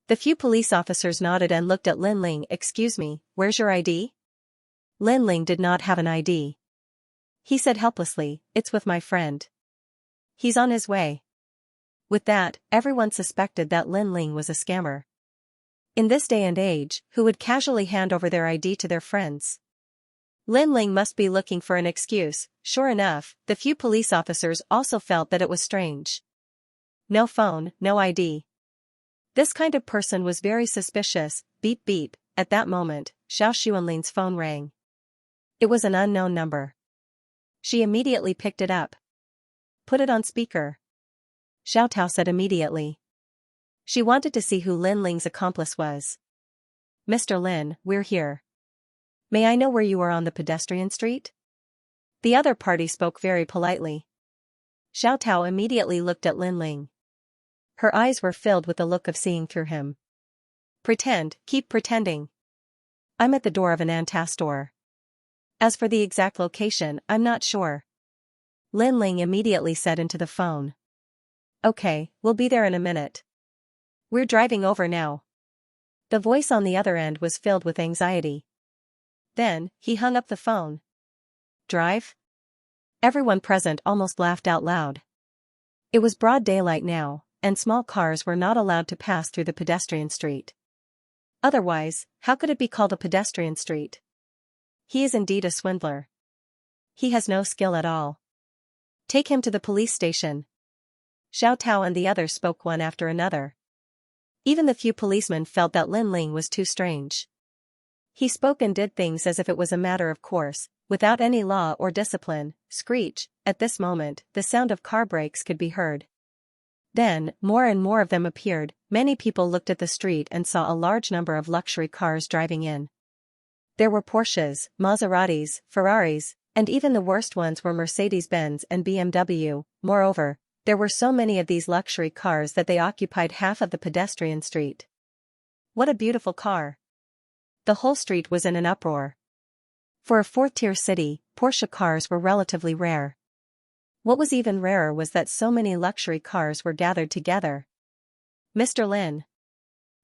The few police officers nodded and looked at Lin Ling. Excuse me, where's your ID? Lin Ling did not have an ID. He said helplessly, it's with my friend. He's on his way. With that, everyone suspected that Lin Ling was a scammer. In this day and age, who would casually hand over their ID to their friends? Lin Ling must be looking for an excuse. Sure enough, the few police officers also felt that it was strange. No phone, no ID. This kind of person was very suspicious. Beep beep. At that moment, Xiao Xuanlin's phone rang. It was an unknown number. She immediately picked it up. Put it on speaker. Xiao Tao said immediately. She wanted to see who Lin Ling's accomplice was. Mr. Lin, we're here. May I know where you are on the pedestrian street? The other party spoke very politely. Xiao Tao immediately looked at Lin Ling. Her eyes were filled with the look of seeing through him. Pretend, keep pretending. I'm at the door of an Anta store. As for the exact location, I'm not sure. Lin Ling immediately said into the phone. Okay, we'll be there in a minute. We're driving over now. The voice on the other end was filled with anxiety. Then, he hung up the phone. Drive? Everyone present almost laughed out loud. It was broad daylight now, and small cars were not allowed to pass through the pedestrian street. Otherwise, how could it be called a pedestrian street? He is indeed a swindler. He has no skill at all. Take him to the police station. Xiao Tao and the others spoke one after another. Even the few policemen felt that Lin Ling was too strange. He spoke and did things as if it was a matter of course, without any law or discipline. Screech. At this moment, the sound of car brakes could be heard. Then, more and more of them appeared. Many people looked at the street and saw a large number of luxury cars driving in. There were Porsches, Maseratis, Ferraris, and even the worst ones were Mercedes-Benz and BMW. Moreover, there were so many of these luxury cars that they occupied half of the pedestrian street. What a beautiful car! The whole street was in an uproar. For a fourth-tier city, Porsche cars were relatively rare. What was even rarer was that so many luxury cars were gathered together. Mr. Lin.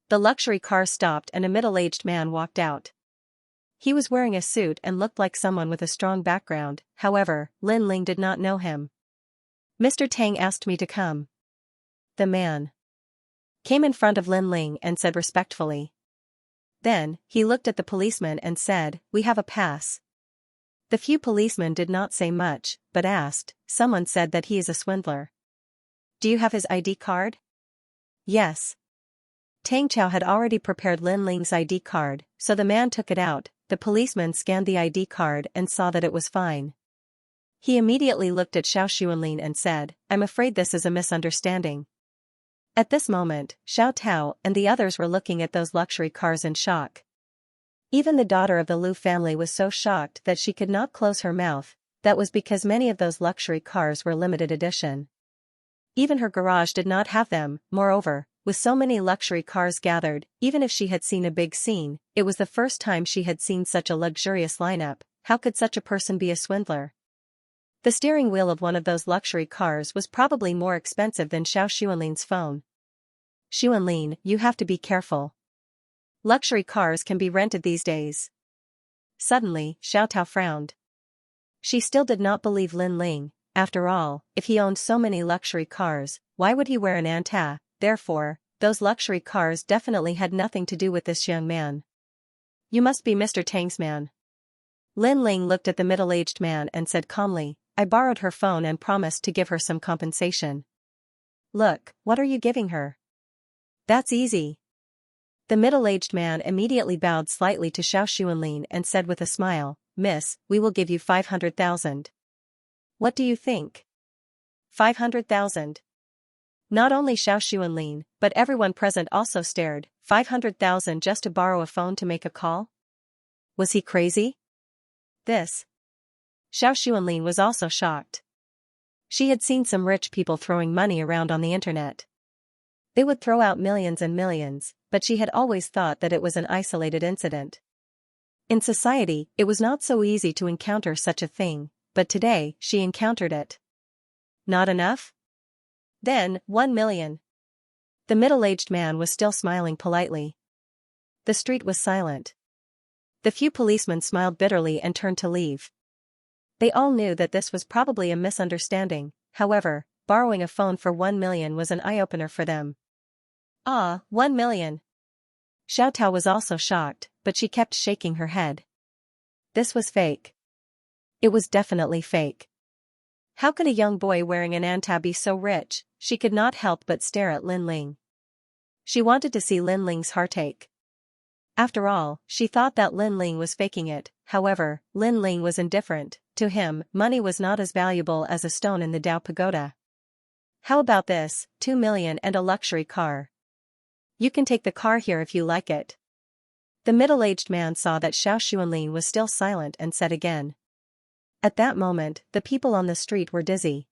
The luxury car stopped and a middle-aged man walked out. He was wearing a suit and looked like someone with a strong background. However, Lin Ling did not know him. Mr. Tang asked me to come. The man came in front of Lin Ling and said respectfully. Then, he looked at the policeman and said, "We have a pass." The few policemen did not say much, but asked. Someone said that he is a swindler. "Do you have his ID card?" "Yes." Tang Chao had already prepared Lin Ling's ID card, so the man took it out. The policeman scanned the ID card and saw that it was fine. He immediately looked at Xiao Xuanlin and said, "I'm afraid this is a misunderstanding." At this moment, Xiao Tao and the others were looking at those luxury cars in shock. Even the daughter of the Lu family was so shocked that she could not close her mouth. That was because many of those luxury cars were limited edition. Even her garage did not have them. Moreover, with so many luxury cars gathered, even if she had seen a big scene, it was the first time she had seen such a luxurious lineup. How could such a person be a swindler? The steering wheel of one of those luxury cars was probably more expensive than Xiao Xuanlin's phone. "Xuanlin, you have to be careful. Luxury cars can be rented these days." Suddenly, Xiao Tao frowned. She still did not believe Lin Ling. After all, if he owned so many luxury cars, why would he wear an anta? Therefore, those luxury cars definitely had nothing to do with this young man. "You must be Mr. Tang's man." Lin Ling looked at the middle-aged man and said calmly, "I borrowed her phone and promised to give her some compensation." "Look, what are you giving her?" "That's easy." The middle-aged man immediately bowed slightly to Xiao Xuanlin and said with a smile, "Miss, we will give you 500,000. What do you think?" 500,000. Not only Xiao Xuanlin, but everyone present also stared. 500,000 just to borrow a phone to make a call? Was he crazy? This. Xiao Xuanlin was also shocked. She had seen some rich people throwing money around on the internet. They would throw out millions and millions, but she had always thought that it was an isolated incident. In society, it was not so easy to encounter such a thing, but today, she encountered it. Not enough? Then, 1 million. The middle-aged man was still smiling politely. The street was silent. The few policemen smiled bitterly and turned to leave. They all knew that this was probably a misunderstanding. However, borrowing a phone for 1 million was an eye-opener for them. "Ah, 1 million. Xiao Tao was also shocked, but she kept shaking her head. This was fake. It was definitely fake. How could a young boy wearing an anta be so rich? She could not help but stare at Lin Ling. She wanted to see Lin Ling's heartache. After all, she thought that Lin Ling was faking it. However, Lin Ling was indifferent. To him, money was not as valuable as a stone in the Dao Pagoda. "How about this, 2 million and a luxury car? You can take the car here if you like it." The middle-aged man saw that Xiao Xuanlin was still silent and said again. At that moment, the people on the street were dizzy.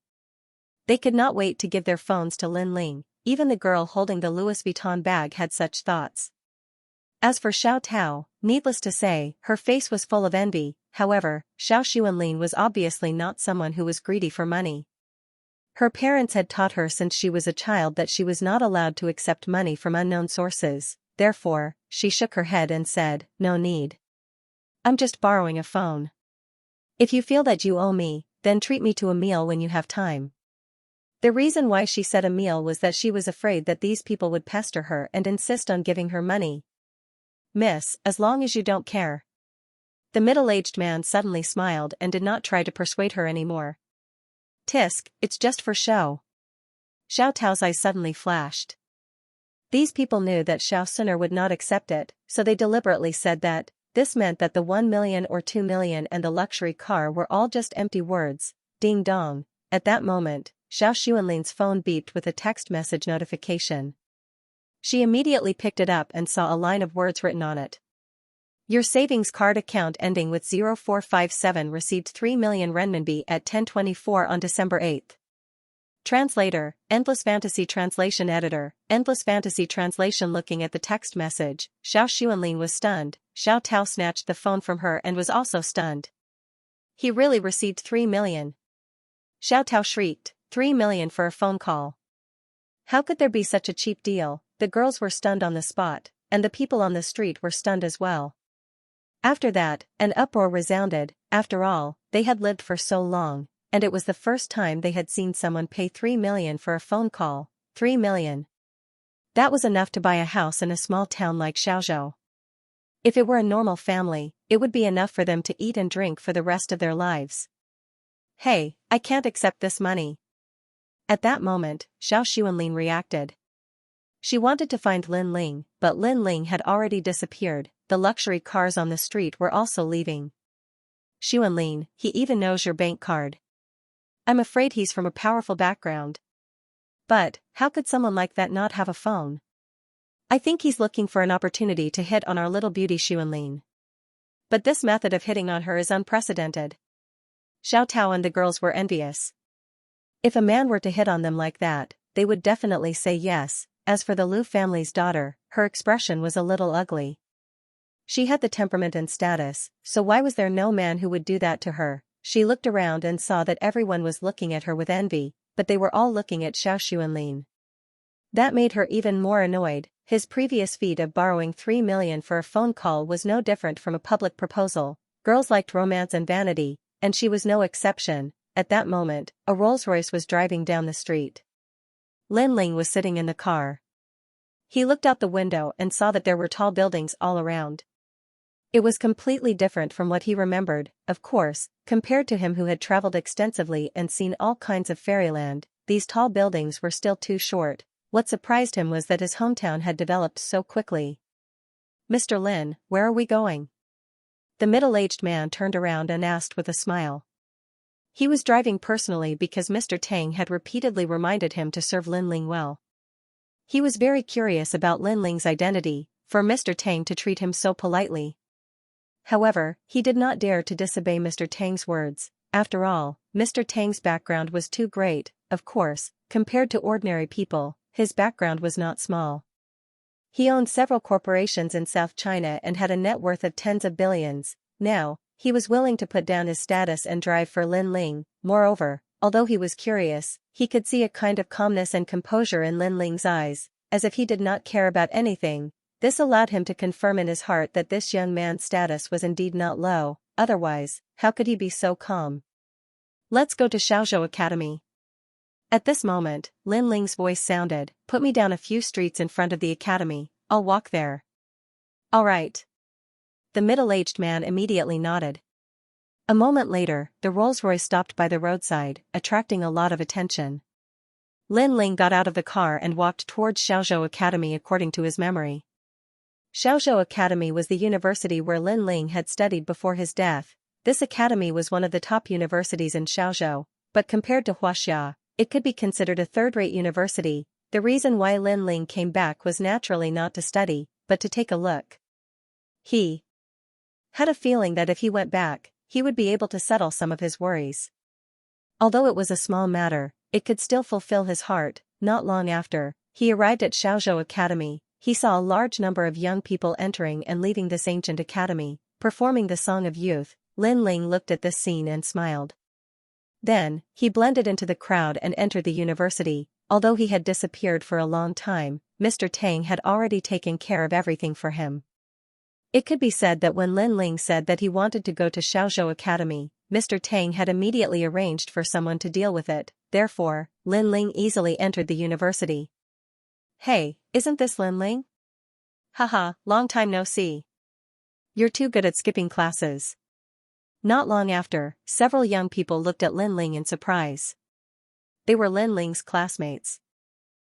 They could not wait to give their phones to Lin Ling. Even the girl holding the Louis Vuitton bag had such thoughts. As for Xiao Tao, needless to say, her face was full of envy. However, Xiao Xuanlin was obviously not someone who was greedy for money. Her parents had taught her since she was a child that she was not allowed to accept money from unknown sources. Therefore, she shook her head and said, "No need. I'm just borrowing a phone. If you feel that you owe me, then treat me to a meal when you have time." The reason why she said a meal was that she was afraid that these people would pester her and insist on giving her money. "Miss, as long as you don't care." The middle-aged man suddenly smiled and did not try to persuade her anymore. "Tisk, it's just for show." Xiao Tao's eyes suddenly flashed. These people knew that Xiao Suner would not accept it, so they deliberately said that, this meant that the 1 million or 2 million and the luxury car were all just empty words. Ding dong. At that moment, Xiao Xuanlin's phone beeped with a text message notification. She immediately picked it up and saw a line of words written on it. Your savings card account ending with 0457 received 3 million renminbi at 10:24 on December 8. Translator, Endless Fantasy Translation Editor, Endless Fantasy Translation. Looking at the text message, Xiao Xuanlin was stunned. Xiao Tao snatched the phone from her and was also stunned. He really received 3 million. Xiao Tao shrieked, 3 million for a phone call. How could there be such a cheap deal? The girls were stunned on the spot, and the people on the street were stunned as well. After that, an uproar resounded. After all, they had lived for so long, and it was the first time they had seen someone pay 3 million for a phone call. 3 million. That was enough to buy a house in a small town like Xiaozhou. If it were a normal family, it would be enough for them to eat and drink for the rest of their lives. Hey, I can't accept this money. At that moment, Xiao Xuanlin reacted. She wanted to find Lin Ling, but Lin Ling had already disappeared. The luxury cars on the street were also leaving. Xuanlin, he even knows your bank card. I'm afraid he's from a powerful background. But, how could someone like that not have a phone? I think he's looking for an opportunity to hit on our little beauty Xuanlin. But this method of hitting on her is unprecedented. Xiao Tao and the girls were envious. If a man were to hit on them like that, they would definitely say yes. As for the Liu family's daughter, her expression was a little ugly. She had the temperament and status, so why was there no man who would do that to her? She looked around and saw that everyone was looking at her with envy, but they were all looking at Xiao Xuanlin. That made her even more annoyed. His previous feat of borrowing 3 million for a phone call was no different from a public proposal. Girls liked romance and vanity, and she was no exception. At that moment, a Rolls-Royce was driving down the street. Lin Ling was sitting in the car. He looked out the window and saw that there were tall buildings all around. It was completely different from what he remembered, of course, compared to him who had traveled extensively and seen all kinds of fairyland. These tall buildings were still too short. What surprised him was that his hometown had developed so quickly. Mr. Lin, where are we going? The middle-aged man turned around and asked with a smile. He was driving personally because Mr. Tang had repeatedly reminded him to serve Lin Ling well. He was very curious about Lin Ling's identity, for Mr. Tang to treat him so politely. However, he did not dare to disobey Mr. Tang's words. After all, Mr. Tang's background was too great. Of course, compared to ordinary people, his background was not small. He owned several corporations in South China and had a net worth of tens of billions. Now, he was willing to put down his status and drive for Lin Ling. Moreover, although he was curious, he could see a kind of calmness and composure in Lin Ling's eyes, as if he did not care about anything. This allowed him to confirm in his heart that this young man's status was indeed not low. Otherwise, how could he be so calm? Let's go to Xiaozhou Academy. At this moment, Lin Ling's voice sounded, put me down a few streets in front of the academy, I'll walk there. All right. The middle-aged man immediately nodded. A moment later, the Rolls-Royce stopped by the roadside, attracting a lot of attention. Lin Ling got out of the car and walked towards Xiaozhou Academy according to his memory. Xiaozhou Academy was the university where Lin Ling had studied before his death. This academy was one of the top universities in Xiaozhou, but compared to Huaxia, it could be considered a third-rate university. The reason why Lin Ling came back was naturally not to study, but to take a look. He had a feeling that if he went back, he would be able to settle some of his worries. Although it was a small matter, it could still fulfill his heart. Not long after he arrived at Xiaozhou Academy, he saw a large number of young people entering and leaving this ancient academy, performing the Song of Youth. Lin Ling looked at this scene and smiled. Then, he blended into the crowd and entered the university. Although he had disappeared for a long time, Mr. Tang had already taken care of everything for him. It could be said that when Lin Ling said that he wanted to go to Xiaozhou Academy, Mr. Tang had immediately arranged for someone to deal with it. Therefore, Lin Ling easily entered the university. Hey, isn't this Lin Ling? Haha, long time no see. You're too good at skipping classes. Not long after, several young people looked at Lin Ling in surprise. They were Lin Ling's classmates.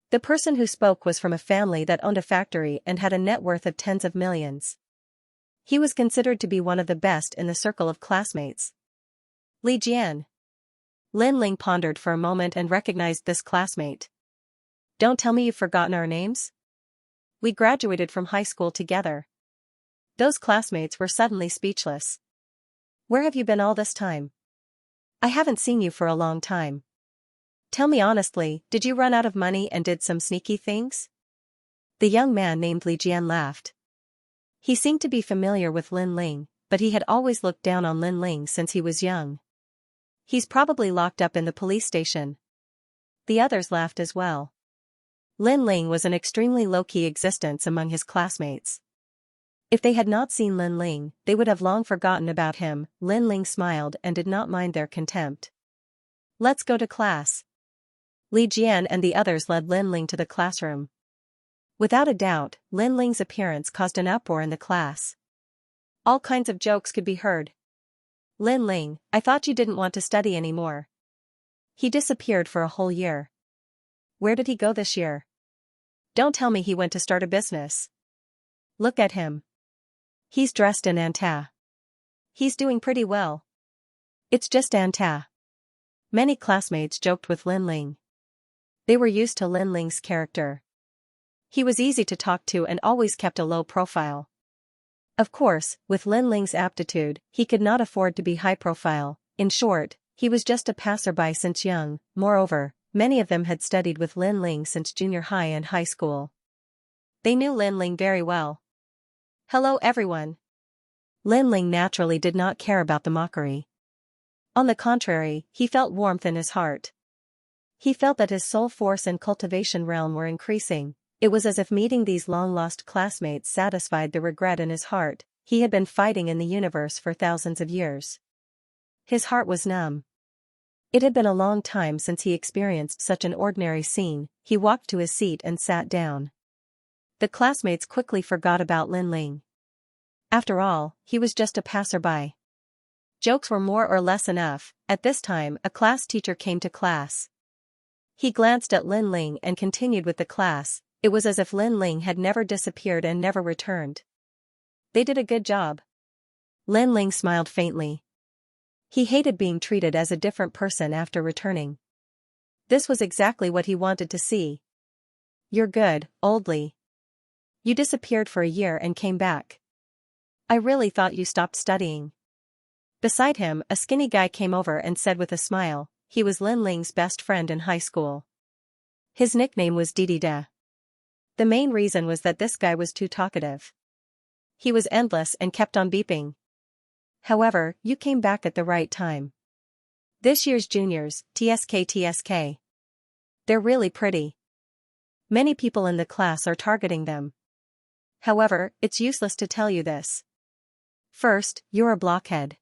The person who spoke was from a family that owned a factory and had a net worth of tens of millions. He was considered to be one of the best in the circle of classmates. Li Jian. Lin Ling pondered for a moment and recognized this classmate. Don't tell me you've forgotten our names? We graduated from high school together. Those classmates were suddenly speechless. Where have you been all this time? I haven't seen you for a long time. Tell me honestly, did you run out of money and did some sneaky things? The young man named Li Jian laughed. He seemed to be familiar with Lin Ling, but he had always looked down on Lin Ling since he was young. He's probably locked up in the police station. The others laughed as well. Lin Ling was an extremely low-key existence among his classmates. If they had not seen Lin Ling, they would have long forgotten about him. Lin Ling smiled and did not mind their contempt. Let's go to class. Li Jian and the others led Lin Ling to the classroom. Without a doubt, Lin Ling's appearance caused an uproar in the class. All kinds of jokes could be heard. Lin Ling, I thought you didn't want to study anymore. He disappeared for a whole year. Where did he go this year? Don't tell me he went to start a business. Look at him. He's dressed in anta. He's doing pretty well. It's just anta. Many classmates joked with Lin Ling. They were used to Lin Ling's character. He was easy to talk to and always kept a low profile. Of course, with Lin Ling's aptitude, he could not afford to be high profile. In short, he was just a passerby since young. Moreover, many of them had studied with Lin Ling since junior high and high school. They knew Lin Ling very well. Hello everyone. Lin Ling naturally did not care about the mockery. On the contrary, he felt warmth in his heart. He felt that his soul force and cultivation realm were increasing. It was as if meeting these long-lost classmates satisfied the regret in his heart. He had been fighting in the universe for thousands of years. His heart was numb. It had been a long time since he experienced such an ordinary scene. He walked to his seat and sat down. The classmates quickly forgot about Lin Ling. After all, he was just a passerby. Jokes were more or less enough. At this time, a class teacher came to class. He glanced at Lin Ling and continued with the class. It was as if Lin Ling had never disappeared and never returned. They did a good job. Lin Ling smiled faintly. He hated being treated as a different person after returning. This was exactly what he wanted to see. You're good, old Li. You disappeared for a year and came back. I really thought you stopped studying. Beside him, a skinny guy came over and said with a smile, he was Lin Ling's best friend in high school. His nickname was Didi Da. The main reason was that this guy was too talkative. He was endless and kept on beeping. However, you came back at the right time. This year's juniors, TSK. They're really pretty. Many people in the class are targeting them. However, it's useless to tell you this. First, you're a blockhead.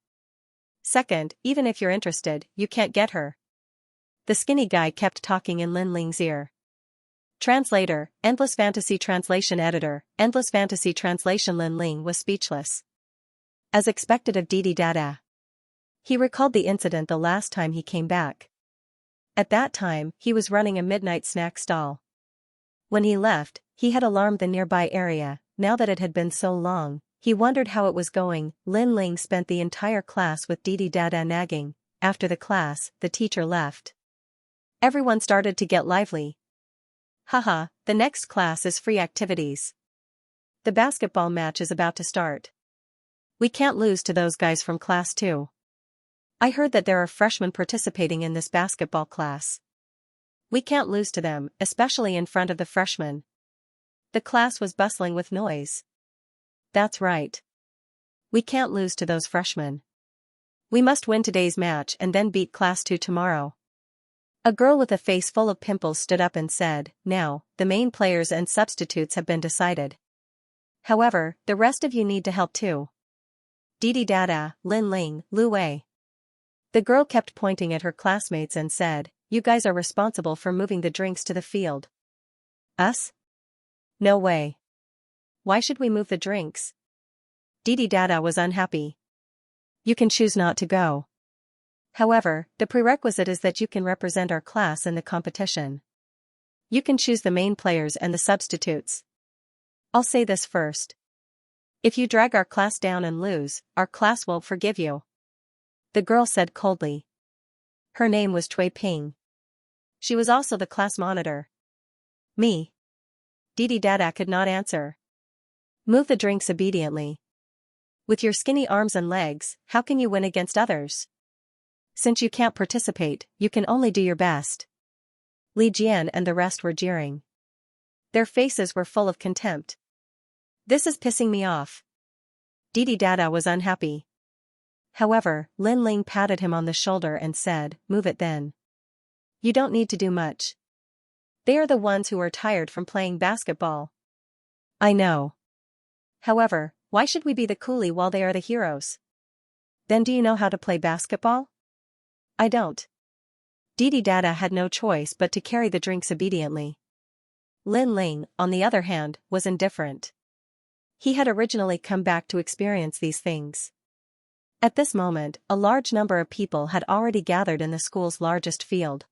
Second, even if you're interested, you can't get her. The skinny guy kept talking in Lin Ling's ear. Translator, Endless Fantasy Translation Editor, Endless Fantasy Translation. Lin Ling was speechless. As expected of Didi Dada. He recalled the incident the last time he came back. At that time, he was running a midnight snack stall. When he left, he had alarmed the nearby area. Now that it had been so long, he wondered how it was going. Lin Ling spent the entire class with Didi Dada nagging. After the class, the teacher left. Everyone started to get lively. Haha, the next class is free activities. The basketball match is about to start. We can't lose to those guys from class 2. I heard that there are freshmen participating in this basketball class. We can't lose to them, especially in front of the freshmen. The class was bustling with noise. That's right. We can't lose to those freshmen. We must win today's match and then beat class 2 tomorrow. A girl with a face full of pimples stood up and said, now, the main players and substitutes have been decided. However, the rest of you need to help too. Didi Dada, Lin Ling, Lu Wei. The girl kept pointing at her classmates and said, you guys are responsible for moving the drinks to the field. Us? No way. Why should we move the drinks? Didi Dada was unhappy. You can choose not to go. However, the prerequisite is that you can represent our class in the competition. You can choose the main players and the substitutes. I'll say this first. If you drag our class down and lose, our class won't forgive you. The girl said coldly. Her name was Cui Ping. She was also the class monitor. Me. Didi Dada could not answer. Move the drinks obediently. With your skinny arms and legs, how can you win against others? Since you can't participate, you can only do your best. Li Jian and the rest were jeering. Their faces were full of contempt. This is pissing me off. Didi Dada was unhappy. However, Lin Ling patted him on the shoulder and said, move it then. You don't need to do much. They are the ones who are tired from playing basketball. I know. However, why should we be the coolie while they are the heroes? Then do you know how to play basketball? I don't. Didi Dada had no choice but to carry the drinks obediently. Lin Ling, on the other hand, was indifferent. He had originally come back to experience these things. At this moment, a large number of people had already gathered in the school's largest field.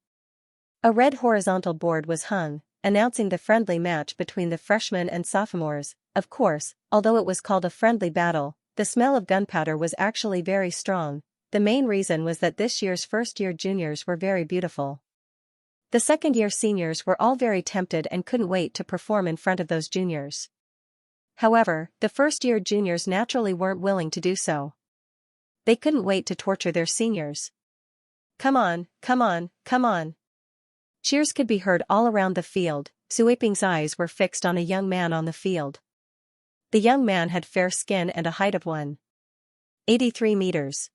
A red horizontal board was hung, announcing the friendly match between the freshmen and sophomores. Of course, although it was called a friendly battle, the smell of gunpowder was actually very strong. The main reason was that this year's first-year juniors were very beautiful. The second-year seniors were all very tempted and couldn't wait to perform in front of those juniors. However, the first-year juniors naturally weren't willing to do so. They couldn't wait to torture their seniors. Come on, come on, come on. Cheers could be heard all around the field. Sui Ping's eyes were fixed on a young man on the field. The young man had fair skin and a height of 183 meters.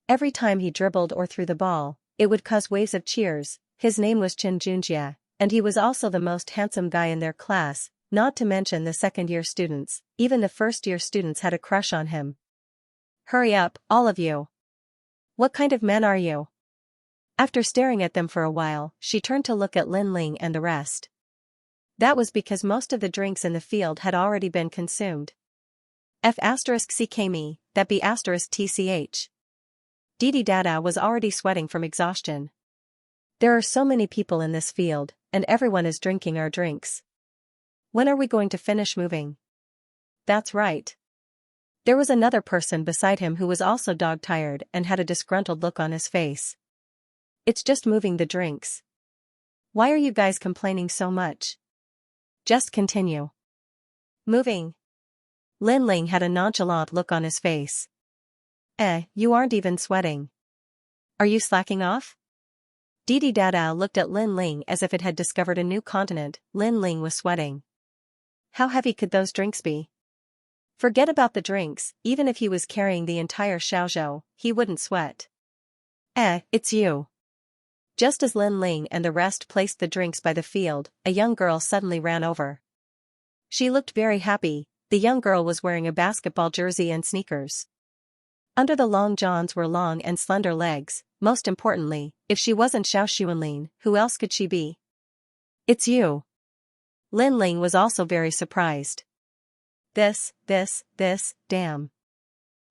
Every time he dribbled or threw the ball, it would cause waves of cheers. His name was Xianxia, and he was also the most handsome guy in their class, not to mention the second-year students. Even the first-year students had a crush on him. Hurry up, all of you. What kind of men are you? After staring at them for a while, she turned to look at Lin Ling and the rest. That was because most of the drinks in the field had already been consumed. F*CKme, that be *TCH. Didi Dada was already sweating from exhaustion. There are so many people in this field, and everyone is drinking our drinks. When are we going to finish moving? That's right. There was another person beside him who was also dog-tired and had a disgruntled look on his face. It's just moving the drinks. Why are you guys complaining so much? Just continue. Moving. Lin Ling had a nonchalant look on his face. You aren't even sweating. Are you slacking off? Didi Dada looked at Lin Ling as if it had discovered a new continent. Lin Ling was sweating. How heavy could those drinks be? Forget about the drinks, even if he was carrying the entire xiaozhou, he wouldn't sweat. It's you. Just as Lin Ling and the rest placed the drinks by the field, a young girl suddenly ran over. She looked very happy. The young girl was wearing a basketball jersey and sneakers. Under the long johns were long and slender legs. Most importantly, if she wasn't Xiao Xuanlin, who else could she be? It's you. Lin Ling was also very surprised. This, damn.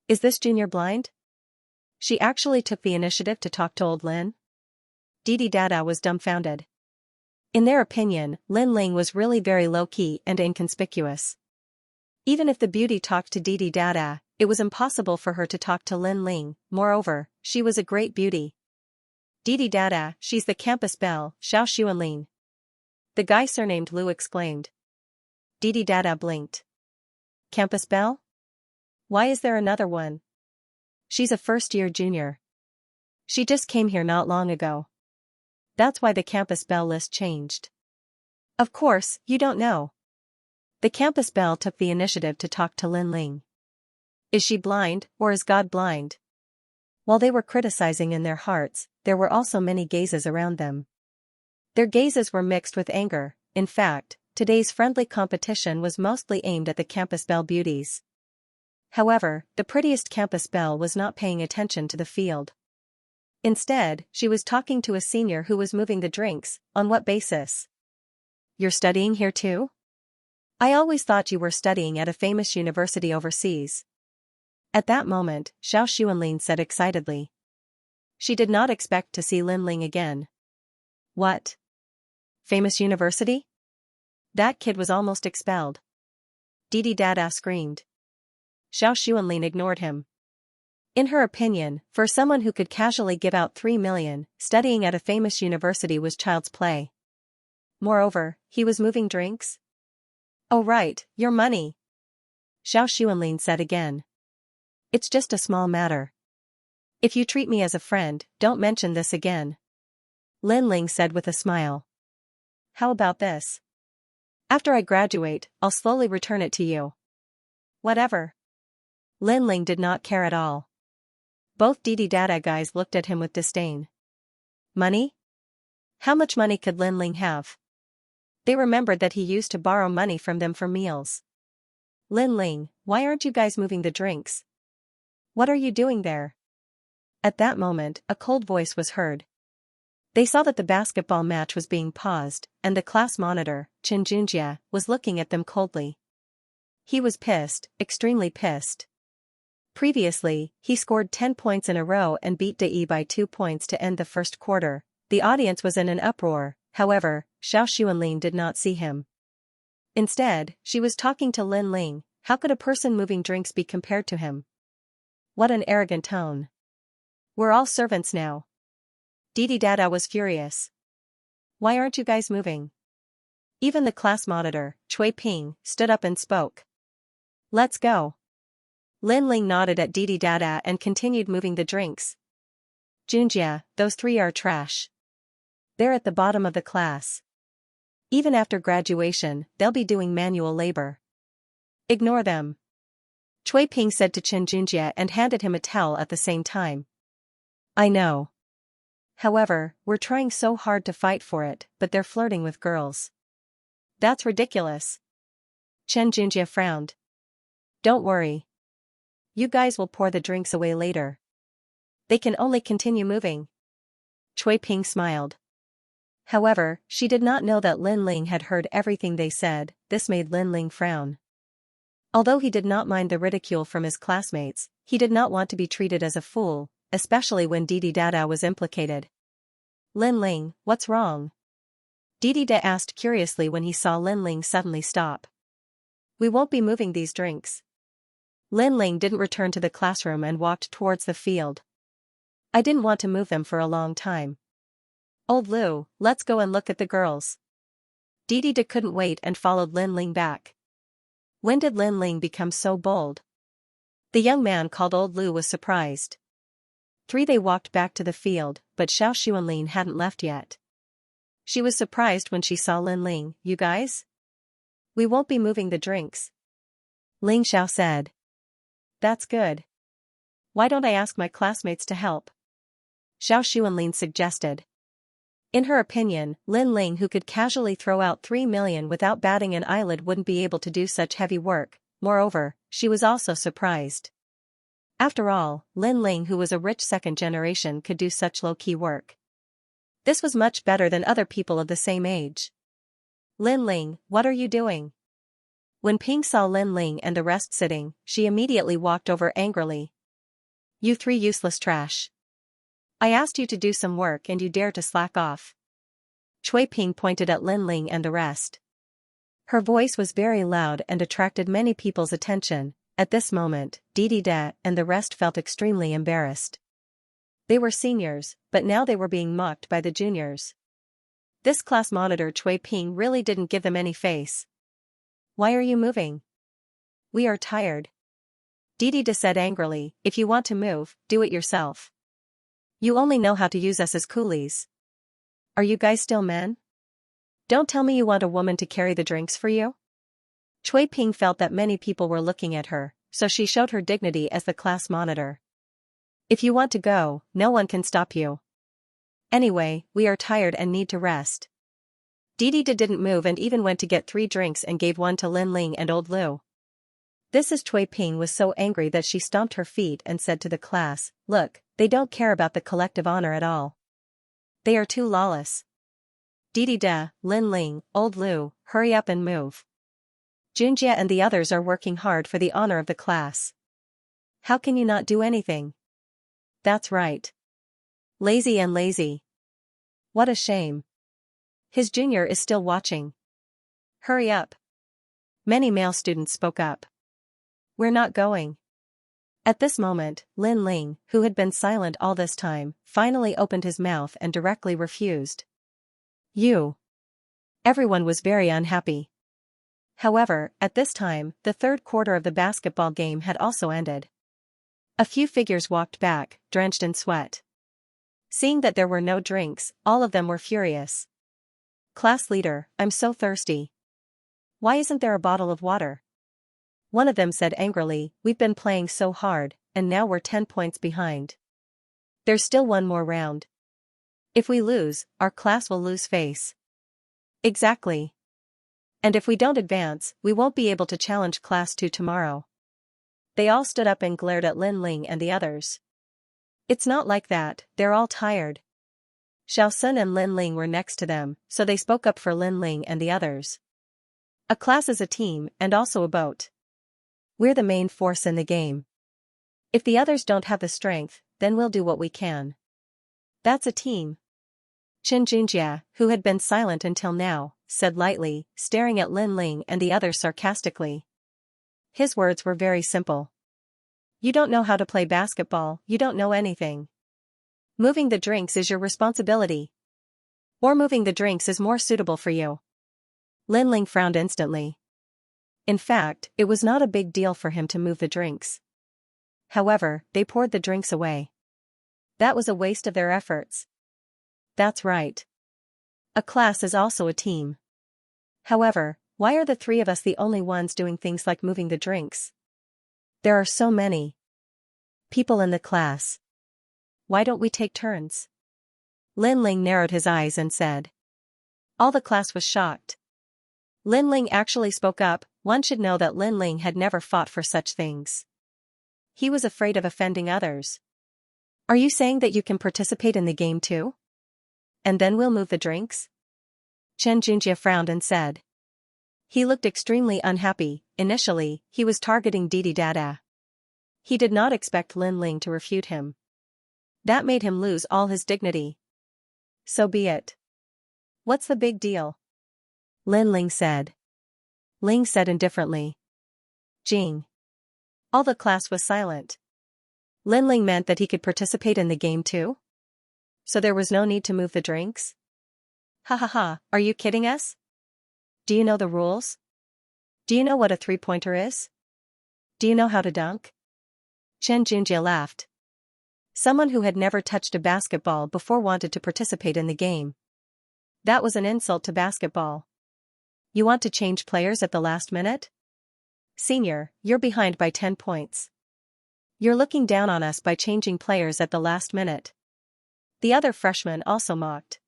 Is this junior blind? She actually took the initiative to talk to old Lin? Didi Dada was dumbfounded. In their opinion, Lin Ling was really very low-key and inconspicuous. Even if the beauty talked to Didi Dada, it was impossible for her to talk to Lin Ling. Moreover, she was a great beauty. Didi Dada, she's the campus belle, Xiao Xuanlin. The guy surnamed Lu exclaimed. Didi Dada blinked. Campus belle? Why is there another one? She's a first-year junior. She just came here not long ago. That's why the campus belle list changed. Of course, you don't know. The campus belle took the initiative to talk to Lin Ling. Is she blind, or is God blind? While they were criticizing in their hearts, there were also many gazes around them. Their gazes were mixed with anger. In fact, today's friendly competition was mostly aimed at the campus belle beauties. However, the prettiest campus belle was not paying attention to the field. Instead, she was talking to a senior who was moving the drinks. On what basis? You're studying here too? I always thought you were studying at a famous university overseas. At that moment, Xiao Xuanlin said excitedly. She did not expect to see Lin Ling again. What? Famous university? That kid was almost expelled. Didi Dada screamed. Xiao Xuanlin ignored him. In her opinion, for someone who could casually give out 3 million, studying at a famous university was child's play. Moreover, he was moving drinks? Oh right, your money. Xiao Xuanlin said again. It's just a small matter. If you treat me as a friend, don't mention this again. Lin Ling said with a smile. How about this? After I graduate, I'll slowly return it to you. Whatever. Lin Ling did not care at all. Both Didi Dada guys looked at him with disdain. Money? How much money could Lin Ling have? They remembered that he used to borrow money from them for meals. Lin Ling, why aren't you guys moving the drinks? What are you doing there? At that moment, a cold voice was heard. They saw that the basketball match was being paused, and the class monitor, Xianxia, was looking at them coldly. He was pissed, extremely pissed. Previously, he scored 10 points in a row and beat De by 2 points to end the first quarter. The audience was in an uproar, however, Xiao Xuanlin did not see him. Instead, she was talking to Lin Ling. How could a person moving drinks be compared to him? What an arrogant tone. We're all servants now. Didi Dada was furious. Why aren't you guys moving? Even the class monitor, Cui Ping, stood up and spoke. Let's go. Lin Ling nodded at Didi Dada and continued moving the drinks. Junjia, those three are trash. They're at the bottom of the class. Even after graduation, they'll be doing manual labor. Ignore them. Cui Ping said to Chen Junjia and handed him a towel at the same time. I know. However, we're trying so hard to fight for it, but they're flirting with girls. That's ridiculous. Chen Junjia frowned. Don't worry. You guys will pour the drinks away later. They can only continue moving. Cui Ping smiled. However, she did not know that Lin Ling had heard everything they said. This made Lin Ling frown. Although he did not mind the ridicule from his classmates, he did not want to be treated as a fool, especially when Didi Dada was implicated. Lin Ling, what's wrong? Didi Da asked curiously when he saw Lin Ling suddenly stop. We won't be moving these drinks. Lin Ling didn't return to the classroom and walked towards the field. I didn't want to move them for a long time. Old Lu, let's go and look at the girls. Didi Da couldn't wait and followed Lin Ling back. When did Lin Ling become so bold? The young man called Old Lu was surprised. They walked back to the field, but Xiao Xuanlin hadn't left yet. She was surprised when she saw Lin Ling. You guys? We won't be moving the drinks. Ling Xiao said. That's good. Why don't I ask my classmates to help? Xiao Xuanlin suggested. In her opinion, Lin Ling, who could casually throw out 3 million without batting an eyelid, wouldn't be able to do such heavy work. Moreover, she was also surprised. After all, Lin Ling, who was a rich second generation, could do such low-key work. This was much better than other people of the same age. Lin Ling, what are you doing? When Ping saw Lin Ling and the rest sitting, she immediately walked over angrily. You three useless trash. I asked you to do some work and you dare to slack off. Cui Ping pointed at Lin Ling and the rest. Her voice was very loud and attracted many people's attention. At this moment, Didi Da and the rest felt extremely embarrassed. They were seniors, but now they were being mocked by the juniors. This class monitor Cui Ping really didn't give them any face. Why are you moving? We are tired. Didi Da said angrily, if you want to move, do it yourself. You only know how to use us as coolies. Are you guys still men? Don't tell me you want a woman to carry the drinks for you? Cui Ping felt that many people were looking at her, so she showed her dignity as the class monitor. If you want to go, no one can stop you. Anyway, we are tired and need to rest. Didi Da didn't move and even went to get 3 drinks and gave one to Lin Ling and Old Lu. This is Cui Ping was so angry that she stomped her feet and said to the class, look, they don't care about the collective honor at all. They are too lawless. Didi Da, Lin Ling, Old Lu, hurry up and move. Junjia and the others are working hard for the honor of the class. How can you not do anything? That's right. Lazy and lazy. What a shame. His junior is still watching. Hurry up. Many male students spoke up. We're not going. At this moment, Lin Ling, who had been silent all this time, finally opened his mouth and directly refused. You. Everyone was very unhappy. However, at this time, the third quarter of the basketball game had also ended. A few figures walked back, drenched in sweat. Seeing that there were no drinks, all of them were furious. Class leader, I'm so thirsty. Why isn't there a bottle of water? One of them said angrily, we've been playing so hard, and now we're 10 points behind. There's still one more round. If we lose, our class will lose face. Exactly. And if we don't advance, we won't be able to challenge Class 2 tomorrow. They all stood up and glared at Lin Ling and the others. It's not like that, they're all tired. Xiao Sun and Lin Ling were next to them, so they spoke up for Lin Ling and the others. A class is a team, and also a boat. We're the main force in the game. If the others don't have the strength, then we'll do what we can. That's a team. Xianxia, who had been silent until now, said lightly, staring at Lin Ling and the others sarcastically. His words were very simple. You don't know how to play basketball, you don't know anything. Moving the drinks is your responsibility. Or moving the drinks is more suitable for you. Lin Ling frowned instantly. In fact, it was not a big deal for him to move the drinks. However, they poured the drinks away. That was a waste of their efforts. That's right. A class is also a team. However, why are the three of us the only ones doing things like moving the drinks? There are so many people in the class. Why don't we take turns? Lin Ling narrowed his eyes and said. All the class was shocked. Lin Ling actually spoke up. One should know that Lin Ling had never fought for such things. He was afraid of offending others. Are you saying that you can participate in the game too? And then we'll move the drinks? Xianxia frowned and said. He looked extremely unhappy. Initially, he was targeting Didi Dada. He did not expect Lin Ling to refute him. That made him lose all his dignity. So be it. What's the big deal? Lin Ling said. Ling said indifferently. Jing. All the class was silent. Lin Ling meant that he could participate in the game too? So there was no need to move the drinks? Ha ha ha, are you kidding us? Do you know the rules? Do you know what a three-pointer is? Do you know how to dunk? Xianxia laughed. Someone who had never touched a basketball before wanted to participate in the game. That was an insult to basketball. You want to change players at the last minute? Senior, you're behind by 10 points. You're looking down on us by changing players at the last minute. The other freshmen also mocked.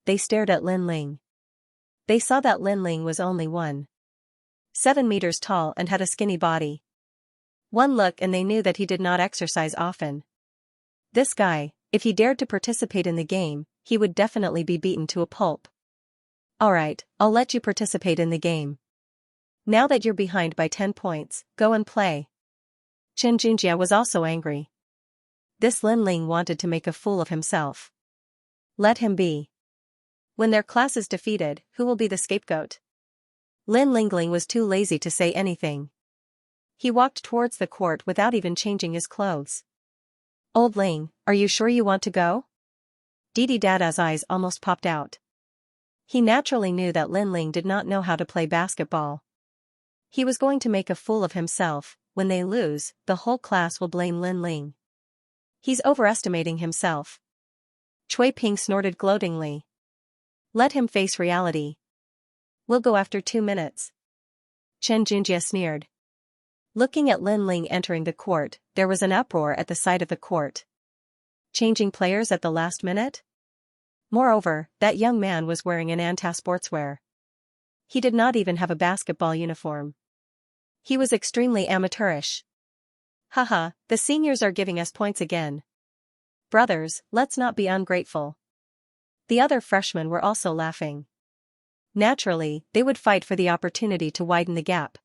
They stared at Lin Ling. They saw that Lin Ling was only 1.7 meters tall and had a skinny body. One look and they knew that he did not exercise often. This guy, if he dared to participate in the game, he would definitely be beaten to a pulp. Alright, I'll let you participate in the game. Now that you're behind by 10 points, go and play. Xianxia was also angry. This Lin Ling wanted to make a fool of himself. Let him be. When their class is defeated, who will be the scapegoat? Lin Lingling was too lazy to say anything. He walked towards the court without even changing his clothes. Old Ling, are you sure you want to go? Didi Dada's eyes almost popped out. He naturally knew that Lin Ling did not know how to play basketball. He was going to make a fool of himself. When they lose, the whole class will blame Lin Ling. He's overestimating himself. Chui Ping snorted gloatingly. Let him face reality. We'll go after 2 minutes. Xianxia sneered. Looking at Lin Ling entering the court, there was an uproar at the side of the court. Changing players at the last minute? Moreover, that young man was wearing an anti-sportswear. He did not even have a basketball uniform. He was extremely amateurish. Haha, the seniors are giving us points again. Brothers, let's not be ungrateful. The other freshmen were also laughing. Naturally, they would fight for the opportunity to widen the gap.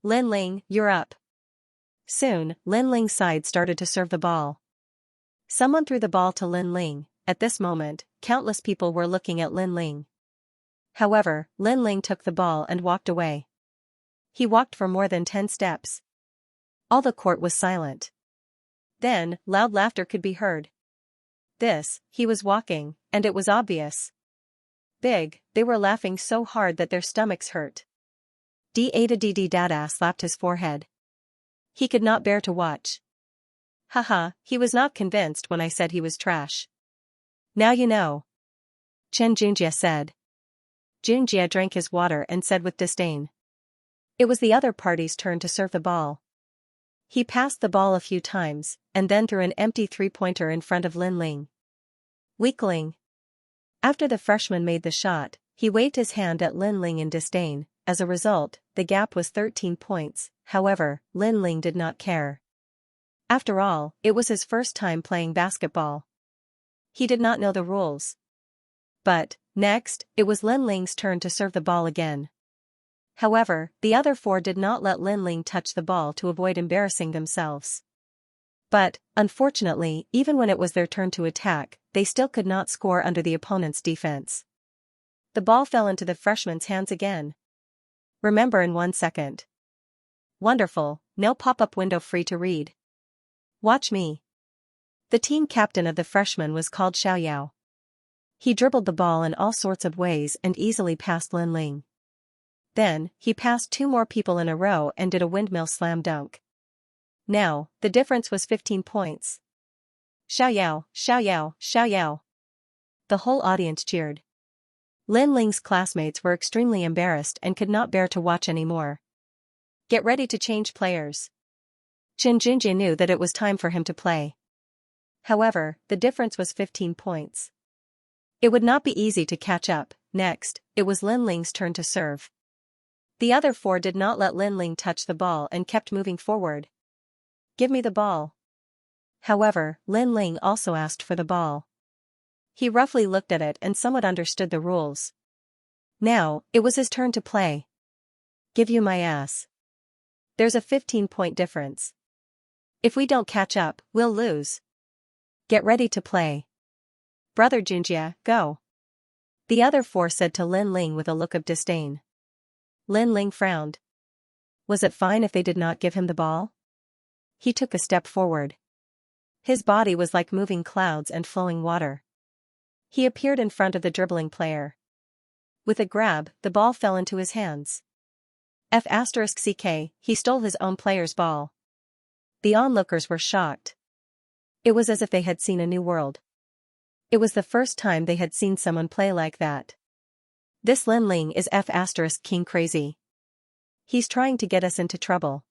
Lin Ling, you're up. Soon, Lin Ling's side started to serve the ball. Someone threw the ball to Lin Ling. At this moment, countless people were looking at Lin Ling. However, Lin Ling took the ball and walked away. He walked for more than 10 steps. All the court was silent. Then, loud laughter could be heard. He was walking, and it was obvious. They were laughing so hard that their stomachs hurt. Dada slapped his forehead. He could not bear to watch. Haha, he was not convinced when I said he was trash. Now you know. Xianxia said. Xianxia drank his water and said with disdain. It was the other party's turn to serve the ball. He passed the ball a few times, and then threw an empty three-pointer in front of Linling. Weakling. After the freshman made the shot, he waved his hand at Linling in disdain. As a result, the gap was 13 points, however, Linling did not care. After all, it was his first time playing basketball. He did not know the rules. But, next, it was Linling's turn to serve the ball again. However, the other four did not let Linling touch the ball to avoid embarrassing themselves. But, unfortunately, even when it was their turn to attack, they still could not score under the opponent's defense. The ball fell into the freshman's hands again. Remember in 1 second. Wonderful, no pop-up window free to read. Watch me. The team captain of the freshmen was called Xiaoyao. He dribbled the ball in all sorts of ways and easily passed Linling. Then, he passed 2 more people in a row and did a windmill slam dunk. Now, the difference was 15 points. Xiaoyao, Xiaoyao, Xiaoyao. The whole audience cheered. Linling's classmates were extremely embarrassed and could not bear to watch anymore. Get ready to change players. Xianxia knew that it was time for him to play. However, the difference was 15 points. It would not be easy to catch up. Next, it was Linling's turn to serve. The other four did not let Linling touch the ball and kept moving forward. Give me the ball. However, Linling also asked for the ball. He roughly looked at it and somewhat understood the rules. Now, it was his turn to play. Give you my ass. There's a 15-point difference. If we don't catch up, we'll lose. Get ready to play. Brother Xianxia, go. The other four said to Linling with a look of disdain. Linling frowned. Was it fine if they did not give him the ball? He took a step forward. His body was like moving clouds and flowing water. He appeared in front of the dribbling player. With a grab, the ball fell into his hands. F*ck, he stole his own player's ball. The onlookers were shocked. It was as if they had seen a new world. It was the first time they had seen someone play like that. This Linling is F*king crazy. He's trying to get us into trouble.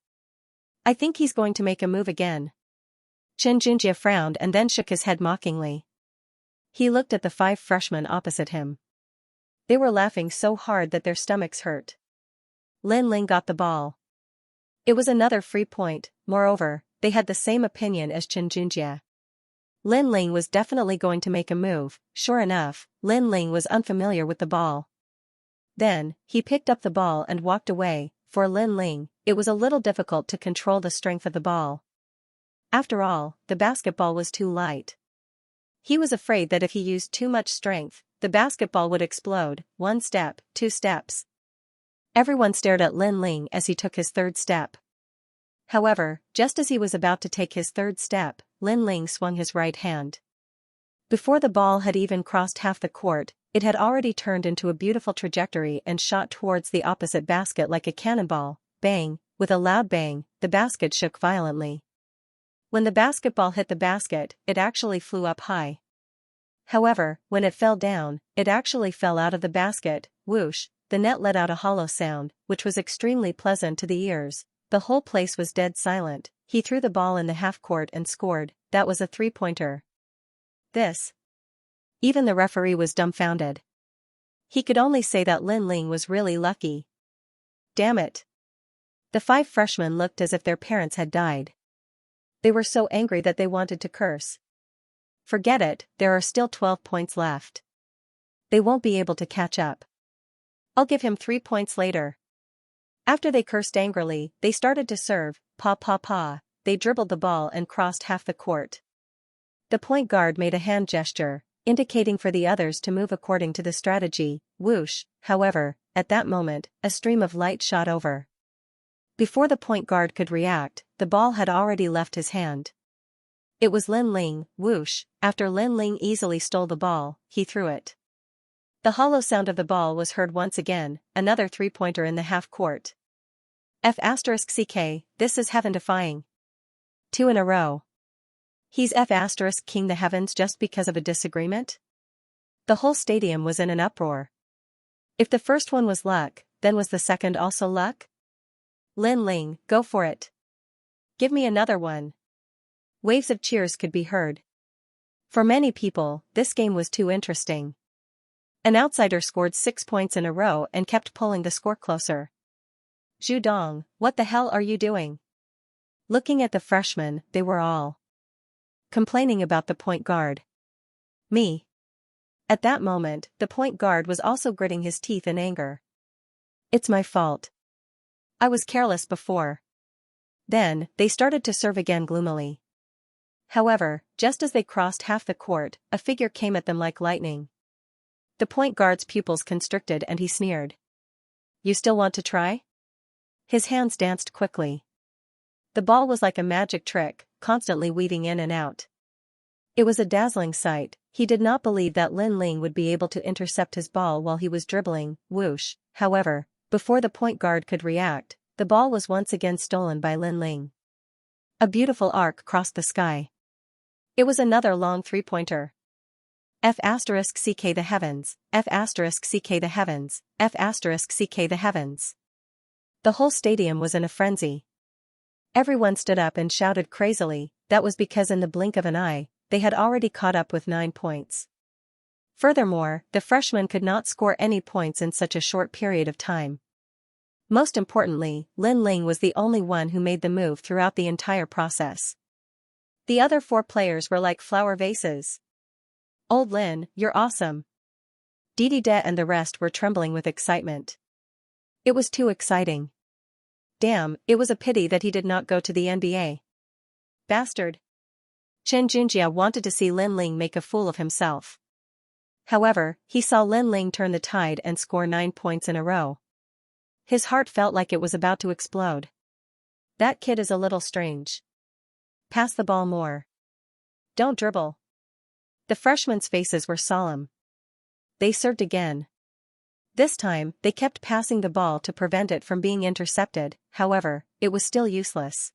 I think he's going to make a move again. Xianxia frowned and then shook his head mockingly. He looked at the 5 freshmen opposite him. They were laughing so hard that their stomachs hurt. Linling got the ball. It was another free point. Moreover, they had the same opinion as Xianxia. Linling was definitely going to make a move. Sure enough, Linling was unfamiliar with the ball. Then, he picked up the ball and walked away. For Linling, it was a little difficult to control the strength of the ball. After all, the basketball was too light. He was afraid that if he used too much strength, the basketball would explode. 1 step, 2 steps. Everyone stared at Linling as he took his 3rd step. However, just as he was about to take his 3rd step, Linling swung his right hand. Before the ball had even crossed half the court, it had already turned into a beautiful trajectory and shot towards the opposite basket like a cannonball. Bang! With a loud bang, the basket shook violently. When the basketball hit the basket, it actually flew up high. However, when it fell down, it actually fell out of the basket. Whoosh! The net let out a hollow sound, which was extremely pleasant to the ears. The whole place was dead silent. He threw the ball in the half-court and scored. That was a 3-pointer. Even the referee was dumbfounded. He could only say that Linling was really lucky. Damn it. The 5 freshmen looked as if their parents had died. They were so angry that they wanted to curse. Forget it, there are still 12 points left. They won't be able to catch up. I'll give him 3 points later. After they cursed angrily, they started to serve. Pa. They dribbled the ball and crossed half the court. The point guard made a hand gesture, indicating for the others to move according to the strategy. Whoosh! However, at that moment, a stream of light shot over. Before the point guard could react, the ball had already left his hand. It was Lin Ling, whoosh. After Lin Ling easily stole the ball, he threw it. The hollow sound of the ball was heard once again, another three-pointer in the half-court. F***ck, this is heaven-defying. 2 in a row. He's F***king the heavens just because of a disagreement? The whole stadium was in an uproar. If the first one was luck, then was the second also luck? Lin Ling, go for it. Give me another one. Waves of cheers could be heard. For many people, this game was too interesting. An outsider scored 6 points in a row and kept pulling the score closer. Zhu Dong, what the hell are you doing? Looking at the freshmen, they were all complaining about the point guard. Me. At that moment, the point guard was also gritting his teeth in anger. It's my fault. I was careless before. Then, they started to serve again gloomily. However, just as they crossed half the court, a figure came at them like lightning. The point guard's pupils constricted and he sneered. You still want to try? His hands danced quickly. The ball was like a magic trick, constantly weaving in and out. It was a dazzling sight. He did not believe that Lin Ling would be able to intercept his ball while he was dribbling, whoosh. However, before the point guard could react, the ball was once again stolen by Lin Ling. A beautiful arc crossed the sky. It was another long three-pointer. F***ck the heavens, F***ck the heavens, F***ck the heavens. The whole stadium was in a frenzy. Everyone stood up and shouted crazily. That was because in the blink of an eye, they had already caught up with 9 points. Furthermore, the freshmen could not score any points in such a short period of time. Most importantly, Lin Ling was the only one who made the move throughout the entire process. The other 4 players were like flower vases. Old Lin, you're awesome. Didi De and the rest were trembling with excitement. It was too exciting. Damn, it was a pity that he did not go to the NBA. Bastard. Xianxia wanted to see Lin Ling make a fool of himself. However, he saw Lin Ling turn the tide and score 9 points in a row. His heart felt like it was about to explode. That kid is a little strange. Pass the ball more. Don't dribble. The freshmen's faces were solemn. They served again. This time, they kept passing the ball to prevent it from being intercepted. However, it was still useless.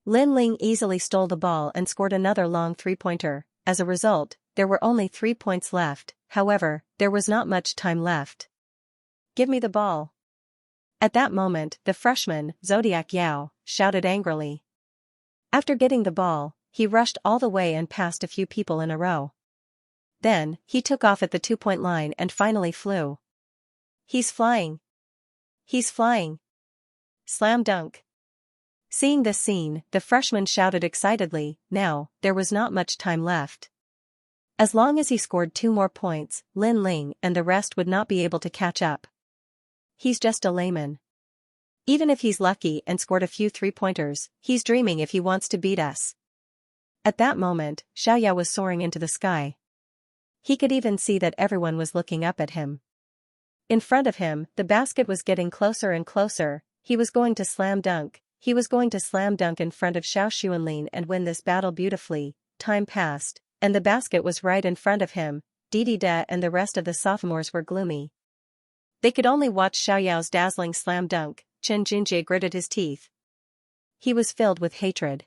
Lin Ling easily stole the ball and scored another long three-pointer. As a result, there were only 3 points left. However, there was not much time left. Give me the ball. At that moment, the freshman, Zodiac Yao, shouted angrily. After getting the ball, he rushed all the way and passed a few people in a row. Then, he took off at the 2-point line and finally flew. He's flying. He's flying. Slam dunk. Seeing this scene, the freshman shouted excitedly. Now, there was not much time left. As long as he scored 2 more points, Lin Ling and the rest would not be able to catch up. He's just a layman. Even if he's lucky and scored a few three-pointers, he's dreaming if he wants to beat us. At that moment, Xiaoyao was soaring into the sky. He could even see that everyone was looking up at him. In front of him, the basket was getting closer and closer. He was going to slam dunk. He was going to slam dunk in front of Xiao Xuanlin and win this battle beautifully. Time passed, and the basket was right in front of him. Didi De and the rest of the sophomores were gloomy. They could only watch Xiaoyao's dazzling slam dunk. Chen Jinjie gritted his teeth. He was filled with hatred.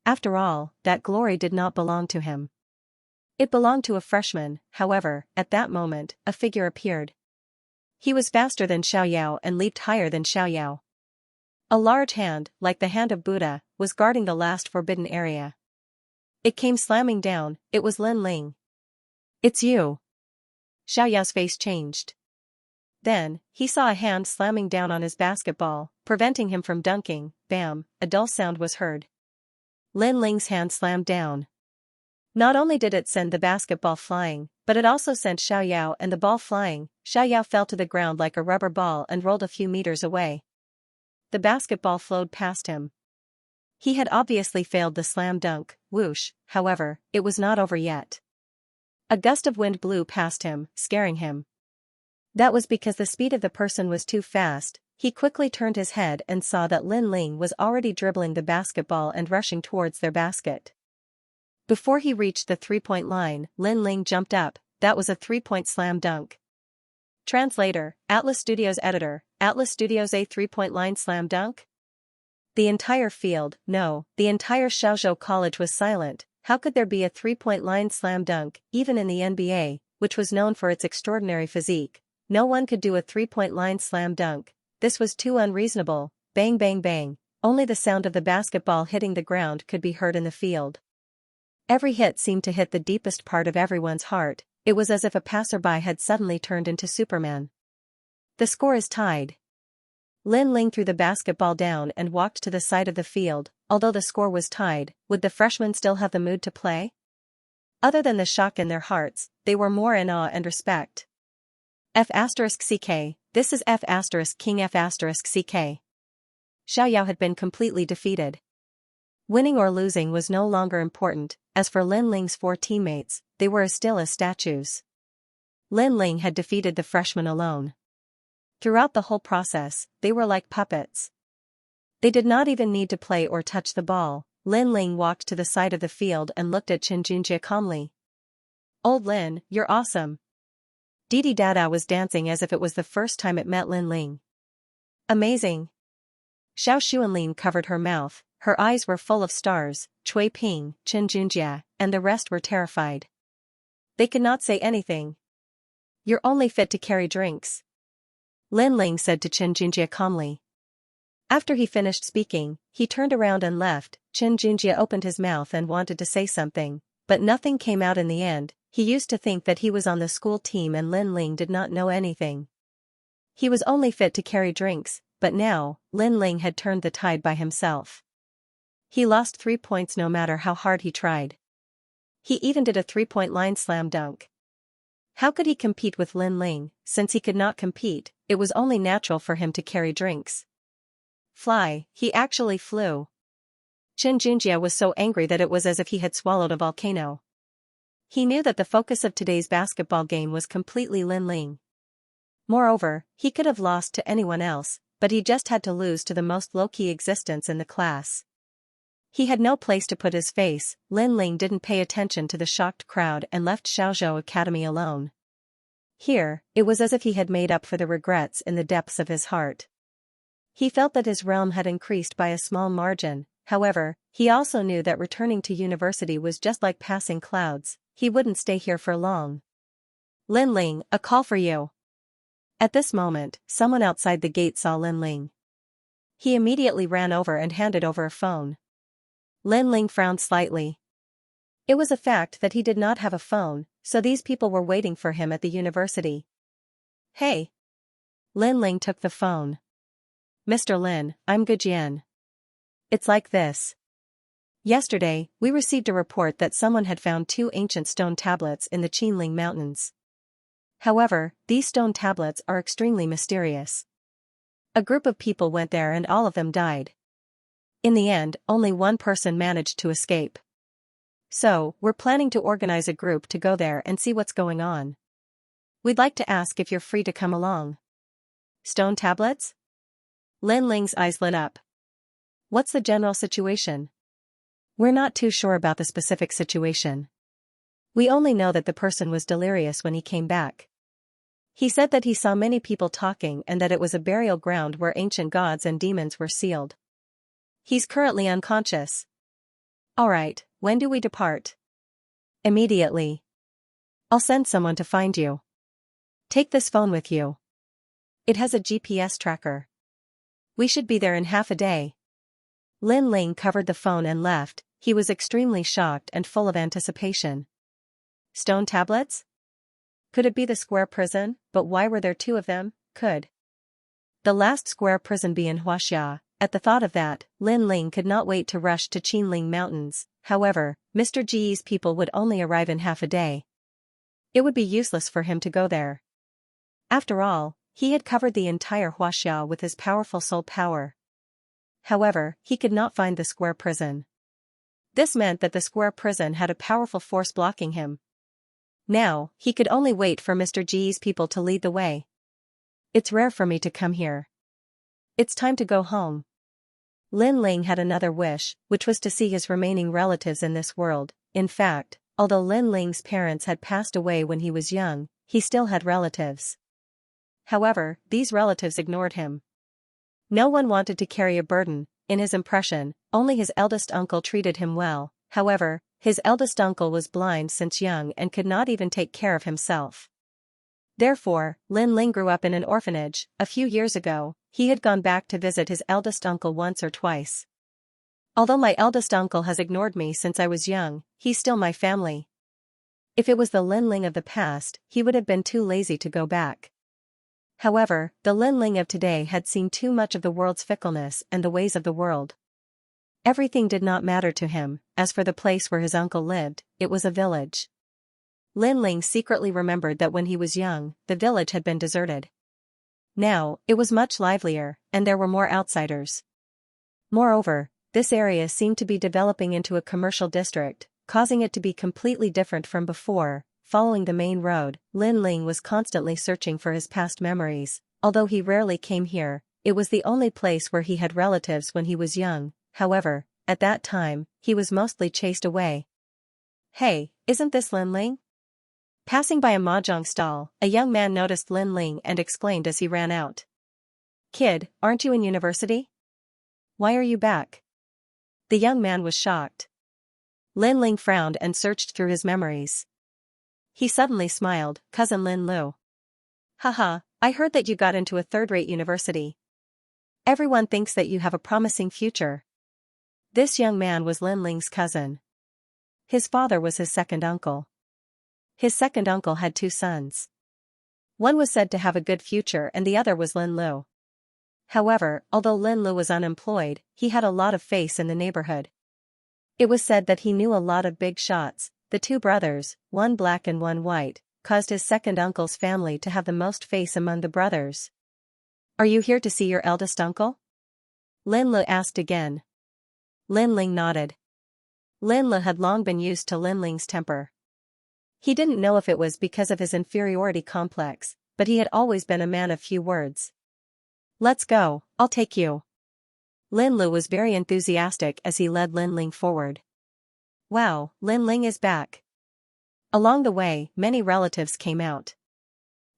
After all, that glory did not belong to him. It belonged to a freshman. However, at that moment, a figure appeared. He was faster than Xiaoyao and leaped higher than Xiaoyao. A large hand, like the hand of Buddha, was guarding the last forbidden area. It came slamming down. It was Lin Ling. It's you. Xiaoyao's face changed. Then, he saw a hand slamming down on his basketball, preventing him from dunking. Bam, a dull sound was heard. Lin Ling's hand slammed down. Not only did it send the basketball flying, but it also sent Xiaoyao and the ball flying. Xiaoyao fell to the ground like a rubber ball and rolled a few meters away. The basketball flowed past him. He had obviously failed the slam dunk. Whoosh. However, it was not over yet. A gust of wind blew past him, scaring him. That was because the speed of the person was too fast. he quickly turned his head and saw that Lin Ling was already dribbling the basketball and rushing towards their basket. Before he reached the three-point line, Lin Ling jumped up. That was a three-point slam dunk. Translator, Atlas Studios editor, Atlas Studios a three-point line slam dunk? The entire field, no, the entire Xiaozhou College was silent. How could there be a three-point line slam dunk, even in the NBA, which was known for its extraordinary physique? No one could do a three-point line slam dunk. This was too unreasonable. Bang bang bang. Only the sound of the basketball hitting the ground could be heard in the field. Every hit seemed to hit the deepest part of everyone's heart. It was as if a passerby had suddenly turned into Superman. The score is tied. Lin Ling threw the basketball down and walked to the side of the field. Although the score was tied, would the freshmen still have the mood to play? Other than the shock in their hearts, they were more in awe and respect. F***ck, this is F***king F***ck. Xiao Yao had been completely defeated. Winning or losing was no longer important. As for Lin Ling's 4 teammates, they were as still as statues. Lin Ling had defeated the freshmen alone. Throughout the whole process, they were like puppets. They did not even need to play or touch the ball. Lin Ling walked to the side of the field and looked at Xianxia calmly. "Old Lin, you're awesome." Didi Dada was dancing as if it was the first time it met Lin Ling. "Amazing." Xiao Xuanlin covered her mouth, her eyes were full of stars. Cui Ping, Xianxia, and the rest were terrified. They could not say anything. "You're only fit to carry drinks," Lin Ling said to Xianxia calmly. After he finished speaking, he turned around and left. Xianxia opened his mouth and wanted to say something, but nothing came out in the end. He used to think that he was on the school team and Lin Ling did not know anything. He was only fit to carry drinks, but now, Lin Ling had turned the tide by himself. He lost 3 points no matter how hard he tried. He even did a three-point line slam dunk. How could he compete with Lin Ling? Since he could not compete, it was only natural for him to carry drinks. Fly, he actually flew. Xianxia was so angry that it was as if he had swallowed a volcano. He knew that the focus of today's basketball game was completely Lin Ling. Moreover, he could have lost to anyone else, but he just had to lose to the most low-key existence in the class. He had no place to put his face. Lin Ling didn't pay attention to the shocked crowd and left Xiaozhou Academy alone. Here, it was as if he had made up for the regrets in the depths of his heart. He felt that his realm had increased by a small margin. However, he also knew that returning to university was just like passing clouds. He wouldn't stay here for long. "Lin Ling, a call for you." At this moment, someone outside the gate saw Lin Ling. He immediately ran over and handed over a phone. Lin Ling frowned slightly. It was a fact that he did not have a phone, so these people were waiting for him at the university. "Hey." Lin Ling took the phone. "Mr. Lin, I'm Gujian. It's like this. Yesterday, we received a report that someone had found 2 ancient stone tablets in the Qinling Mountains. However, these stone tablets are extremely mysterious. A group of people went there and all of them died. In the end, only one person managed to escape. So, we're planning to organize a group to go there and see what's going on. We'd like to ask if you're free to come along." "Stone tablets?" Lin Ling's eyes lit up. "What's the general situation?" "We're not too sure about the specific situation. We only know that the person was delirious when he came back. He said that he saw many people talking and that it was a burial ground where ancient gods and demons were sealed. He's currently unconscious." "Alright, when do we depart?" "Immediately. I'll send someone to find you. Take this phone with you. It has a GPS tracker. We should be there in half a day." Lin Ling covered the phone and left. He was extremely shocked and full of anticipation. Stone tablets? Could it be the square prison? But why were there 2 of them? Could the last square prison be in Huaxia? At the thought of that, Lin Ling could not wait to rush to Qinling Mountains. However, Mr. Ji's people would only arrive in half a day. It would be useless for him to go there. After all, he had covered the entire Huaxia with his powerful soul power. However, he could not find the square prison. This meant that the square prison had a powerful force blocking him. Now, he could only wait for Mr. Ji's people to lead the way. "It's rare for me to come here. It's time to go home. Lin Ling had another wish, which was to see his remaining relatives in this world. In fact, although Lin Ling's parents had passed away when he was young, he still had relatives. However, these relatives ignored him. No one wanted to carry a burden. In his impression, only his eldest uncle treated him well. However, his eldest uncle was blind since young and could not even take care of himself. Therefore, Lin Ling grew up in an orphanage. A few years ago, he had gone back to visit his eldest uncle once or twice. Although my eldest uncle has ignored me since I was young, he's still my family. If it was the Lin Ling of the past, he would have been too lazy to go back. However, the Lin Ling of today had seen too much of the world's fickleness and the ways of the world. Everything did not matter to him. As for the place where his uncle lived, it was a village. Lin Ling secretly remembered that when he was young, the village had been deserted. Now, it was much livelier, and there were more outsiders. Moreover, this area seemed to be developing into a commercial district, causing it to be completely different from before. Following the main road, Lin Ling was constantly searching for his past memories. Although he rarely came here, it was the only place where he had relatives when he was young. However, at that time, he was mostly chased away. Hey, isn't this Lin Ling? Passing by a mahjong stall, a young man noticed Lin Ling and explained as he ran out. Kid, aren't you in university? Why are you back? The young man was shocked. Lin Ling frowned and searched through his memories. He suddenly smiled. Cousin Lin Lu. Haha, I heard that you got into a third-rate university. Everyone thinks that you have a promising future. This young man was Lin Ling's cousin. His father was his second uncle. His second uncle had two sons. One was said to have a good future and the other was Lin Lu. However, although Lin Lu was unemployed, he had a lot of face in the neighborhood. It was said that he knew a lot of big shots. The two brothers, one black and one white, caused his second uncle's family to have the most face among the brothers. Are you here to see your eldest uncle? Lin Lu asked again. Lin Ling nodded. Lin Lu had long been used to Lin Ling's temper. He didn't know if it was because of his inferiority complex, but he had always been a man of few words. Let's go, I'll take you. Lin Lu was very enthusiastic as he led Lin Ling forward. Wow, Lin Ling is back. Along the way, many relatives came out.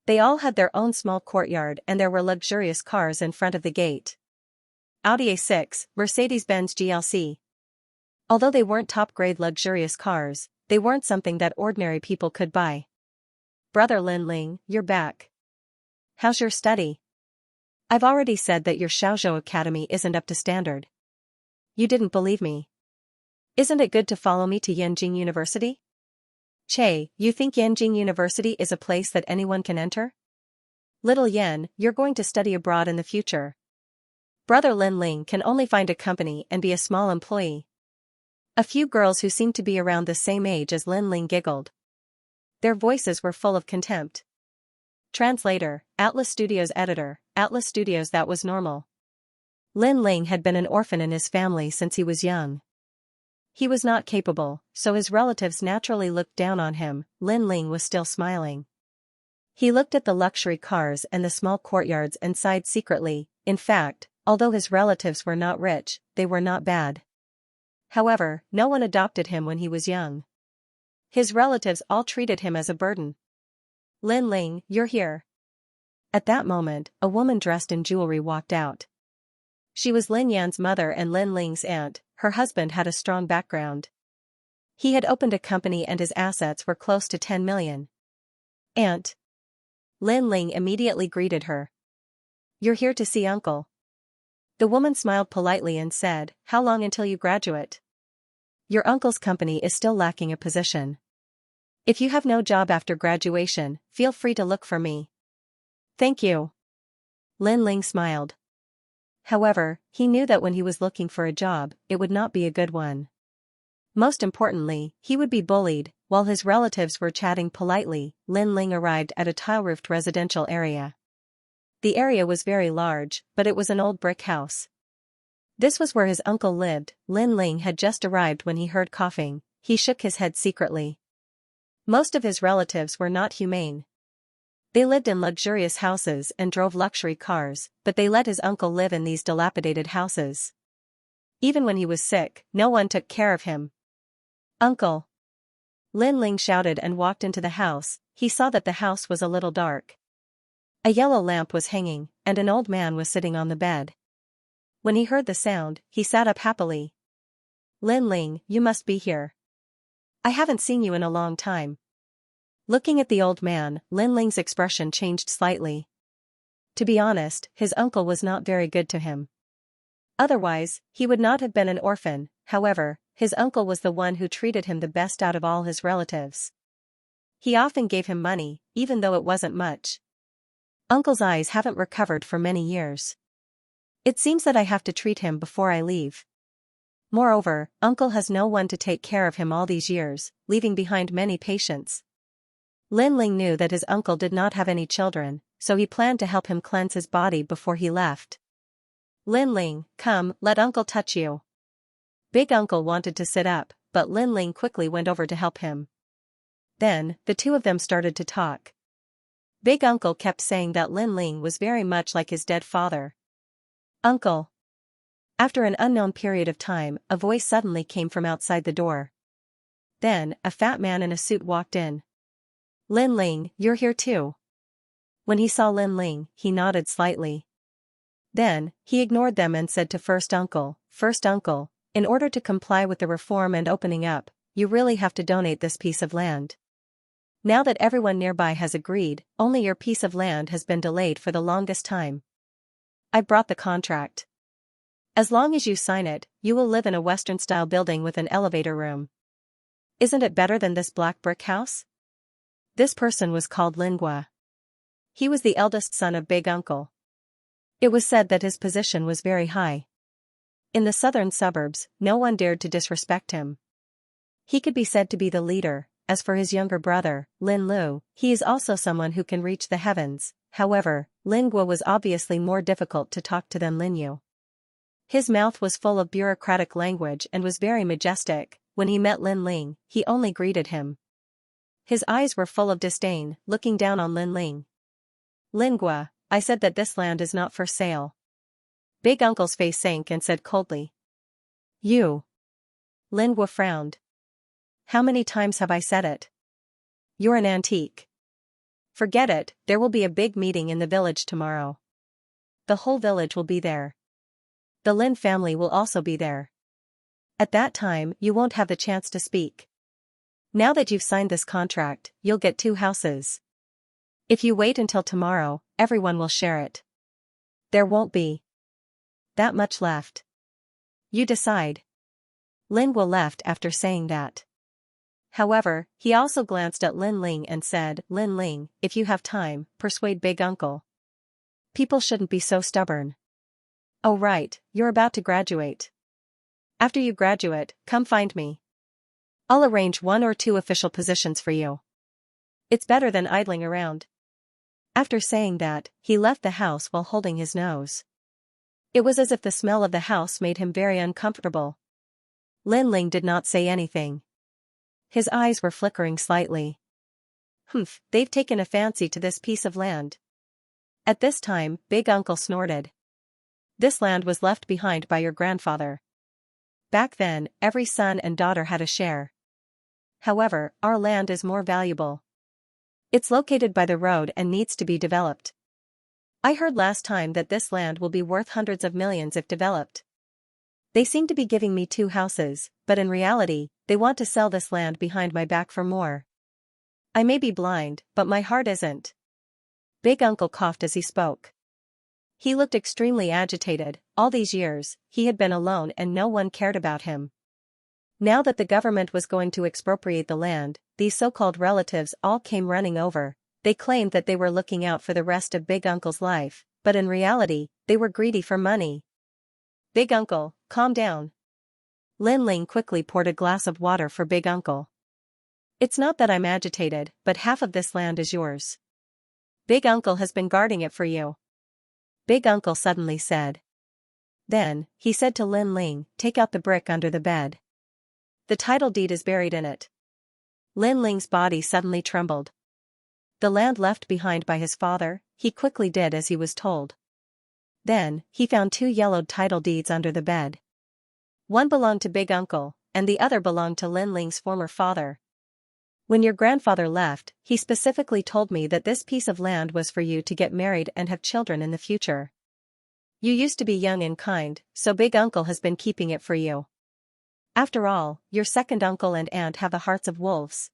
They all had their own small courtyard and there were luxurious cars in front of the gate. Audi A6, Mercedes-Benz GLC. Although they weren't top-grade luxurious cars, they weren't something that ordinary people could buy. Brother Lin Ling, you're back. How's your study? I've already said that your Xiaozhou Academy isn't up to standard. You didn't believe me. Isn't it good to follow me to Yanjing University? Che, you think Yanjing University is a place that anyone can enter? Little Yan, you're going to study abroad in the future. Brother Lin Ling can only find a company and be a small employee. A few girls who seemed to be around the same age as Lin Ling giggled. Their voices were full of contempt. Translator, Atlas Studios editor, Atlas Studios. That was normal. Lin Ling had been an orphan in his family since he was young. He was not capable, so his relatives naturally looked down on him. Lin Ling was still smiling. He looked at the luxury cars and the small courtyards and sighed secretly. In fact, although his relatives were not rich, they were not bad. However, no one adopted him when he was young. His relatives all treated him as a burden. Lin Ling, you're here. At that moment, a woman dressed in jewelry walked out. She was Lin Yan's mother and Lin Ling's aunt. Her husband had a strong background. He had opened a company and his assets were close to 10 million. Aunt. Lin Ling immediately greeted her. You're here to see uncle. The woman smiled politely and said, how long until you graduate? Your uncle's company is still lacking a position. If you have no job after graduation, feel free to look for me. Thank you. Lin Ling smiled. However, he knew that when he was looking for a job, it would not be a good one. Most importantly, he would be bullied. While his relatives were chatting politely, Lin Ling arrived at a tile-roofed residential area. The area was very large, but it was an old brick house. This was where his uncle lived. Lin Ling had just arrived when he heard coughing. He shook his head secretly. Most of his relatives were not humane. They lived in luxurious houses and drove luxury cars, but they let his uncle live in these dilapidated houses. Even when he was sick, no one took care of him. "Uncle!" Lin Ling shouted and walked into the house. He saw that the house was a little dark. A yellow lamp was hanging, and an old man was sitting on the bed. When he heard the sound, he sat up happily. "Lin Ling, you must be here. I haven't seen you in a long time." Looking at the old man, Lin Ling's expression changed slightly. To be honest, his uncle was not very good to him. Otherwise, he would not have been an orphan. However, his uncle was the one who treated him the best out of all his relatives. He often gave him money, even though it wasn't much. Uncle's eyes haven't recovered for many years. It seems that I have to treat him before I leave. Moreover, uncle has no one to take care of him all these years, leaving behind many patients. Lin Ling knew that his uncle did not have any children, so he planned to help him cleanse his body before he left. "Lin Ling, come, let uncle touch you." Big uncle wanted to sit up, but Lin Ling quickly went over to help him. Then, the two of them started to talk. Big uncle kept saying that Lin Ling was very much like his dead father. "Uncle." After an unknown period of time, a voice suddenly came from outside the door. Then, a fat man in a suit walked in. "Lin Ling, you're here too." When he saw Lin Ling, he nodded slightly. Then, he ignored them and said to First Uncle, in order to comply with the reform and opening up, you really have to donate this piece of land. Now that everyone nearby has agreed, only your piece of land has been delayed for the longest time. I brought the contract. As long as you sign it, you will live in a Western-style building with an elevator room. Isn't it better than this black brick house? This person was called Lingua. He was the eldest son of Big Uncle. It was said that his position was very high. In the southern suburbs, no one dared to disrespect him. He could be said to be the leader. As for his younger brother, Lin Lu, he is also someone who can reach the heavens. However, Lingua was obviously more difficult to talk to than Lin Yu. His mouth was full of bureaucratic language and was very majestic. When he met Lin Ling, he only greeted him. His eyes were full of disdain, looking down on Lin Ling. "Lingua, I said that this land is not for sale." Big Uncle's face sank and said coldly. "You." Lingua frowned. "How many times have I said it? You're an antique." "Forget it, there will be a big meeting in the village tomorrow. The whole village will be there. The Lin family will also be there. At that time, you won't have the chance to speak. Now that you've signed this contract, you'll get 2 houses. If you wait until tomorrow, everyone will share it. There won't be that much left. You decide." Lingua left after saying that. However, he also glanced at Lin Ling and said, "Lin Ling, if you have time, persuade Big Uncle. People shouldn't be so stubborn. Oh right, you're about to graduate. After you graduate, come find me. I'll arrange 1 or 2 official positions for you. It's better than idling around." After saying that, he left the house while holding his nose. It was as if the smell of the house made him very uncomfortable. Lin Ling did not say anything. His eyes were flickering slightly. "Humph, they've taken a fancy to this piece of land." At this time, Big Uncle snorted. "This land was left behind by your grandfather. Back then, every son and daughter had a share. However, our land is more valuable. It's located by the road and needs to be developed. I heard last time that this land will be worth hundreds of millions if developed. They seem to be giving me 2 houses, but in reality, they want to sell this land behind my back for more. I may be blind, but my heart isn't." Big Uncle coughed as he spoke. He looked extremely agitated. All these years, he had been alone and no one cared about him. Now that the government was going to expropriate the land, these so-called relatives all came running over. They claimed that they were looking out for the rest of Big Uncle's life, but in reality, they were greedy for money. "Big Uncle, calm down." Lin Ling quickly poured a glass of water for Big Uncle. "It's not that I'm agitated, but half of this land is yours. Big Uncle has been guarding it for you." Big Uncle suddenly said. Then, he said to Lin Ling, "Take out the brick under the bed. The title deed is buried in it." Lin Ling's body suddenly trembled. the land left behind by his father, he quickly did as he was told. Then, he found 2 yellowed title deeds under the bed. One belonged to Big Uncle, and the other belonged to Lin Ling's former father. When your grandfather left, he specifically told me that this piece of land was for you to get married and have children in the future. You used to be young and kind, so Big Uncle has been keeping it for you. After all, your second uncle and aunt have the hearts of wolves.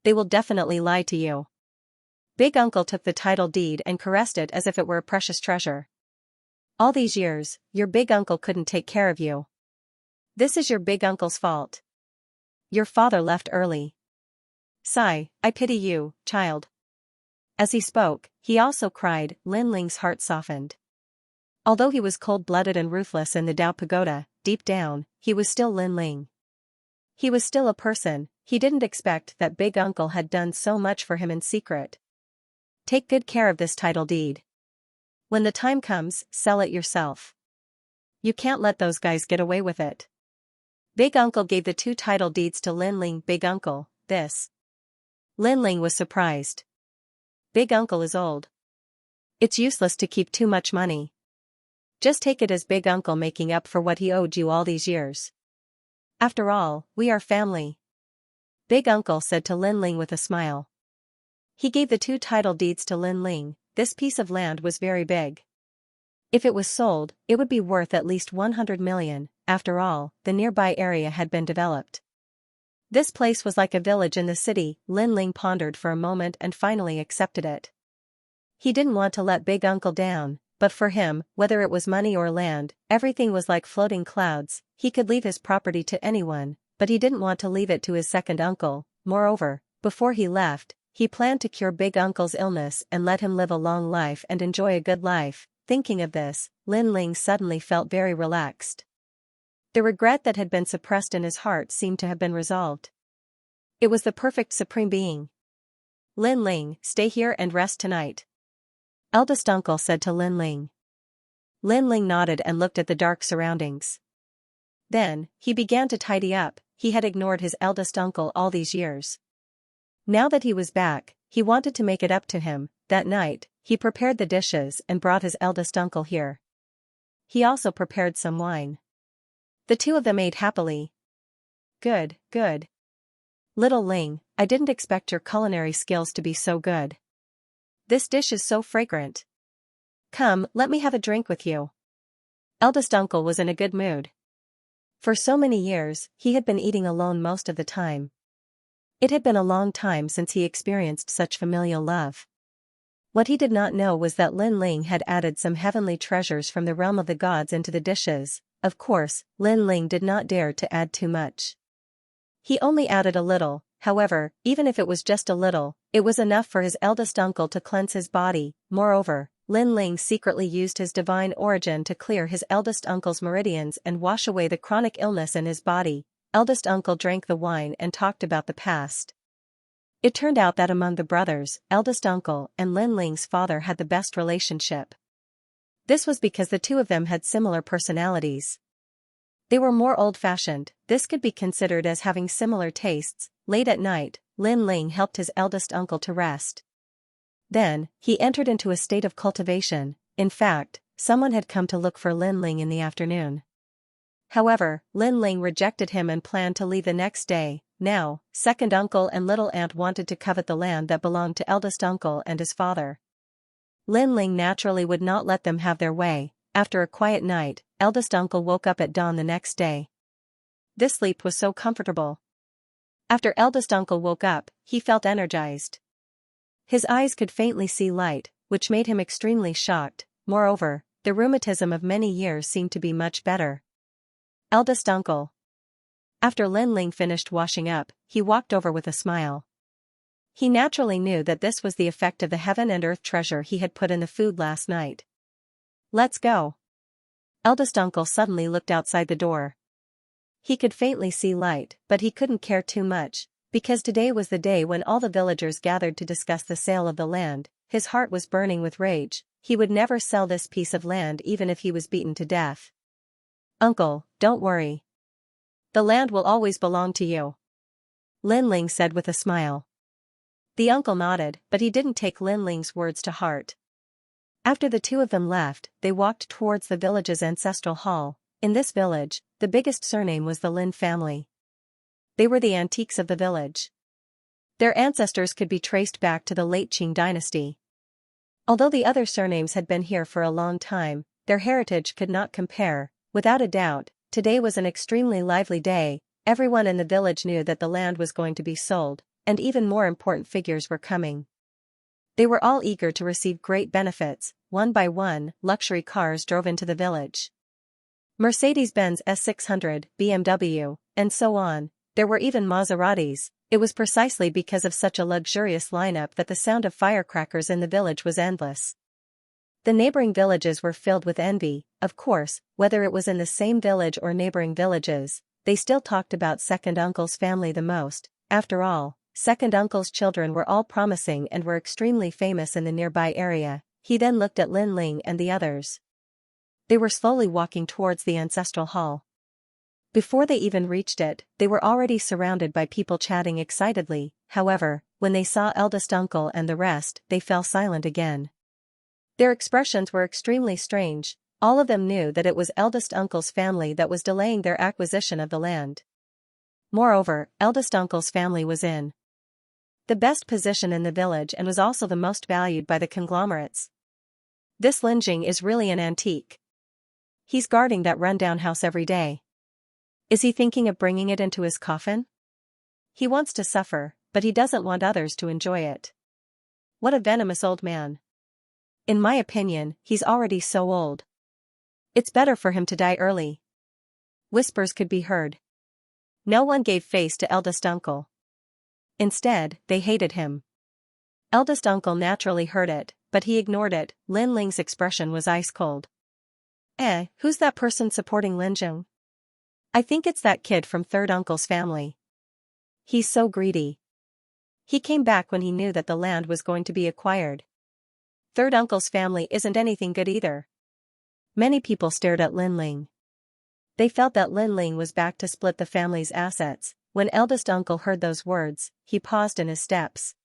They will definitely lie to you. Big Uncle took the title deed and caressed it as if it were a precious treasure. All these years, your Big Uncle couldn't take care of you. This is your Big Uncle's fault. Your father left early. Sigh, I pity you, child. As he spoke, he also cried. Lin Ling's heart softened. Although he was cold-blooded and ruthless in the Dao Pagoda, deep down, he was still Lin Ling. He was still a person. He didn't expect that Big Uncle had done so much for him in secret. Take good care of this title deed. When the time comes, sell it yourself. You can't let those guys get away with it. Big Uncle gave the 2 title deeds to Lin Ling. Big Uncle, this. Lin Ling was surprised. Big Uncle is old. It's useless to keep too much money. Just take it as Big Uncle making up for what he owed you all these years. After all, we are family. Big Uncle said to Lin Ling with a smile. He gave the 2 title deeds to Lin Ling. This piece of land was very big. If it was sold, it would be worth at least 100 million, after all, the nearby area had been developed. This place was like a village in the city. Lin Ling pondered for a moment and finally accepted it. He didn't want to let Big Uncle down, but for him, whether it was money or land, everything was like floating clouds. He could leave his property to anyone, but he didn't want to leave it to his second uncle. Moreover, before he left, he planned to cure Big Uncle's illness and let him live a long life and enjoy a good life. Thinking of this, Lin Ling suddenly felt very relaxed. The regret that had been suppressed in his heart seemed to have been resolved. It was the perfect supreme being. Lin Ling, stay here and rest tonight. Eldest uncle said to Lin Ling. Lin Ling nodded and looked at the dark surroundings. Then, he began to tidy up. He had ignored his eldest uncle all these years. Now that he was back, he wanted to make it up to him. That night, he prepared the dishes and brought his eldest uncle here. He also prepared some wine. The 2 of them ate happily. Good, good. Little Ling, I didn't expect your culinary skills to be so good. This dish is so fragrant. Come, let me have a drink with you. Eldest uncle was in a good mood. For so many years, he had been eating alone most of the time. It had been a long time since he experienced such familial love. What he did not know was that Lin Ling had added some heavenly treasures from the realm of the gods into the dishes. Of course, Lin Ling did not dare to add too much. He only added a little. However, even if it was just a little, it was enough for his eldest uncle to cleanse his body. Moreover, Lin Ling secretly used his divine origin to clear his eldest uncle's meridians and wash away the chronic illness in his body. Eldest uncle drank the wine and talked about the past. It turned out that among the brothers, eldest uncle and Lin Ling's father had the best relationship. This was because the 2 of them had similar personalities. They were more old-fashioned. This could be considered as having similar tastes. Late at night, Lin Ling helped his eldest uncle to rest. Then, he entered into a state of cultivation. In fact, someone had come to look for Lin Ling in the afternoon. However, Lin Ling rejected him and planned to leave the next day. Now, second uncle and little aunt wanted to covet the land that belonged to eldest uncle and his father. Lin Ling naturally would not let them have their way. After a quiet night, eldest uncle woke up at dawn the next day. This sleep was so comfortable. After eldest uncle woke up, he felt energized. His eyes could faintly see light, which made him extremely shocked. Moreover, the rheumatism of many years seemed to be much better. Eldest uncle. After Lin Ling finished washing up, he walked over with a smile. He naturally knew that this was the effect of the heaven and earth treasure he had put in the food last night. Let's go. Eldest uncle suddenly looked outside the door. He could faintly see light, but he couldn't care too much, because today was the day when all the villagers gathered to discuss the sale of the land. His heart was burning with rage. He would never sell this piece of land even if he was beaten to death. Uncle, don't worry. The land will always belong to you. Lin Ling said with a smile. The uncle nodded, but he didn't take Lin Ling's words to heart. After the two of them left, they walked towards the village's ancestral hall. In this village, the biggest surname was the Lin family. They were the antiques of the village. Their ancestors could be traced back to the late Qing dynasty. Although the other surnames had been here for a long time, their heritage could not compare. Without a doubt, today was an extremely lively day. Everyone in the village knew that the land was going to be sold, and even more important figures were coming. They were all eager to receive great benefits. One by one, luxury cars drove into the village. Mercedes-Benz S600, BMW, and so on. There were even Maseratis. It was precisely because of such a luxurious lineup that the sound of firecrackers in the village was endless. The neighboring villages were filled with envy. Of course, whether it was in the same village or neighboring villages, they still talked about second uncle's family the most. After all, second uncle's children were all promising and were extremely famous in the nearby area. He then looked at Lin Ling and the others. They were slowly walking towards the ancestral hall. Before they even reached it, they were already surrounded by people chatting excitedly. However, when they saw eldest uncle and the rest, they fell silent again. Their expressions were extremely strange. All of them knew that it was eldest uncle's family that was delaying their acquisition of the land. Moreover, eldest uncle's family was in the best position in the village and was also the most valued by the conglomerates. This Linjing is really an antique. He's guarding that rundown house every day. Is he thinking of bringing it into his coffin? He wants to suffer, but he doesn't want others to enjoy it. What a venomous old man. In my opinion, he's already so old. It's better for him to die early. Whispers could be heard. No one gave face to eldest uncle. Instead, they hated him. Eldest uncle naturally heard it, but he ignored it. Lin Ling's expression was ice cold. Who's that person supporting Linjing? I think it's that kid from third uncle's family. He's so greedy. He came back when he knew that the land was going to be acquired. Third uncle's family isn't anything good either. Many people stared at Lin Ling. They felt that Lin Ling was back to split the family's assets. When eldest uncle heard those words, he paused in his steps.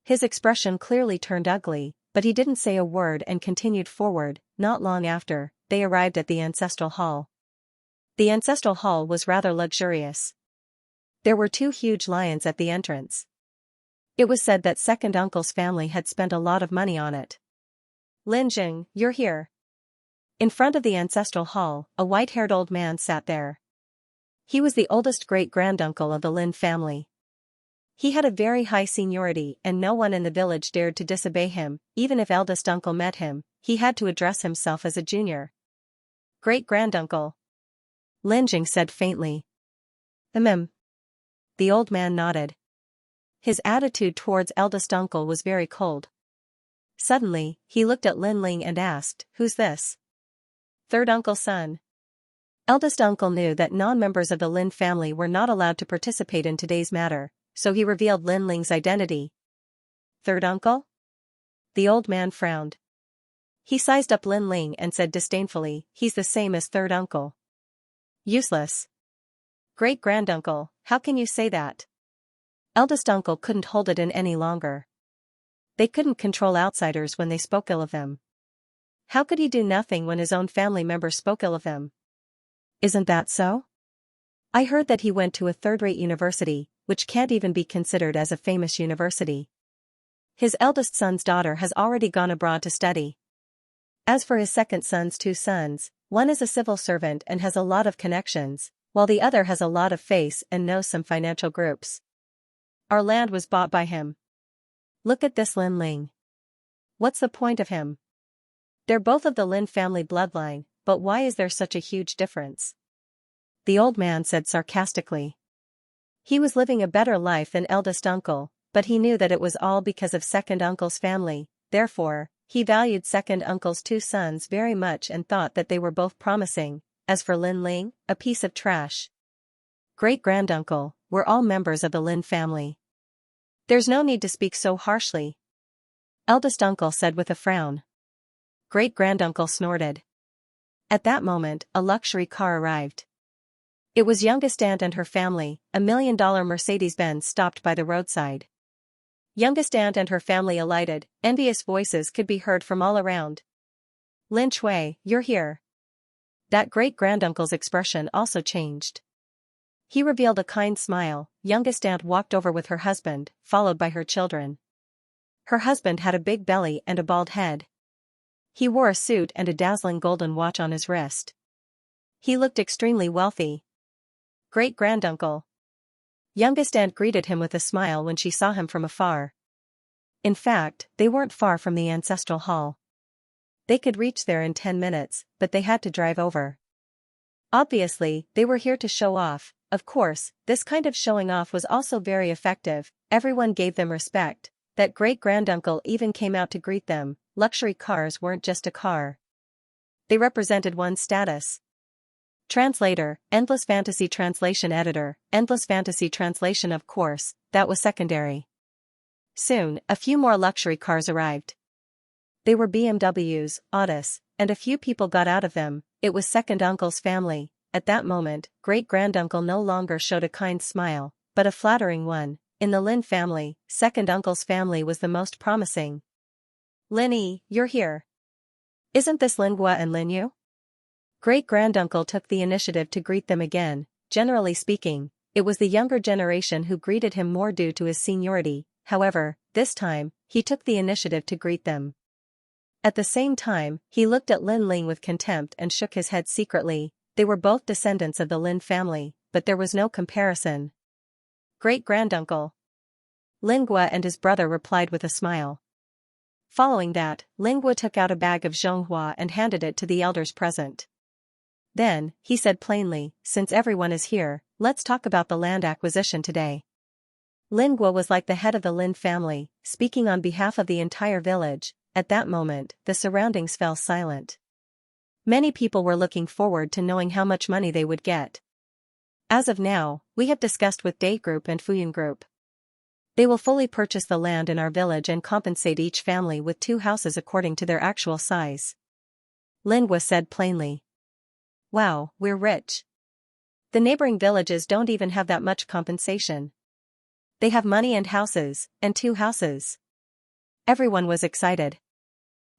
His expression clearly turned ugly, but he didn't say a word and continued forward. Not long after, they arrived at the ancestral hall. The ancestral hall was rather luxurious. There were two huge lions at the entrance. It was said that second uncle's family had spent a lot of money on it. Linjing, you're here. In front of the ancestral hall, a white-haired old man sat there. He was the oldest great-granduncle of the Lin family. He had a very high seniority and no one in the village dared to disobey him. Even if eldest uncle met him, he had to address himself as a junior. Great-granduncle. Linjing said faintly. The old man nodded. His attitude towards eldest uncle was very cold. Suddenly, he looked at Lin Ling and asked, "Who's this?" Third uncle's son. Eldest uncle knew that non-members of the Lin family were not allowed to participate in today's matter, so he revealed Lin Ling's identity. Third uncle? The old man frowned. He sized up Lin Ling and said disdainfully, "He's the same as third uncle." Useless. Great-granduncle, how can you say that? Eldest uncle couldn't hold it in any longer. They couldn't control outsiders when they spoke ill of them. How could he do nothing when his own family members spoke ill of him? Isn't that so? I heard that he went to a third-rate university, which can't even be considered as a famous university. His eldest son's daughter has already gone abroad to study. As for his second son's two sons, one is a civil servant and has a lot of connections, while the other has a lot of face and knows some financial groups. Our land was bought by him. Look at this Lin Ling. What's the point of him? They're both of the Lin family bloodline, but why is there such a huge difference? The old man said sarcastically. He was living a better life than eldest uncle, but he knew that it was all because of second uncle's family. Therefore, he valued second uncle's two sons very much and thought that they were both promising. As for Lin Ling, a piece of trash. Great-granduncle, we're all members of the Lin family. There's no need to speak so harshly. Eldest uncle said with a frown. Great-granduncle snorted. At that moment, a luxury car arrived. It was youngest aunt and her family. $1 million Mercedes-Benz stopped by the roadside. Youngest aunt and her family alighted, envious voices could be heard from all around. Lin Shui, you're here. That great-granduncle's expression also changed. He revealed a kind smile. Youngest aunt walked over with her husband, followed by her children. Her husband had a big belly and a bald head. He wore a suit and a dazzling golden watch on his wrist. He looked extremely wealthy. Great-granduncle. Youngest aunt greeted him with a smile when she saw him from afar. In fact, they weren't far from the ancestral hall. They could reach there in 10 minutes, but they had to drive over. Obviously, they were here to show off. Of course, this kind of showing off was also very effective. Everyone gave them respect. That great-granduncle even came out to greet them. Luxury cars weren't just a car. They represented one's status. Translator, Endless Fantasy Translation Editor, Endless Fantasy Translation. Of course, that was secondary. Soon, a few more luxury cars arrived. They were BMWs, Audis, and a few people got out of them. It was second uncle's family. At that moment, great-granduncle no longer showed a kind smile, but a flattering one. In the Lin family, second uncle's family was the most promising. Linny, you're here. Isn't this Lingua and Linyu? Great-granduncle took the initiative to greet them again. Generally speaking, it was the younger generation who greeted him more due to his seniority. However, this time, he took the initiative to greet them. At the same time, he looked at Lin Ling with contempt and shook his head secretly. They were both descendants of the Lin family, but there was no comparison. Great-granduncle. Lingua and his brother replied with a smile. Following that, Lingua took out a bag of zhonghua and handed it to the elders present. Then, he said plainly, since everyone is here, let's talk about the land acquisition today. Lingua was like the head of the Lin family, speaking on behalf of the entire village. At that moment, the surroundings fell silent. Many people were looking forward to knowing how much money they would get. As of now, we have discussed with Date Group and Fuyun Group. They will fully purchase the land in our village and compensate each family with 2 houses according to their actual size. Lingua said plainly. Wow, we're rich. The neighboring villages don't even have that much compensation. They have money and houses, and 2 houses. Everyone was excited.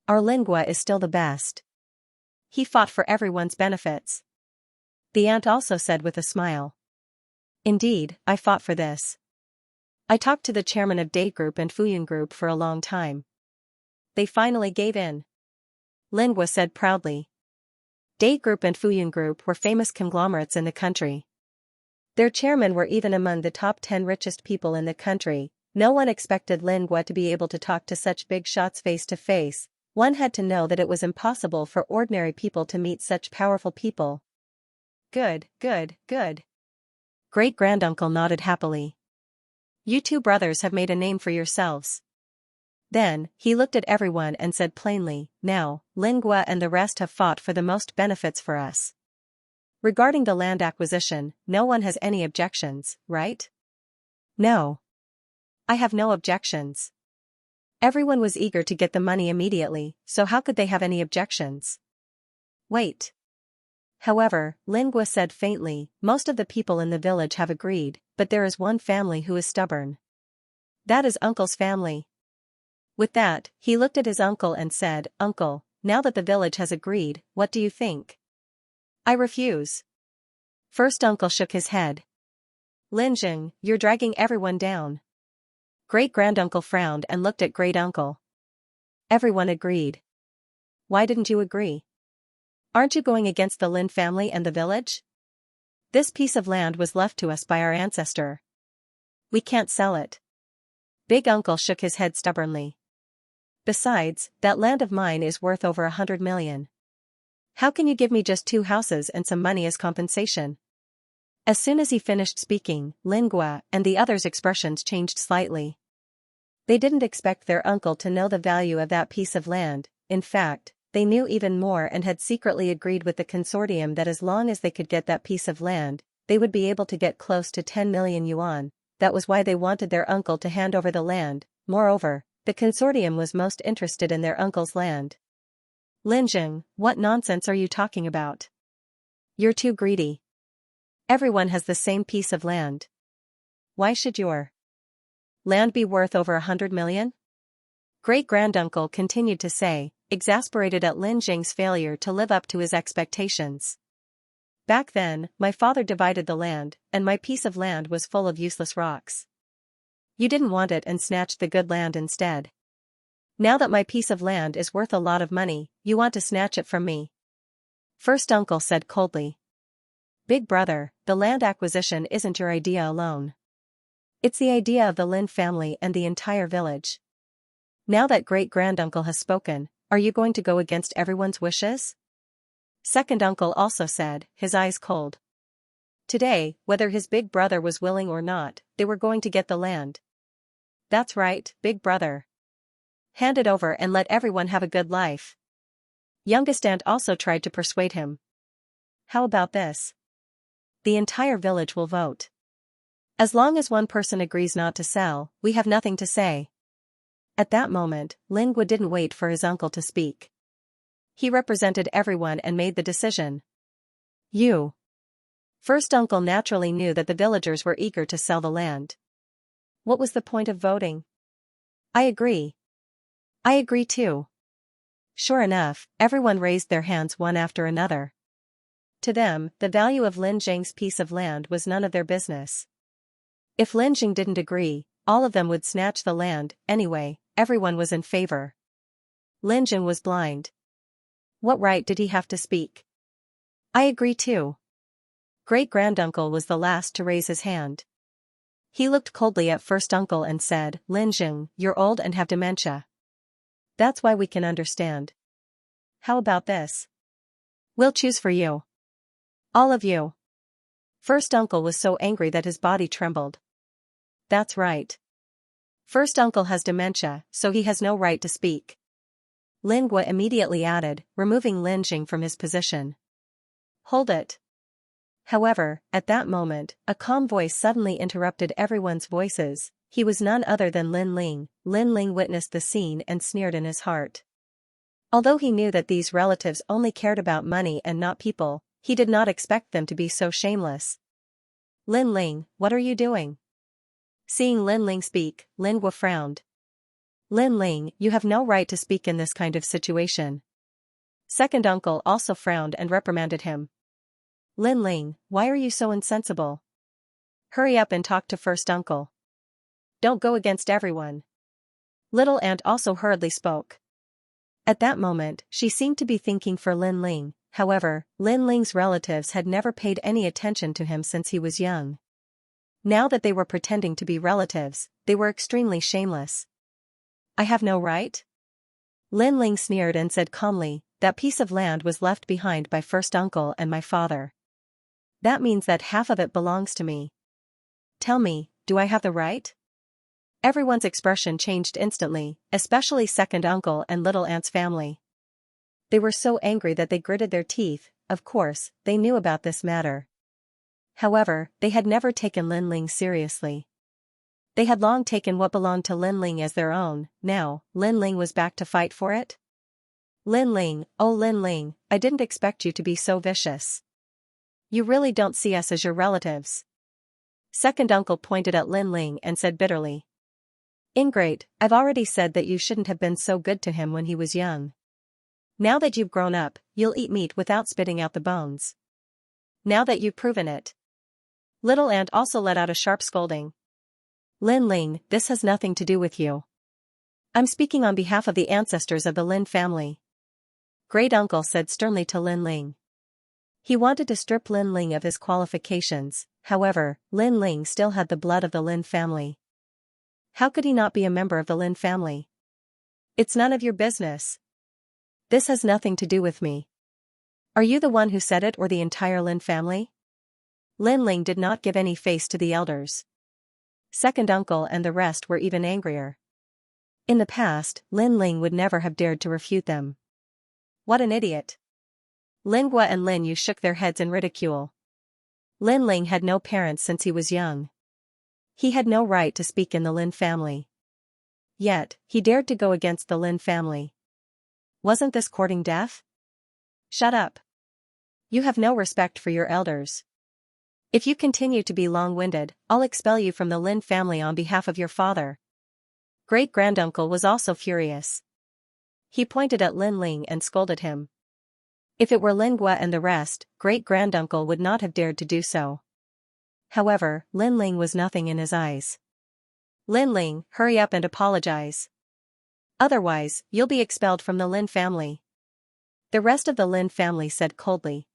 Our Lingua is still the best. He fought for everyone's benefits. The aunt also said with a smile. Indeed, I fought for this. I talked to the chairman of Date Group and Fuyun Group for a long time. They finally gave in. Lingua said proudly. Date Group and Fuyun Group were famous conglomerates in the country. Their chairmen were even among the top 10 richest people in the country. No one expected Lingua to be able to talk to such big shots face to face. One had to know that it was impossible for ordinary people to meet such powerful people. Good, good, good. Great-granduncle nodded happily. You 2 brothers have made a name for yourselves. Then, he looked at everyone and said plainly, now, Lingua and the rest have fought for the most benefits for us. Regarding the land acquisition, no one has any objections, right? No. I have no objections. Everyone was eager to get the money immediately, so how could they have any objections? Wait. However, Lingua said faintly, most of the people in the village have agreed, but there is one family who is stubborn. That is Uncle's family. With that, he looked at his uncle and said, Uncle, now that the village has agreed, what do you think? I refuse. First uncle shook his head. Linjing, you're dragging everyone down. Great-granduncle frowned and looked at great-uncle. Everyone agreed. Why didn't you agree? Aren't you going against the Lin family and the village? This piece of land was left to us by our ancestor. We can't sell it. Big uncle shook his head stubbornly. Besides, that land of mine is worth over 100 million. How can you give me just 2 houses and some money as compensation? As soon as he finished speaking, Lingua and the others' expressions changed slightly. They didn't expect their uncle to know the value of that piece of land. In fact, they knew even more and had secretly agreed with the consortium that as long as they could get that piece of land, they would be able to get close to 10 million yuan. That was why they wanted their uncle to hand over the land. Moreover, the consortium was most interested in their uncle's land. Linjing, what nonsense are you talking about? You're too greedy. Everyone has the same piece of land. Why should your Land be worth over 100 million? Great-granduncle continued to say, exasperated at Lin Jing's failure to live up to his expectations. Back then, my father divided the land, and my piece of land was full of useless rocks. You didn't want it and snatched the good land instead. Now that my piece of land is worth a lot of money, you want to snatch it from me. First uncle said coldly. Big brother, the land acquisition isn't your idea alone. It's the idea of the Lin family and the entire village. Now that great-granduncle has spoken, are you going to go against everyone's wishes? Second uncle also said, his eyes cold. Today, whether his big brother was willing or not, they were going to get the land. That's right, big brother. Hand it over and let everyone have a good life. Youngest aunt also tried to persuade him. How about this? The entire village will vote. As long as one person agrees not to sell, we have nothing to say. At that moment, Lingua didn't wait for his uncle to speak. He represented everyone and made the decision. You. First uncle naturally knew that the villagers were eager to sell the land. What was the point of voting? I agree. I agree too. Sure enough, everyone raised their hands one after another. To them, the value of Lin Jing's piece of land was none of their business. If Lin Jing didn't agree, all of them would snatch the land. Anyway, everyone was in favor. Lin Jing was blind. What right did he have to speak? I agree too. Great-granduncle was the last to raise his hand. He looked coldly at first uncle and said, Lin Jing, you're old and have dementia. That's why we can understand. How about this? We'll choose for you. All of you. First uncle was so angry that his body trembled. That's right. First uncle has dementia, so he has no right to speak. Lingua immediately added, removing Lin Jing from his position. Hold it. However, at that moment, a calm voice suddenly interrupted everyone's voices. He was none other than Lin Ling. Lin Ling witnessed the scene and sneered in his heart. Although he knew that these relatives only cared about money and not people, he did not expect them to be so shameless. Lin Ling, what are you doing? Seeing Lin Ling speak, Lingua frowned. Lin Ling, you have no right to speak in this kind of situation. Second uncle also frowned and reprimanded him. Lin Ling, why are you so insensible? Hurry up and talk to first uncle. Don't go against everyone. Little aunt also hurriedly spoke. At that moment, she seemed to be thinking for Lin Ling. However, Lin Ling's relatives had never paid any attention to him since he was young. Now that they were pretending to be relatives, they were extremely shameless. I have no right? Lin Ling sneered and said calmly, that piece of land was left behind by first uncle and my father. That means that half of it belongs to me. Tell me, do I have the right? Everyone's expression changed instantly, especially second uncle and little aunt's family. They were so angry that they gritted their teeth. Of course, they knew about this matter. However, they had never taken Lin Ling seriously. They had long taken what belonged to Lin Ling as their own. Now, Lin Ling was back to fight for it? Lin Ling, oh Lin Ling, I didn't expect you to be so vicious. You really don't see us as your relatives. Second uncle pointed at Lin Ling and said bitterly. Ingrate, I've already said that you shouldn't have been so good to him when he was young. Now that you've grown up, you'll eat meat without spitting out the bones. Now that you've proven it. Little aunt also let out a sharp scolding. Lin Ling, this has nothing to do with you. I'm speaking on behalf of the ancestors of the Lin family. Great uncle said sternly to Lin Ling. He wanted to strip Lin Ling of his qualifications. However, Lin Ling still had the blood of the Lin family. How could he not be a member of the Lin family? It's none of your business. This has nothing to do with me. Are you the one who said it or the entire Lin family? Lin Ling did not give any face to the elders. Second uncle and the rest were even angrier. In the past, Lin Ling would never have dared to refute them. What an idiot. Lingua and Lin Yu shook their heads in ridicule. Lin Ling had no parents since he was young. He had no right to speak in the Lin family. Yet, he dared to go against the Lin family. Wasn't this courting death? Shut up. You have no respect for your elders. If you continue to be long-winded, I'll expel you from the Lin family on behalf of your father. Great-granduncle was also furious. He pointed at Lin Ling and scolded him. If it were Lingua and the rest, great-granduncle would not have dared to do so. However, Lin Ling was nothing in his eyes. Lin Ling, hurry up and apologize. Otherwise, you'll be expelled from the Lin family. The rest of the Lin family said coldly.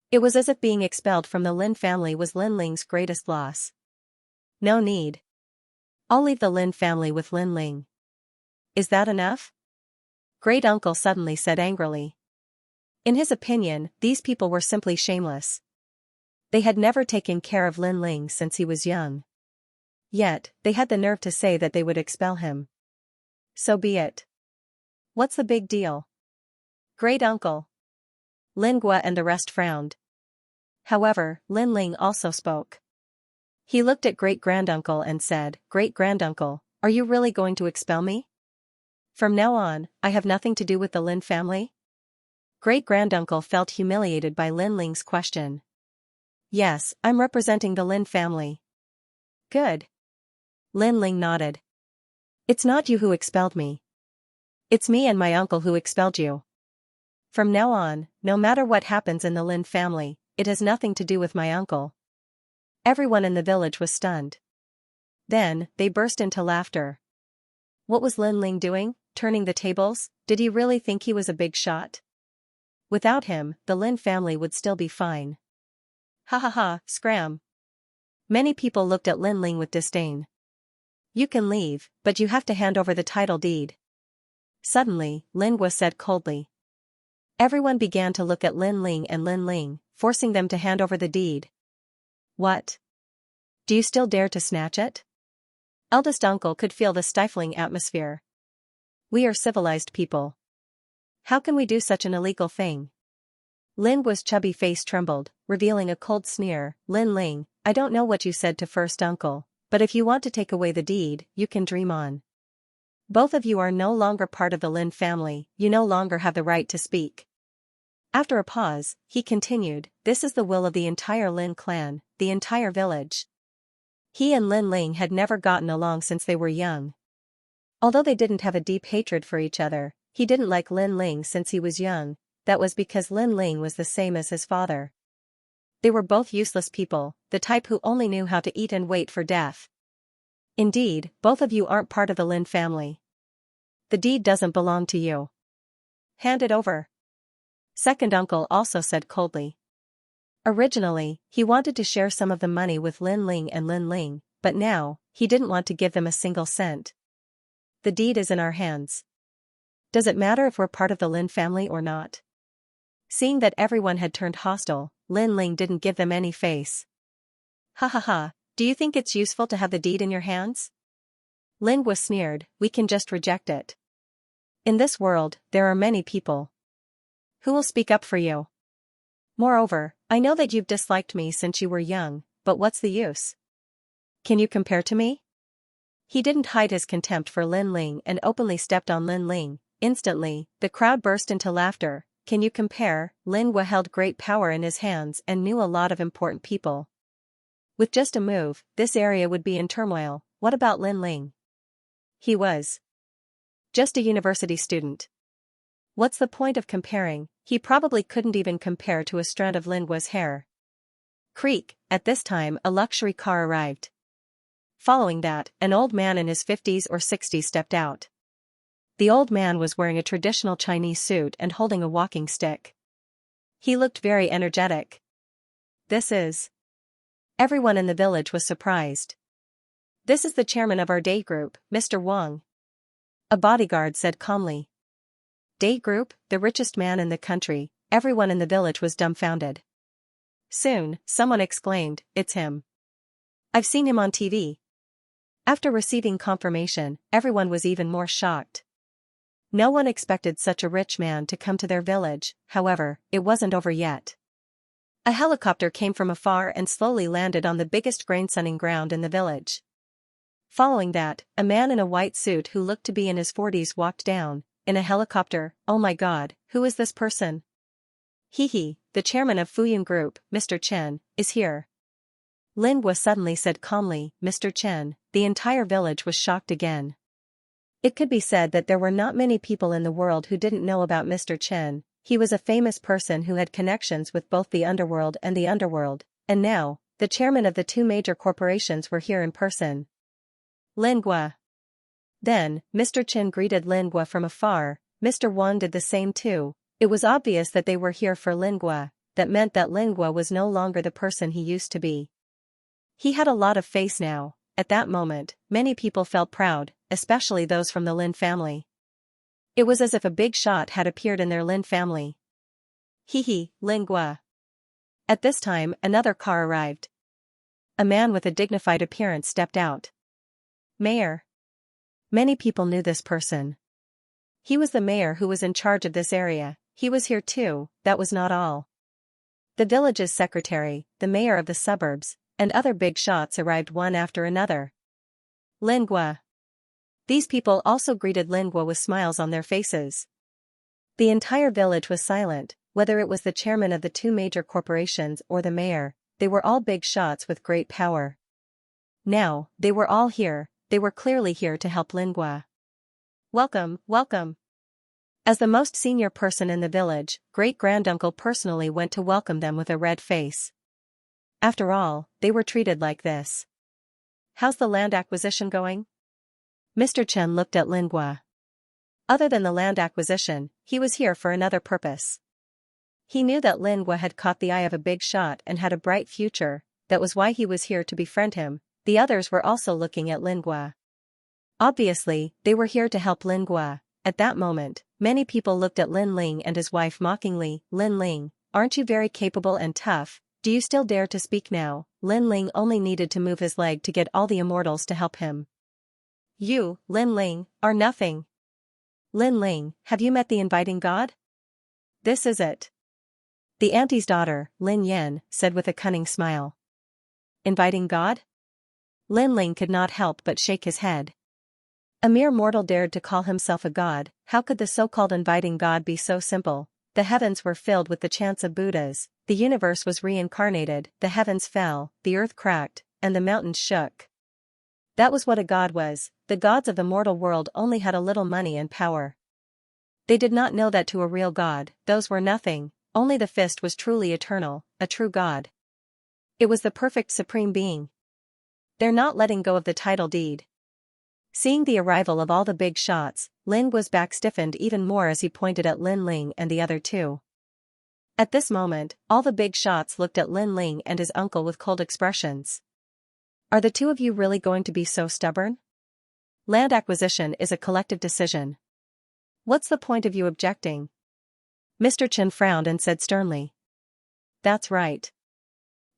It was as if being expelled from the Lin family was Lin Ling's greatest loss. No need. I'll leave the Lin family with Lin Ling. Is that enough? Great-uncle suddenly said angrily. In his opinion, these people were simply shameless. They had never taken care of Lin Ling since he was young. Yet, they had the nerve to say that they would expel him. So be it. What's the big deal? Great-uncle. Lingua and the rest frowned. However, Lin Ling also spoke. He looked at great-granduncle and said, Great-granduncle, are you really going to expel me? From now on, I have nothing to do with the Lin family? Great-granduncle felt humiliated by Lin Ling's question. Yes, I'm representing the Lin family. Good. Lin Ling nodded. It's not you who expelled me. It's me and my uncle who expelled you. From now on, no matter what happens in the Lin family, it has nothing to do with my uncle. Everyone in the village was stunned. Then, they burst into laughter. What was Lin Ling doing, turning the tables? Did he really think he was a big shot? Without him, the Lin family would still be fine. Ha ha ha, scram. Many people looked at Lin Ling with disdain. You can leave, but you have to hand over the title deed. Suddenly, Lingua said coldly. Everyone began to look at Lin Ling, forcing them to hand over the deed. What? Do you still dare to snatch it? Eldest uncle could feel the stifling atmosphere. We are civilized people. How can we do such an illegal thing? Lingua's chubby face trembled, revealing a cold sneer. Lin Ling, I don't know what you said to first uncle, but if you want to take away the deed, you can dream on. Both of you are no longer part of the Lin family, you no longer have the right to speak. After a pause, he continued, this is the will of the entire Lin clan, the entire village. He and Lin Ling had never gotten along since they were young. Although they didn't have a deep hatred for each other, he didn't like Lin Ling since he was young, that was because Lin Ling was the same as his father. They were both useless people, the type who only knew how to eat and wait for death. Indeed, both of you aren't part of the Lin family. The deed doesn't belong to you. Hand it over. Second uncle also said coldly. Originally, he wanted to share some of the money with Lin Ling, but now, he didn't want to give them a single cent. The deed is in our hands. Does it matter if we're part of the Lin family or not? Seeing that everyone had turned hostile, Lin Ling didn't give them any face. Ha ha ha, do you think it's useful to have the deed in your hands? Lingua sneered, we can just reject it. In this world, there are many people. Who will speak up for you? Moreover, I know that you've disliked me since you were young, but what's the use? Can you compare to me? He didn't hide his contempt for Lin Ling and openly stepped on Lin Ling. Instantly, the crowd burst into laughter. Can you compare? Lingua held great power in his hands and knew a lot of important people. With just a move, this area would be in turmoil. What about Lin Ling? He was just a university student. What's the point of comparing? He probably couldn't even compare to a strand of Lingua's hair. Creak, at this time a luxury car arrived. Following that, an old man in his 50s or 60s stepped out. The old man was wearing a traditional Chinese suit and holding a walking stick. He looked very energetic. This is... Everyone in the village was surprised. This is the chairman of our day group, Mr. Wang. A bodyguard said calmly. Day group, the richest man in the country. Everyone in the village was dumbfounded. Soon, someone exclaimed, it's him. I've seen him on TV. After receiving confirmation, everyone was even more shocked. No one expected such a rich man to come to their village, however, it wasn't over yet. A helicopter came from afar and slowly landed on the biggest grain sunning ground in the village. Following that, a man in a white suit who looked to be in his 40s walked down, in a helicopter. Oh my god, who is this person? He, the chairman of Fuyun Group, Mr. Chen, is here. Lingua suddenly said calmly, Mr. Chen. The entire village was shocked again. It could be said that there were not many people in the world who didn't know about Mr. Chen. He was a famous person who had connections with both the underworld and the underworld, and now, the chairman of the two major corporations were here in person. Lingua. Then, Mr. Chen greeted Lingua from afar. Mr. Wang did the same too. It was obvious that they were here for Lingua. That meant that Lingua was no longer the person he used to be. He had a lot of face now. At that moment, many people felt proud, especially those from the Lin family. It was as if a big shot had appeared in their Lin family. Hee, Lingua. At this time, another car arrived. A man with a dignified appearance stepped out. Mayor. Many people knew this person. He was the mayor who was in charge of this area. He was here too. That was not all. The village's secretary, the mayor of the suburbs, and other big shots arrived one after another. Lingua. These people also greeted Lingua with smiles on their faces. The entire village was silent, whether it was the chairman of the two major corporations or the mayor. They were all big shots with great power. Now, they were all here. They were clearly here to help Lingua. Welcome, welcome. As the most senior person in the village, great-granduncle personally went to welcome them with a red face. After all, they were treated like this. How's the land acquisition going? Mr. Chen looked at Lingua. Other than the land acquisition, he was here for another purpose. He knew that Lingua had caught the eye of a big shot and had a bright future. That was why he was here to befriend him. The others were also looking at Lingua. Obviously, they were here to help Lingua. At that moment, many people looked at Lin Ling and his wife mockingly. Lin Ling, aren't you very capable and tough? Do you still dare to speak now? Lin Ling only needed to move his leg to get all the immortals to help him. You, Lin Ling, are nothing. Lin Ling, have you met the inviting god? This is it. The auntie's daughter, Lin Yan, said with a cunning smile. Inviting god? Lin Ling could not help but shake his head. A mere mortal dared to call himself a god. How could the so-called inviting god be so simple? The heavens were filled with the chants of Buddhas, the universe was reincarnated, the heavens fell, the earth cracked, and the mountains shook. That was what a god was. The gods of the mortal world only had a little money and power. They did not know that to a real god, those were nothing. Only the fist was truly eternal, a true god. It was the perfect supreme being. They're not letting go of the title deed. Seeing the arrival of all the big shots, Lingua's back stiffened even more as he pointed at Lin Ling and the other two. At this moment, all the big shots looked at Lin Ling and his uncle with cold expressions. Are the two of you really going to be so stubborn? Land acquisition is a collective decision. What's the point of you objecting? Mr. Chen frowned and said sternly. That's right.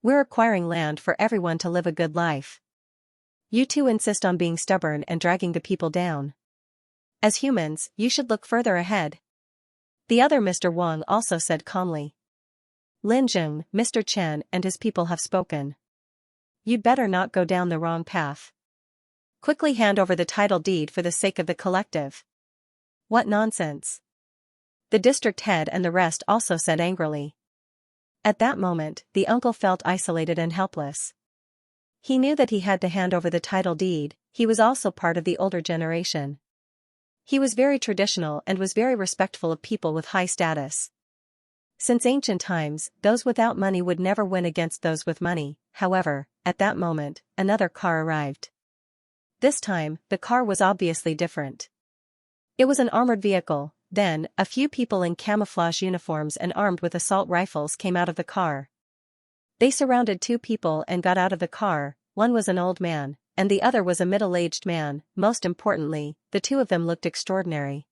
We're acquiring land for everyone to live a good life. You two insist on being stubborn and dragging the people down. As humans, you should look further ahead. The other Mr. Wang also said calmly. Lin Zheng, Mr. Chen and his people have spoken. You'd better not go down the wrong path. Quickly hand over the title deed for the sake of the collective. What nonsense. The district head and the rest also said angrily. At that moment, the uncle felt isolated and helpless. He knew that he had to hand over the title deed. He was also part of the older generation. He was very traditional and was very respectful of people with high status. Since ancient times, those without money would never win against those with money. However, at that moment, another car arrived. This time, the car was obviously different. It was an armored vehicle. Then, a few people in camouflage uniforms and armed with assault rifles came out of the car. They surrounded two people and got out of the car. One was an old man, and the other was a middle-aged man. Most importantly, the two of them looked extraordinary.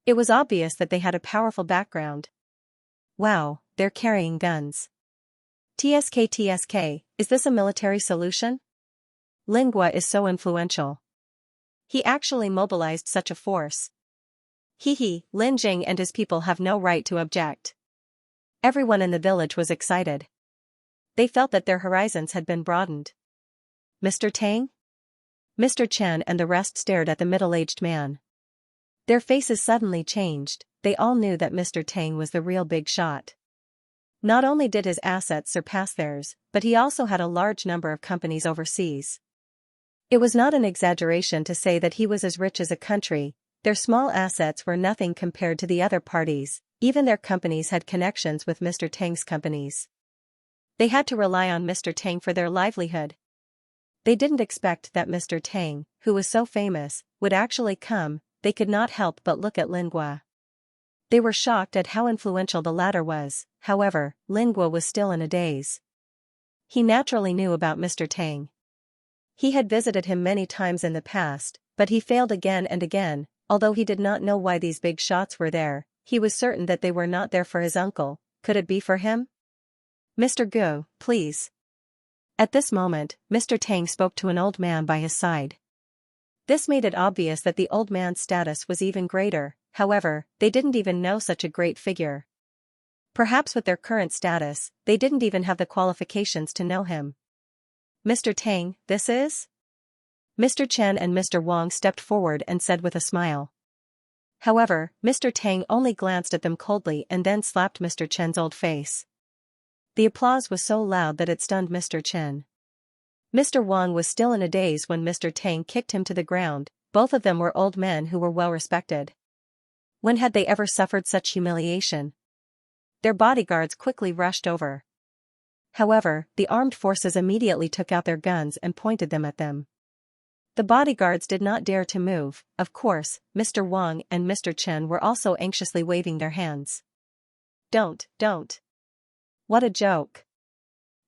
It was obvious that they had a powerful background. Wow, they're carrying guns. TSK, is this a military solution? Lingua is so influential. He actually mobilized such a force. Lin Jing and his people have no right to object. Everyone in the village was excited. They felt that their horizons had been broadened. Mr. Tang? Mr. Chen and the rest stared at the middle-aged man. Their faces suddenly changed. They all knew that Mr. Tang was the real big shot. Not only did his assets surpass theirs, but he also had a large number of companies overseas. It was not an exaggeration to say that he was as rich as a country. Their small assets were nothing compared to the other parties. Even their companies had connections with Mr. Tang's companies. They had to rely on Mr. Tang for their livelihood. They didn't expect that Mr. Tang, who was so famous, would actually come. They could not help but look at Lingua. They were shocked at how influential the latter was. However, Lingua was still in a daze. He naturally knew about Mr. Tang. He had visited him many times in the past, but he failed again and again. Although he did not know why these big shots were there, he was certain that they were not there for his uncle. Could it be for him? Mr. Gu, please. At this moment, Mr. Tang spoke to an old man by his side. This made it obvious that the old man's status was even greater. However, they didn't even know such a great figure. Perhaps with their current status, they didn't even have the qualifications to know him. Mr. Tang, this is? Mr. Chen and Mr. Wang stepped forward and said with a smile. However, Mr. Tang only glanced at them coldly and then slapped Mr. Chen's old face. The applause was so loud that it stunned Mr. Chen. Mr. Wang was still in a daze when Mr. Tang kicked him to the ground. Both of them were old men who were well respected. When had they ever suffered such humiliation? Their bodyguards quickly rushed over. However, the armed forces immediately took out their guns and pointed them at them. The bodyguards did not dare to move. Of course, Mr. Wang and Mr. Chen were also anxiously waving their hands. Don't. What a joke.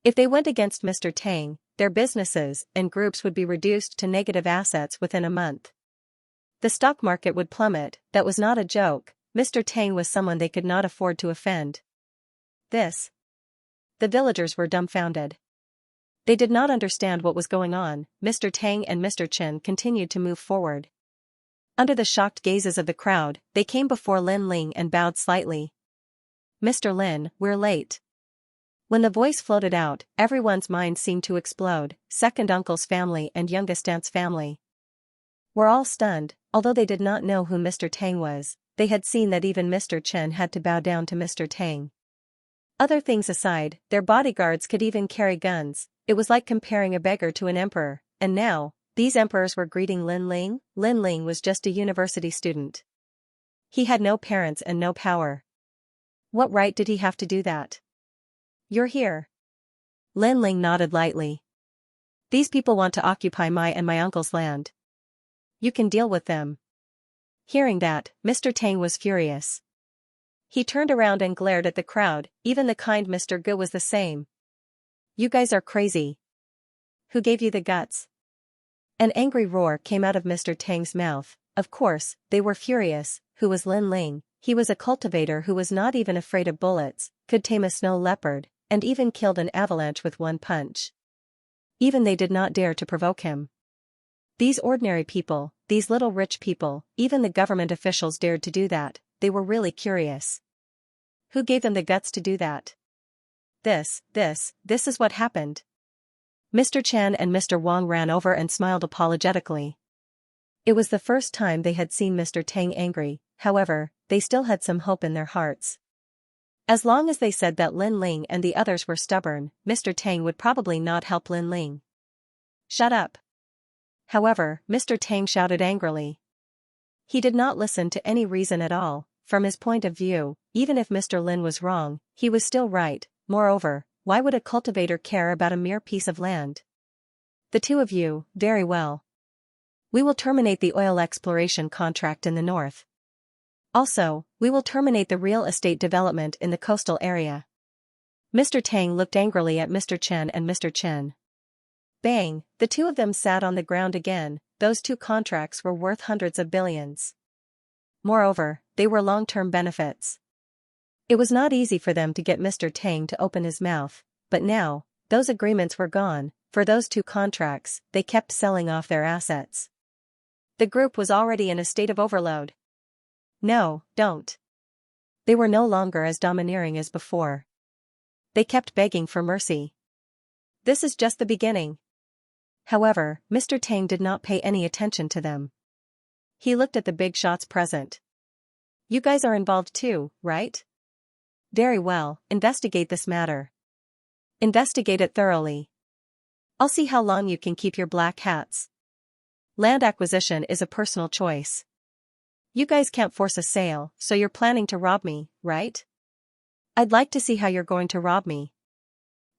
If they went against Mr. Tang, their businesses and groups would be reduced to negative assets within a month. The stock market would plummet. That was not a joke. Mr. Tang was someone they could not afford to offend. The villagers were dumbfounded. They did not understand what was going on. Mr. Tang and Mr. Chen continued to move forward. Under the shocked gazes of the crowd, they came before Lin Ling and bowed slightly. Mr. Lin, we're late. When the voice floated out, everyone's mind seemed to explode. Second uncle's family and youngest aunt's family were all stunned. Although they did not know who Mr. Tang was, they had seen that even Mr. Chen had to bow down to Mr. Tang. Other things aside, their bodyguards could even carry guns. It was like comparing a beggar to an emperor, and now, these emperors were greeting Lin Ling. Lin Ling was just a university student. He had no parents and no power. What right did he have to do that? You're here. Lin Ling nodded lightly. These people want to occupy my and my uncle's land. You can deal with them. Hearing that, Mr. Tang was furious. He turned around and glared at the crowd. Even the kind Mr. Gu was the same. You guys are crazy. Who gave you the guts? An angry roar came out of Mr. Tang's mouth. Of course, they were furious. Who was Lin Ling? He was a cultivator who was not even afraid of bullets, could tame a snow leopard, and even killed an avalanche with one punch. Even they did not dare to provoke him. These ordinary people, these little rich people, even the government officials dared to do that. They were really curious. Who gave them the guts to do that? This is what happened. Mr. Chan and Mr. Wang ran over and smiled apologetically. It was the first time they had seen Mr. Tang angry. However, they still had some hope in their hearts. As long as they said that Lin Ling and the others were stubborn, Mr. Tang would probably not help Lin Ling. Shut up. However, Mr. Tang shouted angrily. He did not listen to any reason at all. From his point of view, even if Mr. Lin was wrong, he was still right. Moreover, why would a cultivator care about a mere piece of land? The two of you, very well. We will terminate the oil exploration contract in the north. Also, we will terminate the real estate development in the coastal area. Mr. Tang looked angrily at Mr. Chen and Mr. Chen. Bang, the two of them sat on the ground again. Those two contracts were worth hundreds of billions. Moreover, they were long-term benefits. It was not easy for them to get Mr. Tang to open his mouth, but now, those agreements were gone. For those two contracts, they kept selling off their assets. The group was already in a state of overload. No, don't. They were no longer as domineering as before. They kept begging for mercy. This is just the beginning. However, Mr. Tang did not pay any attention to them. He looked at the big shots present. You guys are involved too, right? Very well, investigate this matter. Investigate it thoroughly. I'll see how long you can keep your black hats. Land acquisition is a personal choice. You guys can't force a sale, so you're planning to rob me, right? I'd like to see how you're going to rob me.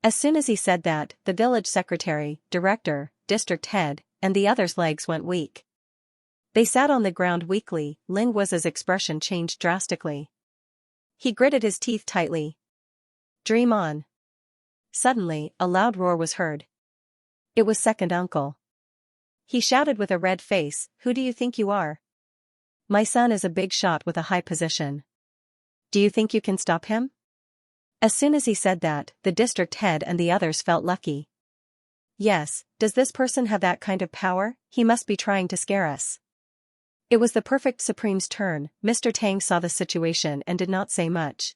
As soon as he said that, the village secretary, director, district head, and the others' legs went weak. They sat on the ground weakly. Lingua's expression changed drastically. He gritted his teeth tightly. Dream on. Suddenly, a loud roar was heard. It was second uncle. He shouted with a red face, "Who do you think you are? My son is a big shot with a high position. Do you think you can stop him?" As soon as he said that, the district head and the others felt lucky. Yes, does this person have that kind of power? He must be trying to scare us. It was the perfect Supreme's turn. Mr. Tang saw the situation and did not say much.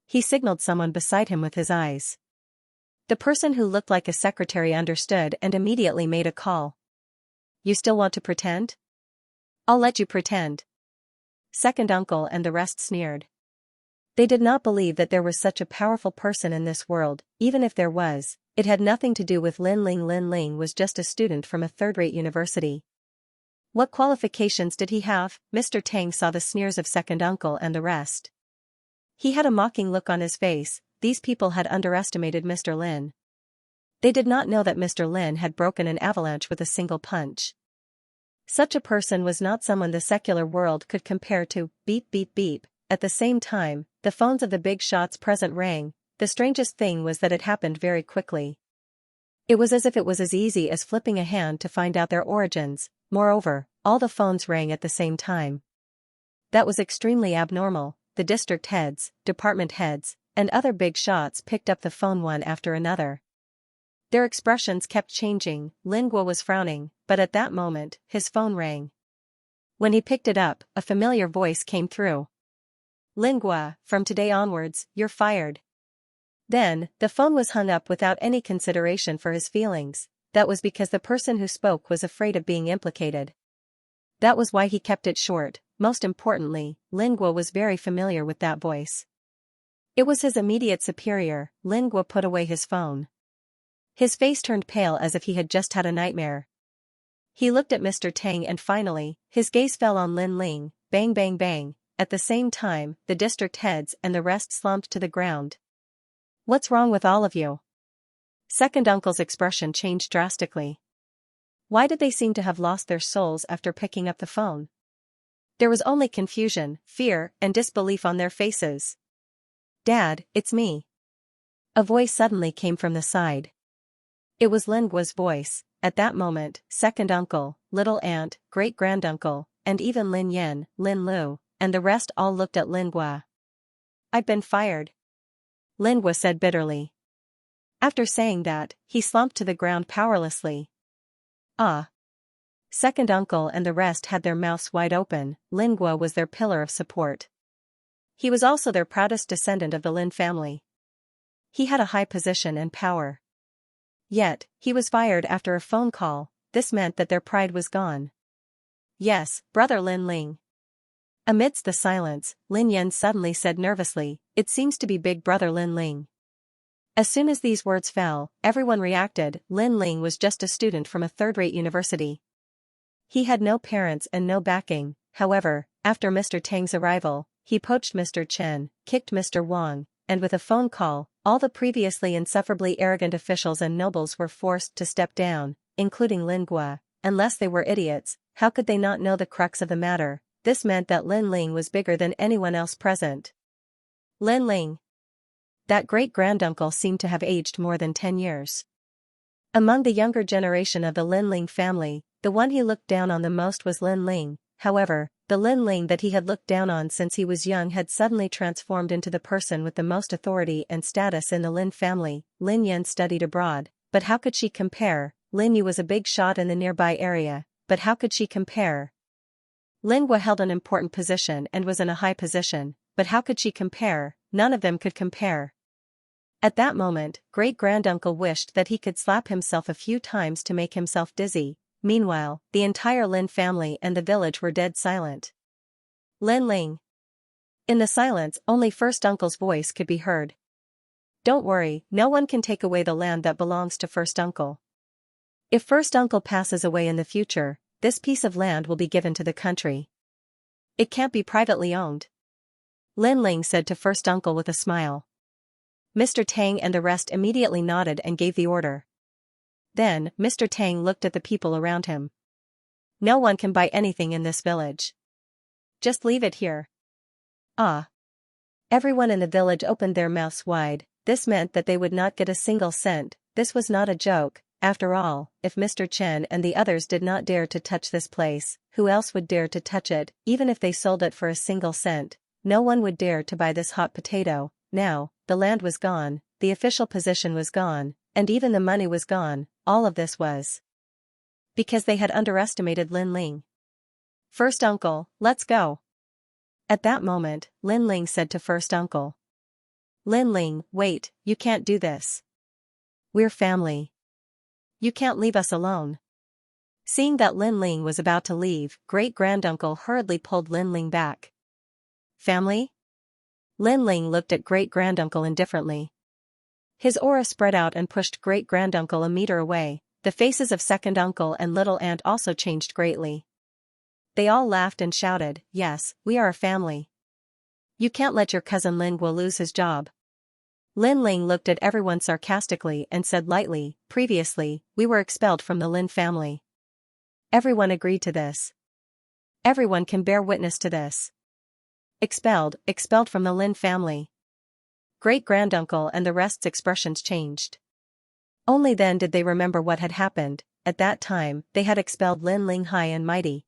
He signaled someone beside him with his eyes. The person who looked like a secretary understood and immediately made a call. You still want to pretend? I'll let you pretend. Second uncle and the rest sneered. They did not believe that there was such a powerful person in this world. Even if there was, it had nothing to do with Lin Ling. Lin Ling was just a student from a third-rate university. What qualifications did he have? Mr. Tang saw the sneers of second uncle and the rest. He had a mocking look on his face. These people had underestimated Mr. Lin. They did not know that Mr. Lin had broken an avalanche with a single punch. Such a person was not someone the secular world could compare to. Beep beep beep. At the same time, the phones of the big shots present rang. The strangest thing was that it happened very quickly. It was as if it was as easy as flipping a hand to find out their origins. Moreover, all the phones rang at the same time. That was extremely abnormal. The district heads, department heads, and other big shots picked up the phone one after another. Their expressions kept changing. Lingua was frowning, but at that moment, his phone rang. When he picked it up, a familiar voice came through. Lingua, from today onwards, you're fired. Then, the phone was hung up without any consideration for his feelings. That was because the person who spoke was afraid of being implicated. That was why he kept it short. Most importantly, Lingua was very familiar with that voice. It was his immediate superior. Lingua put away his phone. His face turned pale as if he had just had a nightmare. He looked at Mr. Tang and finally, his gaze fell on Lin Ling. Bang bang bang. At the same time, the district heads and the rest slumped to the ground. What's wrong with all of you? Second uncle's expression changed drastically. Why did they seem to have lost their souls after picking up the phone? There was only confusion, fear, and disbelief on their faces. Dad, it's me. A voice suddenly came from the side. It was Lingua's voice. At that moment, second uncle, little aunt, great-granduncle, and even Lin Yen, Lin Lu, and the rest all looked at Lingua. I've been fired. Lingua said bitterly. After saying that, he slumped to the ground powerlessly. Ah. Second uncle and the rest had their mouths wide open. Lingua was their pillar of support. He was also their proudest descendant of the Lin family. He had a high position and power. Yet, he was fired after a phone call. This meant that their pride was gone. Yes, brother Lin Ling. Amidst the silence, Lin Yen suddenly said nervously, it seems to be big brother Lin Ling. As soon as these words fell, everyone reacted. Lin Ling was just a student from a third-rate university. He had no parents and no backing. However, after Mr. Tang's arrival, he poached Mr. Chen, kicked Mr. Wang, and with a phone call, all the previously insufferably arrogant officials and nobles were forced to step down, including Lingua. Unless they were idiots, how could they not know the crux of the matter? This meant that Lin Ling was bigger than anyone else present. Lin Ling. That great-granduncle seemed to have aged more than 10 years. Among the younger generation of the Lin Ling family, the one he looked down on the most was Lin Ling. However, the Lin Ling that he had looked down on since he was young had suddenly transformed into the person with the most authority and status in the Lin family. Lin Yan studied abroad, but how could she compare? Lin Yu was a big shot in the nearby area, but how could she compare? Lingua held an important position and was in a high position, but how could she compare? None of them could compare. At that moment, great-granduncle wished that he could slap himself a few times to make himself dizzy. Meanwhile, the entire Lin family and the village were dead silent. Lin Ling. In the silence, only first uncle's voice could be heard. Don't worry, no one can take away the land that belongs to first uncle. If first uncle passes away in the future, this piece of land will be given to the country. It can't be privately owned. Lin Ling said to first uncle with a smile. Mr. Tang and the rest immediately nodded and gave the order. Then, Mr. Tang looked at the people around him. No one can buy anything in this village. Just leave it here. Ah. Everyone in the village opened their mouths wide. This meant that they would not get a single cent. This was not a joke. After all, if Mr. Chen and the others did not dare to touch this place, who else would dare to touch it? Even if they sold it for a single cent, no one would dare to buy this hot potato. Now, the land was gone, the official position was gone, and even the money was gone. All of this was because they had underestimated Lin Ling. First uncle, let's go. At that moment, Lin Ling said to first uncle. Lin Ling, wait, you can't do this. We're family. You can't leave us alone. Seeing that Lin Ling was about to leave, great-granduncle hurriedly pulled Lin Ling back. Family? Lin Ling looked at great-granduncle indifferently. His aura spread out and pushed great-granduncle a meter away. The faces of second uncle and little aunt also changed greatly. They all laughed and shouted, yes, we are a family. You can't let your cousin Lingua lose his job. Lin Ling looked at everyone sarcastically and said lightly, previously, we were expelled from the Lin family. Everyone agreed to this. Everyone can bear witness to this. Expelled from the Lin family. Great-granduncle and the rest's expressions changed. Only then did they remember what had happened. At that time, they had expelled Lin Ling high and mighty.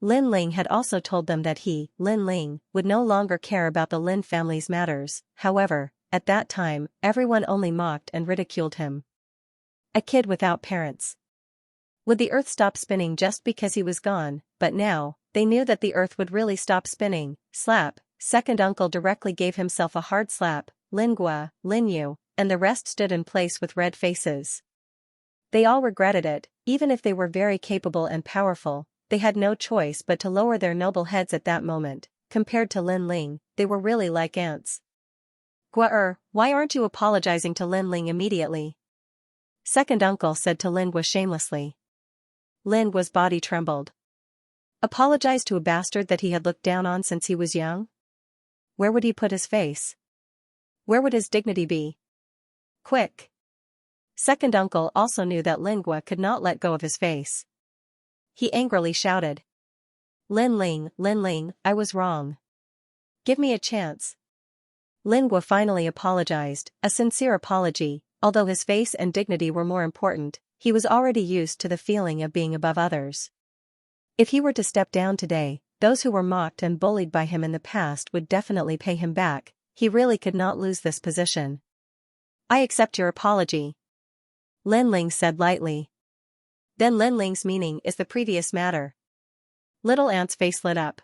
Lin Ling had also told them that he, Lin Ling, would no longer care about the Lin family's matters. However, at that time, everyone only mocked and ridiculed him. A kid without parents. Would the earth stop spinning just because he was gone? But now, they knew that the earth would really stop spinning. Slap. Second uncle directly gave himself a hard slap. Lingua, Lin Yu, and the rest stood in place with red faces. They all regretted it. Even if they were very capable and powerful, they had no choice but to lower their noble heads at that moment. Compared to Lin Ling, they were really like ants. Gua why aren't you apologizing to Lin Ling immediately? Second uncle said to Lingua shamelessly. Lingua's body trembled. Apologize to a bastard that he had looked down on since he was young? Where would he put his face? Where would his dignity be? Quick! Second uncle also knew that Lingua could not let go of his face. He angrily shouted. Lin Ling, I was wrong. Give me a chance. Lingua finally apologized, a sincere apology. Although his face and dignity were more important, he was already used to the feeling of being above others. If he were to step down today, those who were mocked and bullied by him in the past would definitely pay him back. He really could not lose this position. I accept your apology. Lin Ling said lightly. Then Lin Ling's meaning is the previous matter. Little Ant's face lit up.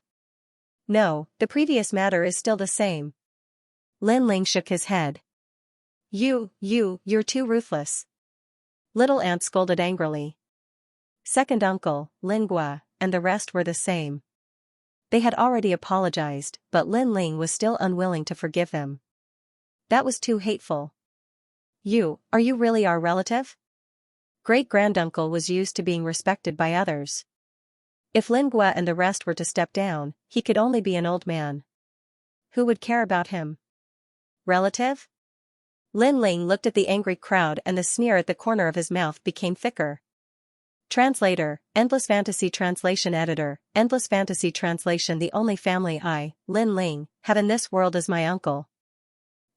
No, the previous matter is still the same. Lin Ling shook his head. You're too ruthless. Little Ant scolded angrily. Second uncle, Lingua, and the rest were the same. They had already apologized, but Lin Ling was still unwilling to forgive them. That was too hateful. Are you really our relative? Great-granduncle was used to being respected by others. If Lingua and the rest were to step down, he could only be an old man. Who would care about him? Relative? Lin Ling looked at the angry crowd and the sneer at the corner of his mouth became thicker. Translator, Endless Fantasy Translation Editor, Endless Fantasy Translation. The only family I, Lin Ling, have in this world is my uncle.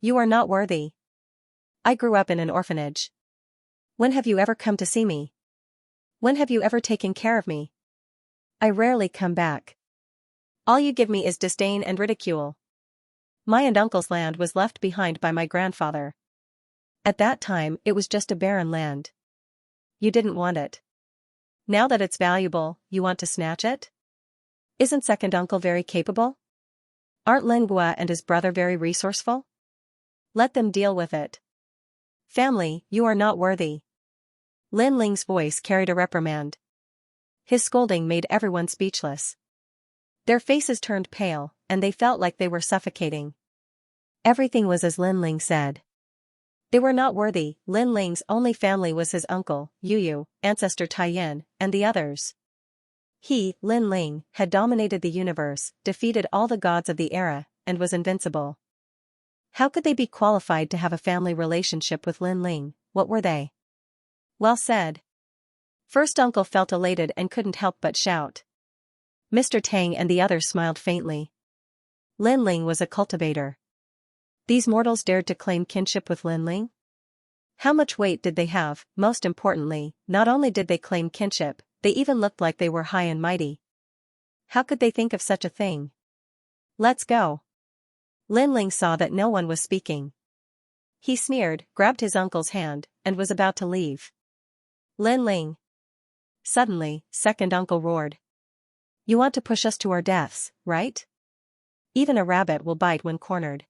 You are not worthy. I grew up in an orphanage. When have you ever come to see me? When have you ever taken care of me? I rarely come back. All you give me is disdain and ridicule. My and uncle's land was left behind by my grandfather. At that time, it was just a barren land. You didn't want it. Now that it's valuable, you want to snatch it? Isn't second uncle very capable? Aren't Lingua and his brother very resourceful? Let them deal with it. Family, you are not worthy. Lin Ling's voice carried a reprimand. His scolding made everyone speechless. Their faces turned pale. and they felt like they were suffocating. Everything was as Lin Ling said. They were not worthy. Lin Ling's only family was his uncle, Yu, ancestor Taiyan, and the others. He, Lin Ling, had dominated the universe, defeated all the gods of the era, and was invincible. How could they be qualified to have a family relationship with Lin Ling? What were they? Well said. First uncle felt elated and couldn't help but shout. Mr. Tang and the others smiled faintly. Lin Ling was a cultivator. These mortals dared to claim kinship with Lin Ling? How much weight did they have? Most importantly, not only did they claim kinship, they even looked like they were high and mighty. How could they think of such a thing? Let's go. Lin Ling saw that no one was speaking. He sneered, grabbed his uncle's hand, and was about to leave. Lin Ling. Suddenly, second uncle roared. You want to push us to our deaths, right? Even a rabbit will bite when cornered.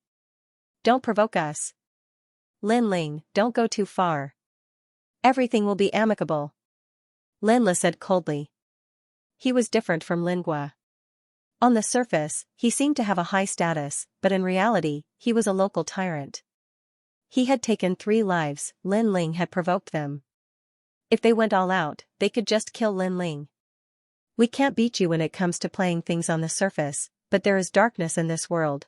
Don't provoke us. Lin Ling, don't go too far. Everything will be amicable. Lin Le said coldly. He was different from Lingua. On the surface, he seemed to have a high status, but in reality, he was a local tyrant. He had taken 3 lives, Lin Ling had provoked them. If they went all out, they could just kill Lin Ling. We can't beat you when it comes to playing things on the surface, but there is darkness in this world.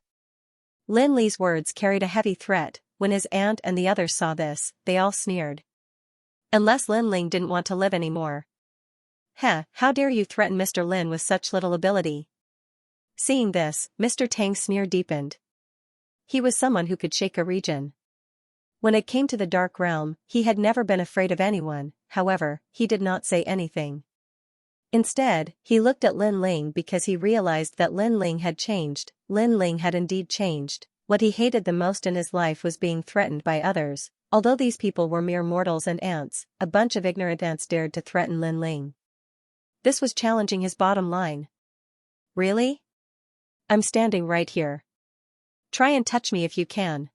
Lin Li's words carried a heavy threat. When his aunt and the others saw this, they all sneered. Unless Lin Ling didn't want to live anymore. How dare you threaten Mr. Lin with such little ability? Seeing this, Mr. Tang's sneer deepened. He was someone who could shake a region. When it came to the Dark Realm, he had never been afraid of anyone, however, he did not say anything. Instead, he looked at Lin Ling because he realized that Lin Ling had changed. Lin Ling had indeed changed. What he hated the most in his life was being threatened by others. Although these people were mere mortals and ants, a bunch of ignorant ants dared to threaten Lin Ling. This was challenging his bottom line. Really? I'm standing right here. Try and touch me if you can.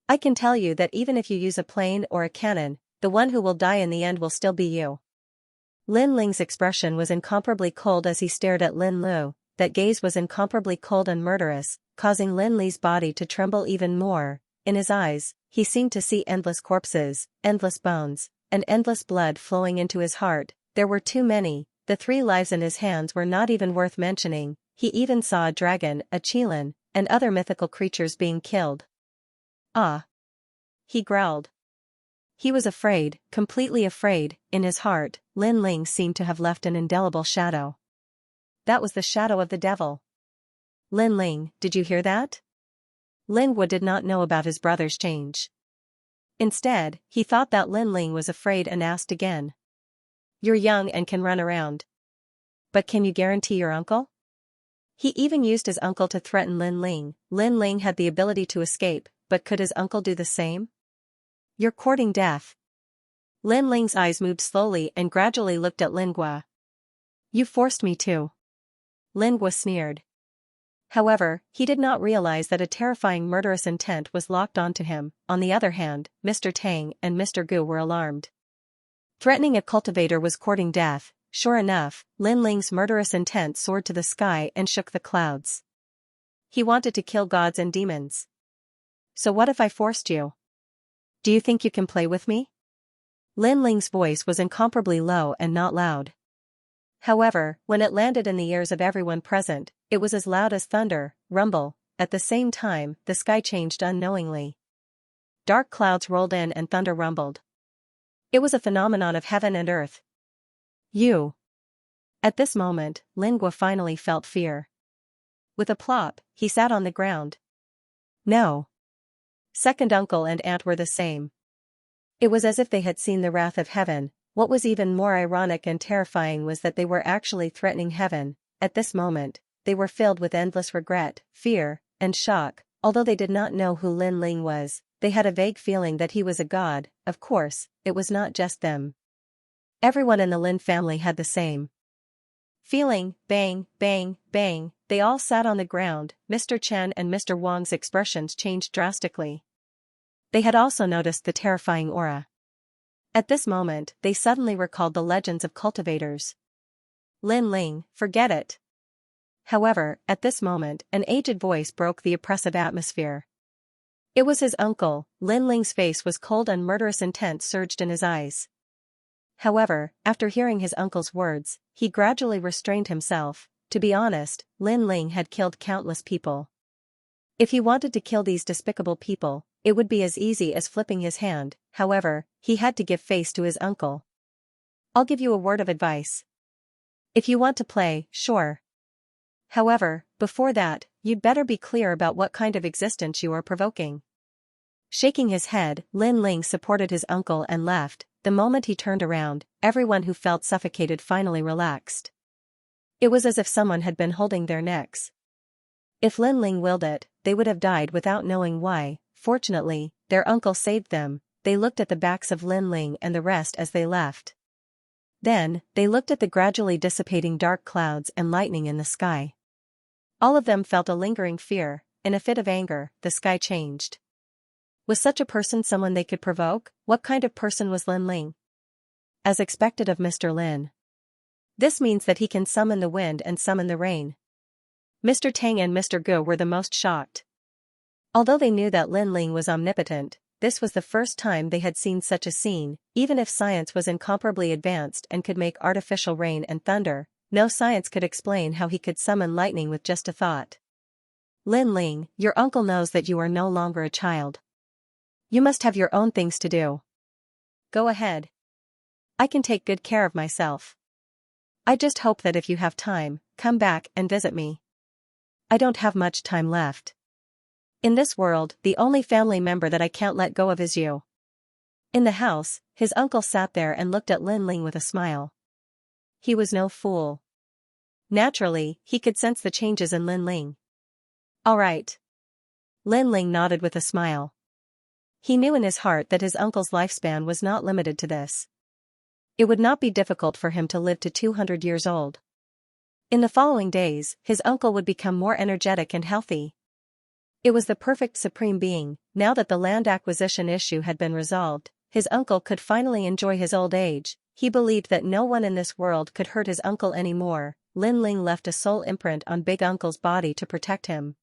I can tell you that even if you use a plane or a cannon, the one who will die in the end will still be you. Lin Ling's expression was incomparably cold as he stared at Lin Lu. That gaze was incomparably cold and murderous, causing Lin Li's body to tremble even more. In his eyes, he seemed to see endless corpses, endless bones, and endless blood flowing into his heart. There were too many. The 3 lives in his hands were not even worth mentioning. He even saw a dragon, a qilin, and other mythical creatures being killed. Ah! He growled. He was afraid, completely afraid. In his heart, Lin Ling seemed to have left an indelible shadow. That was the shadow of the devil. Lin Ling, did you hear that? Lingua did not know about his brother's change. Instead, he thought that Lin Ling was afraid and asked again. You're young and can run around. But can you guarantee your uncle? He even used his uncle to threaten Lin Ling. Lin Ling had the ability to escape, but could his uncle do the same? You're courting death. Lin Ling's eyes moved slowly and gradually looked at Lingua. You forced me to. Lingua sneered. However, he did not realize that a terrifying murderous intent was locked onto him. On the other hand, Mr. Tang and Mr. Gu were alarmed. Threatening a cultivator was courting death. Sure enough, Lin Ling's murderous intent soared to the sky and shook the clouds. He wanted to kill gods and demons. So what if I forced you? Do you think you can play with me? Lin Ling's voice was incomparably low and not loud. However, when it landed in the ears of everyone present, it was as loud as thunder, rumble. At the same time, the sky changed unknowingly. Dark clouds rolled in and thunder rumbled. It was a phenomenon of heaven and earth. You. At this moment, Lingua finally felt fear. With a plop, he sat on the ground. No. Second uncle and aunt were the same. It was as if they had seen the wrath of heaven. What was even more ironic and terrifying was that they were actually threatening heaven. At this moment, they were filled with endless regret, fear, and shock. Although they did not know who Lin Ling was, they had a vague feeling that he was a god. Of course, it was not just them. Everyone in the Lin family had the same feeling. Bang, bang, bang. They all sat on the ground. Mr. Chen and Mr. Wang's expressions changed drastically. They had also noticed the terrifying aura. At this moment, they suddenly recalled the legends of cultivators. Lin Ling, forget it. However, at this moment, an aged voice broke the oppressive atmosphere. It was his uncle. Lin Ling's face was cold and murderous intent surged in his eyes. However, after hearing his uncle's words, he gradually restrained himself. To be honest, Lin Ling had killed countless people. If he wanted to kill these despicable people, it would be as easy as flipping his hand. However, he had to give face to his uncle. I'll give you a word of advice. If you want to play, sure. However, before that, you'd better be clear about what kind of existence you are provoking. Shaking his head, Lin Ling supported his uncle and left. The moment he turned around, everyone who felt suffocated finally relaxed. It was as if someone had been holding their necks. If Lin Ling willed it, they would have died without knowing why. Fortunately, their uncle saved them. They looked at the backs of Lin Ling and the rest as they left. Then, they looked at the gradually dissipating dark clouds and lightning in the sky. All of them felt a lingering fear. In a fit of anger, the sky changed. Was such a person someone they could provoke? What kind of person was Lin Ling? As expected of Mr. Lin. This means that he can summon the wind and summon the rain. Mr. Tang and Mr. Gu were the most shocked. Although they knew that Lin Ling was omnipotent, this was the first time they had seen such a scene. Even if science was incomparably advanced and could make artificial rain and thunder, no science could explain how he could summon lightning with just a thought. Lin Ling, your uncle knows that you are no longer a child. You must have your own things to do. Go ahead. I can take good care of myself. I just hope that if you have time, come back and visit me. I don't have much time left. In this world, the only family member that I can't let go of is you. In the house, his uncle sat there and looked at Lin Ling with a smile. He was no fool. Naturally, he could sense the changes in Lin Ling. All right. Lin Ling nodded with a smile. He knew in his heart that his uncle's lifespan was not limited to this. It would not be difficult for him to live to 200 years old. In the following days, his uncle would become more energetic and healthy. It was the perfect supreme being. Now that the land acquisition issue had been resolved, his uncle could finally enjoy his old age. He believed that no one in this world could hurt his uncle anymore. Lin Ling left a soul imprint on Big Uncle's body to protect him.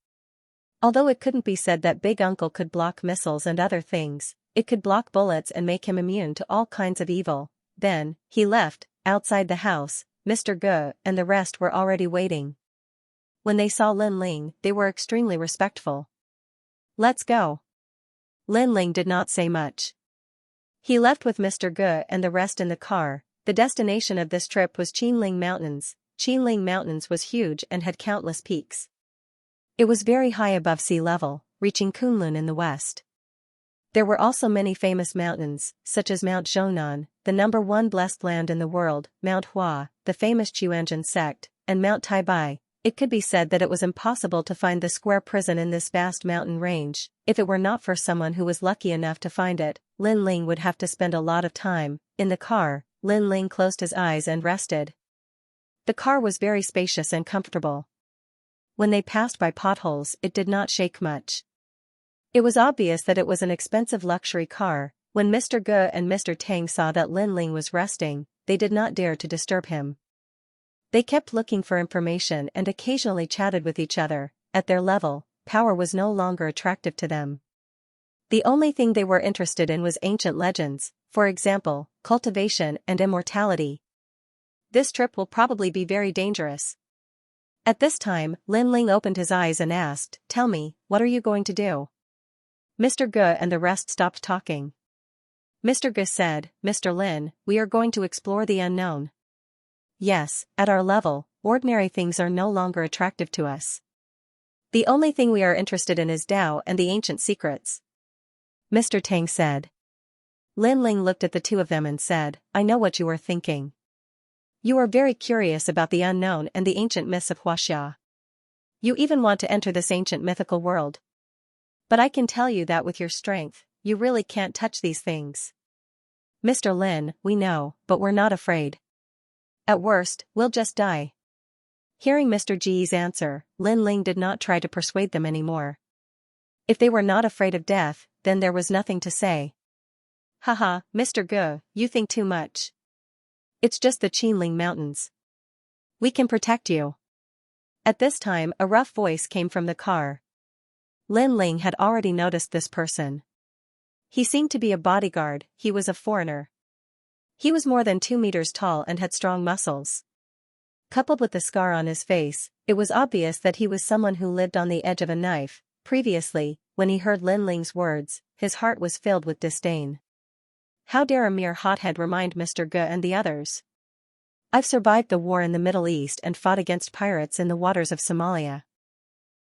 Although it couldn't be said that Big Uncle could block missiles and other things, it could block bullets and make him immune to all kinds of evil. Then, he left. Outside the house, Mr. Gu and the rest were already waiting. When they saw Lin Ling, they were extremely respectful. Let's go. Lin Ling did not say much. He left with Mr. Gu and the rest in the car. The destination of this trip was Qinling Mountains. Qinling Mountains was huge and had countless peaks. It was very high above sea level, reaching Kunlun in the west. There were also many famous mountains, such as Mount Zhonan, the #1 blessed land in the world, Mount Hua, the famous Chuanjin sect, and Mount Taibai. It could be said that it was impossible to find the square prison in this vast mountain range. If it were not for someone who was lucky enough to find it, Lin Ling would have to spend a lot of time. In the car, Lin Ling closed his eyes and rested. The car was very spacious and comfortable. When they passed by potholes, it did not shake much. It was obvious that it was an expensive luxury car. When Mr. Gu and Mr. Tang saw that Lin Ling was resting, they did not dare to disturb him. They kept looking for information and occasionally chatted with each other. At their level, power was no longer attractive to them. The only thing they were interested in was ancient legends, for example, cultivation and immortality. This trip will probably be very dangerous. At this time, Lin Ling opened his eyes and asked, "Tell me, what are you going to do?" Mr. Gu and the rest stopped talking. Mr. Gu said, "Mr. Lin, we are going to explore the unknown." Yes, at our level, ordinary things are no longer attractive to us. The only thing we are interested in is Tao and the ancient secrets. Mr. Tang said. Lin Ling looked at the two of them and said, "I know what you are thinking. You are very curious about the unknown and the ancient myths of Huaxia. You even want to enter this ancient mythical world. But I can tell you that with your strength, you really can't touch these things. Mr. Lin, we know, but we're not afraid. At worst, we'll just die." Hearing Mr. Ji's answer, Lin Ling did not try to persuade them anymore. If they were not afraid of death, then there was nothing to say. Haha, Mr. Gu, you think too much. It's just the Qinling Mountains. We can protect you. At this time, a rough voice came from the car. Lin Ling had already noticed this person. He seemed to be a bodyguard. He was a foreigner. He was more than 2 meters tall and had strong muscles. Coupled with the scar on his face, it was obvious that he was someone who lived on the edge of a knife. Previously, when he heard Lin Ling's words, his heart was filled with disdain. How dare a mere hothead remind Mr. Ge and the others? I've survived the war in the Middle East and fought against pirates in the waters of Somalia.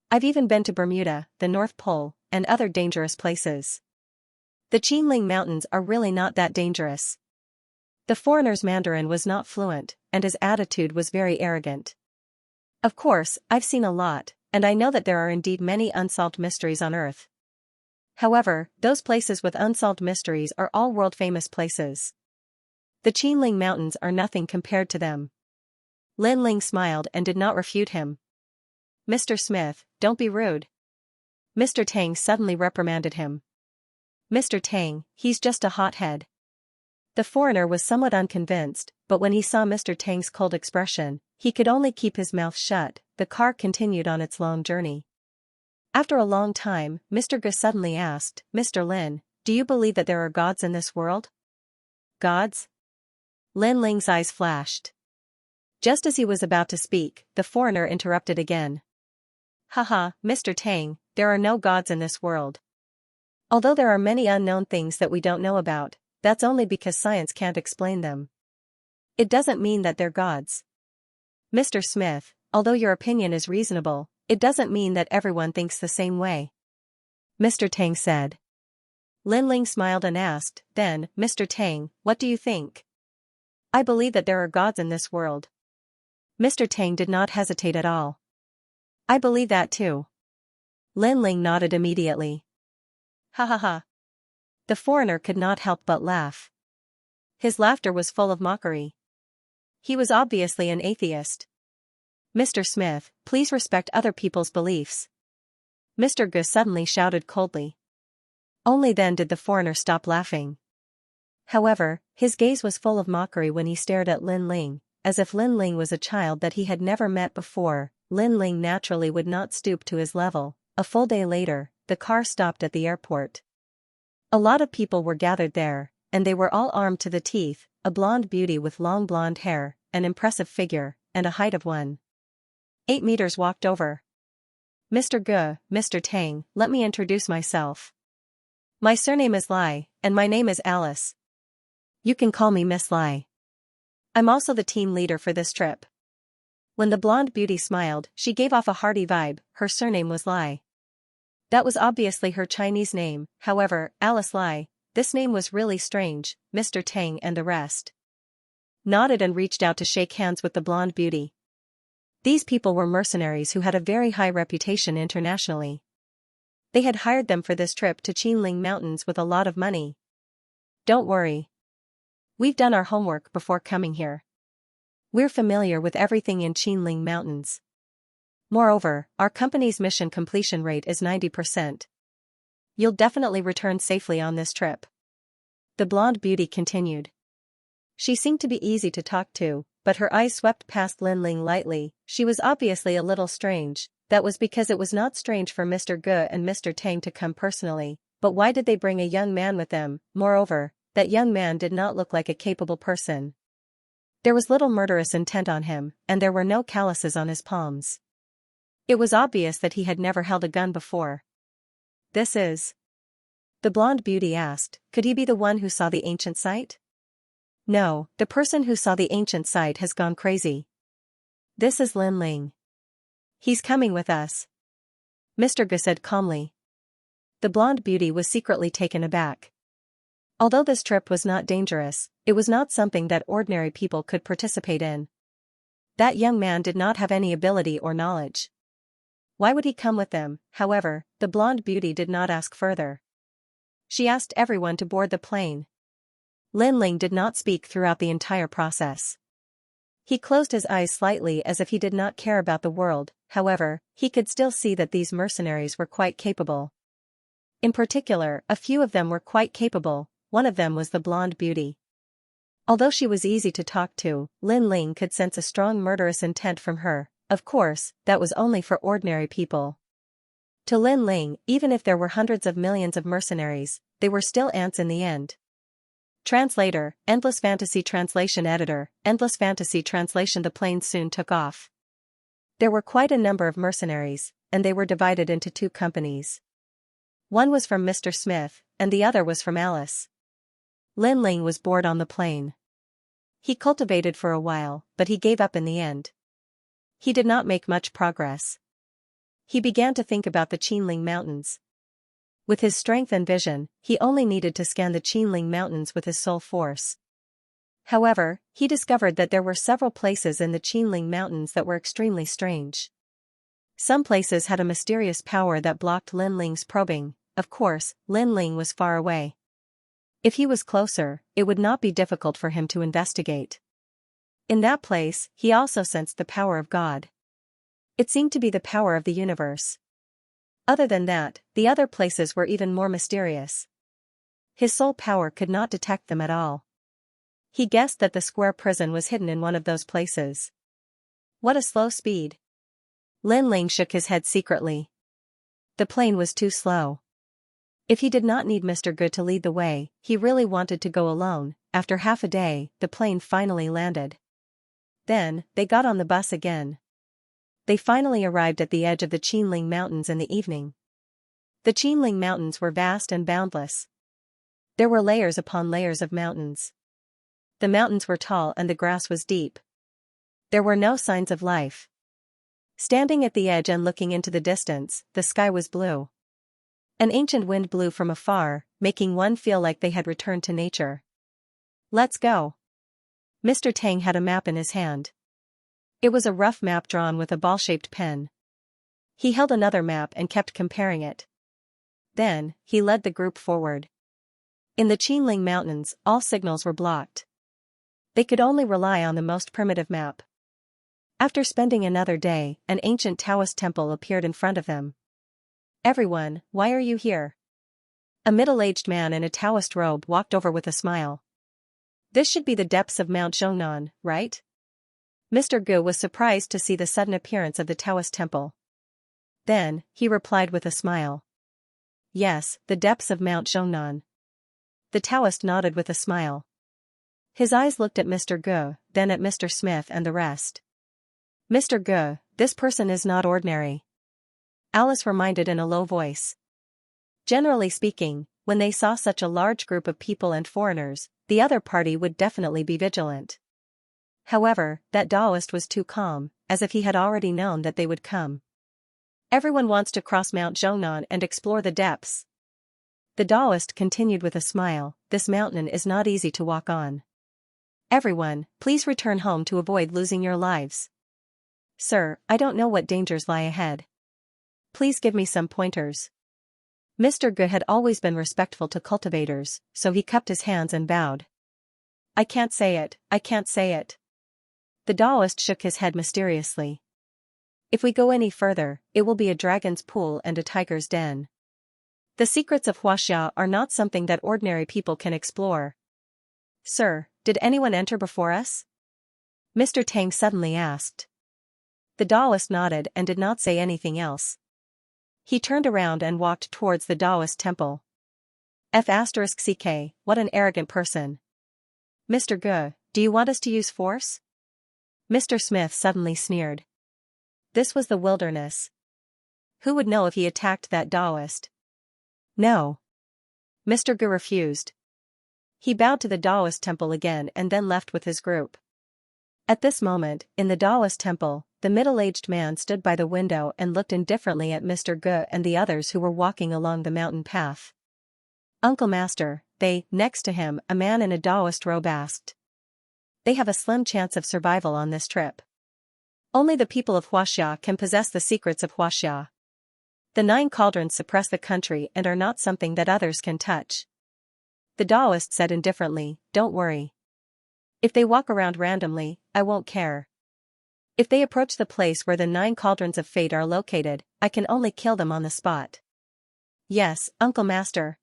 I've even been to Bermuda, the North Pole, and other dangerous places. The Qinling Mountains are really not that dangerous. The foreigner's Mandarin was not fluent, and his attitude was very arrogant. Of course, I've seen a lot, and I know that there are indeed many unsolved mysteries on Earth. However, those places with unsolved mysteries are all world-famous places. The Qinling Mountains are nothing compared to them. Lin Ling smiled and did not refute him. Mr. Smith, don't be rude. Mr. Tang suddenly reprimanded him. Mr. Tang, he's just a hothead. The foreigner was somewhat unconvinced, but when he saw Mr. Tang's cold expression, he could only keep his mouth shut. The car continued on its long journey. After a long time, Mr. Ge suddenly asked, Mr. Lin, do you believe that there are gods in this world? Gods? Lin Ling's eyes flashed. Just as he was about to speak, the foreigner interrupted again. Haha, Mr. Tang, there are no gods in this world. Although there are many unknown things that we don't know about, that's only because science can't explain them. It doesn't mean that they're gods. Mr. Smith, although your opinion is reasonable, it doesn't mean that everyone thinks the same way. Mr. Tang said. Lin Ling smiled and asked, then, Mr. Tang, what do you think? I believe that there are gods in this world. Mr. Tang did not hesitate at all. I believe that too. Lin Ling nodded immediately. Ha ha ha. The foreigner could not help but laugh. His laughter was full of mockery. He was obviously an atheist. Mr. Smith, please respect other people's beliefs. Mr. Ge suddenly shouted coldly. Only then did the foreigner stop laughing. However, his gaze was full of mockery when he stared at Lin Ling, as if Lin Ling was a child that he had never met before. Lin Ling naturally would not stoop to his level. A full day later, the car stopped at the airport. A lot of people were gathered there, and they were all armed to the teeth, a blonde beauty with long blonde hair, an impressive figure, and a height of 1.8 meters walked over. Mr. Ge, Mr. Tang, let me introduce myself. My surname is Lai, and my name is Alice. You can call me Miss Lai. I'm also the team leader for this trip. When the blonde beauty smiled, she gave off a hearty vibe. Her surname was Lai. That was obviously her Chinese name. However, Alice Lai, this name was really strange. Mr. Tang and the rest nodded and reached out to shake hands with the blonde beauty. These people were mercenaries who had a very high reputation internationally. They had hired them for this trip to Qinling Mountains with a lot of money. Don't worry. We've done our homework before coming here. We're familiar with everything in Qinling Mountains. Moreover, our company's mission completion rate is 90%. You'll definitely return safely on this trip. The blonde beauty continued. She seemed to be easy to talk to, but her eyes swept past Lin Ling lightly. She was obviously a little strange. That was because it was not strange for Mr. Ge and Mr. Tang to come personally, but why did they bring a young man with them? Moreover, that young man did not look like a capable person. There was little murderous intent on him, and there were no calluses on his palms. It was obvious that he had never held a gun before. This is? The blonde beauty asked, could he be the one who saw the ancient site? No, the person who saw the ancient site has gone crazy. This is Lin Ling. He's coming with us. Mr. Ge said calmly. The blonde beauty was secretly taken aback. Although this trip was not dangerous, it was not something that ordinary people could participate in. That young man did not have any ability or knowledge. Why would he come with them? However, the blonde beauty did not ask further. She asked everyone to board the plane. Lin Ling did not speak throughout the entire process. He closed his eyes slightly as if he did not care about the world. However, he could still see that these mercenaries were quite capable. In particular, a few of them were quite capable. One of them was the blonde beauty. Although she was easy to talk to, Lin Ling could sense a strong murderous intent from her. of course, that was only for ordinary people. To Lin Ling, even if there were hundreds of millions of mercenaries, they were still ants in the end. Translator, Endless Fantasy Translation Editor, Endless Fantasy Translation. The plane soon took off. There were quite a number of mercenaries, and they were divided into two companies. One was from Mr. Smith, and the other was from Alice. Lin Ling was bored on the plane. He cultivated for a while, but he gave up in the end. He did not make much progress. He began to think about the Qinling Mountains. With his strength and vision, he only needed to scan the Qinling Mountains with his sole force. However, he discovered that there were several places in the Qinling Mountains that were extremely strange. Some places had a mysterious power that blocked Lin Ling's probing. Of course, Lin Ling was far away. If he was closer, it would not be difficult for him to investigate. In that place, he also sensed the power of God. It seemed to be the power of the universe. Other than that, the other places were even more mysterious. His soul power could not detect them at all. He guessed that the square prison was hidden in one of those places. What a slow speed. Lin Ling shook his head secretly. The plane was too slow. If he did not need Mr. Good to lead the way, he really wanted to go alone. After half a day, the plane finally landed. Then, they got on the bus again. They finally arrived at the edge of the Qinling Mountains in the evening. The Qinling Mountains were vast and boundless. There were layers upon layers of mountains. The mountains were tall and the grass was deep. There were no signs of life. Standing at the edge and looking into the distance, the sky was blue. An ancient wind blew from afar, making one feel like they had returned to nature. Let's go. Mr. Tang had a map in his hand. It was a rough map drawn with a ball-shaped pen. He held another map and kept comparing it. Then, he led the group forward. In the Qinling Mountains, all signals were blocked. They could only rely on the most primitive map. After spending another day, an ancient Taoist temple appeared in front of them. Everyone, why are you here? A middle-aged man in a Taoist robe walked over with a smile. This should be the depths of Mount Zhongnan, right? Mr. Gu was surprised to see the sudden appearance of the Taoist temple. Then, he replied with a smile. Yes, the depths of Mount Zhongnan. The Taoist nodded with a smile. His eyes looked at Mr. Gu, then at Mr. Smith and the rest. Mr. Gu, this person is not ordinary. Alice reminded in a low voice. Generally speaking, when they saw such a large group of people and foreigners, the other party would definitely be vigilant. However, that Taoist was too calm, as if he had already known that they would come. Everyone wants to cross Mount Zhongnan and explore the depths. The Taoist continued with a smile, this mountain is not easy to walk on. Everyone, please return home to avoid losing your lives. Sir, I don't know what dangers lie ahead. Please give me some pointers. Mr. Gu had always been respectful to cultivators, so he cupped his hands and bowed. I can't say it, I can't say it. The Taoist shook his head mysteriously. If we go any further, it will be a dragon's pool and a tiger's den. The secrets of Huaxia are not something that ordinary people can explore. Sir, did anyone enter before us? Mr. Tang suddenly asked. The Taoist nodded and did not say anything else. He turned around and walked towards the Taoist temple. F***ck, what an arrogant person. Mr. Gu, do you want us to use force? Mr. Smith suddenly sneered. This was the wilderness. Who would know if he attacked that Taoist? No. Mr. Gu refused. He bowed to the Taoist temple again and then left with his group. At this moment, in the Taoist temple, the middle-aged man stood by the window and looked indifferently at Mr. Gu and the others who were walking along the mountain path. Uncle Master, next to him, a man in a Taoist robe asked. They have a slim chance of survival on this trip. Only the people of Huaxia can possess the secrets of Huaxia. The 9 cauldrons suppress the country and are not something that others can touch. The Taoist said indifferently, don't worry. If they walk around randomly, I won't care. If they approach the place where the 9 cauldrons of fate are located, I can only kill them on the spot. Yes, Uncle Master.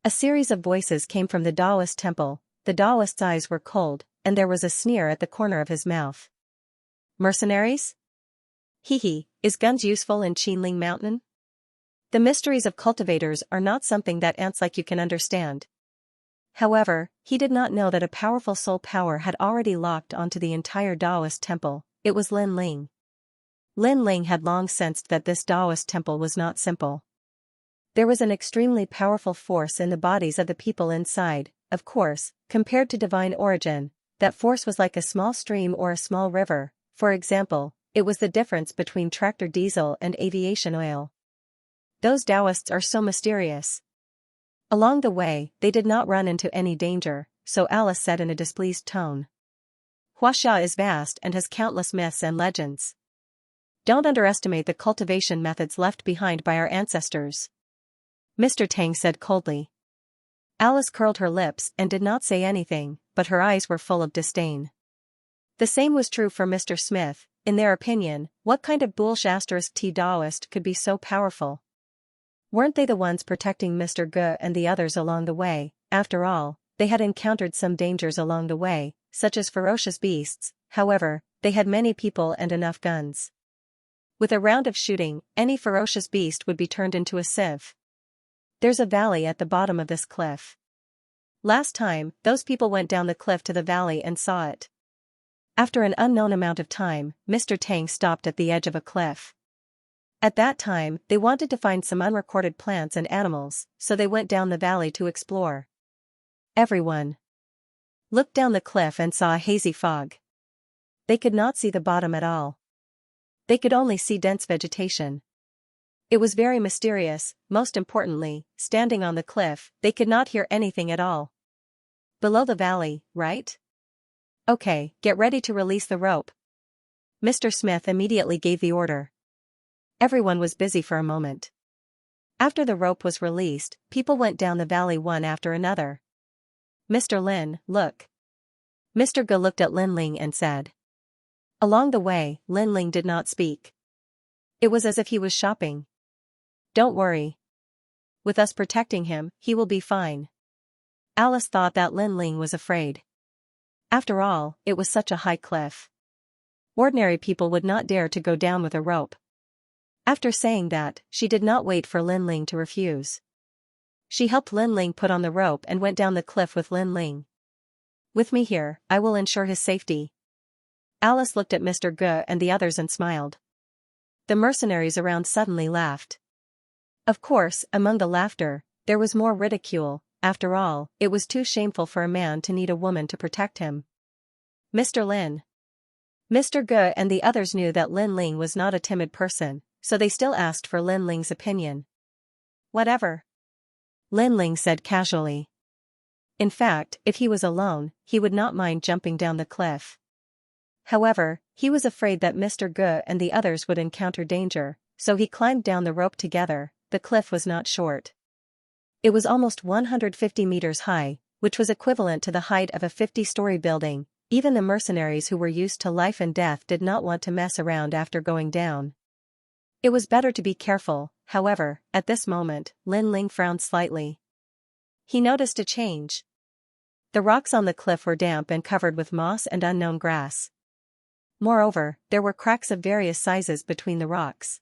A series of voices came from the Taoist temple. The Taoist's eyes were cold, and there was a sneer at the corner of his mouth. Mercenaries? Hee, is guns useful in Qinling Mountain? The mysteries of cultivators are not something that ants like you can understand. However, he did not know that a powerful soul power had already locked onto the entire Taoist temple. It was Lin Ling. Lin Ling had long sensed that this Taoist temple was not simple. There was an extremely powerful force in the bodies of the people inside. Of course, compared to divine origin, that force was like a small stream or a small river. For example, it was the difference between tractor diesel and aviation oil. Those Taoists are so mysterious. Along the way, they did not run into any danger, so Alice said in a displeased tone. Huaxia is vast and has countless myths and legends. Don't underestimate the cultivation methods left behind by our ancestors, Mr. Tang said coldly. Alice curled her lips and did not say anything, but her eyes were full of disdain. The same was true for Mr. Smith. In their opinion, what kind of bullshit Taoist could be so powerful? Weren't they the ones protecting Mr. Ge and the others along the way? After all, they had encountered some dangers along the way, such as ferocious beasts. However, they had many people and enough guns. With a round of shooting, any ferocious beast would be turned into a sieve. There's a valley at the bottom of this cliff. Last time, those people went down the cliff to the valley and saw it. After an unknown amount of time, Mr. Tang stopped at the edge of a cliff. At that time, they wanted to find some unrecorded plants and animals, so they went down the valley to explore. Everyone looked down the cliff and saw a hazy fog. They could not see the bottom at all. They could only see dense vegetation. It was very mysterious. Most importantly, standing on the cliff, they could not hear anything at all. Below the valley, right? Okay, get ready to release the rope. Mr. Smith immediately gave the order. Everyone was busy for a moment. After the rope was released, people went down the valley one after another. Mr. Lin, look. Mr. Ge looked at Lin Ling and said. Along the way, Lin Ling did not speak. It was as if he was shopping. Don't worry. With us protecting him, he will be fine. Alice thought that Lin Ling was afraid. After all, it was such a high cliff. Ordinary people would not dare to go down with a rope. After saying that, she did not wait for Lin Ling to refuse. She helped Lin Ling put on the rope and went down the cliff with Lin Ling. With me here, I will ensure his safety. Alice looked at Mr. Ge and the others and smiled. The mercenaries around suddenly laughed. Of course, among the laughter, there was more ridicule. After all, it was too shameful for a man to need a woman to protect him. Mr. Lin. Mr. Ge and the others knew that Lin Ling was not a timid person, so they still asked for Lin Ling's opinion. Whatever. Lin Ling said casually. In fact, if he was alone, he would not mind jumping down the cliff. However, he was afraid that Mr. Ge and the others would encounter danger, so he climbed down the rope together. The cliff was not short. It was almost 150 meters high, which was equivalent to the height of a 50-story building. Even the mercenaries who were used to life and death did not want to mess around after going down. It was better to be careful. However, at this moment, Lin Ling frowned slightly. He noticed a change. The rocks on the cliff were damp and covered with moss and unknown grass. Moreover, there were cracks of various sizes between the rocks.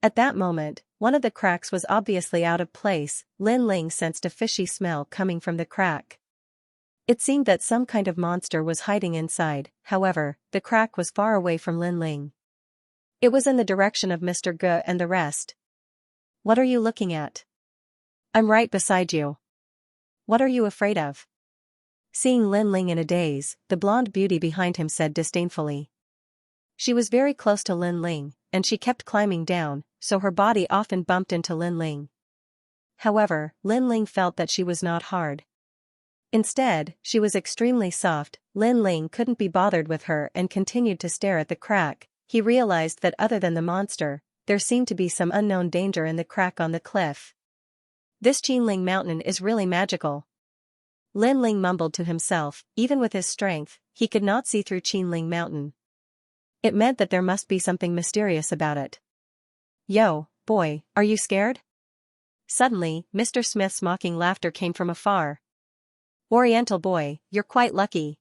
At that moment, one of the cracks was obviously out of place. Lin Ling sensed a fishy smell coming from the crack. It seemed that some kind of monster was hiding inside. However, the crack was far away from Lin Ling. It was in the direction of Mr. Ge and the rest. What are you looking at? I'm right beside you. What are you afraid of? Seeing Lin Ling in a daze, the blonde beauty behind him said disdainfully. She was very close to Lin Ling, and she kept climbing down, so her body often bumped into Lin Ling. However, Lin Ling felt that she was not hard. Instead, she was extremely soft. Lin Ling couldn't be bothered with her and continued to stare at the crack. He realized that other than the monster, there seemed to be some unknown danger in the crack on the cliff. This Qinling Mountain is really magical. Lin Ling mumbled to himself. Even with his strength, he could not see through Qinling Mountain. It meant that there must be something mysterious about it. Yo, boy, are you scared? Suddenly, Mr. Smith's mocking laughter came from afar. Oriental boy, you're quite lucky.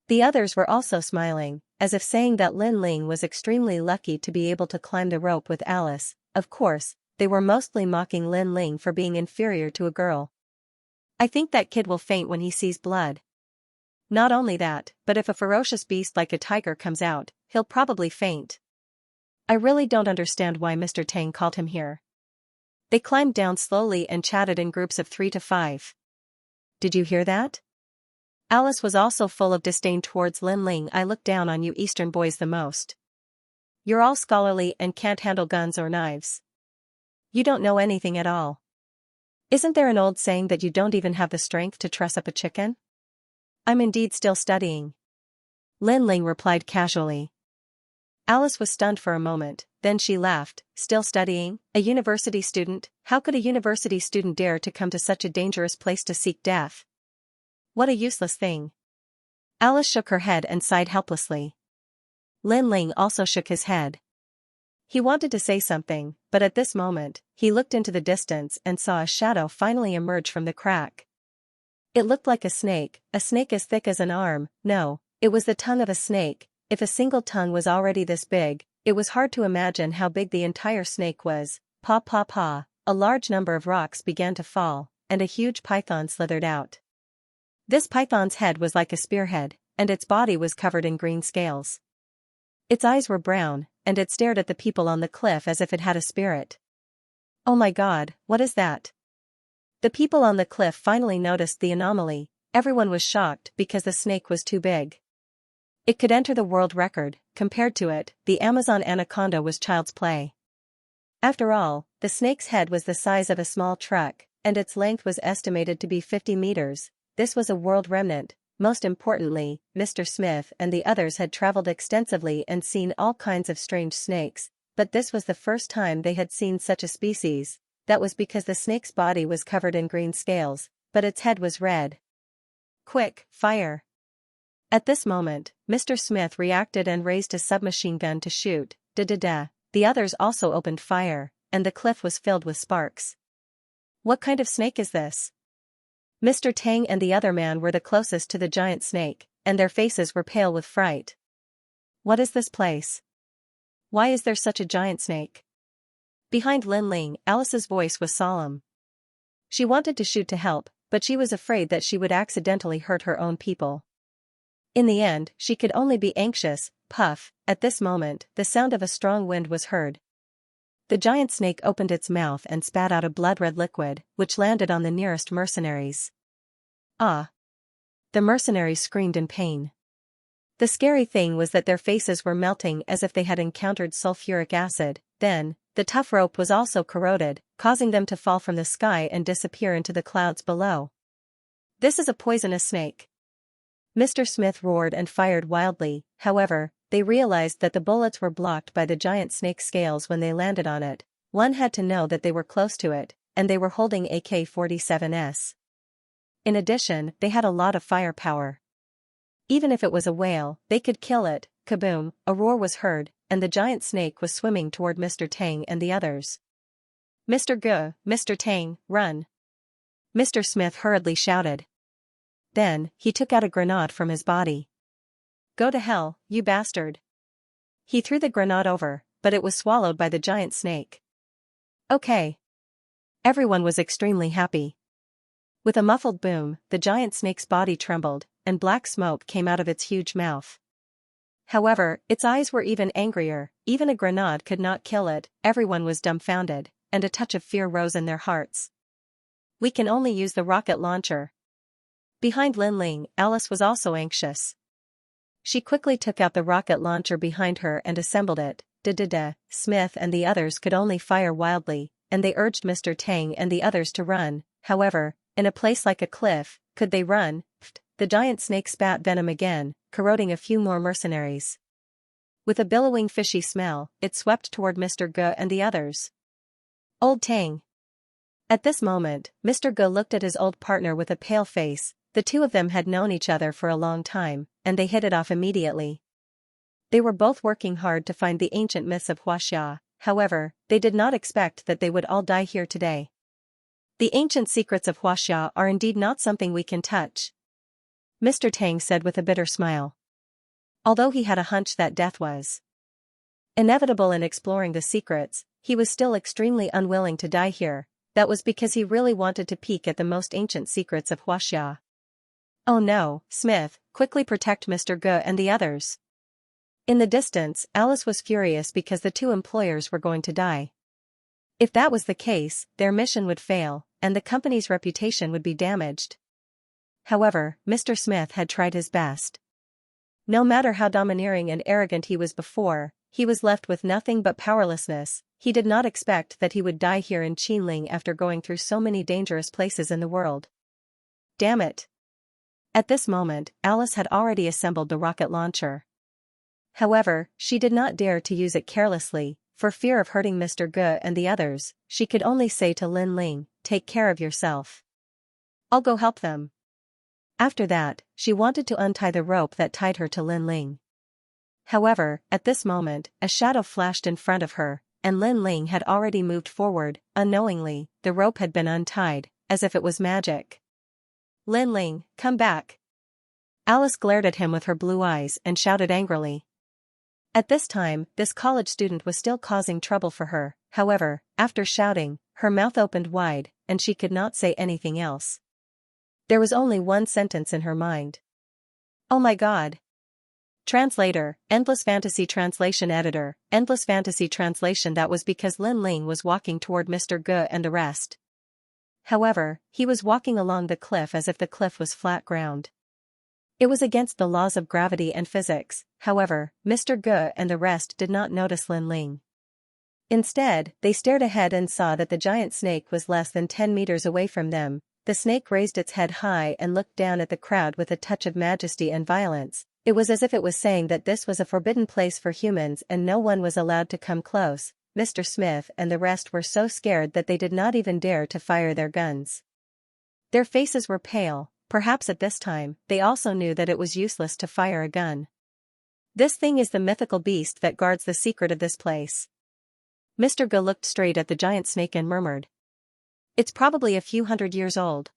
The others were also smiling. as if saying that Lin Ling was extremely lucky to be able to climb the rope with Alice. Of course, they were mostly mocking Lin Ling for being inferior to a girl. I think that kid will faint when he sees blood. Not only that, but if a ferocious beast like a tiger comes out, he'll probably faint. I really don't understand why Mr. Tang called him here. They climbed down slowly and chatted in groups of 3 to 5. Did you hear that? Alice was also full of disdain towards Lin Ling. I look down on you Eastern boys the most. You're all scholarly and can't handle guns or knives. You don't know anything at all. Isn't there an old saying that you don't even have the strength to truss up a chicken? I'm indeed still studying. Lin Ling replied casually. Alice was stunned for a moment, then she laughed. Still studying? A university student? How could a university student dare to come to such a dangerous place to seek death? What a useless thing. Alice shook her head and sighed helplessly. Lin Ling also shook his head. He wanted to say something, but at this moment, he looked into the distance and saw a shadow finally emerge from the crack. It looked like a snake as thick as an arm. No, it was the tongue of a snake. If a single tongue was already this big, it was hard to imagine how big the entire snake was. Pa pa pa, a large number of rocks began to fall, and a huge python slithered out. This python's head was like a spearhead, and its body was covered in green scales. Its eyes were brown, and it stared at the people on the cliff as if it had a spirit. Oh my God, what is that? The people on the cliff finally noticed the anomaly. Everyone was shocked because the snake was too big. It could enter the world record. Compared to it, the Amazon anaconda was child's play. After all, the snake's head was the size of a small truck, and its length was estimated to be 50 meters. This was a world remnant. Most importantly, Mr. Smith and the others had traveled extensively and seen all kinds of strange snakes, but this was the first time they had seen such a species. That was because the snake's body was covered in green scales, but its head was red. Quick, fire! At this moment, Mr. Smith reacted and raised a submachine gun to shoot. Da-da-da. The others also opened fire, and the cliff was filled with sparks. What kind of snake is this? Mr. Tang and the other man were the closest to the giant snake, and their faces were pale with fright. What is this place? Why is there such a giant snake? Behind Lin Ling, Alice's voice was solemn. She wanted to shoot to help, but she was afraid that she would accidentally hurt her own people. In the end, she could only be anxious. Puff. At this moment, the sound of a strong wind was heard. The giant snake opened its mouth and spat out a blood-red liquid, which landed on the nearest mercenaries. Ah! The mercenaries screamed in pain. The scary thing was that their faces were melting as if they had encountered sulfuric acid. Then, the tough rope was also corroded, causing them to fall from the sky and disappear into the clouds below. This is a poisonous snake. Mr. Smith roared and fired wildly. However, they realized that the bullets were blocked by the giant snake's scales when they landed on it. One had to know that they were close to it, and they were holding AK-47s. In addition, they had a lot of firepower. Even if it was a whale, they could kill it. Kaboom! A roar was heard, and the giant snake was swimming toward Mr. Tang and the others. Mr. Tang, run! Mr. Smith hurriedly shouted. Then, he took out a grenade from his body. Go to hell, you bastard! He threw the grenade over, but it was swallowed by the giant snake. Okay. Everyone was extremely happy. With a muffled boom, the giant snake's body trembled, and black smoke came out of its huge mouth. However, its eyes were even angrier. Even a grenade could not kill it. Everyone was dumbfounded, and a touch of fear rose in their hearts. We can only use the rocket launcher. Behind Lin Ling, Alice was also anxious. She quickly took out the rocket launcher behind her and assembled it. Da-da-da. Smith and the others could only fire wildly, and they urged Mr. Tang and the others to run. However, in a place like a cliff, could they run? The giant snake spat venom again, corroding a few more mercenaries. With a billowing fishy smell, it swept toward Mr. Ge and the others. Old Tang. At this moment, Mr. Ge looked at his old partner with a pale face. The two of them had known each other for a long time, and they hit it off immediately. They were both working hard to find the ancient myths of Xianxia. However, they did not expect that they would all die here today. The ancient secrets of Xianxia are indeed not something we can touch, Mr. Tang said with a bitter smile. Although he had a hunch that death was inevitable in exploring the secrets, he was still extremely unwilling to die here. That was because he really wanted to peek at the most ancient secrets of Xianxia. Oh no, Smith, quickly protect Mr. Ge and the others. In the distance, Alice was furious because the two employers were going to die. If that was the case, their mission would fail, and the company's reputation would be damaged. However, Mr. Smith had tried his best. No matter how domineering and arrogant he was before, he was left with nothing but powerlessness. He did not expect that he would die here in Qinling after going through so many dangerous places in the world. Damn it! At this moment, Alice had already assembled the rocket launcher. However, she did not dare to use it carelessly, for fear of hurting Mr. Ge and the others. She could only say to Lin Ling, "Take care of yourself. I'll go help them." After that, she wanted to untie the rope that tied her to Lin Ling. However, at this moment, a shadow flashed in front of her, and Lin Ling had already moved forward. Unknowingly, the rope had been untied, as if it was magic. "Lin Ling, come back!" Alice glared at him with her blue eyes and shouted angrily. At this time, this college student was still causing trouble for her. However, after shouting, her mouth opened wide, and she could not say anything else. There was only one sentence in her mind. "Oh my God!" Translator, Endless Fantasy Translation Editor, Endless Fantasy Translation. That was because Lin Ling was walking toward Mr. Ge and the rest. However, he was walking along the cliff as if the cliff was flat ground. It was against the laws of gravity and physics. However, Mr. Ge and the rest did not notice Lin Ling. Instead, they stared ahead and saw that the giant snake was less than 10 meters away from them. The snake raised its head high and looked down at the crowd with a touch of majesty and violence. It was as if it was saying that this was a forbidden place for humans and no one was allowed to come close. Mr. Smith and the rest were so scared that they did not even dare to fire their guns. Their faces were pale. Perhaps at this time, they also knew that it was useless to fire a gun. "This thing is the mythical beast that guards the secret of this place." Mr. Ge looked straight at the giant snake and murmured, "It's probably a few hundred years old."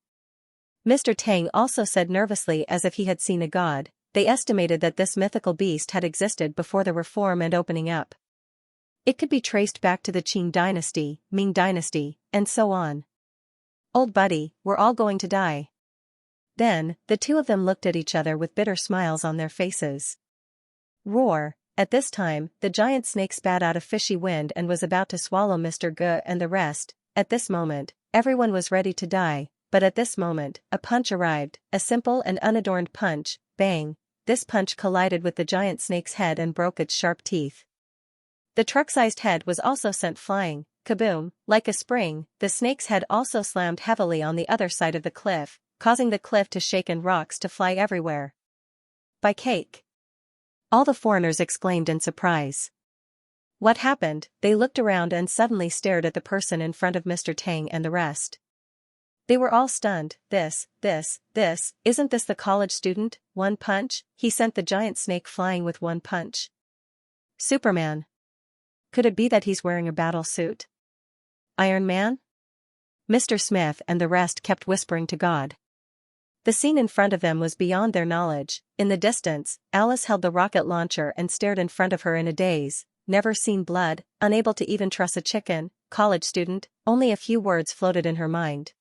Mr. Tang also said nervously as if he had seen a god. They estimated that this mythical beast had existed before the reform and opening up. It could be traced back to the Qing dynasty, Ming dynasty, and so on. "Old buddy, we're all going to die." Then, the two of them looked at each other with bitter smiles on their faces. Roar! At this time, the giant snake spat out a fishy wind and was about to swallow Mr. Ge and the rest. At this moment, everyone was ready to die, but at this moment, a punch arrived, a simple and unadorned punch. Bang! This punch collided with the giant snake's head and broke its sharp teeth. The truck-sized head was also sent flying. Kaboom! Like a spring, the snake's head also slammed heavily on the other side of the cliff, causing the cliff to shake and rocks to fly everywhere. "By cake!" all the foreigners exclaimed in surprise. What happened? They looked around and suddenly stared at the person in front of Mr. Tang and the rest. They were all stunned. Isn't this the college student? One punch? He sent the giant snake flying with one punch. Superman. Could it be that he's wearing a battle suit? Iron Man? Mr. Smith and the rest kept whispering to God. The scene in front of them was beyond their knowledge. In the distance, Alice held the rocket launcher and stared in front of her in a daze. Never seen blood, unable to even truss a chicken, college student, only a few words floated in her mind.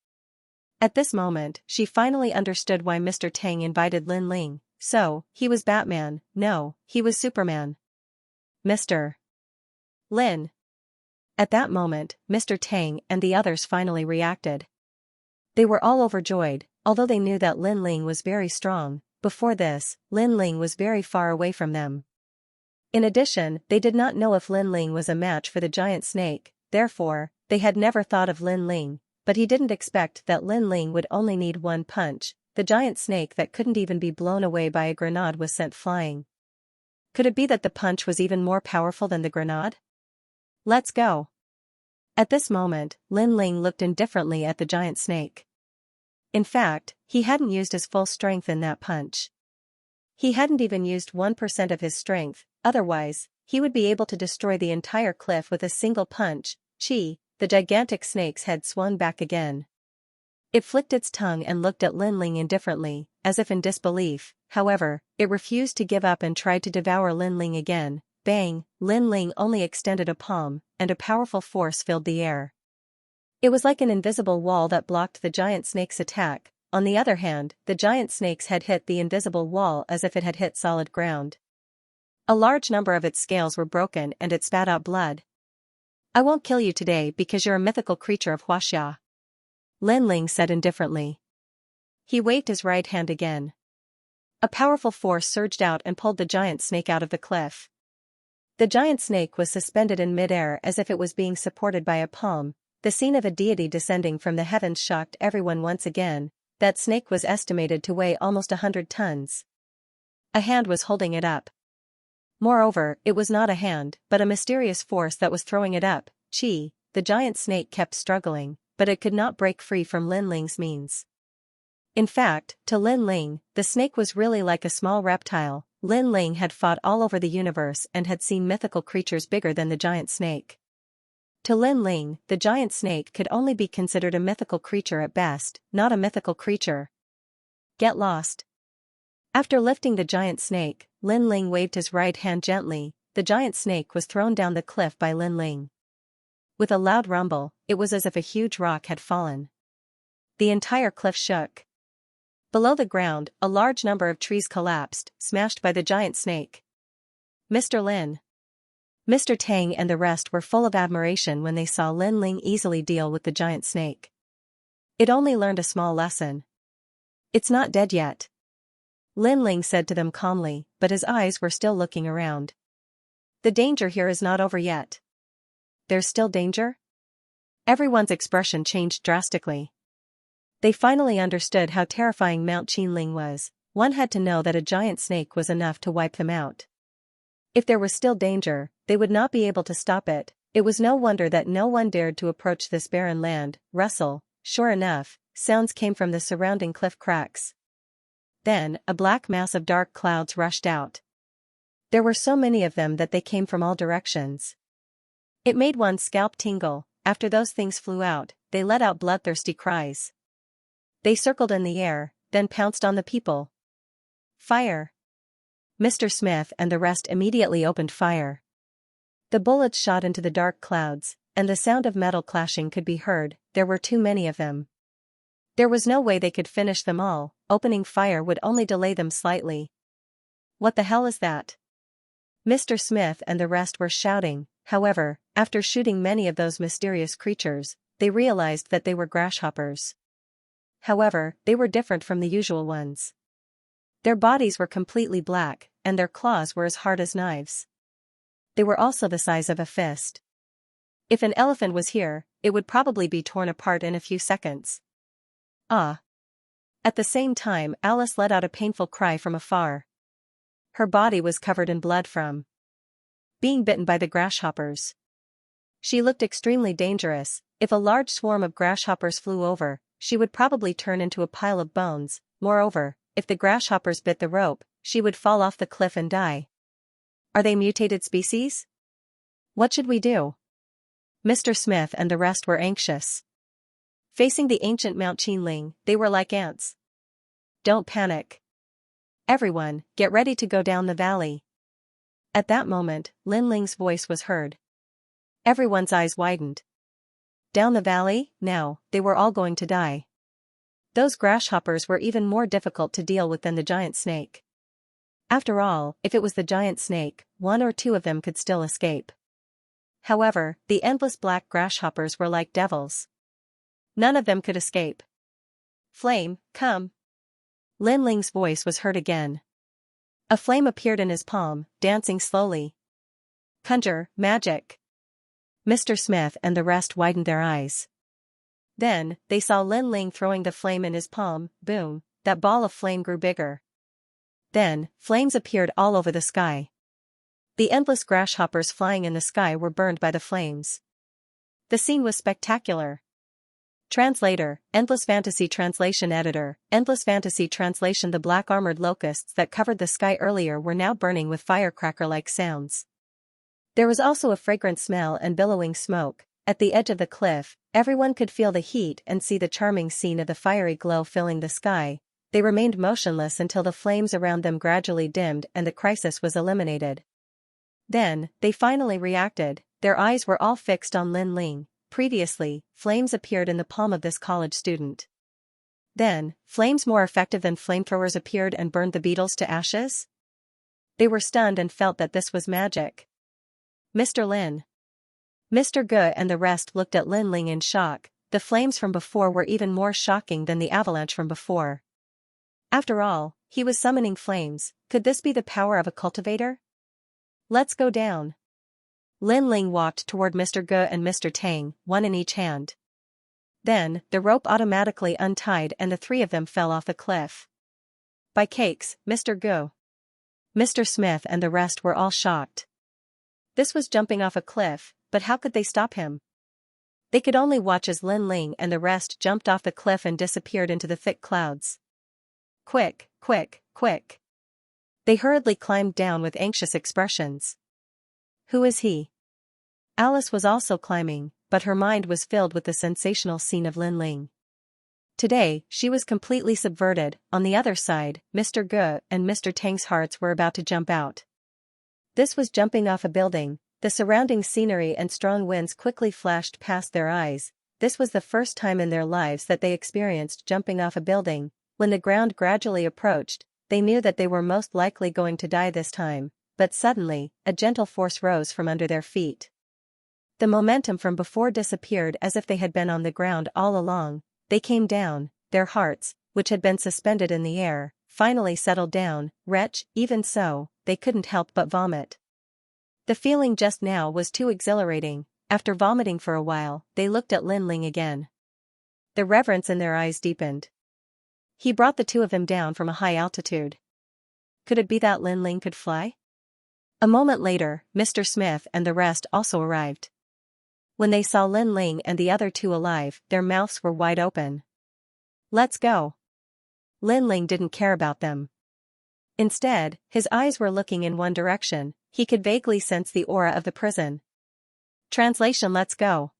At this moment, she finally understood why Mr. Tang invited Lin Ling. So, he was Batman. No, he was Superman. Mr. Lin. At that moment, Mr. Tang and the others finally reacted. They were all overjoyed, although they knew that Lin Ling was very strong. Before this, Lin Ling was very far away from them. In addition, they did not know if Lin Ling was a match for the giant snake, therefore, they had never thought of Lin Ling. But he didn't expect that Lin Ling would only need one punch. The giant snake that couldn't even be blown away by a grenade was sent flying. Could it be that the punch was even more powerful than the grenade? Let's go. At this moment, Lin Ling looked indifferently at the giant snake. In fact, he hadn't used his full strength in that punch. He hadn't even used 1% of his strength, otherwise, he would be able to destroy the entire cliff with a single punch. The gigantic snake's head swung back again. It flicked its tongue and looked at Lin Ling indifferently, as if in disbelief. however, it refused to give up and tried to devour Lin Ling again. Bang! Lin Ling only extended a palm, and a powerful force filled the air. It was like an invisible wall that blocked the giant snake's attack. On the other hand, the giant snake's head hit the invisible wall as if it had hit solid ground. A large number of its scales were broken and it spat out blood. "I won't kill you today because you're a mythical creature of Xianxia," Lin Ling said indifferently. He waved his right hand again. A powerful force surged out and pulled the giant snake out of the cliff. The giant snake was suspended in midair as if it was being supported by a palm. The scene of a deity descending from the heavens shocked everyone once again. That snake was estimated to weigh almost 100 tons. A hand was holding it up. Moreover, it was not a hand, but a mysterious force that was throwing it up. The giant snake kept struggling, but it could not break free from Lin Ling's means. In fact, to Lin Ling, the snake was really like a small reptile. Lin Ling had fought all over the universe and had seen mythical creatures bigger than the giant snake. To Lin Ling, the giant snake could only be considered a mythical creature at best, not a mythical creature. "Get lost." After lifting the giant snake, Lin Ling waved his right hand gently. The giant snake was thrown down the cliff by Lin Ling. With a loud rumble, it was as if a huge rock had fallen. The entire cliff shook. Below the ground, a large number of trees collapsed, smashed by the giant snake. Mr. Lin, Mr. Tang and the rest were full of admiration when they saw Lin Ling easily deal with the giant snake. It only learned a small lesson. "It's not dead yet," Lin Ling said to them calmly, but his eyes were still looking around. "The danger here is not over yet." "There's still danger?" Everyone's expression changed drastically. They finally understood how terrifying Mount Qinling was. One had to know that a giant snake was enough to wipe them out. If there was still danger, they would not be able to stop it. It was no wonder that no one dared to approach this barren land. Rustle, sure enough, sounds came from the surrounding cliff cracks. Then, a black mass of dark clouds rushed out. There were so many of them that they came from all directions. It made one's scalp tingle. After those things flew out, they let out bloodthirsty cries. They circled in the air, then pounced on the people. "Fire!" Mr. Smith and the rest immediately opened fire. The bullets shot into the dark clouds, and the sound of metal clashing could be heard. There were too many of them. There was no way they could finish them all. Opening fire would only delay them slightly. "What the hell is that?" Mr. Smith and the rest were shouting. However, after shooting many of those mysterious creatures, they realized that they were grasshoppers. However, they were different from the usual ones. Their bodies were completely black, and their claws were as hard as knives. They were also the size of a fist. If an elephant was here, it would probably be torn apart in a few seconds. "Ah!" At the same time, Alice let out a painful cry from afar. Her body was covered in blood from being bitten by the grasshoppers. She looked extremely dangerous. If a large swarm of grasshoppers flew over, she would probably turn into a pile of bones. Moreover, if the grasshoppers bit the rope, she would fall off the cliff and die. "Are they mutated species? What should we do?" Mr. Smith and the rest were anxious. Facing the ancient Mount Qinling, they were like ants. "Don't panic. Everyone, get ready to go down the valley." At that moment, Lin Ling's voice was heard. Everyone's eyes widened. Down the valley? Now, they were all going to die. Those grasshoppers were even more difficult to deal with than the giant snake. After all, if it was the giant snake, one or two of them could still escape. However, the endless black grasshoppers were like devils. None of them could escape. "Flame, come." Lin Ling's voice was heard again. A flame appeared in his palm, dancing slowly. "Conjure, magic." Mr. Smith and the rest widened their eyes. Then, they saw Lin Ling throwing the flame in his palm. Boom, that ball of flame grew bigger. Then, flames appeared all over the sky. The endless grasshoppers flying in the sky were burned by the flames. The scene was spectacular. Translator, Endless Fantasy Translation Editor, Endless Fantasy Translation. The black armored locusts that covered the sky earlier were now burning with firecracker-like sounds. There was also a fragrant smell and billowing smoke. At the edge of the cliff, everyone could feel the heat and see the charming scene of the fiery glow filling the sky. They remained motionless until the flames around them gradually dimmed and the crisis was eliminated. Then, they finally reacted. Their eyes were all fixed on Lin Ling. Previously, flames appeared in the palm of this college student. Then, flames more effective than flamethrowers appeared and burned the beetles to ashes? They were stunned and felt that this was magic. Mr. Lin. Mr. Ge and the rest looked at Lin Ling in shock. The flames from before were even more shocking than the avalanche from before. After all, he was summoning flames. Could this be the power of a cultivator? Let's go down. Lin Ling walked toward Mr. Ge and Mr. Tang, one in each hand. Then, the rope automatically untied and the three of them fell off the cliff. By cakes, Mr. Ge, Mr. Smith and the rest were all shocked. This was jumping off a cliff, but how could they stop him? They could only watch as Lin Ling and the rest jumped off the cliff and disappeared into the thick clouds. Quick, quick, quick. They hurriedly climbed down with anxious expressions. Who is he? Alice was also climbing, but her mind was filled with the sensational scene of Lin Ling. Today, she was completely subverted. On the other side, Mr. Ge and Mr. Tang's hearts were about to jump out. This was jumping off a building. The surrounding scenery and strong winds quickly flashed past their eyes. This was the first time in their lives that they experienced jumping off a building. When the ground gradually approached, they knew that they were most likely going to die this time, but suddenly, a gentle force rose from under their feet. The momentum from before disappeared as if they had been on the ground all along. They came down, their hearts, which had been suspended in the air, finally settled down. Wretch, even so, they couldn't help but vomit. The feeling just now was too exhilarating. After vomiting for a while, they looked at Lin Ling again. The reverence in their eyes deepened. He brought the two of them down from a high altitude. Could it be that Lin Ling could fly? A moment later, Mr. Smith and the rest also arrived. When they saw Lin Ling and the other two alive, their mouths were wide open. Let's go. Lin Ling didn't care about them. Instead, his eyes were looking in one direction. He could vaguely sense the aura of the prison. Translation: let's go.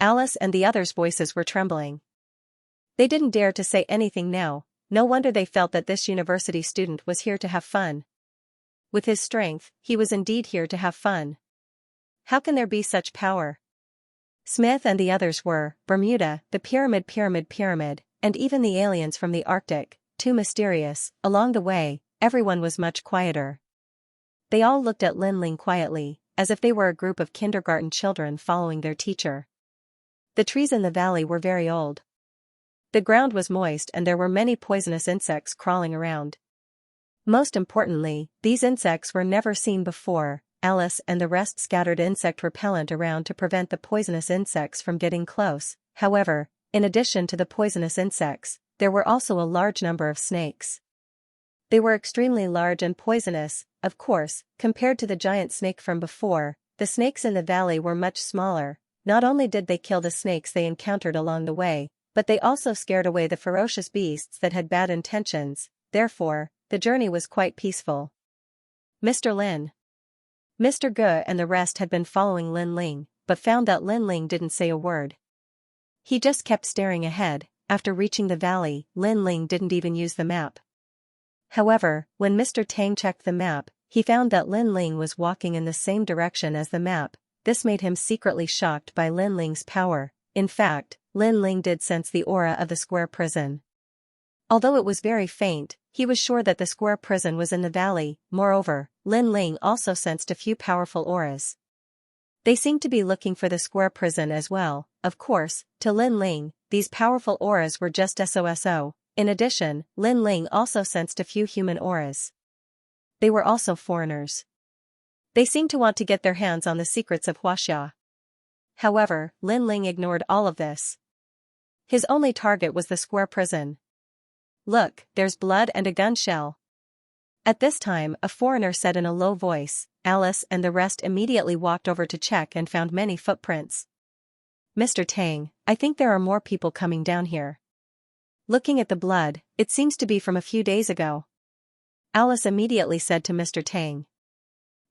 Alice and the others' voices were trembling. They didn't dare to say anything now. No wonder they felt that this university student was here to have fun. With his strength, he was indeed here to have fun. How can there be such power? Smith and the others were, Bermuda, the pyramid, and even the aliens from the Arctic, too mysterious. Along the way, everyone was much quieter. They all looked at Lin Ling quietly, as if they were a group of kindergarten children following their teacher. The trees in the valley were very old. The ground was moist and there were many poisonous insects crawling around. Most importantly, these insects were never seen before. Alice and the rest scattered insect repellent around to prevent the poisonous insects from getting close. However, in addition to the poisonous insects, there were also a large number of snakes. They were extremely large and poisonous. Of course, compared to the giant snake from before, the snakes in the valley were much smaller. Not only did they kill the snakes they encountered along the way, but they also scared away the ferocious beasts that had bad intentions. Therefore, the journey was quite peaceful. Mr. Lin. Mr. Ge and the rest had been following Lin Ling, but found that Lin Ling didn't say a word. He just kept staring ahead. After reaching the valley, Lin Ling didn't even use the map. However, when Mr. Tang checked the map, he found that Lin Ling was walking in the same direction as the map. This made him secretly shocked by Lin Ling's power. In fact, Lin Ling did sense the aura of the square prison. Although it was very faint, he was sure that the square prison was in the valley. Moreover, Lin Ling also sensed a few powerful auras. They seemed to be looking for the square prison as well. Of course, to Lin Ling, these powerful auras were just SOSO. In addition, Lin Ling also sensed a few human auras. They were also foreigners. They seemed to want to get their hands on the secrets of Xianxia. However, Lin Ling ignored all of this. His only target was the square prison. Look, there's blood and a gun shell. At this time, a foreigner said in a low voice. Alice and the rest immediately walked over to check and found many footprints. Mr. Tang, I think there are more people coming down here. Looking at the blood, it seems to be from a few days ago. Alice immediately said to Mr. Tang.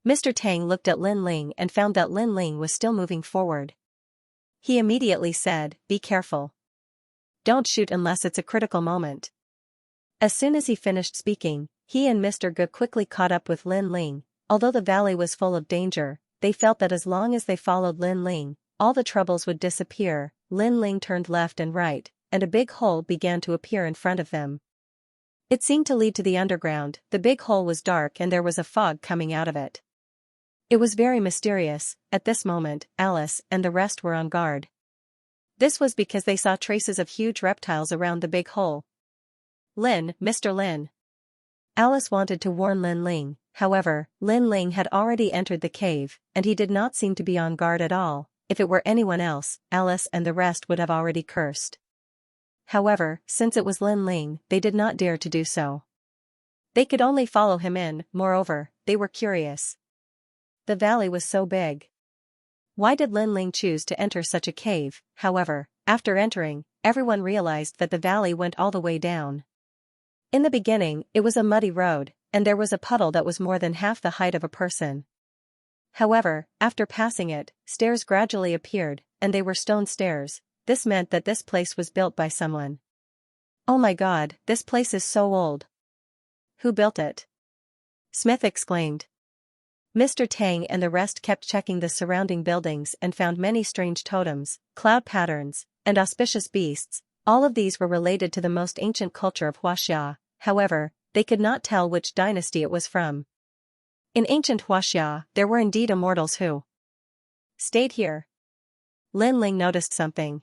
Mr. Tang looked at Lin Ling and found that Lin Ling was still moving forward. He immediately said, "Be careful. Don't shoot unless it's a critical moment." As soon as he finished speaking, he and Mr. Ge quickly caught up with Lin Ling. Although the valley was full of danger, they felt that as long as they followed Lin Ling, all the troubles would disappear. Lin Ling turned left and right, and a big hole began to appear in front of them. It seemed to lead to the underground. The big hole was dark and there was a fog coming out of it. It was very mysterious. At this moment, Alice and the rest were on guard. This was because they saw traces of huge reptiles around the big hole. Mr. Lin. Alice wanted to warn Lin Ling, however, Lin Ling had already entered the cave, and he did not seem to be on guard at all. If it were anyone else, Alice and the rest would have already cursed. However, since it was Lin Ling, they did not dare to do so. They could only follow him in. Moreover, they were curious. The valley was so big. Why did Lin Ling choose to enter such a cave? However, after entering, everyone realized that the valley went all the way down. In the beginning, it was a muddy road, and there was a puddle that was more than half the height of a person. However, after passing it, stairs gradually appeared, and they were stone stairs. This meant that this place was built by someone. Oh my God, this place is so old. Who built it? Smith exclaimed. Mr. Tang and the rest kept checking the surrounding buildings and found many strange totems, cloud patterns, and auspicious beasts. All of these were related to the most ancient culture of Xianxia. However, they could not tell which dynasty it was from. In ancient Xianxia, there were indeed immortals who stayed here. Lin Ling noticed something.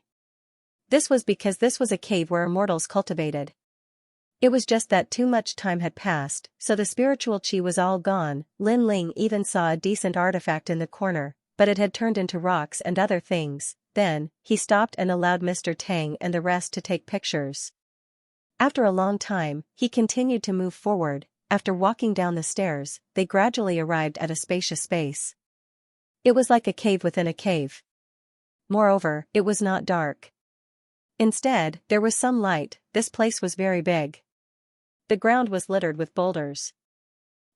This was because this was a cave where immortals cultivated. It was just that too much time had passed, so the spiritual chi was all gone. Lin Ling even saw a decent artifact in the corner, but it had turned into rocks and other things. Then, he stopped and allowed Mr. Tang and the rest to take pictures. After a long time, he continued to move forward. After walking down the stairs, they gradually arrived at a spacious space. It was like a cave within a cave. Moreover, it was not dark. Instead, there was some light. This place was very big. The ground was littered with boulders.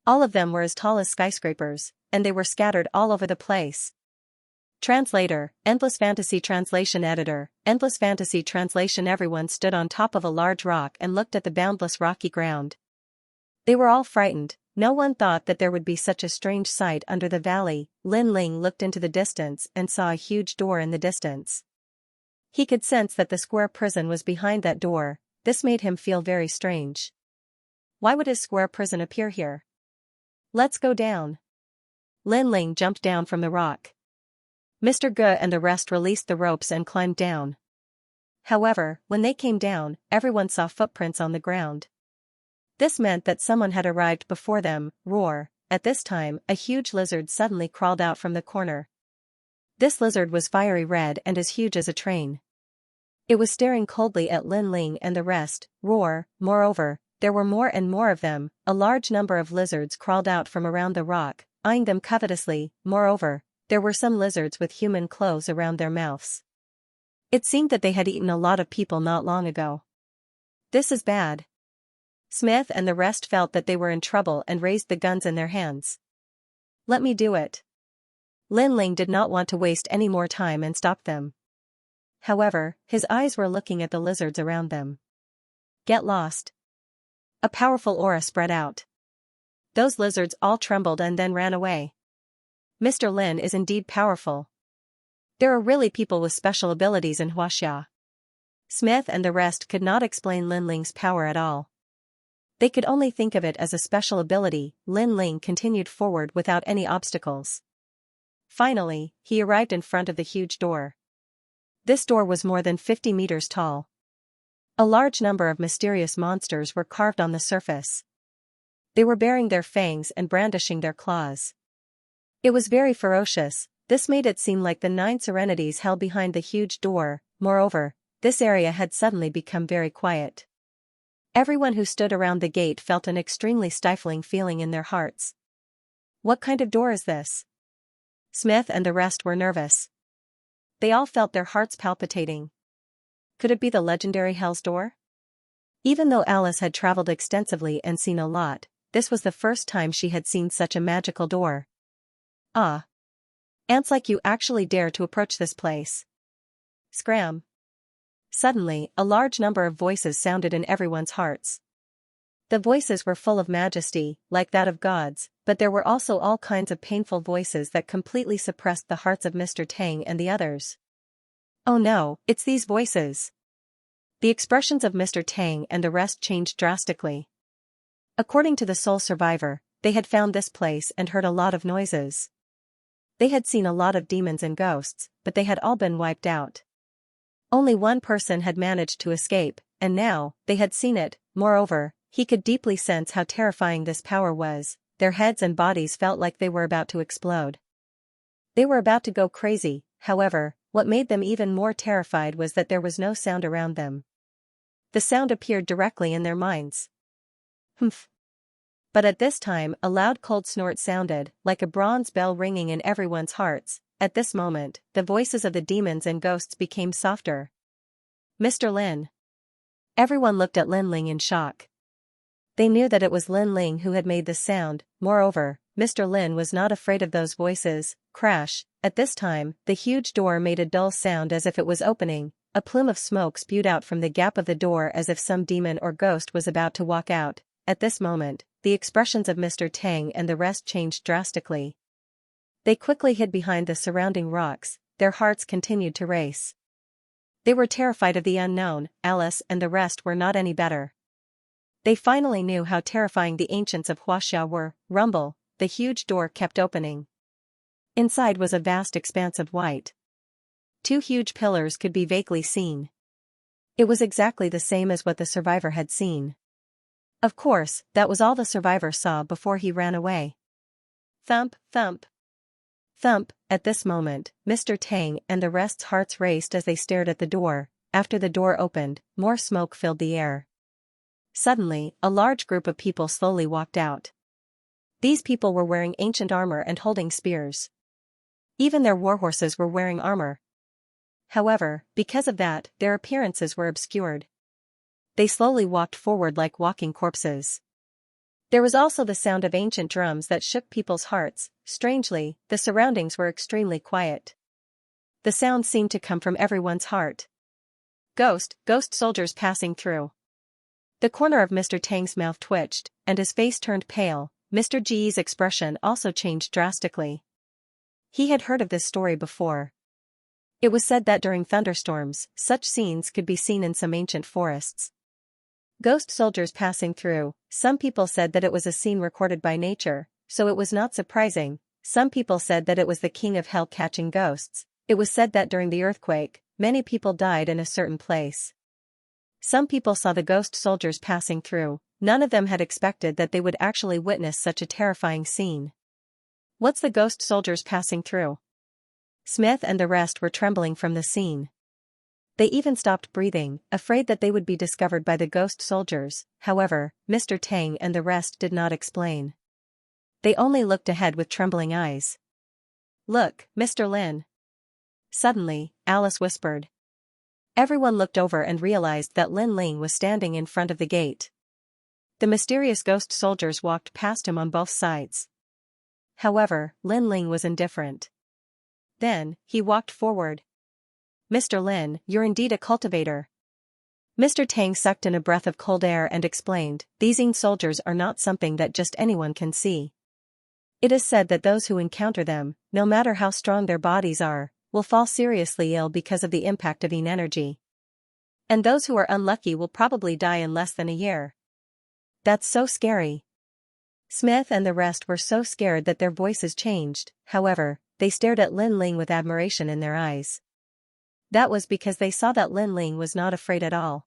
All of them were as tall as skyscrapers, and they were scattered all over the place. Translator, Endless Fantasy Translation Editor, Endless Fantasy Translation. Everyone stood on top of a large rock and looked at the boundless rocky ground. They were all frightened. No one thought that there would be such a strange sight under the valley. Lin Ling looked into the distance and saw a huge door in the distance. He could sense that the square prison was behind that door. This made him feel very strange. Why would his square prison appear here? Let's go down. Lin Ling jumped down from the rock. Mr. Ge and the rest released the ropes and climbed down. However, when they came down, everyone saw footprints on the ground. This meant that someone had arrived before them. Roar! At this time, a huge lizard suddenly crawled out from the corner. This lizard was fiery red and as huge as a train. It was staring coldly at Lin Ling and the rest. Roar! Moreover, there were more and more of them. A large number of lizards crawled out from around the rock, eyeing them covetously. Moreover, there were some lizards with human clothes around their mouths. It seemed that they had eaten a lot of people not long ago. This is bad. Smith and the rest felt that they were in trouble and raised the guns in their hands. Let me do it. Lin Ling did not want to waste any more time and stop them. However, his eyes were looking at the lizards around them. Get lost. A powerful aura spread out. Those lizards all trembled and then ran away. Mr. Lin is indeed powerful. There are really people with special abilities in Xianxia. Smith and the rest could not explain Lin Ling's power at all. They could only think of it as a special ability. Lin Ling continued forward without any obstacles. Finally, he arrived in front of the huge door. This door was more than 50 meters tall. A large number of mysterious monsters were carved on the surface. They were baring their fangs and brandishing their claws. It was very ferocious. This made it seem like the 9 serenities held behind the huge door. Moreover, this area had suddenly become very quiet. Everyone who stood around the gate felt an extremely stifling feeling in their hearts. What kind of door is this? Smith and the rest were nervous. They all felt their hearts palpitating. Could it be the legendary Hell's Door? Even though Alice had traveled extensively and seen a lot, this was the first time she had seen such a magical door. Ah! Ants like you actually dare to approach this place. Scram! Suddenly, a large number of voices sounded in everyone's hearts. The voices were full of majesty, like that of gods, but there were also all kinds of painful voices that completely suppressed the hearts of Mr. Tang and the others. Oh no, it's these voices. The expressions of Mr. Tang and the rest changed drastically. According to the sole survivor, they had found this place and heard a lot of noises. They had seen a lot of demons and ghosts, but they had all been wiped out. Only one person had managed to escape, and now, they had seen it. Moreover, he could deeply sense how terrifying this power was. Their heads and bodies felt like they were about to explode. They were about to go crazy. However, what made them even more terrified was that there was no sound around them. The sound appeared directly in their minds. Humph. But at this time a loud cold snort sounded, like a bronze bell ringing in everyone's hearts. At this moment, the voices of the demons and ghosts became softer. Mr. Lin. Everyone looked at Lin Ling in shock. They knew that it was Lin Ling who had made this sound. Moreover, Mr. Lin was not afraid of those voices. Crash. At this time, the huge door made a dull sound as if it was opening. A plume of smoke spewed out from the gap of the door as if some demon or ghost was about to walk out. At this moment, the expressions of Mr. Tang and the rest changed drastically. They quickly hid behind the surrounding rocks. Their hearts continued to race. They were terrified of the unknown. Alice and the rest were not any better. They finally knew how terrifying the ancients of Huaxia were. Rumble, the huge door kept opening. Inside was a vast expanse of white. Two huge pillars could be vaguely seen. It was exactly the same as what the survivor had seen. Of course, that was all the survivor saw before he ran away. Thump, thump. Thump. At this moment, Mr. Tang and the rest's hearts raced as they stared at the door. After the door opened, more smoke filled the air. Suddenly, a large group of people slowly walked out. These people were wearing ancient armor and holding spears. Even their warhorses were wearing armor. However, because of that, their appearances were obscured. They slowly walked forward like walking corpses. There was also the sound of ancient drums that shook people's hearts. Strangely, the surroundings were extremely quiet. The sound seemed to come from everyone's heart. Ghost soldiers passing through. The corner of Mr. Tang's mouth twitched, and his face turned pale. Mr. Ji's expression also changed drastically. He had heard of this story before. It was said that during thunderstorms, such scenes could be seen in some ancient forests. Ghost soldiers passing through. Some people said that it was a scene recorded by nature, so it was not surprising. Some people said that it was the king of hell catching ghosts. It was said that during the earthquake, many people died in a certain place. Some people saw the ghost soldiers passing through. None of them had expected that they would actually witness such a terrifying scene. What's the ghost soldiers passing through? Smith and the rest were trembling from the scene. They even stopped breathing, afraid that they would be discovered by the ghost soldiers. However, Mr. Tang and the rest did not explain. They only looked ahead with trembling eyes. Look, Mr. Lin. Suddenly, Alice whispered. Everyone looked over and realized that Lin Ling was standing in front of the gate. The mysterious ghost soldiers walked past him on both sides. However, Lin Ling was indifferent. Then, he walked forward. Mr. Lin, you're indeed a cultivator. Mr. Tang sucked in a breath of cold air and explained, these Yin soldiers are not something that just anyone can see. It is said that those who encounter them, no matter how strong their bodies are, will fall seriously ill because of the impact of Yin energy. And those who are unlucky will probably die in less than a year. That's so scary. Smith and the rest were so scared that their voices changed. However, they stared at Lin Ling with admiration in their eyes. That was because they saw that Lin Ling was not afraid at all.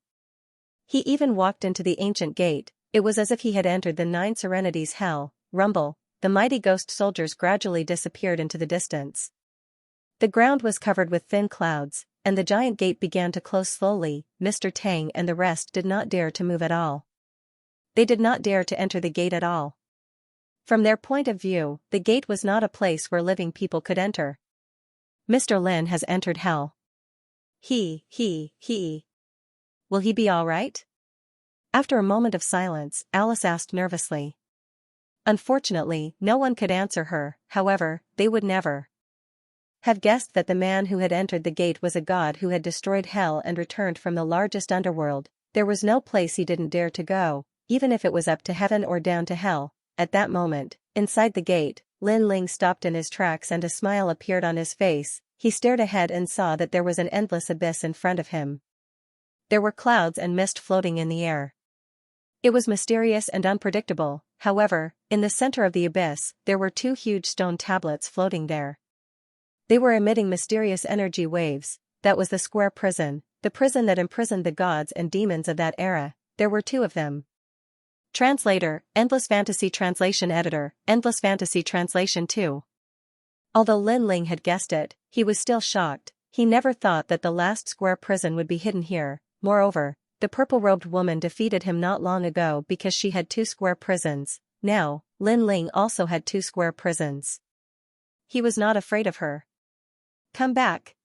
He even walked into the ancient gate. It was as if he had entered the Nine Serenities hell. Rumble, the mighty ghost soldiers gradually disappeared into the distance. The ground was covered with thin clouds, and the giant gate began to close slowly. Mr. Tang and the rest did not dare to move at all. They did not dare to enter the gate at all. From their point of view, the gate was not a place where living people could enter. Mr. Lin has entered hell. He. Will he be all right? After a moment of silence, Alice asked nervously. Unfortunately, no one could answer her. However, they would never have guessed that the man who had entered the gate was a god who had destroyed hell and returned from the largest underworld. There was no place he didn't dare to go. even if it was up to heaven or down to hell. At that moment, inside the gate, Lin Ling stopped in his tracks and a smile appeared on his face. He stared ahead and saw that there was an endless abyss in front of him. There were clouds and mist floating in the air. It was mysterious and unpredictable. However, in the center of the abyss, there were two huge stone tablets floating there. They were emitting mysterious energy waves. That was the square prison, the prison that imprisoned the gods and demons of that era. There were two of them. Translator, Endless Fantasy Translation Editor, Endless Fantasy Translation 2. Although Lin Ling had guessed it, he was still shocked. He never thought that the last square prison would be hidden here. Moreover, the purple-robed woman defeated him not long ago because she had two square prisons. Now, Lin Ling also had two square prisons. He was not afraid of her. Come back.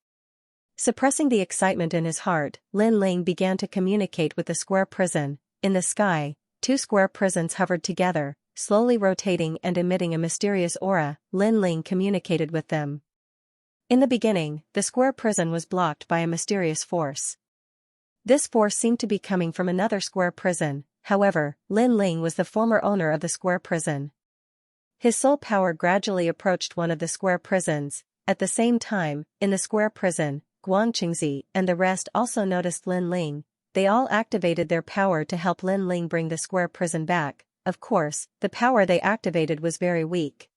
Suppressing the excitement in his heart, Lin Ling began to communicate with the square prison. In the sky, two square prisons hovered together, slowly rotating and emitting a mysterious aura. Lin Ling communicated with them. In the beginning, the square prison was blocked by a mysterious force. This force seemed to be coming from another square prison. However, Lin Ling was the former owner of the square prison. His soul power gradually approached one of the square prisons. At the same time, in the square prison, Xianxia and the rest also noticed Lin Ling. They all activated their power to help Lin Ling bring the square prison back. Of course, the power they activated was very weak.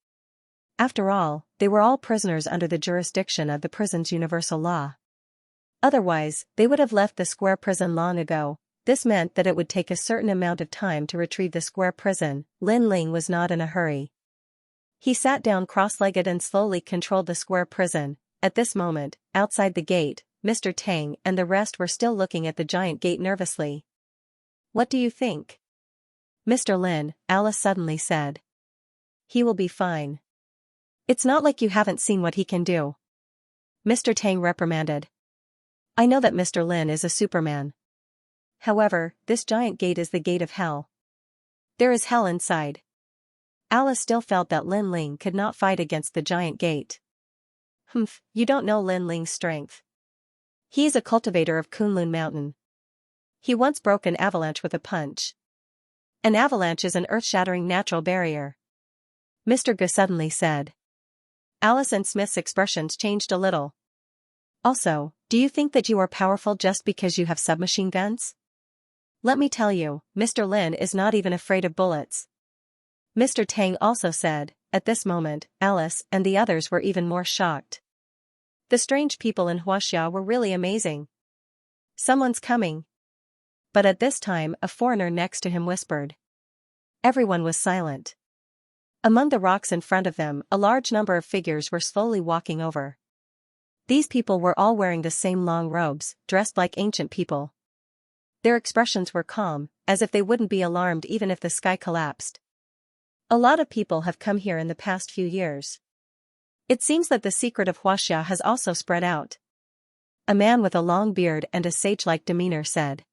After all, they were all prisoners under the jurisdiction of the prison's universal law. Otherwise, they would have left the square prison long ago. This meant that it would take a certain amount of time to retrieve the square prison. Lin Ling was not in a hurry. He sat down cross-legged and slowly controlled the square prison. At this moment, outside the gate, Mr. Tang and the rest were still looking at the giant gate nervously. "What do you think?" "Mr. Lin," Alice suddenly said. "He will be fine. It's not like you haven't seen what he can do," Mr. Tang reprimanded. "I know that Mr. Lin is a Superman. However, this giant gate is the gate of hell. There is hell inside." Alice still felt that Lin Ling could not fight against the giant gate. "Humph, you don't know Lin Ling's strength. He is a cultivator of Kunlun Mountain. He once broke an avalanche with a punch. An avalanche is an earth-shattering natural barrier," Mr. Gu suddenly said. Alice and Smith's expressions changed a little. "Also, do you think that you are powerful just because you have submachine guns? Let me tell you, Mr. Lin is not even afraid of bullets," Mr. Tang also said. At this moment, Alice and the others were even more shocked. The strange people in Xianxia were really amazing. "Someone's coming." But at this time a foreigner next to him whispered. Everyone was silent. Among the rocks in front of them, a large number of figures were slowly walking over. These people were all wearing the same long robes, dressed like ancient people. Their expressions were calm, as if they wouldn't be alarmed even if the sky collapsed. A lot of people have come here in the past few years. It seems that the secret of Xianxia has also spread out. A man with a long beard and a sage-like demeanor said.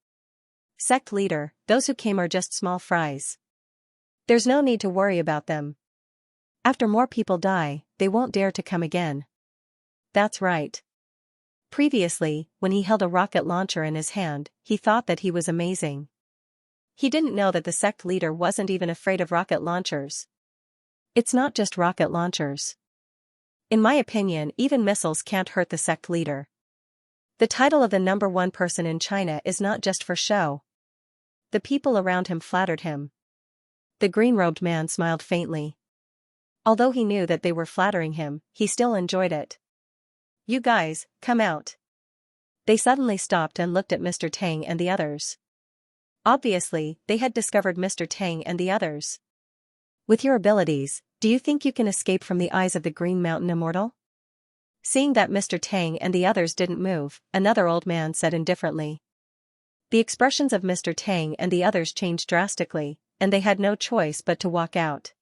"Sect leader, those who came are just small fries. There's no need to worry about them. After more people die, they won't dare to come again." "That's right." Previously, when he held a rocket launcher in his hand, he thought that he was amazing. He didn't know that the sect leader wasn't even afraid of rocket launchers. It's not just rocket launchers. In my opinion, even missiles can't hurt the sect leader. The title of the #1 person in China is not just for show. The people around him flattered him. The green-robed man smiled faintly. Although he knew that they were flattering him, he still enjoyed it. "You guys, come out." They suddenly stopped and looked at Mr. Tang and the others. Obviously, they had discovered Mr. Tang and the others. "With your abilities, do you think you can escape from the eyes of the Green Mountain Immortal?" Seeing that Mr. Tang and the others didn't move, another old man said indifferently. The expressions of Mr. Tang and the others changed drastically, and they had no choice but to walk out.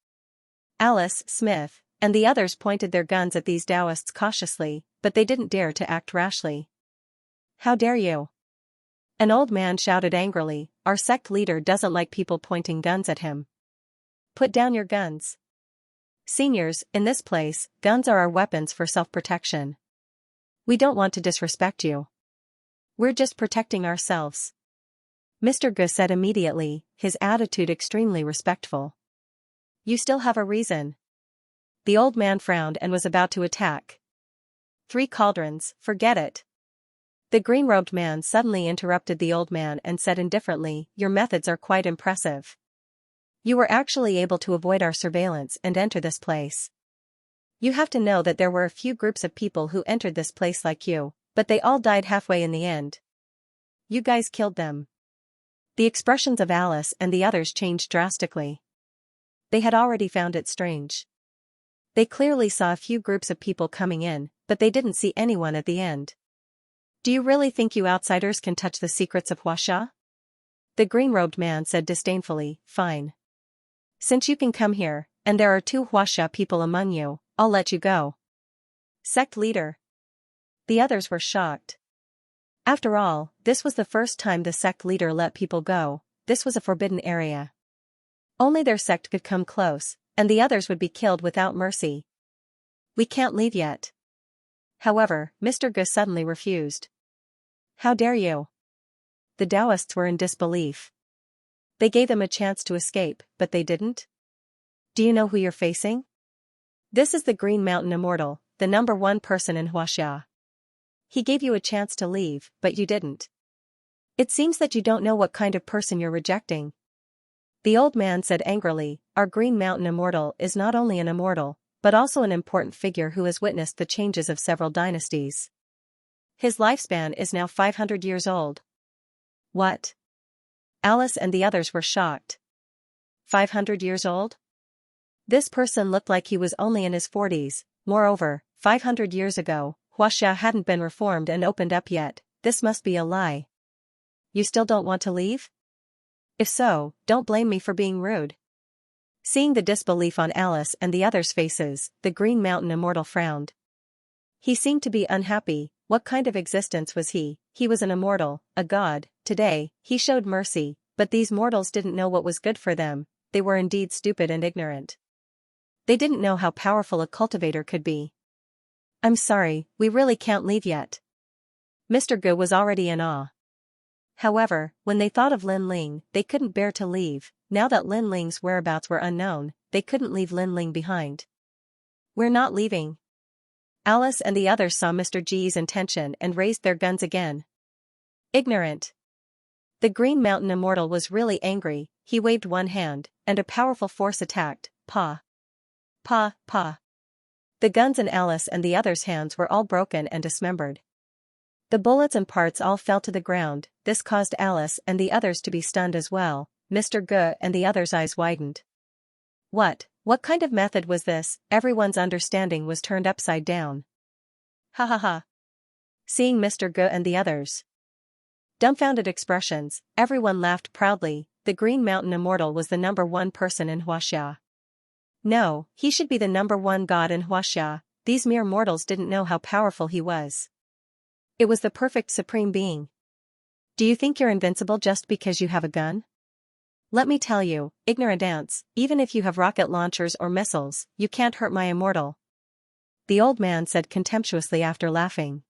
Alice, Smith, and the others pointed their guns at these Taoists cautiously, but they didn't dare to act rashly. "How dare you?" An old man shouted angrily. "Our sect leader doesn't like people pointing guns at him. Put down your guns. Seniors, in this place, guns are our weapons for self-protection. We don't want to disrespect you. We're just protecting ourselves." Mr. Gu said immediately, his attitude extremely respectful. You still have a reason. The old man frowned and was about to attack. 3 cauldrons, forget it. The green-robed man suddenly interrupted the old man and said indifferently, your methods are quite impressive. You were actually able to avoid our surveillance and enter this place. You have to know that there were a few groups of people who entered this place like you, but they all died halfway in the end. You guys killed them. The expressions of Alice and the others changed drastically. They had already found it strange. They clearly saw a few groups of people coming in, but they didn't see anyone at the end. Do you really think you outsiders can touch the secrets of Huaxia? The green-robed man said disdainfully, fine. Since you can come here, and there are 2 Huaxia people among you, I'll let you go. Sect leader. The others were shocked. After all, this was the first time the sect leader let people go. This was a forbidden area. Only their sect could come close, and the others would be killed without mercy. We can't leave yet. However, Mr. Gu suddenly refused. How dare you? The Taoists were in disbelief. They gave them a chance to escape, but they didn't? Do you know who you're facing? This is the Green Mountain Immortal, the #1 person in Huaxia. He gave you a chance to leave, but you didn't. It seems that you don't know what kind of person you're rejecting. The old man said angrily, our Green Mountain Immortal is not only an immortal, but also an important figure who has witnessed the changes of several dynasties. His lifespan is now 500 years old. What? Alice and the others were shocked. 500 years old? This person looked like he was only in his 40s, moreover, 500 years ago, Huaxia hadn't been reformed and opened up yet. This must be a lie. You still don't want to leave? If so, don't blame me for being rude. Seeing the disbelief on Alice and the others' faces, the Green Mountain Immortal frowned. He seemed to be unhappy. What kind of existence was he? He was an immortal, a god. Today, he showed mercy, but these mortals didn't know what was good for them. They were indeed stupid and ignorant. They didn't know how powerful a cultivator could be. I'm sorry, we really can't leave yet. Mr. Gu was already in awe. However, when they thought of Lin Ling, they couldn't bear to leave. Now that Lin Ling's whereabouts were unknown, they couldn't leave Lin Ling behind. We're not leaving. Alice and the others saw Mr. G's intention and raised their guns again. Ignorant. The Green Mountain Immortal was really angry. He waved one hand, and a powerful force attacked. Pa. Pa, pa. The guns in Alice and the others' hands were all broken and dismembered. The bullets and parts all fell to the ground. This caused Alice and the others to be stunned as well. Mr. Gu and the others' eyes widened. What kind of method was this? Everyone's understanding was turned upside down. Ha ha ha. Seeing Mr. Gu and the others' dumbfounded expressions, everyone laughed proudly. The Green Mountain Immortal was the #1 person in Huaxia. No, he should be the #1 god in Huaxia. These mere mortals didn't know how powerful he was. It was the perfect supreme being. Do you think you're invincible just because you have a gun? Let me tell you, ignorant ants, even if you have rocket launchers or missiles, you can't hurt my immortal. The old man said contemptuously after laughing.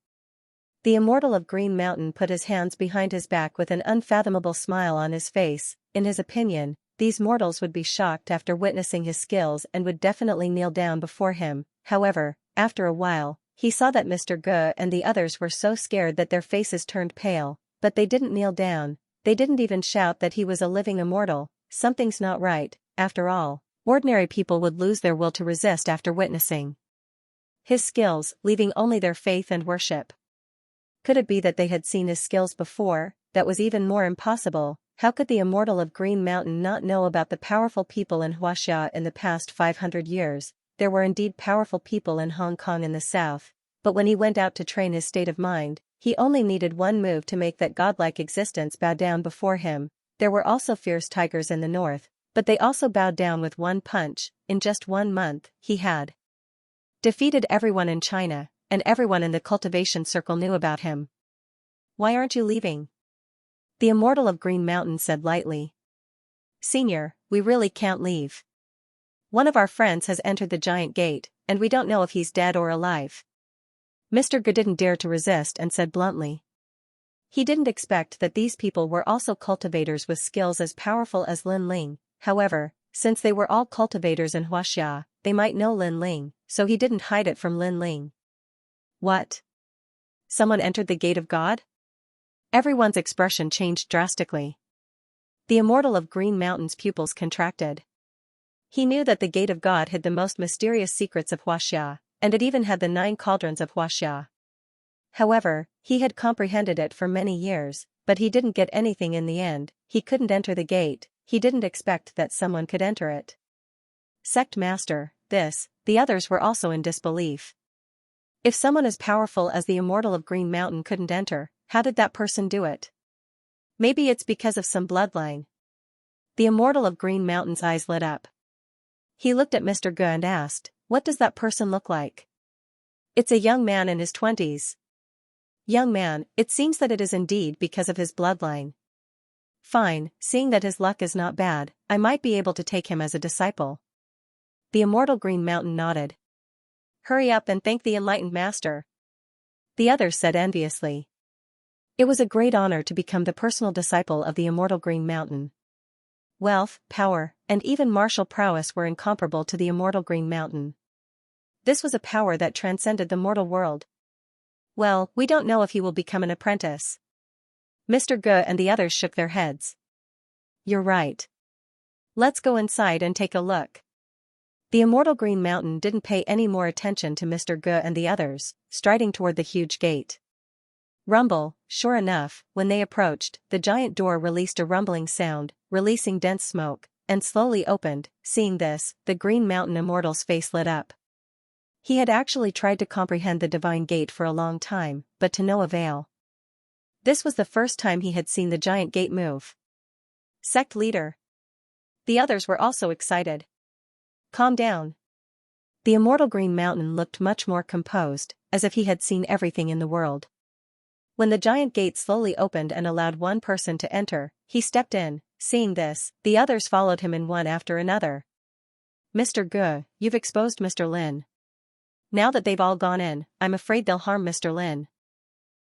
The immortal of Green Mountain put his hands behind his back with an unfathomable smile on his face. In his opinion, these mortals would be shocked after witnessing his skills and would definitely kneel down before him. However, after a while, he saw that Mr. Gu and the others were so scared that their faces turned pale, but they didn't kneel down. They didn't even shout that he was a living immortal. Something's not right. After all, ordinary people would lose their will to resist after witnessing his skills, leaving only their faith and worship. Could it be that they had seen his skills before? That was even more impossible. How could the immortal of Green Mountain not know about the powerful people in Huaxia in the past 500 years? There were indeed powerful people in Hong Kong in the south, but when he went out to train his state of mind, he only needed one move to make that godlike existence bow down before him. There were also fierce tigers in the north, but they also bowed down with one punch. In just 1 month, he had defeated everyone in China, and everyone in the cultivation circle knew about him. Why aren't you leaving? The immortal of Green Mountain said lightly. Senior, we really can't leave. One of our friends has entered the giant gate, and we don't know if he's dead or alive. Mr. Gu didn't dare to resist and said bluntly. He didn't expect that these people were also cultivators with skills as powerful as Lin Ling. However, since they were all cultivators in Xianxia, they might know Lin Ling, so he didn't hide it from Lin Ling. What? Someone entered the gate of God? Everyone's expression changed drastically. The immortal of Green Mountain's pupils contracted. He knew that the gate of God hid the most mysterious secrets of Xianxia, and it even had the 9 cauldrons of Xianxia. However, he had comprehended it for many years, but he didn't get anything in the end. He couldn't enter the gate. He didn't expect that someone could enter it. Sect Master, the others were also in disbelief. If someone as powerful as the immortal of Green Mountain couldn't enter, how did that person do it? Maybe it's because of some bloodline. The immortal of Green Mountain's eyes lit up. He looked at Mr. Ge and asked, "What does that person look like?" "It's a young man in his 20s. "Young man, it seems that it is indeed because of his bloodline." "Fine, seeing that his luck is not bad, I might be able to take him as a disciple." The immortal Green Mountain nodded. "Hurry up and thank the enlightened master," the others said enviously. It was a great honor to become the personal disciple of the immortal Green Mountain. Wealth, power, and even martial prowess were incomparable to the immortal Green Mountain. This was a power that transcended the mortal world. "Well, we don't know if he will become an apprentice." Mr. Ge and the others shook their heads. "You're right. Let's go inside and take a look." The immortal Green Mountain didn't pay any more attention to Mr. Ge and the others, striding toward the huge gate. Rumble, sure enough, when they approached, the giant door released a rumbling sound, releasing dense smoke, and slowly opened. Seeing this, the Green Mountain immortal's face lit up. He had actually tried to comprehend the divine gate for a long time, but to no avail. This was the first time he had seen the giant gate move. Sect leader. The others were also excited. "Calm down." The immortal Green Mountain looked much more composed, as if he had seen everything in the world. When the giant gate slowly opened and allowed one person to enter, he stepped in. Seeing this, the others followed him in one after another. "Mr. Ge, you've exposed Mr. Lin. Now that they've all gone in, I'm afraid they'll harm Mr. Lin."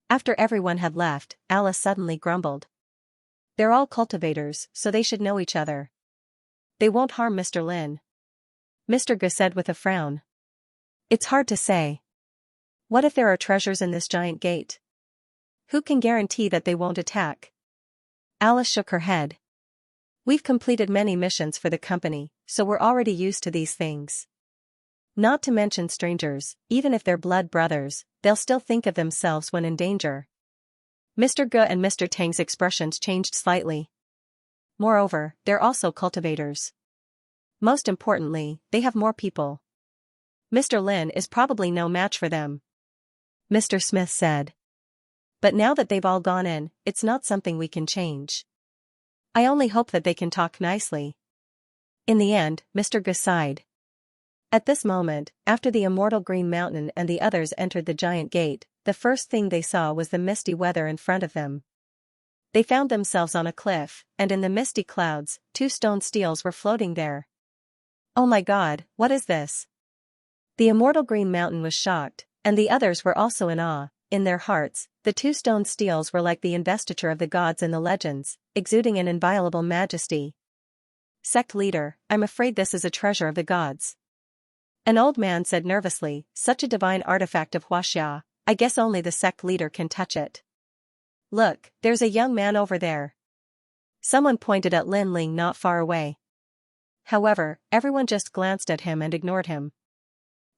After everyone had left, Alice suddenly grumbled. "They're all cultivators, so they should know each other. They won't harm Mr. Lin." Mr. Ge said with a frown. "It's hard to say. What if there are treasures in this giant gate? Who can guarantee that they won't attack?" Alice shook her head. "We've completed many missions for the company, so we're already used to these things. Not to mention strangers, even if they're blood brothers, they'll still think of themselves when in danger." Mr. Ge and Mr. Tang's expressions changed slightly. Moreover, they're also cultivators. Most importantly, they have more people. Mr. Lin is probably no match for them. Mr. Smith said. "But now that they've all gone in, it's not something we can change. I only hope that they can talk nicely." In the end, Mr. Ge sighed. At this moment, after the immortal Green Mountain and the others entered the giant gate, the first thing they saw was the misty weather in front of them. They found themselves on a cliff, and in the misty clouds, 2 stone steels were floating there. "Oh my God, what is this?" The immortal Green Mountain was shocked, and the others were also in awe. In their hearts, the 2 stone steels were like the investiture of the gods in the legends, exuding an inviolable majesty. "Sect leader, I'm afraid this is a treasure of the gods." An old man said nervously, "Such a divine artifact of Xianxia, I guess only the sect leader can touch it." "Look, there's a young man over there." Someone pointed at Lin Ling not far away. However, everyone just glanced at him and ignored him.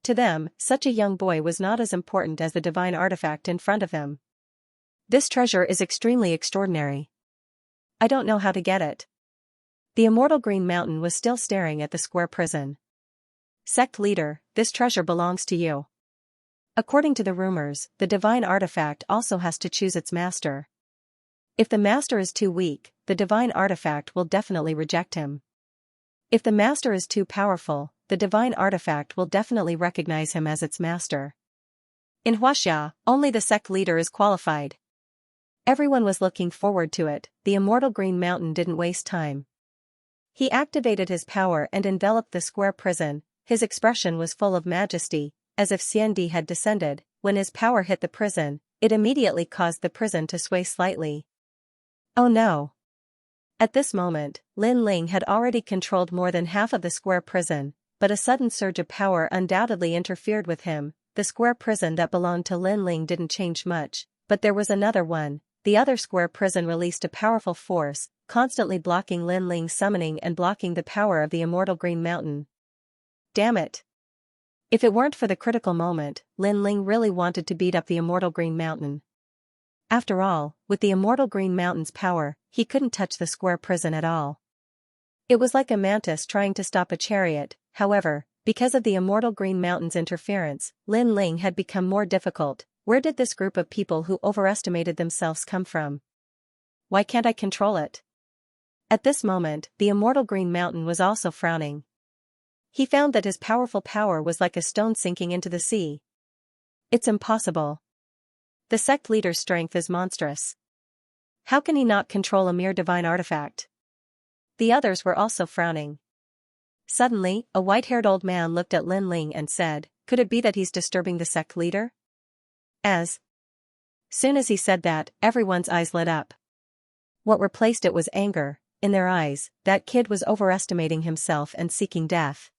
To them, such a young boy was not as important as the divine artifact in front of him. "This treasure is extremely extraordinary. I don't know how to get it." The immortal Green Mountain was still staring at the square prison. "Sect leader, this treasure belongs to you. According to the rumors, the divine artifact also has to choose its master. If the master is too weak, the divine artifact will definitely reject him. If the master is too powerful, the divine artifact will definitely recognize him as its master. In Xianxia, only the sect leader is qualified." Everyone was looking forward to it. The immortal Green Mountain didn't waste time. He activated his power and enveloped the square prison. His expression was full of majesty, as if Xiandi had descended. When his power hit the prison, It immediately caused the prison to sway slightly. Oh no! At this moment, Lin Ling had already controlled more than half of the square prison, but a sudden surge of power undoubtedly interfered with him. The square prison that belonged to Lin Ling didn't change much, but there was another one. The other square prison released a powerful force, constantly blocking Lin Ling's summoning and blocking the power of the immortal Green Mountain. Damn it! If it weren't for the critical moment, Lin Ling really wanted to beat up the immortal Green Mountain. After all, with the immortal Green Mountain's power, he couldn't touch the square prison at all. It was like a mantis trying to stop a chariot. However, because of the immortal Green Mountain's interference, Lin Ling had become more difficult. Where did this group of people who overestimated themselves come from? Why can't I control it? At this moment, the immortal Green Mountain was also frowning. He found that his powerful power was like a stone sinking into the sea. It's impossible. The sect leader's strength is monstrous. How can he not control a mere divine artifact? The others were also frowning. Suddenly, a white-haired old man looked at Lin Ling and said, "Could it be that he's disturbing the sect leader?" As soon as he said that, everyone's eyes lit up. What replaced it was anger. In their eyes, that kid was overestimating himself and seeking death.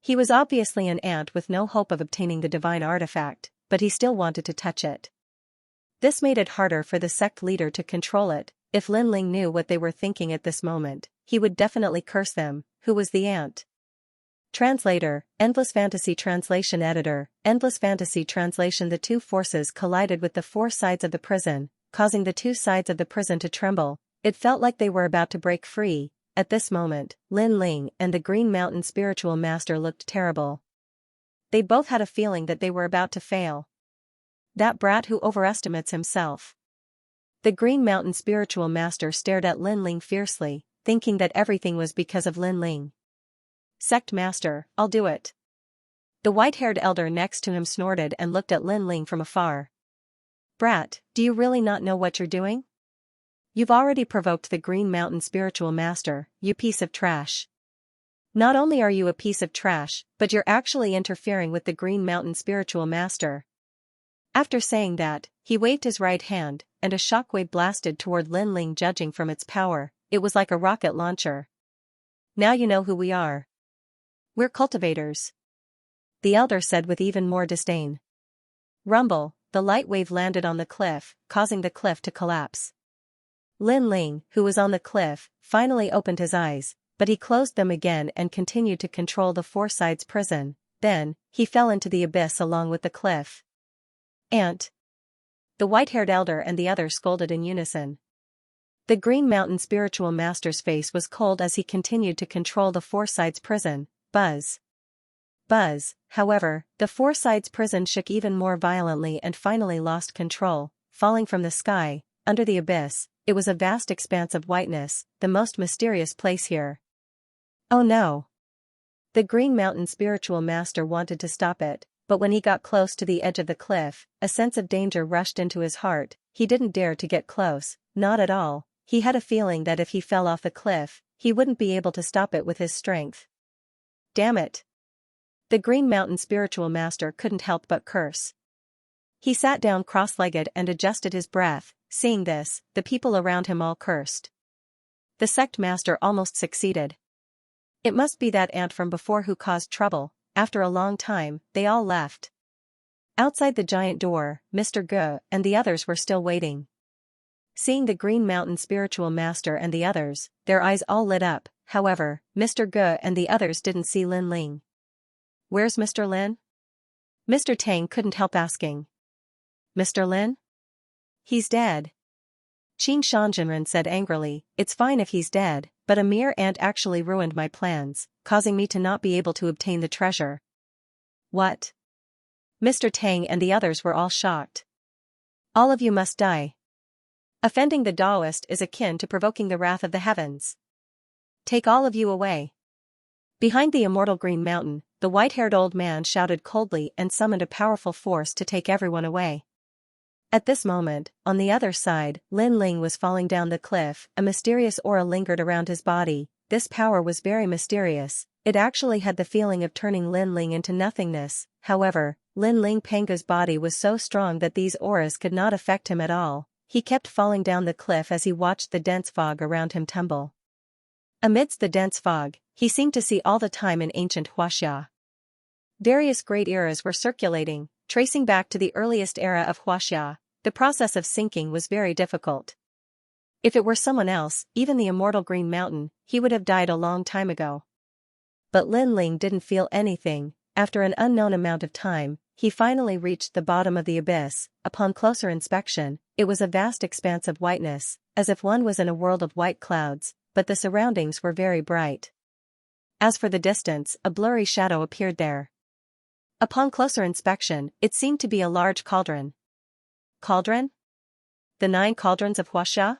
He was obviously an ant with no hope of obtaining the divine artifact, but he still wanted to touch it. This made it harder for the sect leader to control it. If Lin Ling knew what they were thinking at this moment, he would definitely curse them. Who was the ant? Translator, Endless Fantasy Translation Editor, Endless Fantasy Translation. The two forces collided with the four sides of the prison, causing the two sides of the prison to tremble. It felt like they were about to break free. At this moment, Lin Ling and the Green Mountain Spiritual Master looked terrible. They both had a feeling that they were about to fail. That brat who overestimates himself. The Green Mountain Spiritual Master stared at Lin Ling fiercely, thinking that everything was because of Lin Ling. Sect Master, I'll do it. The white-haired elder next to him snorted and looked at Lin Ling from afar. Brat, do you really not know what you're doing? You've already provoked the Green Mountain Spiritual Master, you piece of trash. Not only are you a piece of trash, but you're actually interfering with the Green Mountain Spiritual Master. After saying that, he waved his right hand, and a shockwave blasted toward Lin Ling. Judging from its power, it was like a rocket launcher. Now you know who we are. We're cultivators. The elder said with even more disdain. Rumble, the light wave landed on the cliff, causing the cliff to collapse. Lin Ling, who was on the cliff, finally opened his eyes, but he closed them again and continued to control the four sides prison. Then, he fell into the abyss along with the cliff. Ant. The white-haired elder and the others scolded in unison. The Green Mountain Spiritual Master's face was cold as he continued to control the four sides prison. Buzz. Buzz. However, the four sides prison shook even more violently and finally lost control, falling from the sky. Under the abyss, it was a vast expanse of whiteness, the most mysterious place here. Oh no! The Green Mountain Spiritual Master wanted to stop it, but when he got close to the edge of the cliff, a sense of danger rushed into his heart. He didn't dare to get close, not at all. He had a feeling that if he fell off the cliff, he wouldn't be able to stop it with his strength. Damn it! The Green Mountain Spiritual Master couldn't help but curse. He sat down cross-legged and adjusted his breath. Seeing this, the people around him all cursed. The sect master almost succeeded. It must be that ant from before who caused trouble. After a long time, they all left. Outside the giant door, Mr. Ge and the others were still waiting. Seeing the Green Mountain Spiritual Master and the others, their eyes all lit up. However, Mr. Ge and the others didn't see Lin Ling. Where's Mr. Lin? Mr. Tang couldn't help asking. Mr. Lin? He's dead. Qin Shanzhenren said angrily, it's fine if he's dead, but a mere ant actually ruined my plans, causing me to not be able to obtain the treasure. What? Mr. Tang and the others were all shocked. All of you must die. Offending the Taoist is akin to provoking the wrath of the heavens. Take all of you away. Behind the immortal Green Mountain, the white-haired old man shouted coldly and summoned a powerful force to take everyone away. At this moment, on the other side, Lin Ling was falling down the cliff. A mysterious aura lingered around his body. This power was very mysterious. it actually had the feeling of turning Lin Ling into nothingness. However, Lin Ling Panga's body was so strong that these auras could not affect him at all. He kept falling down the cliff as he watched the dense fog around him tumble. Amidst the dense fog, he seemed to see all the time in ancient Huaxia. Various great eras were circulating, tracing back to the earliest era of Huaxia. The process of sinking was very difficult. If it were someone else, even the immortal Green Mountain, he would have died a long time ago. But Lin Ling didn't feel anything. After an unknown amount of time, he finally reached the bottom of the abyss. Upon closer inspection, it was a vast expanse of whiteness, as if one was in a world of white clouds, but the surroundings were very bright. As for the distance, a blurry shadow appeared there. Upon closer inspection, it seemed to be a large cauldron. Cauldron? The 9 cauldrons of Huaxia?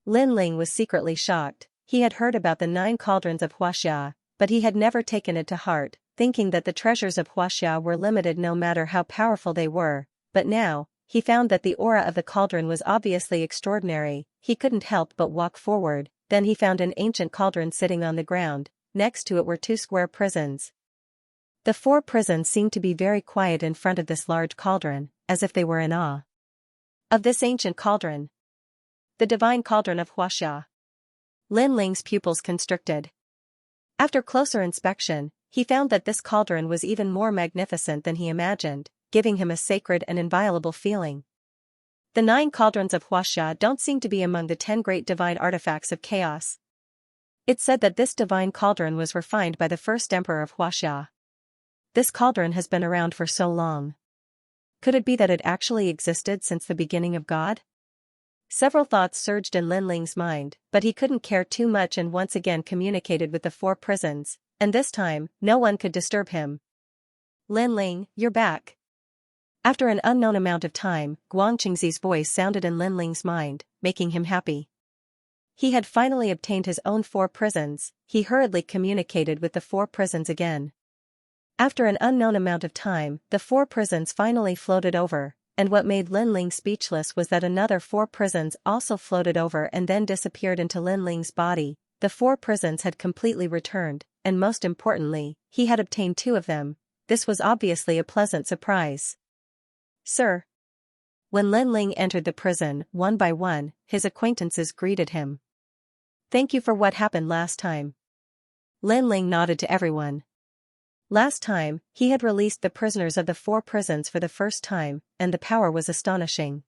Lin Ling was secretly shocked. He had heard about the 9 cauldrons of Huaxia, but he had never taken it to heart, thinking that the treasures of Huaxia were limited no matter how powerful they were. But now, he found that the aura of the cauldron was obviously extraordinary. He couldn't help but walk forward. Then he found an ancient cauldron sitting on the ground. Next to it were 2 square prisons. The 4 prisons seemed to be very quiet in front of this large cauldron, as if they were in awe of this ancient cauldron. The divine cauldron of Huaxia. Lin Ling's pupils constricted. After closer inspection, he found that this cauldron was even more magnificent than he imagined, giving him a sacred and inviolable feeling. The 9 cauldrons of Huaxia don't seem to be among the 10 great divine artifacts of chaos. It's said that this divine cauldron was refined by the first emperor of Huaxia. This cauldron has been around for so long. Could it be that it actually existed since the beginning of God? Several thoughts surged in Lin Ling's mind, but he couldn't care too much and once again communicated with the 4 prisons, and this time, no one could disturb him. Lin Ling, you're back. After an unknown amount of time, Guangqingzi's voice sounded in Lin Ling's mind, making him happy. He had finally obtained his own 4 prisons. He hurriedly communicated with the 4 prisons again. After an unknown amount of time, the 4 prisons finally floated over, and what made Lin Ling speechless was that another 4 prisons also floated over and then disappeared into Lin Ling's body. The 4 prisons had completely returned, and most importantly, he had obtained 2 of them. This was obviously a pleasant surprise. Sir. When Lin Ling entered the prison, one by one, his acquaintances greeted him. Thank you for what happened last time. Lin Ling nodded to everyone. Last time, he had released the prisoners of the 4 prisons for the first time, and the power was astonishing.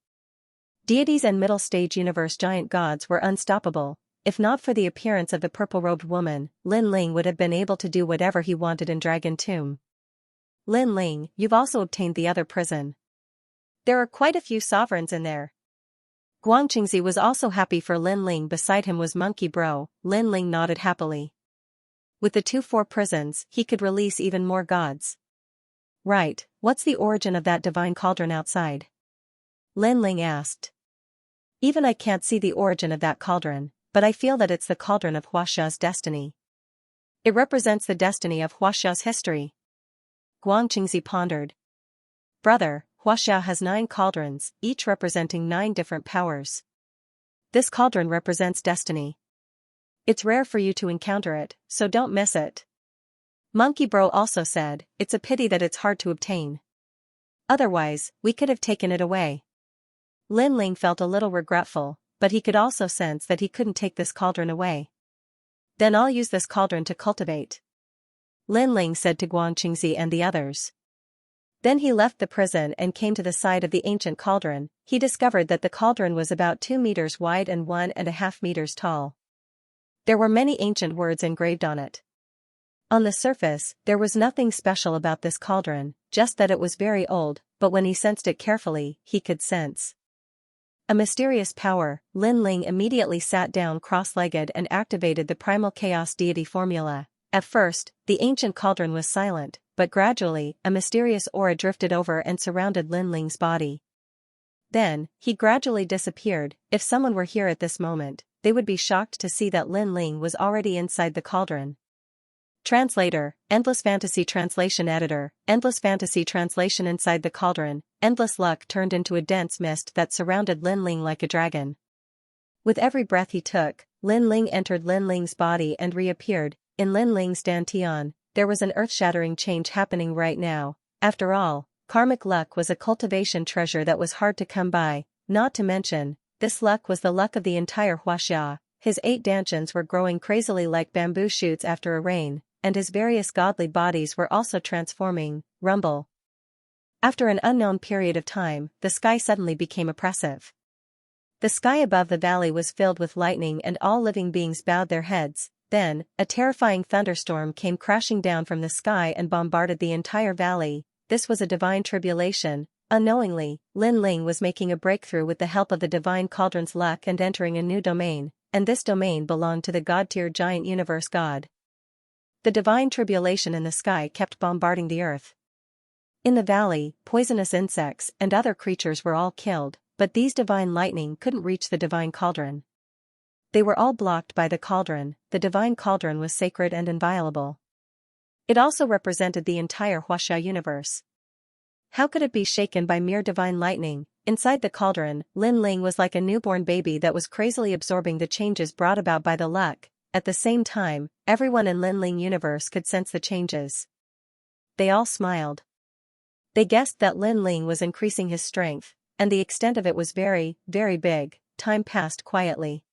Deities and middle-stage universe giant gods were unstoppable. If not for the appearance of the purple-robed woman, Lin Ling would have been able to do whatever he wanted in Dragon Tomb. Lin Ling, you've also obtained the other prison. There are quite a few sovereigns in there. Guangqingzi was also happy for Lin Ling. Beside him was Monkey Bro. Lin Ling nodded happily. With the 4 prisons, he could release even more gods. Right, what's the origin of that divine cauldron outside? Lin Ling asked. Even I can't see the origin of that cauldron, but I feel that it's the cauldron of Huaxia's destiny. It represents the destiny of Huaxia's history. Guangqingzi pondered. Brother, Huaxia has 9 cauldrons, each representing 9 different powers. This cauldron represents destiny. It's rare for you to encounter it, so don't miss it. Monkey Bro also said, it's a pity that it's hard to obtain. Otherwise, we could have taken it away. Lin Ling felt a little regretful, but he could also sense that he couldn't take this cauldron away. Then I'll use this cauldron to cultivate. Lin Ling said to Guangqingzi and the others. Then he left the prison and came to the side of the ancient cauldron. He discovered that the cauldron was about 2 meters wide and 1.5 meters tall. There were many ancient words engraved on it. On the surface, there was nothing special about this cauldron, just that it was very old, but when he sensed it carefully, he could sense a mysterious power. Lin Ling immediately sat down cross-legged and activated the primal chaos deity formula. At first, the ancient cauldron was silent, but gradually, a mysterious aura drifted over and surrounded Lin Ling's body. Then, he gradually disappeared. If someone were here at this moment, they would be shocked to see that Lin Ling was already inside the cauldron. Translator, Endless Fantasy Translation Editor, Endless Fantasy Translation. Inside the cauldron, endless luck turned into a dense mist that surrounded Lin Ling like a dragon. With every breath he took, Lin Ling entered Lin Ling's body and reappeared. in Lin Ling's dantian, there was an earth-shattering change happening right now. After all, karmic luck was a cultivation treasure that was hard to come by, not to mention, this luck was the luck of the entire Huaxia. His 8 dantians were growing crazily like bamboo shoots after a rain, and his various godly bodies were also transforming. Rumble. After an unknown period of time, the sky suddenly became oppressive. The sky above the valley was filled with lightning and all living beings bowed their heads. Then, a terrifying thunderstorm came crashing down from the sky and bombarded the entire valley. This was a divine tribulation. Unknowingly, Lin Ling was making a breakthrough with the help of the divine cauldron's luck and entering a new domain, and this domain belonged to the god-tier giant universe god. The divine tribulation in the sky kept bombarding the earth. In the valley, poisonous insects and other creatures were all killed, but these divine lightning couldn't reach the divine cauldron. They were all blocked by the cauldron. The divine cauldron was sacred and inviolable. It also represented the entire Huaxia universe. How could it be shaken by mere divine lightning? Inside the cauldron, Lin Ling was like a newborn baby that was crazily absorbing the changes brought about by the luck. At the same time, everyone in Lin Ling universe could sense the changes. They all smiled. They guessed that Lin Ling was increasing his strength, and the extent of it was very, very big. Time passed quietly.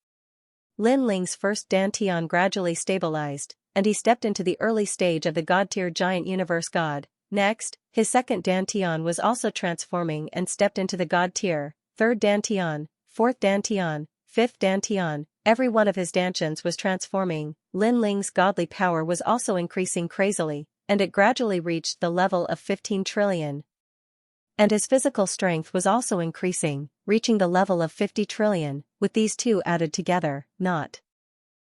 Lin Ling's first dantian gradually stabilized, and he stepped into the early stage of the god-tier giant universe god. Next, his second dantian was also transforming and stepped into the god tier. Third dantian, fourth dantian, fifth dantian, every one of his dantians was transforming. Lin Ling's godly power was also increasing crazily, and it gradually reached the level of 15 trillion. And his physical strength was also increasing, reaching the level of 50 trillion, with these two added together, not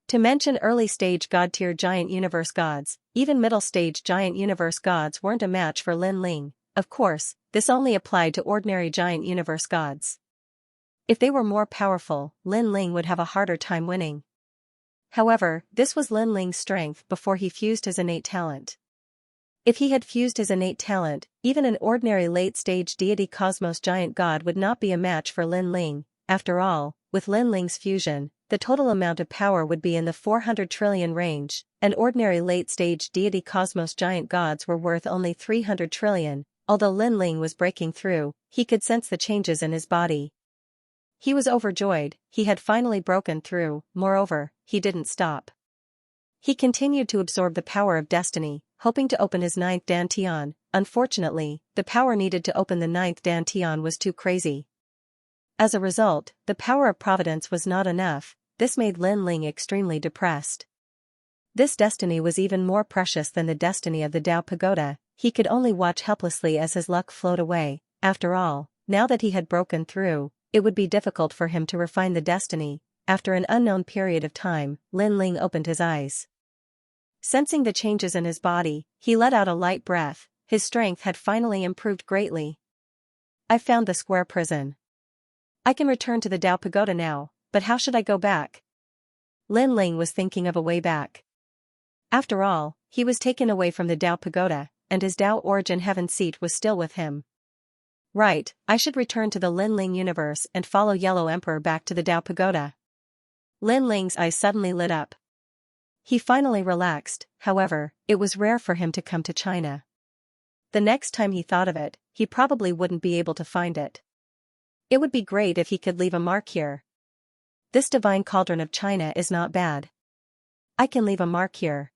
to mention early-stage god-tier giant universe gods. Even middle-stage giant universe gods weren't a match for Lin Ling. Of course, this only applied to ordinary giant universe gods. If they were more powerful, Lin Ling would have a harder time winning. However, this was Lin Ling's strength before he fused his innate talent. If he had fused his innate talent, even an ordinary late-stage deity cosmos giant god would not be a match for Lin Ling. After all, with Lin Ling's fusion, the total amount of power would be in the 400 trillion range, and ordinary late-stage deity cosmos giant gods were worth only 300 trillion. Although Lin Ling was breaking through, he could sense the changes in his body. He was overjoyed. He had finally broken through. Moreover, he didn't stop. He continued to absorb the power of destiny, hoping to open his 9th dantian. Unfortunately, the power needed to open the 9th dantian was too crazy. As a result, the power of providence was not enough. This made Lin Ling extremely depressed. This destiny was even more precious than the destiny of the Tao Pagoda. He could only watch helplessly as his luck flowed away. After all, now that he had broken through, it would be difficult for him to refine the destiny. After an unknown period of time, Lin Ling opened his eyes. Sensing the changes in his body, he let out a light breath. His strength had finally improved greatly. I found the square prison. I can return to the Tao Pagoda now, but how should I go back? Lin Ling was thinking of a way back. After all, he was taken away from the Tao Pagoda, and his Tao origin heaven seat was still with him. Right, I should return to the Lin Ling universe and follow Yellow Emperor back to the Tao Pagoda. Lin Ling's eyes suddenly lit up. He finally relaxed. However, it was rare for him to come to China. The next time he thought of it, he probably wouldn't be able to find it. It would be great if he could leave a mark here. This divine cauldron of China is not bad. I can leave a mark here.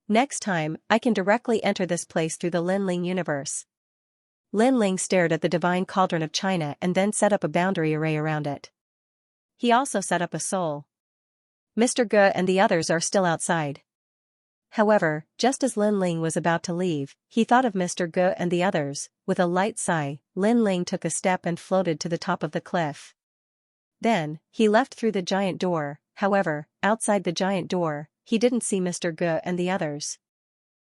Next time, I can directly enter this place through the Lin Ling universe. Lin Ling stared at the divine cauldron of China and then set up a boundary array around it. He also set up a soul. Mr. Ge and the others are still outside. However, just as Lin Ling was about to leave, he thought of Mr. Ge and the others. With a light sigh, Lin Ling took a step and floated to the top of the cliff. Then, he left through the giant door. However, outside the giant door, he didn't see Mr. Ge and the others.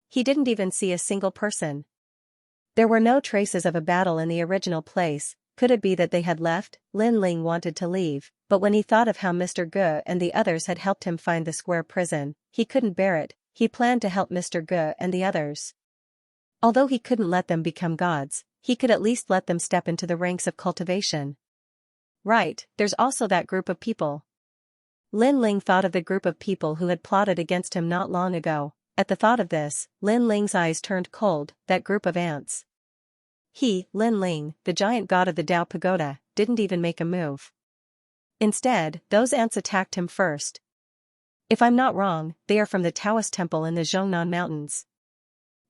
He didn't even see a single person. There were no traces of a battle in the original place. Could it be that they had left? Lin Ling wanted to leave, but when he thought of how Mr. Ge and the others had helped him find the square prison, he couldn't bear it. He planned to help Mr. Ge and the others. Although he couldn't let them become gods, he could at least let them step into the ranks of cultivation. Right, there's also that group of people. Lin Ling thought of the group of people who had plotted against him not long ago. At the thought of this, Lin Ling's eyes turned cold. That group of ants. He, Lin Ling, the giant god of the Dao Pagoda, didn't even make a move. Instead, those ants attacked him first. If I'm not wrong, they are from the Taoist temple in the Zhongnan Mountains.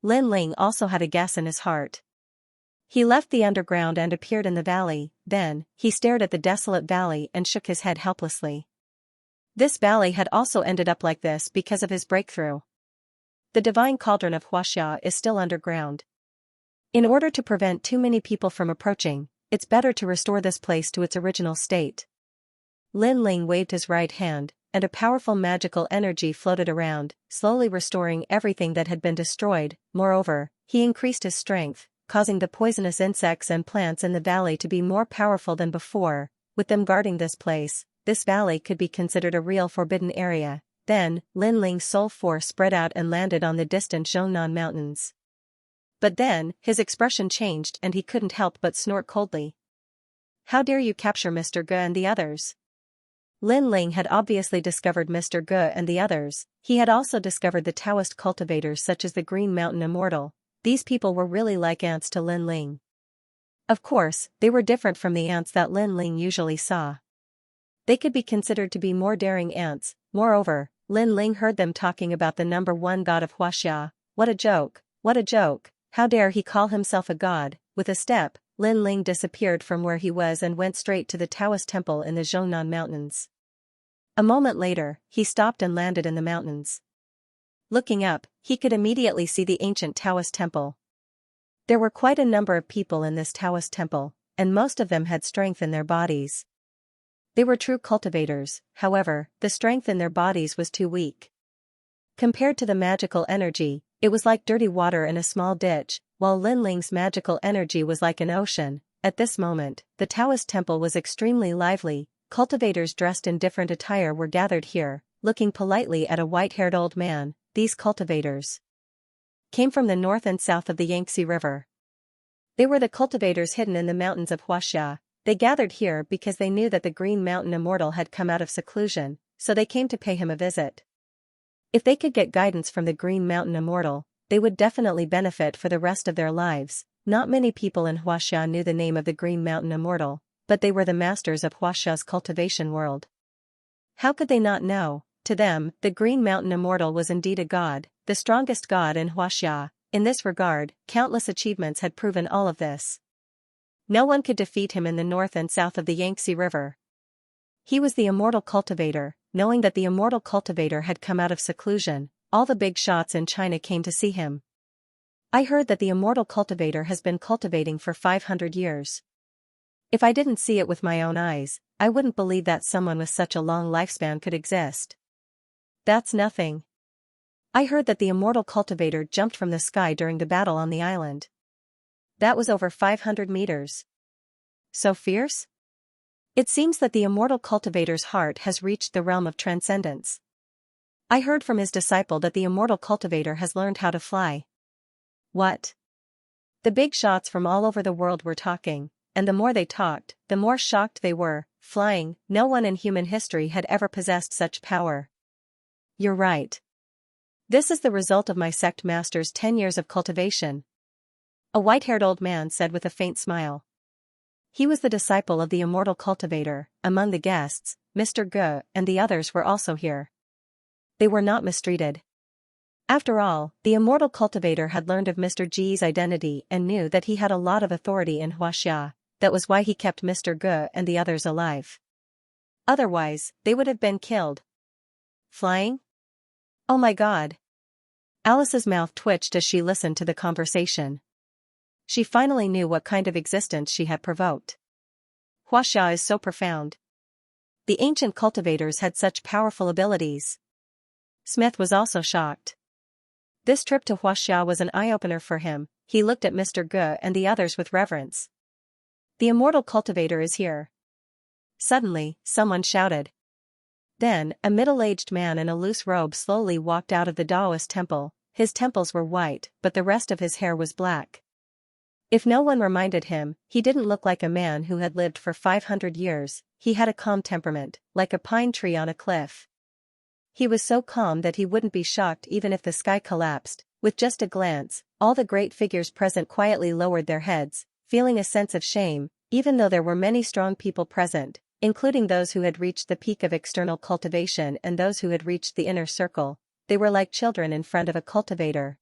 Lin Ling also had a guess in his heart. He left the underground and appeared in the valley. Then, he stared at the desolate valley and shook his head helplessly. This valley had also ended up like this because of his breakthrough. The divine cauldron of Xianxia is still underground. In order to prevent too many people from approaching, it's better to restore this place to its original state. Lin Ling waved his right hand, and a powerful magical energy floated around, slowly restoring everything that had been destroyed. Moreover, he increased his strength, causing the poisonous insects and plants in the valley to be more powerful than before. With them guarding this place, this valley could be considered a real forbidden area. Then, Lin Ling's soul force spread out and landed on the distant Zhongnan Mountains. But then, his expression changed and he couldn't help but snort coldly. How dare you capture Mr. Ge and the others? Lin Ling had obviously discovered Mr. Ge and the others. He had also discovered the Taoist cultivators such as the Green Mountain Immortal. These people were really like ants to Lin Ling. Of course, they were different from the ants that Lin Ling usually saw. They could be considered to be more daring ants. Moreover, Lin Ling heard them talking about the number one god of Xianxia. What a joke, what a joke, how dare he call himself a god? With a step, Lin Ling disappeared from where he was and went straight to the Taoist temple in the Zhongnan Mountains. A moment later, he stopped and landed in the mountains. Looking up, he could immediately see the ancient Taoist temple. There were quite a number of people in this Taoist temple, and most of them had strength in their bodies. They were true cultivators. However, the strength in their bodies was too weak. Compared to the magical energy, it was like dirty water in a small ditch, while Lin Ling's magical energy was like an ocean. At this moment, the Taoist temple was extremely lively. Cultivators dressed in different attire were gathered here, looking politely at a white-haired old man. These cultivators came from the north and south of the Yangtze River. They were the cultivators hidden in the mountains of Xianxia. They gathered here because they knew that the Green Mountain Immortal had come out of seclusion, so they came to pay him a visit. If they could get guidance from the Green Mountain Immortal, they would definitely benefit for the rest of their lives. Not many people in Xianxia knew the name of the Green Mountain Immortal, but they were the masters of Xianxia's cultivation world. How could they not know? To them, the Green Mountain Immortal was indeed a god, the strongest god in Xianxia. In this regard, countless achievements had proven all of this. No one could defeat him in the north and south of the Yangtze River. He was the immortal cultivator. Knowing that the immortal cultivator had come out of seclusion, all the big shots in China came to see him. I heard that the immortal cultivator has been cultivating for 500 years. If I didn't see it with my own eyes, I wouldn't believe that someone with such a long lifespan could exist. That's nothing. I heard that the immortal cultivator jumped from the sky during the battle on the island. That was over 500 meters. So fierce? It seems that the immortal cultivator's heart has reached the realm of transcendence. I heard from his disciple that the immortal cultivator has learned how to fly. What? The big shots from all over the world were talking, and the more they talked, the more shocked they were. Flying, no one in human history had ever possessed such power. You're right. This is the result of my sect master's 10 years of cultivation. A white-haired old man said with a faint smile. He was the disciple of the immortal cultivator. Among the guests, Mr. Ge and the others were also here. They were not mistreated. After all, the immortal cultivator had learned of Mr. G's identity and knew that he had a lot of authority in Xianxia. That was why he kept Mr. Ge and the others alive. Otherwise, they would have been killed. Flying? Oh my God. Alice's mouth twitched as she listened to the conversation. She finally knew what kind of existence she had provoked. Xianxia is so profound. The ancient cultivators had such powerful abilities. Smith was also shocked. This trip to Xianxia was an eye-opener for him. He looked at Mr. Ge and the others with reverence. The immortal cultivator is here. Suddenly, someone shouted. Then, a middle-aged man in a loose robe slowly walked out of the Taoist temple. His temples were white, but the rest of his hair was black. If no one reminded him, he didn't look like a man who had lived for 500 years, he had a calm temperament, like a pine tree on a cliff. He was so calm that he wouldn't be shocked even if the sky collapsed. With just a glance, all the great figures present quietly lowered their heads, feeling a sense of shame, even though there were many strong people present, including those who had reached the peak of external cultivation and those who had reached the inner circle. They were like children in front of a cultivator.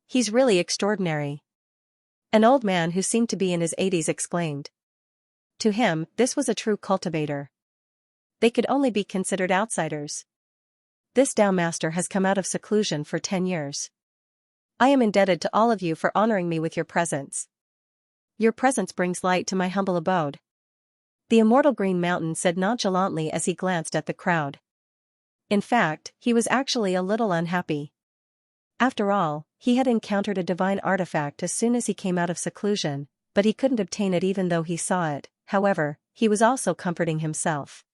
"He's really extraordinary," an old man who seemed to be in his 80s exclaimed. To him, this was a true cultivator. They could only be considered outsiders. "This Tao master has come out of seclusion for 10 years. I am indebted to all of you for honoring me with your presence. Your presence brings light to my humble abode," the immortal Green Mountain said nonchalantly as he glanced at the crowd. In fact, he was actually a little unhappy. After all, he had encountered a divine artifact as soon as he came out of seclusion, but he couldn't obtain it even though he saw it. However, he was also comforting himself.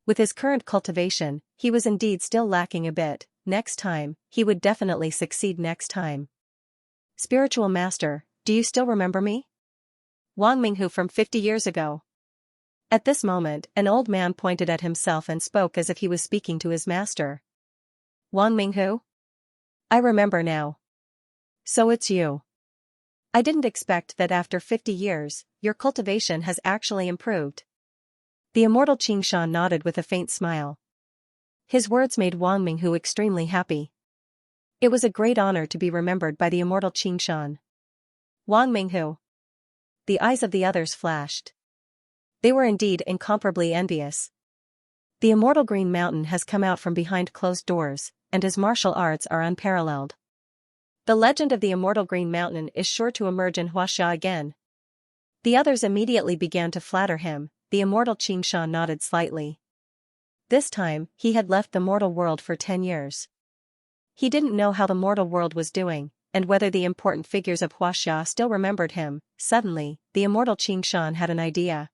With his current cultivation, he was indeed still lacking a bit. Next time, he would definitely succeed next time. "Spiritual Master, do you still remember me? Wang Minghu from 50 years ago." At this moment, an old man pointed at himself and spoke as if he was speaking to his master. "Wang Minghu? I remember now. So it's you. I didn't expect that after 50 years, your cultivation has actually improved." The immortal Xianxia nodded with a faint smile. His words made Wang Minghu extremely happy. It was a great honor to be remembered by the immortal Xianxia. "Wang Minghu." The eyes of the others flashed. They were indeed incomparably envious. The immortal Green Mountain has come out from behind closed doors, and his martial arts are unparalleled. The legend of the immortal Green Mountain is sure to emerge in Xianxia again. The others immediately began to flatter him. The immortal Xianxia nodded slightly. This time, he had left the mortal world for 10 years. He didn't know how the mortal world was doing, and whether the important figures of Xianxia still remembered him. Suddenly, the immortal Xianxia had an idea.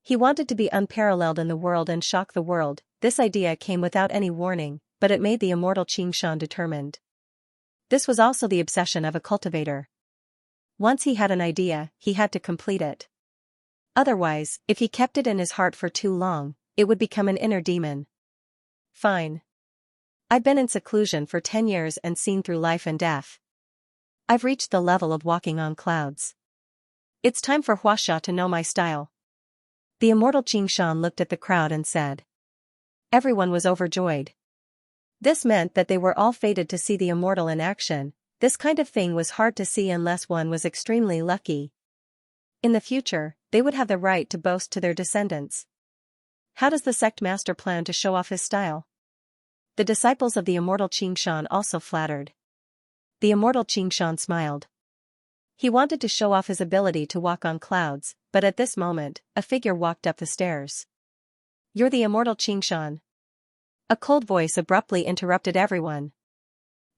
He wanted to be unparalleled in the world and shock the world. This idea came without any warning, but it made the immortal Xianxia determined. This was also the obsession of a cultivator. Once he had an idea, he had to complete it. Otherwise, if he kept it in his heart for too long, it would become an inner demon. "Fine. I've been in seclusion for 10 years and seen through life and death. I've reached the level of walking on clouds. It's time for Xianxia to know my style." The immortal Xianxia looked at the crowd and said. Everyone was overjoyed. This meant that they were all fated to see the immortal in action. This kind of thing was hard to see unless one was extremely lucky. In the future, they would have the right to boast to their descendants. How does the sect master plan to show off his style? The disciples of the immortal Xianxia also flattered. The immortal Xianxia smiled. He wanted to show off his ability to walk on clouds, but at this moment, a figure walked up the stairs. "You're the immortal Xianxia." A cold voice abruptly interrupted everyone.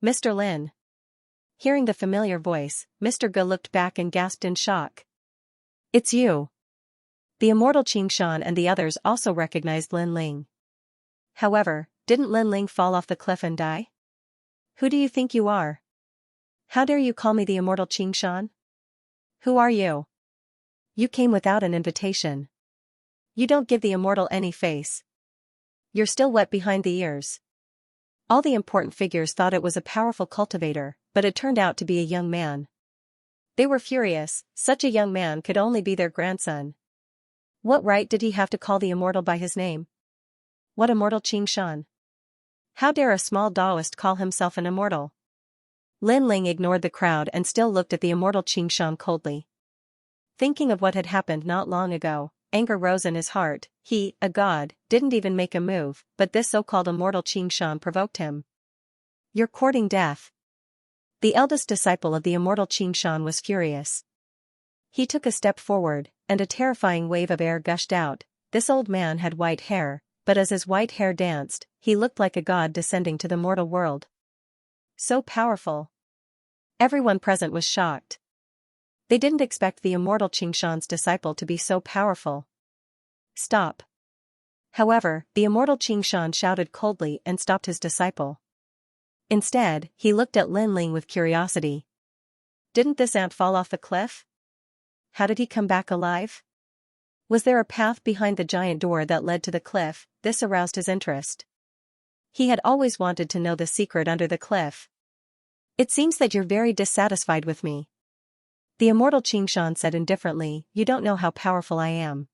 "Mr. Lin." Hearing the familiar voice, Mr. Ge looked back and gasped in shock. "It's you." The immortal Xianxia and the others also recognized Lin Ling. However, didn't Lin Ling fall off the cliff and die? "Who do you think you are? How dare you call me the immortal Xianxia? Who are you? You came without an invitation. You don't give the immortal any face. You're still wet behind the ears." All the important figures thought it was a powerful cultivator, but it turned out to be a young man. They were furious. Such a young man could only be their grandson. What right did he have to call the immortal by his name? What immortal Xianxia? How dare a small Taoist call himself an immortal? Lin Ling ignored the crowd and still looked at the immortal Xianxia coldly. Thinking of what had happened not long ago, anger rose in his heart. He, a god, didn't even make a move, but this so-called immortal Xianxia provoked him. "You're courting death." The eldest disciple of the immortal Xianxia was furious. He took a step forward, and a terrifying wave of air gushed out. This old man had white hair, but as his white hair danced, he looked like a god descending to the mortal world. So powerful. Everyone present was shocked. They didn't expect the immortal Xianxia's disciple to be so powerful. "Stop." However, the immortal Xianxia shouted coldly and stopped his disciple. Instead, he looked at Lin Ling with curiosity. Didn't this ant fall off the cliff? How did he come back alive? Was there a path behind the giant door that led to the cliff? This aroused his interest. He had always wanted to know the secret under the cliff. It seems that you're very dissatisfied with me. The immortal Xianxia said indifferently, you don't know how powerful I am.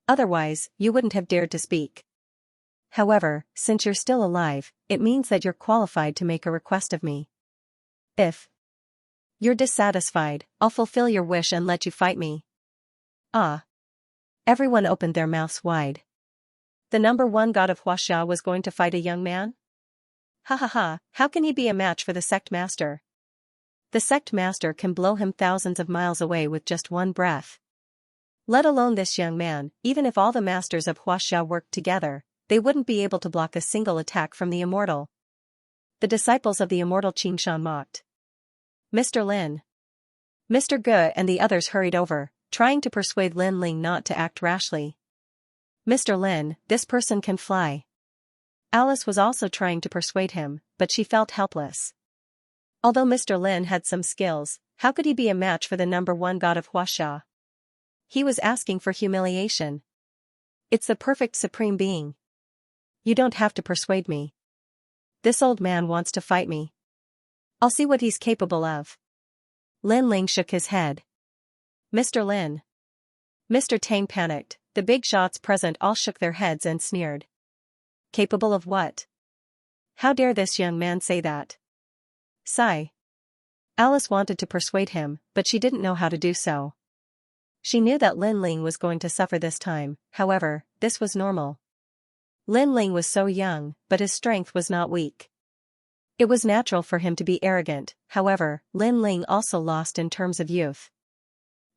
Otherwise, you wouldn't have dared to speak. However, since you're still alive, it means that you're qualified to make a request of me. If you're dissatisfied, I'll fulfill your wish and let you fight me. Ah. Everyone opened their mouths wide. The number one god of Huaxia was going to fight a young man? Ha ha ha, how can he be a match for the sect master? The sect master can blow him thousands of miles away with just one breath. Let alone this young man, even if all the masters of Huaxia worked together, they wouldn't be able to block a single attack from the immortal. The disciples of the immortal Xianxia mocked. Mr. Lin. Mr. Ge and the others hurried over, trying to persuade Lin Ling not to act rashly. Mr. Lin, this person can fly. Alice was also trying to persuade him, but she felt helpless. Although Mr. Lin had some skills, how could he be a match for the number one god of Huaxia? He was asking for humiliation. It's the perfect supreme being. You don't have to persuade me. This old man wants to fight me. I'll see what he's capable of. Lin Ling shook his head. Mr. Lin. Mr. Tang panicked. The big shots present all shook their heads and sneered. Capable of what? How dare this young man say that? Sigh. Alice wanted to persuade him, but she didn't know how to do so. She knew that Lin Ling was going to suffer this time, however, this was normal. Lin Ling was so young, but his strength was not weak. It was natural for him to be arrogant, however, Lin Ling also lost in terms of youth.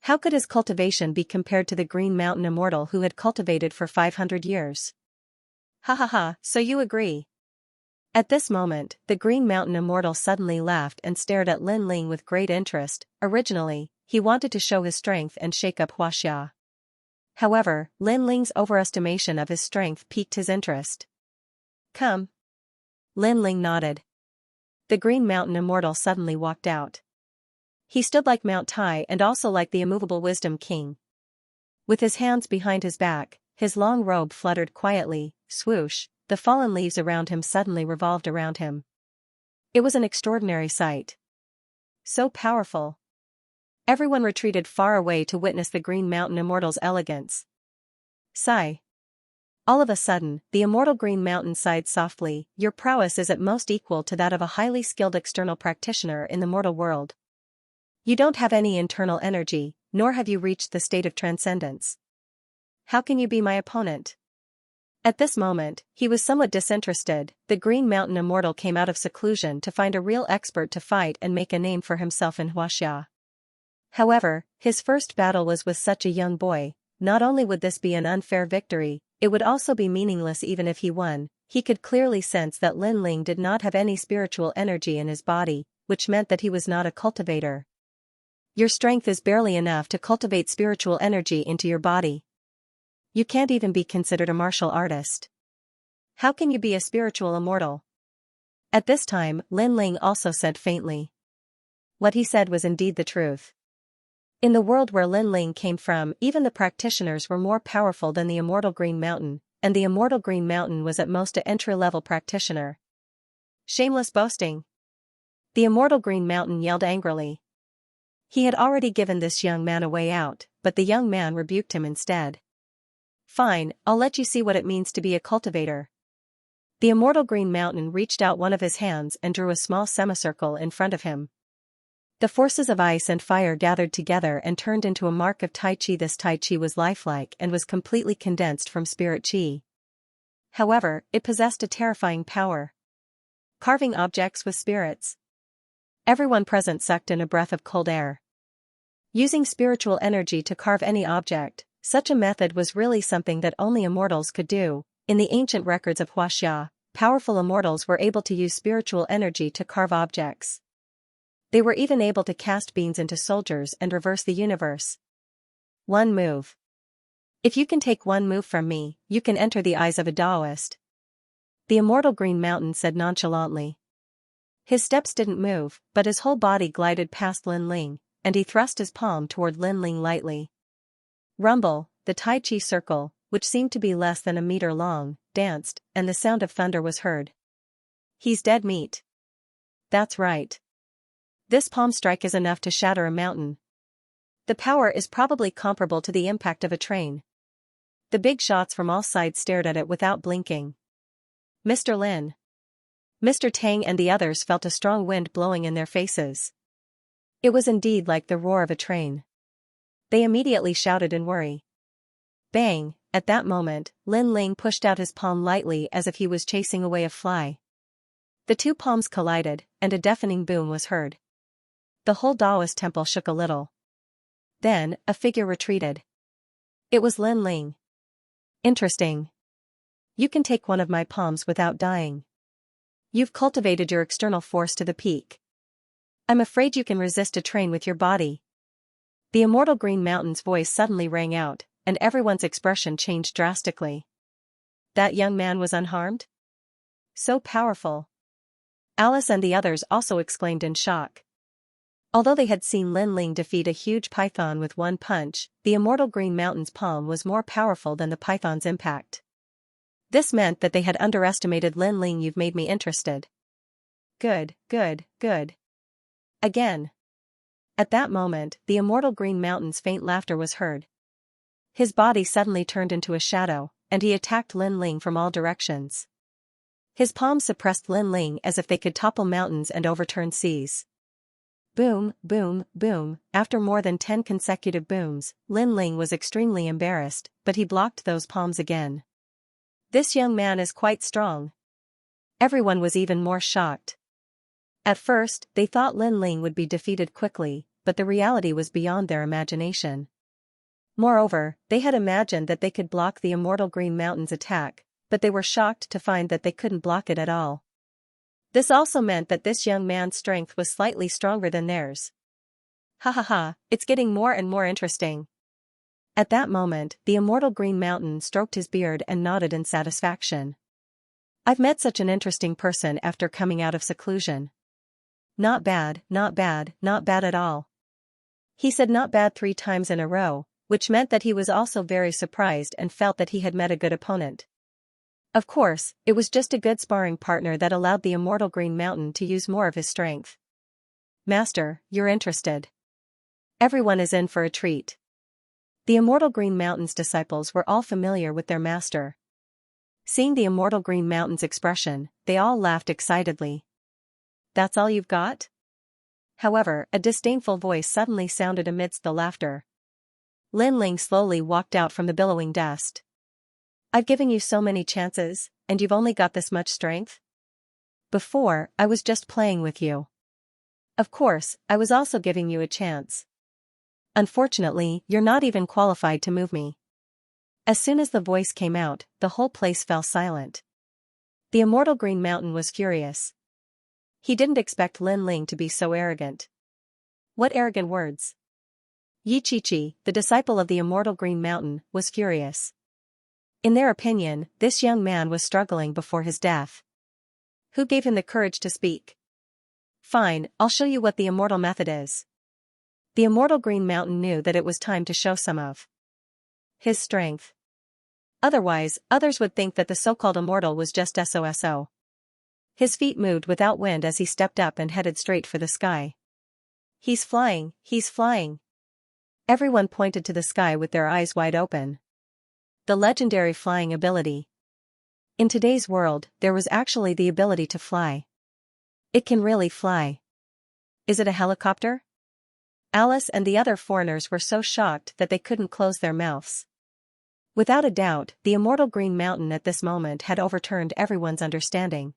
How could his cultivation be compared to the Green Mountain immortal who had cultivated for 500 years? Ha ha ha, so you agree. At this moment, the Green Mountain immortal suddenly laughed and stared at Lin Ling with great interest. Originally, he wanted to show his strength and shake up Huaxia. However, Lin Ling's overestimation of his strength piqued his interest. Come. Lin Ling nodded. The Green Mountain immortal suddenly walked out. He stood like Mount Tai and also like the immovable Wisdom King. With his hands behind his back, his long robe fluttered quietly, swoosh, the fallen leaves around him suddenly revolved around him. It was an extraordinary sight. So powerful. Everyone retreated far away to witness the Green Mountain immortal's elegance. Sigh. All of a sudden, the immortal Green Mountain sighed softly, your prowess is at most equal to that of a highly skilled external practitioner in the mortal world. You don't have any internal energy, nor have you reached the state of transcendence. How can you be my opponent? At this moment, he was somewhat disinterested. The Green Mountain immortal came out of seclusion to find a real expert to fight and make a name for himself in Huaxia. However, his first battle was with such a young boy. Not only would this be an unfair victory, it would also be meaningless even if he won. He could clearly sense that Lin Ling did not have any spiritual energy in his body, which meant that he was not a cultivator. Your strength is barely enough to cultivate spiritual energy into your body. You can't even be considered a martial artist. How can you be a spiritual immortal? At this time, Lin Ling also said faintly. What he said was indeed the truth. In the world where Lin Ling came from, even the practitioners were more powerful than the immortal Green Mountain, and the immortal Green Mountain was at most an entry-level practitioner. Shameless boasting! The immortal Green Mountain yelled angrily. He had already given this young man a way out, but the young man rebuked him instead. Fine, I'll let you see what it means to be a cultivator. The immortal Green Mountain reached out one of his hands and drew a small semicircle in front of him. The forces of ice and fire gathered together and turned into a mark of Tai Chi. This Tai Chi was lifelike and was completely condensed from spirit Chi. However, it possessed a terrifying power. Carving objects with spirits. Everyone present sucked in a breath of cold air. Using spiritual energy to carve any object, such a method was really something that only immortals could do. In the ancient records of Huaxia, powerful immortals were able to use spiritual energy to carve objects. They were even able to cast beings into soldiers and reverse the universe. One move. If you can take one move from me, you can enter the eyes of a Taoist. The immortal Green Mountain said nonchalantly. His steps didn't move, but his whole body glided past Lin Ling, and he thrust his palm toward Lin Ling lightly. Rumble, the Tai Chi circle, which seemed to be less than a meter long, danced, and the sound of thunder was heard. He's dead meat. That's right. This palm strike is enough to shatter a mountain. The power is probably comparable to the impact of a train. The big shots from all sides stared at it without blinking. Mr. Lin. Mr. Tang and the others felt a strong wind blowing in their faces. It was indeed like the roar of a train. They immediately shouted in worry. Bang! At that moment, Lin Ling pushed out his palm lightly as if he was chasing away a fly. The two palms collided, and a deafening boom was heard. The whole Taoist temple shook a little. Then, a figure retreated. It was Lin Ling. Interesting. You can take one of my palms without dying. You've cultivated your external force to the peak. I'm afraid you can resist a train with your body. The immortal Green Mountain's voice suddenly rang out, and everyone's expression changed drastically. That young man was unharmed? So powerful. Alice and the others also exclaimed in shock. Although they had seen Lin Ling defeat a huge python with one punch, the immortal Green Mountain's palm was more powerful than the python's impact. This meant that they had underestimated Lin Ling. You've made me interested. Good, good, good. Again. At that moment, the immortal Green Mountain's faint laughter was heard. His body suddenly turned into a shadow, and he attacked Lin Ling from all directions. His palms suppressed Lin Ling as if they could topple mountains and overturn seas. Boom, boom, boom. After more than 10 consecutive booms, Lin Ling was extremely embarrassed, but he blocked those palms again. This young man is quite strong. Everyone was even more shocked. At first, they thought Lin Ling would be defeated quickly, but the reality was beyond their imagination. Moreover, they had imagined that they could block the immortal Green Mountain's attack, but they were shocked to find that they couldn't block it at all. This also meant that this young man's strength was slightly stronger than theirs. Ha ha ha, it's getting more and more interesting. At that moment, the immortal Green Mountain stroked his beard and nodded in satisfaction. I've met such an interesting person after coming out of seclusion. Not bad, not bad, not bad at all. He said not bad 3 times in a row, which meant that he was also very surprised and felt that he had met a good opponent. Of course, it was just a good sparring partner that allowed the immortal Green Mountain to use more of his strength. Master, you're interested. Everyone is in for a treat. The immortal Green Mountain's disciples were all familiar with their master. Seeing the immortal Green Mountain's expression, they all laughed excitedly. That's all you've got? However, a disdainful voice suddenly sounded amidst the laughter. Lin Ling slowly walked out from the billowing dust. I've given you so many chances, and you've only got this much strength? Before, I was just playing with you. Of course, I was also giving you a chance. Unfortunately, you're not even qualified to move me. As soon as the voice came out, the whole place fell silent. The immortal Green Mountain was furious. He didn't expect Lin Ling to be so arrogant. What arrogant words! Yi Chi-Chi, the disciple of the immortal Green Mountain, was furious. In their opinion, this young man was struggling before his death. Who gave him the courage to speak? Fine, I'll show you what the immortal method is. The immortal Green Mountain knew that it was time to show some of his strength. Otherwise, others would think that the so-called immortal was just SOSO. His feet moved without wind as he stepped up and headed straight for the sky. He's flying, he's flying. Everyone pointed to the sky with their eyes wide open. The legendary flying ability. In today's world, there was actually the ability to fly. It can really fly. Is it a helicopter? Alice and the other foreigners were so shocked that they couldn't close their mouths. Without a doubt, the immortal Green Mountain at this moment had overturned everyone's understanding.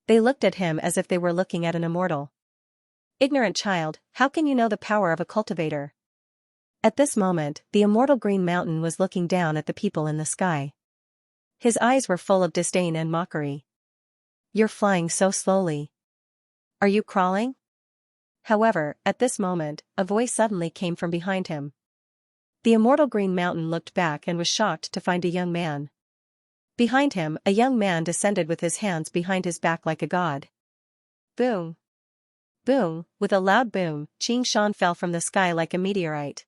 They looked at him as if they were looking at an immortal. Ignorant child, how can you know the power of a cultivator? At this moment, the immortal Green Mountain was looking down at the people in the sky. His eyes were full of disdain and mockery. You're flying so slowly. Are you crawling? However, at this moment, a voice suddenly came from behind him. The immortal Green Mountain looked back and was shocked to find a young man. Behind him, a young man descended with his hands behind his back like a god. Boom! Boom! With a loud boom, Xianxia fell from the sky like a meteorite.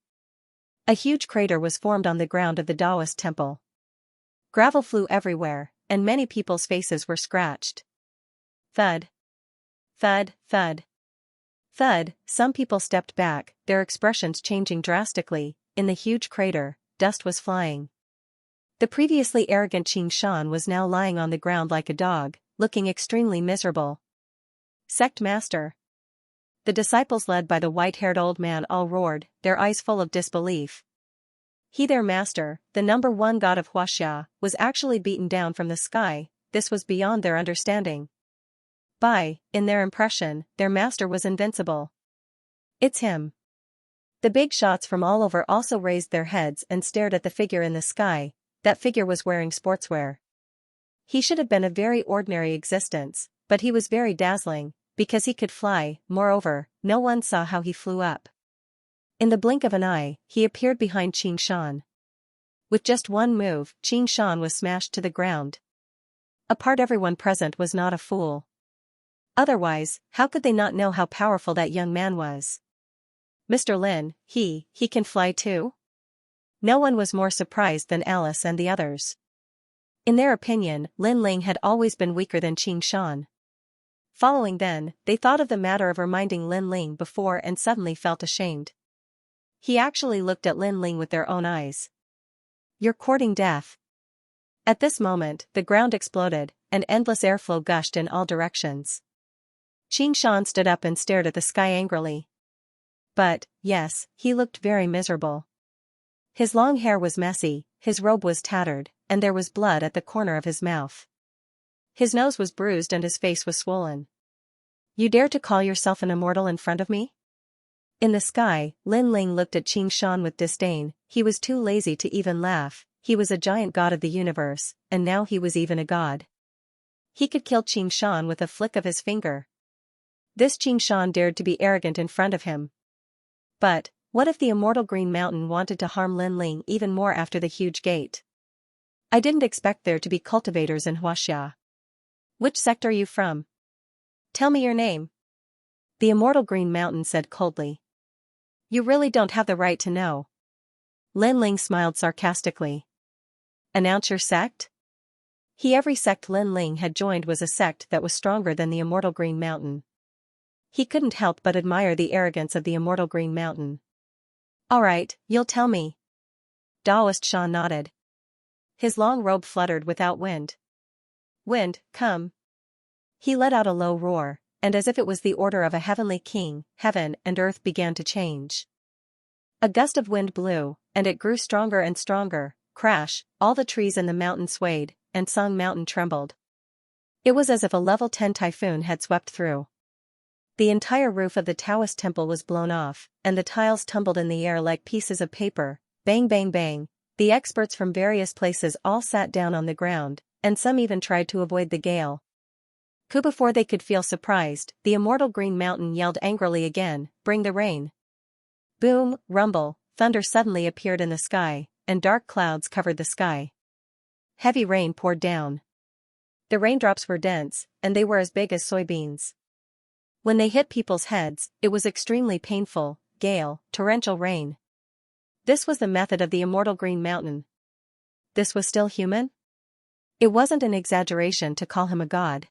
A huge crater was formed on the ground of the Taoist temple. Gravel flew everywhere, and many people's faces were scratched. Thud. Thud, thud. Thud, some people stepped back, their expressions changing drastically. In the huge crater, dust was flying. The previously arrogant Xianxia was now lying on the ground like a dog, looking extremely miserable. Sect Master. The disciples led by the white-haired old man all roared, their eyes full of disbelief. He, their master, the #1 god of Xianxia, was actually beaten down from the sky. This was beyond their understanding. In their impression, their master was invincible. It's him. The big shots from all over also raised their heads and stared at the figure in the sky. That figure was wearing sportswear. He should have been a very ordinary existence, but he was very dazzling, because he could fly. Moreover, no one saw how he flew up. In the blink of an eye, he appeared behind Xianxia. With just one move, Xianxia was smashed to the ground. Apart, everyone present was not a fool. Otherwise, how could they not know how powerful that young man was? Mr. Lin, he can fly too? No one was more surprised than Alice and the others. In their opinion, Lin Ling had always been weaker than Xianxia. Following then, they thought of the matter of reminding Lin Ling before and suddenly felt ashamed. He actually looked at Lin Ling with their own eyes. You're courting death. At this moment, the ground exploded, and endless airflow gushed in all directions. Xianxia stood up and stared at the sky angrily. But, yes, he looked very miserable. His long hair was messy, his robe was tattered, and there was blood at the corner of his mouth. His nose was bruised and his face was swollen. You dare to call yourself an immortal in front of me? In the sky, Lin Ling looked at Xianxia with disdain. He was too lazy to even laugh. He was a giant god of the universe, and now he was even a god. He could kill Xianxia with a flick of his finger. This Xianxia dared to be arrogant in front of him. But, what if the immortal Green Mountain wanted to harm Lin Ling even more after the huge gate? I didn't expect there to be cultivators in Xianxia. Which sect are you from? Tell me your name. The immortal Green Mountain said coldly. You really don't have the right to know. Lin Ling smiled sarcastically. Announce your sect? Every sect Lin Ling had joined was a sect that was stronger than the immortal Green Mountain. He couldn't help but admire the arrogance of the immortal Green Mountain. All right, you'll tell me. Taoist Sha nodded. His long robe fluttered without wind. Wind, come. He let out a low roar, and as if it was the order of a heavenly king, heaven and earth began to change. A gust of wind blew, and it grew stronger and stronger. Crash, all the trees in the mountain swayed, and Song Mountain trembled. It was as if a level 10 typhoon had swept through. The entire roof of the Taoist temple was blown off, and the tiles tumbled in the air like pieces of paper. Bang bang bang. The experts from various places all sat down on the ground, and some even tried to avoid the gale. Before they could feel surprised, the immortal Green Mountain yelled angrily again, bring the rain. Boom, rumble, thunder suddenly appeared in the sky, and dark clouds covered the sky. Heavy rain poured down. The raindrops were dense, and they were as big as soybeans. When they hit people's heads, it was extremely painful. Gale, torrential rain. This was the method of the immortal Green Mountain. This was still human? It wasn't an exaggeration to call him a god.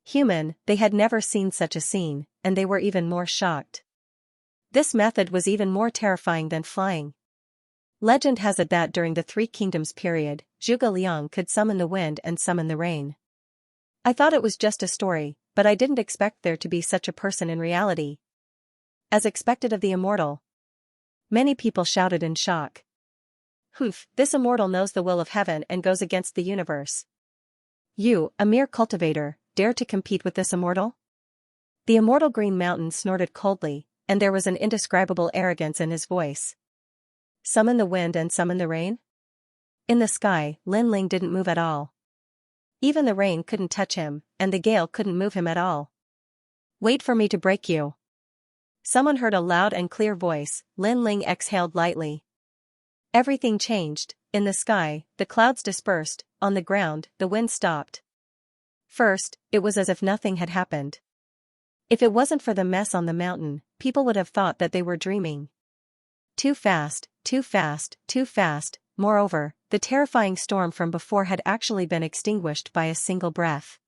Human, they had never seen such a scene, and they were even more shocked. This method was even more terrifying than flying. Legend has it that during the Three Kingdoms period, Zhuge Liang could summon the wind and summon the rain. I thought it was just a story, but I didn't expect there to be such a person in reality. As expected of the immortal. Many people shouted in shock. This immortal knows the will of heaven and goes against the universe. You, a mere cultivator, dare to compete with this immortal? The immortal Green Mountain snorted coldly, and there was an indescribable arrogance in his voice. Summon the wind and summon the rain? In the sky, Lin Ling didn't move at all. Even the rain couldn't touch him, and the gale couldn't move him at all. Wait for me to break you. Someone heard a loud and clear voice. Lin Ling exhaled lightly. Everything changed. In the sky, the clouds dispersed. On the ground, the wind stopped. First, it was as if nothing had happened. If it wasn't for the mess on the mountain, people would have thought that they were dreaming. Too fast, too fast, too fast. Moreover, the terrifying storm from before had actually been extinguished by a single breath.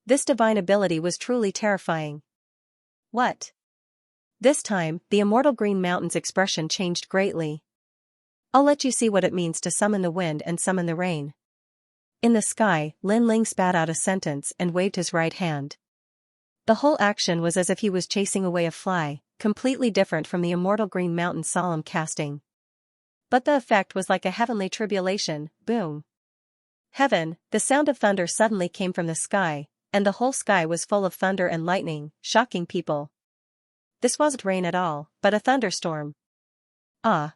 This divine ability was truly terrifying. What? This time, the immortal Green Mountain's expression changed greatly. I'll let you see what it means to summon the wind and summon the rain. In the sky, Lin Ling spat out a sentence and waved his right hand. The whole action was as if he was chasing away a fly, completely different from the immortal Green Mountain's solemn casting. But the effect was like a heavenly tribulation, boom. Heaven, the sound of thunder suddenly came from the sky, and the whole sky was full of thunder and lightning, shocking people. This wasn't rain at all, but a thunderstorm. Ah!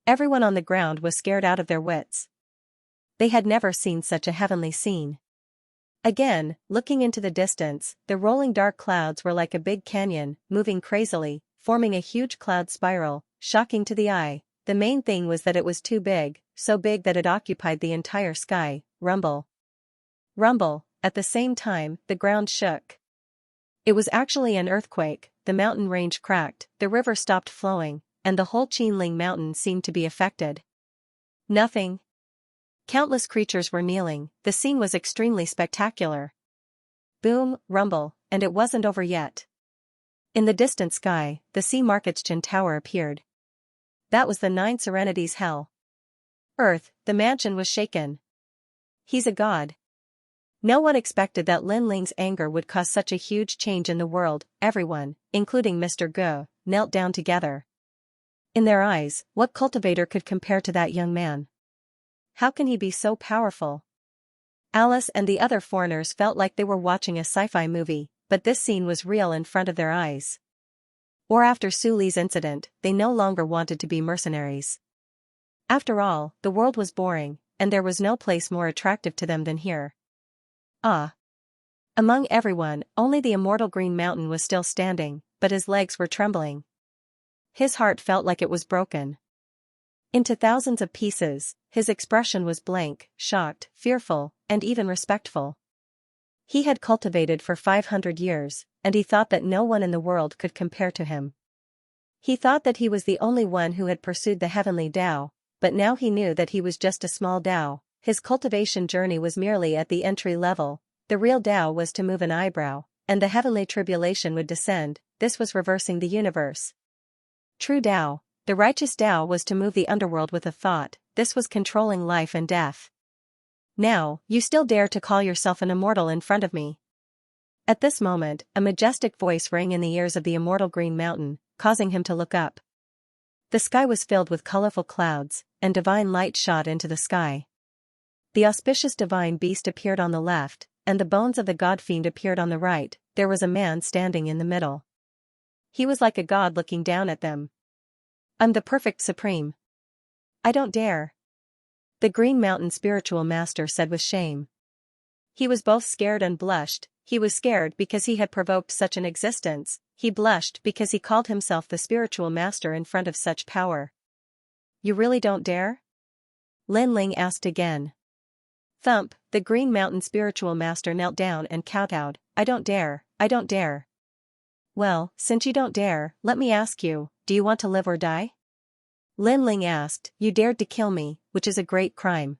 Everyone on the ground was scared out of their wits. They had never seen such a heavenly scene. Again, looking into the distance, the rolling dark clouds were like a big canyon, moving crazily, forming a huge cloud spiral, shocking to the eye. The main thing was that it was too big, so big that it occupied the entire sky. Rumble. Rumble. At the same time, the ground shook. It was actually an earthquake. The mountain range cracked, the river stopped flowing, and the whole Qinling mountain seemed to be affected. Nothing. Countless creatures were kneeling. The scene was extremely spectacular. Boom, rumble, and it wasn't over yet. In the distant sky, the Sea Market's Qin Tower appeared. That was the Nine Serenities' hell. Earth, the mansion was shaken. He's a god. No one expected that Lin Ling's anger would cause such a huge change in the world. Everyone, including Mr. Ge, knelt down together. In their eyes, what cultivator could compare to that young man? How can he be so powerful? Alice and the other foreigners felt like they were watching a sci-fi movie, but this scene was real in front of their eyes. Or after Su Li's incident, they no longer wanted to be mercenaries. After all, the world was boring, and there was no place more attractive to them than here. Ah! Among everyone, only the immortal Green Mountain was still standing, but his legs were trembling. His heart felt like it was broken into thousands of pieces. His expression was blank, shocked, fearful, and even respectful. He had cultivated for 500 years, and he thought that no one in the world could compare to him. He thought that he was the only one who had pursued the heavenly Tao, but now he knew that he was just a small Tao. His cultivation journey was merely at the entry level. The real Tao was to move an eyebrow, and the heavenly tribulation would descend. This was reversing the universe. True Tao, the righteous Tao, was to move the underworld with a thought. This was controlling life and death. Now, you still dare to call yourself an immortal in front of me? At this moment, a majestic voice rang in the ears of the immortal Green Mountain, causing him to look up. The sky was filled with colorful clouds, and divine light shot into the sky. The auspicious divine beast appeared on the left, and the bones of the god fiend appeared on the right. There was a man standing in the middle. He was like a god looking down at them. I'm the perfect supreme. I don't dare. The Green Mountain spiritual master said with shame. He was both scared and blushed. He was scared because he had provoked such an existence. He blushed because he called himself the spiritual master in front of such power. You really don't dare? Lin Ling asked again. Thump, the Green Mountain spiritual master knelt down and kowtowed. I don't dare, I don't dare. Well, since you don't dare, let me ask you, do you want to live or die? Lin Ling asked. You dared to kill me, which is a great crime.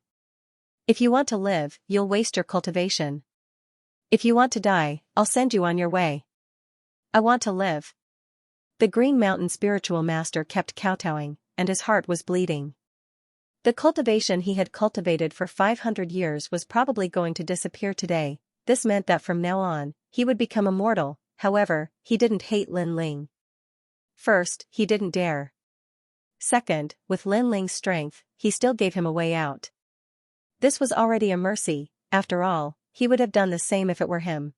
If you want to live, you'll waste your cultivation. If you want to die, I'll send you on your way. I want to live. The Green Mountain spiritual master kept kowtowing, and his heart was bleeding. The cultivation he had cultivated for 500 years was probably going to disappear today. This meant that from now on, he would become immortal. However, he didn't hate Lin Ling. First, he didn't dare. Second, with Lin Ling's strength, he still gave him a way out. This was already a mercy. After all, he would have done the same if it were him.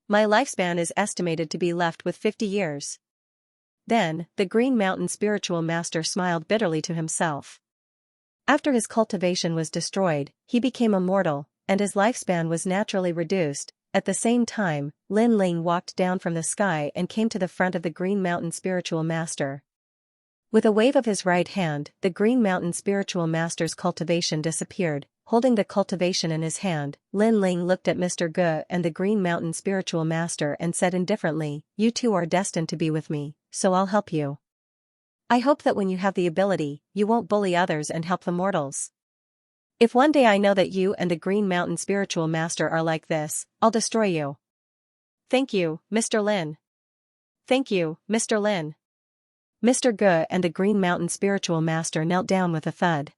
My lifespan is estimated to be left with 50 years. Then, the Green Mountain spiritual master smiled bitterly to himself. After his cultivation was destroyed, he became immortal, and his lifespan was naturally reduced. At the same time, Lin Ling walked down from the sky and came to the front of the Green Mountain spiritual master. With a wave of his right hand, the Green Mountain spiritual master's cultivation disappeared. holding the cultivation in his hand, Lin Ling looked at Mr. Ge and the Green Mountain spiritual master and said indifferently, "You two are destined to be with me, so I'll help you. I hope that when you have the ability, you won't bully others and help the mortals. If one day I know that you and the Green Mountain spiritual master are like this, I'll destroy you." "Thank you, Mr. Lin. Thank you, Mr. Lin." Mr. Ge and the Green Mountain spiritual master knelt down with a thud.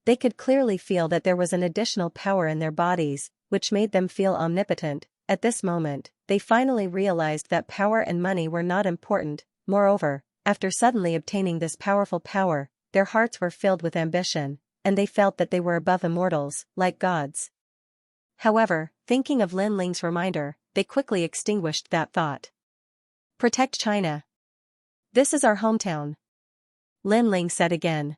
They could clearly feel that there was an additional power in their bodies, which made them feel omnipotent. At this moment, they finally realized that power and money were not important. Moreover, after suddenly obtaining this powerful power, their hearts were filled with ambition, and they felt that they were above immortals, like gods. However, thinking of Lin Ling's reminder, they quickly extinguished that thought. "Protect China. This is our hometown," Lin Ling said again.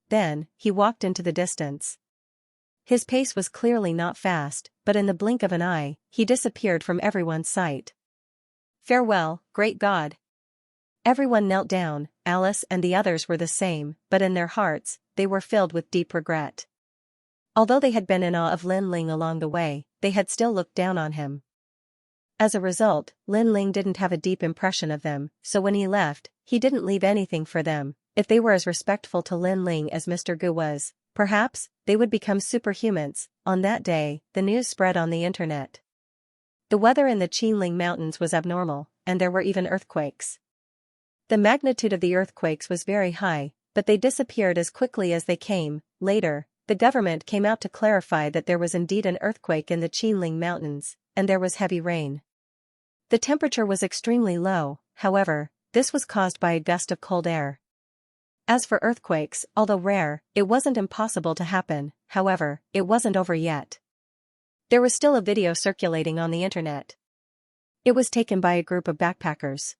Then, he walked into the distance. His pace was clearly not fast, but in the blink of an eye, he disappeared from everyone's sight. "Farewell, great God." Everyone knelt down. Alice and the others were the same, but in their hearts, they were filled with deep regret. Although they had been in awe of Lin Ling along the way, they had still looked down on him. As a result, Lin Ling didn't have a deep impression of them, so when he left, he didn't leave anything for them. If they were as respectful to Lin Ling as Mr. Ge was, perhaps, they would become superhumans. On that day, the news spread on the internet. The weather in the Qinling Mountains was abnormal, and there were even earthquakes. The magnitude of the earthquakes was very high, but they disappeared as quickly as they came. Later, the government came out to clarify that there was indeed an earthquake in the Qinling Mountains, and there was heavy rain. The temperature was extremely low, however, this was caused by a gust of cold air. As for earthquakes, although rare, it wasn't impossible to happen. However, it wasn't over yet. There was still a video circulating on the internet. It was taken by a group of backpackers.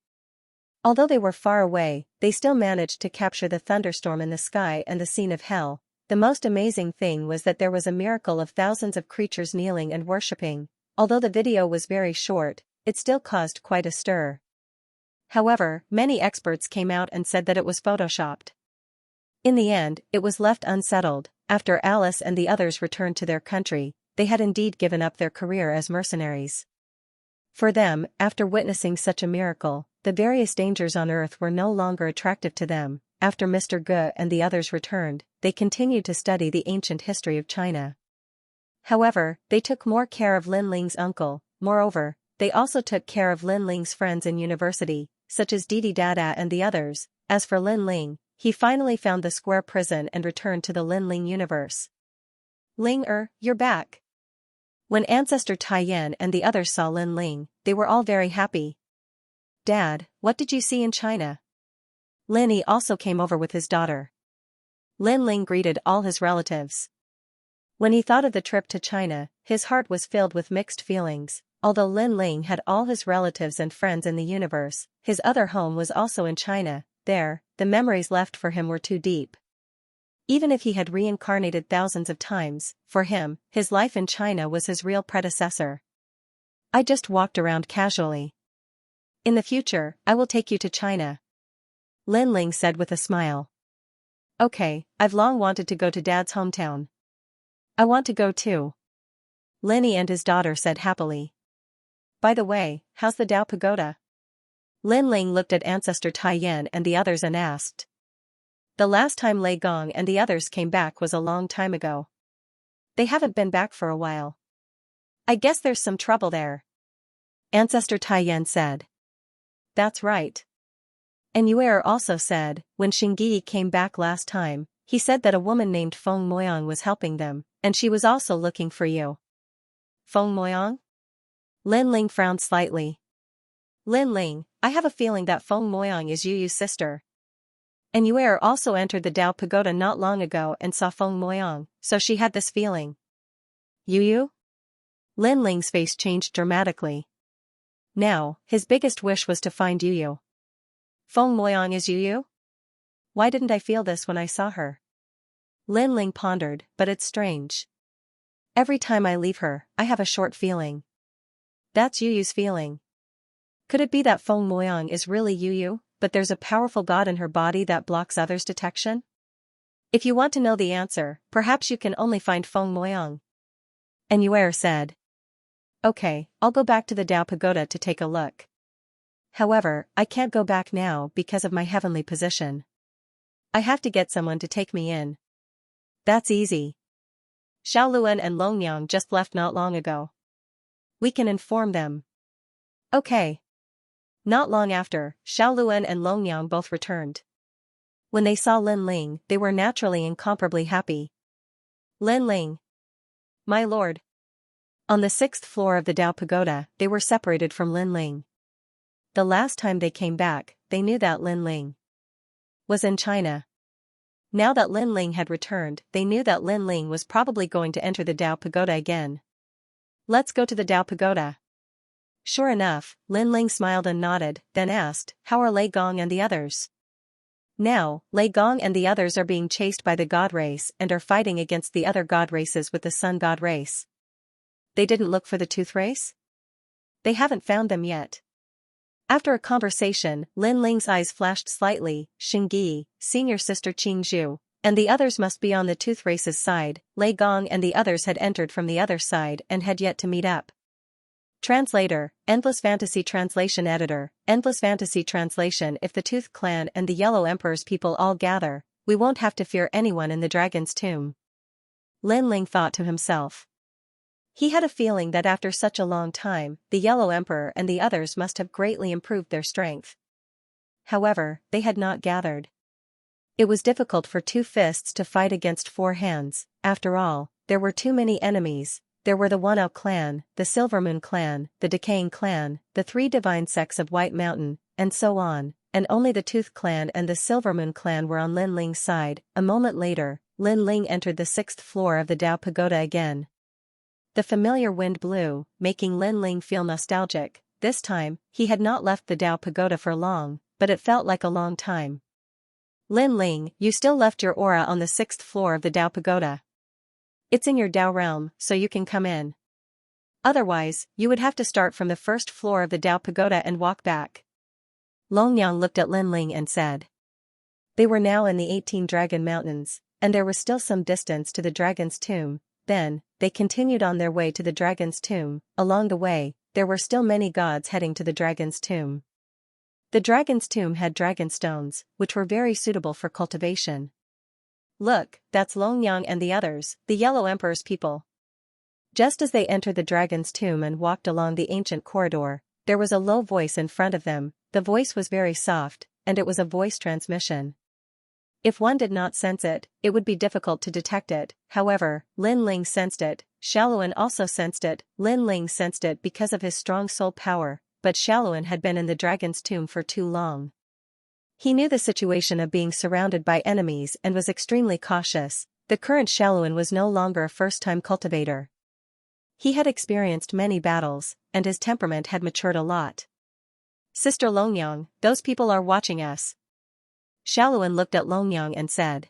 Although they were far away, they still managed to capture the thunderstorm in the sky and the scene of hell. The most amazing thing was that there was a miracle of thousands of creatures kneeling and worshipping. Although the video was very short, it still caused quite a stir. However, many experts came out and said that it was photoshopped. In the end, it was left unsettled. After Alice and the others returned to their country, they had indeed given up their career as mercenaries. For them, after witnessing such a miracle, the various dangers on Earth were no longer attractive to them. After Mr. Ge and the others returned, they continued to study the ancient history of China. However, they took more care of Lin Ling's uncle. Moreover, they also took care of Lin Ling's friends in university, such as Didi Dada and the others. As for Lin Ling, he finally found the square prison and returned to the Lin Ling universe. "Ling you're back." When Ancestor Taiyan and the others saw Lin Ling, they were all very happy. "Dad, what did you see in China?" Lin Yi also came over with his daughter. Lin Ling greeted all his relatives. When he thought of the trip to China, his heart was filled with mixed feelings. Although Lin Ling had all his relatives and friends in the universe, his other home was also in China. There, the memories left for him were too deep. Even if he had reincarnated thousands of times, for him, his life in China was his real predecessor. "I just walked around casually. In the future, I will take you to China," Lin Ling said with a smile. "Okay, I've long wanted to go to Dad's hometown." "I want to go too," Lin Yi and his daughter said happily. "By the way, how's the Dao Pagoda?" Lin Ling looked at Ancestor Taiyan and the others and asked. The last time Lei Gong and the others came back was a long time ago. They haven't been back for a while. "I guess there's some trouble there," Ancestor Taiyan said. "That's right." And Yue also said, when Xingyi came back last time, he said that a woman named Feng Moyang was helping them, and she was also looking for you. "Feng Moyang?" Lin Ling frowned slightly. "Lin Ling, I have a feeling that Feng Moyang is Yuyu's sister." And Yue also entered the Dao Pagoda not long ago and saw Feng Moyang, so she had this feeling. "Yuyu?" Lin Ling's face changed dramatically. Now, his biggest wish was to find Yuyu. "Feng Moyang is Yuyu? Why didn't I feel this when I saw her?" Lin Ling pondered, but it's strange. Every time I leave her, I have a short feeling. That's Yuyu's feeling. Could it be that Feng Moyang is really Yuyu, but there's a powerful god in her body that blocks others' detection? If you want to know the answer, perhaps you can only find Feng Moyang. And Yuer said. Okay, I'll go back to the Dao Pagoda to take a look. However, I can't go back now because of my heavenly position. I have to get someone to take me in. That's easy. Xiaoluan and Longyang just left not long ago. We can inform them. Okay. Not long after, Xiaoluan and Longyang both returned. When they saw Lin Ling, they were naturally incomparably happy. Lin Ling. My lord. On the 6th floor of the Dao Pagoda, they were separated from Lin Ling. The last time they came back, they knew that Lin Ling was in China. Now that Lin Ling had returned, they knew that Lin Ling was probably going to enter the Dao Pagoda again. Let's go to the Dao Pagoda. Sure enough, Lin Ling smiled and nodded, then asked, how are Lei Gong and the others? Now, Lei Gong and the others are being chased by the god race and are fighting against the other god races with the sun god race. They didn't look for the tooth race? They haven't found them yet. After a conversation, Lin Ling's eyes flashed slightly. Xingyi, senior sister Qingzhu, and the others must be on the tooth race's side. Lei Gong and the others had entered from the other side and had yet to meet up. Translator, Endless Fantasy Translation Editor, Endless Fantasy Translation. If the Tooth Clan and the Yellow Emperor's people all gather, we won't have to fear anyone in the Dragon's Tomb. Lin Ling thought to himself. He had a feeling that after such a long time, the Yellow Emperor and the others must have greatly improved their strength. However, they had not gathered. It was difficult for two fists to fight against four hands. After all, there were too many enemies. There were the Wanao clan, the Silvermoon clan, the Decaying clan, the three divine sects of White Mountain, and so on, and only the Tooth clan and the Silvermoon clan were on Lin Ling's side. A moment later, Lin Ling entered the 6th floor of the Dao Pagoda again. The familiar wind blew, making Lin Ling feel nostalgic. This time, he had not left the Dao Pagoda for long, but it felt like a long time. Lin Ling, you still left your aura on the 6th floor of the Dao Pagoda. It's in your Dao realm, so you can come in. Otherwise, you would have to start from the 1st floor of the Dao Pagoda and walk back. Longyang looked at Lin Ling and said. They were now in the 18 Dragon Mountains, and there was still some distance to the Dragon's Tomb. Then, they continued on their way to the Dragon's Tomb. Along the way, there were still many gods heading to the Dragon's Tomb. The Dragon's Tomb had dragon stones, which were very suitable for cultivation. Look, that's Longyang and the others, the Yellow Emperor's people. Just as they entered the Dragon's Tomb and walked along the ancient corridor, there was a low voice in front of them. The voice was very soft, and it was a voice transmission. If one did not sense it, it would be difficult to detect it. However, Lin Ling sensed it. Xiaoluan also sensed it. Lin Ling sensed it because of his strong soul power, but Xiaoluan had been in the Dragon's Tomb for too long. He knew the situation of being surrounded by enemies and was extremely cautious. The current Xiaoluan was no longer a first-time cultivator. He had experienced many battles, and his temperament had matured a lot. Sister Longyang, those people are watching us. Xiaoluan looked at Longyang and said.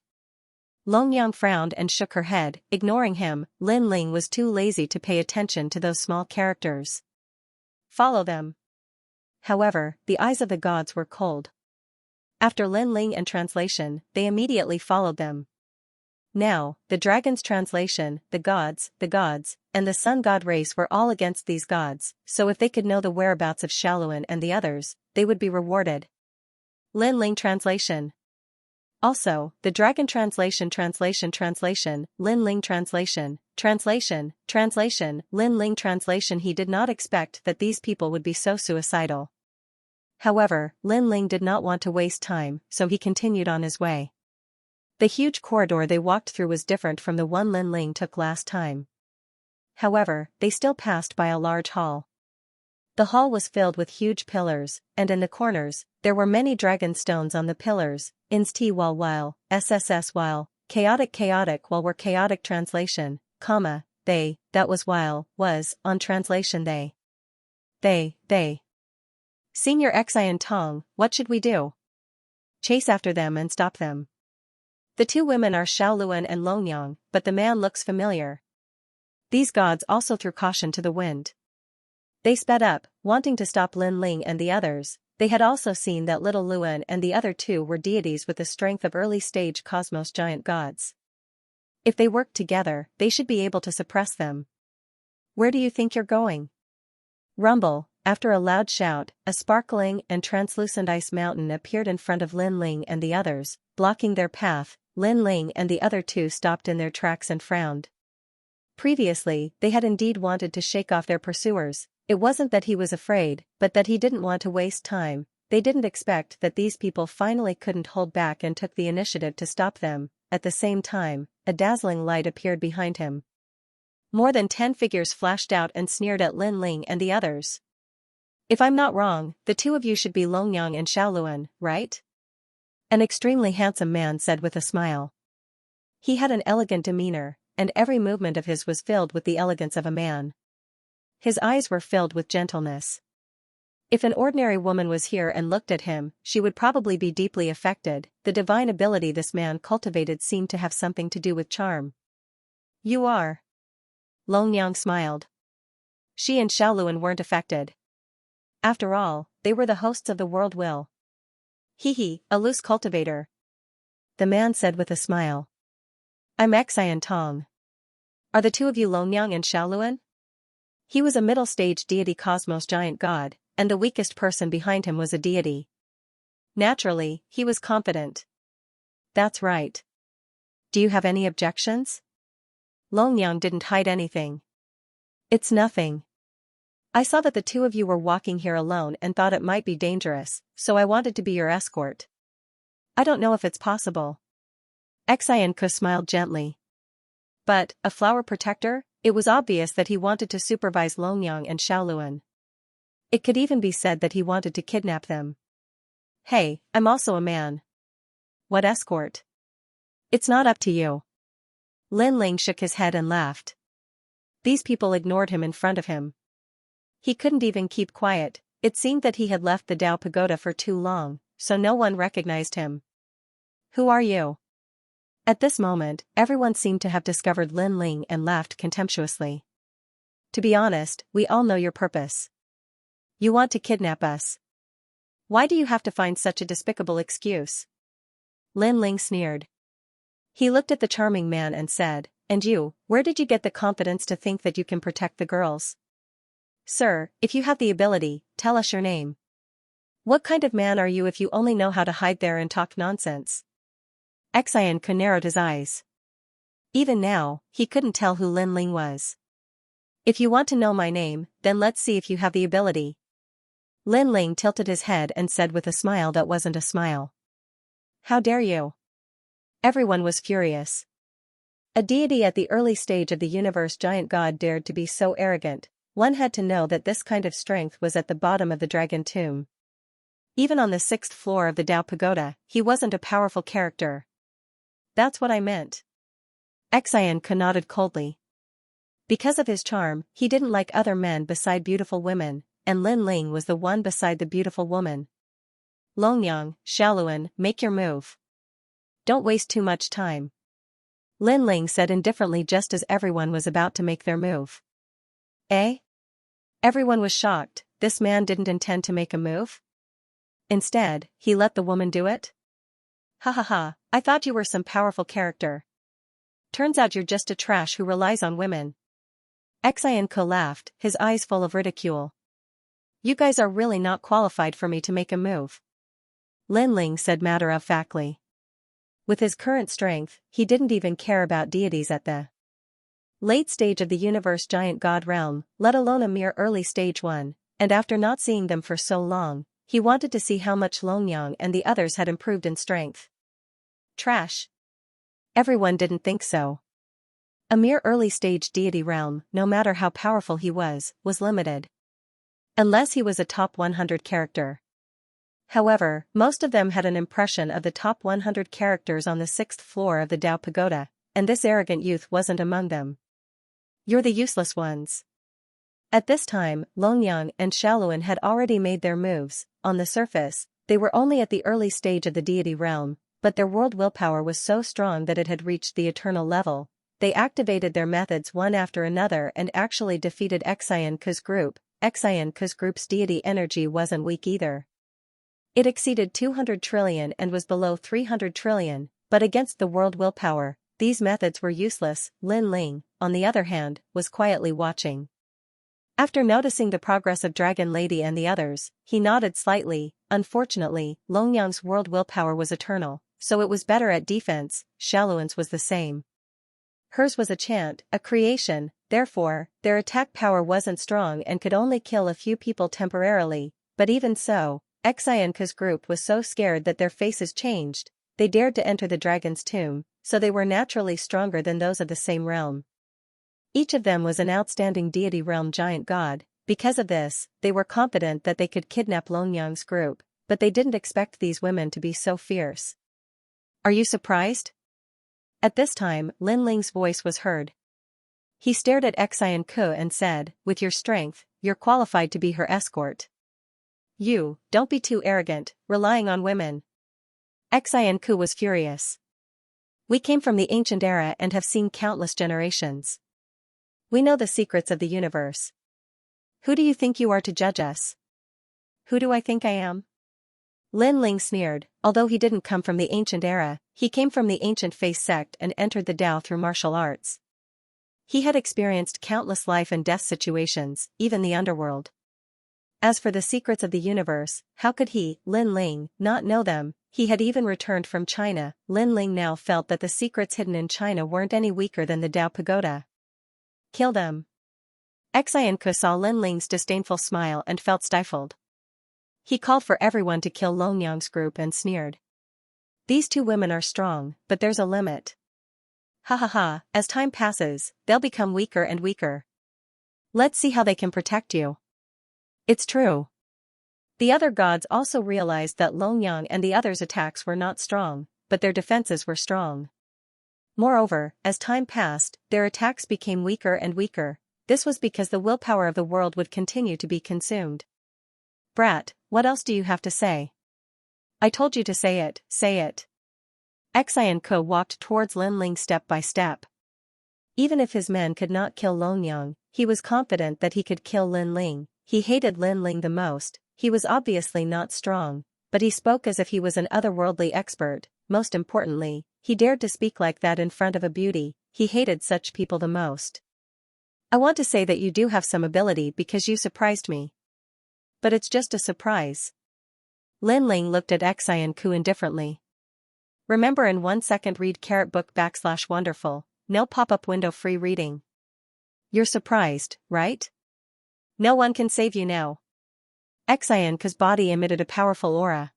Longyang frowned and shook her head, ignoring him. Lin Ling was too lazy to pay attention to those small characters. Follow them. However, the eyes of the gods were cold. After Lin Ling and translation, they immediately followed them. Now, the dragon's translation, the gods, and the sun god race were all against these gods, so if they could know the whereabouts of Xiaoluan and the others, they would be rewarded. Lin Ling translation. Also, the dragon translation, Lin Ling translation, Lin Ling translation. He did not expect that these people would be so suicidal. However, Lin Ling did not want to waste time, so he continued on his way. The huge corridor they walked through was different from the one Lin Ling took last time. However, they still passed by a large hall. The hall was filled with huge pillars, and in the corners, there were many dragon stones on the pillars. Inst while, SSS while, chaotic while were chaotic translation, comma, they, that was while, was, on translation they. Senior Xian Tong, what should we do? Chase after them and stop them. The two women are Xiaoluan and Longyang, but the man looks familiar. These gods also threw caution to the wind. They sped up, wanting to stop Lin Ling and the others. they had also seen that little Luan and the other two were deities with the strength of early-stage cosmos giant gods. If they worked together, they should be able to suppress them. Where do you think you're going? Rumble. After a loud shout, a sparkling and translucent ice mountain appeared in front of Lin Ling and the others, blocking their path. Lin Ling and the other two stopped in their tracks and frowned. Previously, they had indeed wanted to shake off their pursuers. It wasn't that he was afraid, but that he didn't want to waste time. They didn't expect that these people finally couldn't hold back and took the initiative to stop them. At the same time, a dazzling light appeared behind him. More than 10 figures flashed out and sneered at Lin Ling and the others. If I'm not wrong, the two of you should be Longyang and Xiaoluan, right? An extremely handsome man said with a smile. He had an elegant demeanor, and every movement of his was filled with the elegance of a man. His eyes were filled with gentleness. If an ordinary woman was here and looked at him, she would probably be deeply affected. The divine ability this man cultivated seemed to have something to do with charm. You are. Longyang smiled. She and Xiaoluan weren't affected. After all, they were the hosts of the world will. Hee, a loose cultivator. The man said with a smile. I'm Xian Tong. Are the two of you Longyang and Xiaoluan? He was a middle-stage deity cosmos giant god, and the weakest person behind him was a deity. Naturally, he was confident. That's right. Do you have any objections? Longyang didn't hide anything. It's nothing. I saw that the two of you were walking here alone and thought it might be dangerous, so I wanted to be your escort. I don't know if it's possible. Xian smiled gently. But, a flower protector? It was obvious that he wanted to supervise Longyang and Xiaoluan. It could even be said that he wanted to kidnap them. Hey, I'm also a man. What escort? It's not up to you. Lin Ling shook his head and laughed. These people ignored him in front of him. He couldn't even keep quiet. It seemed that he had left the Dao Pagoda for too long, so no one recognized him. Who are you? At this moment, everyone seemed to have discovered Lin Ling and laughed contemptuously. To be honest, we all know your purpose. You want to kidnap us. Why do you have to find such a despicable excuse? Lin Ling sneered. He looked at the charming man and said, And you, where did you get the confidence to think that you can protect the girls? Sir, if you have the ability, tell us your name. What kind of man are you if you only know how to hide there and talk nonsense? Xian narrowed his eyes. Even now, he couldn't tell who Lin Ling was. If you want to know my name, then let's see if you have the ability. Lin Ling tilted his head and said with a smile that wasn't a smile. How dare you? Everyone was furious. A deity at the early stage of the universe giant god dared to be so arrogant. One had to know that this kind of strength was at the bottom of the dragon tomb. Even on the 6th floor of the Dao Pagoda, he wasn't a powerful character. That's what I meant. Xian nodded coldly. Because of his charm, he didn't like other men beside beautiful women, and Lin Ling was the one beside the beautiful woman. Longyang, Xiaoluan, make your move. Don't waste too much time. Lin Ling said indifferently just as everyone was about to make their move. Eh? Everyone was shocked. This man didn't intend to make a move? Instead, he let the woman do it? Ha ha ha, I thought you were some powerful character. Turns out you're just a trash who relies on women. Xian laughed, his eyes full of ridicule. You guys are really not qualified for me to make a move. Lin Ling said matter-of-factly. With his current strength, he didn't even care about deities at the late stage of the universe giant god realm, let alone a mere early stage one, and after not seeing them for so long, he wanted to see how much Longyang and the others had improved in strength. Trash. Everyone didn't think so. A mere early stage deity realm, no matter how powerful he was limited. Unless he was a top 100 character. However, most of them had an impression of the top 100 characters on the 6th floor of the Dao Pagoda, and this arrogant youth wasn't among them. You're the useless ones. At this time, Longyang and Xiaoluan had already made their moves. On the surface, they were only at the early stage of the deity realm, but their world willpower was so strong that it had reached the eternal level. They activated their methods one after another and actually defeated Xian's group. Xian's group's deity energy wasn't weak either. It exceeded 200 trillion and was below 300 trillion, but against the world willpower, these methods were useless. Lin Ling, on the other hand, was quietly watching. After noticing the progress of Dragon Lady and the others, he nodded slightly. Unfortunately, Longyang's world willpower was eternal, so it was better at defense. Xiaoluan's was the same. Hers was a chant, a creation, therefore, their attack power wasn't strong and could only kill a few people temporarily, but even so, Xianxia's group was so scared that their faces changed. They dared to enter the dragon's tomb, so they were naturally stronger than those of the same realm. Each of them was an outstanding deity realm giant god. Because of this, they were confident that they could kidnap Longyang's group, but they didn't expect these women to be so fierce. Are you surprised? At this time, Lin Ling's voice was heard. He stared at Xianxia and said, with your strength, you're qualified to be her escort. You, don't be too arrogant, relying on women. Xianxia was furious. We came from the ancient era and have seen countless generations. We know the secrets of the universe. Who do you think you are to judge us? Who do I think I am? Lin Ling sneered. Although he didn't come from the ancient era, he came from the ancient Face sect and entered the Tao through martial arts. He had experienced countless life and death situations, even the underworld. As for the secrets of the universe, how could he, Lin Ling, not know them? He had even returned from China. Lin Ling now felt that the secrets hidden in China weren't any weaker than the Tao Pagoda. Kill them. Xianxia saw Lin Ling's disdainful smile and felt stifled. He called for everyone to kill Longyang's group and sneered. These two women are strong, but there's a limit. Ha ha ha, as time passes, they'll become weaker and weaker. Let's see how they can protect you. It's true. The other gods also realized that Longyang and the others' attacks were not strong, but their defenses were strong. Moreover, as time passed, their attacks became weaker and weaker. This was because the willpower of the world would continue to be consumed. Brat, what else do you have to say? I told you to say it, say it. Xianxia walked towards Lin Ling step by step. Even if his men could not kill Longyang, he was confident that he could kill Lin Ling. He hated Lin Ling the most. He was obviously not strong, but he spoke as if he was an otherworldly expert. Most importantly, he dared to speak like that in front of a beauty. He hated such people the most. I want to say that you do have some ability because you surprised me. But it's just a surprise. Lin Ling looked at Xianxia indifferently. Remember, in 1 second read *book /wonderful, no pop-up window free reading. You're surprised, right? No one can save you now. Xianxia's body emitted a powerful aura.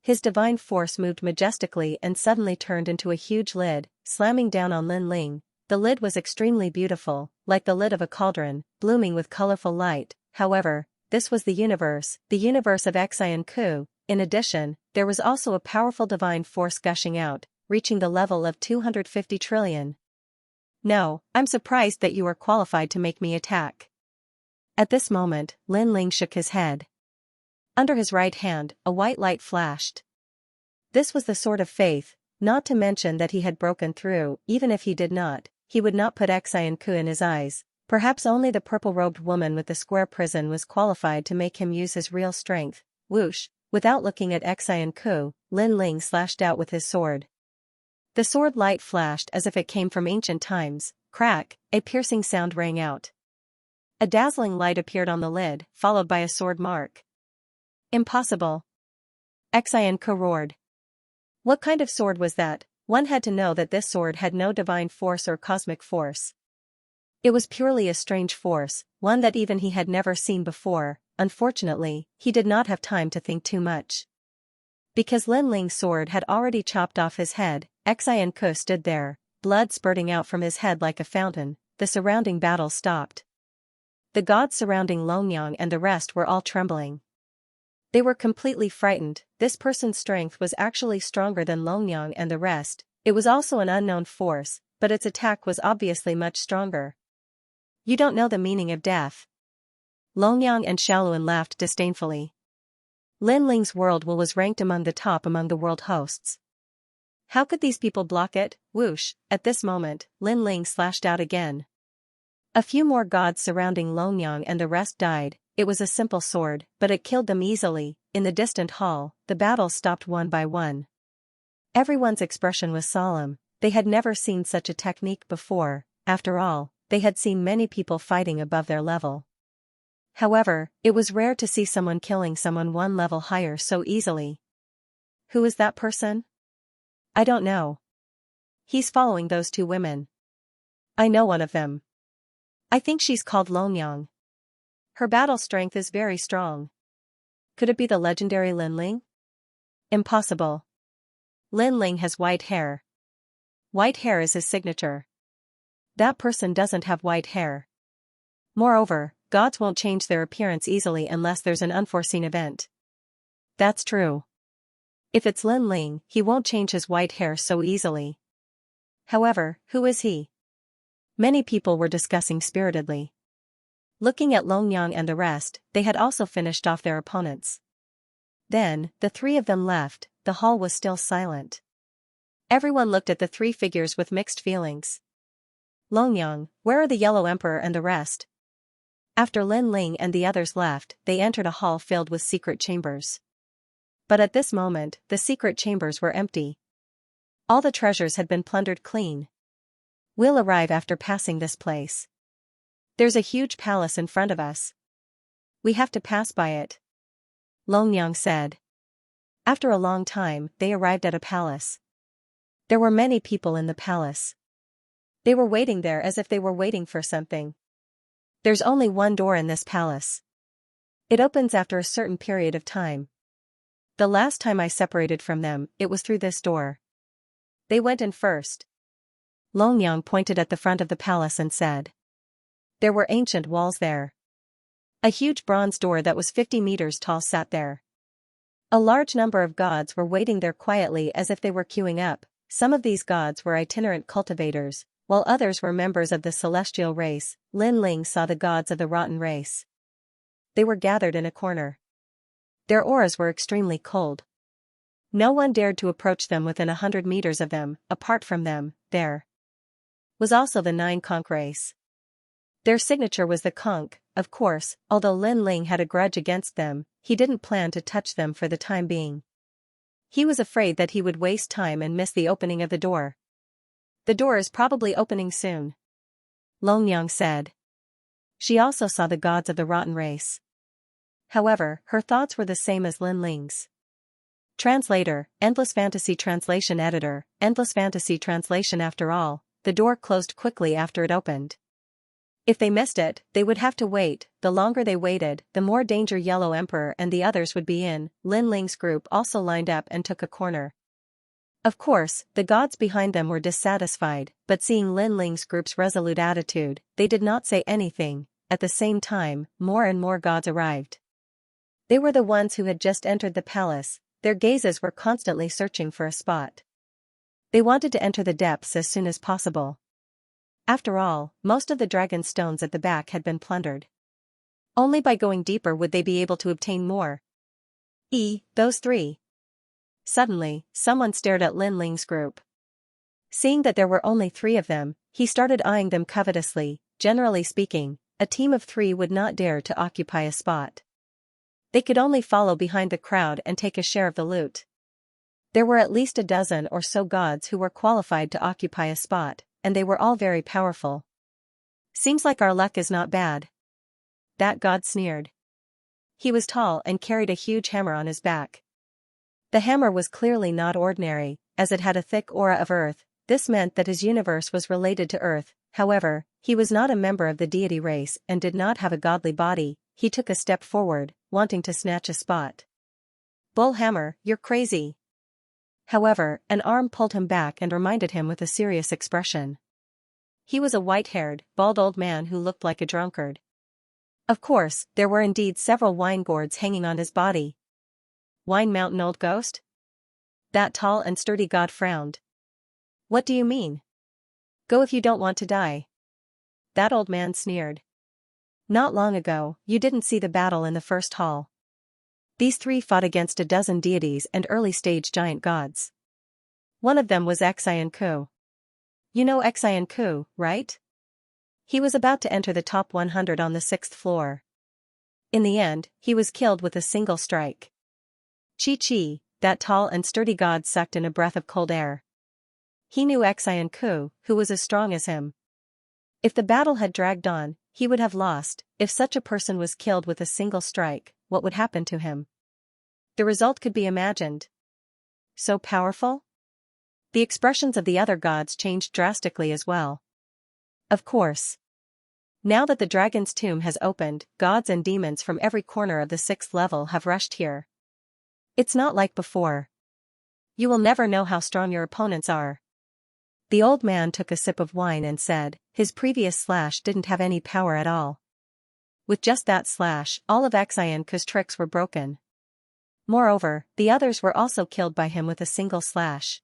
His divine force moved majestically and suddenly turned into a huge lid, slamming down on Lin Ling. The lid was extremely beautiful, like the lid of a cauldron, blooming with colorful light. However, this was the universe of Xianxia. In addition, there was also a powerful divine force gushing out, reaching the level of 250 trillion. No, I'm surprised that you are qualified to make me attack. At this moment, Lin Ling shook his head. Under his right hand, a white light flashed. This was the sword of faith, not to mention that he had broken through. Even if he did not, he would not put Xianxia in his eyes. Perhaps only the purple-robed woman with the square prison was qualified to make him use his real strength. Whoosh! Without looking at Xianxia, Lin Ling slashed out with his sword. The sword light flashed as if it came from ancient times. Crack! A piercing sound rang out. A dazzling light appeared on the lid, followed by a sword mark. Impossible! Xianxia roared. What kind of sword was that? One had to know that this sword had no divine force or cosmic force. It was purely a strange force, one that even he had never seen before. Unfortunately, he did not have time to think too much. Because Lin Ling's sword had already chopped off his head, Xianxia stood there, blood spurting out from his head like a fountain. The surrounding battle stopped. The gods surrounding Longyang and the rest were all trembling. They were completely frightened. This person's strength was actually stronger than Longyang and the rest. It was also an unknown force, but its attack was obviously much stronger. You don't know the meaning of death. Longyang and Xiaoluan laughed disdainfully. Lin Ling's world will was ranked among the top among the world hosts. How could these people block it? Whoosh! At this moment, Lin Ling slashed out again. A few more gods surrounding Longyang and the rest died. It was a simple sword, but it killed them easily. in the distant hall, the battles stopped one by one. Everyone's expression was solemn. They had never seen such a technique before. After all, they had seen many people fighting above their level. However, it was rare to see someone killing someone one level higher so easily. Who is that person? I don't know. He's following those two women. I know one of them. I think she's called Longyang. Her battle strength is very strong. Could it be the legendary Lin Ling? Impossible. Lin Ling has white hair. White hair is his signature. That person doesn't have white hair. Moreover, gods won't change their appearance easily unless there's an unforeseen event. That's true. If it's Lin Ling, he won't change his white hair so easily. However, who is he? Many people were discussing spiritedly. Looking at Longyang and the rest, they had also finished off their opponents. Then, the three of them left. The hall was still silent. Everyone looked at the three figures with mixed feelings. Longyang, where are the Yellow Emperor and the rest? After Lin Ling and the others left, they entered a hall filled with secret chambers. But at this moment, the secret chambers were empty. All the treasures had been plundered clean. We'll arrive after passing this place. There's a huge palace in front of us. We have to pass by it. Longyang said. After a long time, they arrived at a palace. There were many people in the palace. They were waiting there as if they were waiting for something. There's only one door in this palace. It opens after a certain period of time. The last time I separated from them, it was through this door. They went in first. Longyang pointed at the front of the palace and said. There were ancient walls there. A huge bronze door that was 50 meters tall sat there. A large number of gods were waiting there quietly as if they were queuing up. Some of these gods were itinerant cultivators, while others were members of the celestial race. Lin Ling saw the gods of the rotten race. They were gathered in a corner. Their auras were extremely cold. No one dared to approach them within 100 meters of them. Apart from them, there was also the 9 conch race. Their signature was the conch. Of course, although Lin Ling had a grudge against them, he didn't plan to touch them for the time being. He was afraid that he would waste time and miss the opening of the door. The door is probably opening soon. Longyang said. She also saw the gods of the rotten race. However, her thoughts were the same as Lin Ling's. Translator, Endless Fantasy Translation Editor, Endless Fantasy Translation. After all, the door closed quickly after it opened. If they missed it, they would have to wait. The longer they waited, the more danger Yellow Emperor and the others would be in. Lin Ling's group also lined up and took a corner. Of course, the gods behind them were dissatisfied, but seeing Lin Ling's group's resolute attitude, they did not say anything. At the same time, more and more gods arrived. They were the ones who had just entered the palace. Their gazes were constantly searching for a spot. They wanted to enter the depths as soon as possible. After all, most of the dragon stones at the back had been plundered. Only by going deeper would they be able to obtain more. Those three. Suddenly, someone stared at Lin Ling's group. Seeing that there were only 3 of them, he started eyeing them covetously. Generally speaking, a team of 3 would not dare to occupy a spot. They could only follow behind the crowd and take a share of the loot. There were at least a dozen or so gods who were qualified to occupy a spot, and they were all very powerful. Seems like our luck is not bad. That god sneered. He was tall and carried a huge hammer on his back. The hammer was clearly not ordinary, as it had a thick aura of earth. This meant that his universe was related to earth. However, he was not a member of the deity race and did not have a godly body. He took a step forward, wanting to snatch a spot. Bullhammer, you're crazy. However, an arm pulled him back and reminded him with a serious expression. He was a white-haired, bald old man who looked like a drunkard. Of course, there were indeed several wine gourds hanging on his body. Wine Mountain old ghost? That tall and sturdy god frowned. What do you mean? Go if you don't want to die. That old man sneered. Not long ago, you didn't see the battle in the first hall. These 3 fought against a dozen deities and early-stage giant gods. One of them was Xianxia. You know Xianxia, right? He was about to enter the top 100 on the 6th floor. In the end, he was killed with a single strike. Chi, that tall and sturdy god sucked in a breath of cold air. He knew Xianxia, who was as strong as him. If the battle had dragged on, he would have lost. If such a person was killed with a single strike, what would happen to him? The result could be imagined. So powerful? The expressions of the other gods changed drastically as well. Of course. Now that the dragon's tomb has opened, gods and demons from every corner of the 6th level have rushed here. It's not like before. You will never know how strong your opponents are. The old man took a sip of wine and said, his previous slash didn't have any power at all. With just that slash, all of Xianxia's tricks were broken. Moreover, the others were also killed by him with a single slash.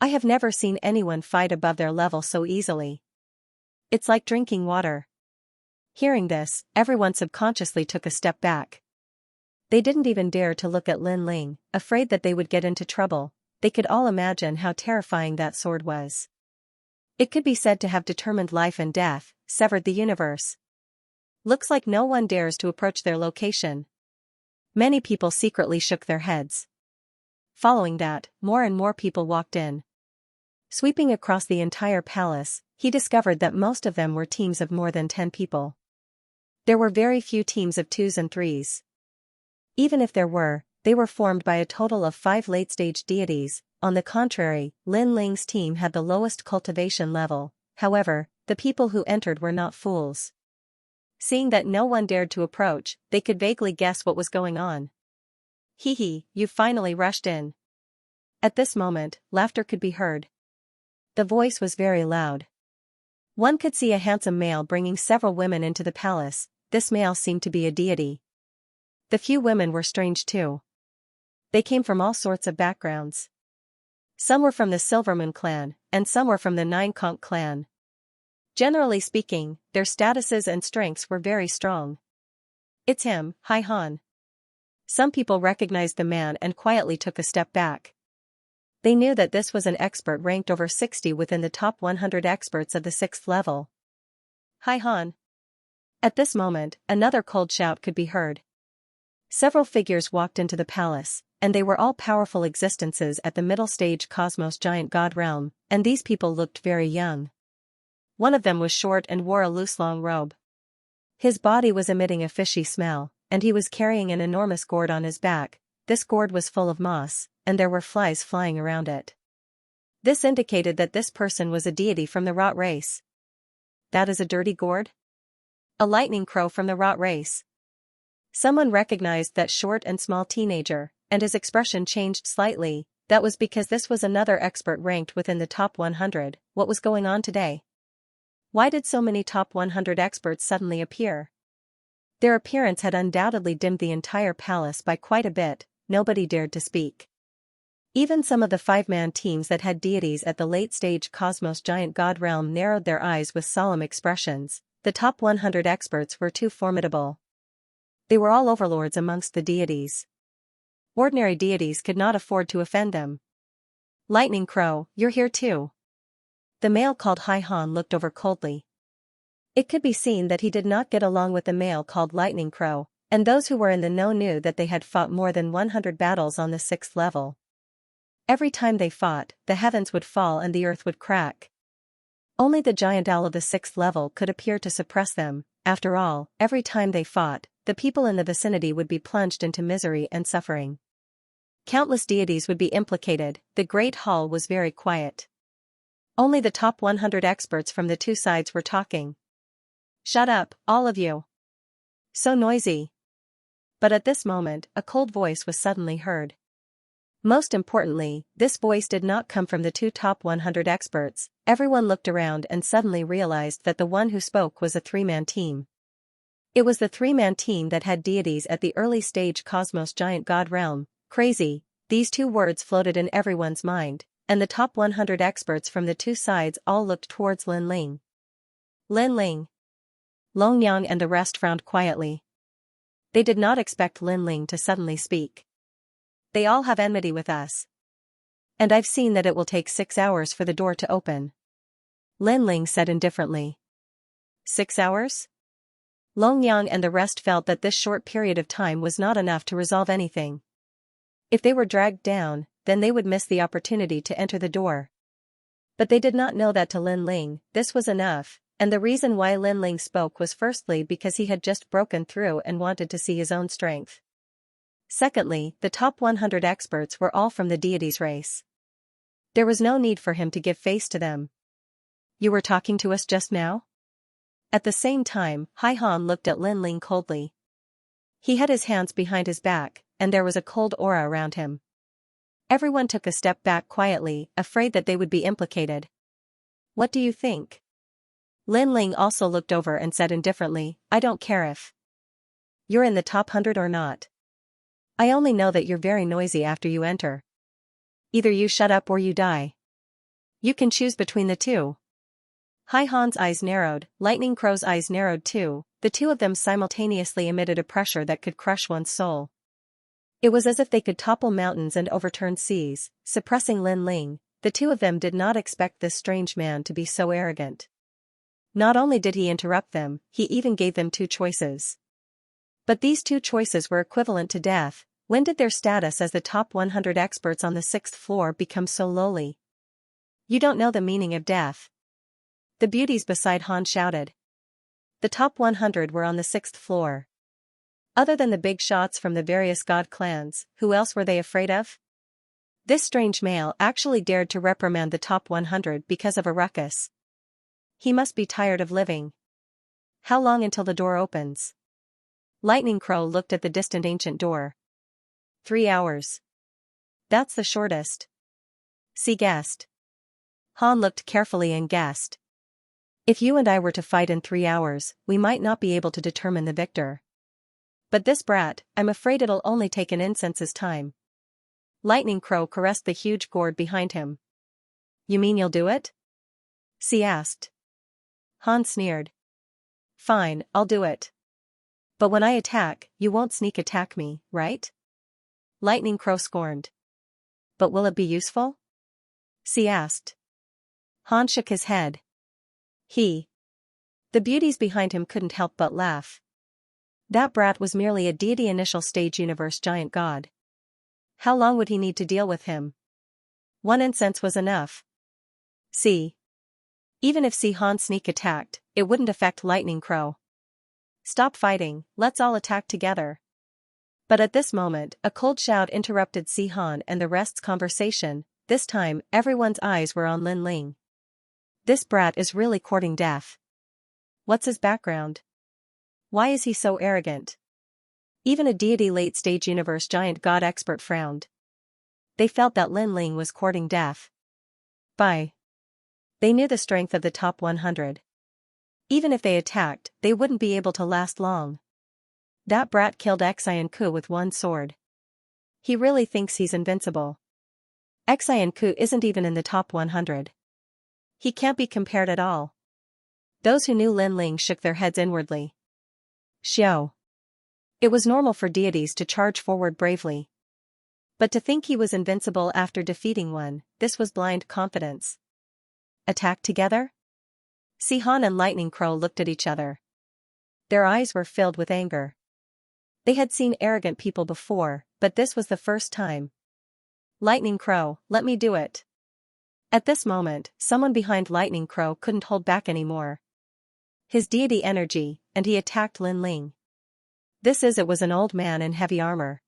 I have never seen anyone fight above their level so easily. It's like drinking water. Hearing this, everyone subconsciously took a step back. They didn't even dare to look at Lin Ling, afraid that they would get into trouble. They could all imagine how terrifying that sword was. It could be said to have determined life and death, severed the universe. Looks like no one dares to approach their location. Many people secretly shook their heads. Following that, more and more people walked in. Sweeping across the entire palace, he discovered that most of them were teams of more than 10 people. There were very few teams of 2s and 3s. Even if there were, they were formed by a total of 5 late-stage deities. On the contrary, Lin Ling's team had the lowest cultivation level. However, the people who entered were not fools. Seeing that no one dared to approach, they could vaguely guess what was going on. Hee, you finally rushed in. At this moment, laughter could be heard. The voice was very loud. One could see a handsome male bringing several women into the palace. This male seemed to be a deity. The few women were strange too. They came from all sorts of backgrounds. Some were from the Silvermoon clan, and some were from the Nine Conch clan. Generally speaking, their statuses and strengths were very strong. It's him, Hai Han. Some people recognized the man and quietly took a step back. They knew that this was an expert ranked over 60 within the top 100 experts of the 6th level. Hai Han. At this moment, another cold shout could be heard. Several figures walked into the palace, and they were all powerful existences at the middle stage cosmos giant god realm, and these people looked very young. One of them was short and wore a loose long robe. His body was emitting a fishy smell, and he was carrying an enormous gourd on his back. This gourd was full of moss, and there were flies flying around it. This indicated that this person was a deity from the Rot race. That is a dirty gourd? A lightning crow from the Rot race. Someone recognized that short and small teenager, and his expression changed slightly. That was because this was another expert ranked within the top 100. What was going on today? Why did so many top 100 experts suddenly appear? Their appearance had undoubtedly dimmed the entire palace by quite a bit. Nobody dared to speak. Even some of the 5-man teams that had deities at the late-stage cosmos giant god realm narrowed their eyes with solemn expressions. The top 100 experts were too formidable. They were all overlords amongst the deities. Ordinary deities could not afford to offend them. Lightning Crow, you're here too. The male called Hai Han looked over coldly. It could be seen that he did not get along with the male called Lightning Crow, and those who were in the know knew that they had fought more than 100 battles on the 6th level. Every time they fought, the heavens would fall and the earth would crack. Only the giant owl of the 6th level could appear to suppress them. After all, every time they fought, the people in the vicinity would be plunged into misery and suffering. Countless deities would be implicated. The great hall was very quiet. Only the top 100 experts from the two sides were talking. Shut up, all of you. So noisy. But at this moment, a cold voice was suddenly heard. Most importantly, this voice did not come from the two top 100 experts. Everyone looked around and suddenly realized that the one who spoke was a 3-man team. It was the 3-man team that had deities at the early stage cosmos giant god realm. Crazy, these two words floated in everyone's mind, and the top 100 experts from the two sides all looked towards Lin Ling. Lin Ling. Long Yang and the rest frowned quietly. They did not expect Lin Ling to suddenly speak. They all have enmity with us. And I've seen that it will take 6 hours for the door to open. Lin Ling said indifferently. 6 hours? Long Yang and the rest felt that this short period of time was not enough to resolve anything. If they were dragged down, then they would miss the opportunity to enter the door. But they did not know that to Lin Ling, this was enough, and the reason why Lin Ling spoke was firstly because he had just broken through and wanted to see his own strength. Secondly, the top 100 experts were all from the deity's race. There was no need for him to give face to them. You were talking to us just now? At the same time, Hai Han looked at Lin Ling coldly. He had his hands behind his back, and there was a cold aura around him. Everyone took a step back quietly, afraid that they would be implicated. What do you think? Lin Ling also looked over and said indifferently, I don't care if you're in the top 100 or not. I only know that you're very noisy after you enter. Either you shut up or you die. You can choose between the two. Hai Han's eyes narrowed, Lightning Crow's eyes narrowed too, the two of them simultaneously emitted a pressure that could crush one's soul. It was as if they could topple mountains and overturn seas, suppressing Lin Ling. The two of them did not expect this strange man to be so arrogant. Not only did he interrupt them, he even gave them two choices. But these two choices were equivalent to death. When did their status as the top 100 experts on the 6th floor become so lowly? You don't know the meaning of death. The beauties beside Han shouted. The top 100 were on the 6th floor. Other than the big shots from the various god clans, who else were they afraid of? This strange male actually dared to reprimand the top 100 because of a ruckus. He must be tired of living. How long until the door opens? Lightning Crow looked at the distant ancient door. 3 hours. That's the shortest. She guessed. Han looked carefully and guessed. If you and I were to fight in 3 hours, we might not be able to determine the victor. But this brat, I'm afraid it'll only take an incense's time. Lightning Crow caressed the huge gourd behind him. You mean you'll do it? She asked. Han sneered. Fine, I'll do it. But when I attack, you won't sneak attack me, right? Lightning Crow scorned. But will it be useful? She asked. Han shook his head. The beauties behind him couldn't help but laugh. That brat was merely a deity initial stage universe giant god. How long would he need to deal with him? 1 incense was enough. Even if Han sneak attacked, it wouldn't affect Lightning Crow. Stop fighting, let's all attack together. But at this moment, a cold shout interrupted Han and the rest's conversation. This time, everyone's eyes were on Lin Ling. This brat is really courting death. What's his background? Why is he so arrogant? Even a deity late-stage universe giant god expert frowned. They felt that Lin Ling was courting death. They knew the strength of the top 100. Even if they attacked, they wouldn't be able to last long. That brat killed Xianxia with one sword. He really thinks he's invincible. Xianxia isn't even in the top 100. He can't be compared at all. Those who knew Lin Ling shook their heads inwardly. Xiao. It was normal for deities to charge forward bravely. But to think he was invincible after defeating one, this was blind confidence. Attack together? Han and Lightning Crow looked at each other. Their eyes were filled with anger. They had seen arrogant people before, but this was the first time. Lightning Crow, let me do it. At this moment, someone behind Lightning Crow couldn't hold back anymore. His deity energy, and he attacked Lin Ling. It was an old man in heavy armor.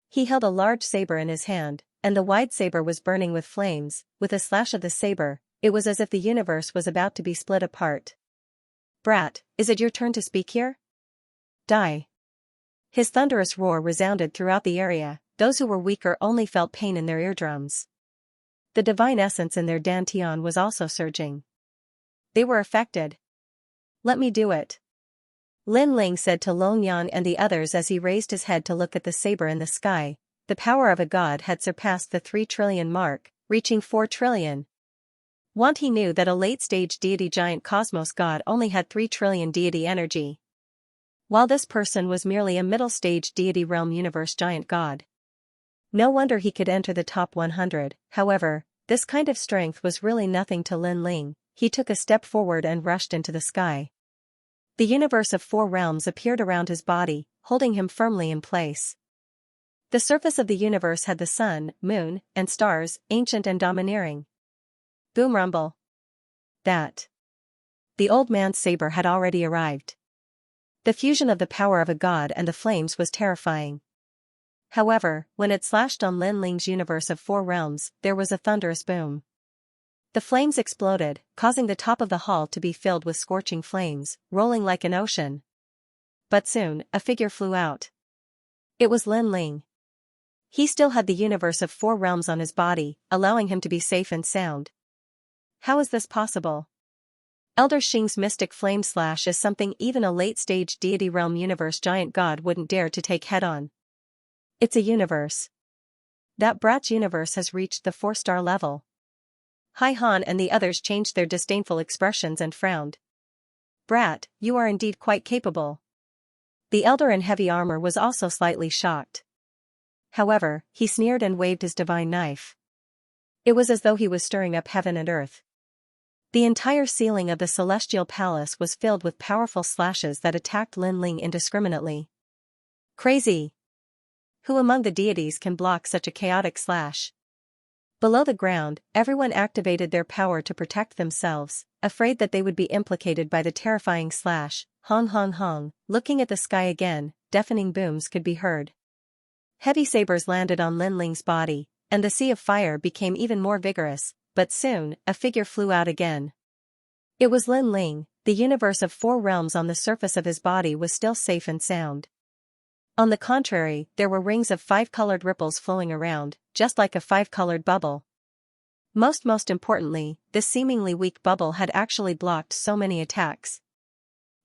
He held a large saber in his hand, and the wide saber was burning with flames. With a slash of the saber, it was as if the universe was about to be split apart. Brat, is it your turn to speak here? Die. His thunderous roar resounded throughout the area. Those who were weaker only felt pain in their eardrums. The divine essence in their dantian was also surging. They were affected. Let me do it. Lin Ling said to Long Yan and the others as he raised his head to look at the saber in the sky. The power of a god had surpassed the 3 trillion mark, reaching 4 trillion. He knew that a late-stage deity giant cosmos god only had 3 trillion deity energy, while this person was merely a middle-stage deity realm universe giant god. No wonder he could enter the top 100. However, this kind of strength was really nothing to Lin Ling. He took a step forward and rushed into the sky. The universe of 4 realms appeared around his body, holding him firmly in place. The surface of the universe had the sun, moon, and stars, ancient and domineering. Boom rumble. That. The old man's saber had already arrived. The fusion of the power of a god and the flames was terrifying. However, when it slashed on Lin Ling's universe of 4 realms, there was a thunderous boom. The flames exploded, causing the top of the hall to be filled with scorching flames, rolling like an ocean. But soon, a figure flew out. It was Lin Ling. He still had the universe of 4 realms on his body, allowing him to be safe and sound. How is this possible? Elder Xing's mystic flame slash is something even a late-stage deity realm universe giant god wouldn't dare to take head-on. It's a universe. That brat's universe has reached the 4-star level. Hai Han and the others changed their disdainful expressions and frowned. Brat, you are indeed quite capable. The elder in heavy armor was also slightly shocked. However, he sneered and waved his divine knife. It was as though he was stirring up heaven and earth. The entire ceiling of the celestial palace was filled with powerful slashes that attacked Lin Ling indiscriminately. Crazy! Who among the deities can block such a chaotic slash? Below the ground, everyone activated their power to protect themselves, afraid that they would be implicated by the terrifying slash. Hong hong hong, looking at the sky again, deafening booms could be heard. Heavy sabers landed on Lin Ling's body, and the sea of fire became even more vigorous, but soon, a figure flew out again. It was Lin Ling. The universe of 4 realms on the surface of his body was still safe and sound. On the contrary, there were rings of 5-colored ripples flowing around, just like a 5-colored bubble. Most importantly, this seemingly weak bubble had actually blocked so many attacks.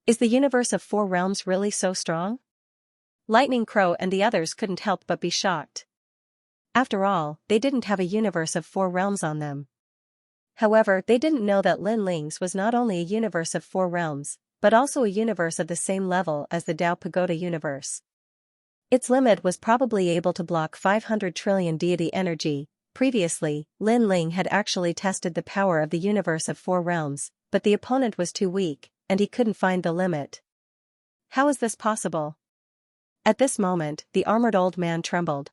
Is the universe of 4 realms really so strong? Lightning Crow and the others couldn't help but be shocked. After all, they didn't have a universe of 4 realms on them. However, they didn't know that Lin Ling's was not only a universe of 4 realms, but also a universe of the same level as the Dao Pagoda universe. Its limit was probably able to block 500 trillion deity energy. Previously, Lin Ling had actually tested the power of the universe of 4 realms, but the opponent was too weak, and he couldn't find the limit. How is this possible? At this moment, the armored old man trembled.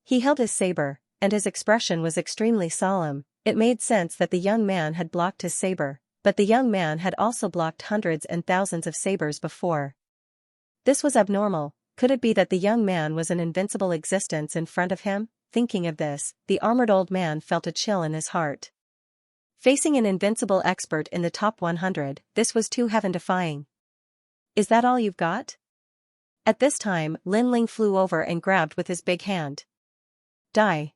He held his saber, and his expression was extremely solemn. It made sense that the young man had blocked his saber, but the young man had also blocked hundreds and thousands of sabers before. This was abnormal. Could it be that the young man was an invincible existence in front of him? Thinking of this, the armored old man felt a chill in his heart. Facing an invincible expert in the top 100, this was too heaven-defying. Is that all you've got? At this time, Lin Ling flew over and grabbed with his big hand. Die.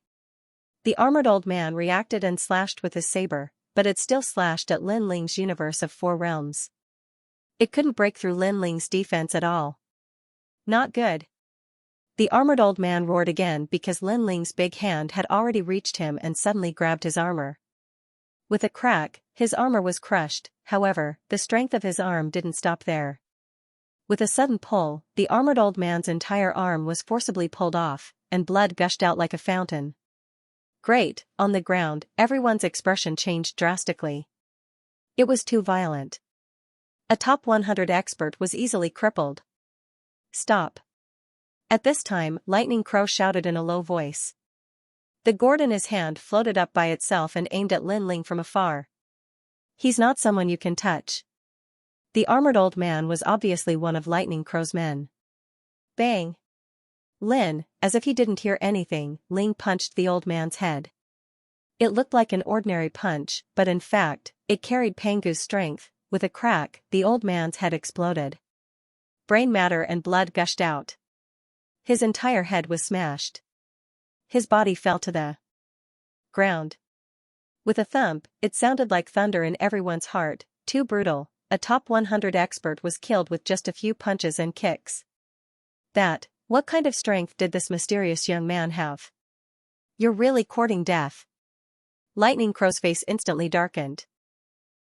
The armored old man reacted and slashed with his saber, but it still slashed at Lin Ling's universe of 4 realms. It couldn't break through Lin Ling's defense at all. Not good. The armored old man roared again because Lin Ling's big hand had already reached him and suddenly grabbed his armor. With a crack, his armor was crushed. However, the strength of his arm didn't stop there. With a sudden pull, the armored old man's entire arm was forcibly pulled off, and blood gushed out like a fountain. Great. On the ground, everyone's expression changed drastically. It was too violent. A top 100 expert was easily crippled. Stop. At this time, Lightning Crow shouted in a low voice. The gourd in his hand floated up by itself and aimed at Lin Ling from afar. He's not someone you can touch. The armored old man was obviously one of Lightning Crow's men. Bang! Lin, as if he didn't hear anything, Ling punched the old man's head. It looked like an ordinary punch, but in fact, it carried Pangu's strength. With a crack, the old man's head exploded. Brain matter and blood gushed out. His entire head was smashed. His body fell to the ground. With a thump, it sounded like thunder in everyone's heart. Too brutal. A top 100 expert was killed with just a few punches and kicks. What kind of strength did this mysterious young man have? You're really courting death. Lightning Crow's face instantly darkened.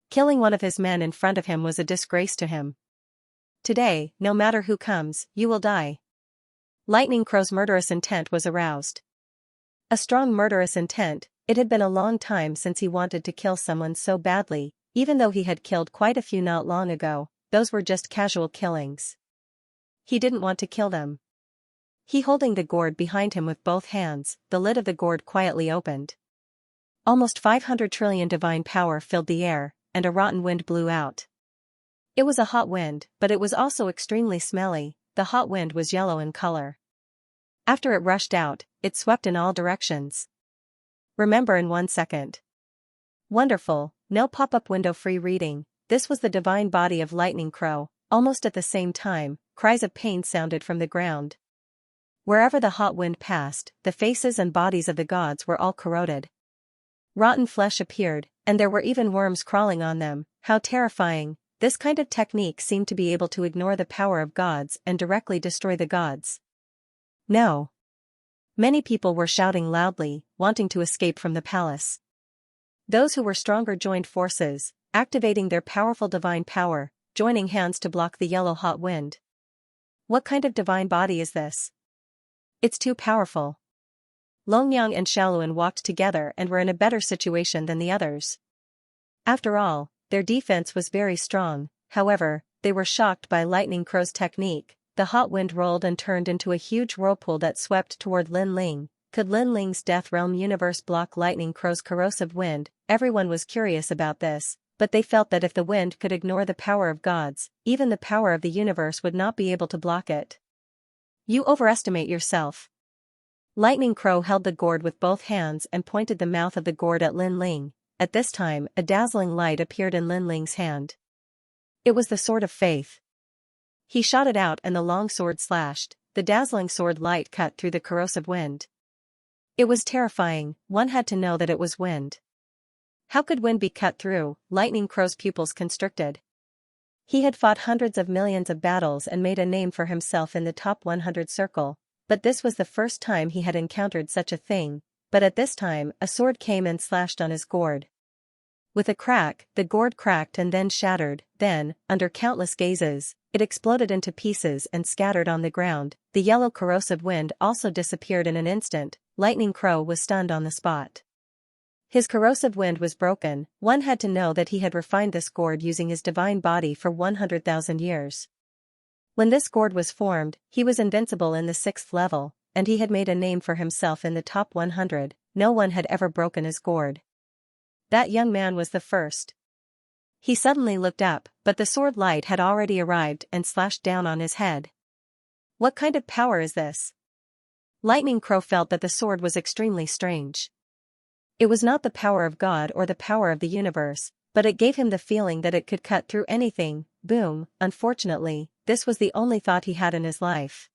Killing one of his men in front of him was a disgrace to him. Today, no matter who comes, you will die. Lightning Crow's murderous intent was aroused. A strong murderous intent. It had been a long time since he wanted to kill someone so badly. Even though he had killed quite a few not long ago, those were just casual killings. He didn't want to kill them. He holding the gourd behind him with both hands, the lid of the gourd quietly opened. Almost 500 trillion divine power filled the air, and a rotten wind blew out. It was a hot wind, but it was also extremely smelly. The hot wind was yellow in color. After it rushed out, it swept in all directions. Remember in 1 second. Wonderful, no pop-up window free reading. This was the divine body of Lightning Crow. Almost at the same time, cries of pain sounded from the ground. Wherever the hot wind passed, the faces and bodies of the gods were all corroded. Rotten flesh appeared, and there were even worms crawling on them. How terrifying! This kind of technique seemed to be able to ignore the power of gods and directly destroy the gods. No. Many people were shouting loudly, wanting to escape from the palace. Those who were stronger joined forces, activating their powerful divine power, joining hands to block the yellow hot wind. What kind of divine body is this? It's too powerful. Longyang and Shaoluan walked together and were in a better situation than the others. After all, their defense was very strong. However, they were shocked by Lightning Crow's technique. The hot wind rolled and turned into a huge whirlpool that swept toward Lin Ling. Could Lin Ling's Death Realm universe block Lightning Crow's corrosive wind? Everyone was curious about this, but they felt that if the wind could ignore the power of gods, even the power of the universe would not be able to block it. You overestimate yourself. Lightning Crow held the gourd with both hands and pointed the mouth of the gourd at Lin Ling. At this time, a dazzling light appeared in Lin Ling's hand. It was the sword of faith. He shot it out and the long sword slashed. The dazzling sword light cut through the corrosive wind. It was terrifying. One had to know that it was wind. How could wind be cut through? Lightning Crow's pupils constricted. He had fought hundreds of millions of battles and made a name for himself in the top 100 circle, but this was the first time he had encountered such a thing. But at this time, a sword came and slashed on his gourd. With a crack, the gourd cracked and then shattered. Then, under countless gazes, it exploded into pieces and scattered on the ground. The yellow corrosive wind also disappeared in an instant. Lightning Crow was stunned on the spot. His corrosive wind was broken. One had to know that he had refined this gourd using his divine body for 100,000 years. When this gourd was formed, he was invincible in the 6th level, and he had made a name for himself in the top 100. No one had ever broken his gourd. That young man was the first. He suddenly looked up, but the sword light had already arrived and slashed down on his head. What kind of power is this? Lightning Crow felt that the sword was extremely strange. It was not the power of God or the power of the universe, but it gave him the feeling that it could cut through anything. Boom. Unfortunately, this was the only thought he had in his life.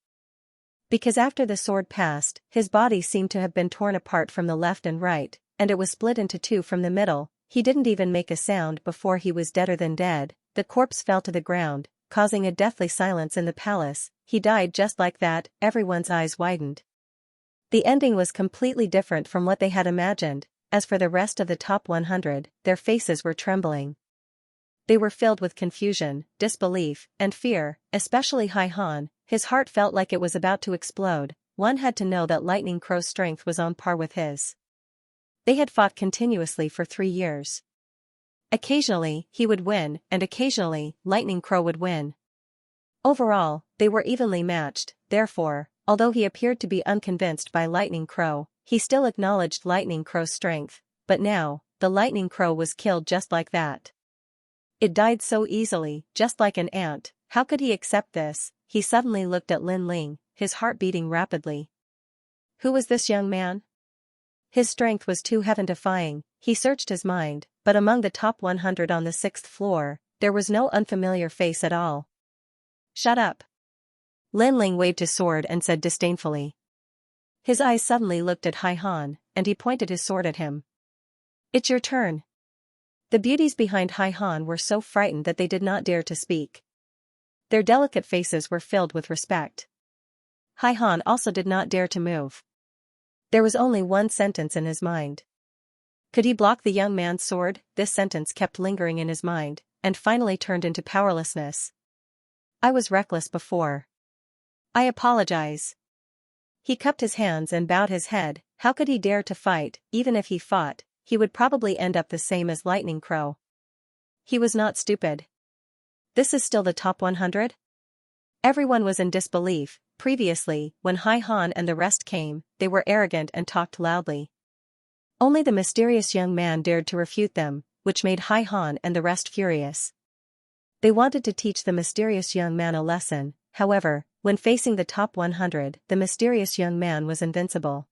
Because after the sword passed, his body seemed to have been torn apart from the left and right, and it was split into two from the middle. He didn't even make a sound before he was deader than dead. The corpse fell to the ground, causing a deathly silence in the palace. He died just like that. Everyone's eyes widened. The ending was completely different from what they had imagined. As for the rest of the top 100, their faces were trembling. They were filled with confusion, disbelief, and fear, especially Hai Han. His heart felt like it was about to explode. One had to know that Lightning Crow's strength was on par with his. They had fought continuously for 3 years. Occasionally, he would win, and occasionally, Lightning Crow would win. Overall, they were evenly matched. Therefore, although he appeared to be unconvinced by Lightning Crow, he still acknowledged Lightning Crow's strength. But now, the Lightning Crow was killed just like that. It died so easily, just like an ant. How could he accept this? He suddenly looked at Lin Ling, his heart beating rapidly. Who was this young man? His strength was too heaven-defying. He searched his mind, but among the top 100 on the 6th floor, there was no unfamiliar face at all. Shut up. Lin Ling waved his sword and said disdainfully. His eyes suddenly looked at Hai Han, and he pointed his sword at him. It's your turn. The beauties behind Hai Han were so frightened that they did not dare to speak. Their delicate faces were filled with respect. Hai Han also did not dare to move. There was only one sentence in his mind. Could he block the young man's sword? This sentence kept lingering in his mind, and finally turned into powerlessness. I was reckless before. I apologize. He cupped his hands and bowed his head. How could he dare to fight? Even if he fought, he would probably end up the same as Lightning Crow. He was not stupid. This is still the top 100? Everyone was in disbelief. Previously, when Hai Han and the rest came, they were arrogant and talked loudly. Only the mysterious young man dared to refute them, which made Hai Han and the rest furious. They wanted to teach the mysterious young man a lesson. However, when facing the top 100, the mysterious young man was invincible.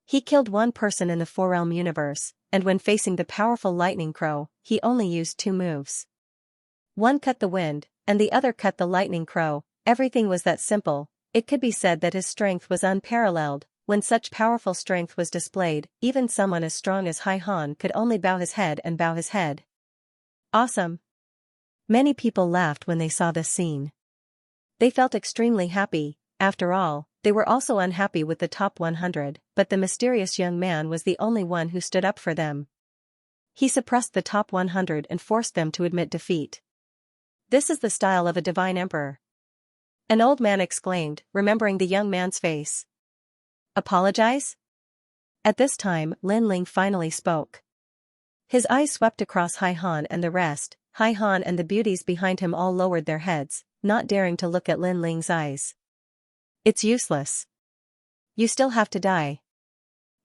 He killed one person in the Four-Realm universe, and when facing the powerful Lightning Crow, he only used 2 moves. One cut the wind, and the other cut the Lightning Crow. Everything was that simple. It could be said that his strength was unparalleled. When such powerful strength was displayed, even someone as strong as Hai Han could only bow his head and bow his head. Awesome! Many people laughed when they saw this scene. They felt extremely happy. After all, they were also unhappy with the top 100, but the mysterious young man was the only one who stood up for them. He suppressed the top 100 and forced them to admit defeat. This is the style of a divine emperor. An old man exclaimed, remembering the young man's face. Apologize? At this time, Lin Ling finally spoke. His eyes swept across Hai Han and the rest. Hai Han and the beauties behind him all lowered their heads, not daring to look at Lin Ling's eyes. It's useless. You still have to die.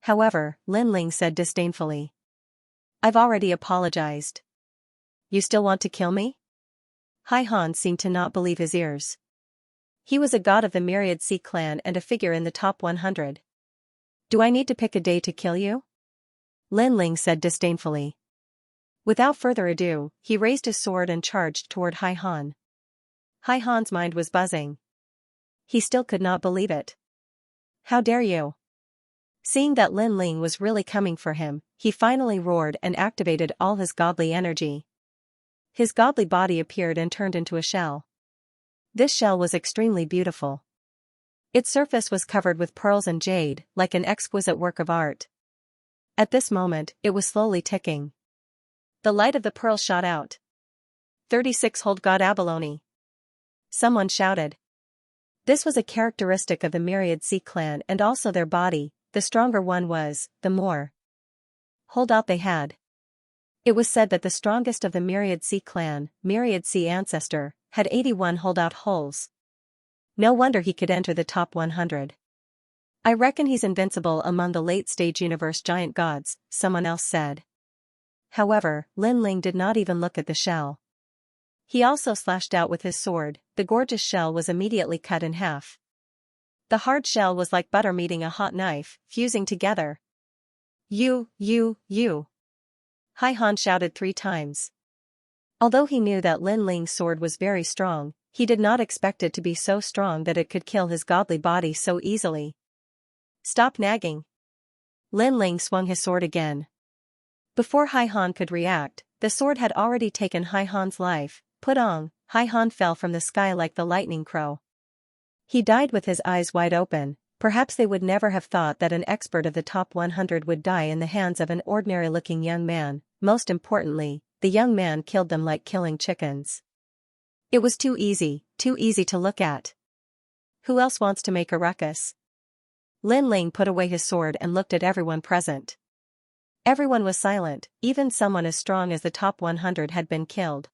However, Lin Ling said disdainfully. I've already apologized. You still want to kill me? Hai Han seemed to not believe his ears. He was a god of the Myriad Sea clan and a figure in the top 100. Do I need to pick a day to kill you? Lin Ling said disdainfully. Without further ado, he raised his sword and charged toward Hai Han. Hai Han's mind was buzzing. He still could not believe it. How dare you? Seeing that Lin Ling was really coming for him, he finally roared and activated all his godly energy. His godly body appeared and turned into a shell. This shell was extremely beautiful. Its surface was covered with pearls and jade, like an exquisite work of art. At this moment, it was slowly ticking. The light of the pearl shot out. 36-hold God Abalone. Someone shouted. This was a characteristic of the Myriad Sea clan and also their body. The stronger one was, the more holdout they had. It was said that the strongest of the Myriad Sea clan, Myriad Sea ancestor, had 81 holdout holes. No wonder he could enter the top 100. I reckon he's invincible among the late-stage universe giant gods, someone else said. However, Lin Ling did not even look at the shell. He also slashed out with his sword. The gorgeous shell was immediately cut in half. The hard shell was like butter meeting a hot knife, fusing together. You. Hai Han shouted 3 times. Although he knew that Lin Ling's sword was very strong, he did not expect it to be so strong that it could kill his godly body so easily. Stop nagging. Lin Ling swung his sword again. Before Hai Han could react, the sword had already taken Hai Han's life. Putong, Hai Han fell from the sky like the lightning crow. He died with his eyes wide open. Perhaps they would never have thought that an expert of the top 100 would die in the hands of an ordinary-looking young man. Most importantly, the young man killed them like killing chickens. It was too easy to look at. Who else wants to make a ruckus? Lin Ling put away his sword and looked at everyone present. Everyone was silent, even someone as strong as the top 100 had been killed.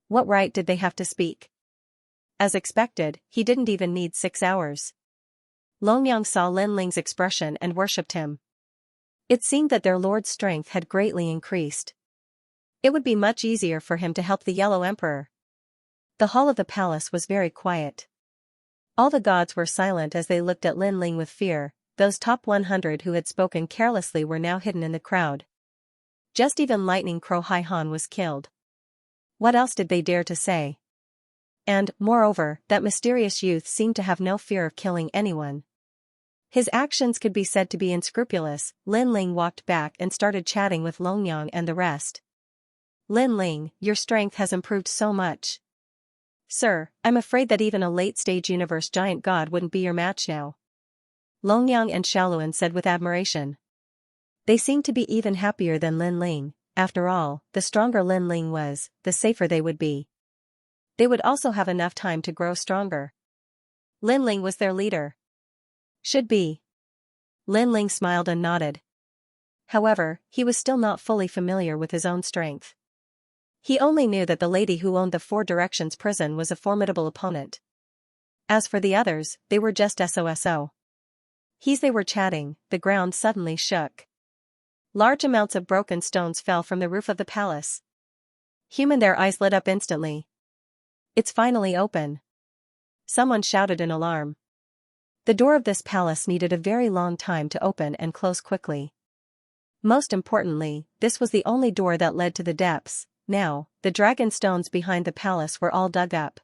What right did they have to speak? As expected, he didn't even need 6 hours. Longyang saw Lin Ling's expression and worshipped him. It seemed that their lord's strength had greatly increased. It would be much easier for him to help the Yellow Emperor. The hall of the palace was very quiet. All the gods were silent as they looked at Lin Ling with fear. Those top 100 who had spoken carelessly were now hidden in the crowd. Just even Lightning Crow Hai Han was killed. What else did they dare to say? And, moreover, that mysterious youth seemed to have no fear of killing anyone. His actions could be said to be unscrupulous. Lin Ling walked back and started chatting with Longyang and the rest. Lin Ling, your strength has improved so much. Sir, I'm afraid that even a late-stage universe giant god wouldn't be your match now. Longyang and Xiaoluan said with admiration. They seemed to be even happier than Lin Ling. After all, the stronger Lin Ling was, the safer they would be. They would also have enough time to grow stronger. Lin Ling was their leader. Should be. Lin Ling smiled and nodded. However, he was still not fully familiar with his own strength. He only knew that the lady who owned the Four Directions prison was a formidable opponent. As for the others, they were just SOSO. They were chatting, the ground suddenly shook. Large amounts of broken stones fell from the roof of the palace. Their eyes lit up instantly. It's finally open. Someone shouted in alarm. The door of this palace needed a very long time to open and close quickly. Most importantly, this was the only door that led to the depths. Now, the dragon stones behind the palace were all dug up.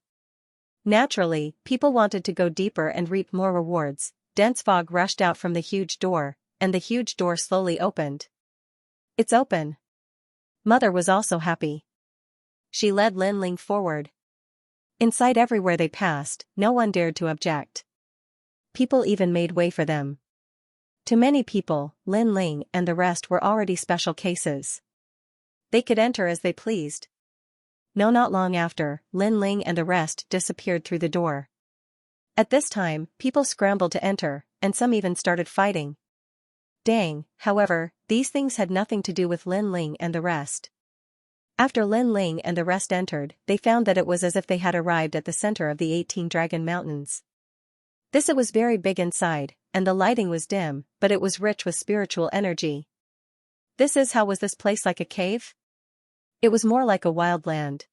Naturally, people wanted to go deeper and reap more rewards. Dense fog rushed out from the huge door, and the huge door slowly opened. It's open. Mother was also happy. She led Lin Ling forward. Inside, everywhere they passed, no one dared to object. People even made way for them. To many people, Lin Ling and the rest were already special cases. They could enter as they pleased. No, not long after, Lin Ling and the rest disappeared through the door. At this time, people scrambled to enter, and some even started fighting. Dang, however, these things had nothing to do with Lin Ling and the rest. After Lin Ling and the rest entered, they found that it was as if they had arrived at the center of the 18 Dragon Mountains. It was very big inside, and the lighting was dim, but it was rich with spiritual energy. How was this place like a cave? It was more like a wild land.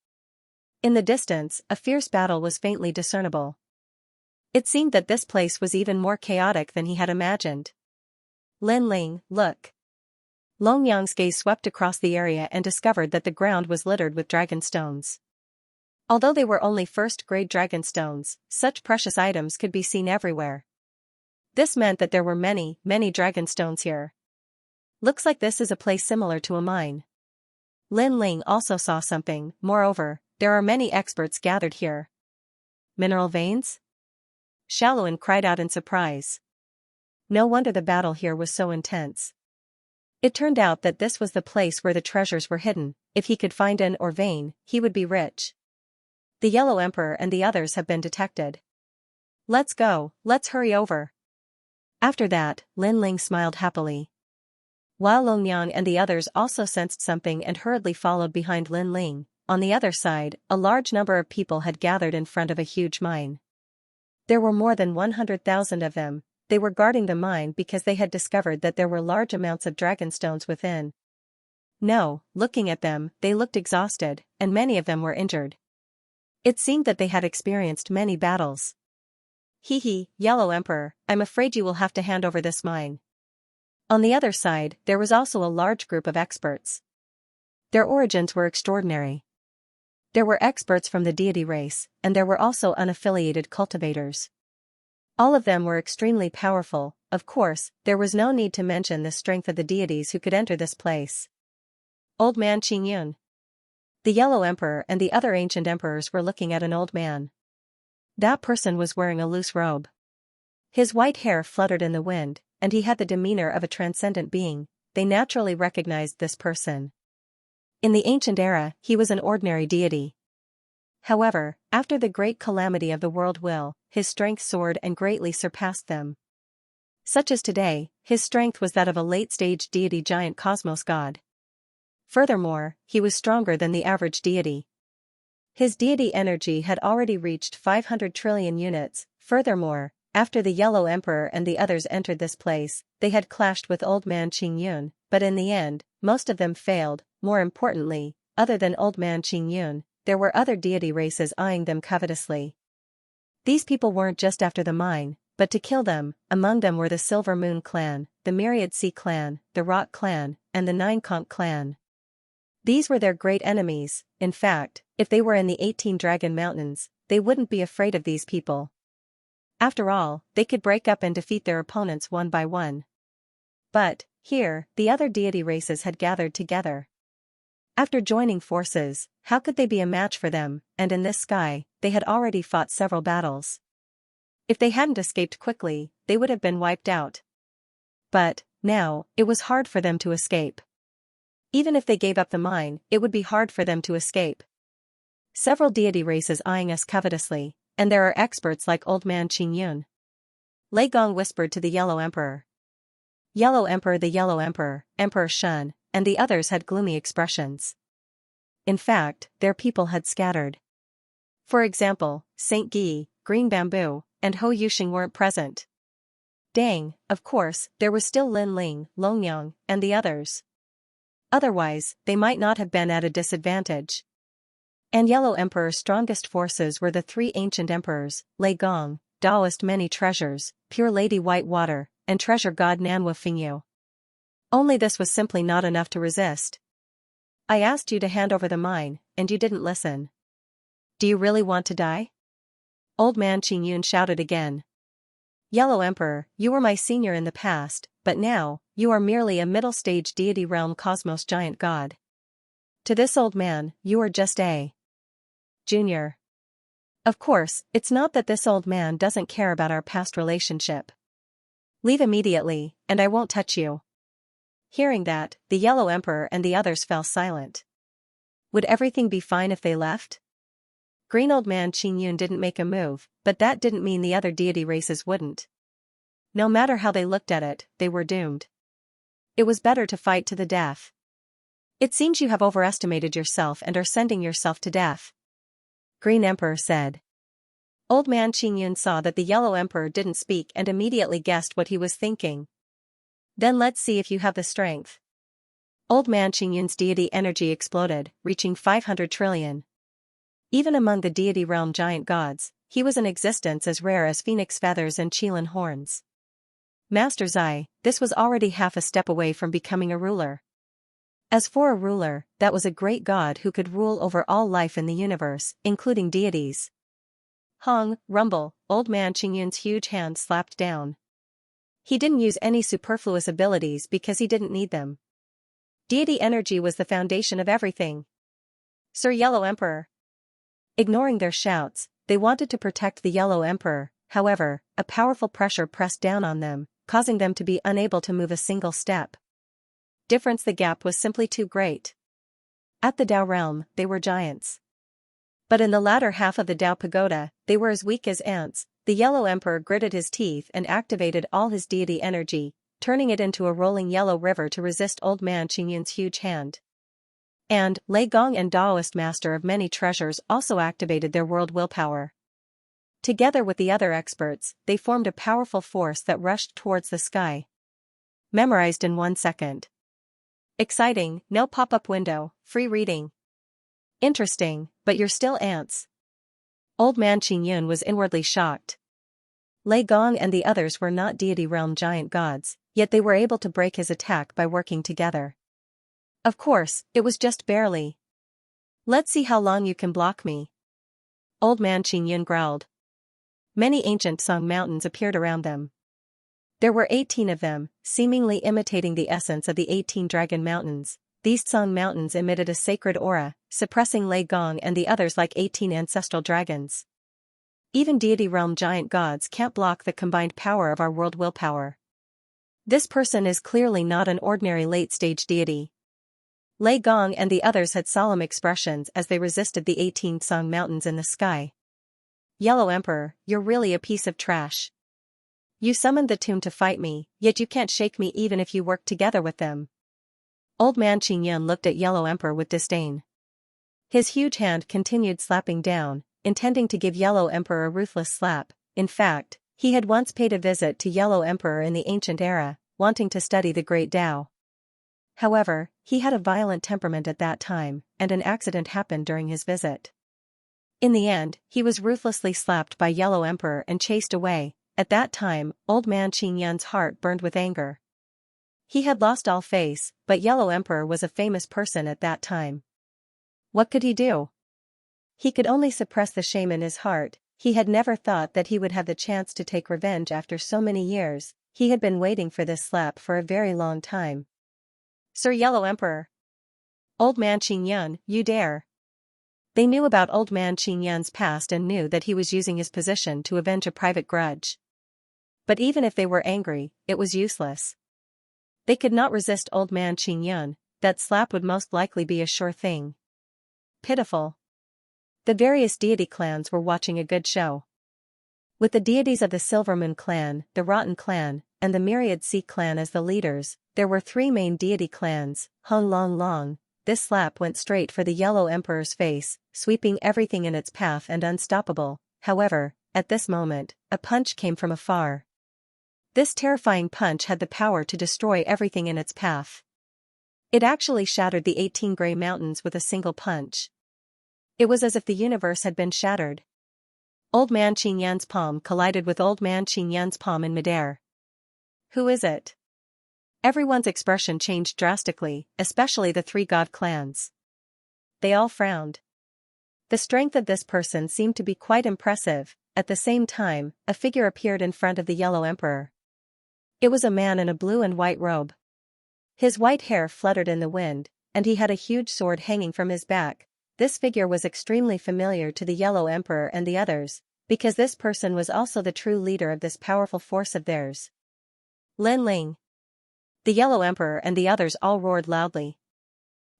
In the distance, a fierce battle was faintly discernible. It seemed that this place was even more chaotic than he had imagined. Lin Ling, look. Long Yang's gaze swept across the area and discovered that the ground was littered with dragon stones. Although they were only first-grade dragon stones, such precious items could be seen everywhere. This meant that there were many, many dragon stones here. Looks like this is a place similar to a mine. Lin Ling also saw something. Moreover, there are many experts gathered here. Mineral veins? Shaluan cried out in surprise. No wonder the battle here was so intense. It turned out that this was the place where the treasures were hidden. If he could find an or vein, he would be rich. The Yellow Emperor and the others have been detected. Let's go, let's hurry over. After that, Lin Ling smiled happily. While Long Yang and the others also sensed something and hurriedly followed behind Lin Ling, on the other side, a large number of people had gathered in front of a huge mine. There were more than 100,000 of them. They were guarding the mine because they had discovered that there were large amounts of dragon stones within. No, looking at them, they looked exhausted, and many of them were injured. It seemed that they had experienced many battles. Yellow Emperor, I'm afraid you will have to hand over this mine. On the other side, there was also a large group of experts. Their origins were extraordinary. There were experts from the deity race, and there were also unaffiliated cultivators. All of them were extremely powerful. Of course, there was no need to mention the strength of the deities who could enter this place. Old Man Qingyun. The Yellow Emperor and the other ancient emperors were looking at an old man. That person was wearing a loose robe. His white hair fluttered in the wind, and he had the demeanor of a transcendent being. They naturally recognized this person. In the ancient era, he was an ordinary deity. However, after the great calamity of the world his strength soared and greatly surpassed them. Such as today, his strength was that of a late-stage deity giant cosmos god. Furthermore, he was stronger than the average deity. His deity energy had already reached 500 trillion units. Furthermore, after the Yellow Emperor and the others entered this place, they had clashed with Old Man Qingyun, but in the end, most of them failed. More importantly, other than Old Man Qingyun, there were other deity races eyeing them covetously. These people weren't just after the mine, but to kill them. Among them were the Silver Moon clan, the Myriad Sea clan, the Rock clan, and the Nine Conch clan. These were their great enemies. In fact, if they were in the 18 Dragon Mountains, they wouldn't be afraid of these people. After all, they could break up and defeat their opponents one by one. But, here, the other deity races had gathered together. After joining forces, how could they be a match for them? And in this sky, they had already fought several battles. If they hadn't escaped quickly, they would have been wiped out. But, now, it was hard for them to escape. Even if they gave up the mine, it would be hard for them to escape. Several deity races eyeing us covetously, and there are experts like Old Man Qingyun. Lei Gong whispered to the Yellow Emperor. Yellow Emperor, the Yellow Emperor, Emperor Shun, and the others had gloomy expressions. In fact, their people had scattered. For example, Saint Guy, Green Bamboo, and Ho Yuxing weren't present. Dang, of course, there was still Lin Ling, Longyang, and the others. Otherwise, they might not have been at a disadvantage. And Yellow Emperor's strongest forces were the three ancient emperors, Lei Gong, Taoist Many Treasures, Pure Lady White Water, and Treasure God Nanhua Fingyu. Only this was simply not enough to resist. I asked you to hand over the mine, and you didn't listen. Do you really want to die? Old Man Qingyun shouted again. Yellow Emperor, you were my senior in the past, but now, you are merely a middle-stage deity realm cosmos giant god. To this old man, you are just a junior. Of course, it's not that this old man doesn't care about our past relationship. Leave immediately, and I won't touch you. Hearing that, the Yellow Emperor and the others fell silent. Would everything be fine if they left? Green Old Man Qingyun didn't make a move, but that didn't mean the other deity races wouldn't. No matter how they looked at it, they were doomed. It was better to fight to the death. It seems you have overestimated yourself and are sending yourself to death. Green Emperor said. Old Man Qingyun saw that the Yellow Emperor didn't speak and immediately guessed what he was thinking. Then let's see if you have the strength. Old Man Qingyun's deity energy exploded, reaching 500 trillion. Even among the deity realm giant gods, he was an existence as rare as phoenix feathers and qilin horns. Master Zai, this was already half a step away from becoming a ruler. As for a ruler, that was a great god who could rule over all life in the universe, including deities. Hong, rumble, Old Man Qingyun's huge hand slapped down. He didn't use any superfluous abilities because he didn't need them. Deity energy was the foundation of everything. Sir Yellow Emperor. Ignoring their shouts, they wanted to protect the Yellow Emperor, however, a powerful pressure pressed down on them, causing them to be unable to move a single step. The gap was simply too great. At the Dao realm, they were giants. But in the latter half of the Dao pagoda, they were as weak as ants. The Yellow Emperor gritted his teeth and activated all his deity energy, turning it into a rolling yellow river to resist Old Man Qingyun's huge hand. And, Lei Gong and Taoist Master of Many Treasures also activated their world willpower. Together with the other experts, they formed a powerful force that rushed towards the sky. Memorized in 1 second. Exciting, no pop-up window, free reading. Interesting, but you're still ants. Old Man Qingyun was inwardly shocked. Lei Gong and the others were not deity realm giant gods, yet they were able to break his attack by working together. Of course, it was just barely. Let's see how long you can block me. Old Man Qingyun growled. Many ancient Song mountains appeared around them. There were 18 of them, seemingly imitating the essence of the 18 dragon mountains. These Song mountains emitted a sacred aura, suppressing Lei Gong and the others like 18 ancestral dragons. Even deity realm giant gods can't block the combined power of our world willpower. This person is clearly not an ordinary late-stage deity. Lei Gong and the others had solemn expressions as they resisted the 18 Song mountains in the sky. Yellow Emperor, you're really a piece of trash. You summoned the tomb to fight me, yet you can't shake me even if you work together with them. Old Man Qingyun looked at Yellow Emperor with disdain. His huge hand continued slapping down, intending to give Yellow Emperor a ruthless slap. In fact, he had once paid a visit to Yellow Emperor in the ancient era, wanting to study the Great Tao. However, he had a violent temperament at that time, and an accident happened during his visit. In the end, he was ruthlessly slapped by Yellow Emperor and chased away. At that time, Old Man Qingyun's heart burned with anger. He had lost all face, but Yellow Emperor was a famous person at that time. What could he do? He could only suppress the shame in his heart. He had never thought that he would have the chance to take revenge after so many years. He had been waiting for this slap for a very long time. Sir Yellow Emperor. Old Man Qingyun, you dare. They knew about Old Man Qingyun's past and knew that he was using his position to avenge a private grudge. But even if they were angry, it was useless. They could not resist Old Man Qingyun. That slap would most likely be a sure thing. Pitiful. The various deity clans were watching a good show. With the deities of the Silvermoon clan, the Rotten clan, and the Myriad Sea clan as the leaders, there were 3 main deity clans, Hung Long Long. This slap went straight for the Yellow Emperor's face, sweeping everything in its path and unstoppable. However, at this moment, a punch came from afar. This terrifying punch had the power to destroy everything in its path. It actually shattered the 18 Grey Mountains with a single punch. It was as if the universe had been shattered. Old Man Xianxia's palm collided with Old Man Xianxia's palm in midair. Who is it? Everyone's expression changed drastically, especially the three god clans. They all frowned. The strength of this person seemed to be quite impressive. At the same time, a figure appeared in front of the Yellow Emperor. It was a man in a blue and white robe. His white hair fluttered in the wind, and he had a huge sword hanging from his back. This figure was extremely familiar to the Yellow Emperor and the others, because this person was also the true leader of this powerful force of theirs. Lin Ling. The Yellow Emperor and the others all roared loudly.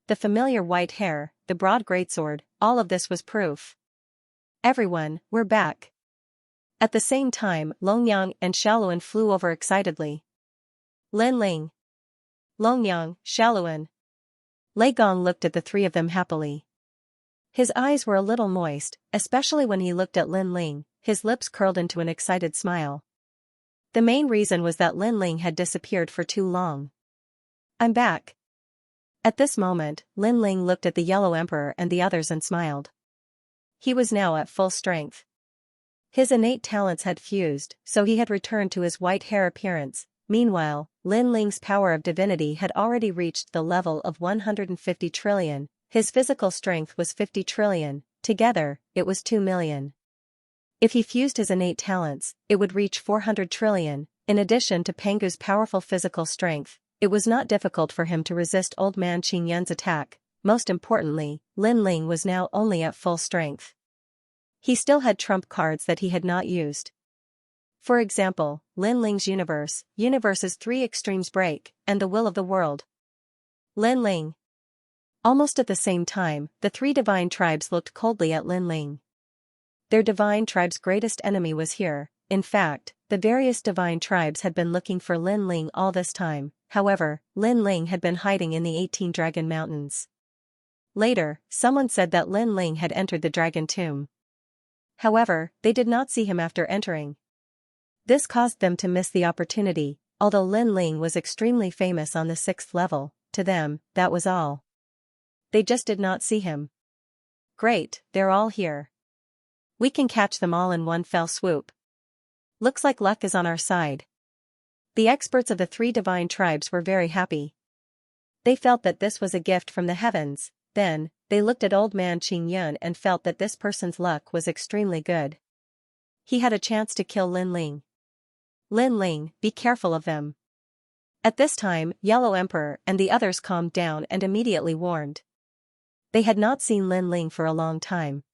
The familiar white hair, the broad greatsword, all of this was proof. Everyone, we're back. At the same time, Longyang and Xiaoluan flew over excitedly. Lin Ling. Longyang, Xiaoluan. Lei Gong looked at the three of them happily. His eyes were a little moist, especially when he looked at Lin Ling. His lips curled into an excited smile. The main reason was that Lin Ling had disappeared for too long. I'm back. At this moment, Lin Ling looked at the Yellow Emperor and the others and smiled. He was now at full strength. His innate talents had fused, so he had returned to his white hair appearance. Meanwhile, Lin Ling's power of divinity had already reached the level of 150 trillion. His physical strength was 50 trillion, together, it was 2 million. If he fused his innate talents, it would reach 400 trillion. In addition to Pengu's powerful physical strength, it was not difficult for him to resist Old Man Qingyan's attack. Most importantly, Lin Ling was now only at full strength. He still had trump cards that he had not used. For example, Lin Ling's universe's three extremes break, and the will of the world. Lin Ling. Almost at the same time, the three divine tribes looked coldly at Lin Ling. Their divine tribe's greatest enemy was here. In fact, the various divine tribes had been looking for Lin Ling all this time. However, Lin Ling had been hiding in the 18 Dragon Mountains. Later, someone said that Lin Ling had entered the Dragon Tomb. However, they did not see him after entering. This caused them to miss the opportunity. Although Lin Ling was extremely famous on the 6th level, to them, that was all. They just did not see him. Great, they're all here. We can catch them all in one fell swoop. Looks like luck is on our side. The experts of the three divine tribes were very happy. They felt that this was a gift from the heavens. Then, they looked at Old Man Qingyan and felt that this person's luck was extremely good. He had a chance to kill Lin Ling. Lin Ling, be careful of them. At this time, Yellow Emperor and the others calmed down and immediately warned. They had not seen Lin Ling for a long time.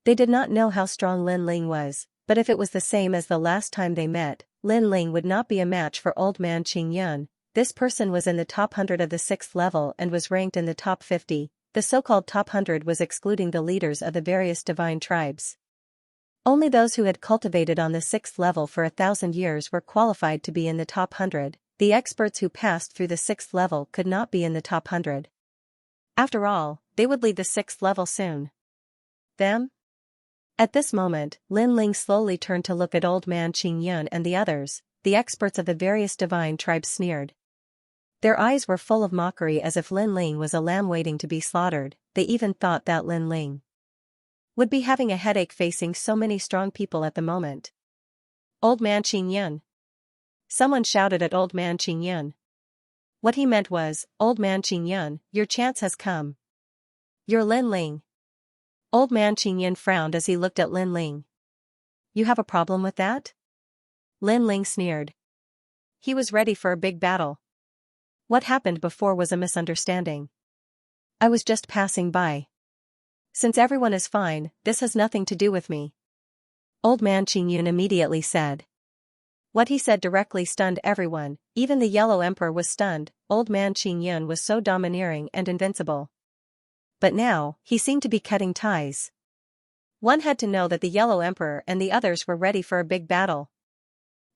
They did not know how strong Lin Ling was, but if it was the same as the last time they met, Lin Ling would not be a match for Old Man Qingyan. This person was in the top 100 of the 6th level and was ranked in the top 50. The so-called top 100 was excluding the leaders of the various divine tribes. Only those who had cultivated on the 6th level for 1,000 years were qualified to be in the top 100. The experts who passed through the 6th level could not be in the top 100. After all, they would leave the 6th level soon. Them? At this moment, Lin Ling slowly turned to look at Old Man Qingyan and the others. The experts of the various divine tribes sneered. Their eyes were full of mockery as if Lin Ling was a lamb waiting to be slaughtered. They even thought that Lin Ling would be having a headache facing so many strong people at the moment. Old Man Qingyan. Someone shouted at Old Man Qingyan. What he meant was, Old Man Qingyan, your chance has come. You're Lin Ling. Old Man Qingyan frowned as he looked at Lin Ling. You have a problem with that? Lin Ling sneered. He was ready for a big battle. What happened before was a misunderstanding. I was just passing by. Since everyone is fine, this has nothing to do with me. Old Man Qingyan immediately said. What he said directly stunned everyone. Even the Yellow Emperor was stunned. Old Man Qingyan was so domineering and invincible. But now, he seemed to be cutting ties. One had to know that the Yellow Emperor and the others were ready for a big battle.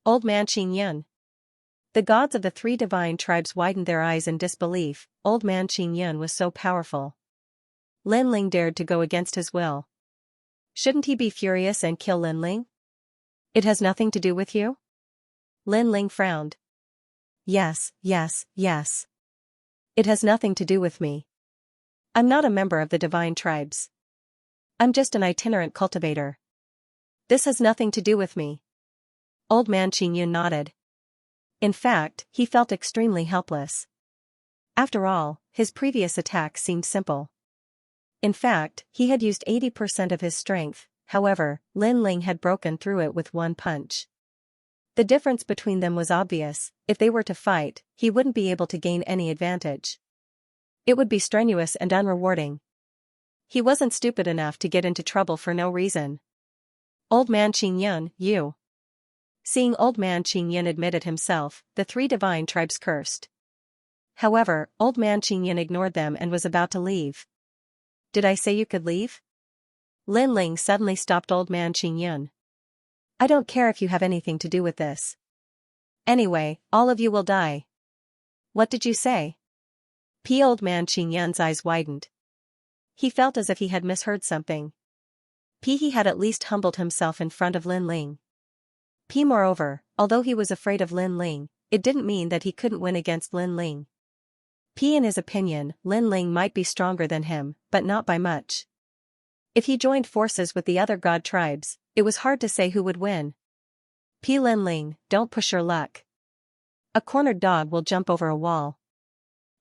Old Man Qingyan. The gods of the three divine tribes widened their eyes in disbelief. Old Man Qingyan was so powerful. Lin Ling dared to go against his will. Shouldn't he be furious and kill Lin Ling? It has nothing to do with you? Lin Ling frowned. Yes, yes, yes. It has nothing to do with me. I'm not a member of the divine tribes. I'm just an itinerant cultivator. This has nothing to do with me. Old man Qingyun nodded. In fact, he felt extremely helpless. After all, his previous attack seemed simple. In fact, he had used 80% of his strength, however, Lin Ling had broken through it with one punch. The difference between them was obvious. If they were to fight, he wouldn't be able to gain any advantage. It would be strenuous and unrewarding. He wasn't stupid enough to get into trouble for no reason. Old man Qingyun, you. Seeing old man Qingyun admit it himself, the three divine tribes cursed. However, old man Qingyun ignored them and was about to leave. Did I say you could leave? Lin Ling suddenly stopped old man Qingyun. I don't care if you have anything to do with this. Anyway, all of you will die. What did you say? Old man Qingyun's eyes widened. He felt as if he had misheard something. He had at least humbled himself in front of Lin Ling. Moreover, although he was afraid of Lin Ling, it didn't mean that he couldn't win against Lin Ling. In his opinion, Lin Ling might be stronger than him, but not by much. If he joined forces with the other god tribes, it was hard to say who would win. Lin Ling, don't push your luck. A cornered dog will jump over a wall.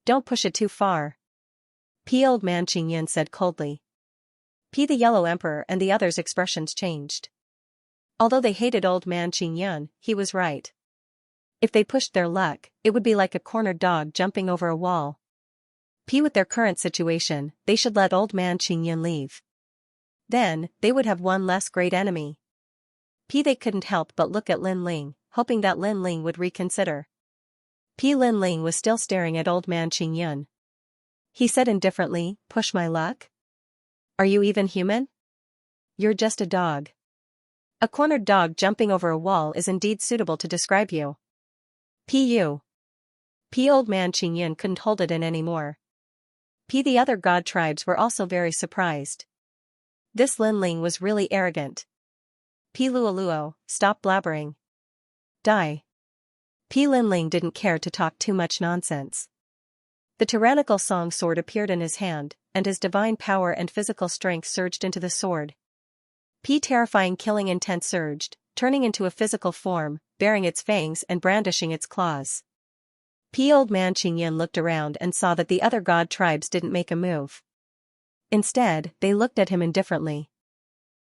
Don't push it too far. Old man Qingyun said coldly. The Yellow Emperor and the others' expressions changed. Although they hated old man Qingyun, he was right. If they pushed their luck, it would be like a cornered dog jumping over a wall. With their current situation, they should let old man Qingyun leave. Then, they would have one less great enemy. They couldn't help but look at Lin Ling, hoping that Lin Ling would reconsider. Lin Ling was still staring at old man Qingyun. He said indifferently, push my luck? Are you even human? You're just a dog. A cornered dog jumping over a wall is indeed suitable to describe you. Old man Qingyun couldn't hold it in anymore. The other god tribes were also very surprised. This Lin Ling was really arrogant. Luoluo, stop blabbering. Die. Lin Ling didn't care to talk too much nonsense. The tyrannical song sword appeared in his hand, and his divine power and physical strength surged into the sword. Terrifying killing intent surged, turning into a physical form, baring its fangs and brandishing its claws. Old man Qingyun looked around and saw that the other god tribes didn't make a move. Instead, they looked at him indifferently.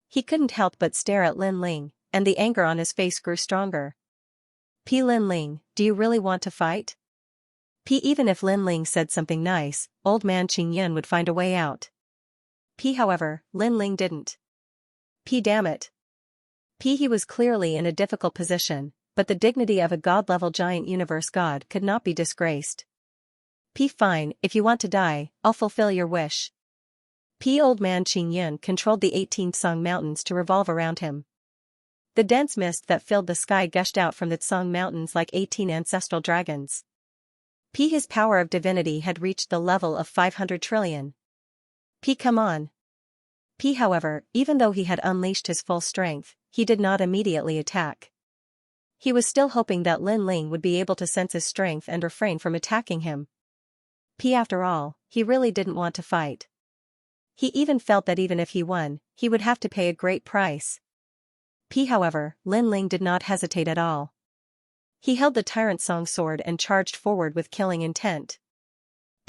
He couldn't help but stare at Lin Ling, and the anger on his face grew stronger. Lin Ling, do you really want to fight? Even if Lin Ling said something nice, old man Qingyun would find a way out. However, Lin Ling didn't. Damn it. He was clearly in a difficult position, but the dignity of a god-level giant universe god could not be disgraced. Fine, if you want to die, I'll fulfill your wish. Old man Qingyun controlled the 18 Song Mountains to revolve around him. The dense mist that filled the sky gushed out from the Song Mountains like 18 ancestral dragons. His power of divinity had reached the level of 500 trillion. Come on. However, even though he had unleashed his full strength, he did not immediately attack. He was still hoping that Lin Ling would be able to sense his strength and refrain from attacking him. After all, he really didn't want to fight. He even felt that even if he won, he would have to pay a great price. However, Lin Ling did not hesitate at all. He held the Tyrant Song sword and charged forward with killing intent.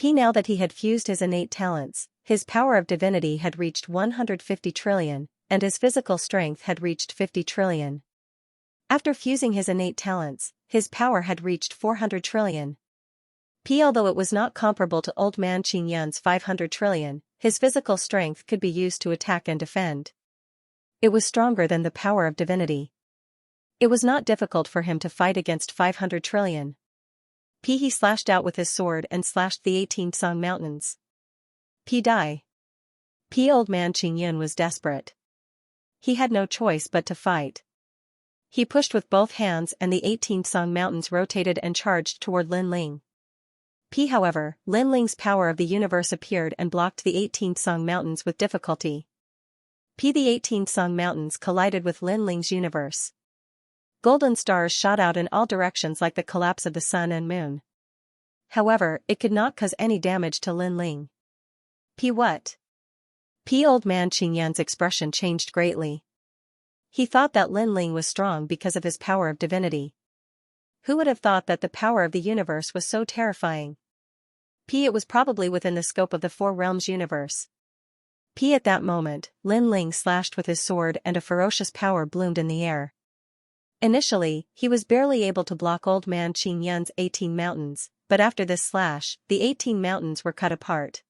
Now that he had fused his innate talents, his power of divinity had reached 150 trillion, and his physical strength had reached 50 trillion. After fusing his innate talents, his power had reached 400 trillion. Although it was not comparable to old man Qingyun's 500 trillion, his physical strength could be used to attack and defend. It was stronger than the power of divinity. It was not difficult for him to fight against 500 trillion. He slashed out with his sword and slashed the 18 Song Mountains. Die. Old man Qingyun was desperate. He had no choice but to fight. He pushed with both hands and the 18 Song Mountains rotated and charged toward Lin Ling. However, Lin Ling's power of the universe appeared and blocked the 18 Song Mountains with difficulty. The 18 Song Mountains collided with Lin Ling's universe. Golden stars shot out in all directions like the collapse of the sun and moon. However, it could not cause any damage to Lin Ling. What? Old man Qingyan's expression changed greatly. He thought that Lin Ling was strong because of his power of divinity. Who would have thought that the power of the universe was so terrifying? It was probably within the scope of the Four Realms universe. At that moment, Lin Ling slashed with his sword and a ferocious power bloomed in the air. Initially, he was barely able to block old man Qingyan's 18 mountains, but after this slash, the 18 mountains were cut apart.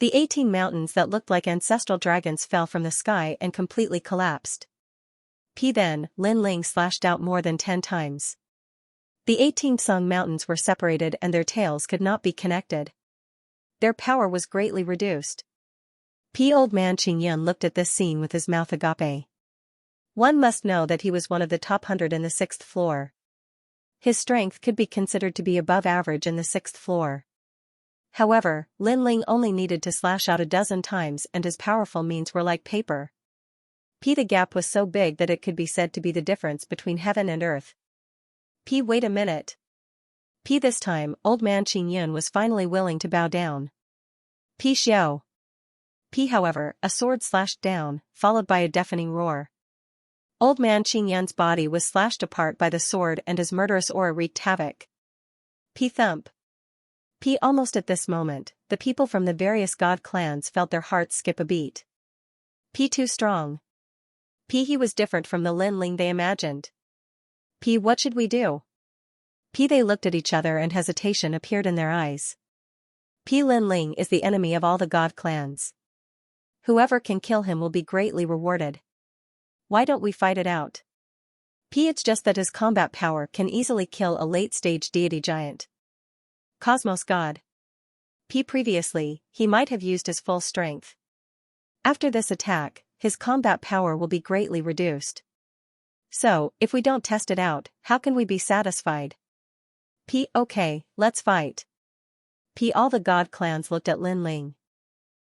The 18 mountains that looked like ancestral dragons fell from the sky and completely collapsed. Then, Lin Ling slashed out more than 10 times. The 18 Sung mountains were separated and their tails could not be connected. Their power was greatly reduced. Old man Qingyan looked at this scene with his mouth agape. One must know that he was one of the top 100 in the 6th floor. His strength could be considered to be above average in the 6th floor. However, Lin Ling only needed to slash out a dozen times and his powerful means were like paper. The gap was so big that it could be said to be the difference between heaven and earth. Wait a minute. This time, old man Qingyan was finally willing to bow down. Xiao. However, a sword slashed down, followed by a deafening roar. Old man Qingyan's body was slashed apart by the sword and his murderous aura wreaked havoc. Thump. Almost at this moment, the people from the various god clans felt their hearts skip a beat. Too strong. He was different from the Lin Ling they imagined. What should we do? They looked at each other and hesitation appeared in their eyes. Lin Ling is the enemy of all the god clans. Whoever can kill him will be greatly rewarded. Why don't we fight it out? It's just that his combat power can easily kill a late-stage deity giant. Cosmos God. Previously, he might have used his full strength. After this attack, his combat power will be greatly reduced. So, if we don't test it out, how can we be satisfied? Okay, let's fight. All the god clans looked at Lin Ling.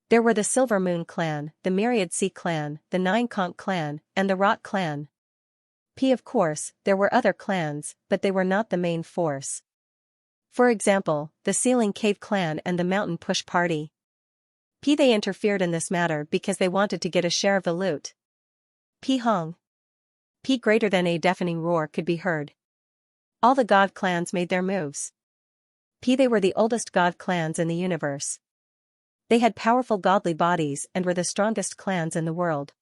There were the Silver Moon clan, the Myriad Sea clan, the Nine Conch clan, and the Rot clan. Of course, there were other clans, but they were not the main force. For example, the Ceiling Cave clan and the Mountain Push party. They interfered in this matter because they wanted to get a share of the loot. Hong. Greater than a deafening roar could be heard. All the god clans made their moves. They were the oldest god clans in the universe. They had powerful godly bodies and were the strongest clans in the world.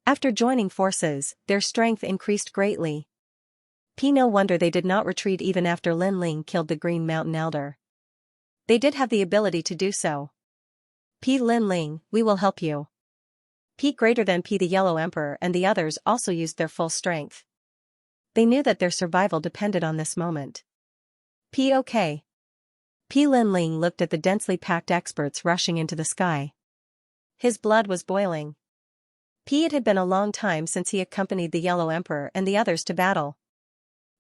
After joining forces, their strength increased greatly. No wonder they did not retreat even after Lin Ling killed the Green Mountain Elder. They did have the ability to do so. Lin Ling, we will help you. Greater than the Yellow Emperor and the others also used their full strength. They knew that their survival depended on this moment. Okay. Lin Ling looked at the densely packed experts rushing into the sky. His blood was boiling. It had been a long time since he accompanied the Yellow Emperor and the others to battle.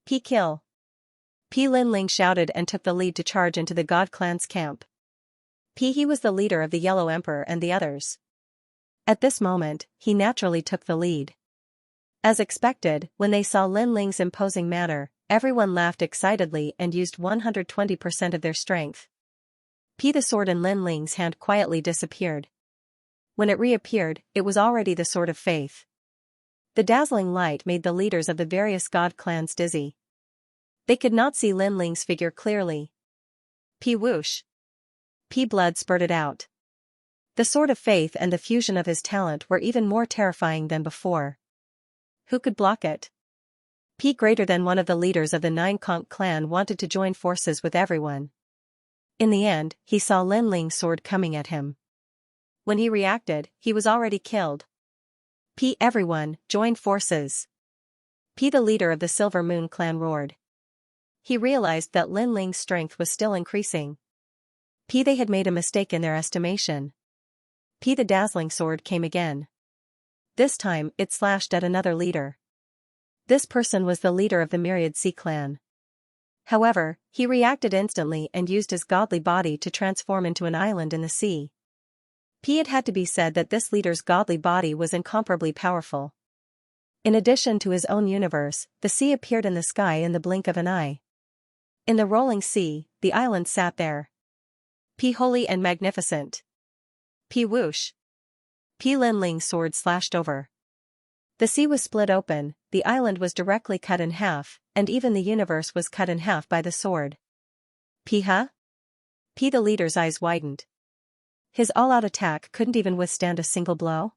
Kill. Lin Ling shouted and took the lead to charge into the god clan's camp. He was the leader of the Yellow Emperor and the others. At this moment, he naturally took the lead. As expected, when they saw Lin Ling's imposing manner, everyone laughed excitedly and used 120% of their strength. The sword in Lin Ling's hand quietly disappeared. When it reappeared, it was already the sword of faith. The dazzling light made the leaders of the various god clans dizzy. They could not see Lin Ling's figure clearly. Whoosh. Blood spurted out. The sword of faith and the fusion of his talent were even more terrifying than before. Who could block it? Greater than one of the leaders of the Nine Conch clan wanted to join forces with everyone. In the end, he saw Lin Ling's sword coming at him. When he reacted, he was already killed. Everyone, join forces. The leader of the Silver Moon clan roared. He realized that Lin Ling's strength was still increasing. They had made a mistake in their estimation. The dazzling sword came again. This time, it slashed at another leader. This person was the leader of the Myriad Sea clan. However, he reacted instantly and used his godly body to transform into an island in the sea. It had to be said that this leader's godly body was incomparably powerful. In addition to his own universe, the sea appeared in the sky in the blink of an eye. In the rolling sea, the island sat there. P. Holy and magnificent. P. Whoosh. P. Linling's sword slashed over. The sea was split open, the island was directly cut in half, and even the universe was cut in half by the sword. P. Huh? P. The leader's eyes widened. His all-out attack couldn't even withstand a single blow?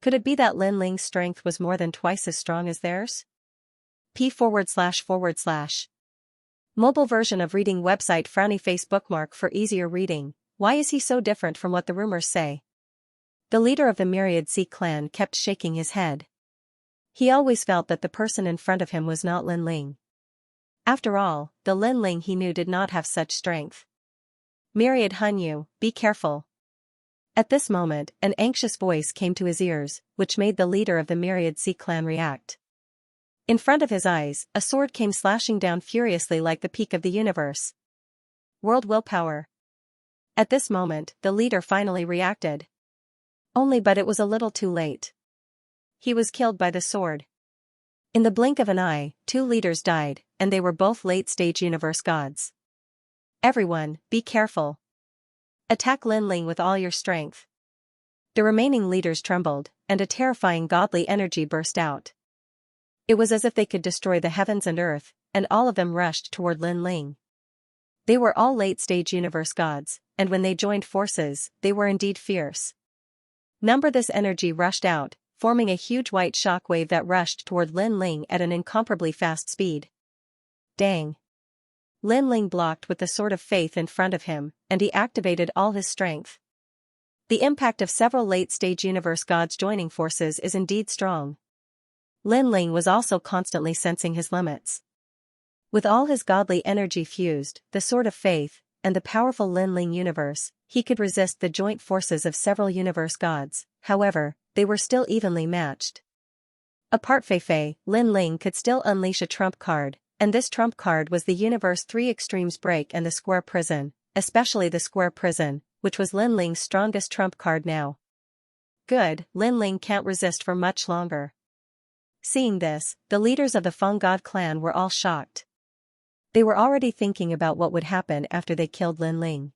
Could it be that Linling's strength was more than twice as strong as theirs? P. // Mobile version of reading website frowny face bookmark for easier reading. Why is he so different from what the rumors say? The leader of the Myriad Sea clan kept shaking his head. He always felt that the person in front of him was not Linling. After all, the Linling he knew did not have such strength. Myriad Hunyu, be careful. At this moment, an anxious voice came to his ears, which made the leader of the Myriad Sea clan react. In front of his eyes, a sword came slashing down furiously like the peak of the universe. World willpower. At this moment, the leader finally reacted. But it was a little too late. He was killed by the sword. In the blink of an eye, 2 leaders died, and they were both late-stage universe gods. Everyone, be careful. Attack Linling with all your strength. The remaining leaders trembled, and a terrifying godly energy burst out. It was as if they could destroy the heavens and earth, and all of them rushed toward Linling. They were all late-stage universe gods, and when they joined forces, they were indeed fierce. This energy rushed out, forming a huge white shockwave that rushed toward Linling at an incomparably fast speed. Dang! Linling blocked with the sword of faith in front of him, and he activated all his strength. The impact of several late-stage universe gods joining forces is indeed strong. Linling was also constantly sensing his limits. With all his godly energy fused, the sword of faith, and the powerful Linling universe, he could resist the joint forces of several universe gods. However, they were still evenly matched. Apart Fei, Linling could still unleash a trump card, and this trump card was the Universe 3 Extremes Break and the Square Prison, especially the Square Prison, which was Linling's strongest trump card now. Good, Linling can't resist for much longer. Seeing this, the leaders of the Feng God clan were all shocked. They were already thinking about what would happen after they killed Linling.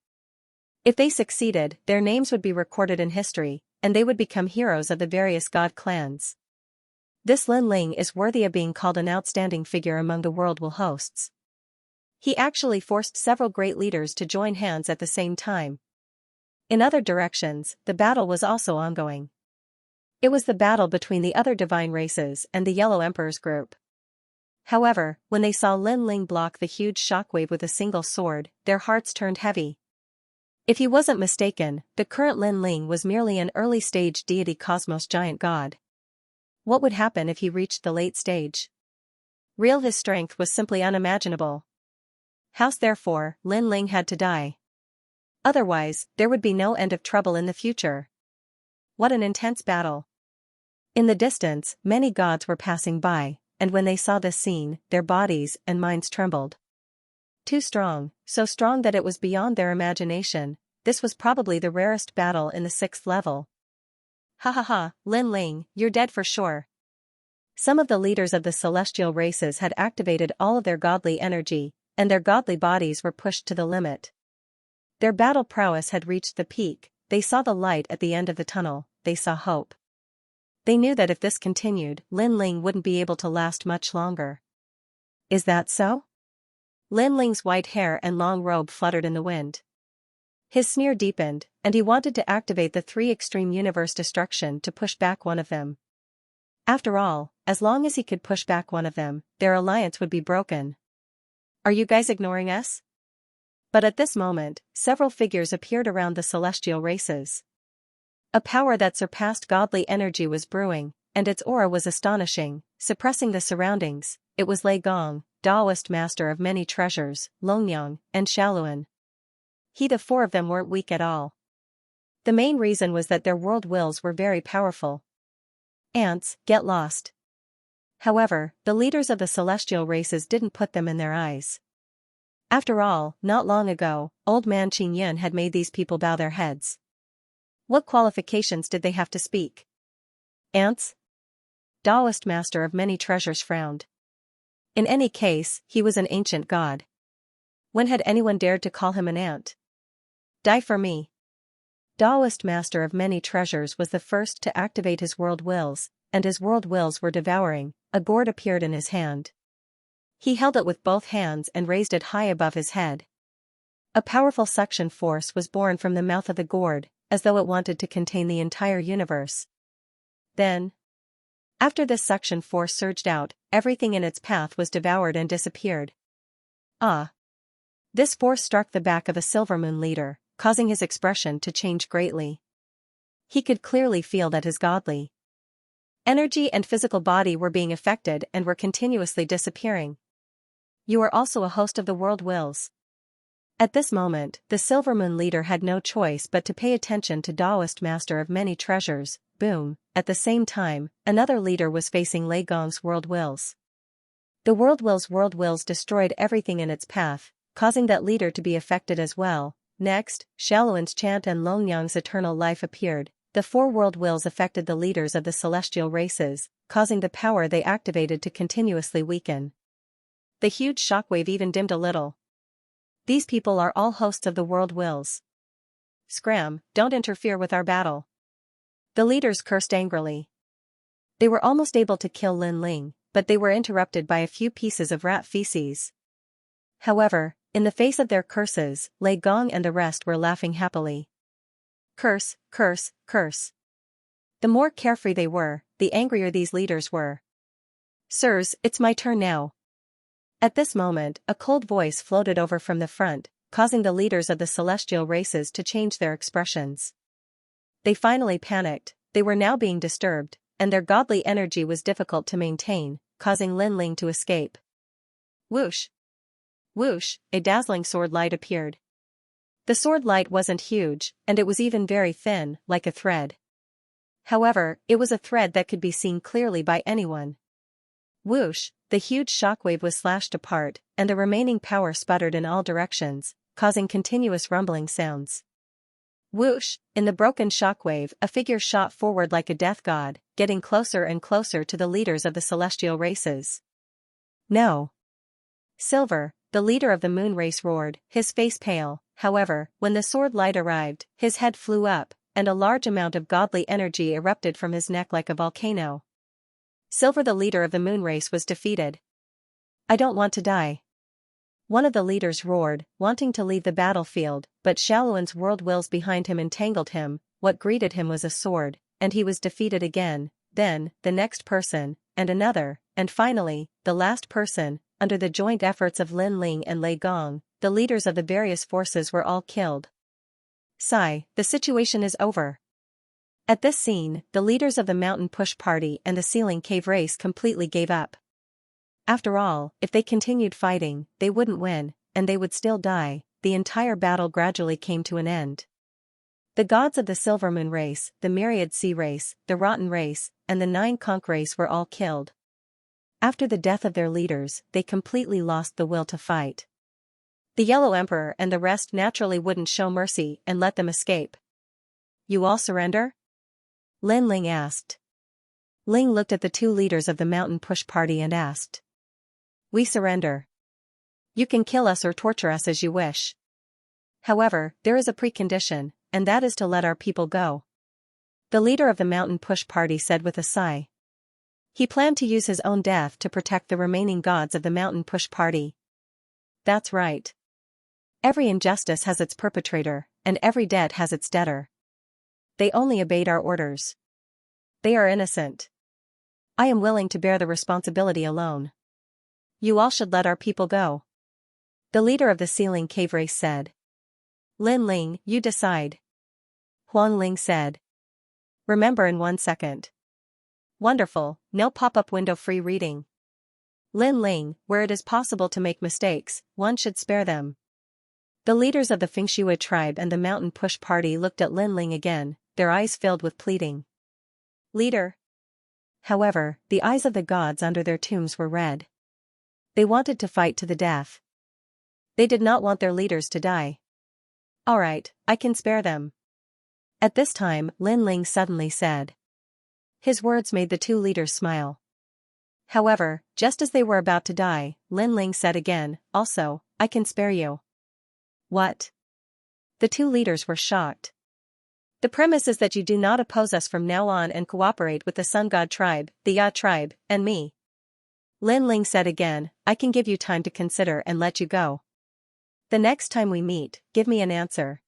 If they succeeded, their names would be recorded in history, and they would become heroes of the various god clans. This Linling is worthy of being called an outstanding figure among the world will hosts. He actually forced several great leaders to join hands at the same time. In other directions, the battle was also ongoing. It was the battle between the other divine races and the Yellow Emperor's group. However, when they saw Linling block the huge shockwave with a single sword, their hearts turned heavy. If he wasn't mistaken, the current Linling was merely an early-stage deity cosmos giant god. What would happen if he reached the late stage? His strength was simply unimaginable. Therefore, Linling had to die. Otherwise, there would be no end of trouble in the future. What an intense battle. In the distance, many gods were passing by, and when they saw this scene, their bodies and minds trembled. Too strong, so strong that it was beyond their imagination. This was probably the rarest battle in the 6th level. Linling, you're dead for sure. Some of the leaders of the celestial races had activated all of their godly energy, and their godly bodies were pushed to the limit. Their battle prowess had reached the peak. They saw the light at the end of the tunnel, they saw hope. They knew that if this continued, Linling wouldn't be able to last much longer. Is that so? Linling's white hair and long robe fluttered in the wind. His sneer deepened, and he wanted to activate the 3 extreme universe destruction to push back one of them. After all, as long as he could push back one of them, their alliance would be broken. Are you guys ignoring us? But at this moment, several figures appeared around the celestial races. A power that surpassed godly energy was brewing, and its aura was astonishing, suppressing the surroundings. It was Lei Gong, Taoist master of many treasures, Longyang, and Shaoluan. The 4 of them weren't weak at all. The main reason was that their world wills were very powerful. Ants, get lost. However, the leaders of the celestial races didn't put them in their eyes. After all, not long ago, old man Qingyan had made these people bow their heads. What qualifications did they have to speak? Ants? Taoist master of many treasures frowned. In any case, he was an ancient god. When had anyone dared to call him an ant? Die for me. Taoist master of many treasures was the first to activate his world wills, and his world wills were devouring. A gourd appeared in his hand. He held it with both hands and raised it high above his head. A powerful suction force was born from the mouth of the gourd, as though it wanted to contain the entire universe. Then, after this suction force surged out, everything in its path was devoured and disappeared. Ah! This force struck the back of a silver moon leader, causing his expression to change greatly. He could clearly feel that his godly energy and physical body were being affected and were continuously disappearing. You are also a host of the world wills. At this moment, the silver moon leader had no choice but to pay attention to Taoist master of many treasures. Boom. At the same time, another leader was facing Lei Gong's world wills. The world wills destroyed everything in its path, causing that leader to be affected as well. Next, Xiaoluan's chant and Longyang's eternal life appeared. The four world wills affected the leaders of the celestial races, causing the power they activated to continuously weaken. The huge shockwave even dimmed a little. These people are all hosts of the world wills. Scram, don't interfere with our battle. The leaders cursed angrily. They were almost able to kill Lin Ling, but they were interrupted by a few pieces of rat feces. However, in the face of their curses, Lei Gong and the rest were laughing happily. Curse, curse, curse. The more carefree they were, the angrier these leaders were. Sirs, it's my turn now. At this moment, a cold voice floated over from the front, causing the leaders of the celestial races to change their expressions. They finally panicked. They were now being disturbed, and their godly energy was difficult to maintain, causing Lin Ling to escape. Whoosh! Whoosh! A dazzling sword light appeared. The sword light wasn't huge, and it was even very thin, like a thread. However, it was a thread that could be seen clearly by anyone. Whoosh! The huge shockwave was slashed apart, and the remaining power sputtered in all directions, causing continuous rumbling sounds. Whoosh! In the broken shockwave, a figure shot forward like a death god, getting closer and closer to the leaders of the celestial races. No! Silver, the leader of the moon race, roared, his face pale. However, when the sword light arrived, his head flew up, and a large amount of godly energy erupted from his neck like a volcano. Silver, the leader of the moon race, was defeated. I don't want to die. One of the leaders roared, wanting to leave the battlefield, but Xiaoluan's world wills behind him entangled him. What greeted him was a sword, and he was defeated again. Then, the next person, and another, and finally, the last person. Under the joint efforts of Lin Ling and Lei Gong, the leaders of the various forces were all killed. Sigh, the situation is over. At this scene, the leaders of the Mountain Push Party and the Ceiling Cave Race completely gave up. After all, if they continued fighting, they wouldn't win, and they would still die. The entire battle gradually came to an end. The gods of the Silver Moon Race, the Myriad Sea Race, the Rotten Race, and the Nine Conch Race were all killed. After the death of their leaders, they completely lost the will to fight. The Yellow Emperor and the rest naturally wouldn't show mercy and let them escape. You all surrender? Lin Ling asked. Ling looked at the two leaders of the Mountain Push Party and asked. We surrender. You can kill us or torture us as you wish. However, there is a precondition, and that is to let our people go. The leader of the Mountain Push Party said with a sigh. He planned to use his own death to protect the remaining gods of the Mountain Push Party. That's right. Every injustice has its perpetrator, and every debt has its debtor. They only obeyed our orders. They are innocent. I am willing to bear the responsibility alone. You all should let our people go. The leader of the Ceiling Cave Race said. Lin Ling, you decide. Huang Ling said. Remember in 1 second. Wonderful, no pop-up window free reading. Lin Ling, where it is possible to make mistakes, one should spare them. The leaders of the Fengxue tribe and the Mountain Push Party looked at Lin Ling again, their eyes filled with pleading. Leader. However, the eyes of the gods under their tombs were red. They wanted to fight to the death. They did not want their leaders to die. All right, I can spare them. At this time, Lin Ling suddenly said. His words made the two leaders smile. However, just as they were about to die, Lin Ling said again, "Also, I can spare you." What? The two leaders were shocked. "The premise is that you do not oppose us from now on and cooperate with the Sun God tribe, the Ya tribe, and me." Lin Ling said again, "I can give you time to consider and let you go. The next time we meet, give me an answer.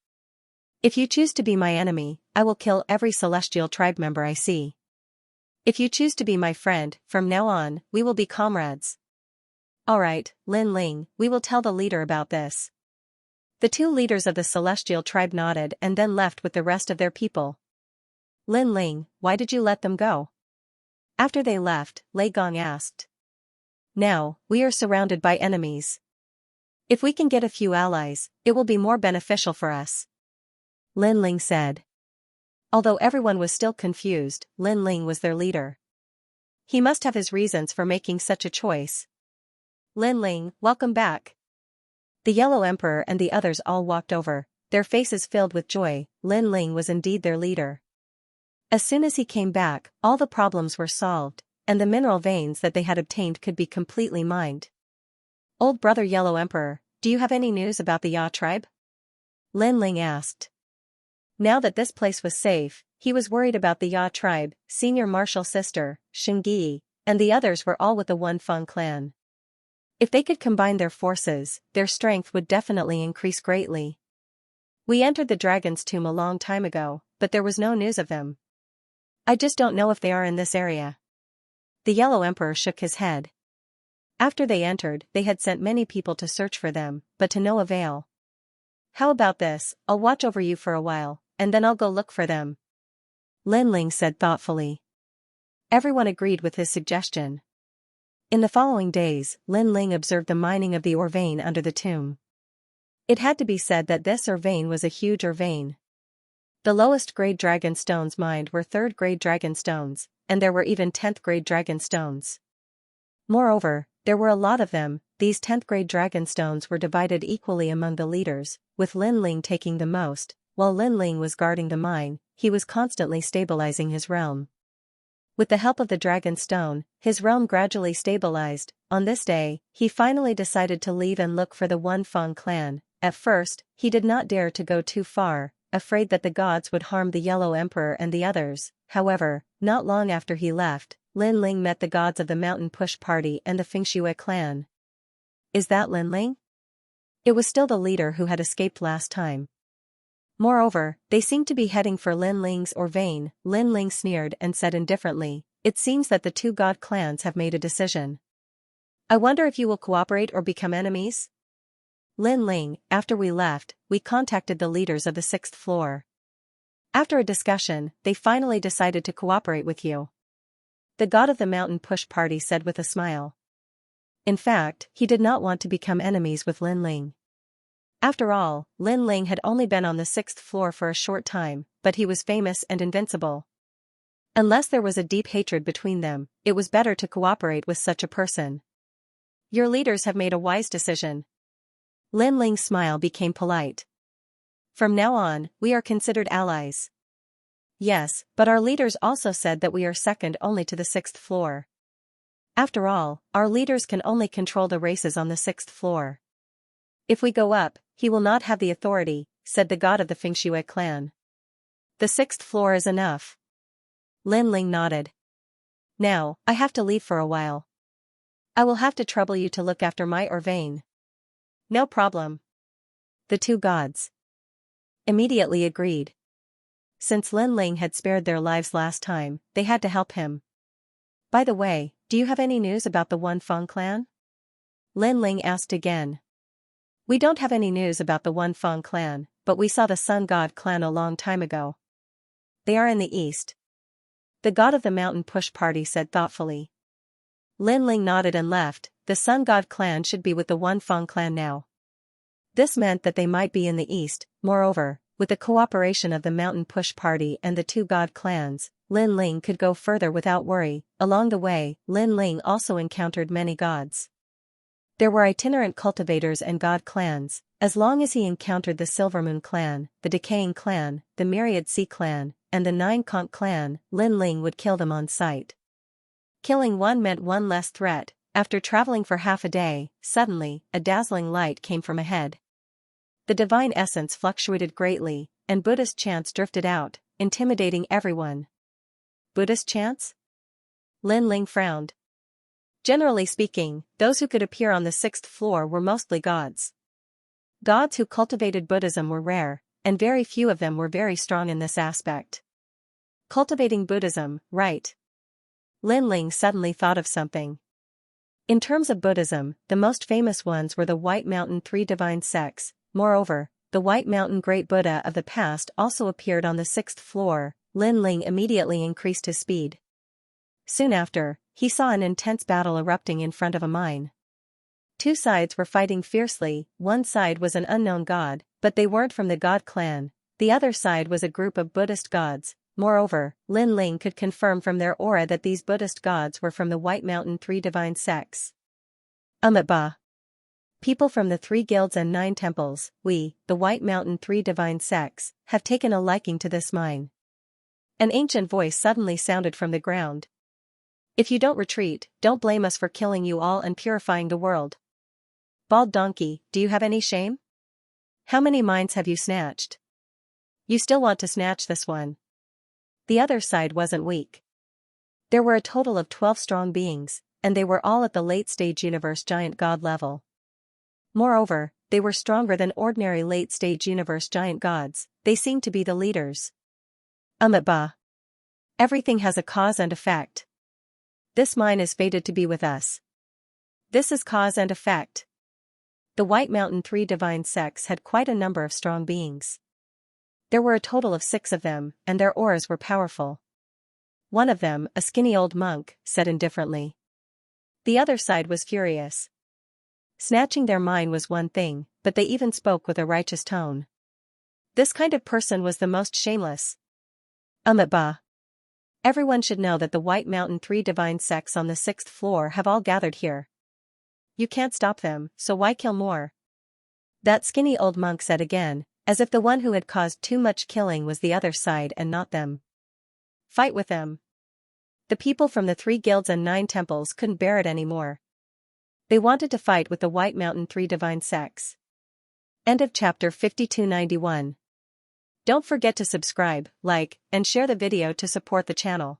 If you choose to be my enemy, I will kill every celestial tribe member I see. If you choose to be my friend, from now on, we will be comrades." "Alright, Lin Ling, we will tell the leader about this." The two leaders of the celestial tribe nodded and then left with the rest of their people. "Lin Ling, why did you let them go?" After they left, Lei Gong asked. "Now, we are surrounded by enemies. If we can get a few allies, it will be more beneficial for us," Lin Ling said. Although everyone was still confused, Lin Ling was their leader. He must have his reasons for making such a choice. "Lin Ling, welcome back." The Yellow Emperor and the others all walked over, their faces filled with joy. Lin Ling was indeed their leader. As soon as he came back, all the problems were solved, and the mineral veins that they had obtained could be completely mined. "Old brother Yellow Emperor, do you have any news about the Ya tribe?" Lin Ling asked. Now that this place was safe, he was worried about the Ya tribe. Senior Martial Sister, Xianxia, and the others were all with the One Feng clan. If they could combine their forces, their strength would definitely increase greatly. "We entered the dragon's tomb a long time ago, but there was no news of them. I just don't know if they are in this area." The Yellow Emperor shook his head. After they entered, they had sent many people to search for them, but to no avail. "How about this, I'll watch over you for a while, and then I'll go look for them," Lin Ling said thoughtfully. Everyone agreed with his suggestion. In the following days, Lin Ling observed the mining of the ore vein under the tomb. It had to be said that this ore vein was a huge ore vein. The lowest grade dragon stones mined were 3rd grade dragon stones, and there were even 10th grade dragon stones. Moreover, there were a lot of them. These 10th grade dragon stones were divided equally among the leaders, with Lin Ling taking the most. While Lin Ling was guarding the mine, he was constantly stabilizing his realm. With the help of the dragon stone, his realm gradually stabilized. On this day, he finally decided to leave and look for the One Feng clan. At first, he did not dare to go too far, afraid that the gods would harm the Yellow Emperor and the others. However, not long after he left, Lin Ling met the gods of the Mountain Push Party and the Xianxia clan. "Is that Lin Ling?" It was still the leader who had escaped last time. Moreover, they seemed to be heading for Lin Ling's ore vein. Lin Ling sneered and said indifferently, "It seems that the two god clans have made a decision. I wonder if you will cooperate or become enemies?" "Lin Ling, after we left, we contacted the leaders of the 6th floor. After a discussion, they finally decided to cooperate with you," the god of the Mountain Push Party said with a smile. In fact, he did not want to become enemies with Lin Ling. After all, Lin Ling had only been on the 6th floor for a short time, but he was famous and invincible. Unless there was a deep hatred between them, it was better to cooperate with such a person. "Your leaders have made a wise decision." Lin Ling's smile became polite. "From now on, we are considered allies." "Yes, but our leaders also said that we are second only to the 6th floor. After all, our leaders can only control the races on the 6th floor. If we go up, he will not have the authority," said the god of the Xianxia clan. "The 6th floor is enough." Lin Ling nodded. "Now, I have to leave for a while. I will have to trouble you to look after my ore vein." "No problem." The two gods immediately agreed. Since Lin Ling had spared their lives last time, they had to help him. "By the way, do you have any news about the One Feng clan?" Lin Ling asked again. "We don't have any news about the One Feng clan, but we saw the Sun God clan a long time ago. They are in the east," the god of the Mountain Push Party said thoughtfully. Lin Ling nodded and left. The Sun God clan should be with the One Feng clan now. This meant that they might be in the east. Moreover, with the cooperation of the Mountain Push Party and the two god clans, Lin Ling could go further without worry. Along the way, Lin Ling also encountered many gods. There were itinerant cultivators and god clans, As long as he encountered the Silvermoon clan, the Decaying clan, the Myriad Sea clan, and the Nine Conch clan, Lin Ling would kill them on sight. Killing one meant one less threat. After traveling for half a day, suddenly, a dazzling light came from ahead. The divine essence fluctuated greatly, and Buddhist chants drifted out, intimidating everyone. Buddhist chants? Lin Ling frowned. Generally speaking, those who could appear on the 6th floor were mostly gods. Gods who cultivated Buddhism were rare, and very few of them were very strong in this aspect. Cultivating Buddhism, right? Lin Ling suddenly thought of something. In terms of Buddhism, the most famous ones were the White Mountain Three Divine Sects. Moreover, the White Mountain Great Buddha of the past also appeared on the 6th floor. Lin Ling immediately increased his speed. Soon after, he saw an intense battle erupting in front of a mine. Two sides were fighting fiercely. One side was an unknown god, but they weren't from the god clan. The other side was a group of Buddhist gods. Moreover, Lin Ling could confirm from their aura that these Buddhist gods were from the White Mountain Three Divine Sects. Ba. People from the 3 guilds and 9 temples, we, the White Mountain Three Divine Sects, have taken a liking to this mine. An ancient voice suddenly sounded from the ground. If you don't retreat, don't blame us for killing you all and purifying the world. Bald donkey, do you have any shame? How many mines have you snatched? You still want to snatch this one. The other side wasn't weak. There were a total of 12 strong beings, and they were all at the late-stage universe giant god level. Moreover, they were stronger than ordinary late-stage universe giant gods. They seemed to be the leaders. Ba. Everything has a cause and effect. This mine is fated to be with us. This is cause and effect. The White Mountain Three Divine Sects had quite a number of strong beings. There were a total of 6 of them, and their auras were powerful. One of them, a skinny old monk, said indifferently. The other side was furious. Snatching their mine was one thing, but they even spoke with a righteous tone. This kind of person was the most shameless. Ba. Everyone should know that the White Mountain Three Divine Sects on the 6th floor have all gathered here. You can't stop them, so why kill more? That skinny old monk said again, as if the one who had caused too much killing was the other side and not them. Fight with them. The people from the 3 guilds and 9 temples couldn't bear it anymore. They wanted to fight with the White Mountain Three Divine Sects. End of chapter 5291. Don't forget to subscribe, like, and share the video to support the channel.